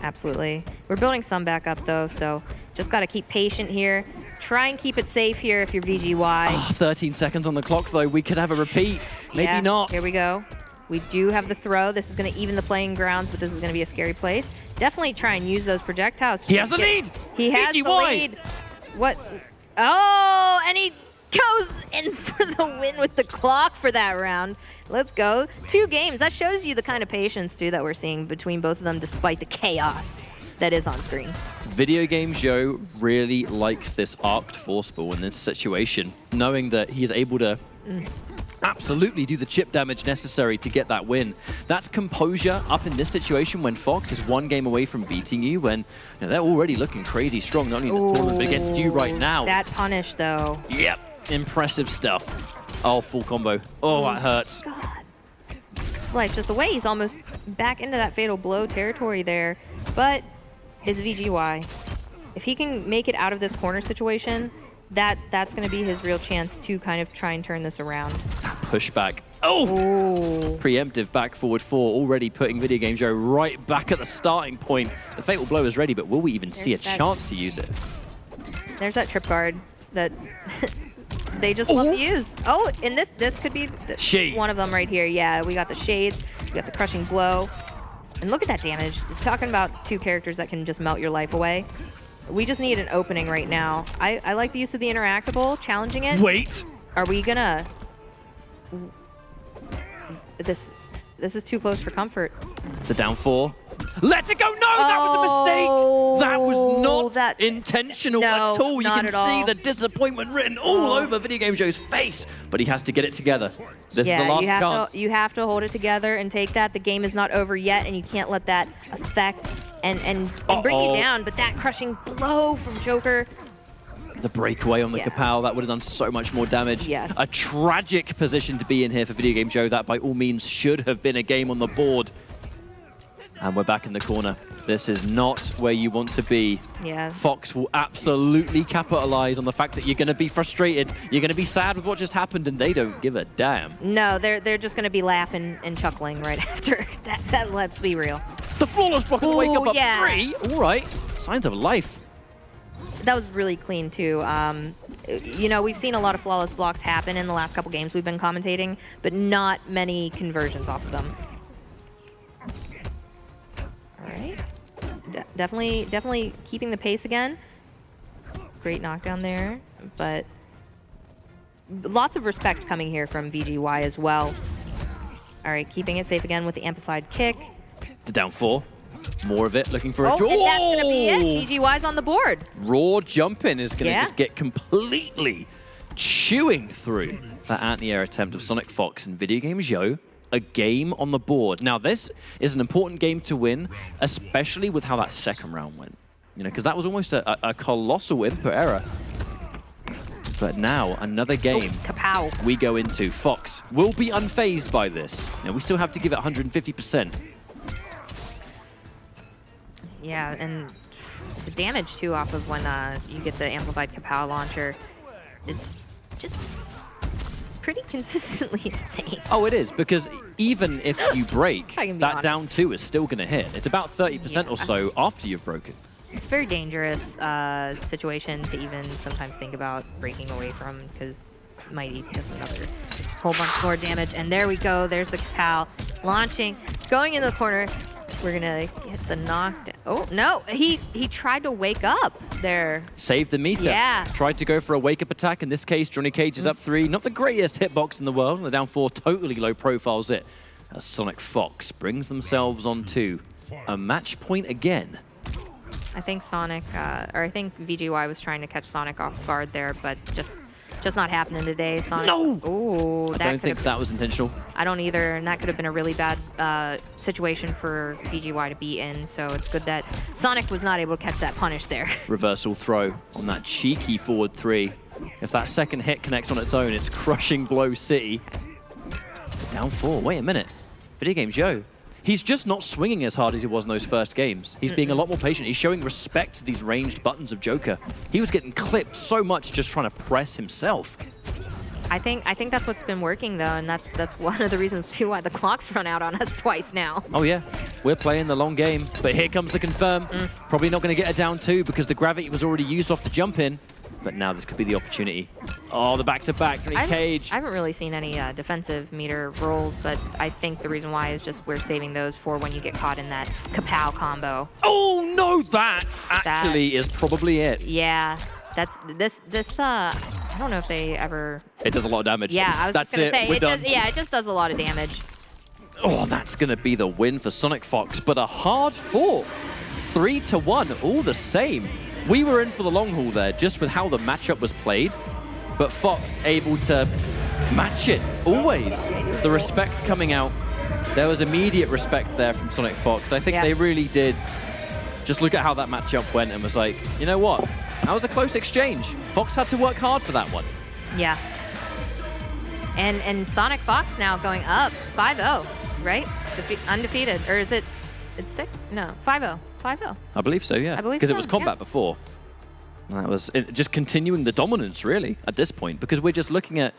[SPEAKER 20] Absolutely. We're building some back up, though, so just got to keep patient here. Try and keep it safe here if you're VGY.
[SPEAKER 19] Oh, 13 seconds on the clock, though. We could have a repeat. Maybe not.
[SPEAKER 20] Here we go. We do have the throw. This is going to even the playing grounds, but this is going to be a scary place. Definitely try and use those projectiles.
[SPEAKER 19] He has the lead!
[SPEAKER 20] He has the lead. What? Oh, and he goes in for the win with the clock for that round. Let's go. 2 games. That shows you the kind of patience, too, that we're seeing between both of them despite the chaos. that is on screen.
[SPEAKER 19] Video Game Joe really likes this arced force ball in this situation, knowing that he is able to absolutely do the chip damage necessary to get that win. That's composure up in this situation when Fox is 1 game away from beating you, when they're already looking crazy strong, not only in this tournament, but against you right now.
[SPEAKER 20] That punish, though.
[SPEAKER 19] Yep, impressive stuff. Oh, full combo. Oh, that hurts.
[SPEAKER 20] God. It's like just away. He's almost back into that fatal blow territory there. But is VGY. If he can make it out of this corner situation, that's going to be his real chance to kind of try and turn this around.
[SPEAKER 19] Pushback. Oh! Preemptive back forward 4, already putting Video Game Joe right back at the starting point. The fatal blow is ready, but will we even see a chance to use it?
[SPEAKER 20] There's that trip guard that they just love to use. Oh, and this could be one of them right here. Yeah, we got the shades, we got the crushing blow. And look at that damage. It's talking about 2 characters that can just melt your life away. We just need an opening right now. I like the use of the interactable, challenging it.
[SPEAKER 19] Wait.
[SPEAKER 20] Are we gonna... This is too close for comfort.
[SPEAKER 19] The down 4. Let it go! No, that was a mistake! That was not intentional at all. You can see the disappointment written all over Video Game Joe's face, but he has to get it together. This is the last chance.
[SPEAKER 20] You have to hold it together and take that. The game is not over yet, and you can't let that affect and bring you down. But that crushing blow from Joker.
[SPEAKER 19] The breakaway on the Kapow, that would have done so much more damage.
[SPEAKER 20] Yes.
[SPEAKER 19] A tragic position to be in here for Video Game Joe. That by all means should have been a game on the board. And we're back in the corner. This is not where you want to be.
[SPEAKER 20] Yeah.
[SPEAKER 19] Fox will absolutely capitalize on the fact that you're going to be frustrated. You're going to be sad with what just happened, and they don't give a damn.
[SPEAKER 20] No, they're just going to be laughing and chuckling right after. That let's be real.
[SPEAKER 19] The flawless block on the wake up up 3. All right. Signs of life.
[SPEAKER 20] That was really clean, too. You know, we've seen a lot of flawless blocks happen in the last couple games we've been commentating, but not many conversions off of them. All right. Definitely keeping the pace again. Great knockdown there, but lots of respect coming here from VGY as well. All right, keeping it safe again with the amplified kick.
[SPEAKER 19] The down 4. More of it, looking for a draw.
[SPEAKER 20] And that's going to be it. VGY's on the board.
[SPEAKER 19] Raw jumping is going to just get completely chewing through that anti-air attempt of Sonic Fox and Video Game Joe. A game on the board. Now, this is an important game to win, especially with how that second round went. You know, because that was almost a colossal input error. But now, another game
[SPEAKER 20] Kapow.
[SPEAKER 19] We go into. Fox will be unfazed by this. Now, we still have to give it 150%.
[SPEAKER 20] Yeah, and the damage, too, off of when you get the amplified Kapow launcher. It just pretty consistently insane.
[SPEAKER 19] Oh, it is, because even if you break, that
[SPEAKER 20] honest.
[SPEAKER 19] down 2 is still going to hit. It's about 30% or so after you've broken.
[SPEAKER 20] It's a very dangerous situation to even sometimes think about breaking away from, because it might be just another whole bunch more damage. And there we go. There's the Kapow launching, going in the corner. We're gonna get the knockdown. Oh no, he tried to wake up there.
[SPEAKER 19] Saved the meter.
[SPEAKER 20] Yeah.
[SPEAKER 19] Tried to go for a wake-up attack. In this case, Johnny Cage is up 3. Not the greatest hitbox in the world. The down 4 totally low profiles it. As Sonic Fox brings themselves on 2. A match point again.
[SPEAKER 20] I think Sonic, or I think VGY was trying to catch Sonic off guard there, but just not happening today. Sonic.
[SPEAKER 19] No!
[SPEAKER 20] Ooh,
[SPEAKER 19] I don't think that was intentional.
[SPEAKER 20] I don't either, and that could have been a really bad situation for VGY to be in, so it's good that Sonic was not able to catch that punish there.
[SPEAKER 19] Reversal throw on that cheeky forward 3. If that second hit connects on its own, it's crushing blow city. Down 4. Wait a minute. Video Game Joe. He's just not swinging as hard as he was in those first games. He's being a lot more patient. He's showing respect to these ranged buttons of Joker. He was getting clipped so much just trying to press himself.
[SPEAKER 20] I think that's what's been working though, and that's one of the reasons too why the clock's run out on us twice now.
[SPEAKER 19] Oh yeah, we're playing the long game, but here comes the confirm. Probably not going to get a down 2 because the gravity was already used off the jump in. But now this could be the opportunity. Oh, the back-to-back, Cage.
[SPEAKER 20] I haven't really seen any defensive meter rolls, but I think the reason why is just we're saving those for when you get caught in that Kapow combo.
[SPEAKER 19] Oh no, that actually is probably it.
[SPEAKER 20] Yeah, that's this. I don't know if they ever.
[SPEAKER 19] It does a lot of damage.
[SPEAKER 20] Yeah, I was just gonna say it does. Yeah, it just does a lot of damage.
[SPEAKER 19] Oh, that's gonna be the win for Sonic Fox, but a hard fought 3-1, all the same. We were in for the long haul there, just with how the matchup was played, but Fox able to match it, always. The respect coming out. There was immediate respect there from Sonic Fox. I think they really did just look at how that matchup went and was like, you know what? That was a close exchange. Fox had to work hard for that one.
[SPEAKER 20] Yeah. And Sonic Fox now going up 5-0, right? Undefeated. Or is it, it's 6? No, 5-0. 5-0.
[SPEAKER 19] I believe so, yeah.
[SPEAKER 20] I believe
[SPEAKER 19] because
[SPEAKER 20] so,
[SPEAKER 19] it was Kombat before. That was just continuing the dominance, really, at this point, because we're just looking at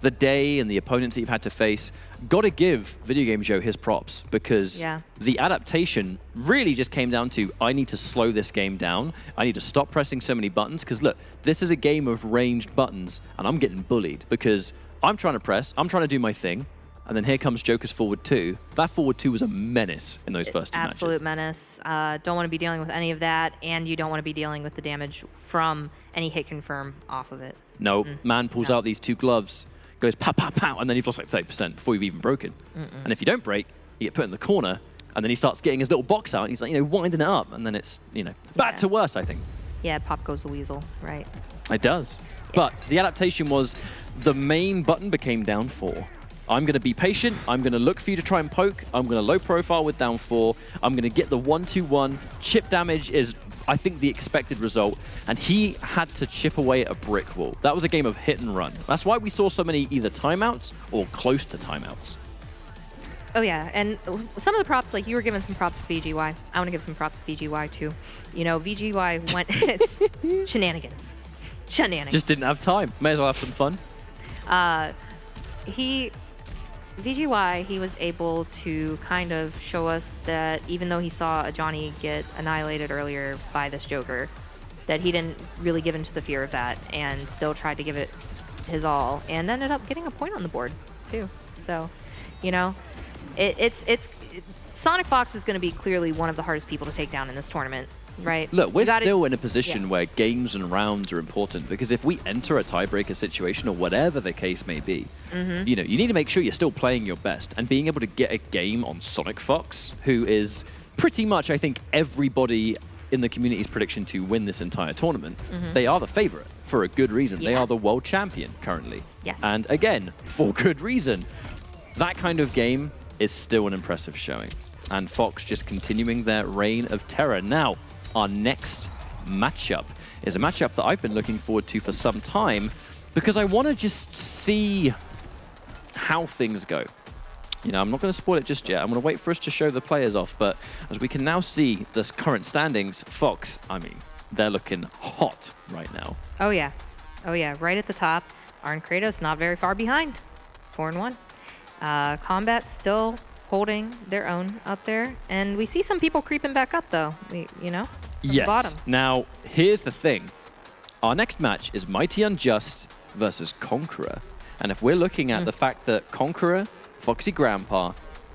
[SPEAKER 19] the day and the opponents that you've had to face. Got to give Video Game Joe his props, because the adaptation really just came down to, I need to slow this game down. I need to stop pressing so many buttons, because look, this is a game of ranged buttons, and I'm getting bullied, because I'm trying to press, I'm trying to do my thing, and then here comes Joker's forward 2. That forward 2 was a menace in those first two matches.
[SPEAKER 20] Absolute menace. Don't want to be dealing with any of that, and you don't want to be dealing with the damage from any hit confirm off of it.
[SPEAKER 19] No, man pulls out these 2 gloves, goes pow, pow, pow, and then you've lost like 30% before you've even broken. And if you don't break, you get put in the corner, and then he starts getting his little box out, and he's like, you know, winding it up, and then it's, you know, bad to worse, I think.
[SPEAKER 20] Yeah, pop goes the weasel, right?
[SPEAKER 19] It does. But the adaptation was the main button became down 4. I'm going to be patient. I'm going to look for you to try and poke. I'm going to low profile with down 4. I'm going to get the 1-2-1. Chip damage is, I think, the expected result. And he had to chip away at a brick wall. That was a game of hit and run. That's why we saw so many either timeouts or close to timeouts.
[SPEAKER 20] Oh, yeah. And some of the props, like you were giving some props to VGY. I want to give some props to VGY, too. You know, VGY went shenanigans. Shenanigans.
[SPEAKER 19] Just didn't have time. May as well have some fun.
[SPEAKER 20] VGY, he was able to kind of show us that even though he saw a Johnny get annihilated earlier by this Joker, that he didn't really give into the fear of that and still tried to give it his all and ended up getting a point on the board, too. So, you know, it's Sonic Fox is going to be clearly one of the hardest people to take down in this tournament. Right.
[SPEAKER 19] Look, we're still in a position where games and rounds are important, because if we enter a tiebreaker situation or whatever the case may be, you know, you need to make sure you're still playing your best, and being able to get a game on Sonic Fox, who is pretty much, I think, everybody in the community's prediction to win this entire tournament. They are the favorite for a good reason. They are the world champion currently.
[SPEAKER 20] Yes.
[SPEAKER 19] And again, for good reason. That kind of game is still an impressive showing. And Fox just continuing their reign of terror. Now, our next matchup is a matchup that I've been looking forward to for some time, because I want to just see how things go. You know, I'm not going to spoil it just yet. I'm going to wait for us to show the players off, but as we can now see this current standings, Fox, I mean, they're looking hot right now.
[SPEAKER 20] Oh, yeah. Oh, yeah. Right at the top. Arn Kratos not very far behind. 4-1. Kombat still holding their own up there. And we see some people creeping back up, though, you know, from the bottom.
[SPEAKER 19] Now, here's the thing. Our next match is Mighty Unjust versus Conqueror. And if we're looking at the fact that Conqueror, Foxy Grandpa,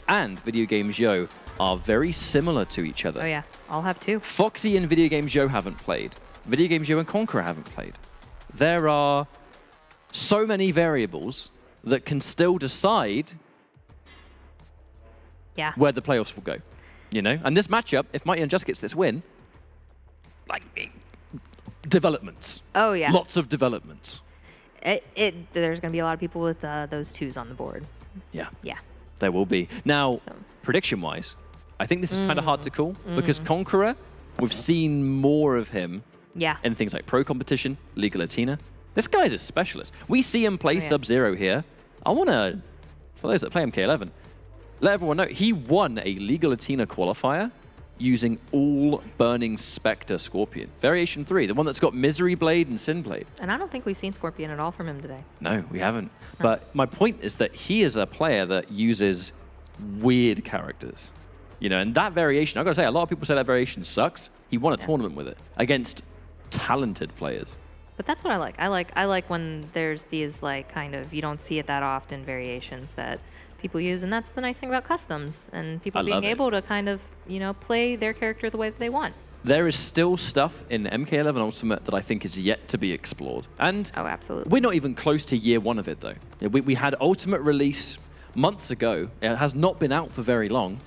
[SPEAKER 19] and Video Game Joe are very similar to each other.
[SPEAKER 20] Oh, yeah. I'll have 2.
[SPEAKER 19] Foxy and Video Game Joe haven't played. Video Game Joe and Conqueror haven't played. There are so many variables that can still decide where the playoffs will go, you know? And this matchup, if Mighty Unjust gets this win, like, developments.
[SPEAKER 20] Oh, yeah.
[SPEAKER 19] Lots of developments.
[SPEAKER 20] There's going to be a lot of people with those 2s on the board.
[SPEAKER 19] Yeah.
[SPEAKER 20] Yeah.
[SPEAKER 19] There will be. Now, prediction-wise, I think this is kind of hard to call, because Conqueror, we've seen more of him in things like Pro Competition, Liga Latina. This guy's a specialist. We see him play Sub-Zero here. I want to, for those that play MK11, let everyone know, he won a Liga Latina qualifier using all Burning Spectre Scorpion. Variation 3, the one that's got Misery Blade and Sin Blade.
[SPEAKER 20] And I don't think we've seen Scorpion at all from him today.
[SPEAKER 19] No, we haven't. But my point is that he is a player that uses weird characters. You know, and that variation, I've got to say, a lot of people say that variation sucks. He won a tournament with it against talented players.
[SPEAKER 20] But that's what I like. I like when there's these, like, kind of, you don't see it that often, variations that people use, and that's the nice thing about customs and people being able to kind of, you know, play their character the way that they want.
[SPEAKER 19] There is still stuff in MK11 Ultimate that I think is yet to be explored. And
[SPEAKER 20] absolutely.
[SPEAKER 19] We're not even close to year 1 of it, though. We had Ultimate release months ago. It has not been out for very long.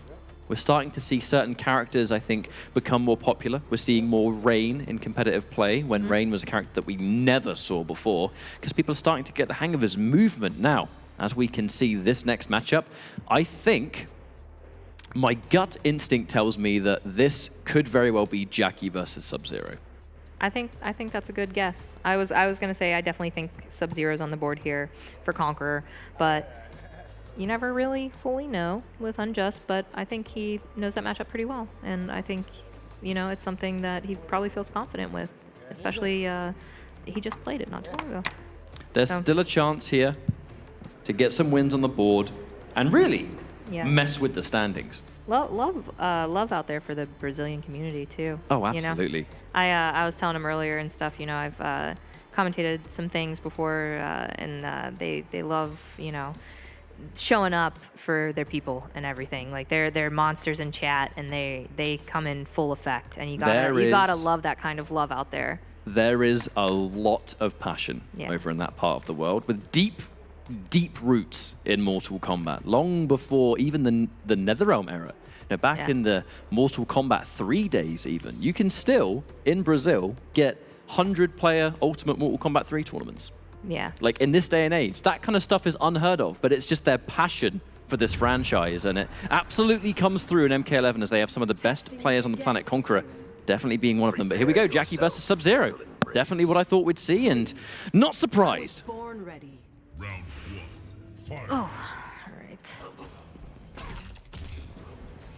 [SPEAKER 19] We're starting to see certain characters, I think, become more popular. We're seeing more Rain in competitive play, when Rain was a character that we never saw before, because people are starting to get the hang of his movement now. As we can see this next matchup, I think my gut instinct tells me that this could very well be Jackie versus Sub-Zero.
[SPEAKER 20] I think that's a good guess. I was going to say I definitely think Sub-Zero's on the board here for Conqueror, but you never really fully know with Unjust, but I think he knows that matchup pretty well. And I think, you know, it's something that he probably feels confident with, especially he just played it not too long ago.
[SPEAKER 19] There's still a chance here to get some wins on the board and really mess with the standings.
[SPEAKER 20] Love out there for the Brazilian community too.
[SPEAKER 19] Oh, absolutely.
[SPEAKER 20] You know? I was telling him earlier and stuff, you know, I've commentated some things before and they love, you know, showing up for their people and everything. Like they're monsters in chat and they come in full effect, and you gotta love that kind of love out there.
[SPEAKER 19] There is a lot of passion over in that part of the world, with deep roots in Mortal Kombat, long before even the Netherrealm era. Now, back in the Mortal Kombat 3 days even, you can still, in Brazil, get 100-player Ultimate Mortal Kombat 3 tournaments.
[SPEAKER 20] Yeah.
[SPEAKER 19] Like, in this day and age, that kind of stuff is unheard of, but it's just their passion for this franchise, and it absolutely comes through in MK11 as they have some of the best players on the planet. Conqueror definitely being one of them. But here we go, Jackie versus Sub-Zero. Definitely what I thought we'd see, and not surprised.
[SPEAKER 14] Born ready.
[SPEAKER 12] Round 1. Fight.
[SPEAKER 20] Oh, all right.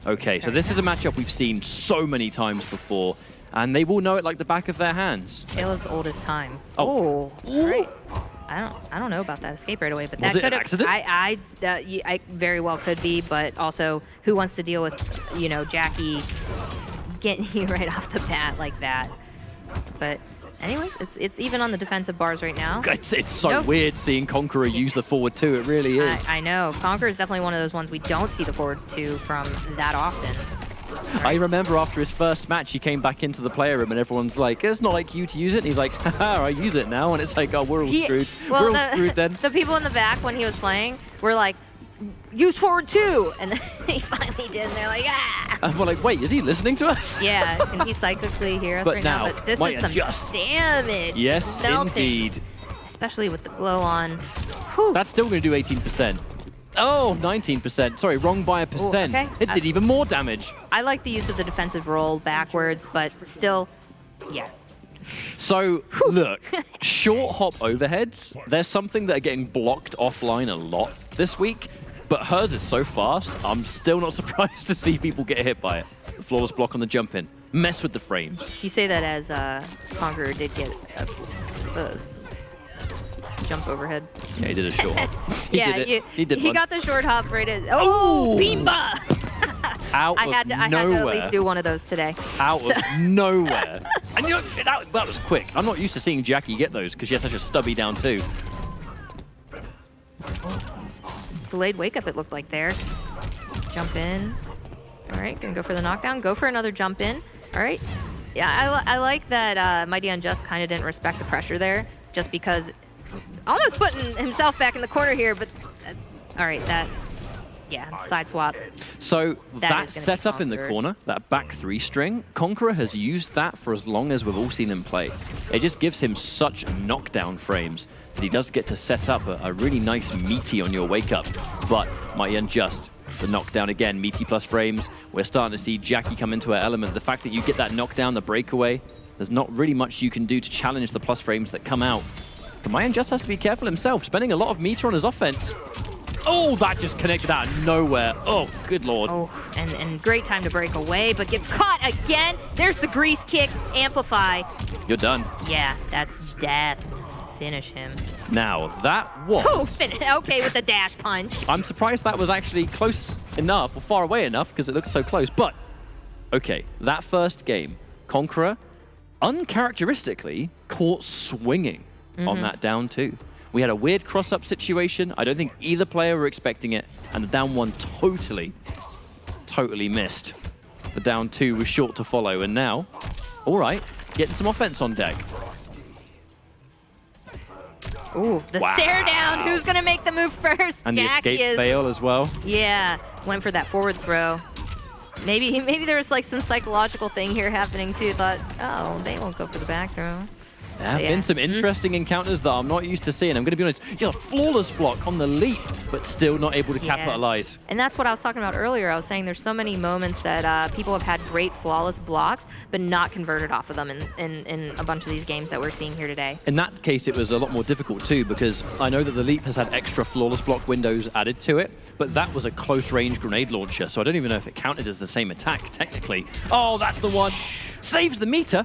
[SPEAKER 19] Okay, so this is a matchup we've seen so many times before, and they will know it like the back of their hands.
[SPEAKER 20] Tale as old as time.
[SPEAKER 19] Oh.
[SPEAKER 20] All right. I don't know about that escape right away, but that
[SPEAKER 19] Was it
[SPEAKER 20] could
[SPEAKER 19] an
[SPEAKER 20] have.
[SPEAKER 19] accident?
[SPEAKER 20] I very well could be, but also who wants to deal with, you know, Jackie getting you right off the bat like that? But anyways, it's even on the defensive bars right now.
[SPEAKER 19] It's so weird seeing Conqueror use the forward 2. It really is.
[SPEAKER 20] I know. Conqueror is definitely one of those ones we don't see the forward 2 from that often.
[SPEAKER 19] I remember after his first match, he came back into the player room and everyone's like, it's not like you to use it. And he's like, haha, I use it now. And it's like, oh, we're all screwed.
[SPEAKER 20] Well,
[SPEAKER 19] we're all screwed then.
[SPEAKER 20] The people in the back when he was playing were like, use forward 2. And then he finally did, and they're like, ah.
[SPEAKER 19] And we're like, wait, is he listening to us?
[SPEAKER 20] Yeah, can he psychically hear us
[SPEAKER 19] But
[SPEAKER 20] right
[SPEAKER 19] now,
[SPEAKER 20] now? But this
[SPEAKER 19] might
[SPEAKER 20] is some
[SPEAKER 19] adjust.
[SPEAKER 20] damage.
[SPEAKER 19] Yes,
[SPEAKER 20] Melting.
[SPEAKER 19] indeed.
[SPEAKER 20] Especially with the glow on.
[SPEAKER 19] That's still going to do 18%. Oh, 19%. Sorry, wrong by a percent.
[SPEAKER 20] okay.
[SPEAKER 19] It did even more damage.
[SPEAKER 20] I like the use of the defensive roll backwards, but still, yeah.
[SPEAKER 19] So, look, short hop overheads, there's something that are getting blocked offline a lot this week, but hers is so fast, I'm still not surprised to see people get hit by it. The flawless block on the jump in. Mess with the frames.
[SPEAKER 20] You say that as Conqueror did get a jump overhead.
[SPEAKER 19] Yeah, he did a short hop. He did
[SPEAKER 20] he
[SPEAKER 19] one.
[SPEAKER 20] got the short hop right in. Oh, Bimba!
[SPEAKER 19] Out
[SPEAKER 20] I had to at least do one of those today.
[SPEAKER 19] Out of nowhere. And you know, that was quick. I'm not used to seeing Jackie get those because she has such a stubby down 2.
[SPEAKER 20] Delayed wake up, it looked like there. Jump in. All right, gonna go for the knockdown. Go for another jump in. All right. Yeah, I like that Mighty Unjust kind of didn't respect the pressure there, just because almost putting himself back in the corner here, but all right, side swap.
[SPEAKER 19] So that
[SPEAKER 20] is gonna be
[SPEAKER 19] setup in the
[SPEAKER 20] conquered.
[SPEAKER 19] corner, that back 3 string, Conqueror has used that for as long as we've all seen him play. It just gives him such knockdown frames that he does get to set up a really nice meaty on your wake up. But Mighty Unjust, the knockdown again, meaty plus frames. We're starting to see Jackie come into her element. The fact that you get that knockdown, the breakaway, there's not really much you can do to challenge the plus frames that come out. But Mighty Unjust has to be careful himself, spending a lot of meter on his offense. Oh, that just connected out of nowhere. Oh, good lord.
[SPEAKER 20] Oh, and great time to break away, but gets caught again. There's the grease kick, amplify.
[SPEAKER 19] You're done.
[SPEAKER 20] Yeah, that's death. Finish him.
[SPEAKER 19] Now, that was...
[SPEAKER 20] Oh, okay with the dash punch.
[SPEAKER 19] I'm surprised that was actually close enough, or far away enough, because it looked so close. But, okay, that first game, Conqueror, uncharacteristically, caught swinging on that down 2. We had a weird cross-up situation. I don't think either player were expecting it, and the down 1 totally missed. The down 2 was short to follow, and now, all right, getting some offense on deck.
[SPEAKER 20] Ooh, the stare down. Who's going to make the move first?
[SPEAKER 19] And
[SPEAKER 20] Jackie
[SPEAKER 19] the escape fail as well.
[SPEAKER 20] Yeah, went for that forward throw. Maybe there was like some psychological thing here happening too. Thought, oh, they won't go for the back throw.
[SPEAKER 19] There have been some interesting encounters that I'm not used to seeing. I'm going to be honest, yeah, flawless block on the leap, but still not able to capitalize.
[SPEAKER 20] And that's what I was talking about earlier. I was saying there's so many moments that people have had great flawless blocks, but not converted off of them in a bunch of these games that we're seeing here today.
[SPEAKER 19] In that case, it was a lot more difficult too, because I know that the leap has had extra flawless block windows added to it, but that was a close-range grenade launcher, so I don't even know if it counted as the same attack, technically. Oh, that's the one. Saves the meter.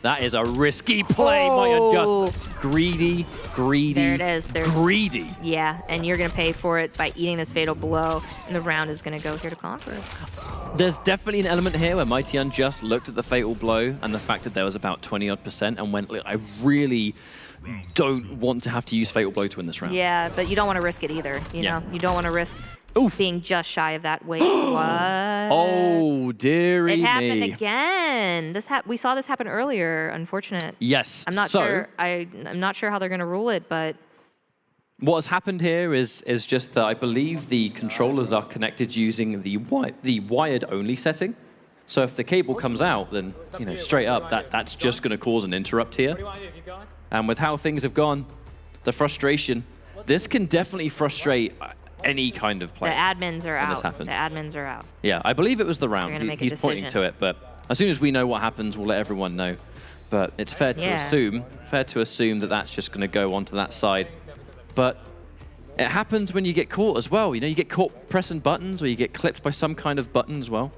[SPEAKER 19] That is a risky play, Mighty Unjust. Greedy,
[SPEAKER 20] There it is.
[SPEAKER 19] greedy.
[SPEAKER 20] Yeah, and you're going to pay for it by eating this fatal blow, and the round is going to go here to Conqueror.
[SPEAKER 19] There's definitely an element here where Mighty Unjust looked at the fatal blow and the fact that there was about 20-odd% and went, look, I really don't want to have to use fatal blow to win this round.
[SPEAKER 20] Yeah, but you don't want to risk it either. You know, you don't want to risk being just shy of that. Wait, what?
[SPEAKER 19] Oh, dearie
[SPEAKER 20] It happened
[SPEAKER 19] me.
[SPEAKER 20] again. We saw this happen earlier. Unfortunate.
[SPEAKER 19] Yes.
[SPEAKER 20] I'm not sure. I'm not sure how they're going to rule it, but
[SPEAKER 19] What has happened here is just that I believe the controllers are connected using the wired-only setting. So if the cable comes out, then straight up, that's just going to cause an interrupt here. And with how things have gone, the frustration, this can definitely frustrate any kind of player.
[SPEAKER 20] the admins are out.
[SPEAKER 19] happened.
[SPEAKER 20] The admins are out.
[SPEAKER 19] Yeah, I believe it was the round.
[SPEAKER 20] They're gonna make a
[SPEAKER 19] He's pointing
[SPEAKER 20] decision.
[SPEAKER 19] to it, but as soon as we know what happens, we'll let everyone know. But it's fair to assume that that's just going to go onto that side. But it happens when you get caught as well. You get caught pressing buttons, or you get clipped by some kind of button as well.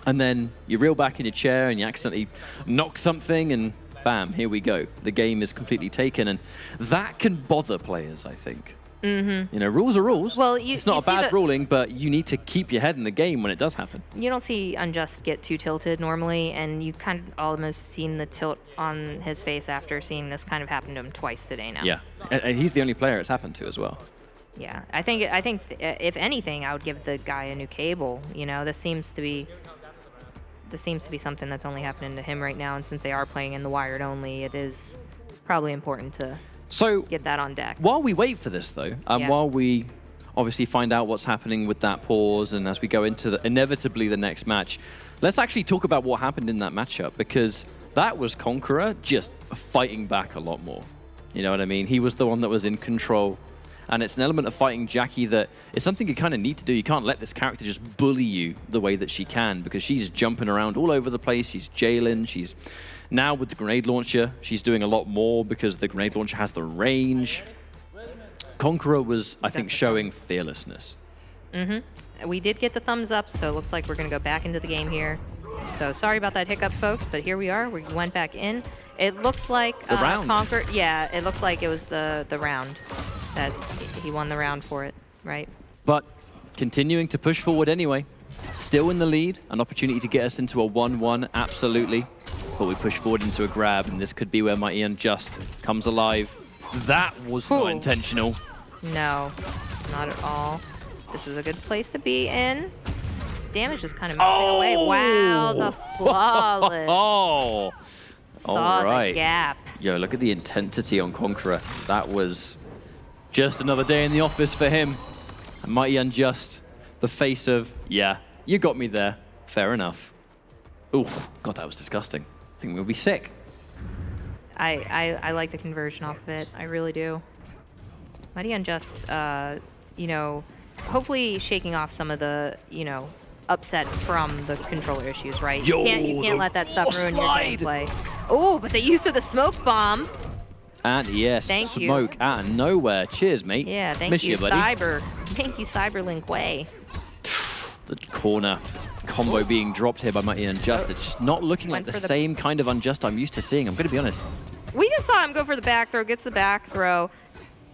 [SPEAKER 19] And then you reel back in your chair and you accidentally knock something, and bam, here we go. The game is completely taken, and that can bother players, I think.
[SPEAKER 20] Mm-hmm.
[SPEAKER 19] Rules are rules.
[SPEAKER 20] Well,
[SPEAKER 19] it's not a bad ruling, but you need to keep your head in the game when it does happen.
[SPEAKER 20] You don't see Unjust get too tilted normally, and you kind of almost seen the tilt on his face after seeing this kind of happen to him twice today now.
[SPEAKER 19] Yeah, and he's the only player it's happened to as well.
[SPEAKER 20] Yeah, I think if anything, I would give the guy a new cable. This seems to be something that's only happening to him right now, and since they are playing in the wired only, it is probably important to get that on deck.
[SPEAKER 19] While we wait for this, though, and while we obviously find out what's happening with that pause, and as we go into inevitably the next match, let's actually talk about what happened in that matchup, because that was Conqueror just fighting back a lot more. You know what I mean? He was the one that was in control. And it's an element of fighting Jackie that is something you kind of need to do. You can't let this character just bully you the way that she can, because she's jumping around all over the place. She's jailing. She's now with the grenade launcher. She's doing a lot more because the grenade launcher has the range. Conqueror was, I think, showing fearlessness.
[SPEAKER 20] Mm-hmm. We did get the thumbs up, so it looks like we're going to go back into the game here. So sorry about that hiccup, folks, but here we are. We went back in. It looks like
[SPEAKER 19] the round.
[SPEAKER 20] Conqueror. Yeah, it looks like it was the round that he won the round for it, right?
[SPEAKER 19] But continuing to push forward anyway. Still in the lead, an opportunity to get us into a 1-1, absolutely. But we push forward into a grab, and this could be where Mighty Unjust comes alive. That was not intentional.
[SPEAKER 20] No, not at all. This is a good place to be in. Damage just kind of melting away. Wow, the flawless.
[SPEAKER 19] Oh,
[SPEAKER 20] Saw the gap.
[SPEAKER 19] Yo, look at the intensity on Conqueror. That was just another day in the office for him. And Mighty Unjust, the face of, yeah, you got me there. Fair enough. Oof, God, that was disgusting. I think we'll be sick.
[SPEAKER 20] I like the conversion off of it. I really do. Mighty Unjust, hopefully shaking off some of the, upset from the controller issues, right?
[SPEAKER 19] Yo,
[SPEAKER 20] you can't let that stuff ruin your gameplay. Oh, but the use of the smoke bomb.
[SPEAKER 19] And yes,
[SPEAKER 20] Thank you.
[SPEAKER 19] smoke out of nowhere. Cheers, mate.
[SPEAKER 20] Yeah, thank
[SPEAKER 19] Miss
[SPEAKER 20] you,
[SPEAKER 19] buddy.
[SPEAKER 20] Cyber. Thank you, Cyberlink Way.
[SPEAKER 19] The corner combo being dropped here by Mighty Unjust. It's just not looking like the same kind of Unjust I'm used to seeing. I'm going to be honest.
[SPEAKER 20] We just saw him go for the back throw, gets the back throw,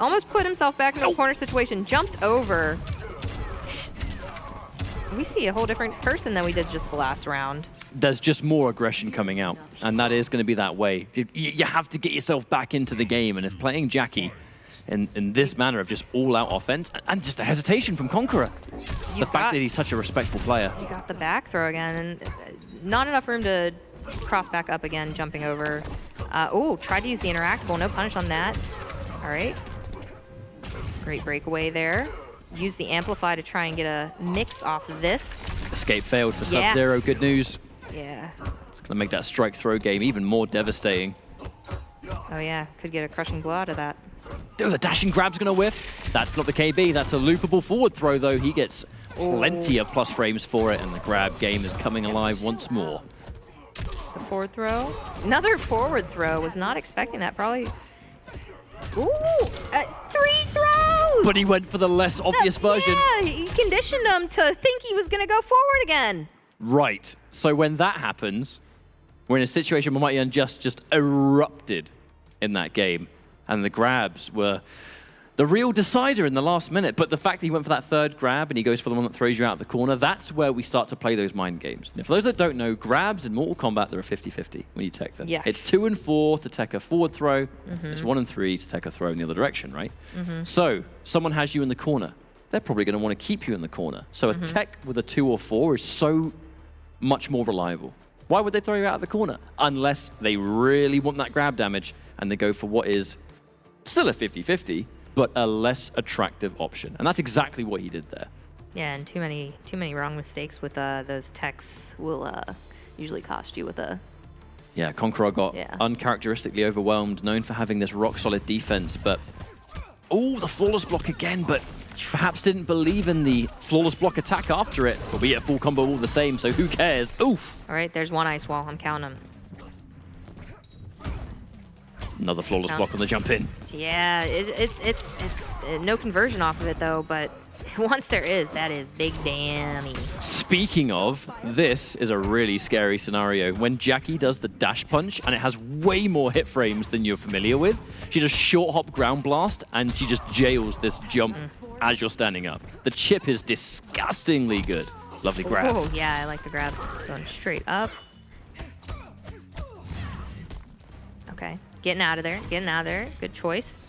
[SPEAKER 20] almost put himself back in a corner situation, jumped over. We see a whole different person than we did just the last round.
[SPEAKER 19] There's just more aggression coming out, and that is going to be that way. You have to get yourself back into the game, and if playing Jackie in this manner of just all-out offense, and just a hesitation from Conqueror, the fact that he's such a respectful player.
[SPEAKER 20] You got the back throw again, and not enough room to cross back up again, jumping over. Tried to use the interactable, no punish on that. All right. Great breakaway there. Use the amplify to try and get a mix off of this.
[SPEAKER 19] Escape failed for Sub-Zero. Good news.
[SPEAKER 20] Yeah.
[SPEAKER 19] It's going to make that strike throw game even more devastating.
[SPEAKER 20] Oh yeah, could get a crushing blow out of that.
[SPEAKER 19] Oh, the dashing grab's going to whiff. That's not the KB. That's a loopable forward throw, though. He gets plenty of plus frames for it, and the grab game is coming alive once more.
[SPEAKER 20] The forward throw. Another forward throw. Was not expecting that. Probably. Ooh, 3 throws!
[SPEAKER 19] But he went for the less obvious version.
[SPEAKER 20] Yeah, he conditioned him to think he was going to go forward again.
[SPEAKER 19] Right. So when that happens, we're in a situation where Mighty Unjust just erupted in that game. And the grabs were the real decider in the last minute. But the fact that he went for that third grab and he goes for the one that throws you out of the corner, that's where we start to play those mind games. Now, for those that don't know, grabs in Mortal Kombat, they're a 50-50 when you tech them.
[SPEAKER 20] Yes.
[SPEAKER 19] It's 2 and 4 to tech a forward throw. It's 1 and 3 to tech a throw in the other direction, right? So someone has you in the corner. They're probably going to want to keep you in the corner. So a tech with a 2 or 4 is so much more reliable. Why would they throw you out of the corner? Unless they really want that grab damage and they go for what is still a 50-50, but a less attractive option. And that's exactly what he did there.
[SPEAKER 20] Yeah, and too many wrong mistakes with those techs will usually cost you with a...
[SPEAKER 19] Yeah, Conqueror got uncharacteristically overwhelmed, known for having this rock-solid defense, but... Oh, the flawless block again, but perhaps didn't believe in the flawless block attack after it. But we get full combo all the same, so who cares? Oof!
[SPEAKER 20] All right, there's one ice wall. I'm counting them.
[SPEAKER 19] Another flawless block on the jump in.
[SPEAKER 20] Yeah, it's no conversion off of it though, but once there is, that is big dammy.
[SPEAKER 19] Speaking of, this is a really scary scenario. When Jackie does the dash punch, and it has way more hit frames than you're familiar with, she does short hop ground blast, and she just jails this jump as you're standing up. The chip is disgustingly good. Lovely grab.
[SPEAKER 20] Oh yeah, I like the grab. Going straight up. Okay. Getting out of there. Good choice.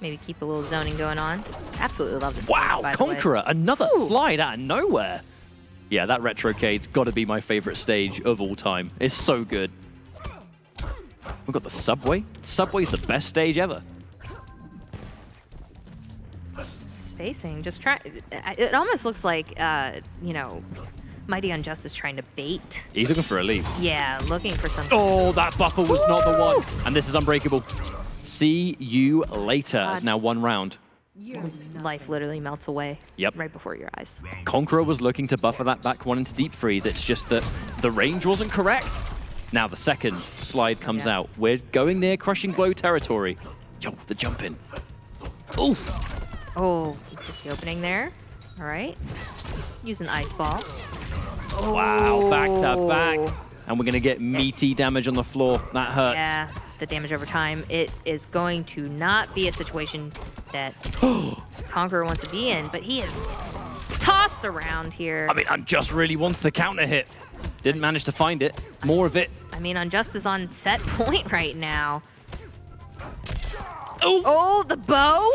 [SPEAKER 20] Maybe keep a little zoning going on. Absolutely love this.
[SPEAKER 19] Wow,
[SPEAKER 20] by
[SPEAKER 19] Conqueror, another slide out of nowhere. Yeah, that Retrocade's got to be my favorite stage of all time. It's so good. We've got the Subway. Subway's the best stage ever.
[SPEAKER 20] Spacing, just try. It almost looks like, you know, Mighty Unjust is trying to bait.
[SPEAKER 19] He's looking for a lead.
[SPEAKER 20] Yeah, looking for something.
[SPEAKER 19] Oh, that buffer was not the one. And this is unbreakable. See you later. Now 1 round.
[SPEAKER 20] Your life literally melts away.
[SPEAKER 19] Yep.
[SPEAKER 20] Right before your eyes.
[SPEAKER 19] Conqueror was looking to buffer that back one into deep freeze. It's just that the range wasn't correct. Now the second slide comes out. We're going near crushing blow territory. Yo, the jump in. Oof.
[SPEAKER 20] Oh, it's the opening there. All right. Use an ice ball.
[SPEAKER 19] Wow, back to back. And we're going to get meaty damage on the floor. That hurts.
[SPEAKER 20] Yeah, the damage over time. It is going to not be a situation that Conqueror wants to be in, but he is tossed around here.
[SPEAKER 19] I mean, Unjust really wants the counter hit. Didn't manage to find it. More of it.
[SPEAKER 20] I mean, Unjust is on set point right now.
[SPEAKER 19] Oh!
[SPEAKER 20] Oh, the bow!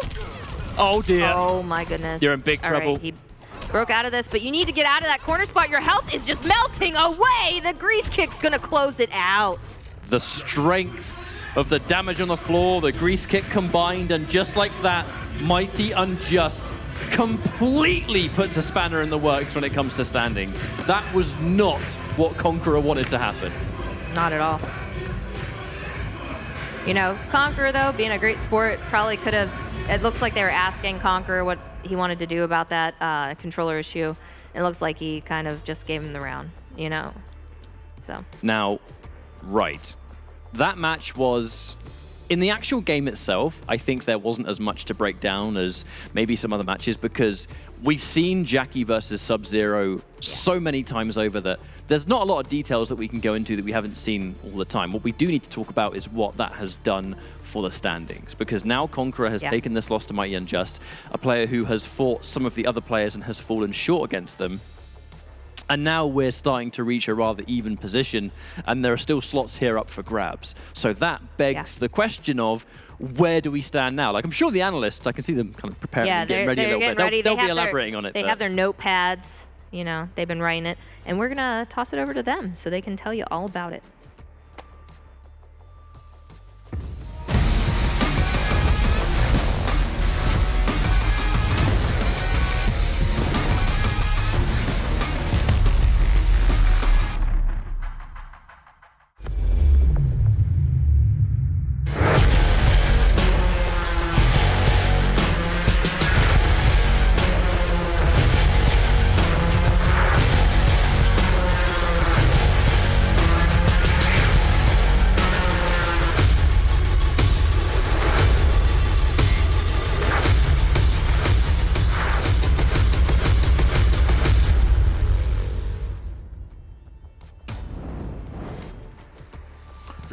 [SPEAKER 19] Oh, dear.
[SPEAKER 20] Oh, my goodness.
[SPEAKER 19] You're in big trouble.
[SPEAKER 20] All right, he broke out of this, but you need to get out of that corner spot. Your health is just melting away. The grease kick's going to close it out.
[SPEAKER 19] The strength of the damage on the floor, the grease kick combined, and just like that, Mighty Unjust completely puts a spanner in the works when it comes to standing. That was not what Conqueror wanted to happen.
[SPEAKER 20] Not at all. You know, Conqueror, though, being a great sport, probably could have... It looks like they were asking Conqueror what he wanted to do about that controller issue. It looks like he kind of just gave him the round, you know? So.
[SPEAKER 19] Now, right. That match was... In the actual game itself, I think there wasn't as much to break down as maybe some other matches because we've seen Jackie versus Sub-Zero so many times over that there's not a lot of details that we can go into that we haven't seen all the time. What we do need to talk about is what that has done for the standings, because now Conqueror has taken this loss to Mighty Unjust, a player who has fought some of the other players and has fallen short against them. And now we're starting to reach a rather even position, and there are still slots here up for grabs. So that begs the question of, where do we stand now? Like, I'm sure the analysts, I can see them kind of preparing and getting ready a little bit. They'll be elaborating on it.
[SPEAKER 20] They have their notepads, you know, they've been writing it. And we're going to toss it over to them so they can tell you all about it.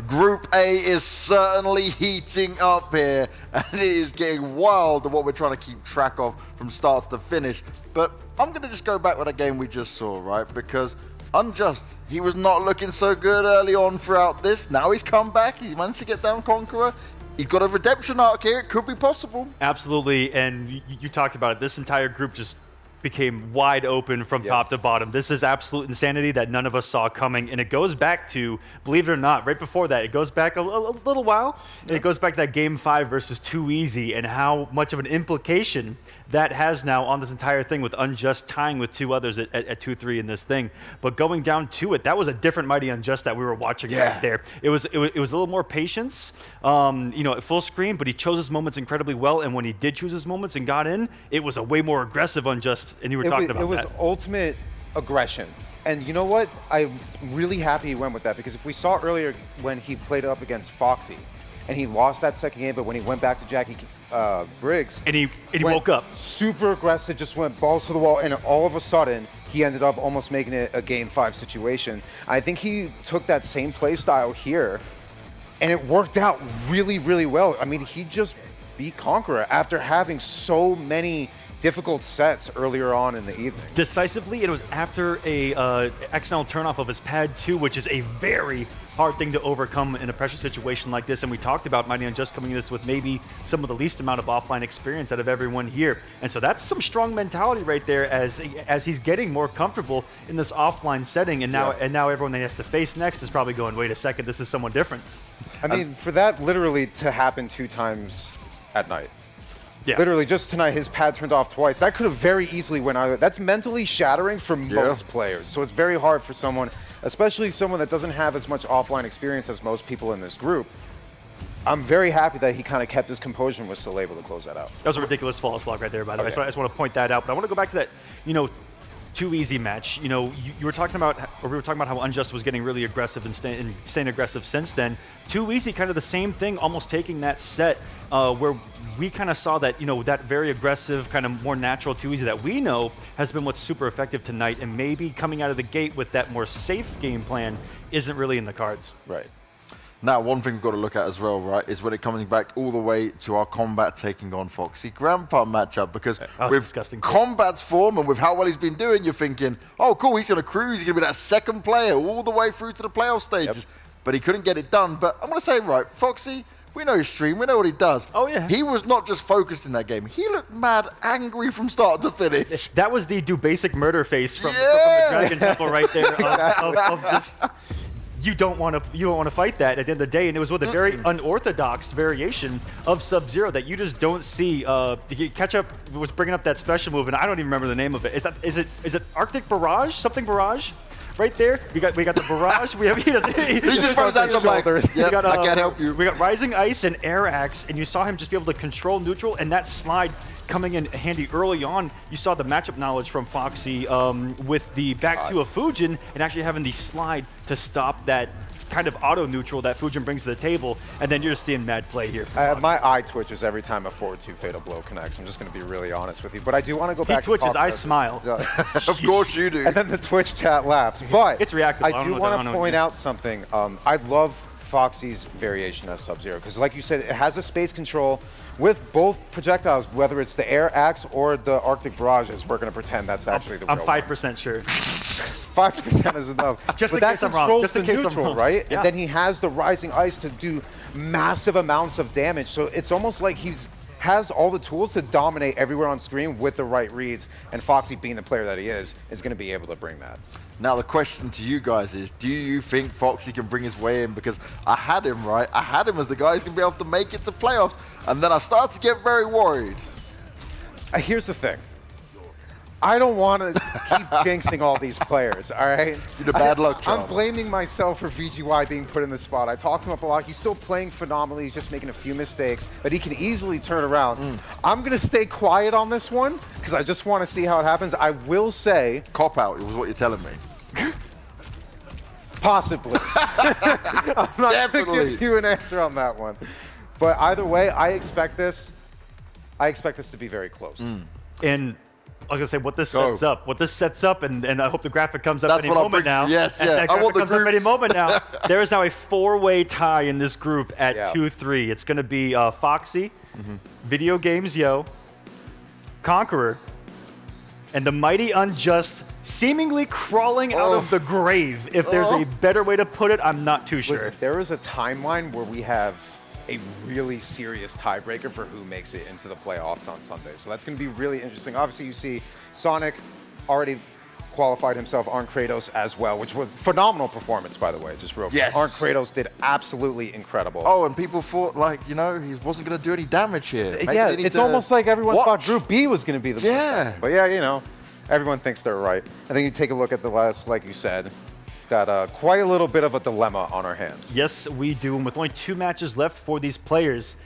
[SPEAKER 4] Group A is certainly heating up here, and it is getting wild of what we're trying to keep track of from start to finish. But I'm going to just go back with a game we just saw, right? Because Unjust, he was not looking so good early on throughout this. Now he's come back. He managed to get down Conqueror. He's got a redemption arc here. It could be possible.
[SPEAKER 6] Absolutely, and you talked about it. This entire group just became wide open from top to bottom. This is absolute insanity that none of us saw coming, and it goes back to, believe it or not, right before that, it goes back a little while, and it goes back to that Game 5 versus Too Easy and how much of an implication that has now on this entire thing with Unjust tying with two others at 2-3 in this thing. But going down to it, that was a different Mighty Unjust that we were watching right there. It was a little more patience, at full screen, but he chose his moments incredibly well, and when he did choose his moments and got in, it was a way more aggressive Unjust, and you were talking about that.
[SPEAKER 8] It was ultimate aggression. And you know what? I'm really happy he went with that, because if we saw earlier when he played up against Foxy, and he lost that second game, but when he went back to Jackie Briggs,
[SPEAKER 6] and he woke up
[SPEAKER 8] super aggressive, just went balls to the wall, and all of a sudden he ended up almost making it a Game 5 situation. I think he took that same play style here, and it worked out really, really well. I mean, he just beat Conqueror after having so many difficult sets earlier on in the evening.
[SPEAKER 6] Decisively, it was after a accidental turnoff of his pad 2, which is a very hard thing to overcome in a pressure situation like this. And we talked about Mighty Unjust coming in this with maybe some of the least amount of offline experience out of everyone here. And so that's some strong mentality right there as he's getting more comfortable in this offline setting. And now everyone that he has to face next is probably going, wait a second, this is someone different.
[SPEAKER 8] I mean, for that literally to happen 2 times at night.
[SPEAKER 6] Yeah.
[SPEAKER 8] Literally, just tonight, his pad turned off twice. That could have very easily went either. That's mentally shattering for most players. So it's very hard for someone, especially someone that doesn't have as much offline experience as most people in this group. I'm very happy that he kind of kept his composure and was still able to close that out.
[SPEAKER 6] That was a ridiculous flawless block right there, by the way. So I just want to point that out. But I want to go back to that, Too Easy match. You were talking about, or we were talking about how Unjust was getting really aggressive and staying aggressive since then. Too Easy, kind of the same thing, almost taking that set where we kind of saw that, that very aggressive, kind of more natural Too Easy that we know has been what's super effective tonight, and maybe coming out of the gate with that more safe game plan isn't really in the cards.
[SPEAKER 4] Right. Now, one thing we've got to look at as well, right, is when it comes back all the way to our Kombat taking on Foxy Grandpa matchup, because with Kombat's form and with how well he's been doing, you're thinking, oh, cool, he's going to cruise, he's going to be that second player all the way through to the playoff stages. But he couldn't get it done. But I'm going to say, right, Foxy, we know his stream, we know what he does.
[SPEAKER 6] Oh, yeah.
[SPEAKER 4] He was not just focused in that game. He looked mad angry from start to finish.
[SPEAKER 6] That was the do basic murder face from the Dragon Temple right there of just... You don't want to fight that at the end of the day, and it was with a very unorthodox variation of Sub-Zero that you just don't see. Ketchup was bringing up that special move, and I don't even remember the name of it. Is it Arctic Barrage? Something Barrage? Right there, we got the Barrage. We have he just
[SPEAKER 4] runs out the shoulders.
[SPEAKER 6] I
[SPEAKER 4] can't help you.
[SPEAKER 6] We got Rising Ice and Air Axe, and you saw him just be able to control neutral, and that slide coming in handy early on. You saw the matchup knowledge from Foxy with the back two of Fujin and actually having the slide to stop that kind of auto neutral that Fujin brings to the table, and then you're just seeing mad play here.
[SPEAKER 8] My eye twitches every time a forward 2 fatal blow connects. I'm just going to be really honest with you, but I do want to go back.
[SPEAKER 6] He twitches, I smile.
[SPEAKER 4] Of course you do.
[SPEAKER 8] And then the Twitch chat laughs. But
[SPEAKER 6] it's reactive.
[SPEAKER 8] I do want to point out something. I love Foxy's variation of Sub-Zero, because like you said, it has a space control with both projectiles, whether it's the Air Axe or the Arctic Barrage, as we're going to pretend that's actually the real
[SPEAKER 6] I'm 5% sure.
[SPEAKER 8] 5% is enough.
[SPEAKER 6] Just
[SPEAKER 8] but
[SPEAKER 6] in
[SPEAKER 8] that
[SPEAKER 6] case I'm
[SPEAKER 8] controls
[SPEAKER 6] wrong. Just
[SPEAKER 8] the
[SPEAKER 6] in case
[SPEAKER 8] neutral,
[SPEAKER 6] I'm wrong.
[SPEAKER 8] right?
[SPEAKER 6] Yeah.
[SPEAKER 8] And then he has the Rising Ice to do massive amounts of damage. So it's almost like has all the tools to dominate everywhere on screen with the right reads. And Foxy, being the player that he is going to be able to bring that.
[SPEAKER 4] Now, the question to you guys is, do you think Foxy can bring his way in? Because I had him, right? I had him as the guy who's going to be able to make it to playoffs. And then I started to get very worried.
[SPEAKER 8] Here's the thing. I don't want to keep jinxing all these players, all right?
[SPEAKER 4] You're the bad luck charm.
[SPEAKER 8] I'm blaming myself for VGY being put in the spot. I talked him up a lot. He's still playing phenomenally. He's just making a few mistakes that he can easily turn around. I'm going to stay quiet on this one because I just want to see how it happens. I will say...
[SPEAKER 4] Cop out was what you're telling me.
[SPEAKER 8] Possibly. I'm not going to give you an answer on that one. But either way, I expect this to be very close.
[SPEAKER 6] And I was gonna say what this sets up, and I hope the graphic comes up
[SPEAKER 4] That's
[SPEAKER 6] any
[SPEAKER 4] what I'll
[SPEAKER 6] moment
[SPEAKER 4] bring-
[SPEAKER 6] now.
[SPEAKER 4] yes,
[SPEAKER 6] And
[SPEAKER 4] yeah.
[SPEAKER 6] that
[SPEAKER 4] I want
[SPEAKER 6] graphic
[SPEAKER 4] the
[SPEAKER 6] comes up any
[SPEAKER 4] groups.
[SPEAKER 6] moment now. There is now a 4-way tie in this group at 2-3. It's gonna be Foxy, Video Games Yo, Conqueror, and the Mighty Unjust seemingly crawling out of the grave. If there's a better way to put it, I'm not too sure.
[SPEAKER 8] Listen, there is a timeline where we have a really serious tiebreaker for who makes it into the playoffs on Sunday. So that's going to be really interesting. Obviously, you see Sonic already qualified himself, Arn Kratos as well, which was phenomenal performance, by the way, just real quick.
[SPEAKER 4] Yes.
[SPEAKER 8] Arn Kratos did absolutely incredible.
[SPEAKER 4] Oh, and people thought, like, you know, he wasn't going to do any damage here. Maybe
[SPEAKER 8] Yeah,
[SPEAKER 4] they need
[SPEAKER 8] it's
[SPEAKER 4] to
[SPEAKER 8] almost like everyone
[SPEAKER 4] watch.
[SPEAKER 8] thought Group B was going to be the
[SPEAKER 4] Yeah.
[SPEAKER 8] But yeah, you know, everyone thinks they're right. I think you take a look at the last, like you said, got quite a little bit of a dilemma on our hands.
[SPEAKER 6] Yes, we do. And with only 2 matches left for these players,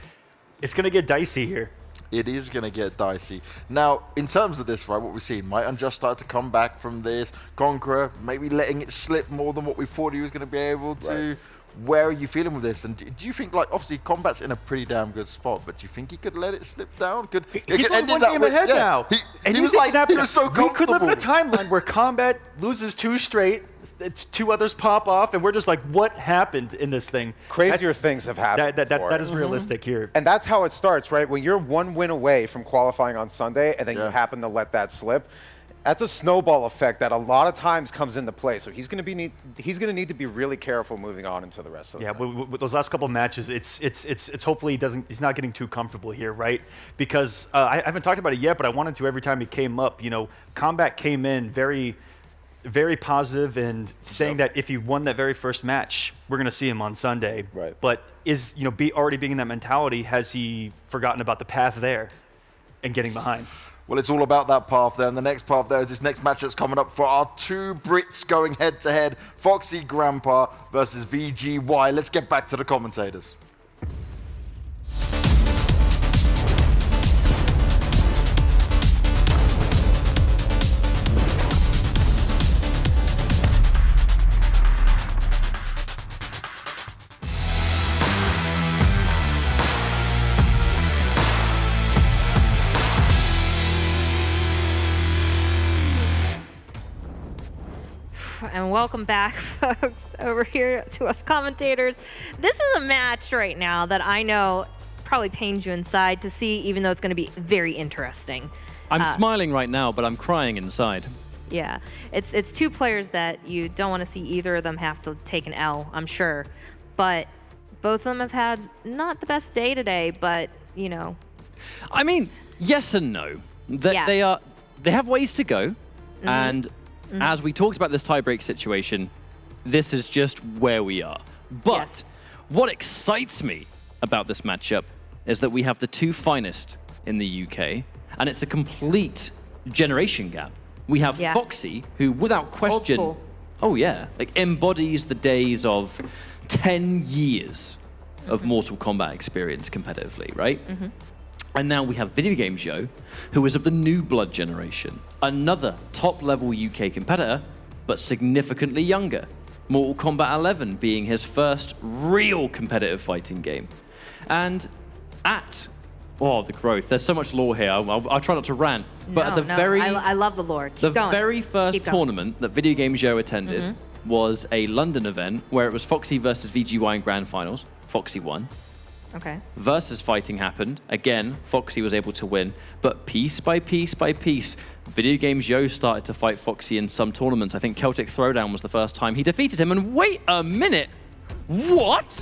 [SPEAKER 6] it's going to get dicey here.
[SPEAKER 4] It is going to get dicey. Now, in terms of this, right, what we've seen, might Unjust start to come back from this. Conqueror, maybe letting it slip more than what we thought he was going to be able to.
[SPEAKER 8] Right.
[SPEAKER 4] Where are you feeling with this? And do you think, like, obviously, Kombat's in a pretty damn good spot, but do you think he could let it slip down?
[SPEAKER 6] He's only 1 game ahead now.
[SPEAKER 4] He was like, he was so
[SPEAKER 6] We could live in a
[SPEAKER 4] comfortable.
[SPEAKER 6] timeline where Kombat loses 2 straight, 2 others pop off, and we're just like, what happened in this thing?
[SPEAKER 8] Crazier things have happened.
[SPEAKER 6] That is realistic here.
[SPEAKER 8] And that's how it starts, right? When you're 1 win away from qualifying on Sunday and then you happen to let that slip, that's a snowball effect that a lot of times comes into play. So he's going to need to be really careful moving on into the rest of the
[SPEAKER 6] Yeah, with those last couple of matches, it's hopefully he's not getting too comfortable here, right? Because I haven't talked about it yet, but I wanted to every time he came up. You know, Kombat came in very, very positive and saying that if he won that very first match, we're going to see him on Sunday.
[SPEAKER 8] Right.
[SPEAKER 6] But already being in that mentality, has he forgotten about the path there and getting behind?
[SPEAKER 4] Well, it's all about that path there, and the next path there is this next match that's coming up for our 2 Brits going head-to-head, Foxy Grandpa versus VGY. Let's get back to the commentators.
[SPEAKER 20] And welcome back, folks, over here to us commentators. This is a match right now that I know probably pains you inside to see, even though it's going to be very interesting.
[SPEAKER 19] I'm smiling right now, but I'm crying inside.
[SPEAKER 20] Yeah, it's 2 players that you don't want to see either of them have to take an L, I'm sure. But both of them have had not the best day today, but, you know.
[SPEAKER 19] I mean, yes and no. They have ways to go, and as we talked about this tiebreak situation, this is just where we are. But what excites me about this matchup is that we have the 2 finest in the UK, and it's a complete generation gap. We have Foxy, who without question, like embodies the days of 10 years of Mortal Kombat experience competitively, right? And now we have Video Games Yo, who is of the new blood generation, another top-level UK competitor, but significantly younger. Mortal Kombat 11 being his first real competitive fighting game. And the growth. There's so much lore here. I'll try not to rant. But at the
[SPEAKER 20] I love the lore. Keep going.
[SPEAKER 19] The very first tournament that Video Games Yo attended was a London event where it was Foxy versus VGY in grand finals. Foxy won.
[SPEAKER 20] Okay.
[SPEAKER 19] Versus fighting happened. Again, Foxy was able to win, but piece by piece by piece, Video Games Yo started to fight Foxy in some tournaments. I think Celtic Throwdown was the first time he defeated him, and wait a minute! What?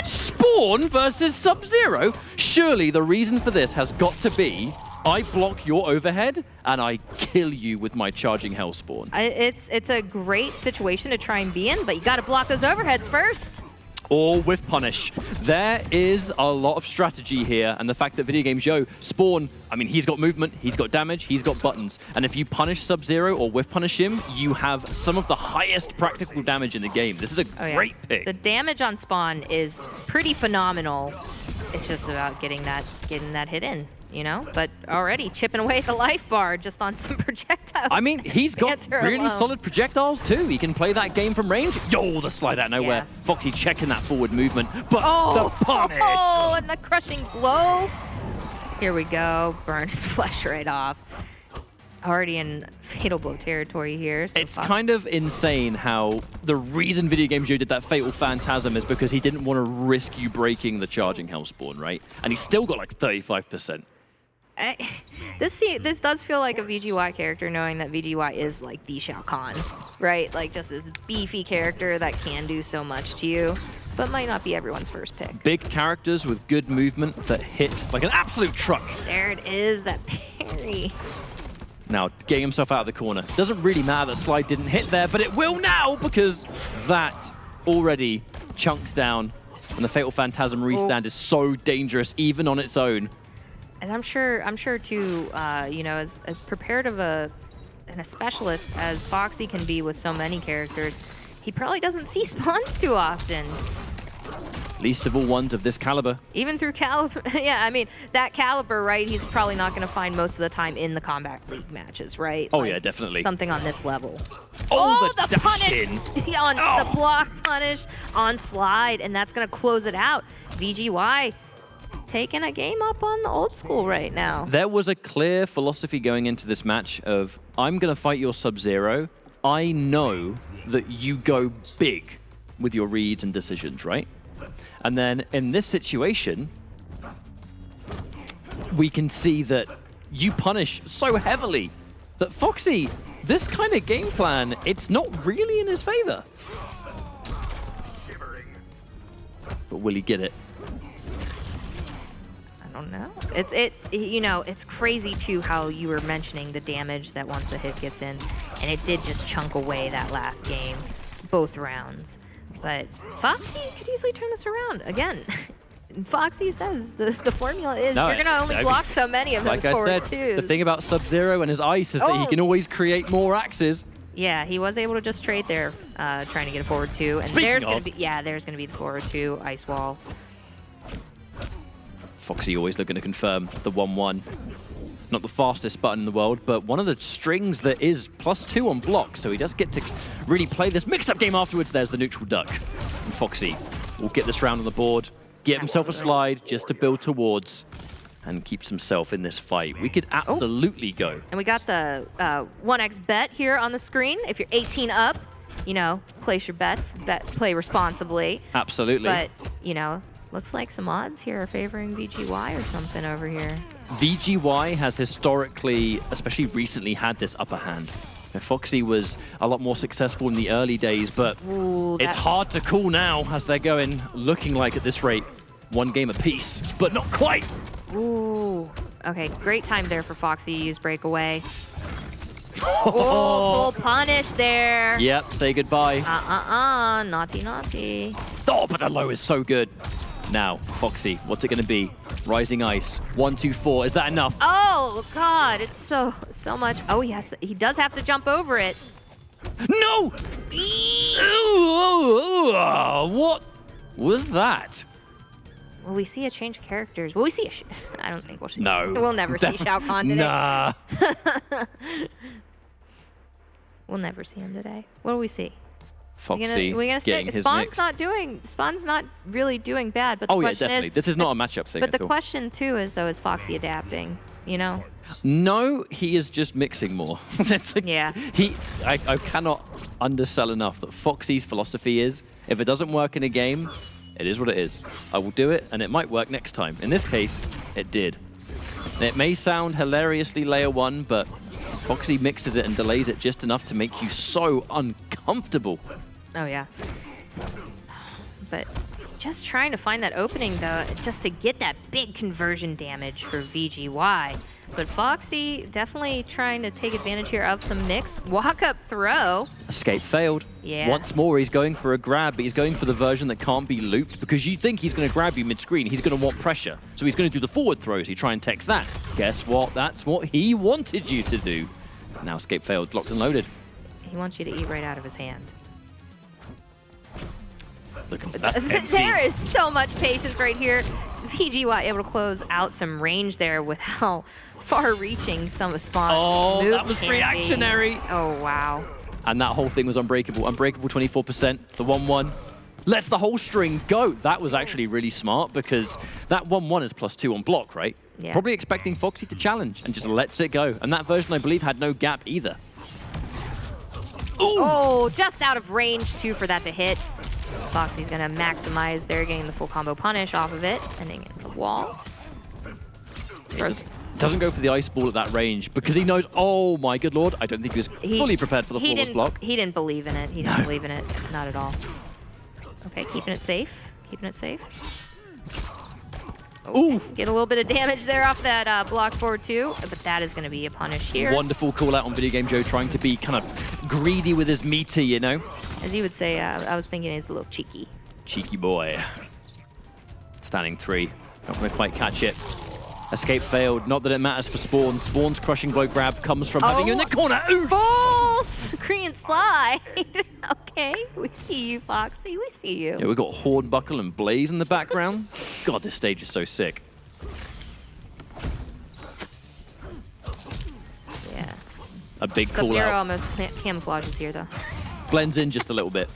[SPEAKER 19] Spawn versus Sub-Zero? Surely the reason for this has got to be, I block your overhead, and I kill you with my charging Hellspawn.
[SPEAKER 20] It's a great situation to try and be in, but you gotta block those overheads first.
[SPEAKER 19] Or with punish. There is a lot of strategy here, and the fact that Video Games Yo, Spawn, I mean, he's got movement, he's got damage, he's got buttons, and if you punish Sub-Zero or whiff punish him, you have some of the highest practical damage in the game. This is a great pick.
[SPEAKER 20] The damage on Spawn is pretty phenomenal. It's just about getting that hit in, you know? But already chipping away at the life bar just on some projectiles.
[SPEAKER 19] I mean, he's got really solid projectiles too. He can play that game from range. Yo, the slide out of nowhere.
[SPEAKER 20] Yeah.
[SPEAKER 19] Foxy checking that forward movement, but the punish.
[SPEAKER 20] Oh, and the crushing blow. Here we go. Burn his flesh right off. already in Fatal Blow territory here. So
[SPEAKER 19] it's kind of insane how the reason Video Game Joe did that Fatal Phantasm is because he didn't want to risk you breaking the charging Hellspawn, right? And he's still got like 35%.
[SPEAKER 20] This does feel like a VGY character, knowing that VGY is like the Shao Kahn, right? Like just this beefy character that can do so much to you, but might not be everyone's first pick.
[SPEAKER 19] Big characters with good movement that hit like an absolute truck.
[SPEAKER 20] There it is, that parry.
[SPEAKER 19] Now, getting himself out of the corner. Doesn't really matter that slide didn't hit there, but it will now because that already chunks down, and the Fatal Phantasm restand is so dangerous even on its own.
[SPEAKER 20] And I'm sure too, you know, as prepared of a specialist as Foxy can be with so many characters, he probably doesn't see spawns too often.
[SPEAKER 19] Least of all ones of this caliber.
[SPEAKER 20] Even through caliber, yeah, I mean, that caliber, right, he's probably not going to find most of the time in the Combat League matches, right?
[SPEAKER 19] Oh,
[SPEAKER 20] like,
[SPEAKER 19] yeah, definitely.
[SPEAKER 20] Something on this level.
[SPEAKER 19] Oh, the
[SPEAKER 20] punish! On the block punish on slide, and that's going to close it out. VGY taking a game up on the old school right now.
[SPEAKER 19] There was a clear philosophy going into this match of, I'm going to fight your Sub-Zero. I know that you go big with your reads and decisions, right? And then in this situation, we can see that you punish so heavily that Foxy, this kind of game plan, it's not really in his favor. But will he get it?
[SPEAKER 20] I don't know. You know, it's crazy too how you were mentioning the damage that once a hit gets in, and it did just chunk away that last game, both rounds. But Foxy could easily turn this around. Again, Foxy says the formula is you're going to only block so many of those forward twos.
[SPEAKER 19] The thing about Sub-Zero and his ice is that he can always create more axes.
[SPEAKER 20] Yeah, he was able to just trade there, trying to get a forward two. And there's going to be the forward two ice wall.
[SPEAKER 19] Foxy always looking to confirm the 1-1. Not the fastest button in the world, but one of the strings that is +2 on block, so he does get to really play this mix-up game afterwards. There's the neutral duck. And Foxy will get this round on the board, get himself a slide just to build towards, and keeps himself in this fight. We could absolutely go.
[SPEAKER 20] And we got the 1x bet here on the screen. If you're 18 up, you know, place your bets, play responsibly.
[SPEAKER 19] Absolutely.
[SPEAKER 20] But, you know, looks like some odds here are favoring VGY or something over here.
[SPEAKER 19] VGY has historically, especially recently, had this upper hand. Foxy was a lot more successful in the early days, but it's hard to call now as they're going, looking like at this rate, one game apiece, but not quite.
[SPEAKER 20] Ooh. Okay, great time there for Foxy to use breakaway. Oh, full punish there.
[SPEAKER 19] Yep, say goodbye.
[SPEAKER 20] Naughty, naughty.
[SPEAKER 19] Oh, but the low is so good. Now, Foxy, what's it going to be? Rising ice, 1, 2, 4. Is that enough?
[SPEAKER 20] Oh God, it's so much. Oh, he does have to jump over it.
[SPEAKER 19] No! What was that?
[SPEAKER 20] Will we see a change of characters? Will we see I don't think we'll see.
[SPEAKER 19] No.
[SPEAKER 20] We'll never see Shao Kahn today.
[SPEAKER 19] Nah.
[SPEAKER 20] We'll never see him today. What do we see?
[SPEAKER 19] Foxy
[SPEAKER 20] we're gonna
[SPEAKER 19] getting his
[SPEAKER 20] Spawn's
[SPEAKER 19] mix.
[SPEAKER 20] Spawn's not really doing bad, but the question
[SPEAKER 19] definitely. This is not a matchup thing.
[SPEAKER 20] But the
[SPEAKER 19] at all.
[SPEAKER 20] question too is though, is Foxy adapting? You know?
[SPEAKER 19] No, he is just mixing more. Like,
[SPEAKER 20] yeah.
[SPEAKER 19] I cannot undersell enough that Foxy's philosophy is, if it doesn't work in a game, it is what it is. I will do it, and it might work next time. In this case, it did. And it may sound hilariously layer 1, but Foxy mixes it and delays it just enough to make you so uncomfortable.
[SPEAKER 20] Oh, yeah. But just trying to find that opening, though, just to get that big conversion damage for VGY. But Foxy definitely trying to take advantage here of some mix. Walk-up throw.
[SPEAKER 19] Escape failed.
[SPEAKER 20] Yeah.
[SPEAKER 19] Once more, he's going for a grab, but he's going for the version that can't be looped because you think he's going to grab you mid-screen. He's going to want pressure. So he's going to do the forward throws. He try and text that. Guess what? That's what he wanted you to do. Now escape failed, locked and loaded.
[SPEAKER 20] He wants you to eat right out of his hand.
[SPEAKER 19] There
[SPEAKER 20] is so much patience right here. VGY able to close out some range there with how far-reaching some of Spawn's move
[SPEAKER 19] that was reactionary.
[SPEAKER 20] Oh, wow.
[SPEAKER 19] And that whole thing was unbreakable. Unbreakable 24%. The 1-1. lets the whole string go. That was actually really smart because that 1-1 is +2 on block, right?
[SPEAKER 20] Yeah.
[SPEAKER 19] Probably expecting Foxy to challenge and just lets it go. And that version, I believe, had no gap either. Ooh.
[SPEAKER 20] Oh, just out of range, too, for that to hit. Foxy's going to maximize there, getting the full combo punish off of it, ending in the wall.
[SPEAKER 19] Doesn't go for the ice ball at that range because he knows, oh my good lord, I don't think he was fully prepared for the flawless block.
[SPEAKER 20] He didn't believe in it. He didn't believe in it. Not at all. Okay, keeping it safe. Keeping it safe.
[SPEAKER 19] Ooh.
[SPEAKER 20] Get a little bit of damage there off that block forward too, but that is going to be a punish here.
[SPEAKER 19] Wonderful call out on Video Game Joe, trying to be kind of greedy with his meter, you know?
[SPEAKER 20] As you would say, I was thinking he's a little cheeky.
[SPEAKER 19] Cheeky boy. Standing 3. Not going to quite catch it. Escape failed. Not that it matters for Spawn. Spawn's crushing blow grab comes from having you in the corner. Ooh!
[SPEAKER 20] Full screen slide. Okay, we see you, Foxy. We see you.
[SPEAKER 19] Yeah, we've got Hornbuckle and Blaze in the background. God, this stage is so sick.
[SPEAKER 20] Yeah.
[SPEAKER 19] A big call
[SPEAKER 20] Sub-Zero
[SPEAKER 19] out.
[SPEAKER 20] almost camouflages here, though.
[SPEAKER 19] Blends in just a little bit.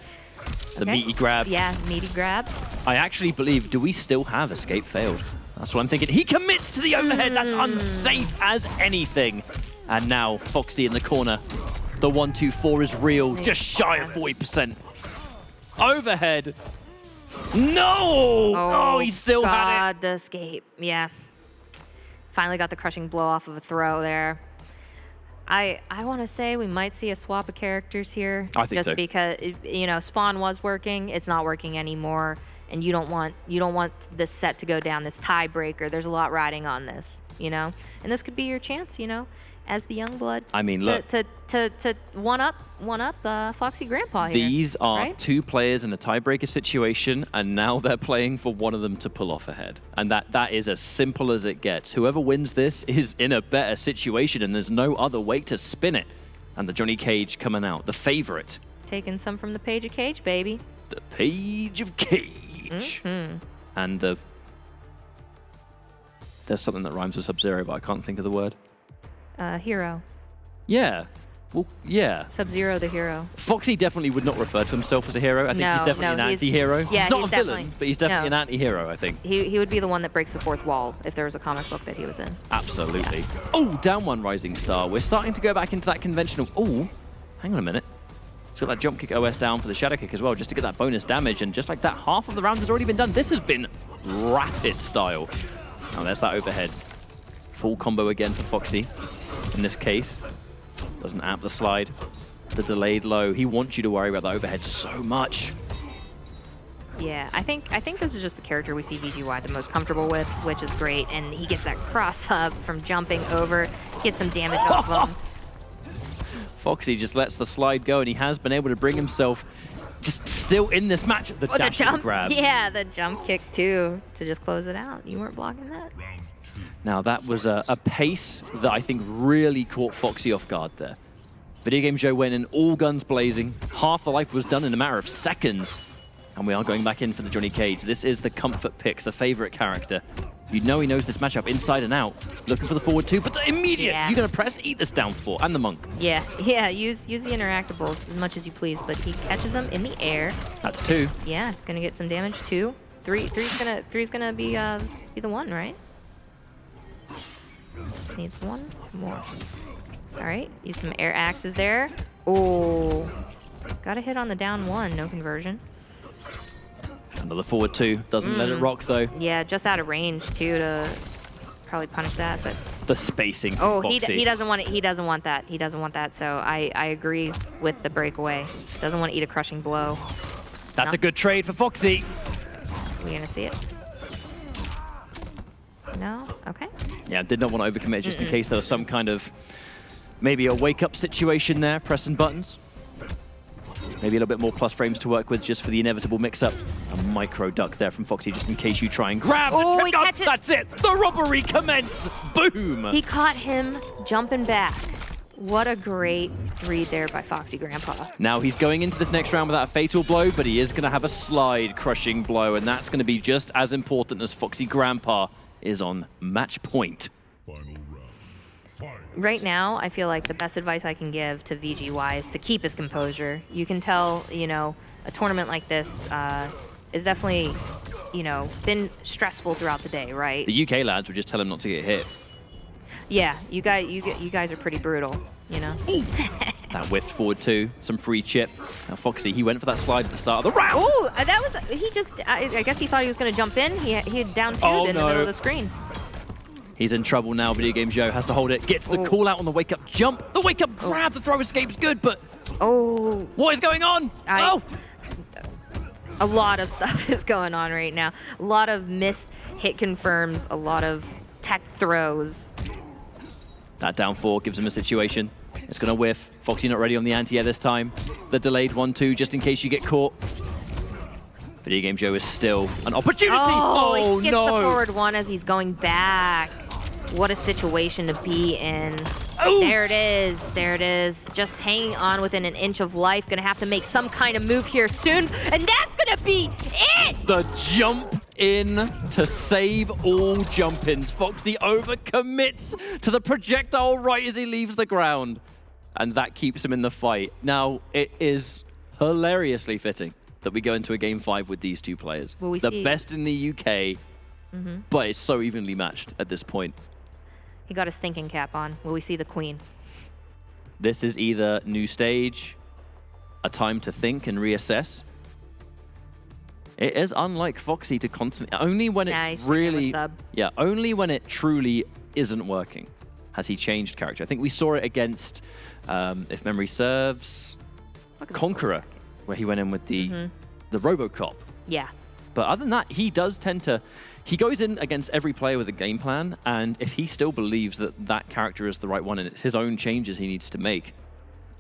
[SPEAKER 19] The
[SPEAKER 20] Okay.
[SPEAKER 19] meaty grab.
[SPEAKER 20] Yeah, meaty grab.
[SPEAKER 19] I actually believe, do we still have escape failed? That's what I'm thinking. He commits to the overhead. That's unsafe as anything. And now Foxy in the corner. The 1-2-4 is real. Just shy of 40%. Overhead. No! Oh, he still had it.
[SPEAKER 20] The escape. Yeah. Finally got the crushing blow off of a throw there. I want to say we might see a swap of characters here.
[SPEAKER 19] I think
[SPEAKER 20] just
[SPEAKER 19] so.
[SPEAKER 20] Because, you know, Spawn was working. It's not working anymore. And you don't want this set to go down, this tiebreaker. There's a lot riding on this, you know? And this could be your chance, you know, as the young blood.
[SPEAKER 19] I mean, look.
[SPEAKER 20] To one up Foxy Grandpa here.
[SPEAKER 19] These are
[SPEAKER 20] right?
[SPEAKER 19] 2 players in a tiebreaker situation, and now they're playing for one of them to pull off ahead. And that is as simple as it gets. Whoever wins this is in a better situation, and there's no other way to spin it. And the Johnny Cage coming out, the favorite.
[SPEAKER 20] Taking some from the Page of Cage, baby.
[SPEAKER 19] The Page of Cage. And there's something that rhymes with Sub-Zero, but I can't think of the word.
[SPEAKER 20] Hero.
[SPEAKER 19] Yeah. Well, yeah.
[SPEAKER 20] Sub-Zero the hero.
[SPEAKER 19] Foxy definitely would not refer to himself as a hero. I think he's definitely an anti-hero.
[SPEAKER 20] Yeah,
[SPEAKER 19] he's not
[SPEAKER 20] he's
[SPEAKER 19] a villain, but he's definitely an anti-hero, I think.
[SPEAKER 20] He would be the one that breaks the fourth wall if there was a comic book that he was in.
[SPEAKER 19] Absolutely. Yeah. Oh, down 1 Rising Star. We're starting to go back into that conventional. Oh, hang on a minute. He's got that jump kick OS down for the shadow kick as well, just to get that bonus damage. And just like that, half of the round has already been done. This has been rapid style. Now there's that overhead. Full combo again for Foxy. In this case, doesn't amp the slide. The delayed low. He wants you to worry about the overhead so much.
[SPEAKER 20] Yeah, I think this is just the character we see VGY the most comfortable with, which is great. And he gets that cross up from jumping over, gets some damage off him.
[SPEAKER 19] Foxy just lets the slide go, and he has been able to bring himself just still in this match. The dash
[SPEAKER 20] jump
[SPEAKER 19] grab.
[SPEAKER 20] Yeah, the jump kick too to just close it out. You weren't blocking that.
[SPEAKER 19] Now that was a pace that I think really caught Foxy off guard there. Video Game Joe went in all guns blazing. Half the life was done in a matter of seconds. And we are going back in for the Johnny Cage. This is the comfort pick, the favorite character. You know he knows this matchup inside and out. Looking for the forward 2, but the immediate, you're going to press, eat this down 4, and the monk.
[SPEAKER 20] Yeah, use the interactables as much as you please, but he catches them in the air.
[SPEAKER 19] That's 2.
[SPEAKER 20] Yeah, gonna get some damage. 2, 3. Three's gonna be the one, right? Just needs 1 more. All right, use some air axes there. Oh, got a hit on the down 1, no conversion.
[SPEAKER 19] Another forward 2, doesn't let it rock though.
[SPEAKER 20] Yeah, just out of range too to probably punish that, but
[SPEAKER 19] the spacing.
[SPEAKER 20] Oh, he doesn't want it. He doesn't want that. He doesn't want that. So I agree with the breakaway. Doesn't want to eat a crushing blow.
[SPEAKER 19] That's a good trade for Foxy.
[SPEAKER 20] We gonna see it? No. Okay.
[SPEAKER 19] Yeah, did not want to overcommit just in case there was some kind of maybe a wake-up situation there, pressing buttons. Maybe a little bit more plus frames to work with just for the inevitable mix-up. A micro duck there from Foxy just in case you try and grab the trip up. That's it. The robbery commence. Boom.
[SPEAKER 20] He caught him jumping back. What a great read there by Foxy Grandpa.
[SPEAKER 19] Now he's going into this next round without a fatal blow, but he is going to have a slide crushing blow, and that's going to be just as important as Foxy Grandpa is on match point.
[SPEAKER 20] Right now, I feel like the best advice I can give to VGY is to keep his composure. You can tell, you know, a tournament like this is definitely, you know, been stressful throughout the day, right?
[SPEAKER 19] The UK lads would just tell him not to get hit.
[SPEAKER 20] Yeah, you guys are pretty brutal, you know.
[SPEAKER 19] That whiffed forward too. Some free chip. Now Foxy, he went for that slide at the start of the round.
[SPEAKER 20] Oh, that was, he just, I guess he thought he was going to jump in. He had down two in the middle of the screen.
[SPEAKER 19] He's in trouble now. Video Game Joe has to hold it. Gets the call out on the wake up jump. The wake up grab. The throw escape's good, but what is going on?
[SPEAKER 20] A lot of stuff is going on right now. A lot of missed hit confirms. A lot of tech throws.
[SPEAKER 19] That down 4 gives him a situation. It's going to whiff. Foxy not ready on the anti-air this time. The delayed 1-2 just in case you get caught. Video Game Joe is still an opportunity.
[SPEAKER 20] Oh, he gets the forward one as he's going back. What a situation to be in. Oof. There it is. There it is. Just hanging on within an inch of life. Gonna have to make some kind of move here soon. And that's gonna be it!
[SPEAKER 19] The jump in to save all jump-ins. Foxy overcommits to the projectile right as he leaves the ground. And that keeps him in the fight. Now, it is hilariously fitting that we go into a Game 5 with these two players. The best in the UK, but it's so evenly matched at this point.
[SPEAKER 20] He got his thinking cap on. Will we see the queen?
[SPEAKER 19] This is either new stage, a time to think and reassess. It is unlike Foxy to constantly, only when it really, only when it truly isn't working has he changed character. I think we saw it against, if memory serves, Conqueror, where he went in with the RoboCop.
[SPEAKER 20] Yeah.
[SPEAKER 19] But other than that, he does tend to, he goes in against every player with a game plan, and if he still believes that that character is the right one and it's his own changes he needs to make,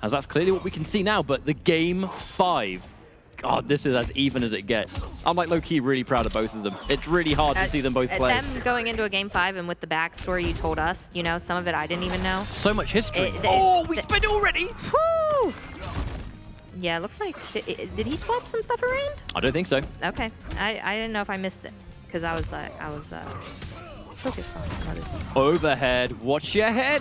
[SPEAKER 19] as that's clearly what we can see now, but the Game 5, God, this is as even as it gets. I'm like low-key really proud of both of them. It's really hard to see them both play.
[SPEAKER 20] Them going into a Game 5 and with the backstory you told us, you know, some of it I didn't even know.
[SPEAKER 19] So much history. We spent it already!
[SPEAKER 20] Woo! Yeah, it looks like, did he swap some stuff around?
[SPEAKER 19] I don't think so.
[SPEAKER 20] Okay, I didn't know if I missed it, because I was focused on some other things.
[SPEAKER 19] Overhead, watch your head!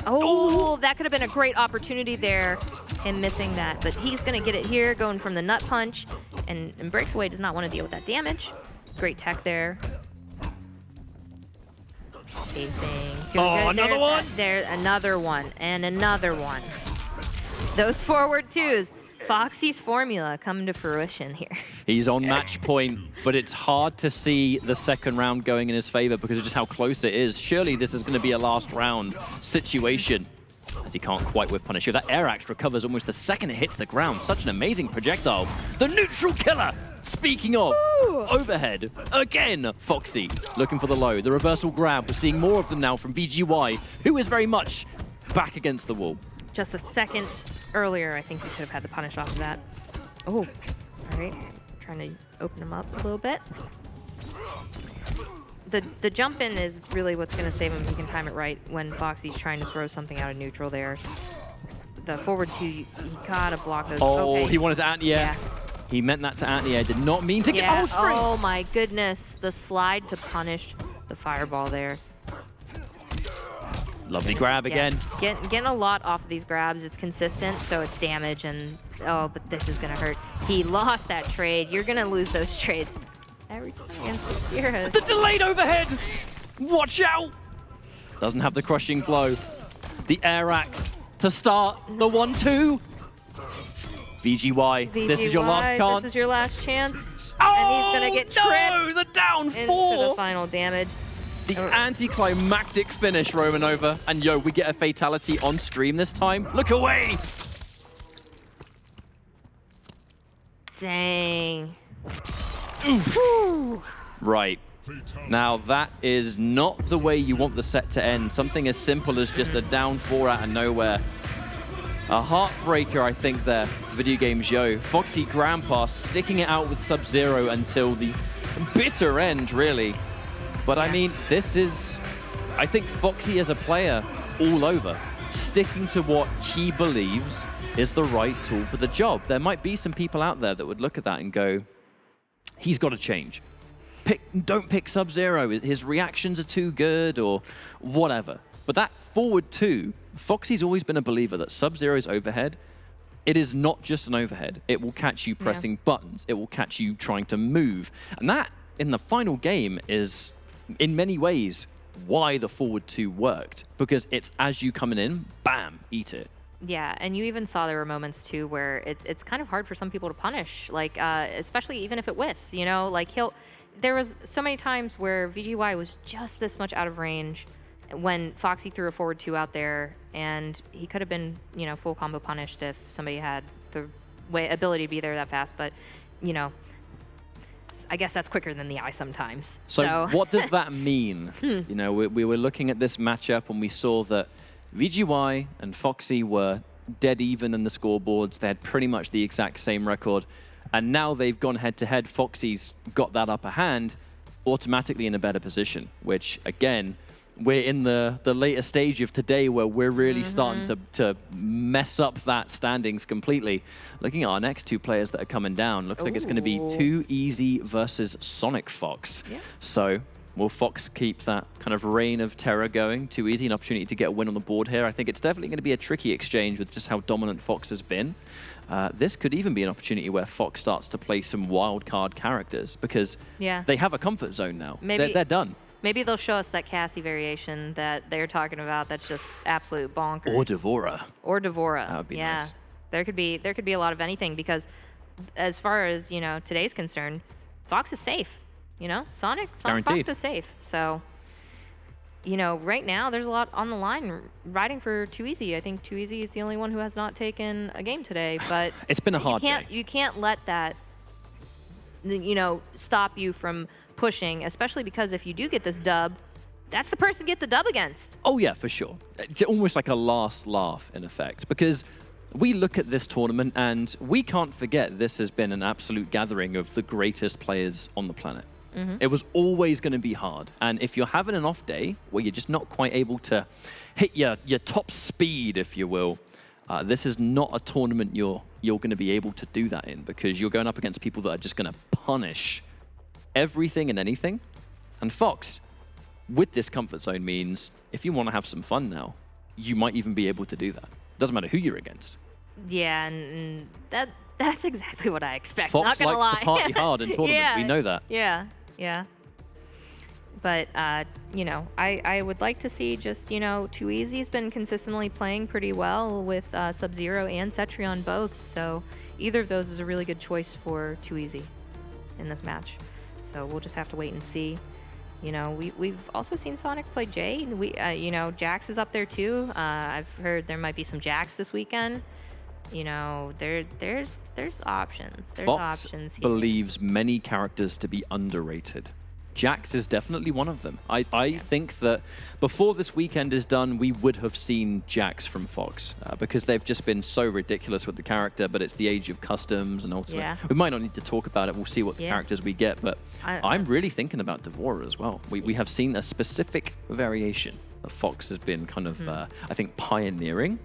[SPEAKER 20] Oh, that could have been a great opportunity there, him missing that. But he's going to get it here, going from the nut punch, and breaks away, does not want to deal with that damage. Great tech there. Spacing.
[SPEAKER 19] Another one!
[SPEAKER 20] There's another one, and another one. Those forward twos. Foxy's formula coming to fruition here.
[SPEAKER 19] He's on match point, but it's hard to see the second round going in his favor because of just how close it is. Surely this is going to be a last round situation, as he can't quite whip punish here. That air axe recovers almost the second it hits the ground. Such an amazing projectile. The neutral killer. Speaking of, overhead, again, Foxy looking for the low. The reversal grab, we're seeing more of them now from VGY, who is very much back against the wall.
[SPEAKER 20] Just a second earlier, I think we could have had the punish off of that. Oh, all right. Trying to open him up a little bit. The jump in is really what's going to save him if he can time it right when Foxy's trying to throw something out of neutral there. The forward two, you gotta block those.
[SPEAKER 19] Oh,
[SPEAKER 20] okay.
[SPEAKER 19] He wanted to anti-air. Yeah. He meant that to anti-air, did not mean to get
[SPEAKER 20] Oh my goodness, the slide to punish the fireball there.
[SPEAKER 19] Lovely grab again.
[SPEAKER 20] Getting a lot off of these grabs. It's consistent, so it's damage, and but this is gonna hurt. He lost that trade. You're gonna lose those trades every time against Sierra.
[SPEAKER 19] The delayed overhead! Watch out! Doesn't have the crushing blow. The air axe to start the 1-2. VGY, this is your last chance.
[SPEAKER 20] This is your last chance. And he's gonna get tripped.
[SPEAKER 19] The down 4!
[SPEAKER 20] Into the final damage.
[SPEAKER 19] The anticlimactic finish, Romanova. And yo, we get a fatality on stream this time. Look away!
[SPEAKER 20] Dang.
[SPEAKER 19] Right. Now that is not the way you want the set to end. Something as simple as just a down 4 out of nowhere. A heartbreaker, I think, there for Video Game Joe. Foxy Grandpa sticking it out with Sub-Zero until the bitter end, really. But I mean, this is, I think, Foxy as a player all over, sticking to what he believes is the right tool for the job. There might be some people out there that would look at that and go, he's got to change. Don't pick Sub-Zero. His reactions are too good or whatever. But that forward 2, Foxy's always been a believer that Sub-Zero's overhead it is not just an overhead. It will catch you pressing buttons. It will catch you trying to move. And that, in the final game, is, in many ways, why the forward 2 worked. Because it's as you coming in, bam, eat it.
[SPEAKER 20] Yeah, and you even saw there were moments too where it's kind of hard for some people to punish, like especially even if it whiffs, you know, like there was so many times where VGY was just this much out of range when Foxy threw a forward 2 out there, and he could have been, you know, full combo punished if somebody had the ability to be there that fast, but, you know, I guess that's quicker than the eye sometimes.
[SPEAKER 19] So what does that mean? You know, we were looking at this matchup and we saw that VGY and Foxy were dead even in the scoreboards. They had pretty much the exact same record. And now they've gone head-to-head. Foxy's got that upper hand, automatically in a better position, which, again, we're in the later stage of today where we're really starting to mess up that standings completely. Looking at our next 2 players that are coming down, looks like it's going to be 2easy versus Sonic Fox. Yeah. So will Fox keep that kind of reign of terror going? 2easy, an opportunity to get a win on the board here. I think it's definitely going to be a tricky exchange with just how dominant Fox has been. This could even be an opportunity where Fox starts to play some wild card characters because they have a comfort zone now. They're done.
[SPEAKER 20] Maybe they'll show us that Cassie variation that they're talking about that's just absolute bonkers.
[SPEAKER 19] Or Devora.
[SPEAKER 20] Or Devora.
[SPEAKER 19] That would be nice.
[SPEAKER 20] There could be a lot of anything because as far as, you know, today's concerned, Fox is safe. You know, Sonic Fox is safe. So, you know, right now there's a lot on the line riding for 2easy. I think 2easy is the only one who has not taken a game today, but
[SPEAKER 19] it's been a hard day.
[SPEAKER 20] You can't let that, you know, stop you from pushing, especially because if you do get this dub, that's the person to get the dub against.
[SPEAKER 19] Oh yeah, for sure. Almost like a last laugh in effect, because we look at this tournament and we can't forget this has been an absolute gathering of the greatest players on the planet. It was always going to be hard. And if you're having an off day where you're just not quite able to hit your top speed, if you will, this is not a tournament you're going to be able to do that in, because you're going up against people that are just going to punish everything and anything. And Fox, with this comfort zone, means if you want to have some fun now, you might even be able to do that. Doesn't matter who you're against.
[SPEAKER 20] Yeah, and that's exactly what I expect.
[SPEAKER 19] Fox
[SPEAKER 20] not gonna lie.
[SPEAKER 19] likes to party hard in tournaments.
[SPEAKER 20] Yeah,
[SPEAKER 19] we know that.
[SPEAKER 20] Yeah. But, you know, I would like to see just, you know, 2easy's been consistently playing pretty well with Sub-Zero and Cetrion both, so either of those is a really good choice for 2easy in this match. So we'll just have to wait and see. You know, we've also seen Sonic play Jay. You know, Jax is up there too. I've heard there might be some Jax this weekend. You know, there's options. There's
[SPEAKER 19] Fox
[SPEAKER 20] options here.
[SPEAKER 19] believes many characters to be underrated. Jax is definitely one of them. I think that before this weekend is done, we would have seen Jax from Fox because they've just been so ridiculous with the character, but it's the age of customs and ultimate. We might not need to talk about it. We'll see what the characters we get, but I'm really thinking about Devora as well. We have seen a specific variation that Fox has been kind of, I think, pioneering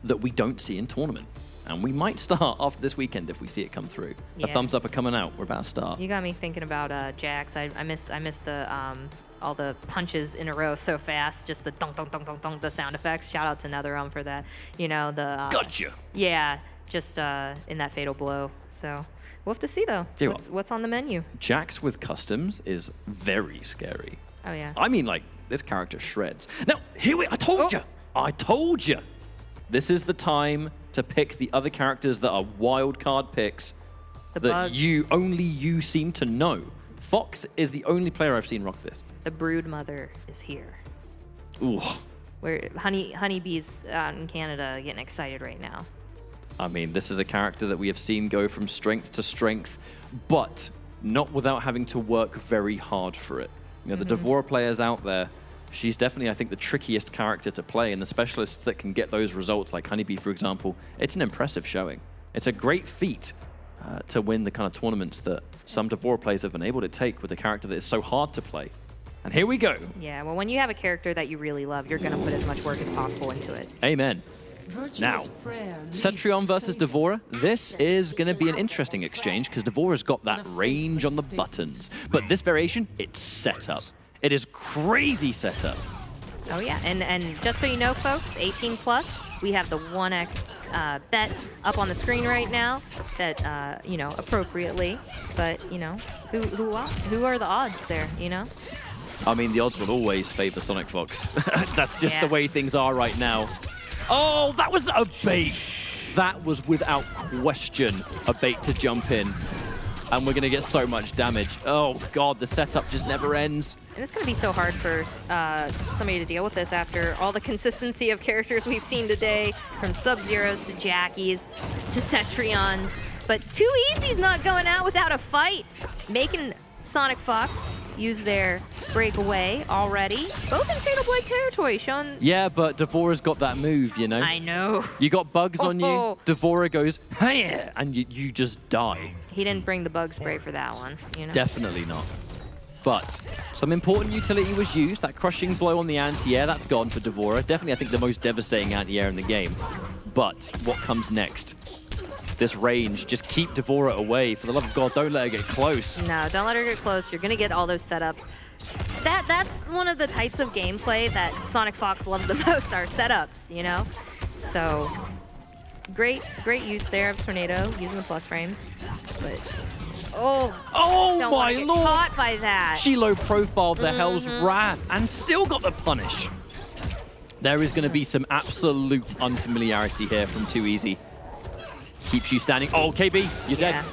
[SPEAKER 19] that we don't see in tournament. And we might start after this weekend if we see it come through. A thumbs up are coming out. We're about to start.
[SPEAKER 20] You got me thinking about Jax. I missed the all the punches in a row so fast. Just the dunk, dunk, dunk, dunk, dunk, the sound effects. Shout out to NetherRealm for that. You know, the
[SPEAKER 19] gotcha.
[SPEAKER 20] Yeah, just in that fatal blow. So we'll have to see though. What's on the menu?
[SPEAKER 19] Jax with customs is very scary.
[SPEAKER 20] Oh yeah.
[SPEAKER 19] I mean, like, this character shreds. Now, here I told you. I told you. This is the time to pick the other characters that are wild card picks that only you seem to know. Fox is the only player I've seen rock this.
[SPEAKER 20] The Brood Mother is here.
[SPEAKER 19] Ooh.
[SPEAKER 20] Where honeybees out in Canada getting excited right now.
[SPEAKER 19] I mean, this is a character that we have seen go from strength to strength, but not without having to work very hard for it. You know, the Devora players out there, she's definitely, I think, the trickiest character to play, and the specialists that can get those results, like Honeybee, for example, it's an impressive showing. It's a great feat to win the kind of tournaments that some Devora players have been able to take with a character that is so hard to play. And here we go.
[SPEAKER 20] Yeah, well, when you have a character that you really love, you're going to put as much work as possible into it.
[SPEAKER 19] Amen. Now, Cetrion versus Devora. This is going to be an interesting exchange because Devora's got that range on the buttons. But this variation, it's set up. It is crazy setup.
[SPEAKER 20] Oh yeah, and just so you know, folks, 18 plus, we have the 1x bet up on the screen right now. Bet, you know, appropriately. But, you know, who are the odds there, you know?
[SPEAKER 19] I mean, the odds will always favor Sonic Fox. That's just the way things are right now. Oh, that was a bait. That was without question a bait to jump in. And we're going to get so much damage. Oh, God, the setup just never ends.
[SPEAKER 20] And it's going to be so hard for somebody to deal with this after all the consistency of characters we've seen today, from Sub-Zeros to Jackies to Cetrions. But Too Easy's not going out without a fight, making Sonic Fox use their breakaway already. Both in Fatal Blade territory, showing...
[SPEAKER 19] Yeah, but Devora's got that move, you know?
[SPEAKER 20] I know.
[SPEAKER 19] You got bugs on you, Devora goes, hey, and you just die.
[SPEAKER 20] He didn't bring the bug spray for that one, you know?
[SPEAKER 19] Definitely not. But some important utility was used. That crushing blow on the anti-air, that's gone for Devora. Definitely, I think, the most devastating anti-air in the game. But what comes next? This range, just keep Devora away. For the love of God, don't let her get close.
[SPEAKER 20] No, don't let her get close. You're going to get all those setups. That's one of the types of gameplay that Sonic Fox loves the most, are setups, you know? So, great use there of Tornado, using the plus frames. But, oh
[SPEAKER 19] my
[SPEAKER 20] get
[SPEAKER 19] lord!
[SPEAKER 20] Caught by that.
[SPEAKER 19] She low profiled the Hell's Wrath and still got the punish. There is going to be some absolute unfamiliarity here from Too Easy. Keeps you standing. Oh, KB, you're dead.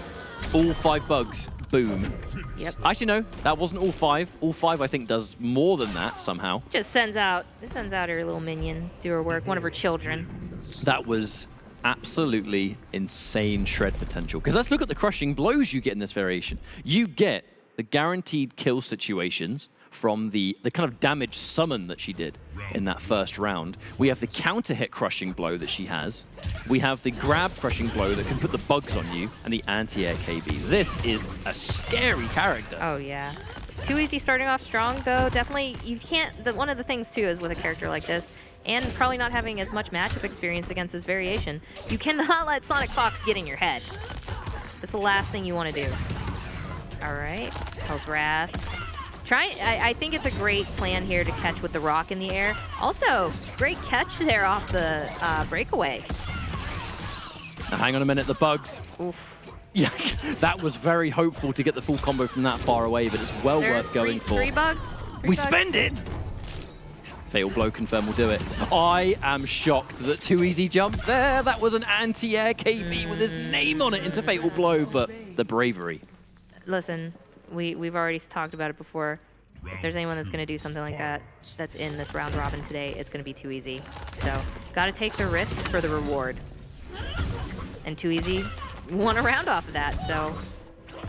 [SPEAKER 19] All 5 bugs. Boom.
[SPEAKER 20] Yep.
[SPEAKER 19] Actually, no, that wasn't all 5. All 5, I think, does more than that somehow.
[SPEAKER 20] Just sends out her little minion, do her work, one of her children.
[SPEAKER 19] That was absolutely insane shred potential. Because let's look at the crushing blows you get in this variation. You get the guaranteed kill situations from the kind of damage summon that she did in that first round. We have the counter hit crushing blow that she has. We have the grab crushing blow that can put the bugs on you, and the anti-air KB. This is a scary character.
[SPEAKER 20] Oh yeah. Too Easy starting off strong though. Definitely, you can't, one of the things too is with a character like this, and probably not having as much matchup experience against this variation, you cannot let Sonic Fox get in your head. That's the last thing you want to do. All right, Hell's Wrath. I think it's a great plan here to catch with the rock in the air. Also, great catch there off the breakaway.
[SPEAKER 19] Now, hang on a minute, the bugs.
[SPEAKER 20] Oof.
[SPEAKER 19] Yeah, that was very hopeful to get the full combo from that far away, but it's well worth going for.
[SPEAKER 20] 3 bugs?
[SPEAKER 19] We spend it! Fatal blow confirm will do it. I am shocked that Too Easy jumped there. That was an anti-air KB with his name on it into Fatal blow, but the bravery.
[SPEAKER 20] Listen, we've already talked about it before. If there's anyone that's going to do something like that, that's in this round robin today, it's going to be Too Easy. So, got to take the risks for the reward. And Too Easy won a round off of that, so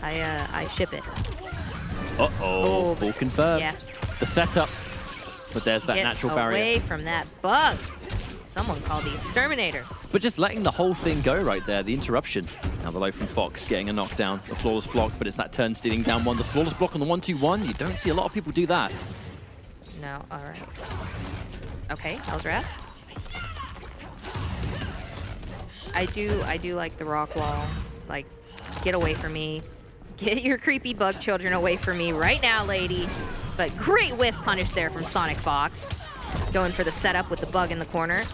[SPEAKER 20] I ship it.
[SPEAKER 19] Uh-oh, full confirm.
[SPEAKER 20] Yeah.
[SPEAKER 19] The setup, but there's that natural barrier.
[SPEAKER 20] Get away from that bug. Someone called the Exterminator.
[SPEAKER 19] But just letting the whole thing go right there, the interruption. Now the low from Fox getting a knockdown, the flawless block, but it's that turn stealing down one. The flawless block on the 1-2-1, you don't see a lot of people do that.
[SPEAKER 20] No, all right. Okay, Hell's Wrath. I do like the rock wall. Like, get away from me. Get your creepy bug children away from me right now, lady. But great whiff punish there from Sonic Fox. Going for the setup with the bug in the corner.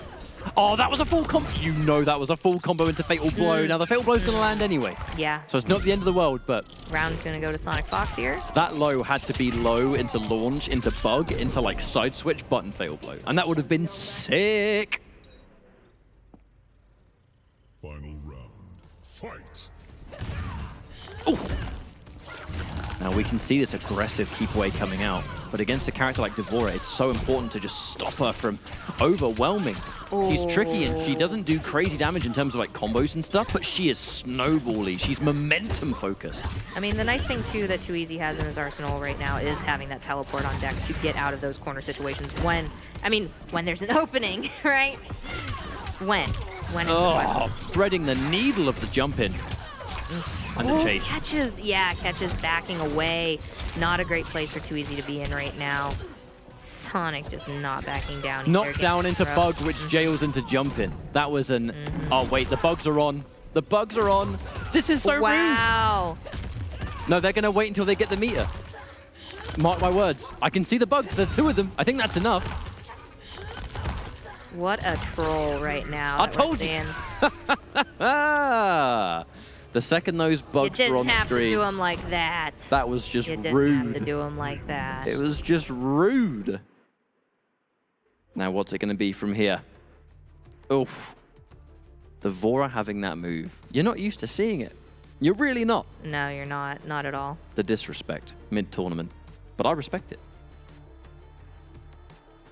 [SPEAKER 19] Oh, that was a full combo. You know that was a full combo into Fatal Blow. Now, the Fatal Blow's going to land anyway.
[SPEAKER 20] Yeah.
[SPEAKER 19] So it's not the end of the world, but...
[SPEAKER 20] Round's going to go to Sonic Fox here.
[SPEAKER 19] That low had to be low into launch, into bug, into, like, side switch, button Fatal Blow. And that would have been sick.
[SPEAKER 12] Final round. Fight.
[SPEAKER 19] Ooh. Now we can see this aggressive keep away coming out, but against a character like Devora, it's so important to just stop her from overwhelming. She's tricky and she doesn't do crazy damage in terms of like combos and stuff, but she is snowbally. She's momentum focused.
[SPEAKER 20] I mean, the nice thing too that Too Easy has in his arsenal right now is having that teleport on deck to get out of those corner situations when there's an opening, right? When
[SPEAKER 19] Threading the needle of the jump in. And the chase.
[SPEAKER 20] Catches backing away. Not a great place for Too Easy to be in right now. Sonic just not backing down.
[SPEAKER 19] Knocked down into bug, which jails into jump in. That was an... Oh, wait, the bugs are on. The bugs are on. This is so rude.
[SPEAKER 20] Wow.
[SPEAKER 19] No, they're going to wait until they get the meter. Mark my words. I can see the bugs. There's 2 of them. I think that's enough.
[SPEAKER 20] What a troll right now.
[SPEAKER 19] I told you. The second those bugs were on
[SPEAKER 20] You didn't have to
[SPEAKER 19] screen,
[SPEAKER 20] do him like that.
[SPEAKER 19] that was just
[SPEAKER 20] You didn't
[SPEAKER 19] rude.
[SPEAKER 20] have to do him like that.
[SPEAKER 19] It was just rude. Now, what's it going to be from here? Oof. The Vora having that move. You're not used to seeing it. You're really not.
[SPEAKER 20] No, you're not. Not at all.
[SPEAKER 19] The disrespect mid-tournament. But I respect it.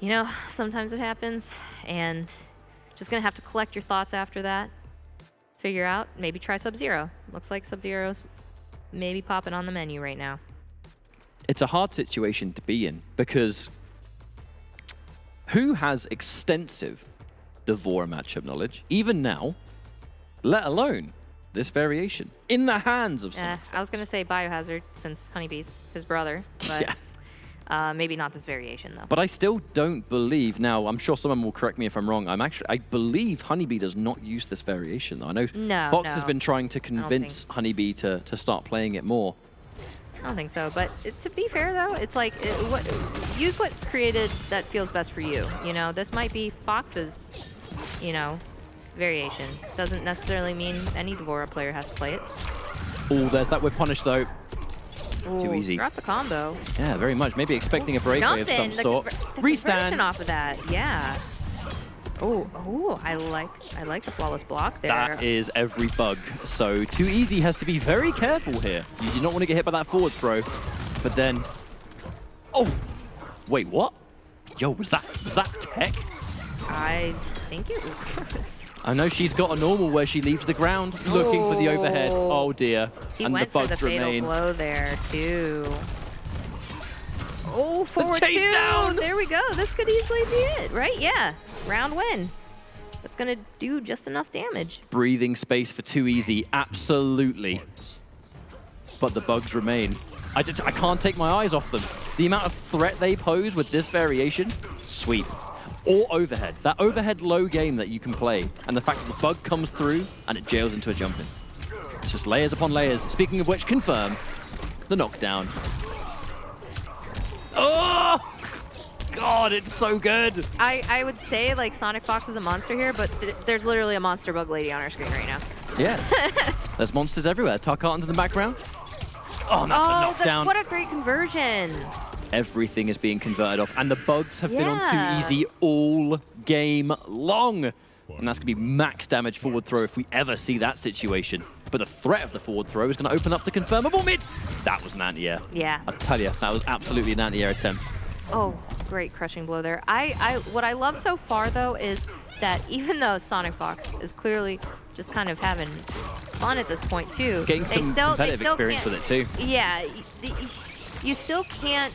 [SPEAKER 20] You know, sometimes it happens, and just going to have to collect your thoughts after that. Figure out, maybe try Sub-Zero. Looks like Sub-Zero's maybe popping on the menu right now.
[SPEAKER 19] It's a hard situation to be in because who has extensive Devora matchup knowledge, even now, let alone this variation, in the hands of someone?
[SPEAKER 20] I was going to say Biohazard, since Honeybee's his brother, but maybe not this variation, though.
[SPEAKER 19] But I still don't believe, now I'm sure someone will correct me if I'm wrong, I believe Honeybee does not use this variation, though. I know Fox has been trying to convince Honeybee to start playing it more.
[SPEAKER 20] I don't think so, but to be fair, though, it's like, use what's created that feels best for you. You know, this might be Fox's, you know, variation. Doesn't necessarily mean any Devora player has to play it.
[SPEAKER 19] Oh, there's that whip punish, though.
[SPEAKER 20] Ooh,
[SPEAKER 19] Too easy.
[SPEAKER 20] Drop the combo.
[SPEAKER 19] Yeah, very much. Maybe expecting a breakaway of some sort.
[SPEAKER 20] The
[SPEAKER 19] Restand.
[SPEAKER 20] off of that, yeah. Oh, I like the flawless block there.
[SPEAKER 19] That is every bug. So Too Easy has to be very careful here. You do not want to get hit by that forward throw. But then, oh, wait, what? Yo, was that tech?
[SPEAKER 20] I think it was.
[SPEAKER 19] I know she's got a normal where she leaves the ground looking for the overhead. Oh dear.
[SPEAKER 20] He
[SPEAKER 19] and
[SPEAKER 20] went
[SPEAKER 19] the bugs
[SPEAKER 20] for the fatal
[SPEAKER 19] remain.
[SPEAKER 20] blow there too. Oh, forward
[SPEAKER 19] chase
[SPEAKER 20] two.
[SPEAKER 19] down.
[SPEAKER 20] There we go. This could easily be it, right? Yeah. Round win. That's going to do just enough damage.
[SPEAKER 19] Breathing space for Too Easy, absolutely. But the bugs remain. I can't take my eyes off them. The amount of threat they pose with this variation, sweet. Or overhead. That overhead low game that you can play, and the fact that the bug comes through and it jails into a jump in. It's just layers upon layers. Speaking of which, confirm the knockdown. Oh! God, it's so good.
[SPEAKER 20] I would say like Sonic Fox is a monster here, but there's literally a monster bug lady on our screen right now.
[SPEAKER 19] Yeah. There's monsters everywhere. Tarkart into the background. Oh, that's a knockdown.
[SPEAKER 20] What a great conversion.
[SPEAKER 19] Everything is being converted off, and the bugs have been on Too Easy all game long. And that's going to be max damage forward throw if we ever see that situation. But the threat of the forward throw is going to open up the confirmable mid. That was an anti-air.
[SPEAKER 20] Yeah.
[SPEAKER 19] I tell you, that was absolutely an anti-air attempt.
[SPEAKER 20] Oh, great crushing blow there. What I love so far, though, is that even though Sonic Fox is clearly just kind of having fun at this point, too.
[SPEAKER 19] Getting some competitive experience with it, too.
[SPEAKER 20] Yeah. You still can't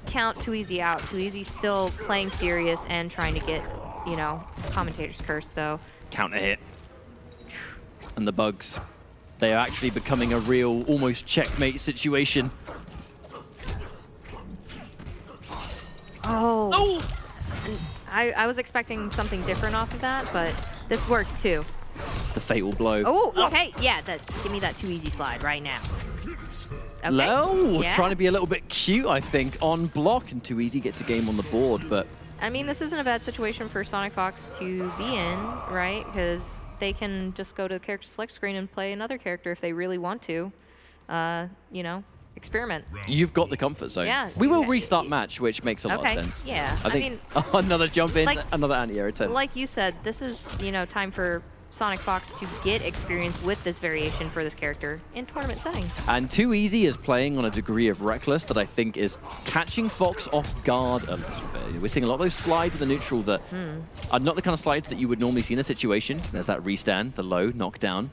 [SPEAKER 20] count Too Easy out. Too Easy's still playing serious and trying to get, you know, commentator's curse, though.
[SPEAKER 19] Counter hit. And the bugs, they are actually becoming a real, almost checkmate situation.
[SPEAKER 20] Oh. I was expecting something different off of that, but this works, too.
[SPEAKER 19] The fatal blow.
[SPEAKER 20] Oh, okay. Yeah, give me that Too Easy slide right now. Okay.
[SPEAKER 19] Low,
[SPEAKER 20] yeah.
[SPEAKER 19] trying to be a little bit cute, I think, on block, and Too Easy gets a game on the board, but...
[SPEAKER 20] I mean, this isn't a bad situation for Sonic Fox to be in, right? Because they can just go to the character select screen and play another character if they really want to, you know, experiment.
[SPEAKER 19] You've got the comfort zone.
[SPEAKER 20] Yeah.
[SPEAKER 19] We will restart match, which makes a lot of sense.
[SPEAKER 20] Yeah.
[SPEAKER 19] I think another jump in, another anti-air attempt.
[SPEAKER 20] Like you said, this is, you know, time for Sonic Fox to get experience with this variation for this character in tournament setting.
[SPEAKER 19] And Too Easy is playing on a degree of reckless that I think is catching Fox off guard a little bit. We're seeing a lot of those slides in the neutral that are not the kind of slides that you would normally see in a situation. There's that restand, the low, knockdown.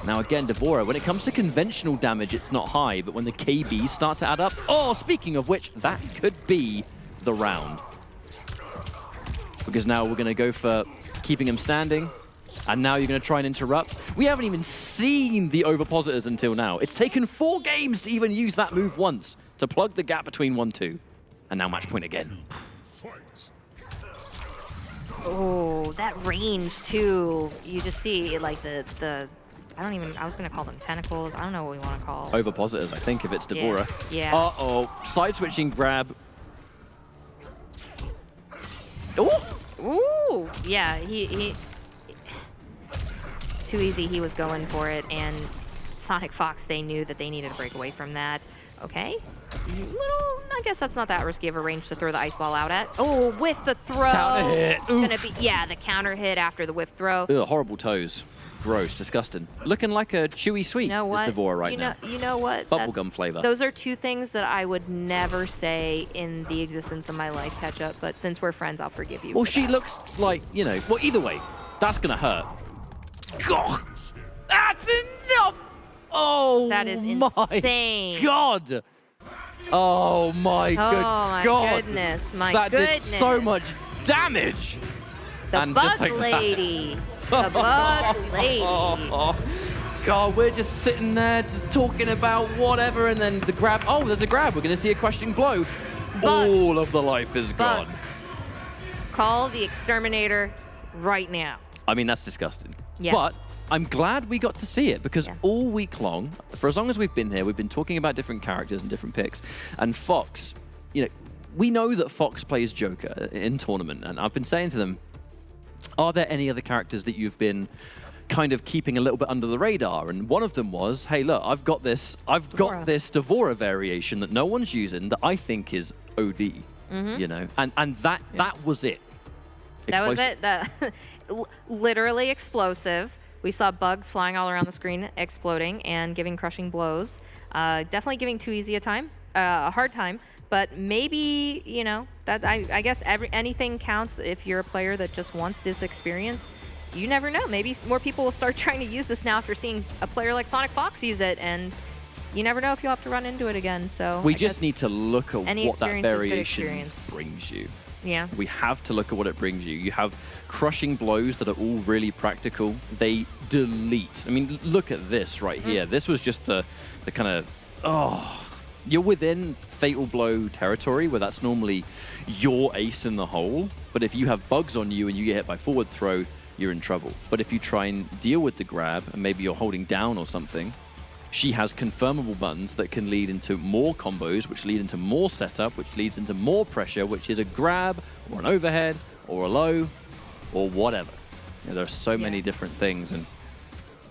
[SPEAKER 19] Now again, Devora, when it comes to conventional damage, it's not high, but when the KBs start to add up, oh, speaking of which, that could be the round. Because now we're going to go for keeping him standing. And now you're going to try and interrupt. We haven't even seen the overpositors until now. It's taken 4 games to even use that move once to plug the gap between 1-2. And now match point again.
[SPEAKER 20] Oh, that range too. You just see like the I was going to call them tentacles. I don't know what we want to call.
[SPEAKER 19] Overpositors, I think, if it's Devora.
[SPEAKER 20] Yeah.
[SPEAKER 19] Uh-oh. Side switching grab. Oh!
[SPEAKER 20] Ooh, yeah, he too easy. He was going for it, and Sonic Fox, they knew that they needed to break away from that. Okay, I guess that's not that risky of a range to throw the ice ball out at. Oh, with the throw.
[SPEAKER 19] Counter hit.
[SPEAKER 20] Gonna be, yeah, the counter hit after the whiff throw.
[SPEAKER 19] Ugh, horrible toes. Gross, disgusting. Looking like a chewy sweet
[SPEAKER 20] You know what?
[SPEAKER 19] is Devora right now.
[SPEAKER 20] You know what?
[SPEAKER 19] Bubblegum flavor.
[SPEAKER 20] Those are two things that I would never say in the existence of my life, Ketchup, but since we're friends, I'll forgive you.
[SPEAKER 19] Well,
[SPEAKER 20] for
[SPEAKER 19] she
[SPEAKER 20] that.
[SPEAKER 19] looks like, you know, well, either way, that's going to hurt. God, that's enough! Oh,
[SPEAKER 20] That is
[SPEAKER 19] my
[SPEAKER 20] insane.
[SPEAKER 19] God! Oh, my
[SPEAKER 20] my
[SPEAKER 19] God.
[SPEAKER 20] goodness, my
[SPEAKER 19] that
[SPEAKER 20] goodness.
[SPEAKER 19] did so much damage!
[SPEAKER 20] The
[SPEAKER 19] And
[SPEAKER 20] bug
[SPEAKER 19] just like that.
[SPEAKER 20] lady. The bug lady.
[SPEAKER 19] God, we're just sitting there just talking about whatever, and then the grab. Oh, there's a grab. We're going to see a crushing blow. All of the life is gone.
[SPEAKER 20] Bugs. Call the exterminator right now.
[SPEAKER 19] I mean, that's disgusting.
[SPEAKER 20] Yeah.
[SPEAKER 19] But I'm glad we got to see it, because all week long, for as long as we've been here, we've been talking about different characters and different picks. And Fox, you know, we know that Fox plays Joker in tournament, and I've been saying to them, are there any other characters that you've been kind of keeping a little bit under the radar? And one of them was, hey, look, I've got this Devora variation that no one's using that I think is OD, you know, and that was it.
[SPEAKER 20] That was it. Literally explosive. We saw bugs flying all around the screen, exploding and giving crushing blows. Definitely giving Too Easy a hard time. But maybe, you know, that I guess anything counts if you're a player that just wants this experience. You never know. Maybe more people will start trying to use this now after seeing a player like Sonic Fox use it, and you never know if you'll have to run into it again. So
[SPEAKER 19] we just need to look at what that variation
[SPEAKER 20] experience
[SPEAKER 19] brings you.
[SPEAKER 20] Yeah.
[SPEAKER 19] We have to look at what it brings you. You have crushing blows that are all really practical. They delete. I mean, look at this right here. This was just the kind of, you're within fatal blow territory where that's normally your ace in the hole. But if you have bugs on you and you get hit by forward throw, you're in trouble. But if you try and deal with the grab and maybe you're holding down or something, she has confirmable buttons that can lead into more combos, which lead into more setup, which leads into more pressure, which is a grab or an overhead or a low or whatever. You know, there are so many different things, and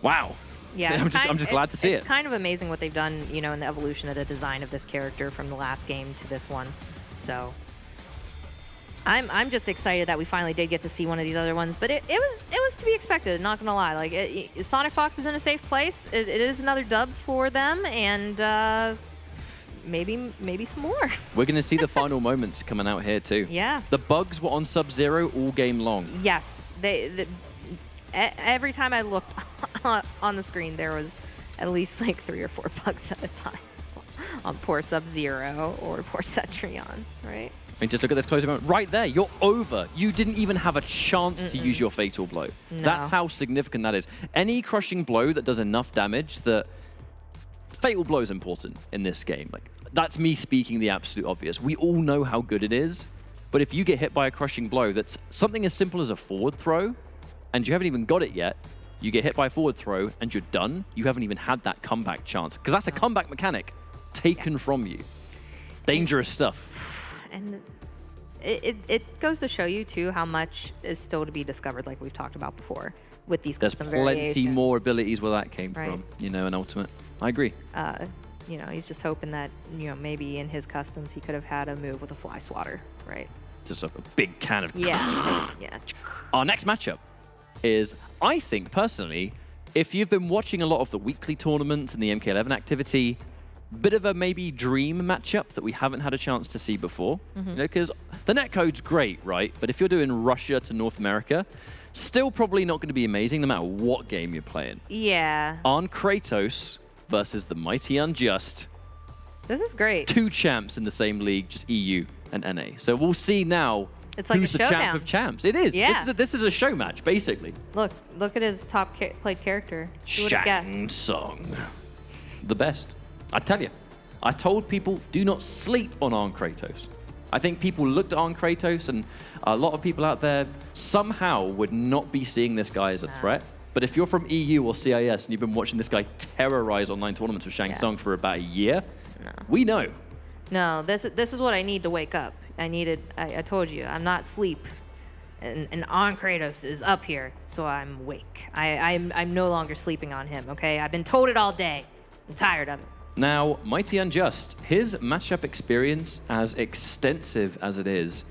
[SPEAKER 19] wow.
[SPEAKER 20] Yeah,
[SPEAKER 19] I'm just glad to see it.
[SPEAKER 20] It's kind of amazing what they've done, you know, in the evolution of the design of this character from the last game to this one. So I'm just excited that we finally did get to see one of these other ones. But it was to be expected. Not gonna lie, like Sonic Fox is in a safe place. It is another dub for them, and maybe some more.
[SPEAKER 19] We're gonna see the final moments coming out here too.
[SPEAKER 20] Yeah.
[SPEAKER 19] The bugs were on Sub-Zero all game long.
[SPEAKER 20] Yes, every time I looked on the screen, there was at least like 3 or 4 bugs at a time on poor Sub-Zero or poor Cetrion, right?
[SPEAKER 19] I mean, just look at this close moment. Right there, you're over. You didn't even have a chance to use your fatal blow.
[SPEAKER 20] No.
[SPEAKER 19] That's how significant that is. Any crushing blow that does enough damage that... Fatal blow is important in this game. Like, that's me speaking the absolute obvious. We all know how good it is, but if you get hit by a crushing blow that's something as simple as a forward throw, and you haven't even got it yet, you get hit by a forward throw and you're done, you haven't even had that comeback chance. Because that's a comeback mechanic taken from you. Dangerous stuff.
[SPEAKER 20] And it goes to show you, too, how much is still to be discovered, like we've talked about before, with these custom variations.
[SPEAKER 19] There's plenty more abilities where that came
[SPEAKER 20] Right.
[SPEAKER 19] from, you know, in Ultimate. I agree.
[SPEAKER 20] You know, he's just hoping that, you know, maybe in his customs he could have had a move with a fly swatter, right?
[SPEAKER 19] Just a big can of...
[SPEAKER 20] Yeah. Yeah.
[SPEAKER 19] Our next matchup is, I think, personally, if you've been watching a lot of the weekly tournaments and the MK11 activity, bit of a maybe dream matchup that we haven't had a chance to see before. You know, because the netcode's great, right? But if you're doing Russia to North America, still probably not going to be amazing no matter what game you're playing.
[SPEAKER 20] Yeah.
[SPEAKER 19] On Kratos versus the Mighty Unjust.
[SPEAKER 20] This is great.
[SPEAKER 19] 2 champs in the same league, just EU and NA. So we'll see now
[SPEAKER 20] It's like
[SPEAKER 19] who's
[SPEAKER 20] a
[SPEAKER 19] the champ
[SPEAKER 20] showdown.
[SPEAKER 19] of champs. It is.
[SPEAKER 20] Yeah.
[SPEAKER 19] This is a show match, basically.
[SPEAKER 20] Look at his top played character. Who would have guessed?
[SPEAKER 19] Shang Tsung. The best. I tell you, I told people, do not sleep on Arn Kratos. I think people looked at Arn Kratos, and a lot of people out there somehow would not be seeing this guy as a threat. But if you're from EU or CIS and you've been watching this guy terrorize online tournaments with Shang Tsung for about a year, we know.
[SPEAKER 20] No, this is what I need to wake up. I told you, I'm not sleep. And on Kratos is up here, so I'm awake. I'm no longer sleeping on him, okay? I've been told it all day. I'm tired of it.
[SPEAKER 19] Now, Mighty Unjust, his matchup experience, as extensive as it is,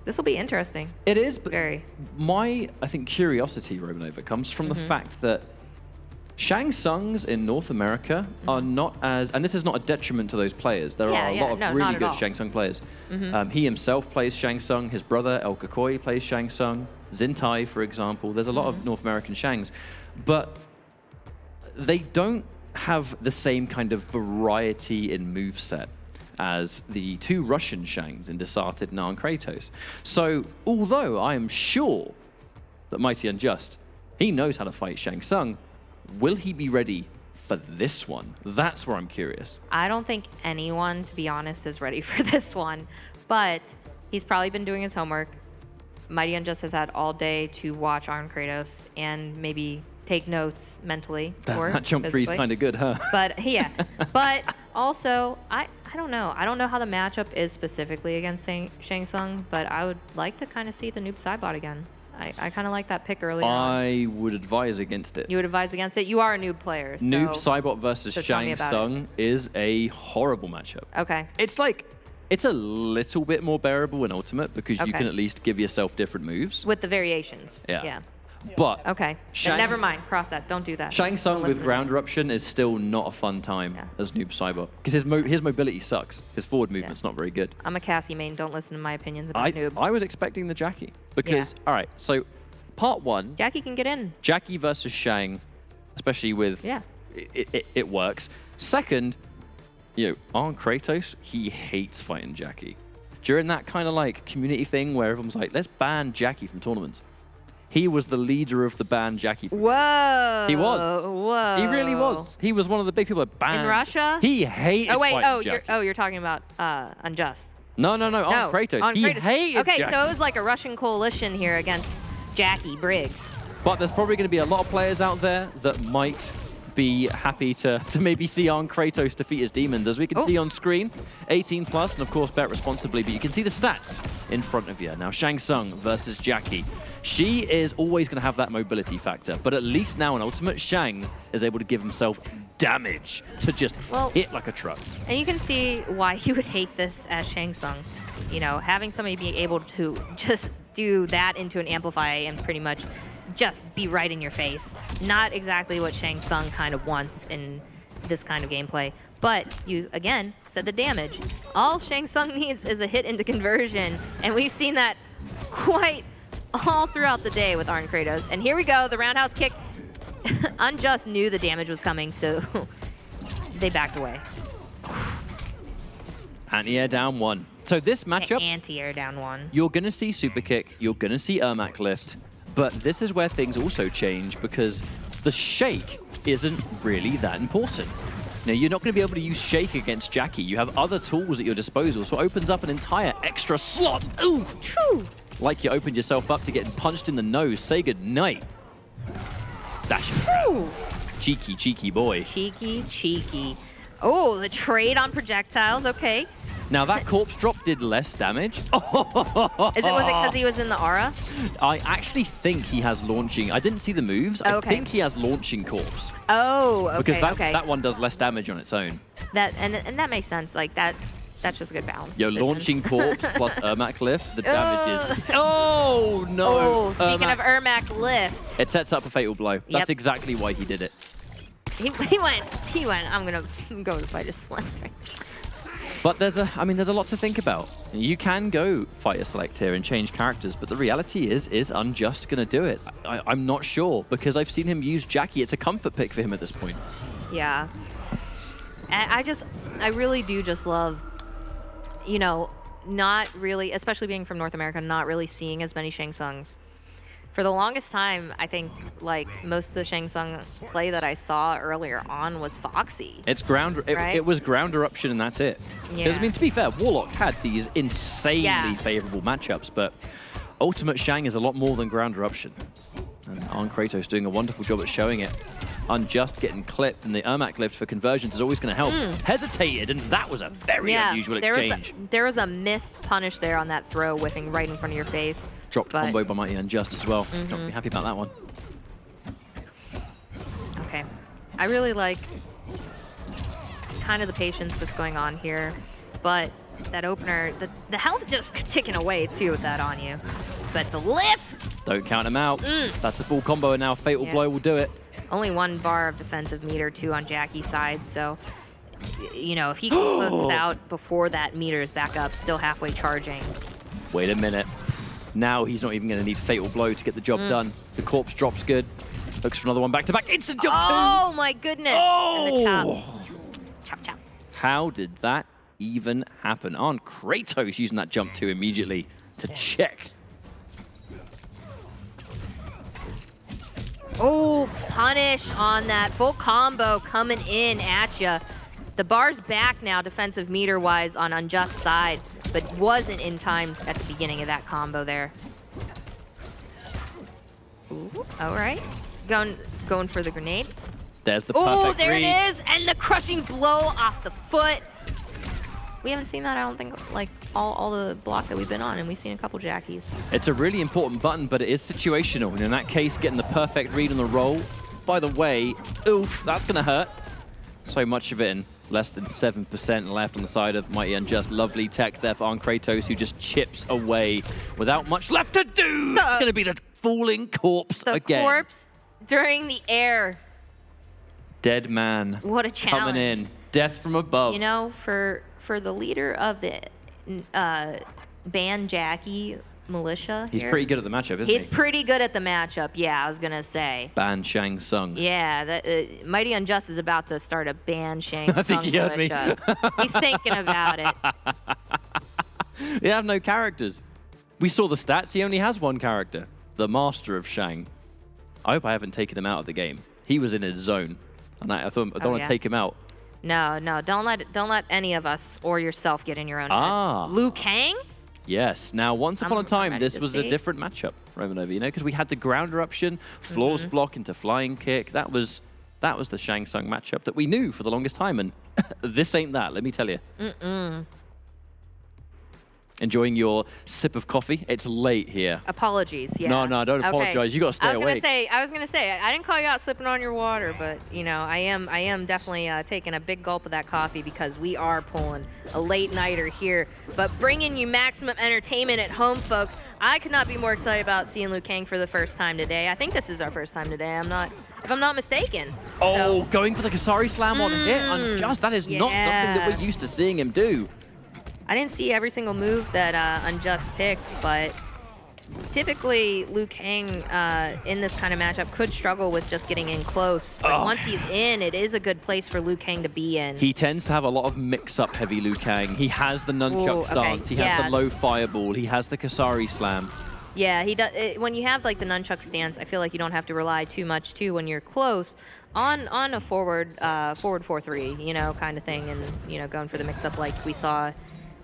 [SPEAKER 20] this will be interesting.
[SPEAKER 19] It is, but
[SPEAKER 20] very.
[SPEAKER 19] My, I think, curiosity, Romanova, comes from the fact that Shang Tsung's in North America are not as, and this is not a detriment to those players. There are a lot of really good Shang Tsung players. He himself plays Shang Tsung. His brother, El Kakoi, plays Shang Tsung. Zintai, for example. There's a lot of North American Shangs. But they don't have the same kind of variety in moveset as the two Russian Shangs in Desarted and Arn Kratos. So, although I am sure that Mighty Unjust, he knows how to fight Shang Tsung, will he be ready for this one? That's where I'm curious.
[SPEAKER 20] I don't think anyone, to be honest, is ready for this one, but he's probably been doing his homework. Mighty Unjust has had all day to watch Arn Kratos and maybe take notes mentally.
[SPEAKER 19] That jump three is kind of good, huh?
[SPEAKER 20] But yeah, but also, I don't know. I don't know how the matchup is specifically against Shang Tsung, but I would like to kind of see the noob sidebot again. I kind of like that pick earlier on.
[SPEAKER 19] I would advise against it.
[SPEAKER 20] You would advise against it? You are a noob player. So,
[SPEAKER 19] Noob Cybot versus Shang Tsung is a horrible matchup.
[SPEAKER 20] Okay.
[SPEAKER 19] It's like, it's a little bit more bearable in Ultimate because you can at least give yourself different moves.
[SPEAKER 20] With the variations.
[SPEAKER 19] Yeah. But
[SPEAKER 20] okay, then never mind. Cross that. Don't do that.
[SPEAKER 19] Shang Tsung with ground eruption is still not a fun time as Noob Cybot because his mobility sucks. His forward movement's not very good.
[SPEAKER 20] I'm a Cassie main. Don't listen to my opinions about Noob.
[SPEAKER 19] I was expecting the Jackie because all right. So part one.
[SPEAKER 20] Jackie can get in.
[SPEAKER 19] Jackie versus Shang, especially with it works. Second, Arn Kratos, he hates fighting Jackie. During that kind of like community thing where everyone's like, let's ban Jackie from tournaments. He was the leader of the ban Jackie.
[SPEAKER 20] Whoa.
[SPEAKER 19] He was.
[SPEAKER 20] Whoa.
[SPEAKER 19] He really was. He was one of the big people that banned.
[SPEAKER 20] In Russia?
[SPEAKER 19] He hated fighting Jackie.
[SPEAKER 20] You're talking about Unjust.
[SPEAKER 19] No. Arn Kratos. He hated Jackie.
[SPEAKER 20] So it was like a Russian coalition here against Jackie Briggs.
[SPEAKER 19] But there's probably going to be a lot of players out there that might be happy to maybe see Arn Kratos defeat his demons. As we can see on screen, 18 plus, and of course bet responsibly, but you can see the stats in front of you. Now Shang Tsung versus Jackie. She is always going to have that mobility factor, but at least now in Ultimate, Shang is able to give himself damage to just hit like a truck.
[SPEAKER 20] And you can see why he would hate this as Shang Tsung. Having somebody be able to just do that into an amplify and pretty much just be right in your face. Not exactly what Shang Tsung kind of wants in this kind of gameplay. But you, again, said the damage. All Shang Tsung needs is a hit into conversion, and we've seen that quite all throughout the day with Arn Kratos. And here we go, the roundhouse kick. Unjust knew the damage was coming, so they backed away.
[SPEAKER 19] Anti-air down one. So this matchup,
[SPEAKER 20] anti-air down one.
[SPEAKER 19] You're going to see super kick, you're going to see Ermac lift, but this is where things also change because the shake isn't really that important. Now, you're not going to be able to use shake against Jackie. You have other tools at your disposal, so it opens up an entire extra slot. Ooh, true. Like you opened yourself up to getting punched in the nose. Say goodnight. Dash. Cheeky boy.
[SPEAKER 20] Cheeky. Oh, the trade on projectiles. Okay.
[SPEAKER 19] Now that corpse drop did less damage.
[SPEAKER 20] Was it because he was in the aura?
[SPEAKER 19] I actually think he has launching. I didn't see the moves. I think he has launching corpse.
[SPEAKER 20] Oh, okay.
[SPEAKER 19] Because that one does less damage on its own.
[SPEAKER 20] That and that makes sense. Like that. That's just a good balance.
[SPEAKER 19] Yo,
[SPEAKER 20] decision.
[SPEAKER 19] launching corpse plus Ermac lift. The damage is. Oh no!
[SPEAKER 20] Oh, speaking of Ermac lift,
[SPEAKER 19] it sets up a fatal blow. That's exactly why he did it.
[SPEAKER 20] He went. I'm gonna go to fight a slender.
[SPEAKER 19] But there's a lot to think about. You can go fighter select here and change characters, but the reality is Unjust going to do it? I'm not sure because I've seen him use Jackie. It's a comfort pick for him at this point.
[SPEAKER 20] Yeah. And I really do just love, not really, especially being from North America, not really seeing as many Shang Tsungs. For the longest time, I think like most of the Shang Tsung play that I saw earlier on was Foxy.
[SPEAKER 19] It's it was ground eruption and that's it.
[SPEAKER 20] Yeah.
[SPEAKER 19] I mean, to be fair, Warlock had these insanely favorable matchups, but Ultimate Shang is a lot more than ground eruption. And Arn Kratos doing a wonderful job at showing it. Unjust getting clipped, and the Ermac lift for conversions is always going to help. Hesitated, and that was a very unusual exchange.
[SPEAKER 20] There was a missed punish there on that throw, whiffing right in front of your face.
[SPEAKER 19] dropped combo by Mighty Unjust as well. Don't be happy about that one.
[SPEAKER 20] Okay. I really like kind of the patience that's going on here, but that opener, the health just ticking away too with that on you. But the lift!
[SPEAKER 19] Don't count him out. That's a full combo, and now Fatal Blow will do it.
[SPEAKER 20] Only 1 bar of defensive meter, 2 on Jackie's side, so, you know, if he closes out before that meter is back up, still halfway charging.
[SPEAKER 19] Wait a minute. Now he's not even going to need Fatal Blow to get the job done. The corpse drop's good. Looks for another one back-to-back. Instant jump
[SPEAKER 20] Oh, my goodness.
[SPEAKER 19] Oh!
[SPEAKER 20] And the chop. Chop, chop.
[SPEAKER 19] How did that even happen? On Kratos using that jump 2 immediately to check.
[SPEAKER 20] Oh, punish on that full combo coming in at ya. The bar's back now defensive meter-wise on Unjust side, but wasn't in time at the beginning of that combo there. Ooh, all right. Going for the grenade.
[SPEAKER 19] There's the perfect
[SPEAKER 20] Oh, there
[SPEAKER 19] read.
[SPEAKER 20] it is! And the crushing blow off the foot. We haven't seen that, I don't think, like, all the block that we've been on, and we've seen a couple Jackies.
[SPEAKER 19] It's a really important button, but it is situational. And in that case, getting the perfect read on the roll. By the way, oof, that's going to hurt. So much of it in less than 7% left on the side of Mighty Unjust. Lovely tech there on Kratos, who just chips away without much left to do. It's going to be the falling corpse again.
[SPEAKER 20] The corpse during the air.
[SPEAKER 19] Dead man.
[SPEAKER 20] What a challenge.
[SPEAKER 19] Coming in. Death from above.
[SPEAKER 20] You know, for the leader of the band Jackie militia
[SPEAKER 19] He's
[SPEAKER 20] here,
[SPEAKER 19] pretty good at the matchup, isn't he?
[SPEAKER 20] He's pretty good at the matchup, yeah, I was going to say.
[SPEAKER 19] Ban Shang Tsung.
[SPEAKER 20] Yeah, Mighty Unjust is about to start a Ban Shang Tsung militia. He's thinking about it.
[SPEAKER 19] They have no characters. We saw the stats. He only has 1 character. The Master of Shang. I hope I haven't taken him out of the game. He was in his zone. And I thought I don't want to take him out.
[SPEAKER 20] No, don't let any of us or yourself get in your own head. Liu Kang?
[SPEAKER 19] Yes. Now, once upon a time, this was a
[SPEAKER 20] see.
[SPEAKER 19] different matchup, Romanova, you know, because we had the ground eruption, flawless block into flying kick. That was the Shang Tsung matchup that we knew for the longest time, and this ain't that, let me tell you. Enjoying your sip of coffee? It's late here.
[SPEAKER 20] Apologies, yeah.
[SPEAKER 19] No, don't apologize. You got to stay awake.
[SPEAKER 20] I was gonna say, I didn't call you out slipping on your water, but you know, I am definitely taking a big gulp of that coffee because we are pulling a late nighter here, but bringing you maximum entertainment at home, folks. I could not be more excited about seeing Liu Kang for the first time today. I think this is our first time today. If I'm not mistaken.
[SPEAKER 19] Oh, going for the Kasari slam on hit. Unjust. That is not something that we're used to seeing him do.
[SPEAKER 20] I didn't see every single move that Unjust picked, but typically Liu Kang in this kind of matchup could struggle with just getting in close. But once he's in, it is a good place for Liu Kang to be in.
[SPEAKER 19] He tends to have a lot of mix-up heavy Liu Kang. He has the nunchuck stance. He has the low fireball. He has the Kasari slam.
[SPEAKER 20] Yeah, he does. When you have like the nunchuck stance, I feel like you don't have to rely too much too when you're close on a forward 4-3, you know, kind of thing, and you know, going for the mix-up like we saw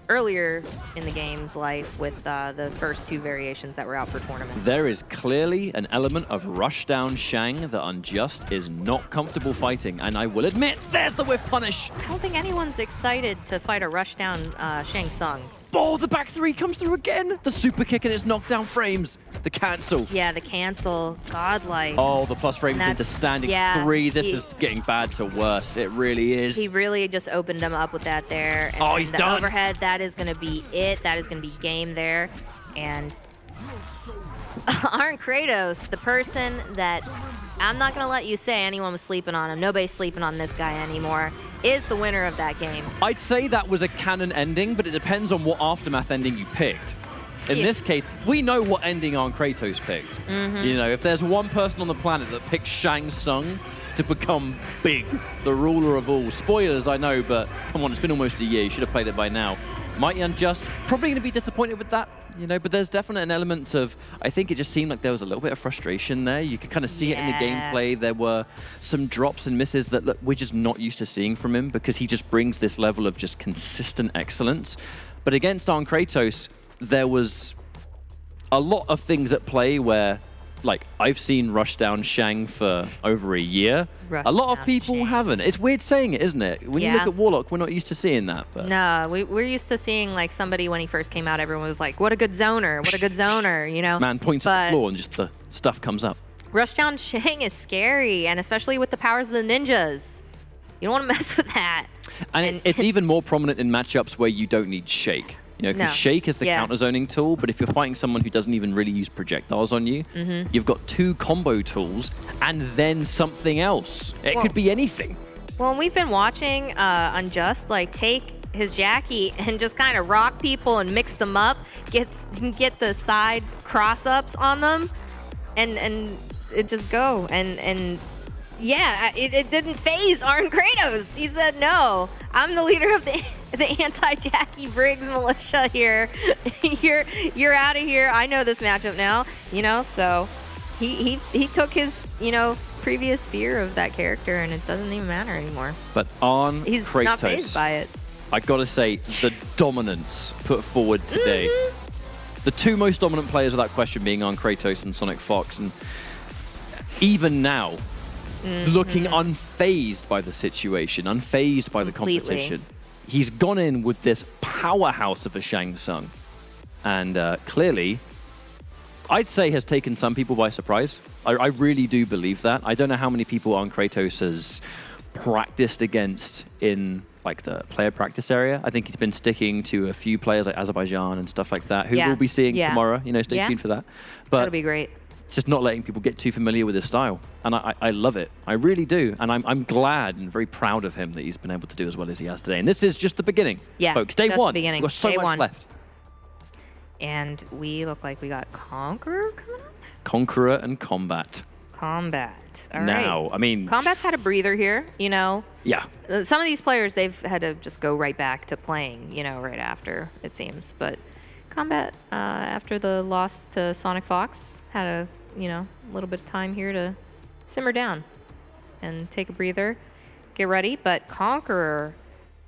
[SPEAKER 20] earlier in the game's life with the first 2 variations that were out for tournament.
[SPEAKER 19] There is clearly an element of rushdown Shang that Unjust is not comfortable fighting, and I will admit, there's the whiff punish.
[SPEAKER 20] I don't think anyone's excited to fight a rushdown Shang Tsung.
[SPEAKER 19] Oh, the back 3 comes through again. The super kick and its knockdown frames. The cancel.
[SPEAKER 20] Yeah, the cancel. Godlike.
[SPEAKER 19] Oh, the plus frames into standing 3. This is getting bad to worse. It really is.
[SPEAKER 20] He really just opened him up with that there. And
[SPEAKER 19] he's
[SPEAKER 20] the
[SPEAKER 19] done.
[SPEAKER 20] Overhead, that is going to be it. That is going to be game there. And aren't Kratos the person that I'm not going to let you say anyone was sleeping on him. Nobody's sleeping on this guy anymore. Is the winner of that game.
[SPEAKER 19] I'd say that was a canon ending, but it depends on what Aftermath ending you picked. In this case, we know what ending on Kratos picked. You know, if there's one person on the planet that picked Shang Tsung to become big, the ruler of all. Spoilers, I know, but come on, it's been almost a year. You should have played it by now. Mighty Unjust, probably going to be disappointed with that, you know, but there's definitely an element of, I think it just seemed like there was a little bit of frustration there. You could kind of see it in the gameplay. There were some drops and misses that look, we're just not used to seeing from him because he just brings this level of just consistent excellence. But against Kratos, there was a lot of things at play where like, I've seen Rushdown Shang for over a year. A lot of people haven't. It's weird saying it, isn't it? When you look at Warlock, we're not used to seeing that. But
[SPEAKER 20] No, we're used to seeing like somebody when he first came out, everyone was like, what a good zoner, what a good zoner, you know?
[SPEAKER 19] man points at the floor and just the stuff comes up.
[SPEAKER 20] Rushdown Shang is scary, and especially with the powers of the ninjas. You don't want to mess with that.
[SPEAKER 19] And it's even more prominent in matchups where you don't need Shake. You know, because
[SPEAKER 20] No.
[SPEAKER 19] Shake is the counter zoning tool, but if you're fighting someone who doesn't even really use projectiles on you, you've got 2 combo tools and then something else. It could be anything.
[SPEAKER 20] Well, we've been watching Unjust like take his Jackie and just kind of rock people and mix them up, get the side cross-ups on them, and it just go. And yeah, it didn't phase Arn Kratos. He said, no, I'm the leader of the anti-Jackie Briggs militia here. you're out of here. I know this matchup now, you know, so he took his, you know, previous fear of that character, and it doesn't even matter anymore.
[SPEAKER 19] But on
[SPEAKER 20] He's
[SPEAKER 19] Kratos,
[SPEAKER 20] not fazed by it.
[SPEAKER 19] I gotta say, the dominance put forward today. The 2 most dominant players without question being on Kratos and Sonic Fox, and even now, looking unfazed by the situation, unfazed by the competition. He's gone in with this powerhouse of a Shang Tsung, and clearly, I'd say has taken some people by surprise. I really do believe that. I don't know how many people on Kratos has practiced against in like the player practice area. I think he's been sticking to a few players like Azerbaijan and stuff like that, who we'll be seeing tomorrow. You know, stay tuned for that. But
[SPEAKER 20] that'll be great.
[SPEAKER 19] Just not letting people get too familiar with his style. And I love it. I really do. And I'm glad and very proud of him that he's been able to do as well as he has today. And this is just the beginning.
[SPEAKER 20] Yeah,
[SPEAKER 19] folks. Day
[SPEAKER 20] just
[SPEAKER 19] one.
[SPEAKER 20] the beginning.
[SPEAKER 19] We've got so
[SPEAKER 20] Day
[SPEAKER 19] much
[SPEAKER 20] one.
[SPEAKER 19] left.
[SPEAKER 20] And we look like we got Conqueror coming up?
[SPEAKER 19] Conqueror and Kombat.
[SPEAKER 20] Combat. All right.
[SPEAKER 19] Now, I mean...
[SPEAKER 20] Combat's had a breather here, you know?
[SPEAKER 19] Yeah.
[SPEAKER 20] Some of these players, they've had to just go right back to playing, you know, right after, it seems. But Combat, after the loss to Sonic Fox, had a, you know, little bit of time here to simmer down and take a breather, get ready. But Conqueror,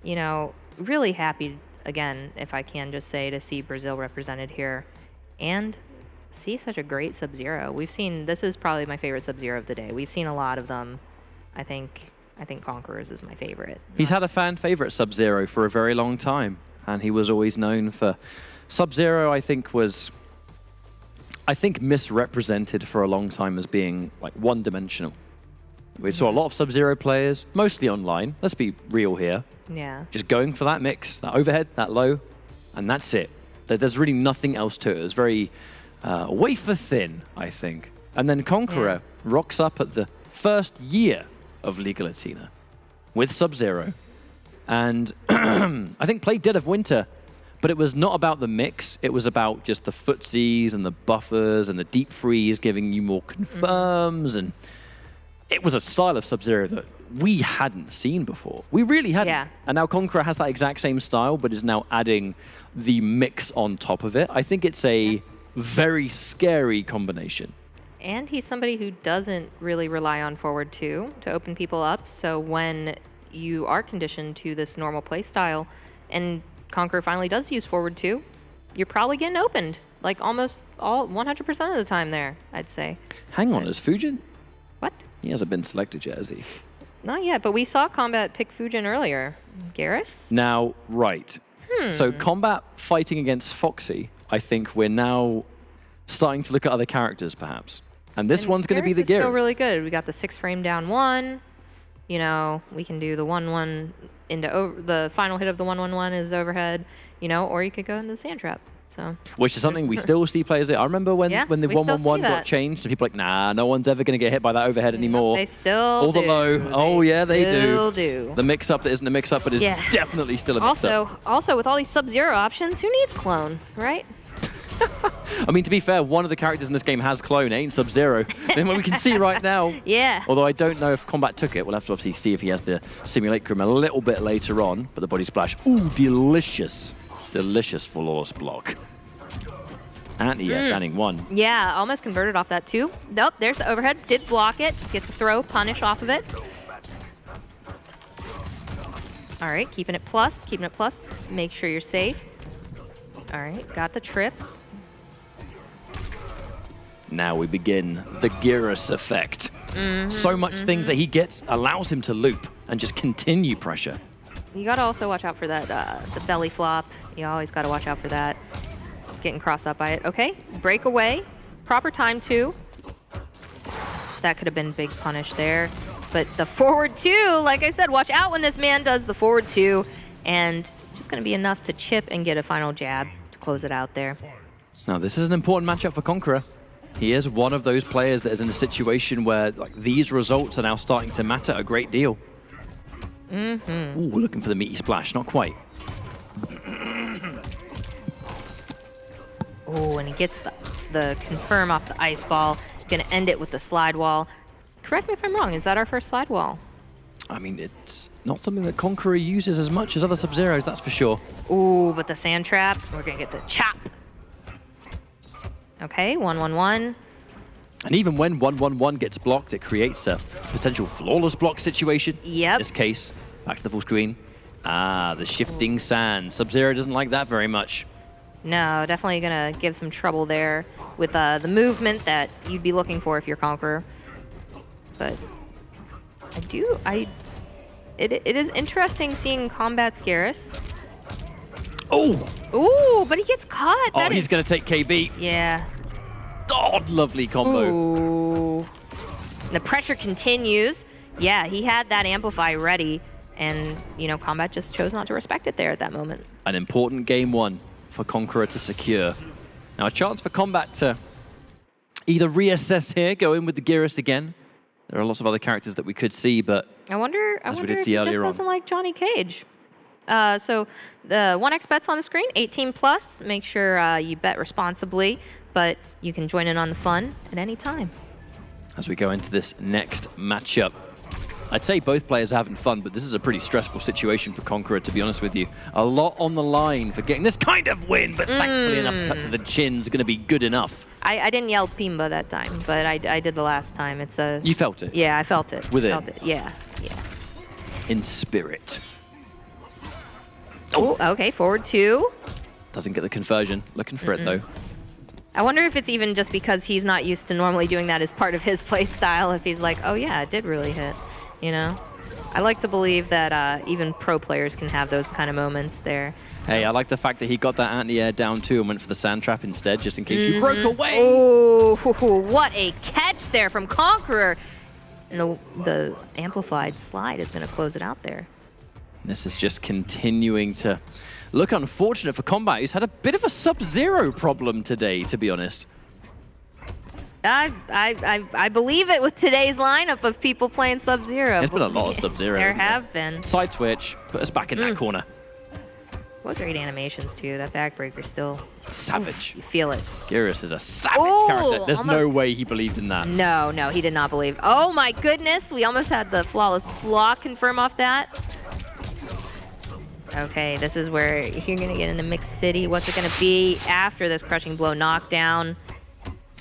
[SPEAKER 20] you know, really happy, again, if I can just say, to see Brazil represented here. And see such a great Sub-Zero. We've seen, this is probably my favorite Sub-Zero of the day. We've seen a lot of them. I think Conqueror's is my favorite.
[SPEAKER 19] He's had a fan favorite Sub-Zero for a very long time, and he was always known for... Sub-Zero, I think, was... misrepresented for a long time as being, like, one-dimensional. We saw a lot of Sub-Zero players, mostly online. Let's be real here.
[SPEAKER 20] Yeah.
[SPEAKER 19] Just going for that mix, that overhead, that low, and that's it. There's really nothing else to it. It's very wafer thin, I think. And then Conqueror rocks up at the first year of Liga Latina with Sub-Zero. And I think played Dead of Winter, but it was not about the mix. It was about just the footsies and the buffers and the deep freeze giving you more confirms. And it was a style of Sub-Zero that we hadn't seen before. We really hadn't.
[SPEAKER 20] Yeah.
[SPEAKER 19] And now Conqueror has that exact same style, but is now adding the mix on top of it. I think it's a very scary combination.
[SPEAKER 20] And he's somebody who doesn't really rely on forward 2 to open people up. So when you are conditioned to this normal play style and Conqueror finally does use forward 2, you're probably getting opened. Like almost all 100% of the time there, I'd say.
[SPEAKER 19] Hang on, is Fujin?
[SPEAKER 20] What?
[SPEAKER 19] He hasn't been selected yet, has he?
[SPEAKER 20] Not yet, but we saw Kombat pick Fujin earlier. Garrus?
[SPEAKER 19] Now, right. So Kombat fighting against Foxy, I think we're now starting to look at other characters, perhaps. And this one's going to be the
[SPEAKER 20] Garrus is still
[SPEAKER 19] Garrus.
[SPEAKER 20] really good. We got the 6 frame down 1. You know, we can do the 1-1 into the final hit of the 1-1-1 is overhead. You know, or you could go into the sand trap. So.
[SPEAKER 19] Which is something we still see players do. I remember when the
[SPEAKER 20] we still
[SPEAKER 19] 1-1-1
[SPEAKER 20] see
[SPEAKER 19] got
[SPEAKER 20] that.
[SPEAKER 19] changed, and people were like, nah, no one's ever going to get hit by that overhead anymore.
[SPEAKER 20] They still
[SPEAKER 19] All the
[SPEAKER 20] do.
[SPEAKER 19] low. Oh, yeah, they
[SPEAKER 20] still
[SPEAKER 19] do.
[SPEAKER 20] do.
[SPEAKER 19] The mix-up that isn't a mix-up, but is definitely still a mix-up.
[SPEAKER 20] Also, with all these Sub-Zero options, who needs clone, right?
[SPEAKER 19] I mean, to be fair, one of the characters in this game has clone. It ain't Sub-Zero. Then we can see right now.
[SPEAKER 20] Yeah.
[SPEAKER 19] Although I don't know if Kombat took it. We'll have to obviously see if he has the Simulacrum a little bit later on. But the body splash. Ooh, delicious. Delicious flawless block. Anti-air standing 1.
[SPEAKER 20] Yeah, almost converted off that too. Nope, there's the overhead. Did block it. Gets a throw, punish off of it. All right, keeping it plus, keeping it plus. Make sure you're safe. All right, got the trip.
[SPEAKER 19] Now we begin the Geras effect. So much things that he gets allows him to loop and just continue pressure.
[SPEAKER 20] You gotta also watch out for that, the belly flop. You always gotta watch out for that. Getting crossed up by it. Okay, break away. Proper time too. That could have been big punish there. But the forward two, like I said, watch out when this man does the forward two. And just gonna be enough to chip and get a final jab to close it out there.
[SPEAKER 19] Now this is an important matchup for Conqueror. He is one of those players that is in a situation where like these results are now starting to matter a great deal. Ooh, looking for the meaty splash, not quite.
[SPEAKER 20] Oh, and he gets the confirm off the ice ball. Gonna end it with the slide wall. Correct me if I'm wrong, is that our first slide wall?
[SPEAKER 19] I mean, it's not something that Conqueror uses as much as other Sub-Zeros, that's for sure.
[SPEAKER 20] Ooh, but the sand trap, we're gonna get the chop. Okay, 1-1-1.
[SPEAKER 19] And even when 1-1-1 gets blocked, it creates a potential flawless block situation.
[SPEAKER 20] Yep.
[SPEAKER 19] In this case, back to the full screen. Ah, the shifting sand. Sub-Zero doesn't like that very much.
[SPEAKER 20] No, definitely gonna give some trouble there with the movement that you'd be looking for if you're Conqueror. But it is interesting seeing Kombat's Geras.
[SPEAKER 19] Oh!
[SPEAKER 20] Ooh, but he gets caught.
[SPEAKER 19] Oh, he's gonna take KB.
[SPEAKER 20] Yeah.
[SPEAKER 19] Oh, lovely combo.
[SPEAKER 20] Ooh. The pressure continues. Yeah, he had that amplify ready, and you know, Kombat just chose not to respect it there at that moment.
[SPEAKER 19] An important game one for Conqueror to secure. Now a chance for Kombat to either reassess here, go in with the Geras again. There are lots of other characters that we could see, but
[SPEAKER 20] I wonder if he just doesn't like Johnny Cage. So the 1x bets on the screen, 18 plus. Make sure you bet responsibly, but you can join in on the fun at any time.
[SPEAKER 19] As we go into this next matchup, I'd say both players are having fun, but this is a pretty stressful situation for Conqueror, to be honest with you. A lot on the line for getting this kind of win, but thankfully an uppercut to the chin is going to be good enough.
[SPEAKER 20] I didn't yell Pimba that time, but I did the last time. It's a...
[SPEAKER 19] You felt it?
[SPEAKER 20] Yeah, I felt it.
[SPEAKER 19] Within?
[SPEAKER 20] Felt it. Yeah.
[SPEAKER 19] In spirit.
[SPEAKER 20] Oh, okay, forward two.
[SPEAKER 19] Doesn't get the conversion. Looking for it, though.
[SPEAKER 20] I wonder if it's even just because he's not used to normally doing that as part of his play style, if he's like, oh yeah, it did really hit, you know? I like to believe that even pro players can have those kind of moments there.
[SPEAKER 19] Hey, I like the fact that he got that anti-air down too and went for the sand trap instead, just in case you broke away.
[SPEAKER 20] Oh, what a catch there from Conqueror. And the amplified slide is going to close it out there.
[SPEAKER 19] This is just continuing to look unfortunate for Kombat, who's had a bit of a Sub-Zero problem today, to be honest.
[SPEAKER 20] I believe it with today's lineup of people playing Sub-Zero.
[SPEAKER 19] There's been a lot of Sub-Zero.
[SPEAKER 20] There have been.
[SPEAKER 19] Side switch, put us back in that corner.
[SPEAKER 20] What great animations, too. That backbreaker still...
[SPEAKER 19] Savage.
[SPEAKER 20] Oof, you feel it.
[SPEAKER 19] Geras is a savage character. There's no way he believed in that.
[SPEAKER 20] No, he did not believe. Oh my goodness, we almost had the flawless block confirm off that. Okay, this is where you're going to get into Mixed City. What's it going to be after this crushing blow knockdown?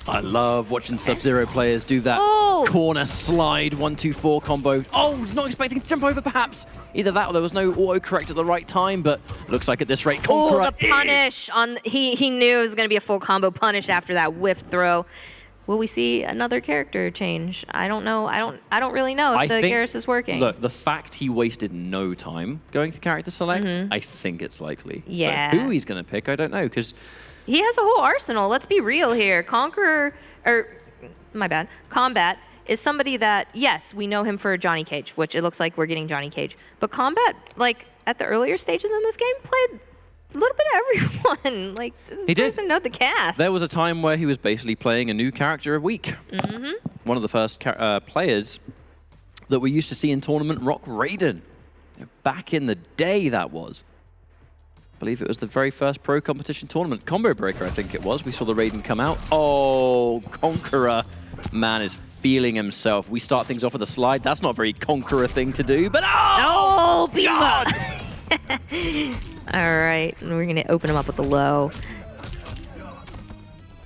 [SPEAKER 19] I love watching Sub-Zero players do that corner slide 1-2-4 combo. Oh, not expecting to jump over perhaps. Either that or there was no auto-correct at the right time, but looks like at this rate, Conqueror
[SPEAKER 20] the punish on he knew it was going to be a full combo punish after that whiff throw. Will we see another character change? I don't know. I don't really know if the Geras is working.
[SPEAKER 19] Look, the fact he wasted no time going to character select, I think it's likely.
[SPEAKER 20] Yeah.
[SPEAKER 19] But who he's going to pick, I don't know, because
[SPEAKER 20] he has a whole arsenal. Let's be real here. Kombat is somebody that, yes, we know him for Johnny Cage, which it looks like we're getting Johnny Cage. But Kombat, like, at the earlier stages in this game, played a little bit of everyone. Like, this doesn't know the cast.
[SPEAKER 19] There was a time where he was basically playing a new character a week. One of the first players that we used to see in tournament rock Raiden. Back in the day, that was. I believe it was the very first pro competition tournament. Combo Breaker, I think it was. We saw the Raiden come out. Oh, Conqueror, man, is feeling himself. We start things off with a slide. That's not a very Conqueror thing to do, but
[SPEAKER 20] oh, God! All right, and we're gonna open him up with the low.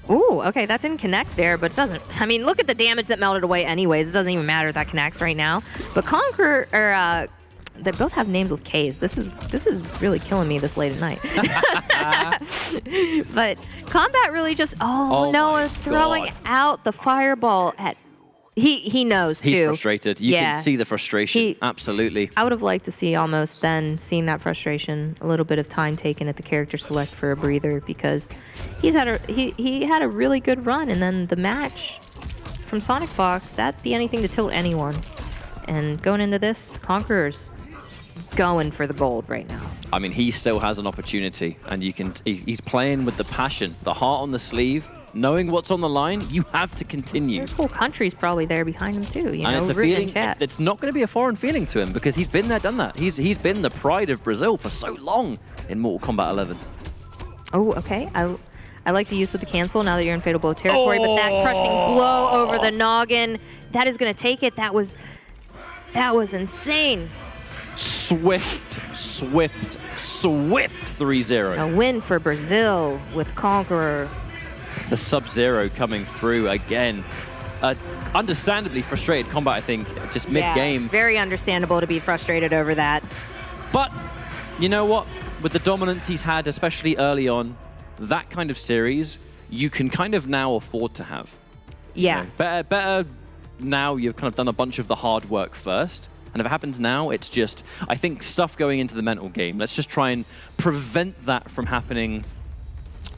[SPEAKER 20] Ooh, okay, that didn't connect there, but it doesn't. I mean, look at the damage that melted away anyways. It doesn't even matter if that connects right now. But Conqueror, or they both have names with K's. This is really killing me this late at night. But Kombat really just we're throwing out the fireball at. He knows too.
[SPEAKER 19] He's frustrated. You can see the frustration. Absolutely.
[SPEAKER 20] I would have liked to see almost then seeing that frustration, a little bit of time taken at the character select for a breather, because he had a really good run, and then the match from Sonic Fox, that'd be anything to tilt anyone. And going into this, Conqueror's going for the gold right now.
[SPEAKER 19] I mean, he still has an opportunity, and he's playing with the passion, the heart on the sleeve. Knowing what's on the line, you have to continue.
[SPEAKER 20] This whole country's probably there behind him too. You know,
[SPEAKER 19] it's a feeling. It's not going to be a foreign feeling to him because he's been there, done that. He's been the pride of Brazil for so long in Mortal Kombat 11.
[SPEAKER 20] Oh, okay. I like the use of the cancel now that you're in Fatal Blow territory, but that crushing blow over the noggin, that is going to take it. That was insane.
[SPEAKER 19] Swift 3-0.
[SPEAKER 20] A win for Brazil with Conqueror.
[SPEAKER 19] The Sub-Zero coming through again. Understandably frustrated Kombat, I think, just mid-game.
[SPEAKER 20] Yeah, very understandable to be frustrated over that.
[SPEAKER 19] But you know what? With the dominance he's had, especially early on, that kind of series, you can kind of now afford to have.
[SPEAKER 20] Yeah.
[SPEAKER 19] You know, better now you've kind of done a bunch of the hard work first. And if it happens now, it's just, I think, stuff going into the mental game. Let's just try and prevent that from happening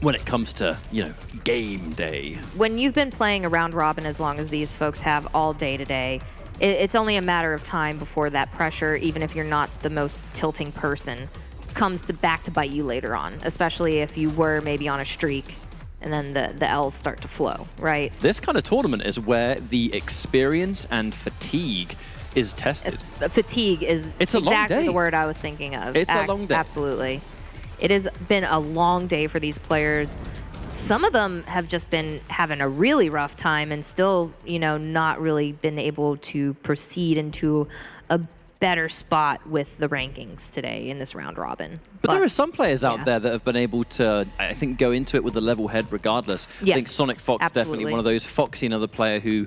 [SPEAKER 19] when it comes to, you know, game day.
[SPEAKER 20] When you've been playing a round robin as long as these folks have all day today, it's only a matter of time before that pressure, even if you're not the most tilting person, comes back to bite you later on, especially if you were maybe on a streak and then the L's start to flow, right?
[SPEAKER 19] This kind of tournament is where the experience and fatigue is tested.
[SPEAKER 20] Fatigue is exactly the word I was thinking of.
[SPEAKER 19] It's a long day.
[SPEAKER 20] Absolutely. It has been a long day for these players. Some of them have just been having a really rough time and still, you know, not really been able to proceed into a better spot with the rankings today in this round robin.
[SPEAKER 19] But there are some players out there that have been able to, I think, go into it with a level head regardless.
[SPEAKER 20] Yes,
[SPEAKER 19] I think Sonic Fox definitely one of those. Foxy, another player who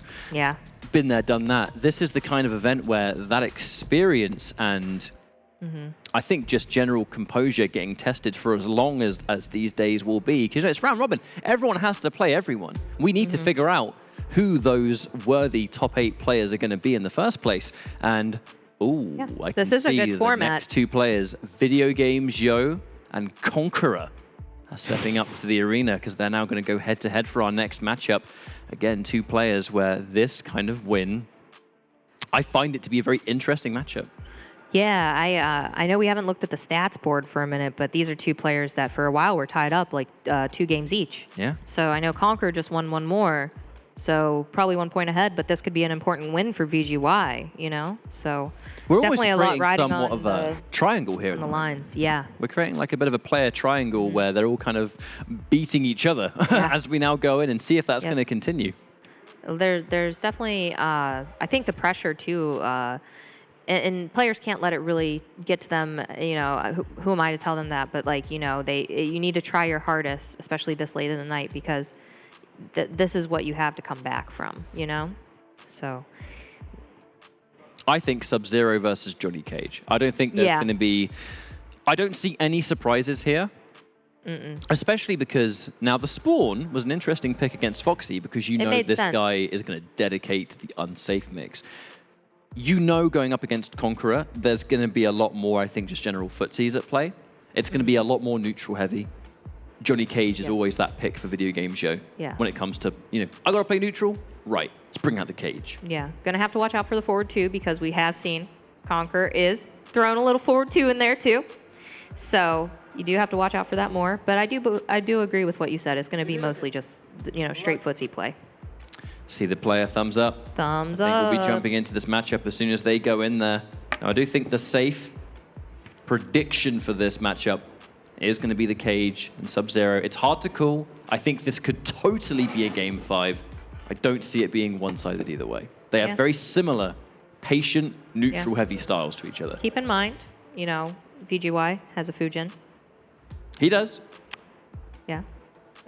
[SPEAKER 19] been there, done that. This is the kind of event where that experience and I think just general composure getting tested for as long as these days will be. Because it's round robin. Everyone has to play everyone. We need to figure out who those worthy top 8 players are going to be in the first place. And, I can see the next 2 players, Video Games Yo and Conqueror, are stepping up to the arena because they're now going to go head-to-head for our next matchup. Again, 2 players where this kind of win, I find it to be a very interesting matchup.
[SPEAKER 20] Yeah, I know we haven't looked at the stats board for a minute, but these are 2 players that for a while were tied up, like 2 games each.
[SPEAKER 19] Yeah.
[SPEAKER 20] So I know Conqueror just won 1 more, so probably 1 point ahead, but this could be an important win for VGY, you know? So
[SPEAKER 19] we're
[SPEAKER 20] definitely a lot riding
[SPEAKER 19] somewhat
[SPEAKER 20] on
[SPEAKER 19] of a triangle here.
[SPEAKER 20] On the lines, yeah.
[SPEAKER 19] We're creating like a bit of a player triangle where they're all kind of beating each other as we now go in and see if that's going to continue.
[SPEAKER 20] There's definitely, I think the pressure too, and players can't let it really get to them, you know, who am I to tell them that? But like, you know, you need to try your hardest, especially this late in the night, because this is what you have to come back from, you know? So.
[SPEAKER 19] I think Sub-Zero versus Johnny Cage. I don't think there's going to be, I don't see any surprises here. Especially because now the Spawn was an interesting pick against Foxy because you know this guy is going to dedicate to the unsafe mix. You know, going up against Conqueror, there's going to be a lot more, I think, just general footsies at play. It's going to be a lot more neutral heavy. Johnny Cage is always that pick for Video Game Show.
[SPEAKER 20] Yeah.
[SPEAKER 19] When it comes to, you know, I got to play neutral? Right. Let's bring out the Cage.
[SPEAKER 20] Yeah. Going to have to watch out for the forward 2 because we have seen Conqueror is throwing a little forward 2 in there too. So you do have to watch out for that more. But I do agree with what you said. It's going to be mostly just, you know, straight footsie play.
[SPEAKER 19] See the player, thumbs up.
[SPEAKER 20] Thumbs
[SPEAKER 19] up. I think we'll be jumping into this matchup as soon as they go in there. Now, I do think the safe prediction for this matchup is going to be the Cage and Sub-Zero. It's hard to call. I think this could totally be a Game 5. I don't see it being one-sided either way. They have very similar, patient, neutral-heavy styles to each other.
[SPEAKER 20] Keep in mind, you know, VGY has a Fujin.
[SPEAKER 19] He does.
[SPEAKER 20] Yeah.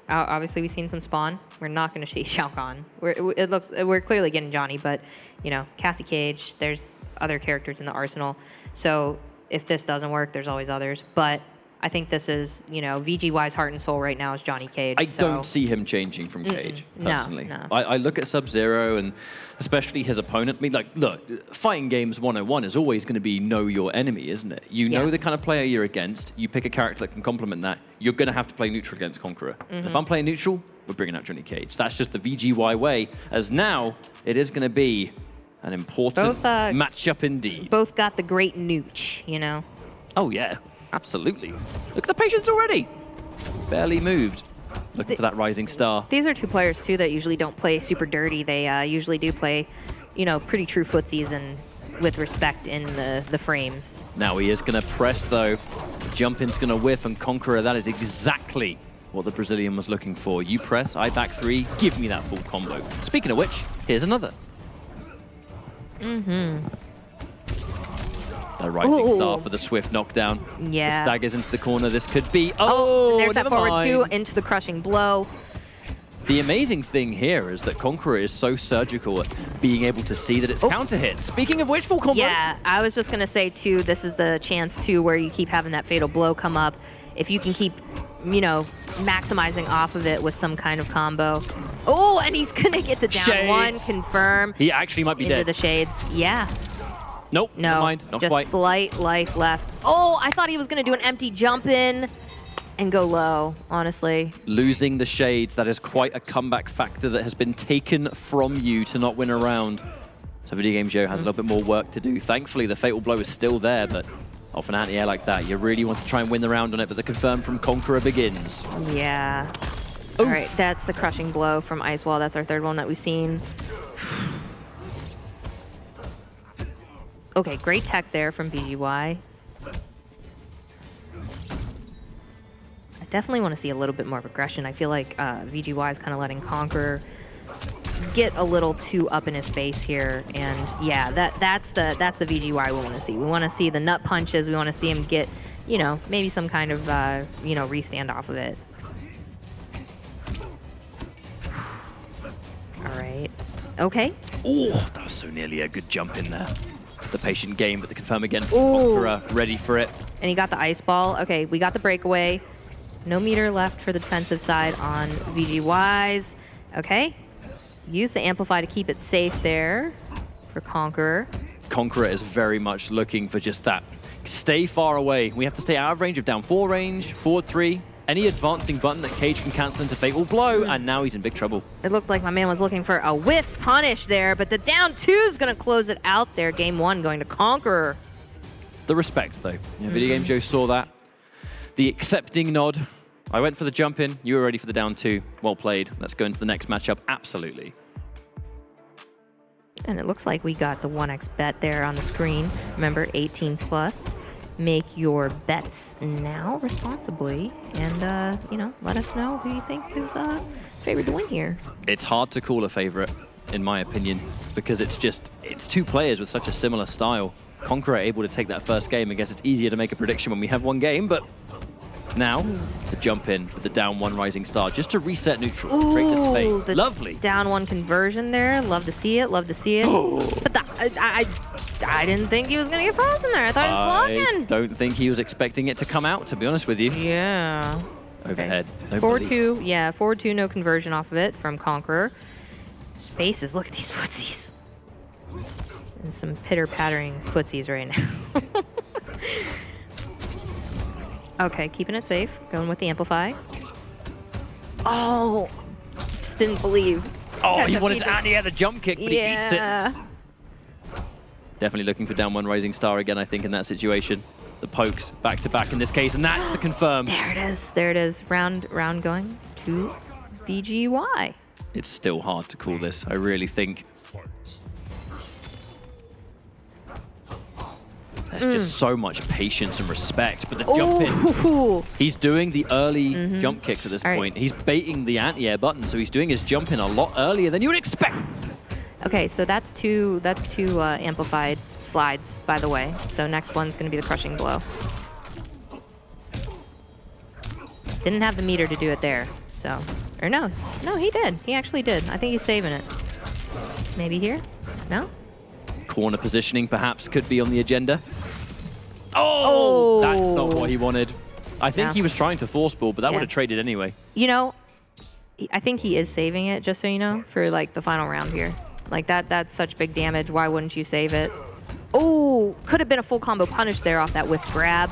[SPEAKER 20] Obviously, we've seen some spawn. We're not going to see Shao Kahn. We're clearly getting Johnny, but you know, Cassie Cage. There's other characters in the arsenal. So if this doesn't work, there's always others. But I think this is, you know, VGY's heart and soul right now is Johnny Cage.
[SPEAKER 19] I don't see him changing from Cage, personally.
[SPEAKER 20] No.
[SPEAKER 19] I look at Sub-Zero and especially his opponent. I mean, like, look, fighting games 101 is always going to be know your enemy, isn't it? You know the kind of player you're against. You pick a character that can complement that. You're going to have to play neutral against Conqueror. If I'm playing neutral, we're bringing out Johnny Cage. That's just the VGY way, as now it is going to be an important matchup indeed.
[SPEAKER 20] Both got the great nooch, you know?
[SPEAKER 19] Oh, yeah. Absolutely. Look at the patience already. Barely moved. Looking for that rising star.
[SPEAKER 20] These are two players, too, that usually don't play super dirty. They usually do play, you know, pretty true footsies and with respect in the frames.
[SPEAKER 19] Now he is going to press, though. Jump in's going to whiff, and Conqueror, that is exactly what the Brazilian was looking for. You press, I back 3, give me that full combo. Speaking of which, here's another. The rising star for the swift knockdown.
[SPEAKER 20] Yeah.
[SPEAKER 19] The staggers into the corner. This could be...
[SPEAKER 20] there's that
[SPEAKER 19] never
[SPEAKER 20] forward
[SPEAKER 19] mind.
[SPEAKER 20] 2 into the crushing blow.
[SPEAKER 19] The amazing thing here is that Conqueror is so surgical at being able to see that it's counter hit. Speaking of which, full combo.
[SPEAKER 20] Yeah, I was just going to say, too, this is the chance, too, where you keep having that fatal blow come up. If you can keep, you know, maximizing off of it with some kind of combo. Oh, and he's going to get the down
[SPEAKER 19] Shades.
[SPEAKER 20] 1, confirm.
[SPEAKER 19] He actually might be
[SPEAKER 20] into
[SPEAKER 19] dead.
[SPEAKER 20] the shades. Yeah.
[SPEAKER 19] Nope,
[SPEAKER 20] No,
[SPEAKER 19] never mind. Not
[SPEAKER 20] just
[SPEAKER 19] quite.
[SPEAKER 20] slight life left. Oh, I thought he was going to do an empty jump in and go low, honestly.
[SPEAKER 19] Losing the shades, that is quite a comeback factor that has been taken from you to not win a round. So Video Game Joe has a little bit more work to do. Thankfully, the fatal blow is still there, but off an anti-air like that, you really want to try and win the round on it, but the confirm from Conqueror begins.
[SPEAKER 20] Yeah. All right, that's the crushing blow from Icewall. That's our third one that we've seen. Okay, great tech there from VGY. I definitely want to see a little bit more of aggression. I feel like VGY is kind of letting Conqueror get a little too up in his face here, and yeah, that's the VGY we want to see. We want to see the nut punches. We want to see him get, you know, maybe some kind of you know, restand off of it. All right. Okay.
[SPEAKER 19] Oh, that was so nearly a good jump in there. The patient game, but the confirm again from Conqueror, ready for it.
[SPEAKER 20] And he got the ice ball. Okay, we got the breakaway. No meter left for the defensive side on VGY's. Okay. Use the amplify to keep it safe there for Conqueror.
[SPEAKER 19] Conqueror is very much looking for just that. Stay far away. We have to stay out of range of down 4 range, forward 3. Any advancing button that Cage can cancel into fatal blow, and now he's in big trouble.
[SPEAKER 20] It looked like my man was looking for a whiff punish there, but the down 2 is going to close it out there. Game 1 going to Conqueror.
[SPEAKER 19] The respect, though. Yeah, Video Game Joe saw that. The accepting nod. I went for the jump in. You were ready for the down 2. Well played. Let's go into the next matchup. Absolutely.
[SPEAKER 20] And it looks like we got the 1x bet there on the screen. Remember, 18 plus. Make your bets now responsibly, and you know, let us know who you think is favored to win here.
[SPEAKER 19] It's hard to call a favorite, in my opinion, because it's two players with such a similar style. Conqueror able to take that first game. I guess it's easier to make a prediction when we have one game, but now the jump in with the down 1 rising star just to reset neutral. Break the space. Lovely.
[SPEAKER 20] Down 1 conversion there. Love to see it. Love to see it. But I didn't think he was going to get frozen there. I thought he was blocking.
[SPEAKER 19] I don't think he was expecting it to come out, to be honest with you.
[SPEAKER 20] Yeah.
[SPEAKER 19] Overhead.
[SPEAKER 20] Okay. Forward 2. Yeah, forward 2, no conversion off of it from Conqueror. Spaces. Look at these footsies. And some pitter-pattering footsies right now. Okay, keeping it safe. Going with the amplify. Oh, just didn't believe.
[SPEAKER 19] Oh, he wanted to anti-air the jump kick, but he beats it. Definitely looking for down 1 rising star again, I think, in that situation. The pokes back-to-back in this case, and that's the confirm.
[SPEAKER 20] There it is. There it is. Round going to VGY.
[SPEAKER 19] It's still hard to call this, I really think. There's just so much patience and respect, but the jump in, he's doing the early jump kicks at this point. He's baiting the anti-air button, so he's doing his jump in a lot earlier than you would expect.
[SPEAKER 20] Okay, so that's two amplified slides, by the way. So next one's going to be the crushing blow. Didn't have the meter to do it there, so So, or no, he did. He actually did. I think he's saving it. Maybe here? No?
[SPEAKER 19] Corner positioning perhaps could be on the agenda. Oh! That's not what he wanted. I think he was trying to force ball, but that would have traded anyway.
[SPEAKER 20] You know, I think he is saving it, just so you know, for like the final round here. Like that's such big damage. Why wouldn't you save it? Oh, could have been a full combo punish there off that whip grab.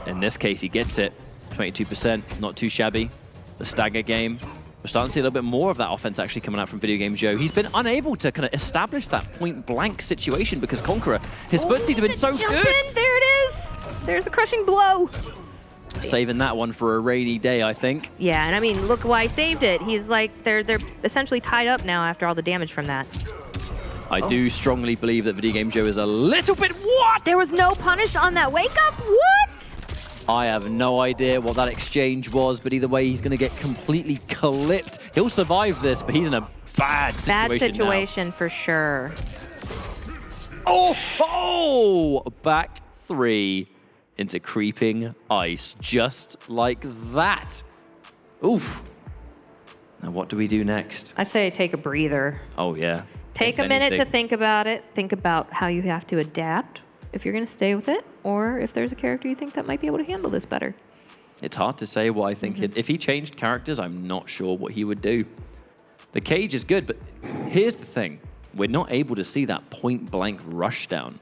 [SPEAKER 19] In this case, he gets it. 22%, not too shabby. The stagger game. We're starting to see a little bit more of that offense actually coming out from Video Games Joe. He's been unable to kind of establish that point-blank situation because Conqueror, his footsies have been so good.
[SPEAKER 20] There it is. There's the crushing blow.
[SPEAKER 19] Saving that one for a rainy day, I think.
[SPEAKER 20] Yeah, and I mean, look why he saved it. He's like, they're essentially tied up now after all the damage from that.
[SPEAKER 19] I do strongly believe that Video Game Joe is a little bit... What?
[SPEAKER 20] There was no punish on that wake up? What?
[SPEAKER 19] I have no idea what that exchange was, but either way, he's going to get completely clipped. He'll survive this, but he's in a bad situation
[SPEAKER 20] Bad situation now. For sure.
[SPEAKER 19] Oh! Back 3 into creeping ice, just like that. Oof. Now what do we do next?
[SPEAKER 20] I say take a breather.
[SPEAKER 19] Oh, yeah.
[SPEAKER 20] Take a minute to think about it. Think about how you have to adapt if you're going to stay with it, or if there's a character you think that might be able to handle this better.
[SPEAKER 19] It's hard to say what I think. If he changed characters, I'm not sure what he would do. The cage is good, but here's the thing. We're not able to see that point-blank rush down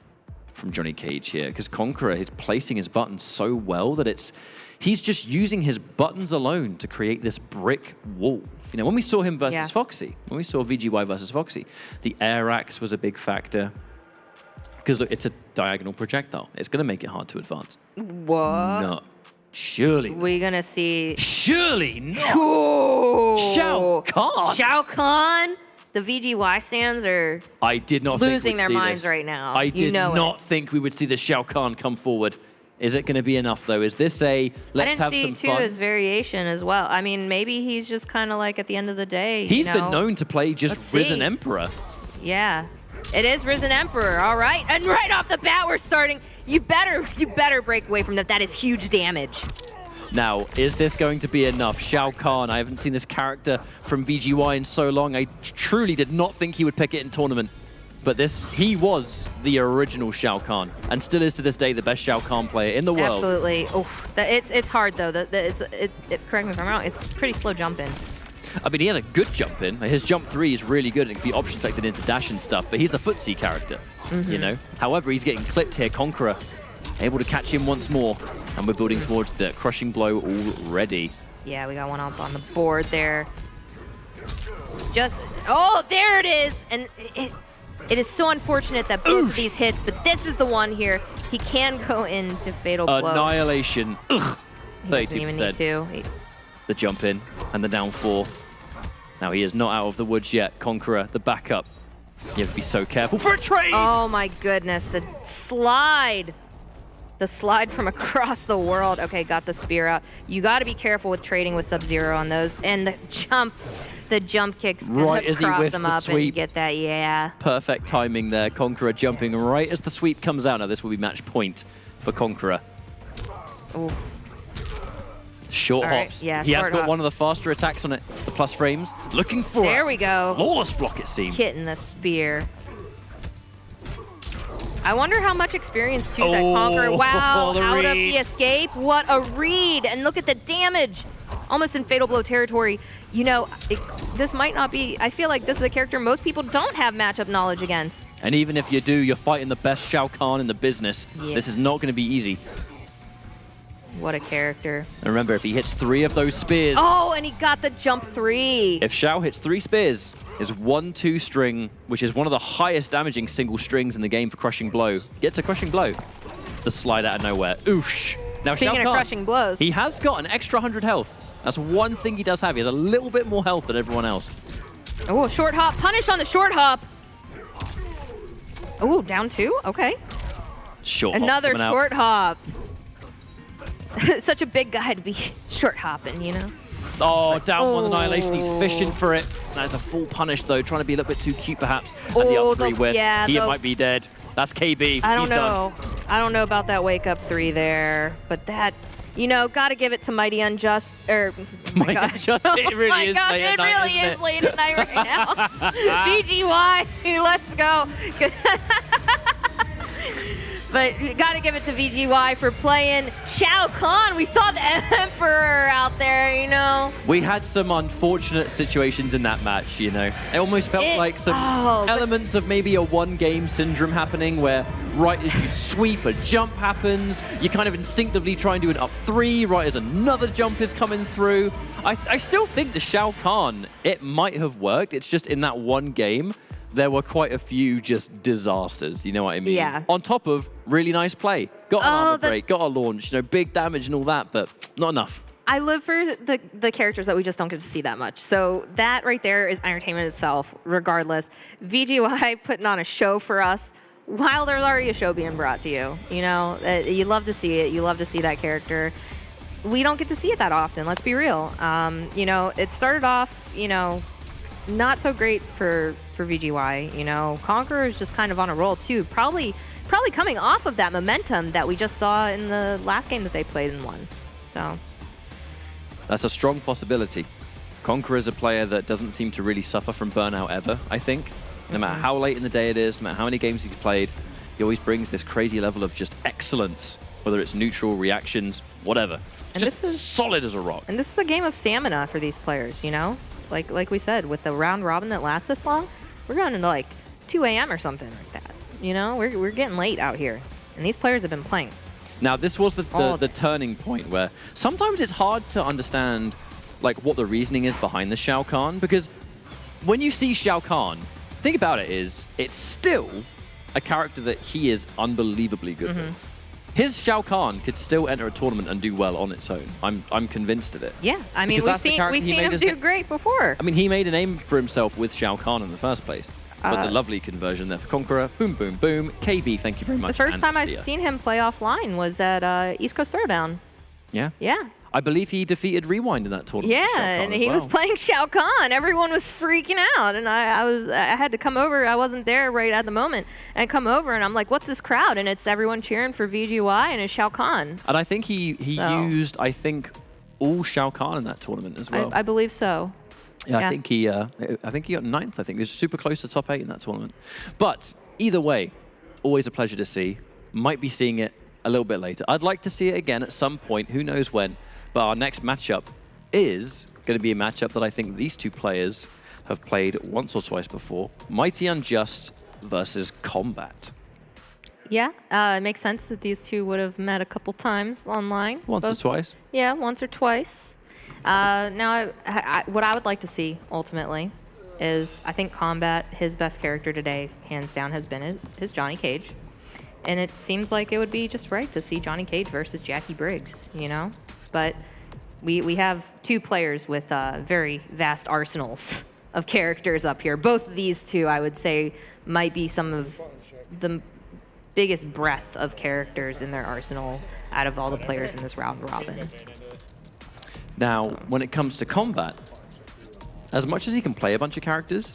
[SPEAKER 19] from Johnny Cage here, because Conqueror is placing his buttons so well that he's just using his buttons alone to create this brick wall. You know, when we saw him versus Foxy, when we saw VGY versus Foxy, the air axe was a big factor. Because look, it's a diagonal projectile. It's going to make it hard to advance.
[SPEAKER 20] What?
[SPEAKER 19] No. Surely.
[SPEAKER 20] We're going to see...
[SPEAKER 19] Surely not.
[SPEAKER 20] Ooh.
[SPEAKER 19] Shao Kahn.
[SPEAKER 20] Shao Kahn? The VGY stands are
[SPEAKER 19] I did not
[SPEAKER 20] losing
[SPEAKER 19] think we'd
[SPEAKER 20] their
[SPEAKER 19] see
[SPEAKER 20] minds
[SPEAKER 19] this.
[SPEAKER 20] right now.
[SPEAKER 19] I did not think we would see the Shao Kahn come forward. Is it going to be enough, though? Is this a let's have some fun?
[SPEAKER 20] I didn't see, too, his variation as well. I mean, maybe he's just kind of like, at the end of the day,
[SPEAKER 19] He's been known to play just Risen Emperor.
[SPEAKER 20] Yeah. It is Risen Emperor, all right. And right off the bat, we're starting. You better break away from that. That is huge damage.
[SPEAKER 19] Now, is this going to be enough? Shao Kahn, I haven't seen this character from VGY in so long. I truly did not think he would pick it in tournament. But he was the original Shao Kahn, and still is to this day the best Shao Kahn player in the world.
[SPEAKER 20] Absolutely. Oof. It's hard, though. Correct me if I'm wrong, it's pretty slow jumping.
[SPEAKER 19] I mean, he has a good jump in. His jump 3 is really good. It can be option selected into dash and stuff, but he's the footsie character, you know? However, he's getting clipped here. Conqueror able to catch him once more, and we're building towards the crushing blow already.
[SPEAKER 20] Yeah, we got one up on the board there. Oh, there it is! And it is so unfortunate that both of these hits, but this is the one here. He can go into fatal blow.
[SPEAKER 19] Annihilation. Ugh. 32%.
[SPEAKER 20] Doesn't even need to.
[SPEAKER 19] The jump in and the down 4. Now he is not out of the woods yet. Conqueror, the backup. You have to be so careful for a trade!
[SPEAKER 20] Oh my goodness, the slide. The slide from across the world. Okay, got the spear out. You got to be careful with trading with Sub-Zero on those. And the jump kicks
[SPEAKER 19] right as he
[SPEAKER 20] cross
[SPEAKER 19] whiffs
[SPEAKER 20] them
[SPEAKER 19] the
[SPEAKER 20] up
[SPEAKER 19] sweep.
[SPEAKER 20] And get that, yeah.
[SPEAKER 19] Perfect timing there. Conqueror jumping right as the sweep comes out. Now this will be match point for Conqueror.
[SPEAKER 20] Ooh.
[SPEAKER 19] Short
[SPEAKER 20] All right,
[SPEAKER 19] hops.
[SPEAKER 20] yeah,
[SPEAKER 19] he has
[SPEAKER 20] short
[SPEAKER 19] got
[SPEAKER 20] hop.
[SPEAKER 19] one of the faster attacks on it. The plus frames. Looking for
[SPEAKER 20] There we go.
[SPEAKER 19] Flawless block, it seems.
[SPEAKER 20] Hitting the spear. I wonder how much experience, too, that Conqueror. Wow, out of the escape. What a read. And look at the damage. Almost in fatal blow territory. You know, this might not be... I feel like this is a character most people don't have matchup knowledge against.
[SPEAKER 19] And even if you do, you're fighting the best Shao Kahn in the business.
[SPEAKER 20] Yeah.
[SPEAKER 19] This is not going to be easy.
[SPEAKER 20] What a character.
[SPEAKER 19] And remember, if he hits 3 of those spears...
[SPEAKER 20] Oh, and he got the jump 3.
[SPEAKER 19] If Shao hits 3 spears, his 1-2 string, which is one of the highest damaging single strings in the game for crushing blow, gets a crushing blow. The slide out of nowhere. Oosh. Now,
[SPEAKER 20] Speaking
[SPEAKER 19] Shao
[SPEAKER 20] of
[SPEAKER 19] Kahn,
[SPEAKER 20] crushing blows.
[SPEAKER 19] he has got an extra 100 health. That's one thing he does have. He has a little bit more health than everyone else.
[SPEAKER 20] Oh, short hop. Punish on the short hop. Oh, down 2. Okay.
[SPEAKER 19] Short hop
[SPEAKER 20] Another
[SPEAKER 19] coming out.
[SPEAKER 20] short hop. Such a big guy to be short hopping, you know?
[SPEAKER 19] Oh, down 1 annihilation. He's fishing for it. That's a full punish, though. Trying to be a little bit too cute, perhaps. And the up 3 whiff.
[SPEAKER 20] Yeah,
[SPEAKER 19] he might be dead. That's KB.
[SPEAKER 20] I don't
[SPEAKER 19] He's
[SPEAKER 20] know.
[SPEAKER 19] done.
[SPEAKER 20] I don't know about that wake up 3 there, but that, You know, gotta give it to Mighty Unjust, or
[SPEAKER 19] Mighty Unjust, it really
[SPEAKER 20] oh my
[SPEAKER 19] is
[SPEAKER 20] God,
[SPEAKER 19] late at
[SPEAKER 20] it
[SPEAKER 19] night,
[SPEAKER 20] really
[SPEAKER 19] isn't
[SPEAKER 20] is
[SPEAKER 19] it?
[SPEAKER 20] late at night right now. VGY, let's go. But you gotta give it to VGY for playing Shao Kahn. We saw the Emperor out there, you know.
[SPEAKER 19] We had some unfortunate situations in that match, you know. It almost felt like some elements of maybe a one-game syndrome happening where right as you sweep, a jump happens, you kind of instinctively try and do an up 3, right as another jump is coming through. I still think the Shao Kahn, it might have worked. It's just in that one game, there were quite a few just disasters, you know what I mean?
[SPEAKER 20] Yeah.
[SPEAKER 19] On top of really nice play. Got an armor break, got a launch, you know, big damage and all that, but not enough.
[SPEAKER 20] I live for the characters that we just don't get to see that much. So that right there is entertainment itself, regardless. VGY putting on a show for us while there's already a show being brought to you. You know, you love to see it. You love to see that character. We don't get to see it that often, let's be real. You know, it started off, you know, not so great for VGY. You know, Conqueror is just kind of on a roll too. Probably coming off of that momentum that we just saw in the last game that they played and won. So
[SPEAKER 19] that's a strong possibility. Conqueror is a player that doesn't seem to really suffer from burnout ever, I think. No matter how late in the day it is, no matter how many games he's played, he always brings this crazy level of just excellence, whether it's neutral, reactions, whatever.
[SPEAKER 20] And
[SPEAKER 19] just
[SPEAKER 20] this is
[SPEAKER 19] solid as a rock.
[SPEAKER 20] And this is a game of stamina for these players, you know? Like we said, with the round robin that lasts this long, we're going into like 2 a.m. or something like that. You know, we're getting late out here. And these players have been playing.
[SPEAKER 19] Now, this was the turning point where sometimes it's hard to understand like what the reasoning is behind the Shao Kahn, because when you see Shao Kahn, think about it is, it's still a character that he is unbelievably good with. His Shao Kahn could still enter a tournament and do well on its own. I'm convinced of it.
[SPEAKER 20] Yeah, I mean, we've seen him do great before.
[SPEAKER 19] I mean, he made a name for himself with Shao Kahn in the first place. But the lovely conversion there for Conqueror. Boom, boom, boom. KB, thank you very much.
[SPEAKER 20] The first time I've seen him play offline was at East Coast Throwdown.
[SPEAKER 19] Yeah?
[SPEAKER 20] Yeah.
[SPEAKER 19] I believe he defeated Rewind in that tournament.
[SPEAKER 20] Yeah, and he was playing Shao Kahn. Everyone was freaking out, and I had to come over. I wasn't there right at the moment, and come over, and I'm like, "What's this crowd?" And it's everyone cheering for VGY and it's Shao Kahn.
[SPEAKER 19] And I think he used all Shao Kahn in that tournament as well.
[SPEAKER 20] I believe so.
[SPEAKER 19] Yeah, I think he got 9th. I think he was super close to top 8 in that tournament. But either way, always a pleasure to see. Might be seeing it a little bit later. I'd like to see it again at some point. Who knows when? But our next matchup is going to be a matchup that I think these two players have played once or twice before. Mighty Unjust versus Kombat.
[SPEAKER 20] Yeah, it makes sense that these two would have met a couple times online.
[SPEAKER 19] Once or twice?
[SPEAKER 20] Yeah, once or twice. Now, what I would like to see, ultimately, is I think Kombat, his best character today, hands down, has been his Johnny Cage. And it seems like it would be just right to see Johnny Cage versus Jackie Briggs, you know? But we have two players with very vast arsenals of characters up here. Both of these two, I would say, might be some of the biggest breadth of characters in their arsenal out of all the players in this round robin.
[SPEAKER 19] Now, when it comes to Kombat, as much as he can play a bunch of characters,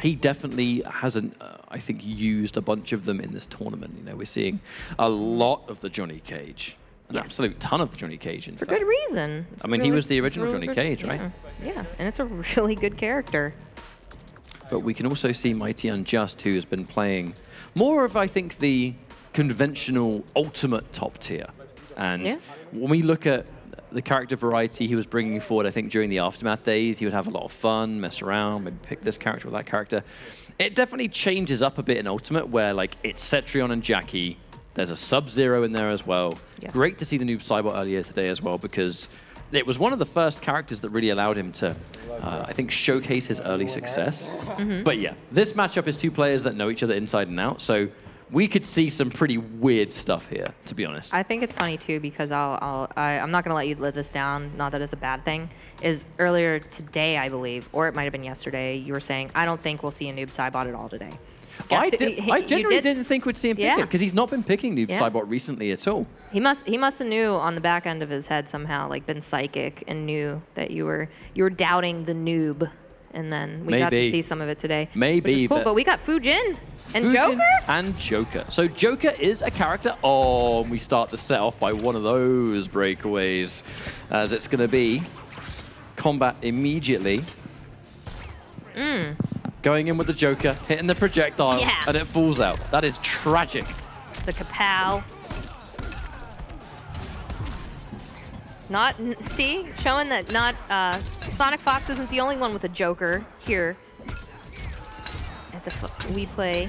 [SPEAKER 19] he definitely hasn't, I think, used a bunch of them in this tournament. You know, we're seeing a lot of the Johnny Cage. An absolute ton of the Johnny Cage, in fact.
[SPEAKER 20] For good reason.
[SPEAKER 19] I mean, he was the original Johnny Cage, right?
[SPEAKER 20] Yeah, and it's a really good character.
[SPEAKER 19] But we can also see Mighty Unjust, who has been playing more of, I think, the conventional ultimate top tier. And when we look at the character variety he was bringing forward, I think during the Aftermath days, he would have a lot of fun, mess around, maybe pick this character or that character. It definitely changes up a bit in Ultimate, where like it's Cetrion and Jackie. There's a Sub-Zero in there as well. Yeah. Great to see the Noob Saibot earlier today as well, because it was one of the first characters that really allowed him to, I think, showcase his early success. But yeah, this matchup is two players that know each other inside and out, so we could see some pretty weird stuff here, to be honest.
[SPEAKER 20] I think it's funny too, because I'm not gonna let you live this down. Not that it's a bad thing. Is earlier today, I believe, or it might have been yesterday, you were saying, I don't think we'll see a Noob Saibot at all today.
[SPEAKER 19] I generally didn't think we'd see him pick it, because he's not been picking Noob Saibot recently at all.
[SPEAKER 20] He must have knew on the back end of his head somehow, like been psychic and knew that you were doubting the noob, and then we got to see some of it today.
[SPEAKER 19] Maybe,
[SPEAKER 20] which is cool, but we got Fujin. And
[SPEAKER 19] Fujin
[SPEAKER 20] Joker?
[SPEAKER 19] And Joker. So Joker is a character. Oh, and we start the set off by one of those breakaways, as it's going to be Kombat immediately. Going in with the Joker, hitting the projectile, and it falls out. That is tragic.
[SPEAKER 20] The kapow. See, showing that not Sonic Fox isn't the only one with a Joker here at the WePlay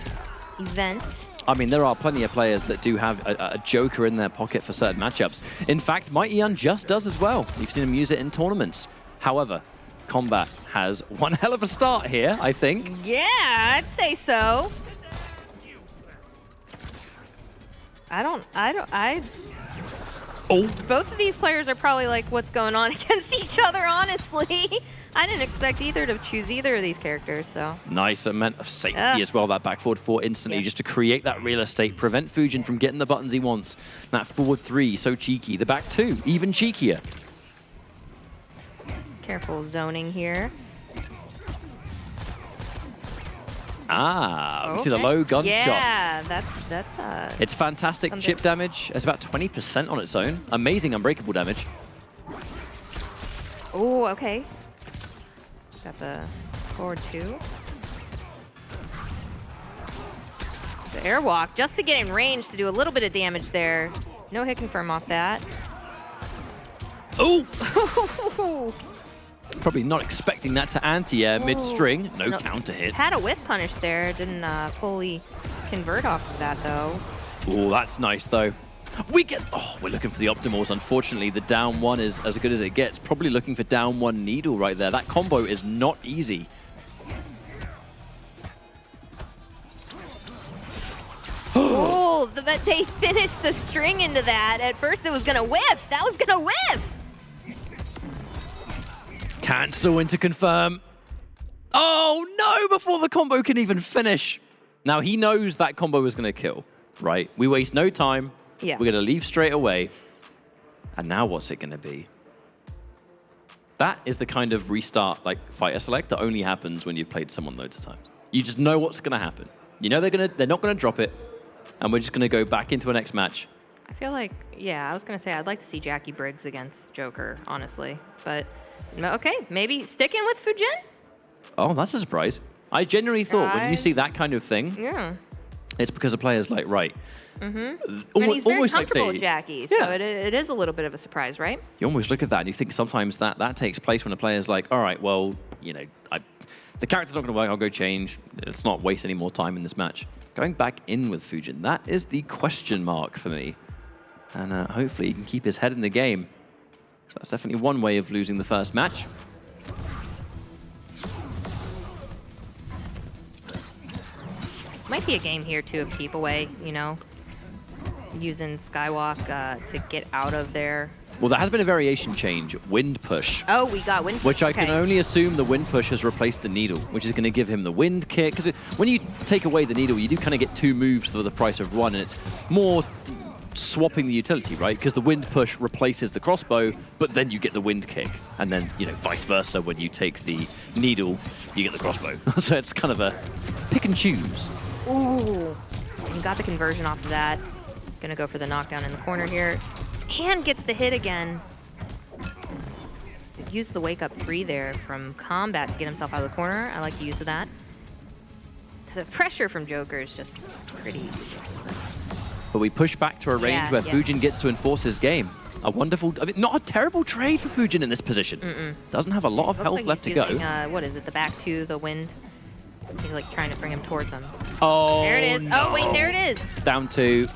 [SPEAKER 20] event.
[SPEAKER 19] I mean, there are plenty of players that do have a Joker in their pocket for certain matchups. In fact, Mighty Unjust does as well. You've seen him use it in tournaments. However, Kombat has one hell of a start here, I think.
[SPEAKER 20] Yeah, I'd say so. Both of these players are probably like, what's going on against each other, honestly. I didn't expect either to choose either of these characters, so.
[SPEAKER 19] Nice amount of safety as well, that back forward 4 instantly, just to create that real estate, prevent Fujin from getting the buttons he wants. That forward 3, so cheeky. The back 2, even cheekier.
[SPEAKER 20] Careful zoning here.
[SPEAKER 19] We see the low gunshot.
[SPEAKER 20] Yeah, that's
[SPEAKER 19] It's fantastic chip damage. It's about 20% on its own. Amazing unbreakable damage.
[SPEAKER 20] Oh, okay. Got the forward 2. The airwalk, just to get in range to do a little bit of damage there. No hit confirm off that.
[SPEAKER 19] Oh! Probably not expecting that to anti-air mid-string. No counter hit.
[SPEAKER 20] Had a whiff punish there. Didn't fully convert off of that, though.
[SPEAKER 19] Oh, that's nice, though. We're looking for the optimals. Unfortunately, the down 1 is as good as it gets. Probably looking for down 1 needle right there. That combo is not easy.
[SPEAKER 20] Oh, they finished the string into that. At first, it was going to whiff. That was going to whiff.
[SPEAKER 19] Cancel into confirm. Oh, no, before the combo can even finish. Now, he knows that combo is going to kill, right? We waste no time.
[SPEAKER 20] Yeah.
[SPEAKER 19] We're going to leave straight away. And now what's it going to be? That is the kind of restart, like fighter select, that only happens when you've played someone loads of times. You just know what's going to happen. You know they're not going to drop it, and we're just going to go back into a next match.
[SPEAKER 20] I feel like, yeah, I was going to say I'd like to see Jackie Briggs against Joker, honestly. But, okay, maybe sticking with Fujin?
[SPEAKER 19] Oh, that's a surprise. I genuinely thought when you see that kind of thing, it's because the player's like, right.
[SPEAKER 20] And he's very comfortable with Jackie, so it is a little bit of a surprise, right?
[SPEAKER 19] You almost look at that and you think sometimes that takes place when a player's like, all right, well, you know, the character's not going to work, I'll go change. Let's not waste any more time in this match. Going back in with Fujin, that is the question mark for me. And hopefully he can keep his head in the game. So that's definitely one way of losing the first match.
[SPEAKER 20] Might be a game here, too, of keep away, you know, using Skywalk to get out of there.
[SPEAKER 19] Well, there has been a variation change, wind push.
[SPEAKER 20] Oh, we got wind push.
[SPEAKER 19] Which I can only assume the wind push has replaced the needle, which is going to give him the wind kick. Because when you take away the needle, you do kind of get 2 moves for the price of 1, and it's more swapping the utility, right? Because the wind push replaces the crossbow, but then you get the wind kick. And then, you know, vice versa, when you take the needle, you get the crossbow. So it's kind of a pick and choose.
[SPEAKER 20] Ooh, and got the conversion off of that. Gonna go for the knockdown in the corner here. And gets the hit again. Used the wake up 3 there from Kombat to get himself out of the corner. I like the use of that. The pressure from Joker is just pretty ridiculous.
[SPEAKER 19] But we push back to a range where Fujin gets to enforce his game. A wonderful, I mean, not a terrible trade for Fujin in this position. Doesn't have a lot of health left to go.
[SPEAKER 20] What is it, the back 2, the wind? He's like trying to bring him towards him.
[SPEAKER 19] Oh,
[SPEAKER 20] there it is.
[SPEAKER 19] no.
[SPEAKER 20] Oh, wait, there it is.
[SPEAKER 19] Down 2.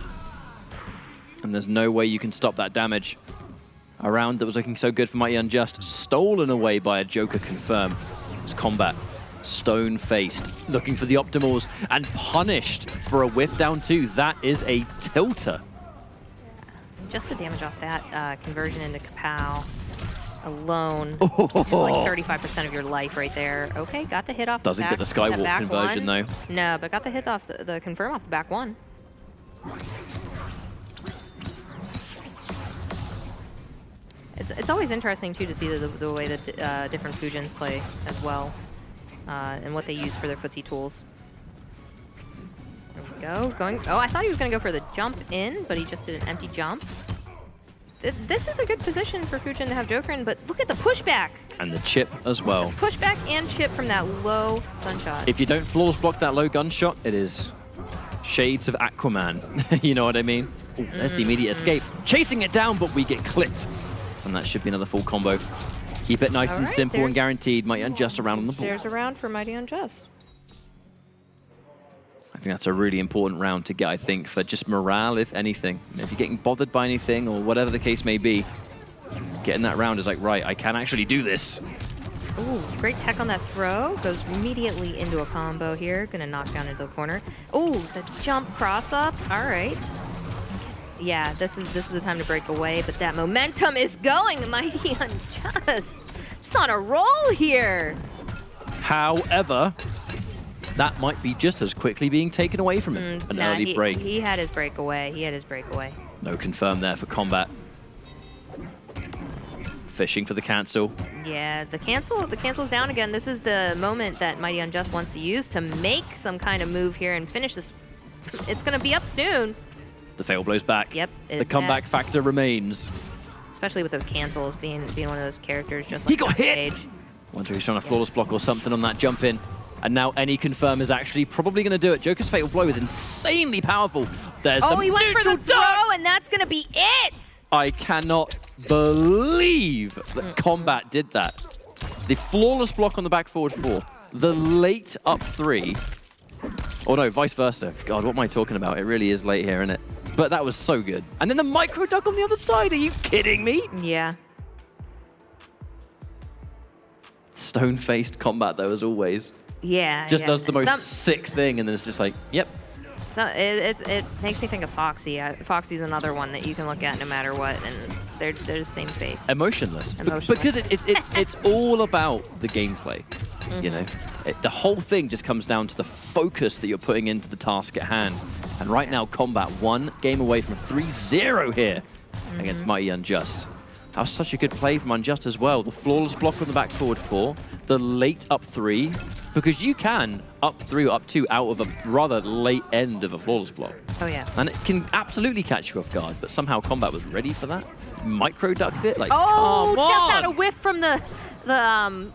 [SPEAKER 19] And there's no way you can stop that damage. A round that was looking so good for Mighty Unjust, stolen away by a Joker confirm. It's Kombat, stone-faced, looking for the optimals, and punished for a whiff down 2. That is a tilter.
[SPEAKER 20] Just the damage off that conversion into Kapow alone. Like 35% of your life right there. Okay, got the hit off
[SPEAKER 19] Doesn't
[SPEAKER 20] the back,
[SPEAKER 19] get the Skywalk conversion, though.
[SPEAKER 20] No, but got the hit off the confirm off the back 1. It's always interesting, too, to see the way that different Fujins play as well, and what they use for their footsie tools. There we go. Oh, I thought he was going to go for the jump in, but he just did an empty jump. This is a good position for Fujin to have Joker in, but look at the pushback.
[SPEAKER 19] And the chip as well.
[SPEAKER 20] Pushback and chip from that low gunshot.
[SPEAKER 19] If you don't flawless block that low gunshot, it is shades of Aquaman. You know what I mean? Ooh, there's the immediate escape. Chasing it down, but we get clipped. And that should be another full combo. Keep it nice and simple and guaranteed. Mighty Unjust around on the board.
[SPEAKER 20] There's a round for Mighty Unjust.
[SPEAKER 19] I think that's a really important round to get, I think, for just morale, if anything. If you're getting bothered by anything or whatever the case may be, getting that round is like, right, I can actually do this.
[SPEAKER 20] Ooh, great tech on that throw. Goes immediately into a combo here. Gonna knock down into the corner. Ooh, the jump cross up. All right. Yeah, this is the time to break away, but that momentum is going. Mighty Unjust. Just on a roll here.
[SPEAKER 19] However, that might be just as quickly being taken away from him. An early break.
[SPEAKER 20] He had his breakaway.
[SPEAKER 19] No confirm there for Kombat. Fishing for the cancel.
[SPEAKER 20] Yeah, the cancel's down again. This is the moment that Mighty Unjust wants to use to make some kind of move here and finish this. It's going to be up soon.
[SPEAKER 19] The fail blows back.
[SPEAKER 20] Yep.
[SPEAKER 19] The comeback factor remains.
[SPEAKER 20] Especially with those cancels being one of those characters just like
[SPEAKER 19] he got hit!
[SPEAKER 20] Stage.
[SPEAKER 19] Wonder if he's trying to flawless block or something on that jump in. And now any confirm is actually probably going to do it. Joker's fatal blow is insanely powerful. There's the
[SPEAKER 20] he went for the throw, and that's going to be it!
[SPEAKER 19] I cannot believe that Kombat did that. The flawless block on the back forward 4. The late up 3. Oh no, vice versa. God, what am I talking about? It really is late here, isn't it? But that was so good. And then the micro duck on the other side. Are you kidding me?
[SPEAKER 20] Yeah.
[SPEAKER 19] Stone-faced Kombat, though, as always.
[SPEAKER 20] Yeah.
[SPEAKER 19] Just does the most sick thing, and then it's just like, yep.
[SPEAKER 20] So it makes me think of Foxy. Foxy's another one that you can look at no matter what, and they're the same face.
[SPEAKER 19] Emotionless. Because it's all about the gameplay. You know, the whole thing just comes down to the focus that you're putting into the task at hand. And right now, Kombat 1 game away from 3-0 here against Mighty Unjust. That was such a good play from Unjust as well. The flawless block on the back forward 4, the late up 3, because you can up 3 or up 2 out of a rather late end of a flawless block.
[SPEAKER 20] Oh yeah.
[SPEAKER 19] And it can absolutely catch you off guard, but somehow Kombat was ready for that. Micro ducked it, like,
[SPEAKER 20] oh,
[SPEAKER 19] come on!
[SPEAKER 20] Just had a whiff from the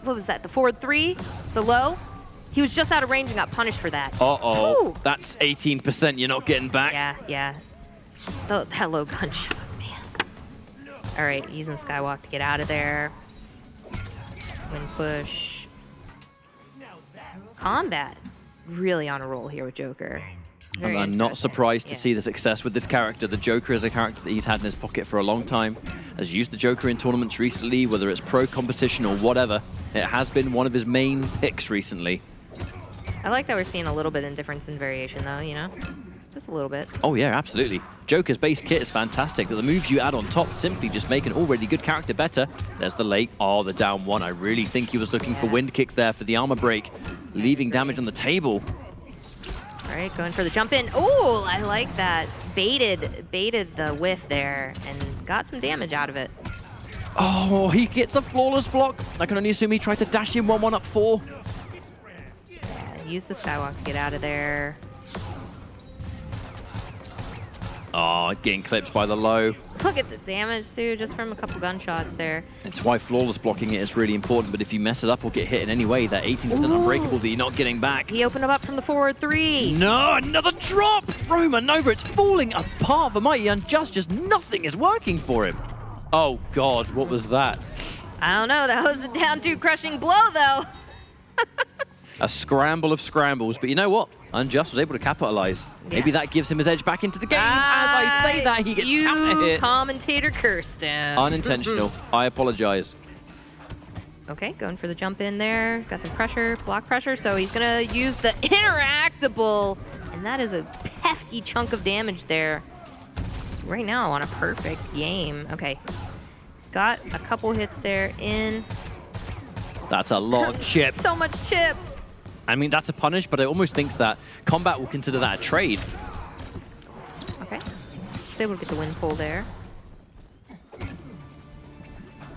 [SPEAKER 20] what was that? The forward 3, the low. He was just out of range and got punished for that.
[SPEAKER 19] Uh-oh,
[SPEAKER 20] Ooh.
[SPEAKER 19] That's 18% you're not getting back.
[SPEAKER 20] Yeah. That low gunshot, man. All right, using Skywalk to get out of there. Wind push. Kombat really on a roll here with Joker.
[SPEAKER 19] I'm not surprised to see the success with this character. The Joker is a character that he's had in his pocket for a long time. Has used the Joker in tournaments recently, whether it's pro competition or whatever. It has been one of his main picks recently.
[SPEAKER 20] I like that we're seeing a little bit in difference in variation, though, you know? Just a little bit.
[SPEAKER 19] Oh, yeah, absolutely. Joker's base kit is fantastic, but the moves you add on top simply just make an already good character better. There's the late. Oh, the down 1. I really think he was looking for wind kick there for the armor break, leaving damage on the table.
[SPEAKER 20] All right, going for the jump in. Oh, I like that. Baited the whiff there and got some damage out of it.
[SPEAKER 19] Oh, he gets the flawless block. I can only assume he tried to dash in 1-1 up 4.
[SPEAKER 20] Yeah, use the Skywalk to get out of there.
[SPEAKER 19] Oh, getting clipped by the low.
[SPEAKER 20] Look at the damage, too, just from a couple gunshots there.
[SPEAKER 19] It's why flawless blocking it is really important, but if you mess it up or get hit in any way, that 18% unbreakable that you're not getting back.
[SPEAKER 20] He opened up from the forward 3.
[SPEAKER 19] No, another drop! Roma Nova, it's falling apart for Mighty Unjust. Just nothing is working for him. Oh, God, what was that?
[SPEAKER 20] I don't know. That was a down 2 crushing blow, though.
[SPEAKER 19] A scramble of scrambles, but you know what? Unjust was able to capitalize. Yeah. Maybe that gives him his edge back into the game. As I say that, he gets counter hit.
[SPEAKER 20] Commentator Kirsten.
[SPEAKER 19] Unintentional. I apologize.
[SPEAKER 20] Okay, going for the jump in there. Got some pressure, block pressure, so he's going to use the interactable. And that is a hefty chunk of damage there. Right now on a perfect game. Okay, got a couple hits there in.
[SPEAKER 19] That's a lot of chip.
[SPEAKER 20] So much chip.
[SPEAKER 19] I mean, that's a punish, but I almost think that Kombat will consider that a trade.
[SPEAKER 20] Okay. Was able to get the win pull there.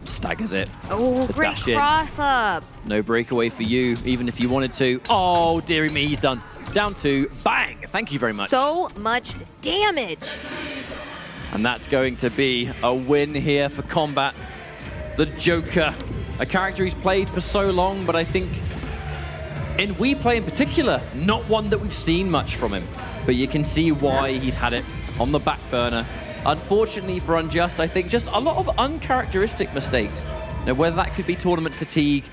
[SPEAKER 19] Staggers it.
[SPEAKER 20] Oh, great cross up.
[SPEAKER 19] No breakaway for you, even if you wanted to. Oh, dearie me, he's done. Down 2. Bang! Thank you very much.
[SPEAKER 20] So much damage.
[SPEAKER 19] And that's going to be a win here for Kombat. The Joker, a character he's played for so long, but I think in WePlay in particular, not one that we've seen much from him. But you can see why he's had it on the back burner. Unfortunately for Unjust, I think just a lot of uncharacteristic mistakes. Now, whether that could be tournament fatigue,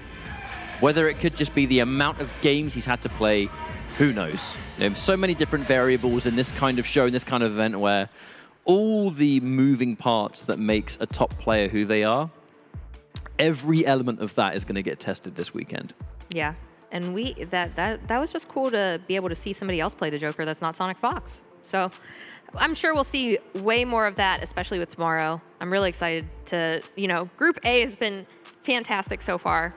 [SPEAKER 19] whether it could just be the amount of games he's had to play, who knows? So many different variables in this kind of show, in this kind of event where all the moving parts that makes a top player who they are, every element of that is going to get tested this weekend.
[SPEAKER 20] Yeah, and that was just cool to be able to see somebody else play the Joker that's not Sonic Fox. So I'm sure we'll see way more of that, especially with tomorrow. I'm really excited to, Group A has been fantastic so far,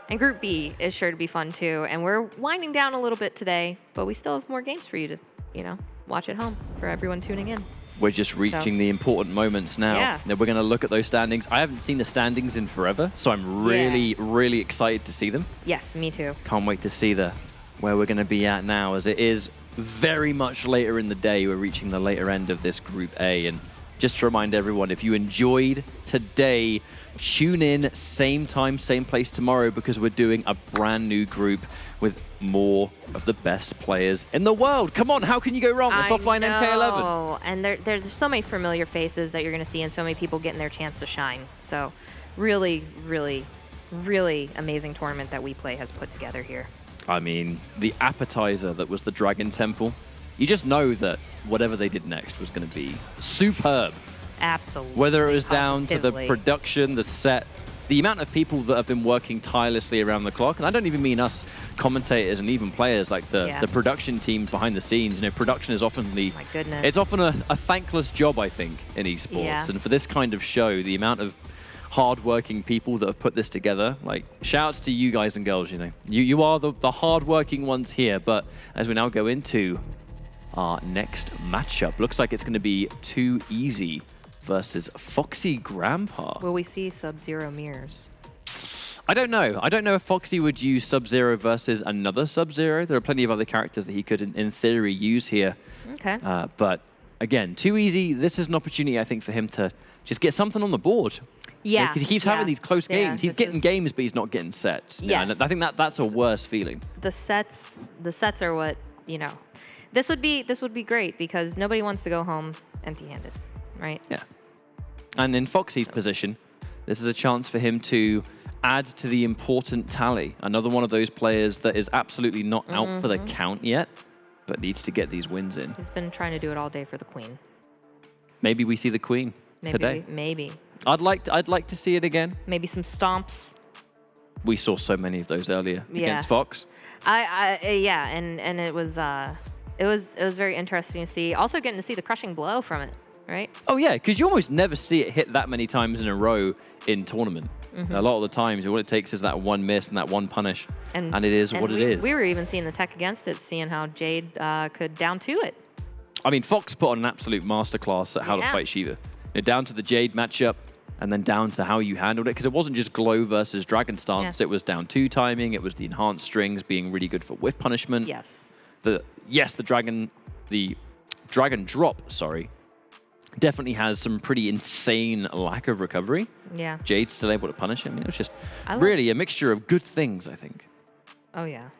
[SPEAKER 20] and Group B is sure to be fun too. And we're winding down a little bit today, but we still have more games for you to, watch at home for everyone tuning in.
[SPEAKER 19] We're just reaching the important moments now.
[SPEAKER 20] Yeah.
[SPEAKER 19] Now we're going to look at those standings. I haven't seen the standings in forever, so I'm really, really excited to see them.
[SPEAKER 20] Yes, me too.
[SPEAKER 19] Can't wait to see where we're going to be at now, as it is very much later in the day. We're reaching the later end of this Group A. And just to remind everyone, if you enjoyed today, tune in same time, same place tomorrow, because we're doing a brand new group with more of the best players in the world. Come on, how can you go wrong? It's offline MK11.
[SPEAKER 20] And there's so many familiar faces that you're going to see, and so many people getting their chance to shine. So really, really, really amazing tournament that WePlay has put together here.
[SPEAKER 19] I mean, the appetizer that was the Dragon Temple, you just know that whatever they did next was going to be superb.
[SPEAKER 20] Absolutely.
[SPEAKER 19] Whether it was down to the production, the set, the amount of people that have been working tirelessly around the clock, and I don't even mean us commentators and even players, like the production team behind the scenes. Production is often it's often a thankless job, I think, in esports.
[SPEAKER 20] Yeah.
[SPEAKER 19] And for this kind of show, the amount of hard-working people that have put this together, shouts to you guys and girls. You are the hard-working ones here. But as we now go into our next matchup, looks like it's going to be Too Easy versus Foxy Grandpa.
[SPEAKER 20] Will we see Sub-Zero mirrors?
[SPEAKER 19] I don't know. I don't know if Foxy would use Sub-Zero versus another Sub-Zero. There are plenty of other characters that he could, in theory, use here.
[SPEAKER 20] Okay.
[SPEAKER 19] But again, Too Easy, this is an opportunity, I think, for him to just get something on the board.
[SPEAKER 20] Yeah.
[SPEAKER 19] Because he keeps having these close games. He's getting games, but he's not getting sets.
[SPEAKER 20] Yes.
[SPEAKER 19] And I think that's a worse feeling.
[SPEAKER 20] The sets are what, This would be great because nobody wants to go home empty-handed, right?
[SPEAKER 19] Yeah. And in Foxy's position, this is a chance for him to add to the important tally. Another one of those players that is absolutely not out for the count yet, but needs to get these wins in.
[SPEAKER 20] He's been trying to do it all day for the Queen.
[SPEAKER 19] Maybe we see the Queen today.
[SPEAKER 20] Maybe.
[SPEAKER 19] I'd like to see it again.
[SPEAKER 20] Maybe some stomps.
[SPEAKER 19] We saw so many of those earlier against Fox.
[SPEAKER 20] Yeah, and it was very interesting to see. Also getting to see the crushing blow from it, right?
[SPEAKER 19] Oh yeah, because you almost never see it hit that many times in a row in tournament. A lot of the times, all it takes is that one miss and that one punish, and it is what it is.
[SPEAKER 20] We were even seeing the tech against it, seeing how Jade could down to it.
[SPEAKER 19] I mean, Fox put on an absolute masterclass at how to fight Shiva. Down to the Jade matchup, and then down to how you handled it, because it wasn't just glow versus dragon stance. It was down 2 timing. It was the enhanced strings being really good for whiff punishment.
[SPEAKER 20] Yes.
[SPEAKER 19] The dragon drop, sorry, definitely has some pretty insane lack of recovery.
[SPEAKER 20] Yeah.
[SPEAKER 19] Jade's still able to punish him. It was just really a mixture of good things, I think.
[SPEAKER 20] Oh yeah.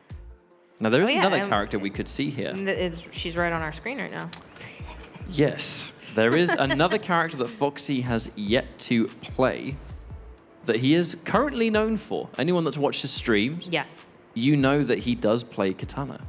[SPEAKER 19] Now there is another character we could see here.
[SPEAKER 20] She's right on our screen right now.
[SPEAKER 19] Yes. There is another character that Foxy has yet to play that he is currently known for. Anyone that's watched his streams, you know that he does play Katana.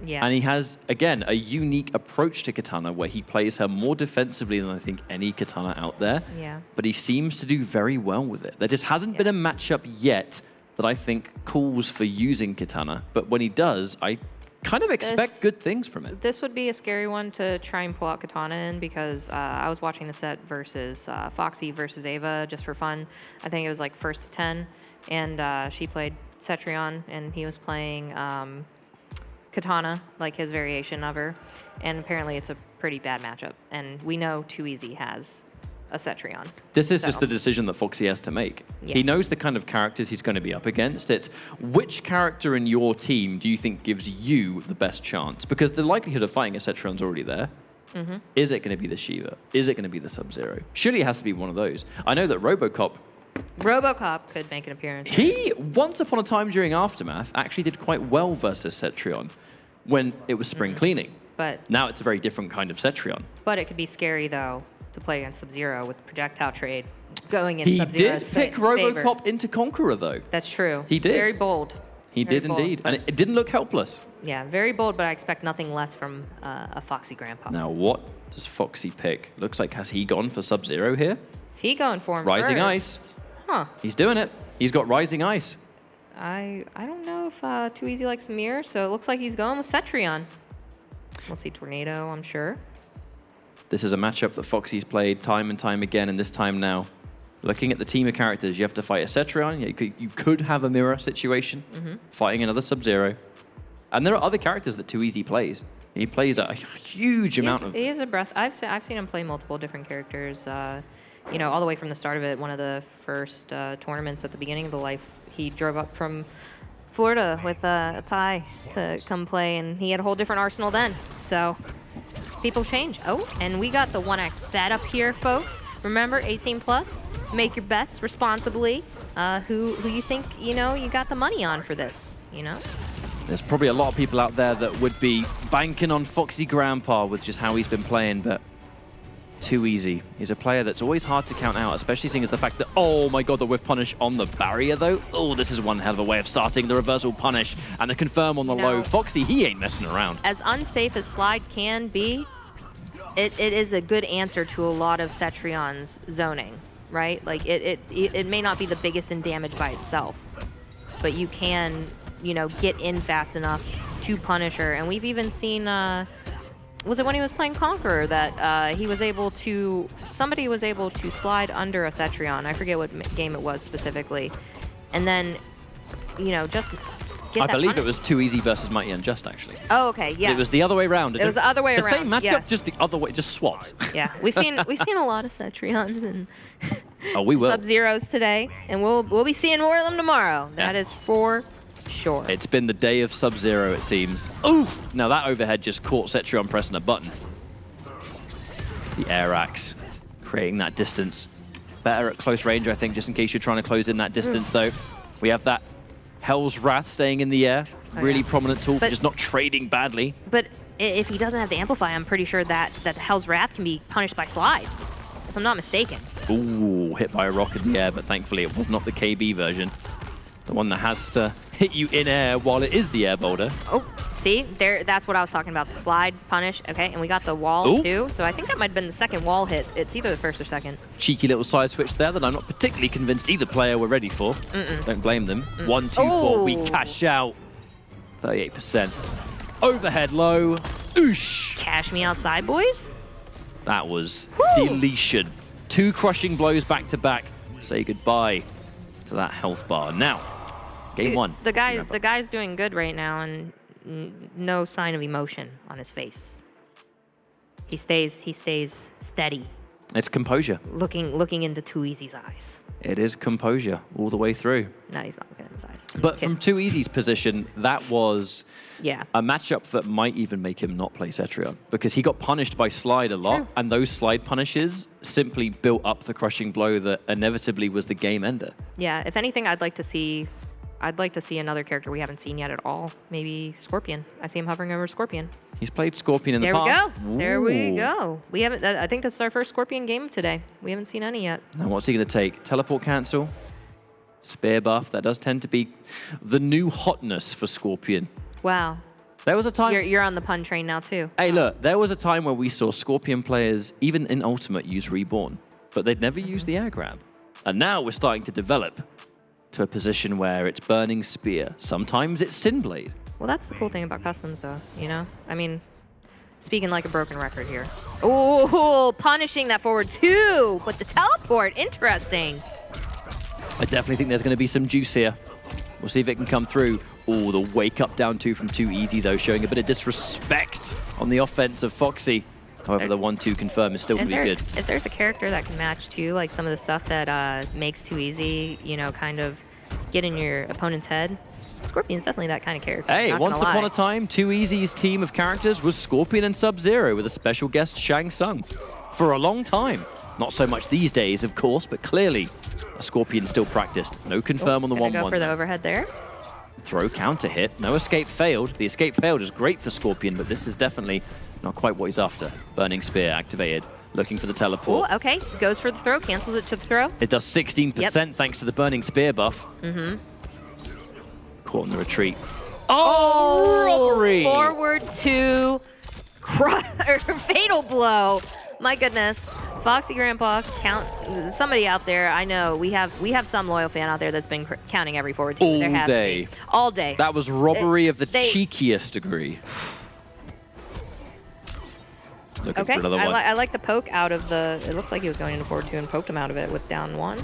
[SPEAKER 20] Yeah.
[SPEAKER 19] And he has, again, a unique approach to Katana where he plays her more defensively than I think any Katana out there.
[SPEAKER 20] Yeah.
[SPEAKER 19] But he seems to do very well with it. There just hasn't been a matchup yet that I think calls for using Katana. But when he does, I kind of expect good things from it.
[SPEAKER 20] This would be a scary one to try and pull out Katana in because I was watching the set versus Foxy versus Ava just for fun. I think it was like 1st to 10, and she played Cetrion, and he was playing Katana, like his variation of her, and apparently it's a pretty bad matchup. And we know Too Easy has a Cetrion.
[SPEAKER 19] This is just the decision that Foxy has to make.
[SPEAKER 20] Yeah.
[SPEAKER 19] He knows the kind of characters he's going to be up against. It's which character in your team do you think gives you the best chance? Because the likelihood of fighting a Cetrion's already there.
[SPEAKER 20] Mm-hmm.
[SPEAKER 19] Is it going to be the Shiva? Is it going to be the Sub-Zero? Surely it has to be one of those. I know that RoboCop
[SPEAKER 20] could make an appearance.
[SPEAKER 19] He, once upon a time during Aftermath, actually did quite well versus Cetrion when it was spring cleaning.
[SPEAKER 20] But
[SPEAKER 19] Now it's a very different kind of Cetrion.
[SPEAKER 20] it could be scary, though, to play against Sub-Zero with projectile trade going in
[SPEAKER 19] He
[SPEAKER 20] Sub-Zero's
[SPEAKER 19] did pick RoboCop into Conqueror, though.
[SPEAKER 20] That's true.
[SPEAKER 19] He did.
[SPEAKER 20] Very bold.
[SPEAKER 19] He
[SPEAKER 20] Very
[SPEAKER 19] did
[SPEAKER 20] bold,
[SPEAKER 19] indeed.
[SPEAKER 20] but-
[SPEAKER 19] And it didn't look helpless.
[SPEAKER 20] Yeah, very bold, but I expect nothing less from a Foxy Grandpa.
[SPEAKER 19] Now, what does Foxy pick? Looks like, has he gone for Sub-Zero here?
[SPEAKER 20] Is he going for him
[SPEAKER 19] Rising
[SPEAKER 20] first?
[SPEAKER 19] Ice.
[SPEAKER 20] Huh.
[SPEAKER 19] He's doing it. He's got Rising Ice.
[SPEAKER 20] I don't know if Too Easy likes the mirror, so it looks like he's going with Cetrion. We'll see Tornado, I'm sure.
[SPEAKER 19] This is a matchup that Foxy's played time and time again, and this time now, looking at the team of characters, you have to fight a Cetrion. You could have a mirror situation, fighting another Sub-Zero. And there are other characters that Too Easy plays. He plays a huge amount of...
[SPEAKER 20] He is a breath. I've seen him play multiple different characters. You know, all the way from the start of it. One of the first tournaments at the beginning of the life, he drove up from Florida with a tie to come play, and he had a whole different arsenal then. So people change. Oh, and we got the 1x bet up here, folks. Remember, 18 plus. Make your bets responsibly. Who you think you got the money on for this? You know.
[SPEAKER 19] There's probably a lot of people out there that would be banking on Foxy Grandpa with just how he's been playing, but Too Easy. He's a player that's always hard to count out, especially seeing as the fact that, oh my god, the whiff punish on the barrier though. Oh, this is one hell of a way of starting the reversal punish and the confirm on the low. Foxy, he ain't messing around.
[SPEAKER 20] As unsafe as Slide can be, it is a good answer to a lot of Cetrion's zoning, right? Like it may not be the biggest in damage by itself, but you can, get in fast enough to punish her. And we've even seen, was it when he was playing Conqueror that somebody was able to slide under a Cetrion. I forget what game it was specifically. And then, just get
[SPEAKER 19] I
[SPEAKER 20] that
[SPEAKER 19] believe
[SPEAKER 20] punish.
[SPEAKER 19] it was Too Easy versus Mighty Unjust, actually.
[SPEAKER 20] Oh, okay, yeah.
[SPEAKER 19] It was the other way around.
[SPEAKER 20] It was the other way
[SPEAKER 19] the
[SPEAKER 20] around,
[SPEAKER 19] same matchup,
[SPEAKER 20] yes.
[SPEAKER 19] just the other way, just swapped.
[SPEAKER 20] Yeah, we've seen a lot of Cetrions and
[SPEAKER 19] Oh, we will.
[SPEAKER 20] Sub-Zeros today, and we'll be seeing more of them tomorrow. That is for sure.
[SPEAKER 19] It's been the day of Sub-Zero, it seems. Ooh! Now that overhead just caught Cetrion pressing a button. The air axe, creating that distance. Better at close range, I think, just in case you're trying to close in that distance, though. We have that Hell's Wrath staying in the air. Really prominent tool for just not trading badly.
[SPEAKER 20] But if he doesn't have the Amplify, I'm pretty sure that Hell's Wrath can be punished by Slide, if I'm not mistaken.
[SPEAKER 19] Ooh, hit by a rock in the air, but thankfully it was not the KB version. The one that has to hit you in air while it is the air boulder.
[SPEAKER 20] Oh, see? That's what I was talking about. The slide, punish. Okay, and we got the wall, too. So I think that might have been the second wall hit. It's either the first or second.
[SPEAKER 19] Cheeky little side switch there that I'm not particularly convinced either player were ready for. Don't blame them. 1, 2, 4, we cash out. 38%. Overhead low. Oosh!
[SPEAKER 20] Cash me outside, boys.
[SPEAKER 19] That was deletion. 2 crushing blows back to back. Say goodbye to that health bar. Now, game 1.
[SPEAKER 20] The guy's doing good right now, and no sign of emotion on his face. He stays steady.
[SPEAKER 19] It's composure.
[SPEAKER 20] Looking into Too Easy's eyes.
[SPEAKER 19] It is composure all the way through.
[SPEAKER 20] No, he's not looking in his eyes.
[SPEAKER 19] But from Too Easy's position, that was a matchup that might even make him not play Cetrion, because he got punished by Slide a lot, and those Slide punishes simply built up the crushing blow that inevitably was the game ender.
[SPEAKER 20] Yeah, if anything, I'd like to see another character we haven't seen yet at all. Maybe Scorpion. I see him hovering over Scorpion.
[SPEAKER 19] He's played Scorpion in the past.
[SPEAKER 20] There we go. There we go. We haven't. I think this is our first Scorpion game today. We haven't seen any yet.
[SPEAKER 19] And what's he going to take? Teleport cancel, spear buff. That does tend to be the new hotness for Scorpion.
[SPEAKER 20] Wow.
[SPEAKER 19] There was a time.
[SPEAKER 20] You're on the pun train now too.
[SPEAKER 19] Hey, look. There was a time where we saw Scorpion players, even in Ultimate, use Reborn, but they'd never use the air grab. And now we're starting to develop to a position where it's Burning Spear. Sometimes it's Sin Blade.
[SPEAKER 20] Well, that's the cool thing about customs, though, I mean, speaking like a broken record here. Oh, punishing that forward too, but the teleport, interesting.
[SPEAKER 19] I definitely think there's going to be some juice here. We'll see if it can come through. Oh, the wake up down 2 from Too Easy, though, showing a bit of disrespect on the offense of Foxy. However, the 1-2 confirm is still going to be good.
[SPEAKER 20] If there's a character that can match too, like some of the stuff that makes Too Easy, you know, kind of get in your opponent's head, Scorpion's definitely that kind of character.
[SPEAKER 19] Hey,
[SPEAKER 20] not
[SPEAKER 19] once
[SPEAKER 20] gonna
[SPEAKER 19] upon
[SPEAKER 20] lie.
[SPEAKER 19] a time, Too Easy's team of characters was Scorpion and Sub-Zero with a special guest Shang Tsung. For a long time. Not so much these days, of course, but clearly a Scorpion still practiced. No confirm on the 1-1.
[SPEAKER 20] Go for the overhead there.
[SPEAKER 19] Throw counter hit. No escape failed. The escape failed is great for Scorpion, but this is definitely not quite what he's after. Burning Spear activated. Looking for the teleport.
[SPEAKER 20] Oh, okay. Goes for the throw. Cancels it to the throw.
[SPEAKER 19] It does 16% thanks to the Burning Spear buff.
[SPEAKER 20] Mm-hmm.
[SPEAKER 19] Caught in the retreat. Oh, robbery!
[SPEAKER 20] Forward to fatal blow. My goodness. Foxy Grandpa, count somebody out there. I know we have some loyal fan out there that's been counting every forward two. There has to be. All day.
[SPEAKER 19] That was robbery of the cheekiest degree. Looking
[SPEAKER 20] Okay,
[SPEAKER 19] for another one.
[SPEAKER 20] I like the poke out of the. It looks like he was going into forward two and poked him out of it with down one.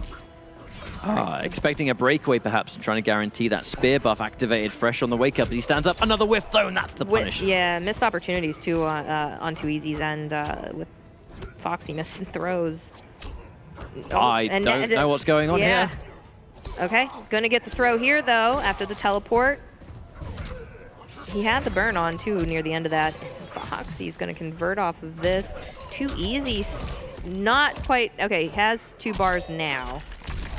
[SPEAKER 19] Expecting a breakaway perhaps and trying to guarantee that spear buff activated fresh on the wake up. But he stands up. Another whiff though, and that's the punish.
[SPEAKER 20] Yeah, missed opportunities too on Too Easy's end with Foxy missing throws.
[SPEAKER 19] I don't know what's going on here.
[SPEAKER 20] Okay, gonna get the throw here though after the teleport. He had the burn on too near the end of that. Foxy's gonna convert off of this. Too Easy, not quite. Okay, has 2 bars now,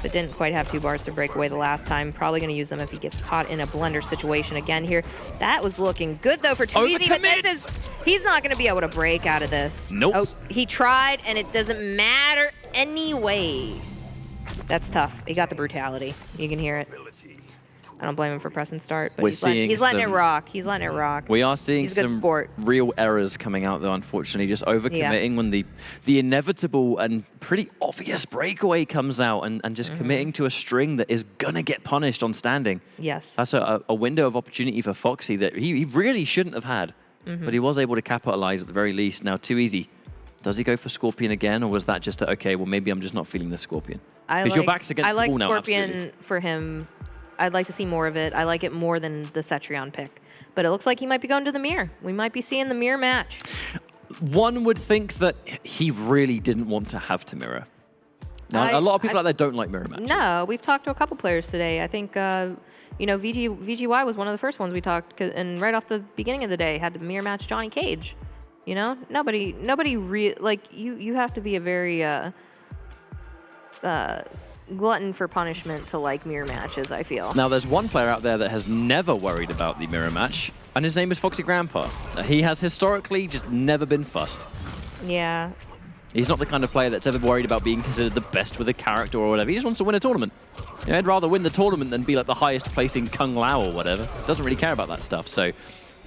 [SPEAKER 20] but didn't quite have 2 bars to break away the last time. Probably gonna use them if he gets caught in a blender situation again here. That was looking good though for Too Easy, but he's not gonna be able to break out of this.
[SPEAKER 19] Nope.
[SPEAKER 20] Oh, he tried and it doesn't matter anyway. That's tough. He got the brutality. You can hear it. I don't blame him for pressing start, but he's letting it rock. He's letting it rock.
[SPEAKER 19] We are seeing
[SPEAKER 20] he's a good
[SPEAKER 19] some
[SPEAKER 20] sport.
[SPEAKER 19] real errors coming out, though, unfortunately. Just overcommitting when the inevitable and pretty obvious breakaway comes out and just committing to a string that is going to get punished on standing.
[SPEAKER 20] Yes.
[SPEAKER 19] That's a window of opportunity for Foxy that he really shouldn't have had, but he was able to capitalize at the very least. Now, Too Easy. Does he go for Scorpion again, or was that just okay, well, maybe I'm just not feeling the Scorpion? Because your back's against the wall now,
[SPEAKER 20] Scorpion
[SPEAKER 19] absolutely.
[SPEAKER 20] for him. I'd like to see more of it. I like it more than the Cetrion pick. But it looks like he might be going to the mirror. We might be seeing the mirror match.
[SPEAKER 19] One would think that he really didn't want to have to mirror. Now, a lot of people out there don't like mirror matches.
[SPEAKER 20] No, we've talked to a couple players today. I think, you know, VGY was one of the first ones we talked, and right off the beginning of the day had to mirror match Johnny Cage. You know, nobody like you have to be a very glutton for punishment to like mirror matches, I feel.
[SPEAKER 19] Now, there's one player out there that has never worried about the mirror match, and his name is Foxy Grandpa. He has historically just never been fussed.
[SPEAKER 20] Yeah.
[SPEAKER 19] He's not the kind of player that's ever worried about being considered the best with a character or whatever. He just wants to win a tournament. You know, I'd rather win the tournament than be like the highest placing Kung Lao or whatever. Doesn't really care about that stuff. So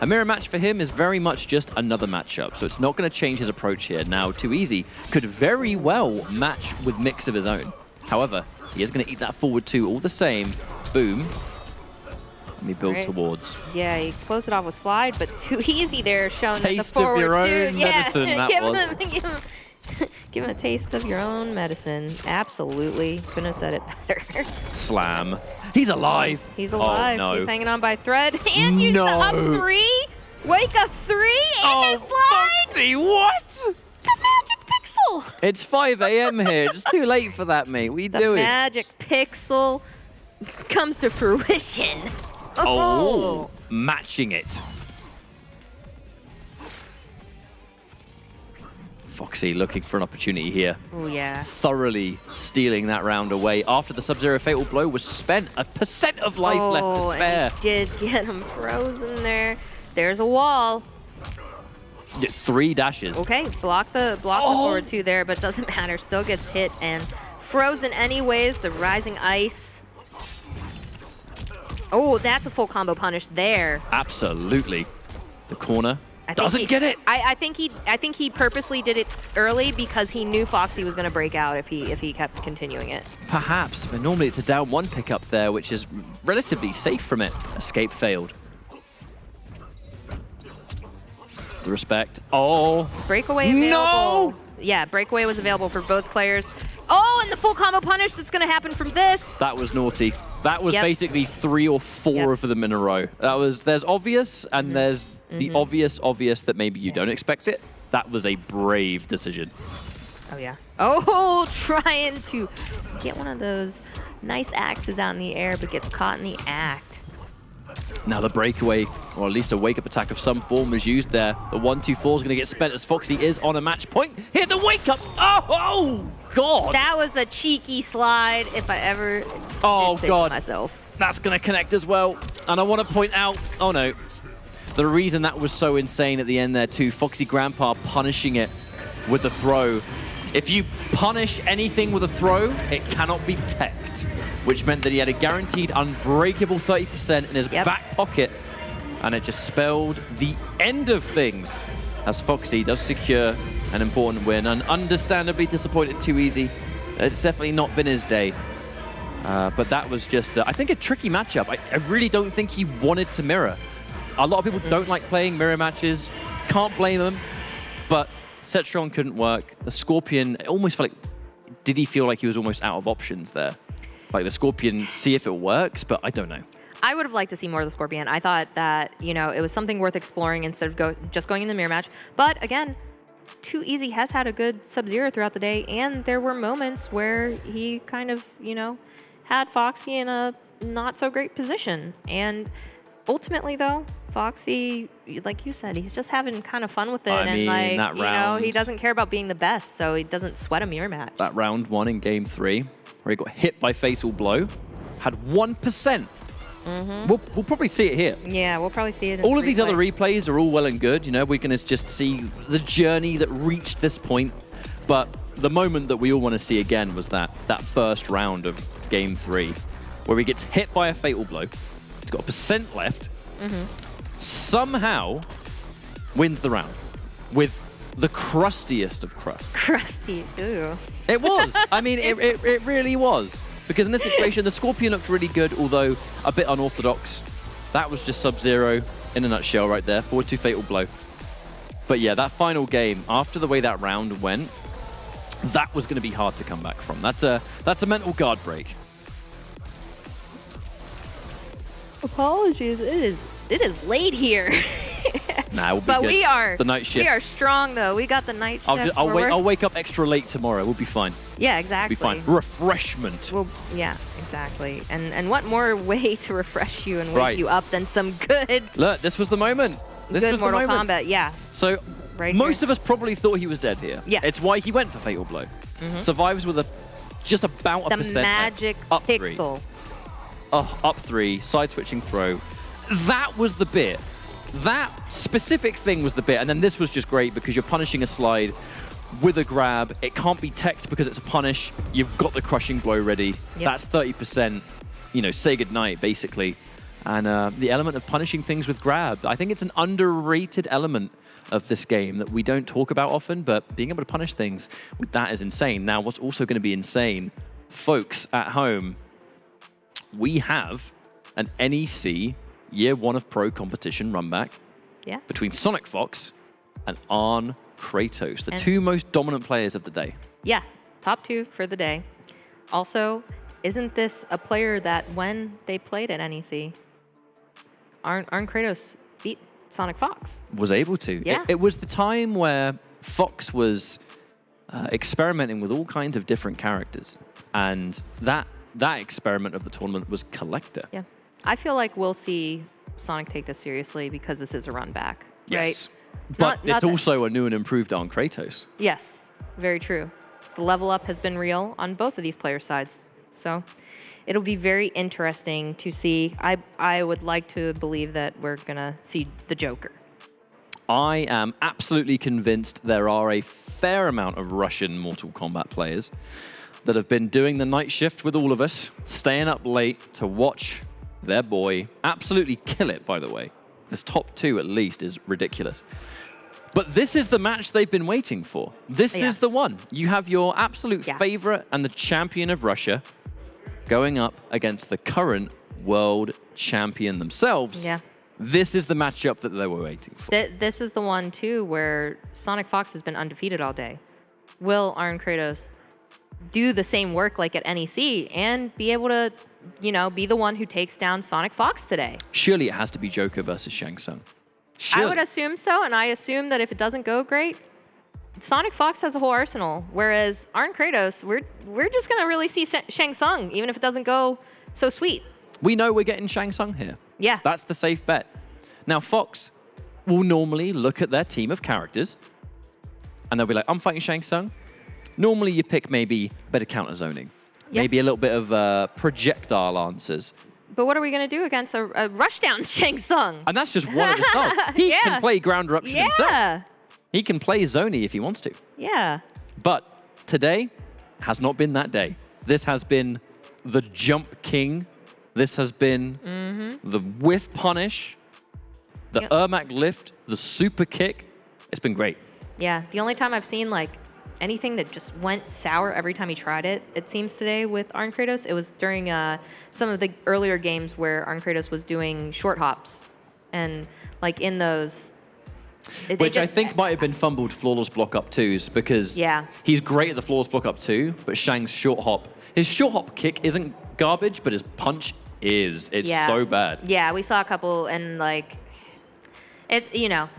[SPEAKER 19] a mirror match for him is very much just another matchup. So it's not going to change his approach here. Now, Too Easy could very well match with mix of his own. However, he is going to eat that forward two all the same. Boom. Let me build towards.
[SPEAKER 20] Yeah, he closed it off with slide, but Too Easy there showing that the
[SPEAKER 19] Taste of
[SPEAKER 20] forward
[SPEAKER 19] your own
[SPEAKER 20] two.
[SPEAKER 19] medicine,
[SPEAKER 20] Yeah,
[SPEAKER 19] that
[SPEAKER 20] give him a taste of your own medicine. Absolutely. Couldn't have said it better.
[SPEAKER 19] Slam. He's alive.
[SPEAKER 20] He's alive.
[SPEAKER 19] Oh, no.
[SPEAKER 20] He's hanging on by thread. And use the up three. Wake up three and the slide.
[SPEAKER 19] Foxy, what?
[SPEAKER 20] The magic pixel.
[SPEAKER 19] It's 5 a.m. here. It's too late for that, mate. What are you doing?
[SPEAKER 20] The magic pixel comes to fruition.
[SPEAKER 19] Oh, matching it. Foxy looking for an opportunity here.
[SPEAKER 20] Oh, yeah.
[SPEAKER 19] Thoroughly stealing that round away after the Sub-Zero Fatal Blow was spent. 1% of life left to spare.
[SPEAKER 20] And he did get him frozen there. There's a wall.
[SPEAKER 19] 3 dashes.
[SPEAKER 20] Okay, block the forward two there, but doesn't matter. Still gets hit and frozen anyways. The rising ice. Oh, that's a full combo punish there.
[SPEAKER 19] Absolutely. The corner doesn't get it.
[SPEAKER 20] I think he purposely did it early because he knew Foxy was going to break out if he kept continuing it.
[SPEAKER 19] Perhaps, but normally it's a down 1 pickup there, which is relatively safe from it. Escape failed. The respect. Oh.
[SPEAKER 20] Breakaway available. No! Yeah, breakaway was available for both players. Oh, and the full combo punish that's going to happen from this.
[SPEAKER 19] That was naughty. That was basically 3 or 4 of them in a row. There's obvious, and there's the obvious that maybe you don't expect it. That was a brave decision.
[SPEAKER 20] Oh, yeah. Oh, trying to get one of those nice axes out in the air, but gets caught in the act.
[SPEAKER 19] Now the breakaway, or at least a wake-up attack of some form was used there. The 1-2-4 is going to get spent as Foxy is on a match point. Hit the wake-up! Oh, God!
[SPEAKER 20] That was a cheeky slide if I ever did say
[SPEAKER 19] God.
[SPEAKER 20] so myself.
[SPEAKER 19] That's going to connect as well. And I want to point out, oh no, the reason that was so insane at the end there too, Foxy Grandpa punishing it with the throw. If you punish anything with a throw, it cannot be teched, which meant that he had a guaranteed unbreakable 30% in his back pocket, and it just spelled the end of things as Foxy does secure an important win, and understandably disappointed too easy. It's definitely not been his day. But that was just, I think, a tricky matchup. I really don't think he wanted to mirror. A lot of people don't like playing mirror matches. Can't blame them. But Cetron couldn't work. The Scorpion, it almost felt like, did he feel like he was almost out of options there? Like the Scorpion, see if it works, but I don't know.
[SPEAKER 20] I would have liked to see more of the Scorpion. I thought that, you know, it was something worth exploring instead of just going in the mirror match. But again, Too Easy has had a good Sub-Zero throughout the day, and there were moments where he kind of, you know, had Foxy in a not so great position. And ultimately, though, Foxy, like you said, he's just having kind of fun with it.
[SPEAKER 19] I mean,
[SPEAKER 20] like,
[SPEAKER 19] that
[SPEAKER 20] you know, he doesn't care about being the best, so he doesn't sweat a mirror match.
[SPEAKER 19] That round 1 in game 3, where he got hit by Fatal Blow, had 1%. We'll probably see it here.
[SPEAKER 20] Yeah, we'll probably see it in
[SPEAKER 19] All
[SPEAKER 20] the
[SPEAKER 19] of these other replays are all well and good. You know, we're going to just see the journey that reached this point. But the moment that we all want to see again was that first round of game 3, where he gets hit by a Fatal Blow. He's got a % left. Somehow wins the round with the crustiest of crust.
[SPEAKER 20] Crusty, ooh.
[SPEAKER 19] It was. I mean, it really was. Because in this situation, the Scorpion looked really good, although a bit unorthodox. That was just Sub-Zero in a nutshell right there. Forward to Fatal Blow. But yeah, that final game, after the way that round went, that was going to be hard to come back from. That's a mental guard break.
[SPEAKER 20] Apologies, it is late here.
[SPEAKER 19] Nah, we'll be
[SPEAKER 20] but
[SPEAKER 19] good.
[SPEAKER 20] we are
[SPEAKER 19] the night shift.
[SPEAKER 20] We are strong though. We got the night shift.
[SPEAKER 19] I'll wake up extra late tomorrow. We'll be fine.
[SPEAKER 20] Yeah, exactly.
[SPEAKER 19] We'll be fine. Refreshment.
[SPEAKER 20] Well, yeah, exactly. And what more way to refresh you and wake you up than some good
[SPEAKER 19] Look, this was the moment. This
[SPEAKER 20] good
[SPEAKER 19] was
[SPEAKER 20] Mortal
[SPEAKER 19] the moment.
[SPEAKER 20] Kombat, yeah.
[SPEAKER 19] So most of us probably thought he was dead here.
[SPEAKER 20] Yeah.
[SPEAKER 19] It's why he went for Fatal Blow. Survives with just about a
[SPEAKER 20] the
[SPEAKER 19] %.
[SPEAKER 20] magic
[SPEAKER 19] up
[SPEAKER 20] pixel.
[SPEAKER 19] 3. Oh, up 3, side switching throw. That was the bit. That specific thing was the bit, and then this was just great because you're punishing a slide with a grab. It can't be teched because it's a punish. You've got the crushing blow ready. That's 30%. You know, say goodnight, basically. And the element of punishing things with grab, I think it's an underrated element of this game that we don't talk about often, but being able to punish things with that is insane. Now, what's also going to be insane, folks at home, we have an NEC Year 1 of Pro competition run back between Sonic Fox and Arn Kratos, the two most dominant players of the day.
[SPEAKER 20] Yeah, top 2 for the day. Also, isn't this a player that when they played at NEC, Arn Kratos beat Sonic Fox?
[SPEAKER 19] Was able to.
[SPEAKER 20] Yeah.
[SPEAKER 19] It was the time where Fox was experimenting with all kinds of different characters, and that experiment of the tournament was Collector.
[SPEAKER 20] Yeah. I feel like we'll see Sonic take this seriously because this is a run back,
[SPEAKER 19] Yes.
[SPEAKER 20] right?
[SPEAKER 19] But it's also a new and improved Arn Kratos.
[SPEAKER 20] Yes, very true. The level up has been real on both of these players' sides. So it'll be very interesting to see. I would like to believe that we're going to see the Joker.
[SPEAKER 19] I am absolutely convinced there are a fair amount of Russian Mortal Kombat players that have been doing the night shift with all of us, staying up late to watch their boy absolutely kill it, by the way. This top 2 at least is ridiculous. But this is the match they've been waiting for. This is the one. You have your absolute favorite and the champion of Russia going up against the current world champion themselves.
[SPEAKER 20] Yeah.
[SPEAKER 19] This is the matchup that they were waiting for.
[SPEAKER 20] This is the one, too, where Sonic Fox has been undefeated all day. Will Arn Kratos do the same work like at NEC and be able to, you know, be the one who takes down Sonic Fox today?
[SPEAKER 19] Surely it has to be Joker versus Shang Tsung.
[SPEAKER 20] I would assume so, and I assume that if it doesn't go great, Sonic Fox has a whole arsenal, whereas Arn Kratos, we're just gonna really see Shang Tsung, even if it doesn't go so sweet.
[SPEAKER 19] We know we're getting Shang Tsung here.
[SPEAKER 20] Yeah.
[SPEAKER 19] That's the safe bet. Now, Fox will normally look at their team of characters, and they'll be like, I'm fighting Shang Tsung. Normally, you pick maybe a bit of counter zoning, maybe a little bit of projectile answers.
[SPEAKER 20] But what are we gonna do against a rushdown Shang Tsung?
[SPEAKER 19] And that's just one of the styles. He can play ground eruption himself. He can play Zony if he wants to.
[SPEAKER 20] Yeah.
[SPEAKER 19] But today has not been that day. This has been the jump king. This has been the whiff punish, the Ermac lift, the super kick. It's been great.
[SPEAKER 20] Yeah. The only time I've seen like anything that just went sour every time he tried it, it seems today with Arn Kratos, it was during some of the earlier games where Arn Kratos was doing short hops. And like in those...
[SPEAKER 19] Which I think might have been fumbled flawless block up twos because he's great at the flawless block up two, but Shang's short hop, his short hop kick isn't garbage, but his punch is. It's so bad.
[SPEAKER 20] Yeah, we saw a couple and like, it's, you know,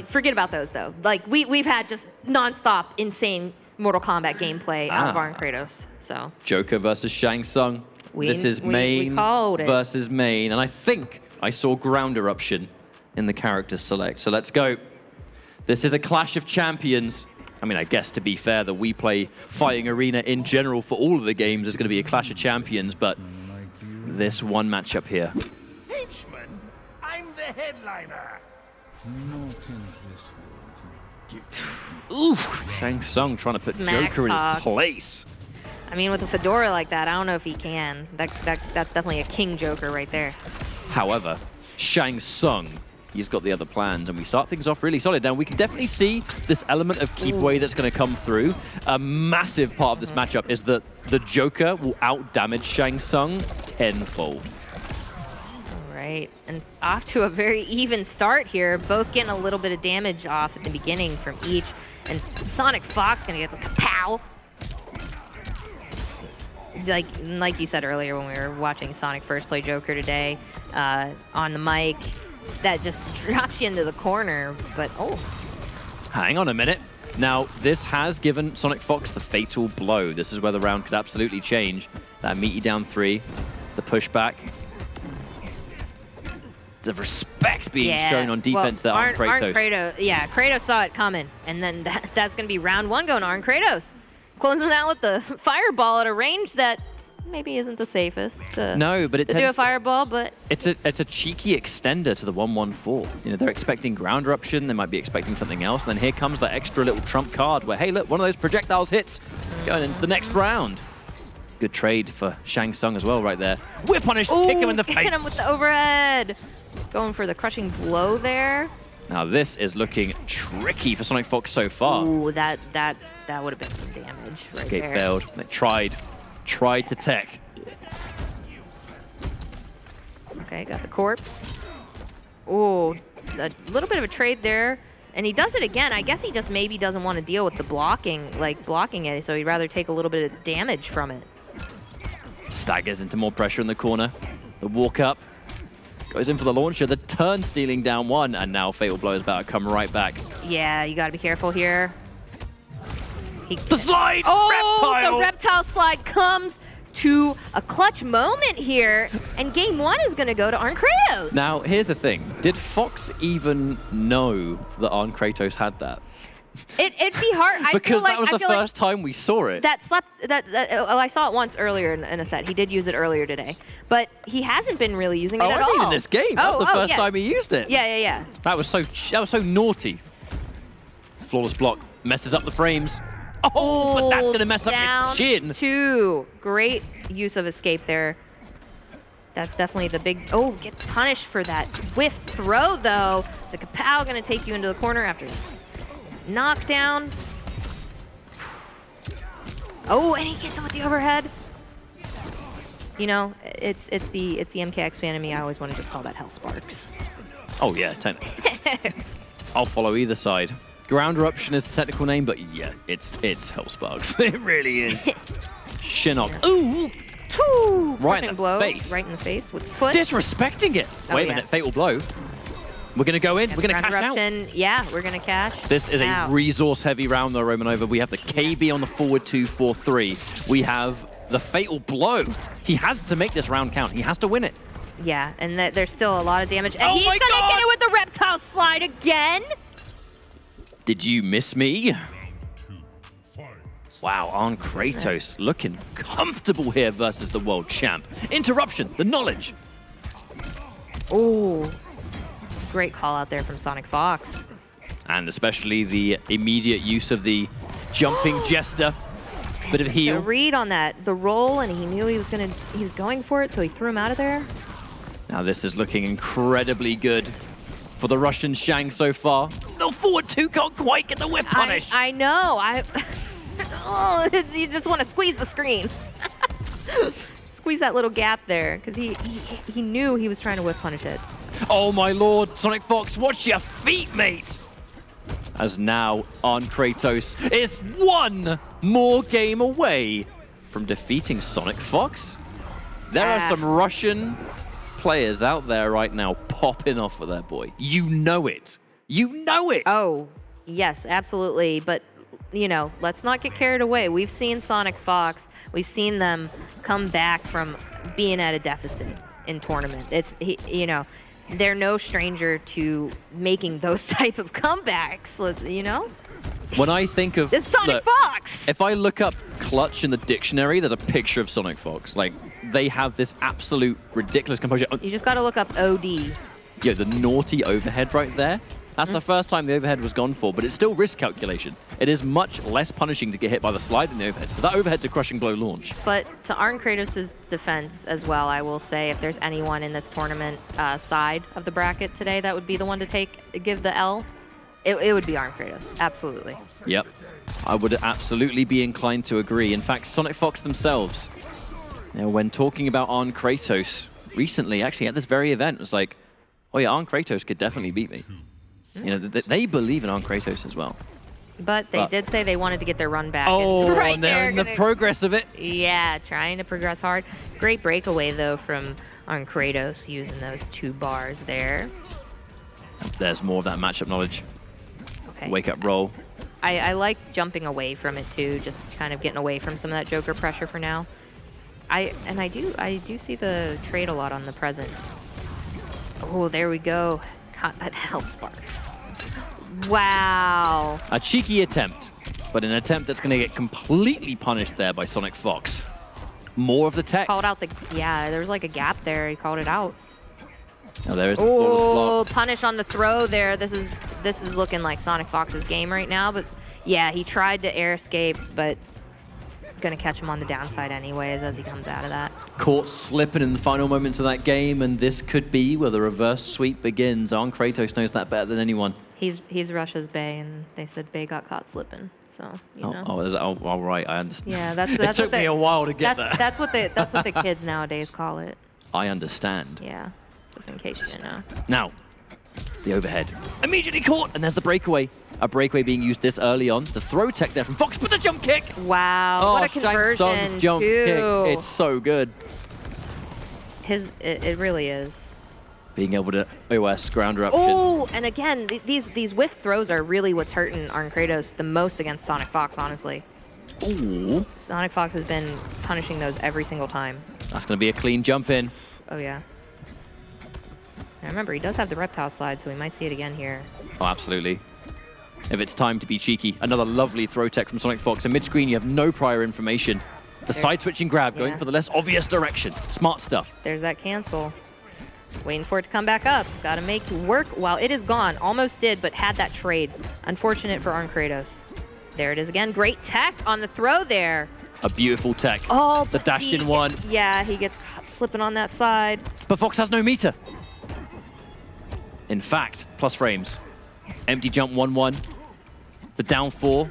[SPEAKER 20] forget about those though. Like we've had just nonstop insane Mortal Kombat gameplay out of Arn Kratos, so.
[SPEAKER 19] Joker versus Shang Tsung. This is main versus main, and I think I saw ground eruption in the character select. So let's go. This is a clash of champions. I mean, I guess to be fair, the WePlay Fighting Arena in general for all of the games is going to be a clash of champions, but this one matchup here.
[SPEAKER 16] Henchman, I'm the headliner.
[SPEAKER 19] Ooh, Shang Tsung trying to put Joker in his place.
[SPEAKER 20] I mean, with a fedora like that, I don't know if he can. That's definitely a king Joker right there.
[SPEAKER 19] However, Shang Tsung, he's got the other plans, and we start things off really solid. Now, we can definitely see this element of keep away that's going to come through. A massive part of this matchup is that the Joker will out-damage Shang Tsung tenfold.
[SPEAKER 20] Right, and off to a very even start here. Both getting a little bit of damage off at the beginning from each. And Sonic Fox going to get the kapow. Like you said earlier when we were watching Sonic first play Joker today on the mic, that just drops you into the corner, but
[SPEAKER 19] Hang on a minute. Now, this has given Sonic Fox the fatal blow. This is where the round could absolutely change. That meet you down 3, the pushback. The respect being shown on defense there on Kratos.
[SPEAKER 20] Kratos saw it coming, and then that's going to be round 1 going to Arn Kratos. Closing out with the fireball at a range that maybe isn't the safest.
[SPEAKER 19] No, but it
[SPEAKER 20] to do a fireball, but
[SPEAKER 19] it's a cheeky extender to the 1-1-4. You know, they're expecting ground eruption. They might be expecting something else. And then here comes that extra little trump card where, hey, look, one of those projectiles hits going into the next round. Good trade for Shang Tsung as well, right there. Whip punish, kick him in the face.
[SPEAKER 20] Hit him with the overhead. Going for the crushing blow there.
[SPEAKER 19] Now this is looking tricky for Sonic Fox so far.
[SPEAKER 20] Ooh, that would have been some damage right
[SPEAKER 19] Escape
[SPEAKER 20] there.
[SPEAKER 19] failed. They tried to tech.
[SPEAKER 20] Okay, got the corpse. Ooh, a little bit of a trade there. And he does it again. I guess he just maybe doesn't want to deal with the blocking it, so he'd rather take a little bit of damage from it.
[SPEAKER 19] Staggers into more pressure in the corner. The walk up. Goes in for the launcher, the turn stealing down 1, and now Fatal Blow is about to come right back.
[SPEAKER 20] Yeah, you gotta be careful here.
[SPEAKER 19] The slide!
[SPEAKER 20] The reptile slide comes to a clutch moment here, and game 1 is gonna go to Arn Kratos.
[SPEAKER 19] Now, here's the thing. Did Fox even know that Arn Kratos had that?
[SPEAKER 20] It'd be hard.
[SPEAKER 19] Because that was the first time we saw it.
[SPEAKER 20] I saw it once earlier in a set. He did use it earlier today, but he hasn't been really using it at all.
[SPEAKER 19] In this game. That was the first time he used it.
[SPEAKER 20] Yeah.
[SPEAKER 19] That was so naughty. Flawless block messes up the frames. Oh, but that's gonna mess up his chin.
[SPEAKER 20] 2. Great use of escape there. That's definitely the big. Oh, get punished for that whiff throw though. The kapow gonna take you into the corner after knockdown. Oh, and he gets him with the overhead. You know, it's the MKX fan in me. I always want to just call that Hell Sparks.
[SPEAKER 19] Oh yeah, I'll follow either side. Ground eruption is the technical name, but yeah, it's Hell Sparks. It really is. Shinnok. Ooh.
[SPEAKER 20] Right
[SPEAKER 19] in the
[SPEAKER 20] blow.
[SPEAKER 19] face.
[SPEAKER 20] Right in the face with the foot.
[SPEAKER 19] Disrespecting it. Wait a minute, fatal blow. We're going to go in. We're going to cash out.
[SPEAKER 20] Yeah, we're going to cash.
[SPEAKER 19] This is
[SPEAKER 20] out.
[SPEAKER 19] a resource-heavy round, though, Romanova. We have the KB on the forward 2-4-3. We have the fatal blow. He has to make this round count. He has to win it.
[SPEAKER 20] Yeah, and there's still a lot of damage. And
[SPEAKER 19] Oh
[SPEAKER 20] he's
[SPEAKER 19] my
[SPEAKER 20] going to
[SPEAKER 19] God!
[SPEAKER 20] get it with the reptile slide again.
[SPEAKER 19] Did you miss me? Wow, on Kratos looking comfortable here versus the world champ. Interruption, the knowledge.
[SPEAKER 20] Oh, great call out there from Sonic Fox.
[SPEAKER 19] And especially the immediate use of the jumping jester. Bit of
[SPEAKER 20] The
[SPEAKER 19] heal.
[SPEAKER 20] read on that, the roll, and he knew he was going for it, so he threw him out of there.
[SPEAKER 19] Now this is looking incredibly good for the Russian Shang so far. The forward 2 can't quite get the whiff punish.
[SPEAKER 20] I know. Oh, you just want to squeeze the screen. Squeeze that little gap there, because he knew he was trying to whiff punish it.
[SPEAKER 19] Oh my lord, Sonic Fox, watch your feet, mate! As now on Kratos is one more game away from defeating Sonic Fox. There are some Russian players out there right now popping off for their boy. You know it. You know it.
[SPEAKER 20] Oh, yes, absolutely. But, you know, let's not get carried away. We've seen Sonic Fox. We've seen them come back from being at a deficit in tournament. You know, they're no stranger to making those type of comebacks, you know?
[SPEAKER 19] When I think of
[SPEAKER 20] This is Sonic Fox!
[SPEAKER 19] If I look up clutch in the dictionary, there's a picture of Sonic Fox. Like, they have this absolute ridiculous composure.
[SPEAKER 20] You just got to look up OD.
[SPEAKER 19] Yeah, the naughty overhead right there. That's the first time the overhead was gone for, but it's still risk calculation. It is much less punishing to get hit by the slide than the overhead. But that overhead to crushing blow launch.
[SPEAKER 20] But to Arn Kratos' defense as well, I will say if there's anyone in this tournament side of the bracket today that would be the one to give the L, it would be Arn Kratos, absolutely.
[SPEAKER 19] Yep, I would absolutely be inclined to agree. In fact, Sonic Fox themselves, you know, when talking about Arn Kratos recently, actually at this very event, was like, oh yeah, Arn Kratos could definitely beat me. You know, they believe in Arn Kratos as well.
[SPEAKER 20] But they did say they wanted to get their run back.
[SPEAKER 19] Oh,
[SPEAKER 20] and
[SPEAKER 19] and they're in the progress of it.
[SPEAKER 20] Yeah, trying to progress hard. Great breakaway, though, from Arn Kratos using those 2 bars there.
[SPEAKER 19] There's more of that matchup knowledge.
[SPEAKER 20] Okay.
[SPEAKER 19] Wake up roll.
[SPEAKER 20] I like jumping away from it, too, just kind of getting away from some of that Joker pressure for now. I do see the trade a lot on the present. Oh, there we go. Caught by the Hell Sparks. Wow.
[SPEAKER 19] A cheeky attempt, but an attempt that's going to get completely punished there by Sonic Fox. More of the tech.
[SPEAKER 20] Called out there was like a gap there. He called it out.
[SPEAKER 19] Now there is the flawless block.
[SPEAKER 20] Punish on the throw there. This is looking like Sonic Fox's game right now, but yeah, he tried to air escape, but gonna catch him on the downside anyways as he comes out of that.
[SPEAKER 19] Caught slipping in the final moments of that game, and this could be where the reverse sweep begins. Arn Kratos knows that better than anyone.
[SPEAKER 20] He's Russia's Bay, and they said Bay got caught slipping, so you know.
[SPEAKER 19] Oh, right, I understand.
[SPEAKER 20] Yeah, that's
[SPEAKER 19] it
[SPEAKER 20] what
[SPEAKER 19] took me a while to get there.
[SPEAKER 20] That's what the kids nowadays call it.
[SPEAKER 19] I understand.
[SPEAKER 20] Yeah, just in case you didn't know.
[SPEAKER 19] Now, the overhead. Immediately caught, and there's the breakaway. A breakaway being used this early on. The throw tech there from Fox, but the jump kick!
[SPEAKER 20] Wow, what a conversion,
[SPEAKER 19] Shang Tsung's jump kick. It's so good.
[SPEAKER 20] It really is.
[SPEAKER 19] Being able to OS ground eruption.
[SPEAKER 20] Oh, and again, these whiff throws are really what's hurting Arn Kratos the most against Sonic Fox, honestly.
[SPEAKER 19] Ooh.
[SPEAKER 20] Sonic Fox has been punishing those every single time.
[SPEAKER 19] That's going to be a clean jump in.
[SPEAKER 20] Oh, yeah. Now remember, he does have the reptile slide, so we might see it again here.
[SPEAKER 19] Oh, absolutely. If it's time to be cheeky. Another lovely throw tech from Sonic Fox. And mid-screen, you have no prior information. The side-switching grab, going for the less obvious direction. Smart stuff.
[SPEAKER 20] There's that cancel. Waiting for it to come back up. Got to make work while it is gone. Almost did, but had that trade. Unfortunate for Arn Kratos. There it is again. Great tech on the throw there.
[SPEAKER 19] A beautiful tech.
[SPEAKER 20] Oh,
[SPEAKER 19] the dash-in one.
[SPEAKER 20] Yeah, he gets caught slipping on that side.
[SPEAKER 19] But Fox has no meter. In fact, plus frames. Empty jump 1-1. The down 4.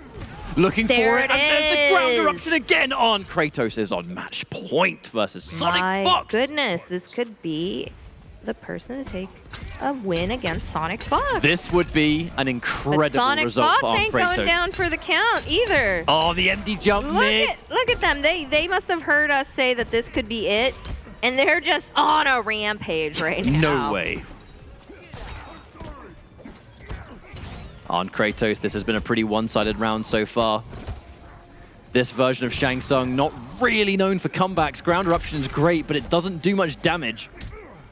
[SPEAKER 19] Looking for it, and there's the ground eruption again on. Kratos is on match point versus Sonic Fox.
[SPEAKER 20] My goodness, this could be the person to take a win against Sonic Fox.
[SPEAKER 19] This would be an incredible result for Arn Kratos.
[SPEAKER 20] Sonic Fox ain't going down for the count either.
[SPEAKER 19] Oh, the empty jump mid.
[SPEAKER 20] Look at them. They must have heard us say that this could be it, and they're just on a rampage right now.
[SPEAKER 19] No way. On Kratos, this has been a pretty one-sided round so far. This version of Shang Tsung, not really known for comebacks. Ground eruption is great, but it doesn't do much damage.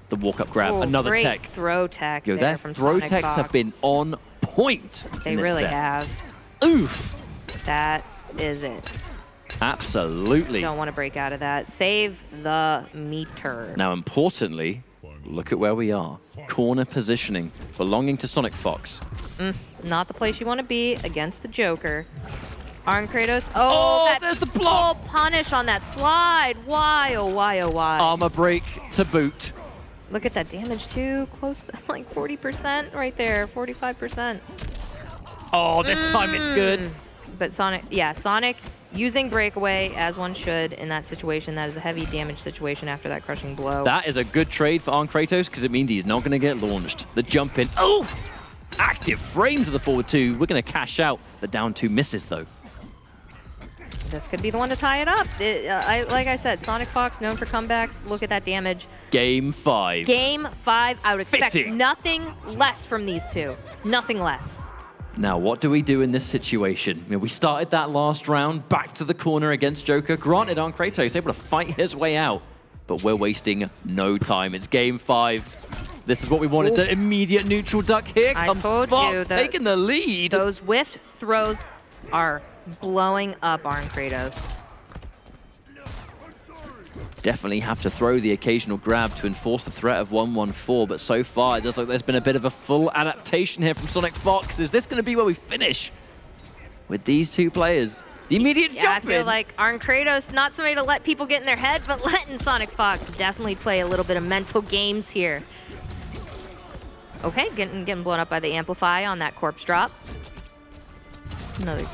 [SPEAKER 19] The walk-up grab, another
[SPEAKER 20] great
[SPEAKER 19] tech.
[SPEAKER 20] Throw tech.
[SPEAKER 19] Yo,
[SPEAKER 20] there
[SPEAKER 19] their
[SPEAKER 20] from
[SPEAKER 19] throw
[SPEAKER 20] Sonic
[SPEAKER 19] techs
[SPEAKER 20] Fox.
[SPEAKER 19] have been on point.
[SPEAKER 20] They
[SPEAKER 19] in this
[SPEAKER 20] really
[SPEAKER 19] set.
[SPEAKER 20] have.
[SPEAKER 19] Oof.
[SPEAKER 20] That is it.
[SPEAKER 19] Absolutely.
[SPEAKER 20] Don't want to break out of that. Save the meter.
[SPEAKER 19] Now, importantly, look at where we are. Corner positioning, belonging to Sonic Fox.
[SPEAKER 20] Not the place you want to be against the Joker. Arn Kratos. Oh,
[SPEAKER 19] there's the block.
[SPEAKER 20] Full punish on that slide. Why, oh, why, oh, why?
[SPEAKER 19] Armor break to boot.
[SPEAKER 20] Look at that damage, too. Close to like 40% right there. 45%.
[SPEAKER 19] Oh, this time it's good.
[SPEAKER 20] But Sonic using breakaway as one should in that situation. That is a heavy damage situation after that crushing blow.
[SPEAKER 19] That is a good trade for Arn Kratos because it means he's not going to get launched. The jump in. Oh! Active frame to the forward two. We're going to cash out. The down two misses, though.
[SPEAKER 20] This could be the one to tie it up. Like I said, Sonic Fox, known for comebacks. Look at that damage.
[SPEAKER 19] Game 5.
[SPEAKER 20] Game 5. I would expect
[SPEAKER 19] Fitting.
[SPEAKER 20] nothing less from these two. Nothing less.
[SPEAKER 19] Now, what do we do in this situation? I mean, we started that last round back to the corner against Joker. Granted, Arn Kratos able to fight his way out, but we're wasting no time. It's game 5. This is what we wanted. The immediate neutral duck here comes Fox taking the lead.
[SPEAKER 20] Those whiffed throws are blowing up Arn Kratos.
[SPEAKER 19] Definitely have to throw the occasional grab to enforce the threat of 1-1-4, but so far it does look like there's been a bit of a full adaptation here from Sonic Fox. Is this going to be where we finish with these two players? The immediate jump
[SPEAKER 20] I feel like Arn Kratos, not somebody to let people get in their head, but letting Sonic Fox definitely play a little bit of mental games here. Okay, getting blown up by the Amplify on that corpse drop. Another.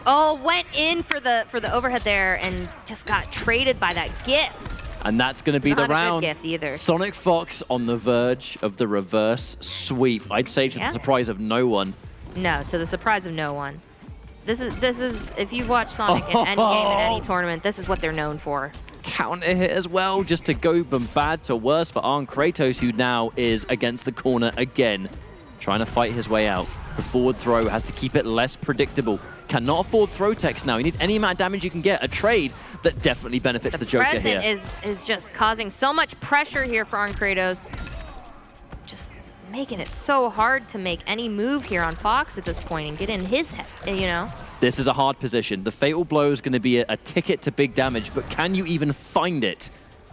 [SPEAKER 20] Oh, went in for the overhead there and just got traded by that gift.
[SPEAKER 19] And that's going to be
[SPEAKER 20] Not
[SPEAKER 19] the
[SPEAKER 20] a
[SPEAKER 19] round.
[SPEAKER 20] good gift either.
[SPEAKER 19] Sonic Fox on the verge of the reverse sweep. I'd say to the surprise of no one.
[SPEAKER 20] No, to the surprise of no one. This is if you watch Sonic in any game in any tournament, this is what they're known for.
[SPEAKER 19] Counter hit as well, just to go from bad to worse for Arn Kratos, who now is against the corner again, trying to fight his way out. The forward throw has to keep it less predictable. Cannot afford throw techs now. You need any amount of damage you can get. A trade that definitely benefits the Joker here.
[SPEAKER 20] Present is just causing so much pressure here for Arn Kratos. Just making it so hard to make any move here on Fox at this point and get in his head, you know?
[SPEAKER 19] This is a hard position. The Fatal Blow is going to be a ticket to big damage, but can you even find it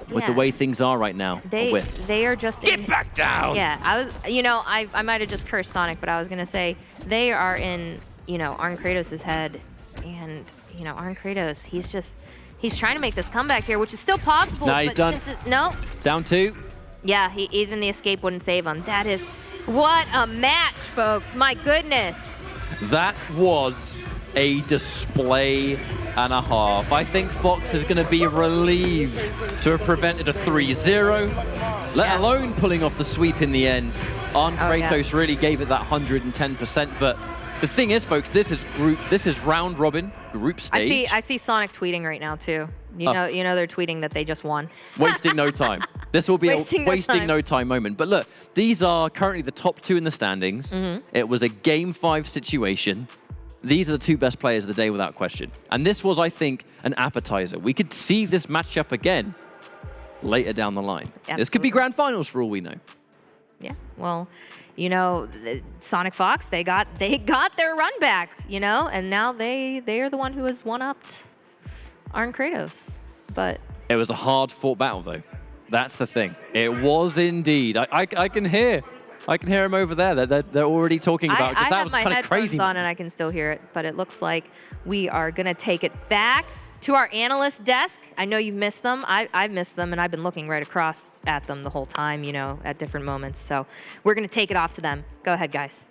[SPEAKER 19] with the way things are right now?
[SPEAKER 20] They are just
[SPEAKER 19] Get back down!
[SPEAKER 20] Yeah, I might have just cursed Sonic, but I was going to say they are in, Arn Kratos' head. And, Arn Kratos, he's trying to make this comeback here, which is still possible.
[SPEAKER 19] Nah, he's done.
[SPEAKER 20] No.
[SPEAKER 19] Down 2.
[SPEAKER 20] Yeah, even the escape wouldn't save him. That is, what a match, folks. My goodness.
[SPEAKER 19] That was a display and a half. I think Fox is going to be relieved to have prevented a 3-0, let alone pulling off the sweep in the end. Arn Kratos really gave it that 110%, but the thing is, folks, this is round robin, group stage.
[SPEAKER 20] I see Sonic tweeting right now too. You know they're tweeting that they just won.
[SPEAKER 19] Wasting no time. This will be
[SPEAKER 20] Wasting
[SPEAKER 19] a wasting no time moment. But look, these are currently the top 2 in the standings. It was a game 5 situation. These are the 2 best players of the day without question. And this was, I think, an appetizer. We could see this matchup again later down the line.
[SPEAKER 20] Absolutely.
[SPEAKER 19] This could be grand finals for all we know.
[SPEAKER 20] Yeah, well, Sonic Fox, they got their run back, and now they are the one who has one-upped Arn Kratos. But
[SPEAKER 19] it was a hard-fought battle, though. That's the thing. It was indeed. I can hear him over there. They're already talking about it, because that was kind of crazy.
[SPEAKER 20] I have my headphones on and I can still hear it, but it looks like we are going to take it back to our analyst desk. I know you've missed them. I've missed them, and I've been looking right across at them the whole time, at different moments. So we're going to take it off to them. Go ahead, guys.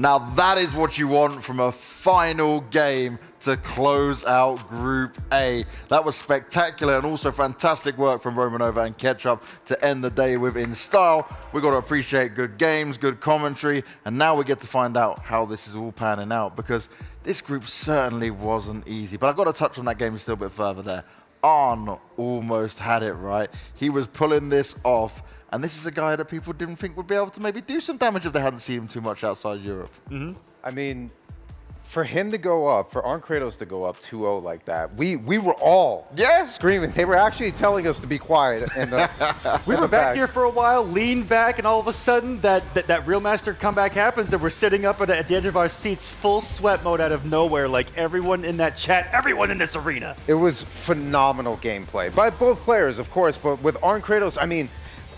[SPEAKER 4] Now that is what you want from a final game to close out Group A. That was spectacular and also fantastic work from Romanova and Ketchup to end the day with in style. We've got to appreciate good games, good commentary, and now we get to find out how this is all panning out, because this group certainly wasn't easy. But I've got to touch on that game still a bit further there. Arn almost had it right. He was pulling this off. And this is a guy that people didn't think would be able to maybe do some damage if they hadn't seen him too much outside Europe.
[SPEAKER 8] I mean, for him to go up, for Arn Kratos to go up 2-0 like that, we were all screaming. They were actually telling us to be quiet. And
[SPEAKER 6] we were back here for a while, leaned back, and all of a sudden that Real Master comeback happens, and we're sitting up at the edge of our seats, full sweat mode out of nowhere, like everyone in that chat, everyone in this arena.
[SPEAKER 8] It was phenomenal gameplay by both players, of course, but with Arn Kratos, I mean,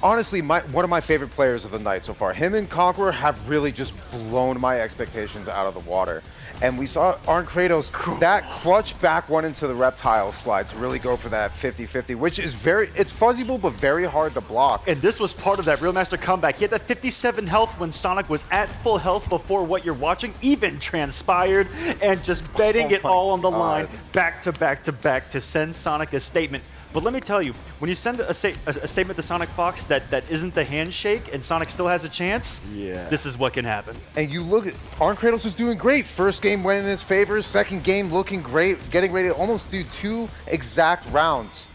[SPEAKER 8] honestly, one of my favorite players of the night so far. Him and Conqueror have really just blown my expectations out of the water. And we saw Arn Kratos, that clutch back one into the reptile slide to really go for that 50-50, which is it's fuzzyable, but very hard to block.
[SPEAKER 6] And this was part of that Real Master comeback. He had that 57 health when Sonic was at full health before what you're watching even transpired, and just betting it all on the line, back to back to back, to send Sonic a statement. But let me tell you, when you send a statement to Sonic Fox that isn't the handshake and Sonic still has a chance, this is what can happen.
[SPEAKER 8] And you look at, Arn Kratos is doing great. First game went in his favor, second game looking great, getting ready to almost do 2 exact rounds.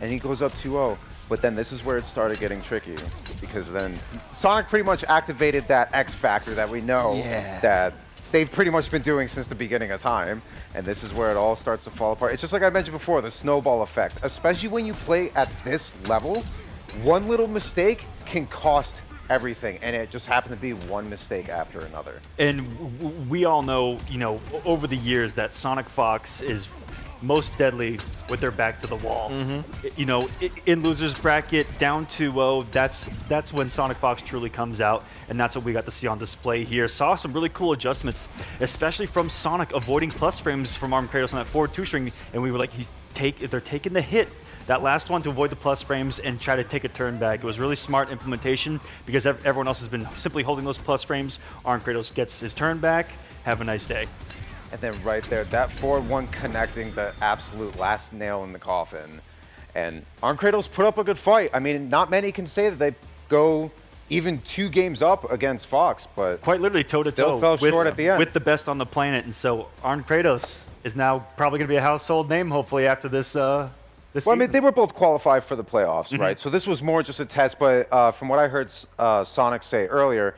[SPEAKER 8] And he goes up 2-0. But then this is where it started getting tricky, because then Sonic pretty much activated that X factor that we know that they've pretty much been doing since the beginning of time, and this is where it all starts to fall apart. It's just like I mentioned before, the snowball effect. Especially when you play at this level, one little mistake can cost everything, and it just happened to be one mistake after another.
[SPEAKER 6] And we all know, over the years that Sonic Fox is most deadly with their back to the wall. In losers bracket, down 2-0, that's when Sonic Fox truly comes out, and that's what we got to see on display here. Saw some really cool adjustments, especially from Sonic avoiding plus frames from Arn Kratos on that forward 2-string, and we were like, they're taking the hit. That last one to avoid the plus frames and try to take a turn back. It was really smart implementation, because everyone else has been simply holding those plus frames. Arn Kratos gets his turn back. Have a nice day.
[SPEAKER 8] And then right there, that forward one connecting the absolute last nail in the coffin. And Arn Kratos put up a good fight. I mean, not many can say that they go even 2 games up against Fox, but
[SPEAKER 6] quite literally toe-to-toe.
[SPEAKER 8] Still fell short at the end.
[SPEAKER 6] With the best on the planet. And so Arn Kratos is now probably going to be a household name, hopefully, after this
[SPEAKER 8] Well, I mean, they were both qualified for the playoffs, right? So this was more just a test, but from what I heard Sonic say earlier,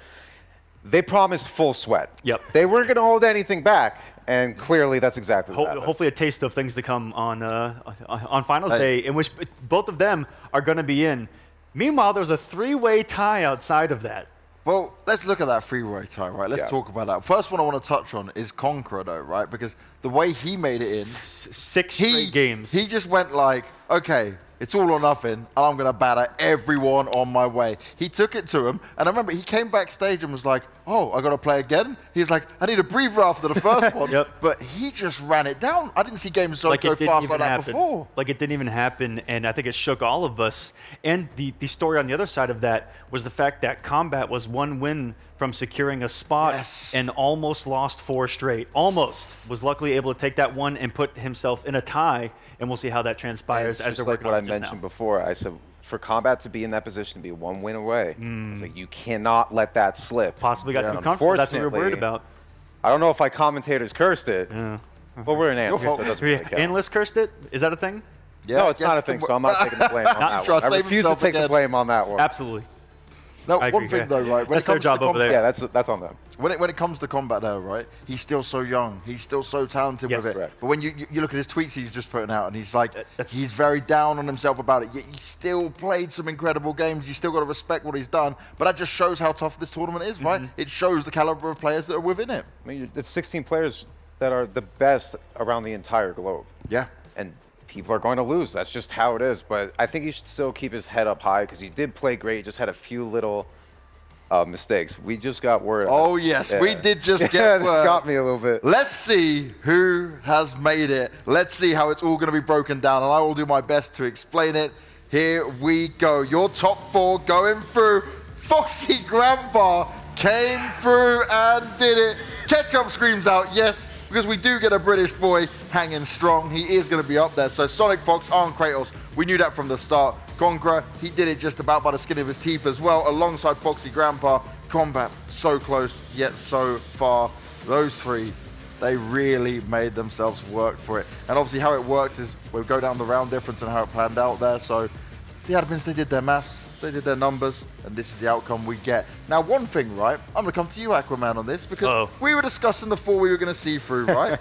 [SPEAKER 8] they promised full sweat.
[SPEAKER 6] Yep.
[SPEAKER 8] They weren't going to hold anything back, and clearly that's exactly what happened.
[SPEAKER 6] Hopefully a taste of things to come on Finals Day, in which both of them are going to be in. Meanwhile, there's a 3-way tie outside of that.
[SPEAKER 4] Well, let's look at that 3-way tie, right? Let's talk about that. First one I want to touch on is Conqueror, though, right? Because the way he made it in...
[SPEAKER 6] 6 straight games.
[SPEAKER 4] He just went like, okay, it's all or nothing, and I'm going to batter everyone on my way. He took it to him, and I remember he came backstage and was like, oh, I got to play again? He's like, I need a breather after the first one. But he just ran it down. I didn't see games go fast like that before.
[SPEAKER 6] Like it didn't even happen, and I think it shook all of us. And the story on the other side of that was the fact that Kombat was 1 win from securing a spot and almost lost 4 straight. Almost. Was luckily able to take that one and put himself in a tie, and we'll see how that transpires as they're working on it just now.
[SPEAKER 8] What I mentioned before, I said, for Kombat to be in that position, to be 1 win away, it's like you cannot let that slip.
[SPEAKER 6] Possibly got too comfortable. That's what we were worried about.
[SPEAKER 8] I don't know if commentators cursed it, but we're an analyst, so it doesn't really count.
[SPEAKER 6] Analysts cursed it? Is that a thing?
[SPEAKER 8] Yeah, no, it's not a thing, so I'm not taking the blame on that one. I refuse to take the blame on that one.
[SPEAKER 6] Absolutely.
[SPEAKER 4] No, one thing though, right?
[SPEAKER 6] That's their job over there.
[SPEAKER 8] Yeah, that's on them.
[SPEAKER 4] When it comes to Kombat though, right? He's still so young. He's still so talented with it.
[SPEAKER 8] Correct.
[SPEAKER 4] But when you look at his tweets he's just putting out, and he's like, he's very down on himself about it. Yet he still played some incredible games. You still got to respect what he's done. But that just shows how tough this tournament is, right? It shows the caliber of players that are within it.
[SPEAKER 8] I mean, it's 16 players that are the best around the entire globe.
[SPEAKER 4] Yeah.
[SPEAKER 8] And people are going to lose. That's just how it is. But I think he should still keep his head up high, because he did play great. He just had a few little mistakes. We just got word.
[SPEAKER 4] Oh, yes. We did just get word.
[SPEAKER 8] It got me a little bit.
[SPEAKER 4] Let's see who has made it. Let's see how it's all going to be broken down, and I will do my best to explain it. Here we go. Your top 4 going through. Foxy Grandpa came through and did it. Ketchup screams out yes, because we do get a British boy hanging strong. He is going to be up there. So Sonic Fox on Kratos, we knew that from the start. Conqueror, he did it just about by the skin of his teeth as well, alongside Foxy Grandpa. Kombat, so close, yet so far. Those three, they really made themselves work for it. And obviously how it works is we go down the round difference and how it planned out there. So the admins, they did their maths, they did their numbers, and this is the outcome we get. Now, one thing, right? I'm going to come to you, Aquaman, on this, because we were discussing the four we were going to see through, right?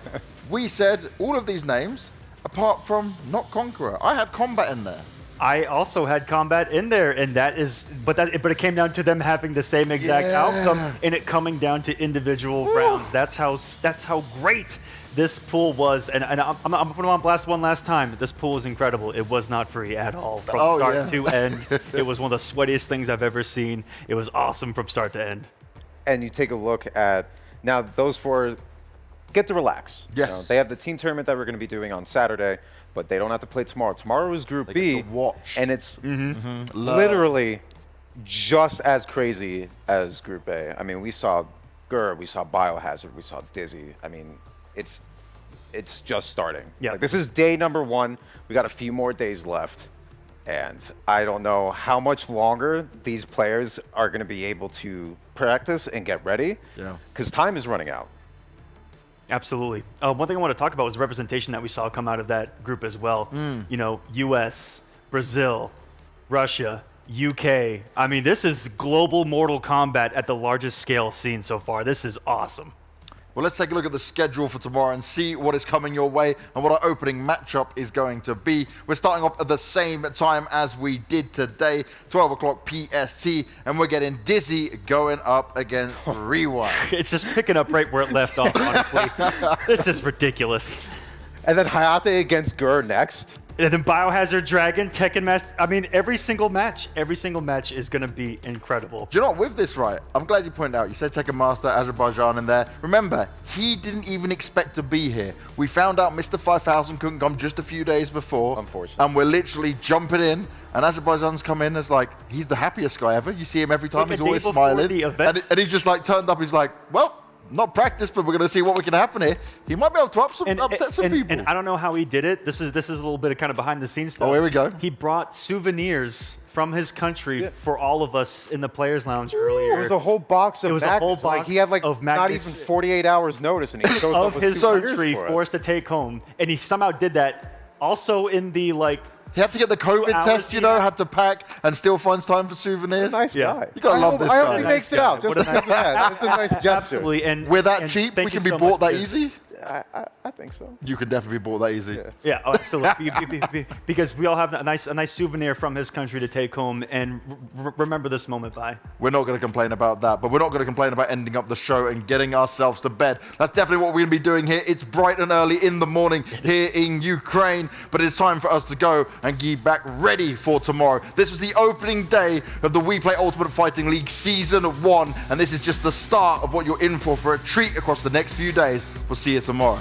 [SPEAKER 4] We said all of these names, apart from not Conqueror. I had Kombat in there.
[SPEAKER 6] I also had Kombat in there, and that is, but it came down to them having the same exact outcome, and it coming down to individual rounds. That's how great this pool was, and I'm putting them on blast one last time. This pool is incredible. It was not free at all from start to end. It was one of the sweatiest things I've ever seen. It was awesome from start to end.
[SPEAKER 8] And you take a look at now those four get to relax.
[SPEAKER 4] Yes,
[SPEAKER 8] you know, they have the team tournament that we're going to be doing on Saturday. But they don't have to play tomorrow. Tomorrow is Group B, and it's literally just as crazy as Group A. I mean, we saw Gur, we saw Biohazard, we saw Dizzy. I mean, it's just starting.
[SPEAKER 6] Yeah.
[SPEAKER 8] Like, this is day number 1. We got a few more days left, and I don't know how much longer these players are going to be able to practice and get ready.
[SPEAKER 4] Yeah.
[SPEAKER 8] Because time is running out.
[SPEAKER 6] Absolutely. One thing I want to talk about was the representation that we saw come out of that group as well. You know, US, Brazil, Russia, UK. I mean, this is global Mortal Kombat at the largest scale seen so far. This is awesome.
[SPEAKER 4] Well, let's take a look at the schedule for tomorrow and see what is coming your way and what our opening matchup is going to be. We're starting off at the same time as we did today, 12 o'clock PST, and we're getting Dizzy going up against Rewind.
[SPEAKER 6] It's just picking up right where it left off, honestly. This is ridiculous.
[SPEAKER 8] And then Hayate against Gur next.
[SPEAKER 6] And then Biohazard Dragon, Tekken Master. I mean, every single match is going to be incredible.
[SPEAKER 4] Do you know what, with this, right? I'm glad you pointed out. You said Tekken Master, Azerbaijan in there. Remember, he didn't even expect to be here. We found out Mr. 5000 couldn't come just a few days before.
[SPEAKER 8] Unfortunately.
[SPEAKER 4] And we're literally jumping in. And Azerbaijan's come in as like, he's the happiest guy ever. You see him every time.
[SPEAKER 6] Like
[SPEAKER 4] he's always smiling. And he's just like turned up. He's like, well, not practice, but we're going to see what we can happen here. He might be able to upset some people.
[SPEAKER 6] And I don't know how he did it. This is a little bit of kind of behind the scenes stuff.
[SPEAKER 4] Oh, here we go.
[SPEAKER 6] He brought souvenirs from his country for all of us in the Players Lounge earlier.
[SPEAKER 8] It was a whole box of magnets.
[SPEAKER 6] A whole box
[SPEAKER 8] like, he had like
[SPEAKER 6] of
[SPEAKER 8] not even 48 hours notice, and he shows
[SPEAKER 6] of
[SPEAKER 8] up with
[SPEAKER 6] his country
[SPEAKER 8] for
[SPEAKER 6] forced to take home, and he somehow did that. Also in the
[SPEAKER 4] he had to get the COVID test, you know, had to pack and still finds time for souvenirs.
[SPEAKER 8] Nice guy.
[SPEAKER 4] You gotta love this guy.
[SPEAKER 8] I hope he makes it out. Just it's a nice gesture.
[SPEAKER 6] Absolutely. And
[SPEAKER 4] we're that cheap, we can be bought that easy.
[SPEAKER 8] I think so.
[SPEAKER 4] You can definitely be bought that easy.
[SPEAKER 6] Yeah, oh, absolutely. Because we all have a nice souvenir from his country to take home and remember this moment by.
[SPEAKER 4] We're not going to complain about that, but we're not going to complain about ending up the show and getting ourselves to bed. That's definitely what we're going to be doing here. It's bright and early in the morning here in Ukraine, but it's time for us to go and get back ready for tomorrow. This was the opening day of the WePlay Ultimate Fighting League Season 1, and this is just the start of what you're in for a treat across the next few days. We'll see you tomorrow.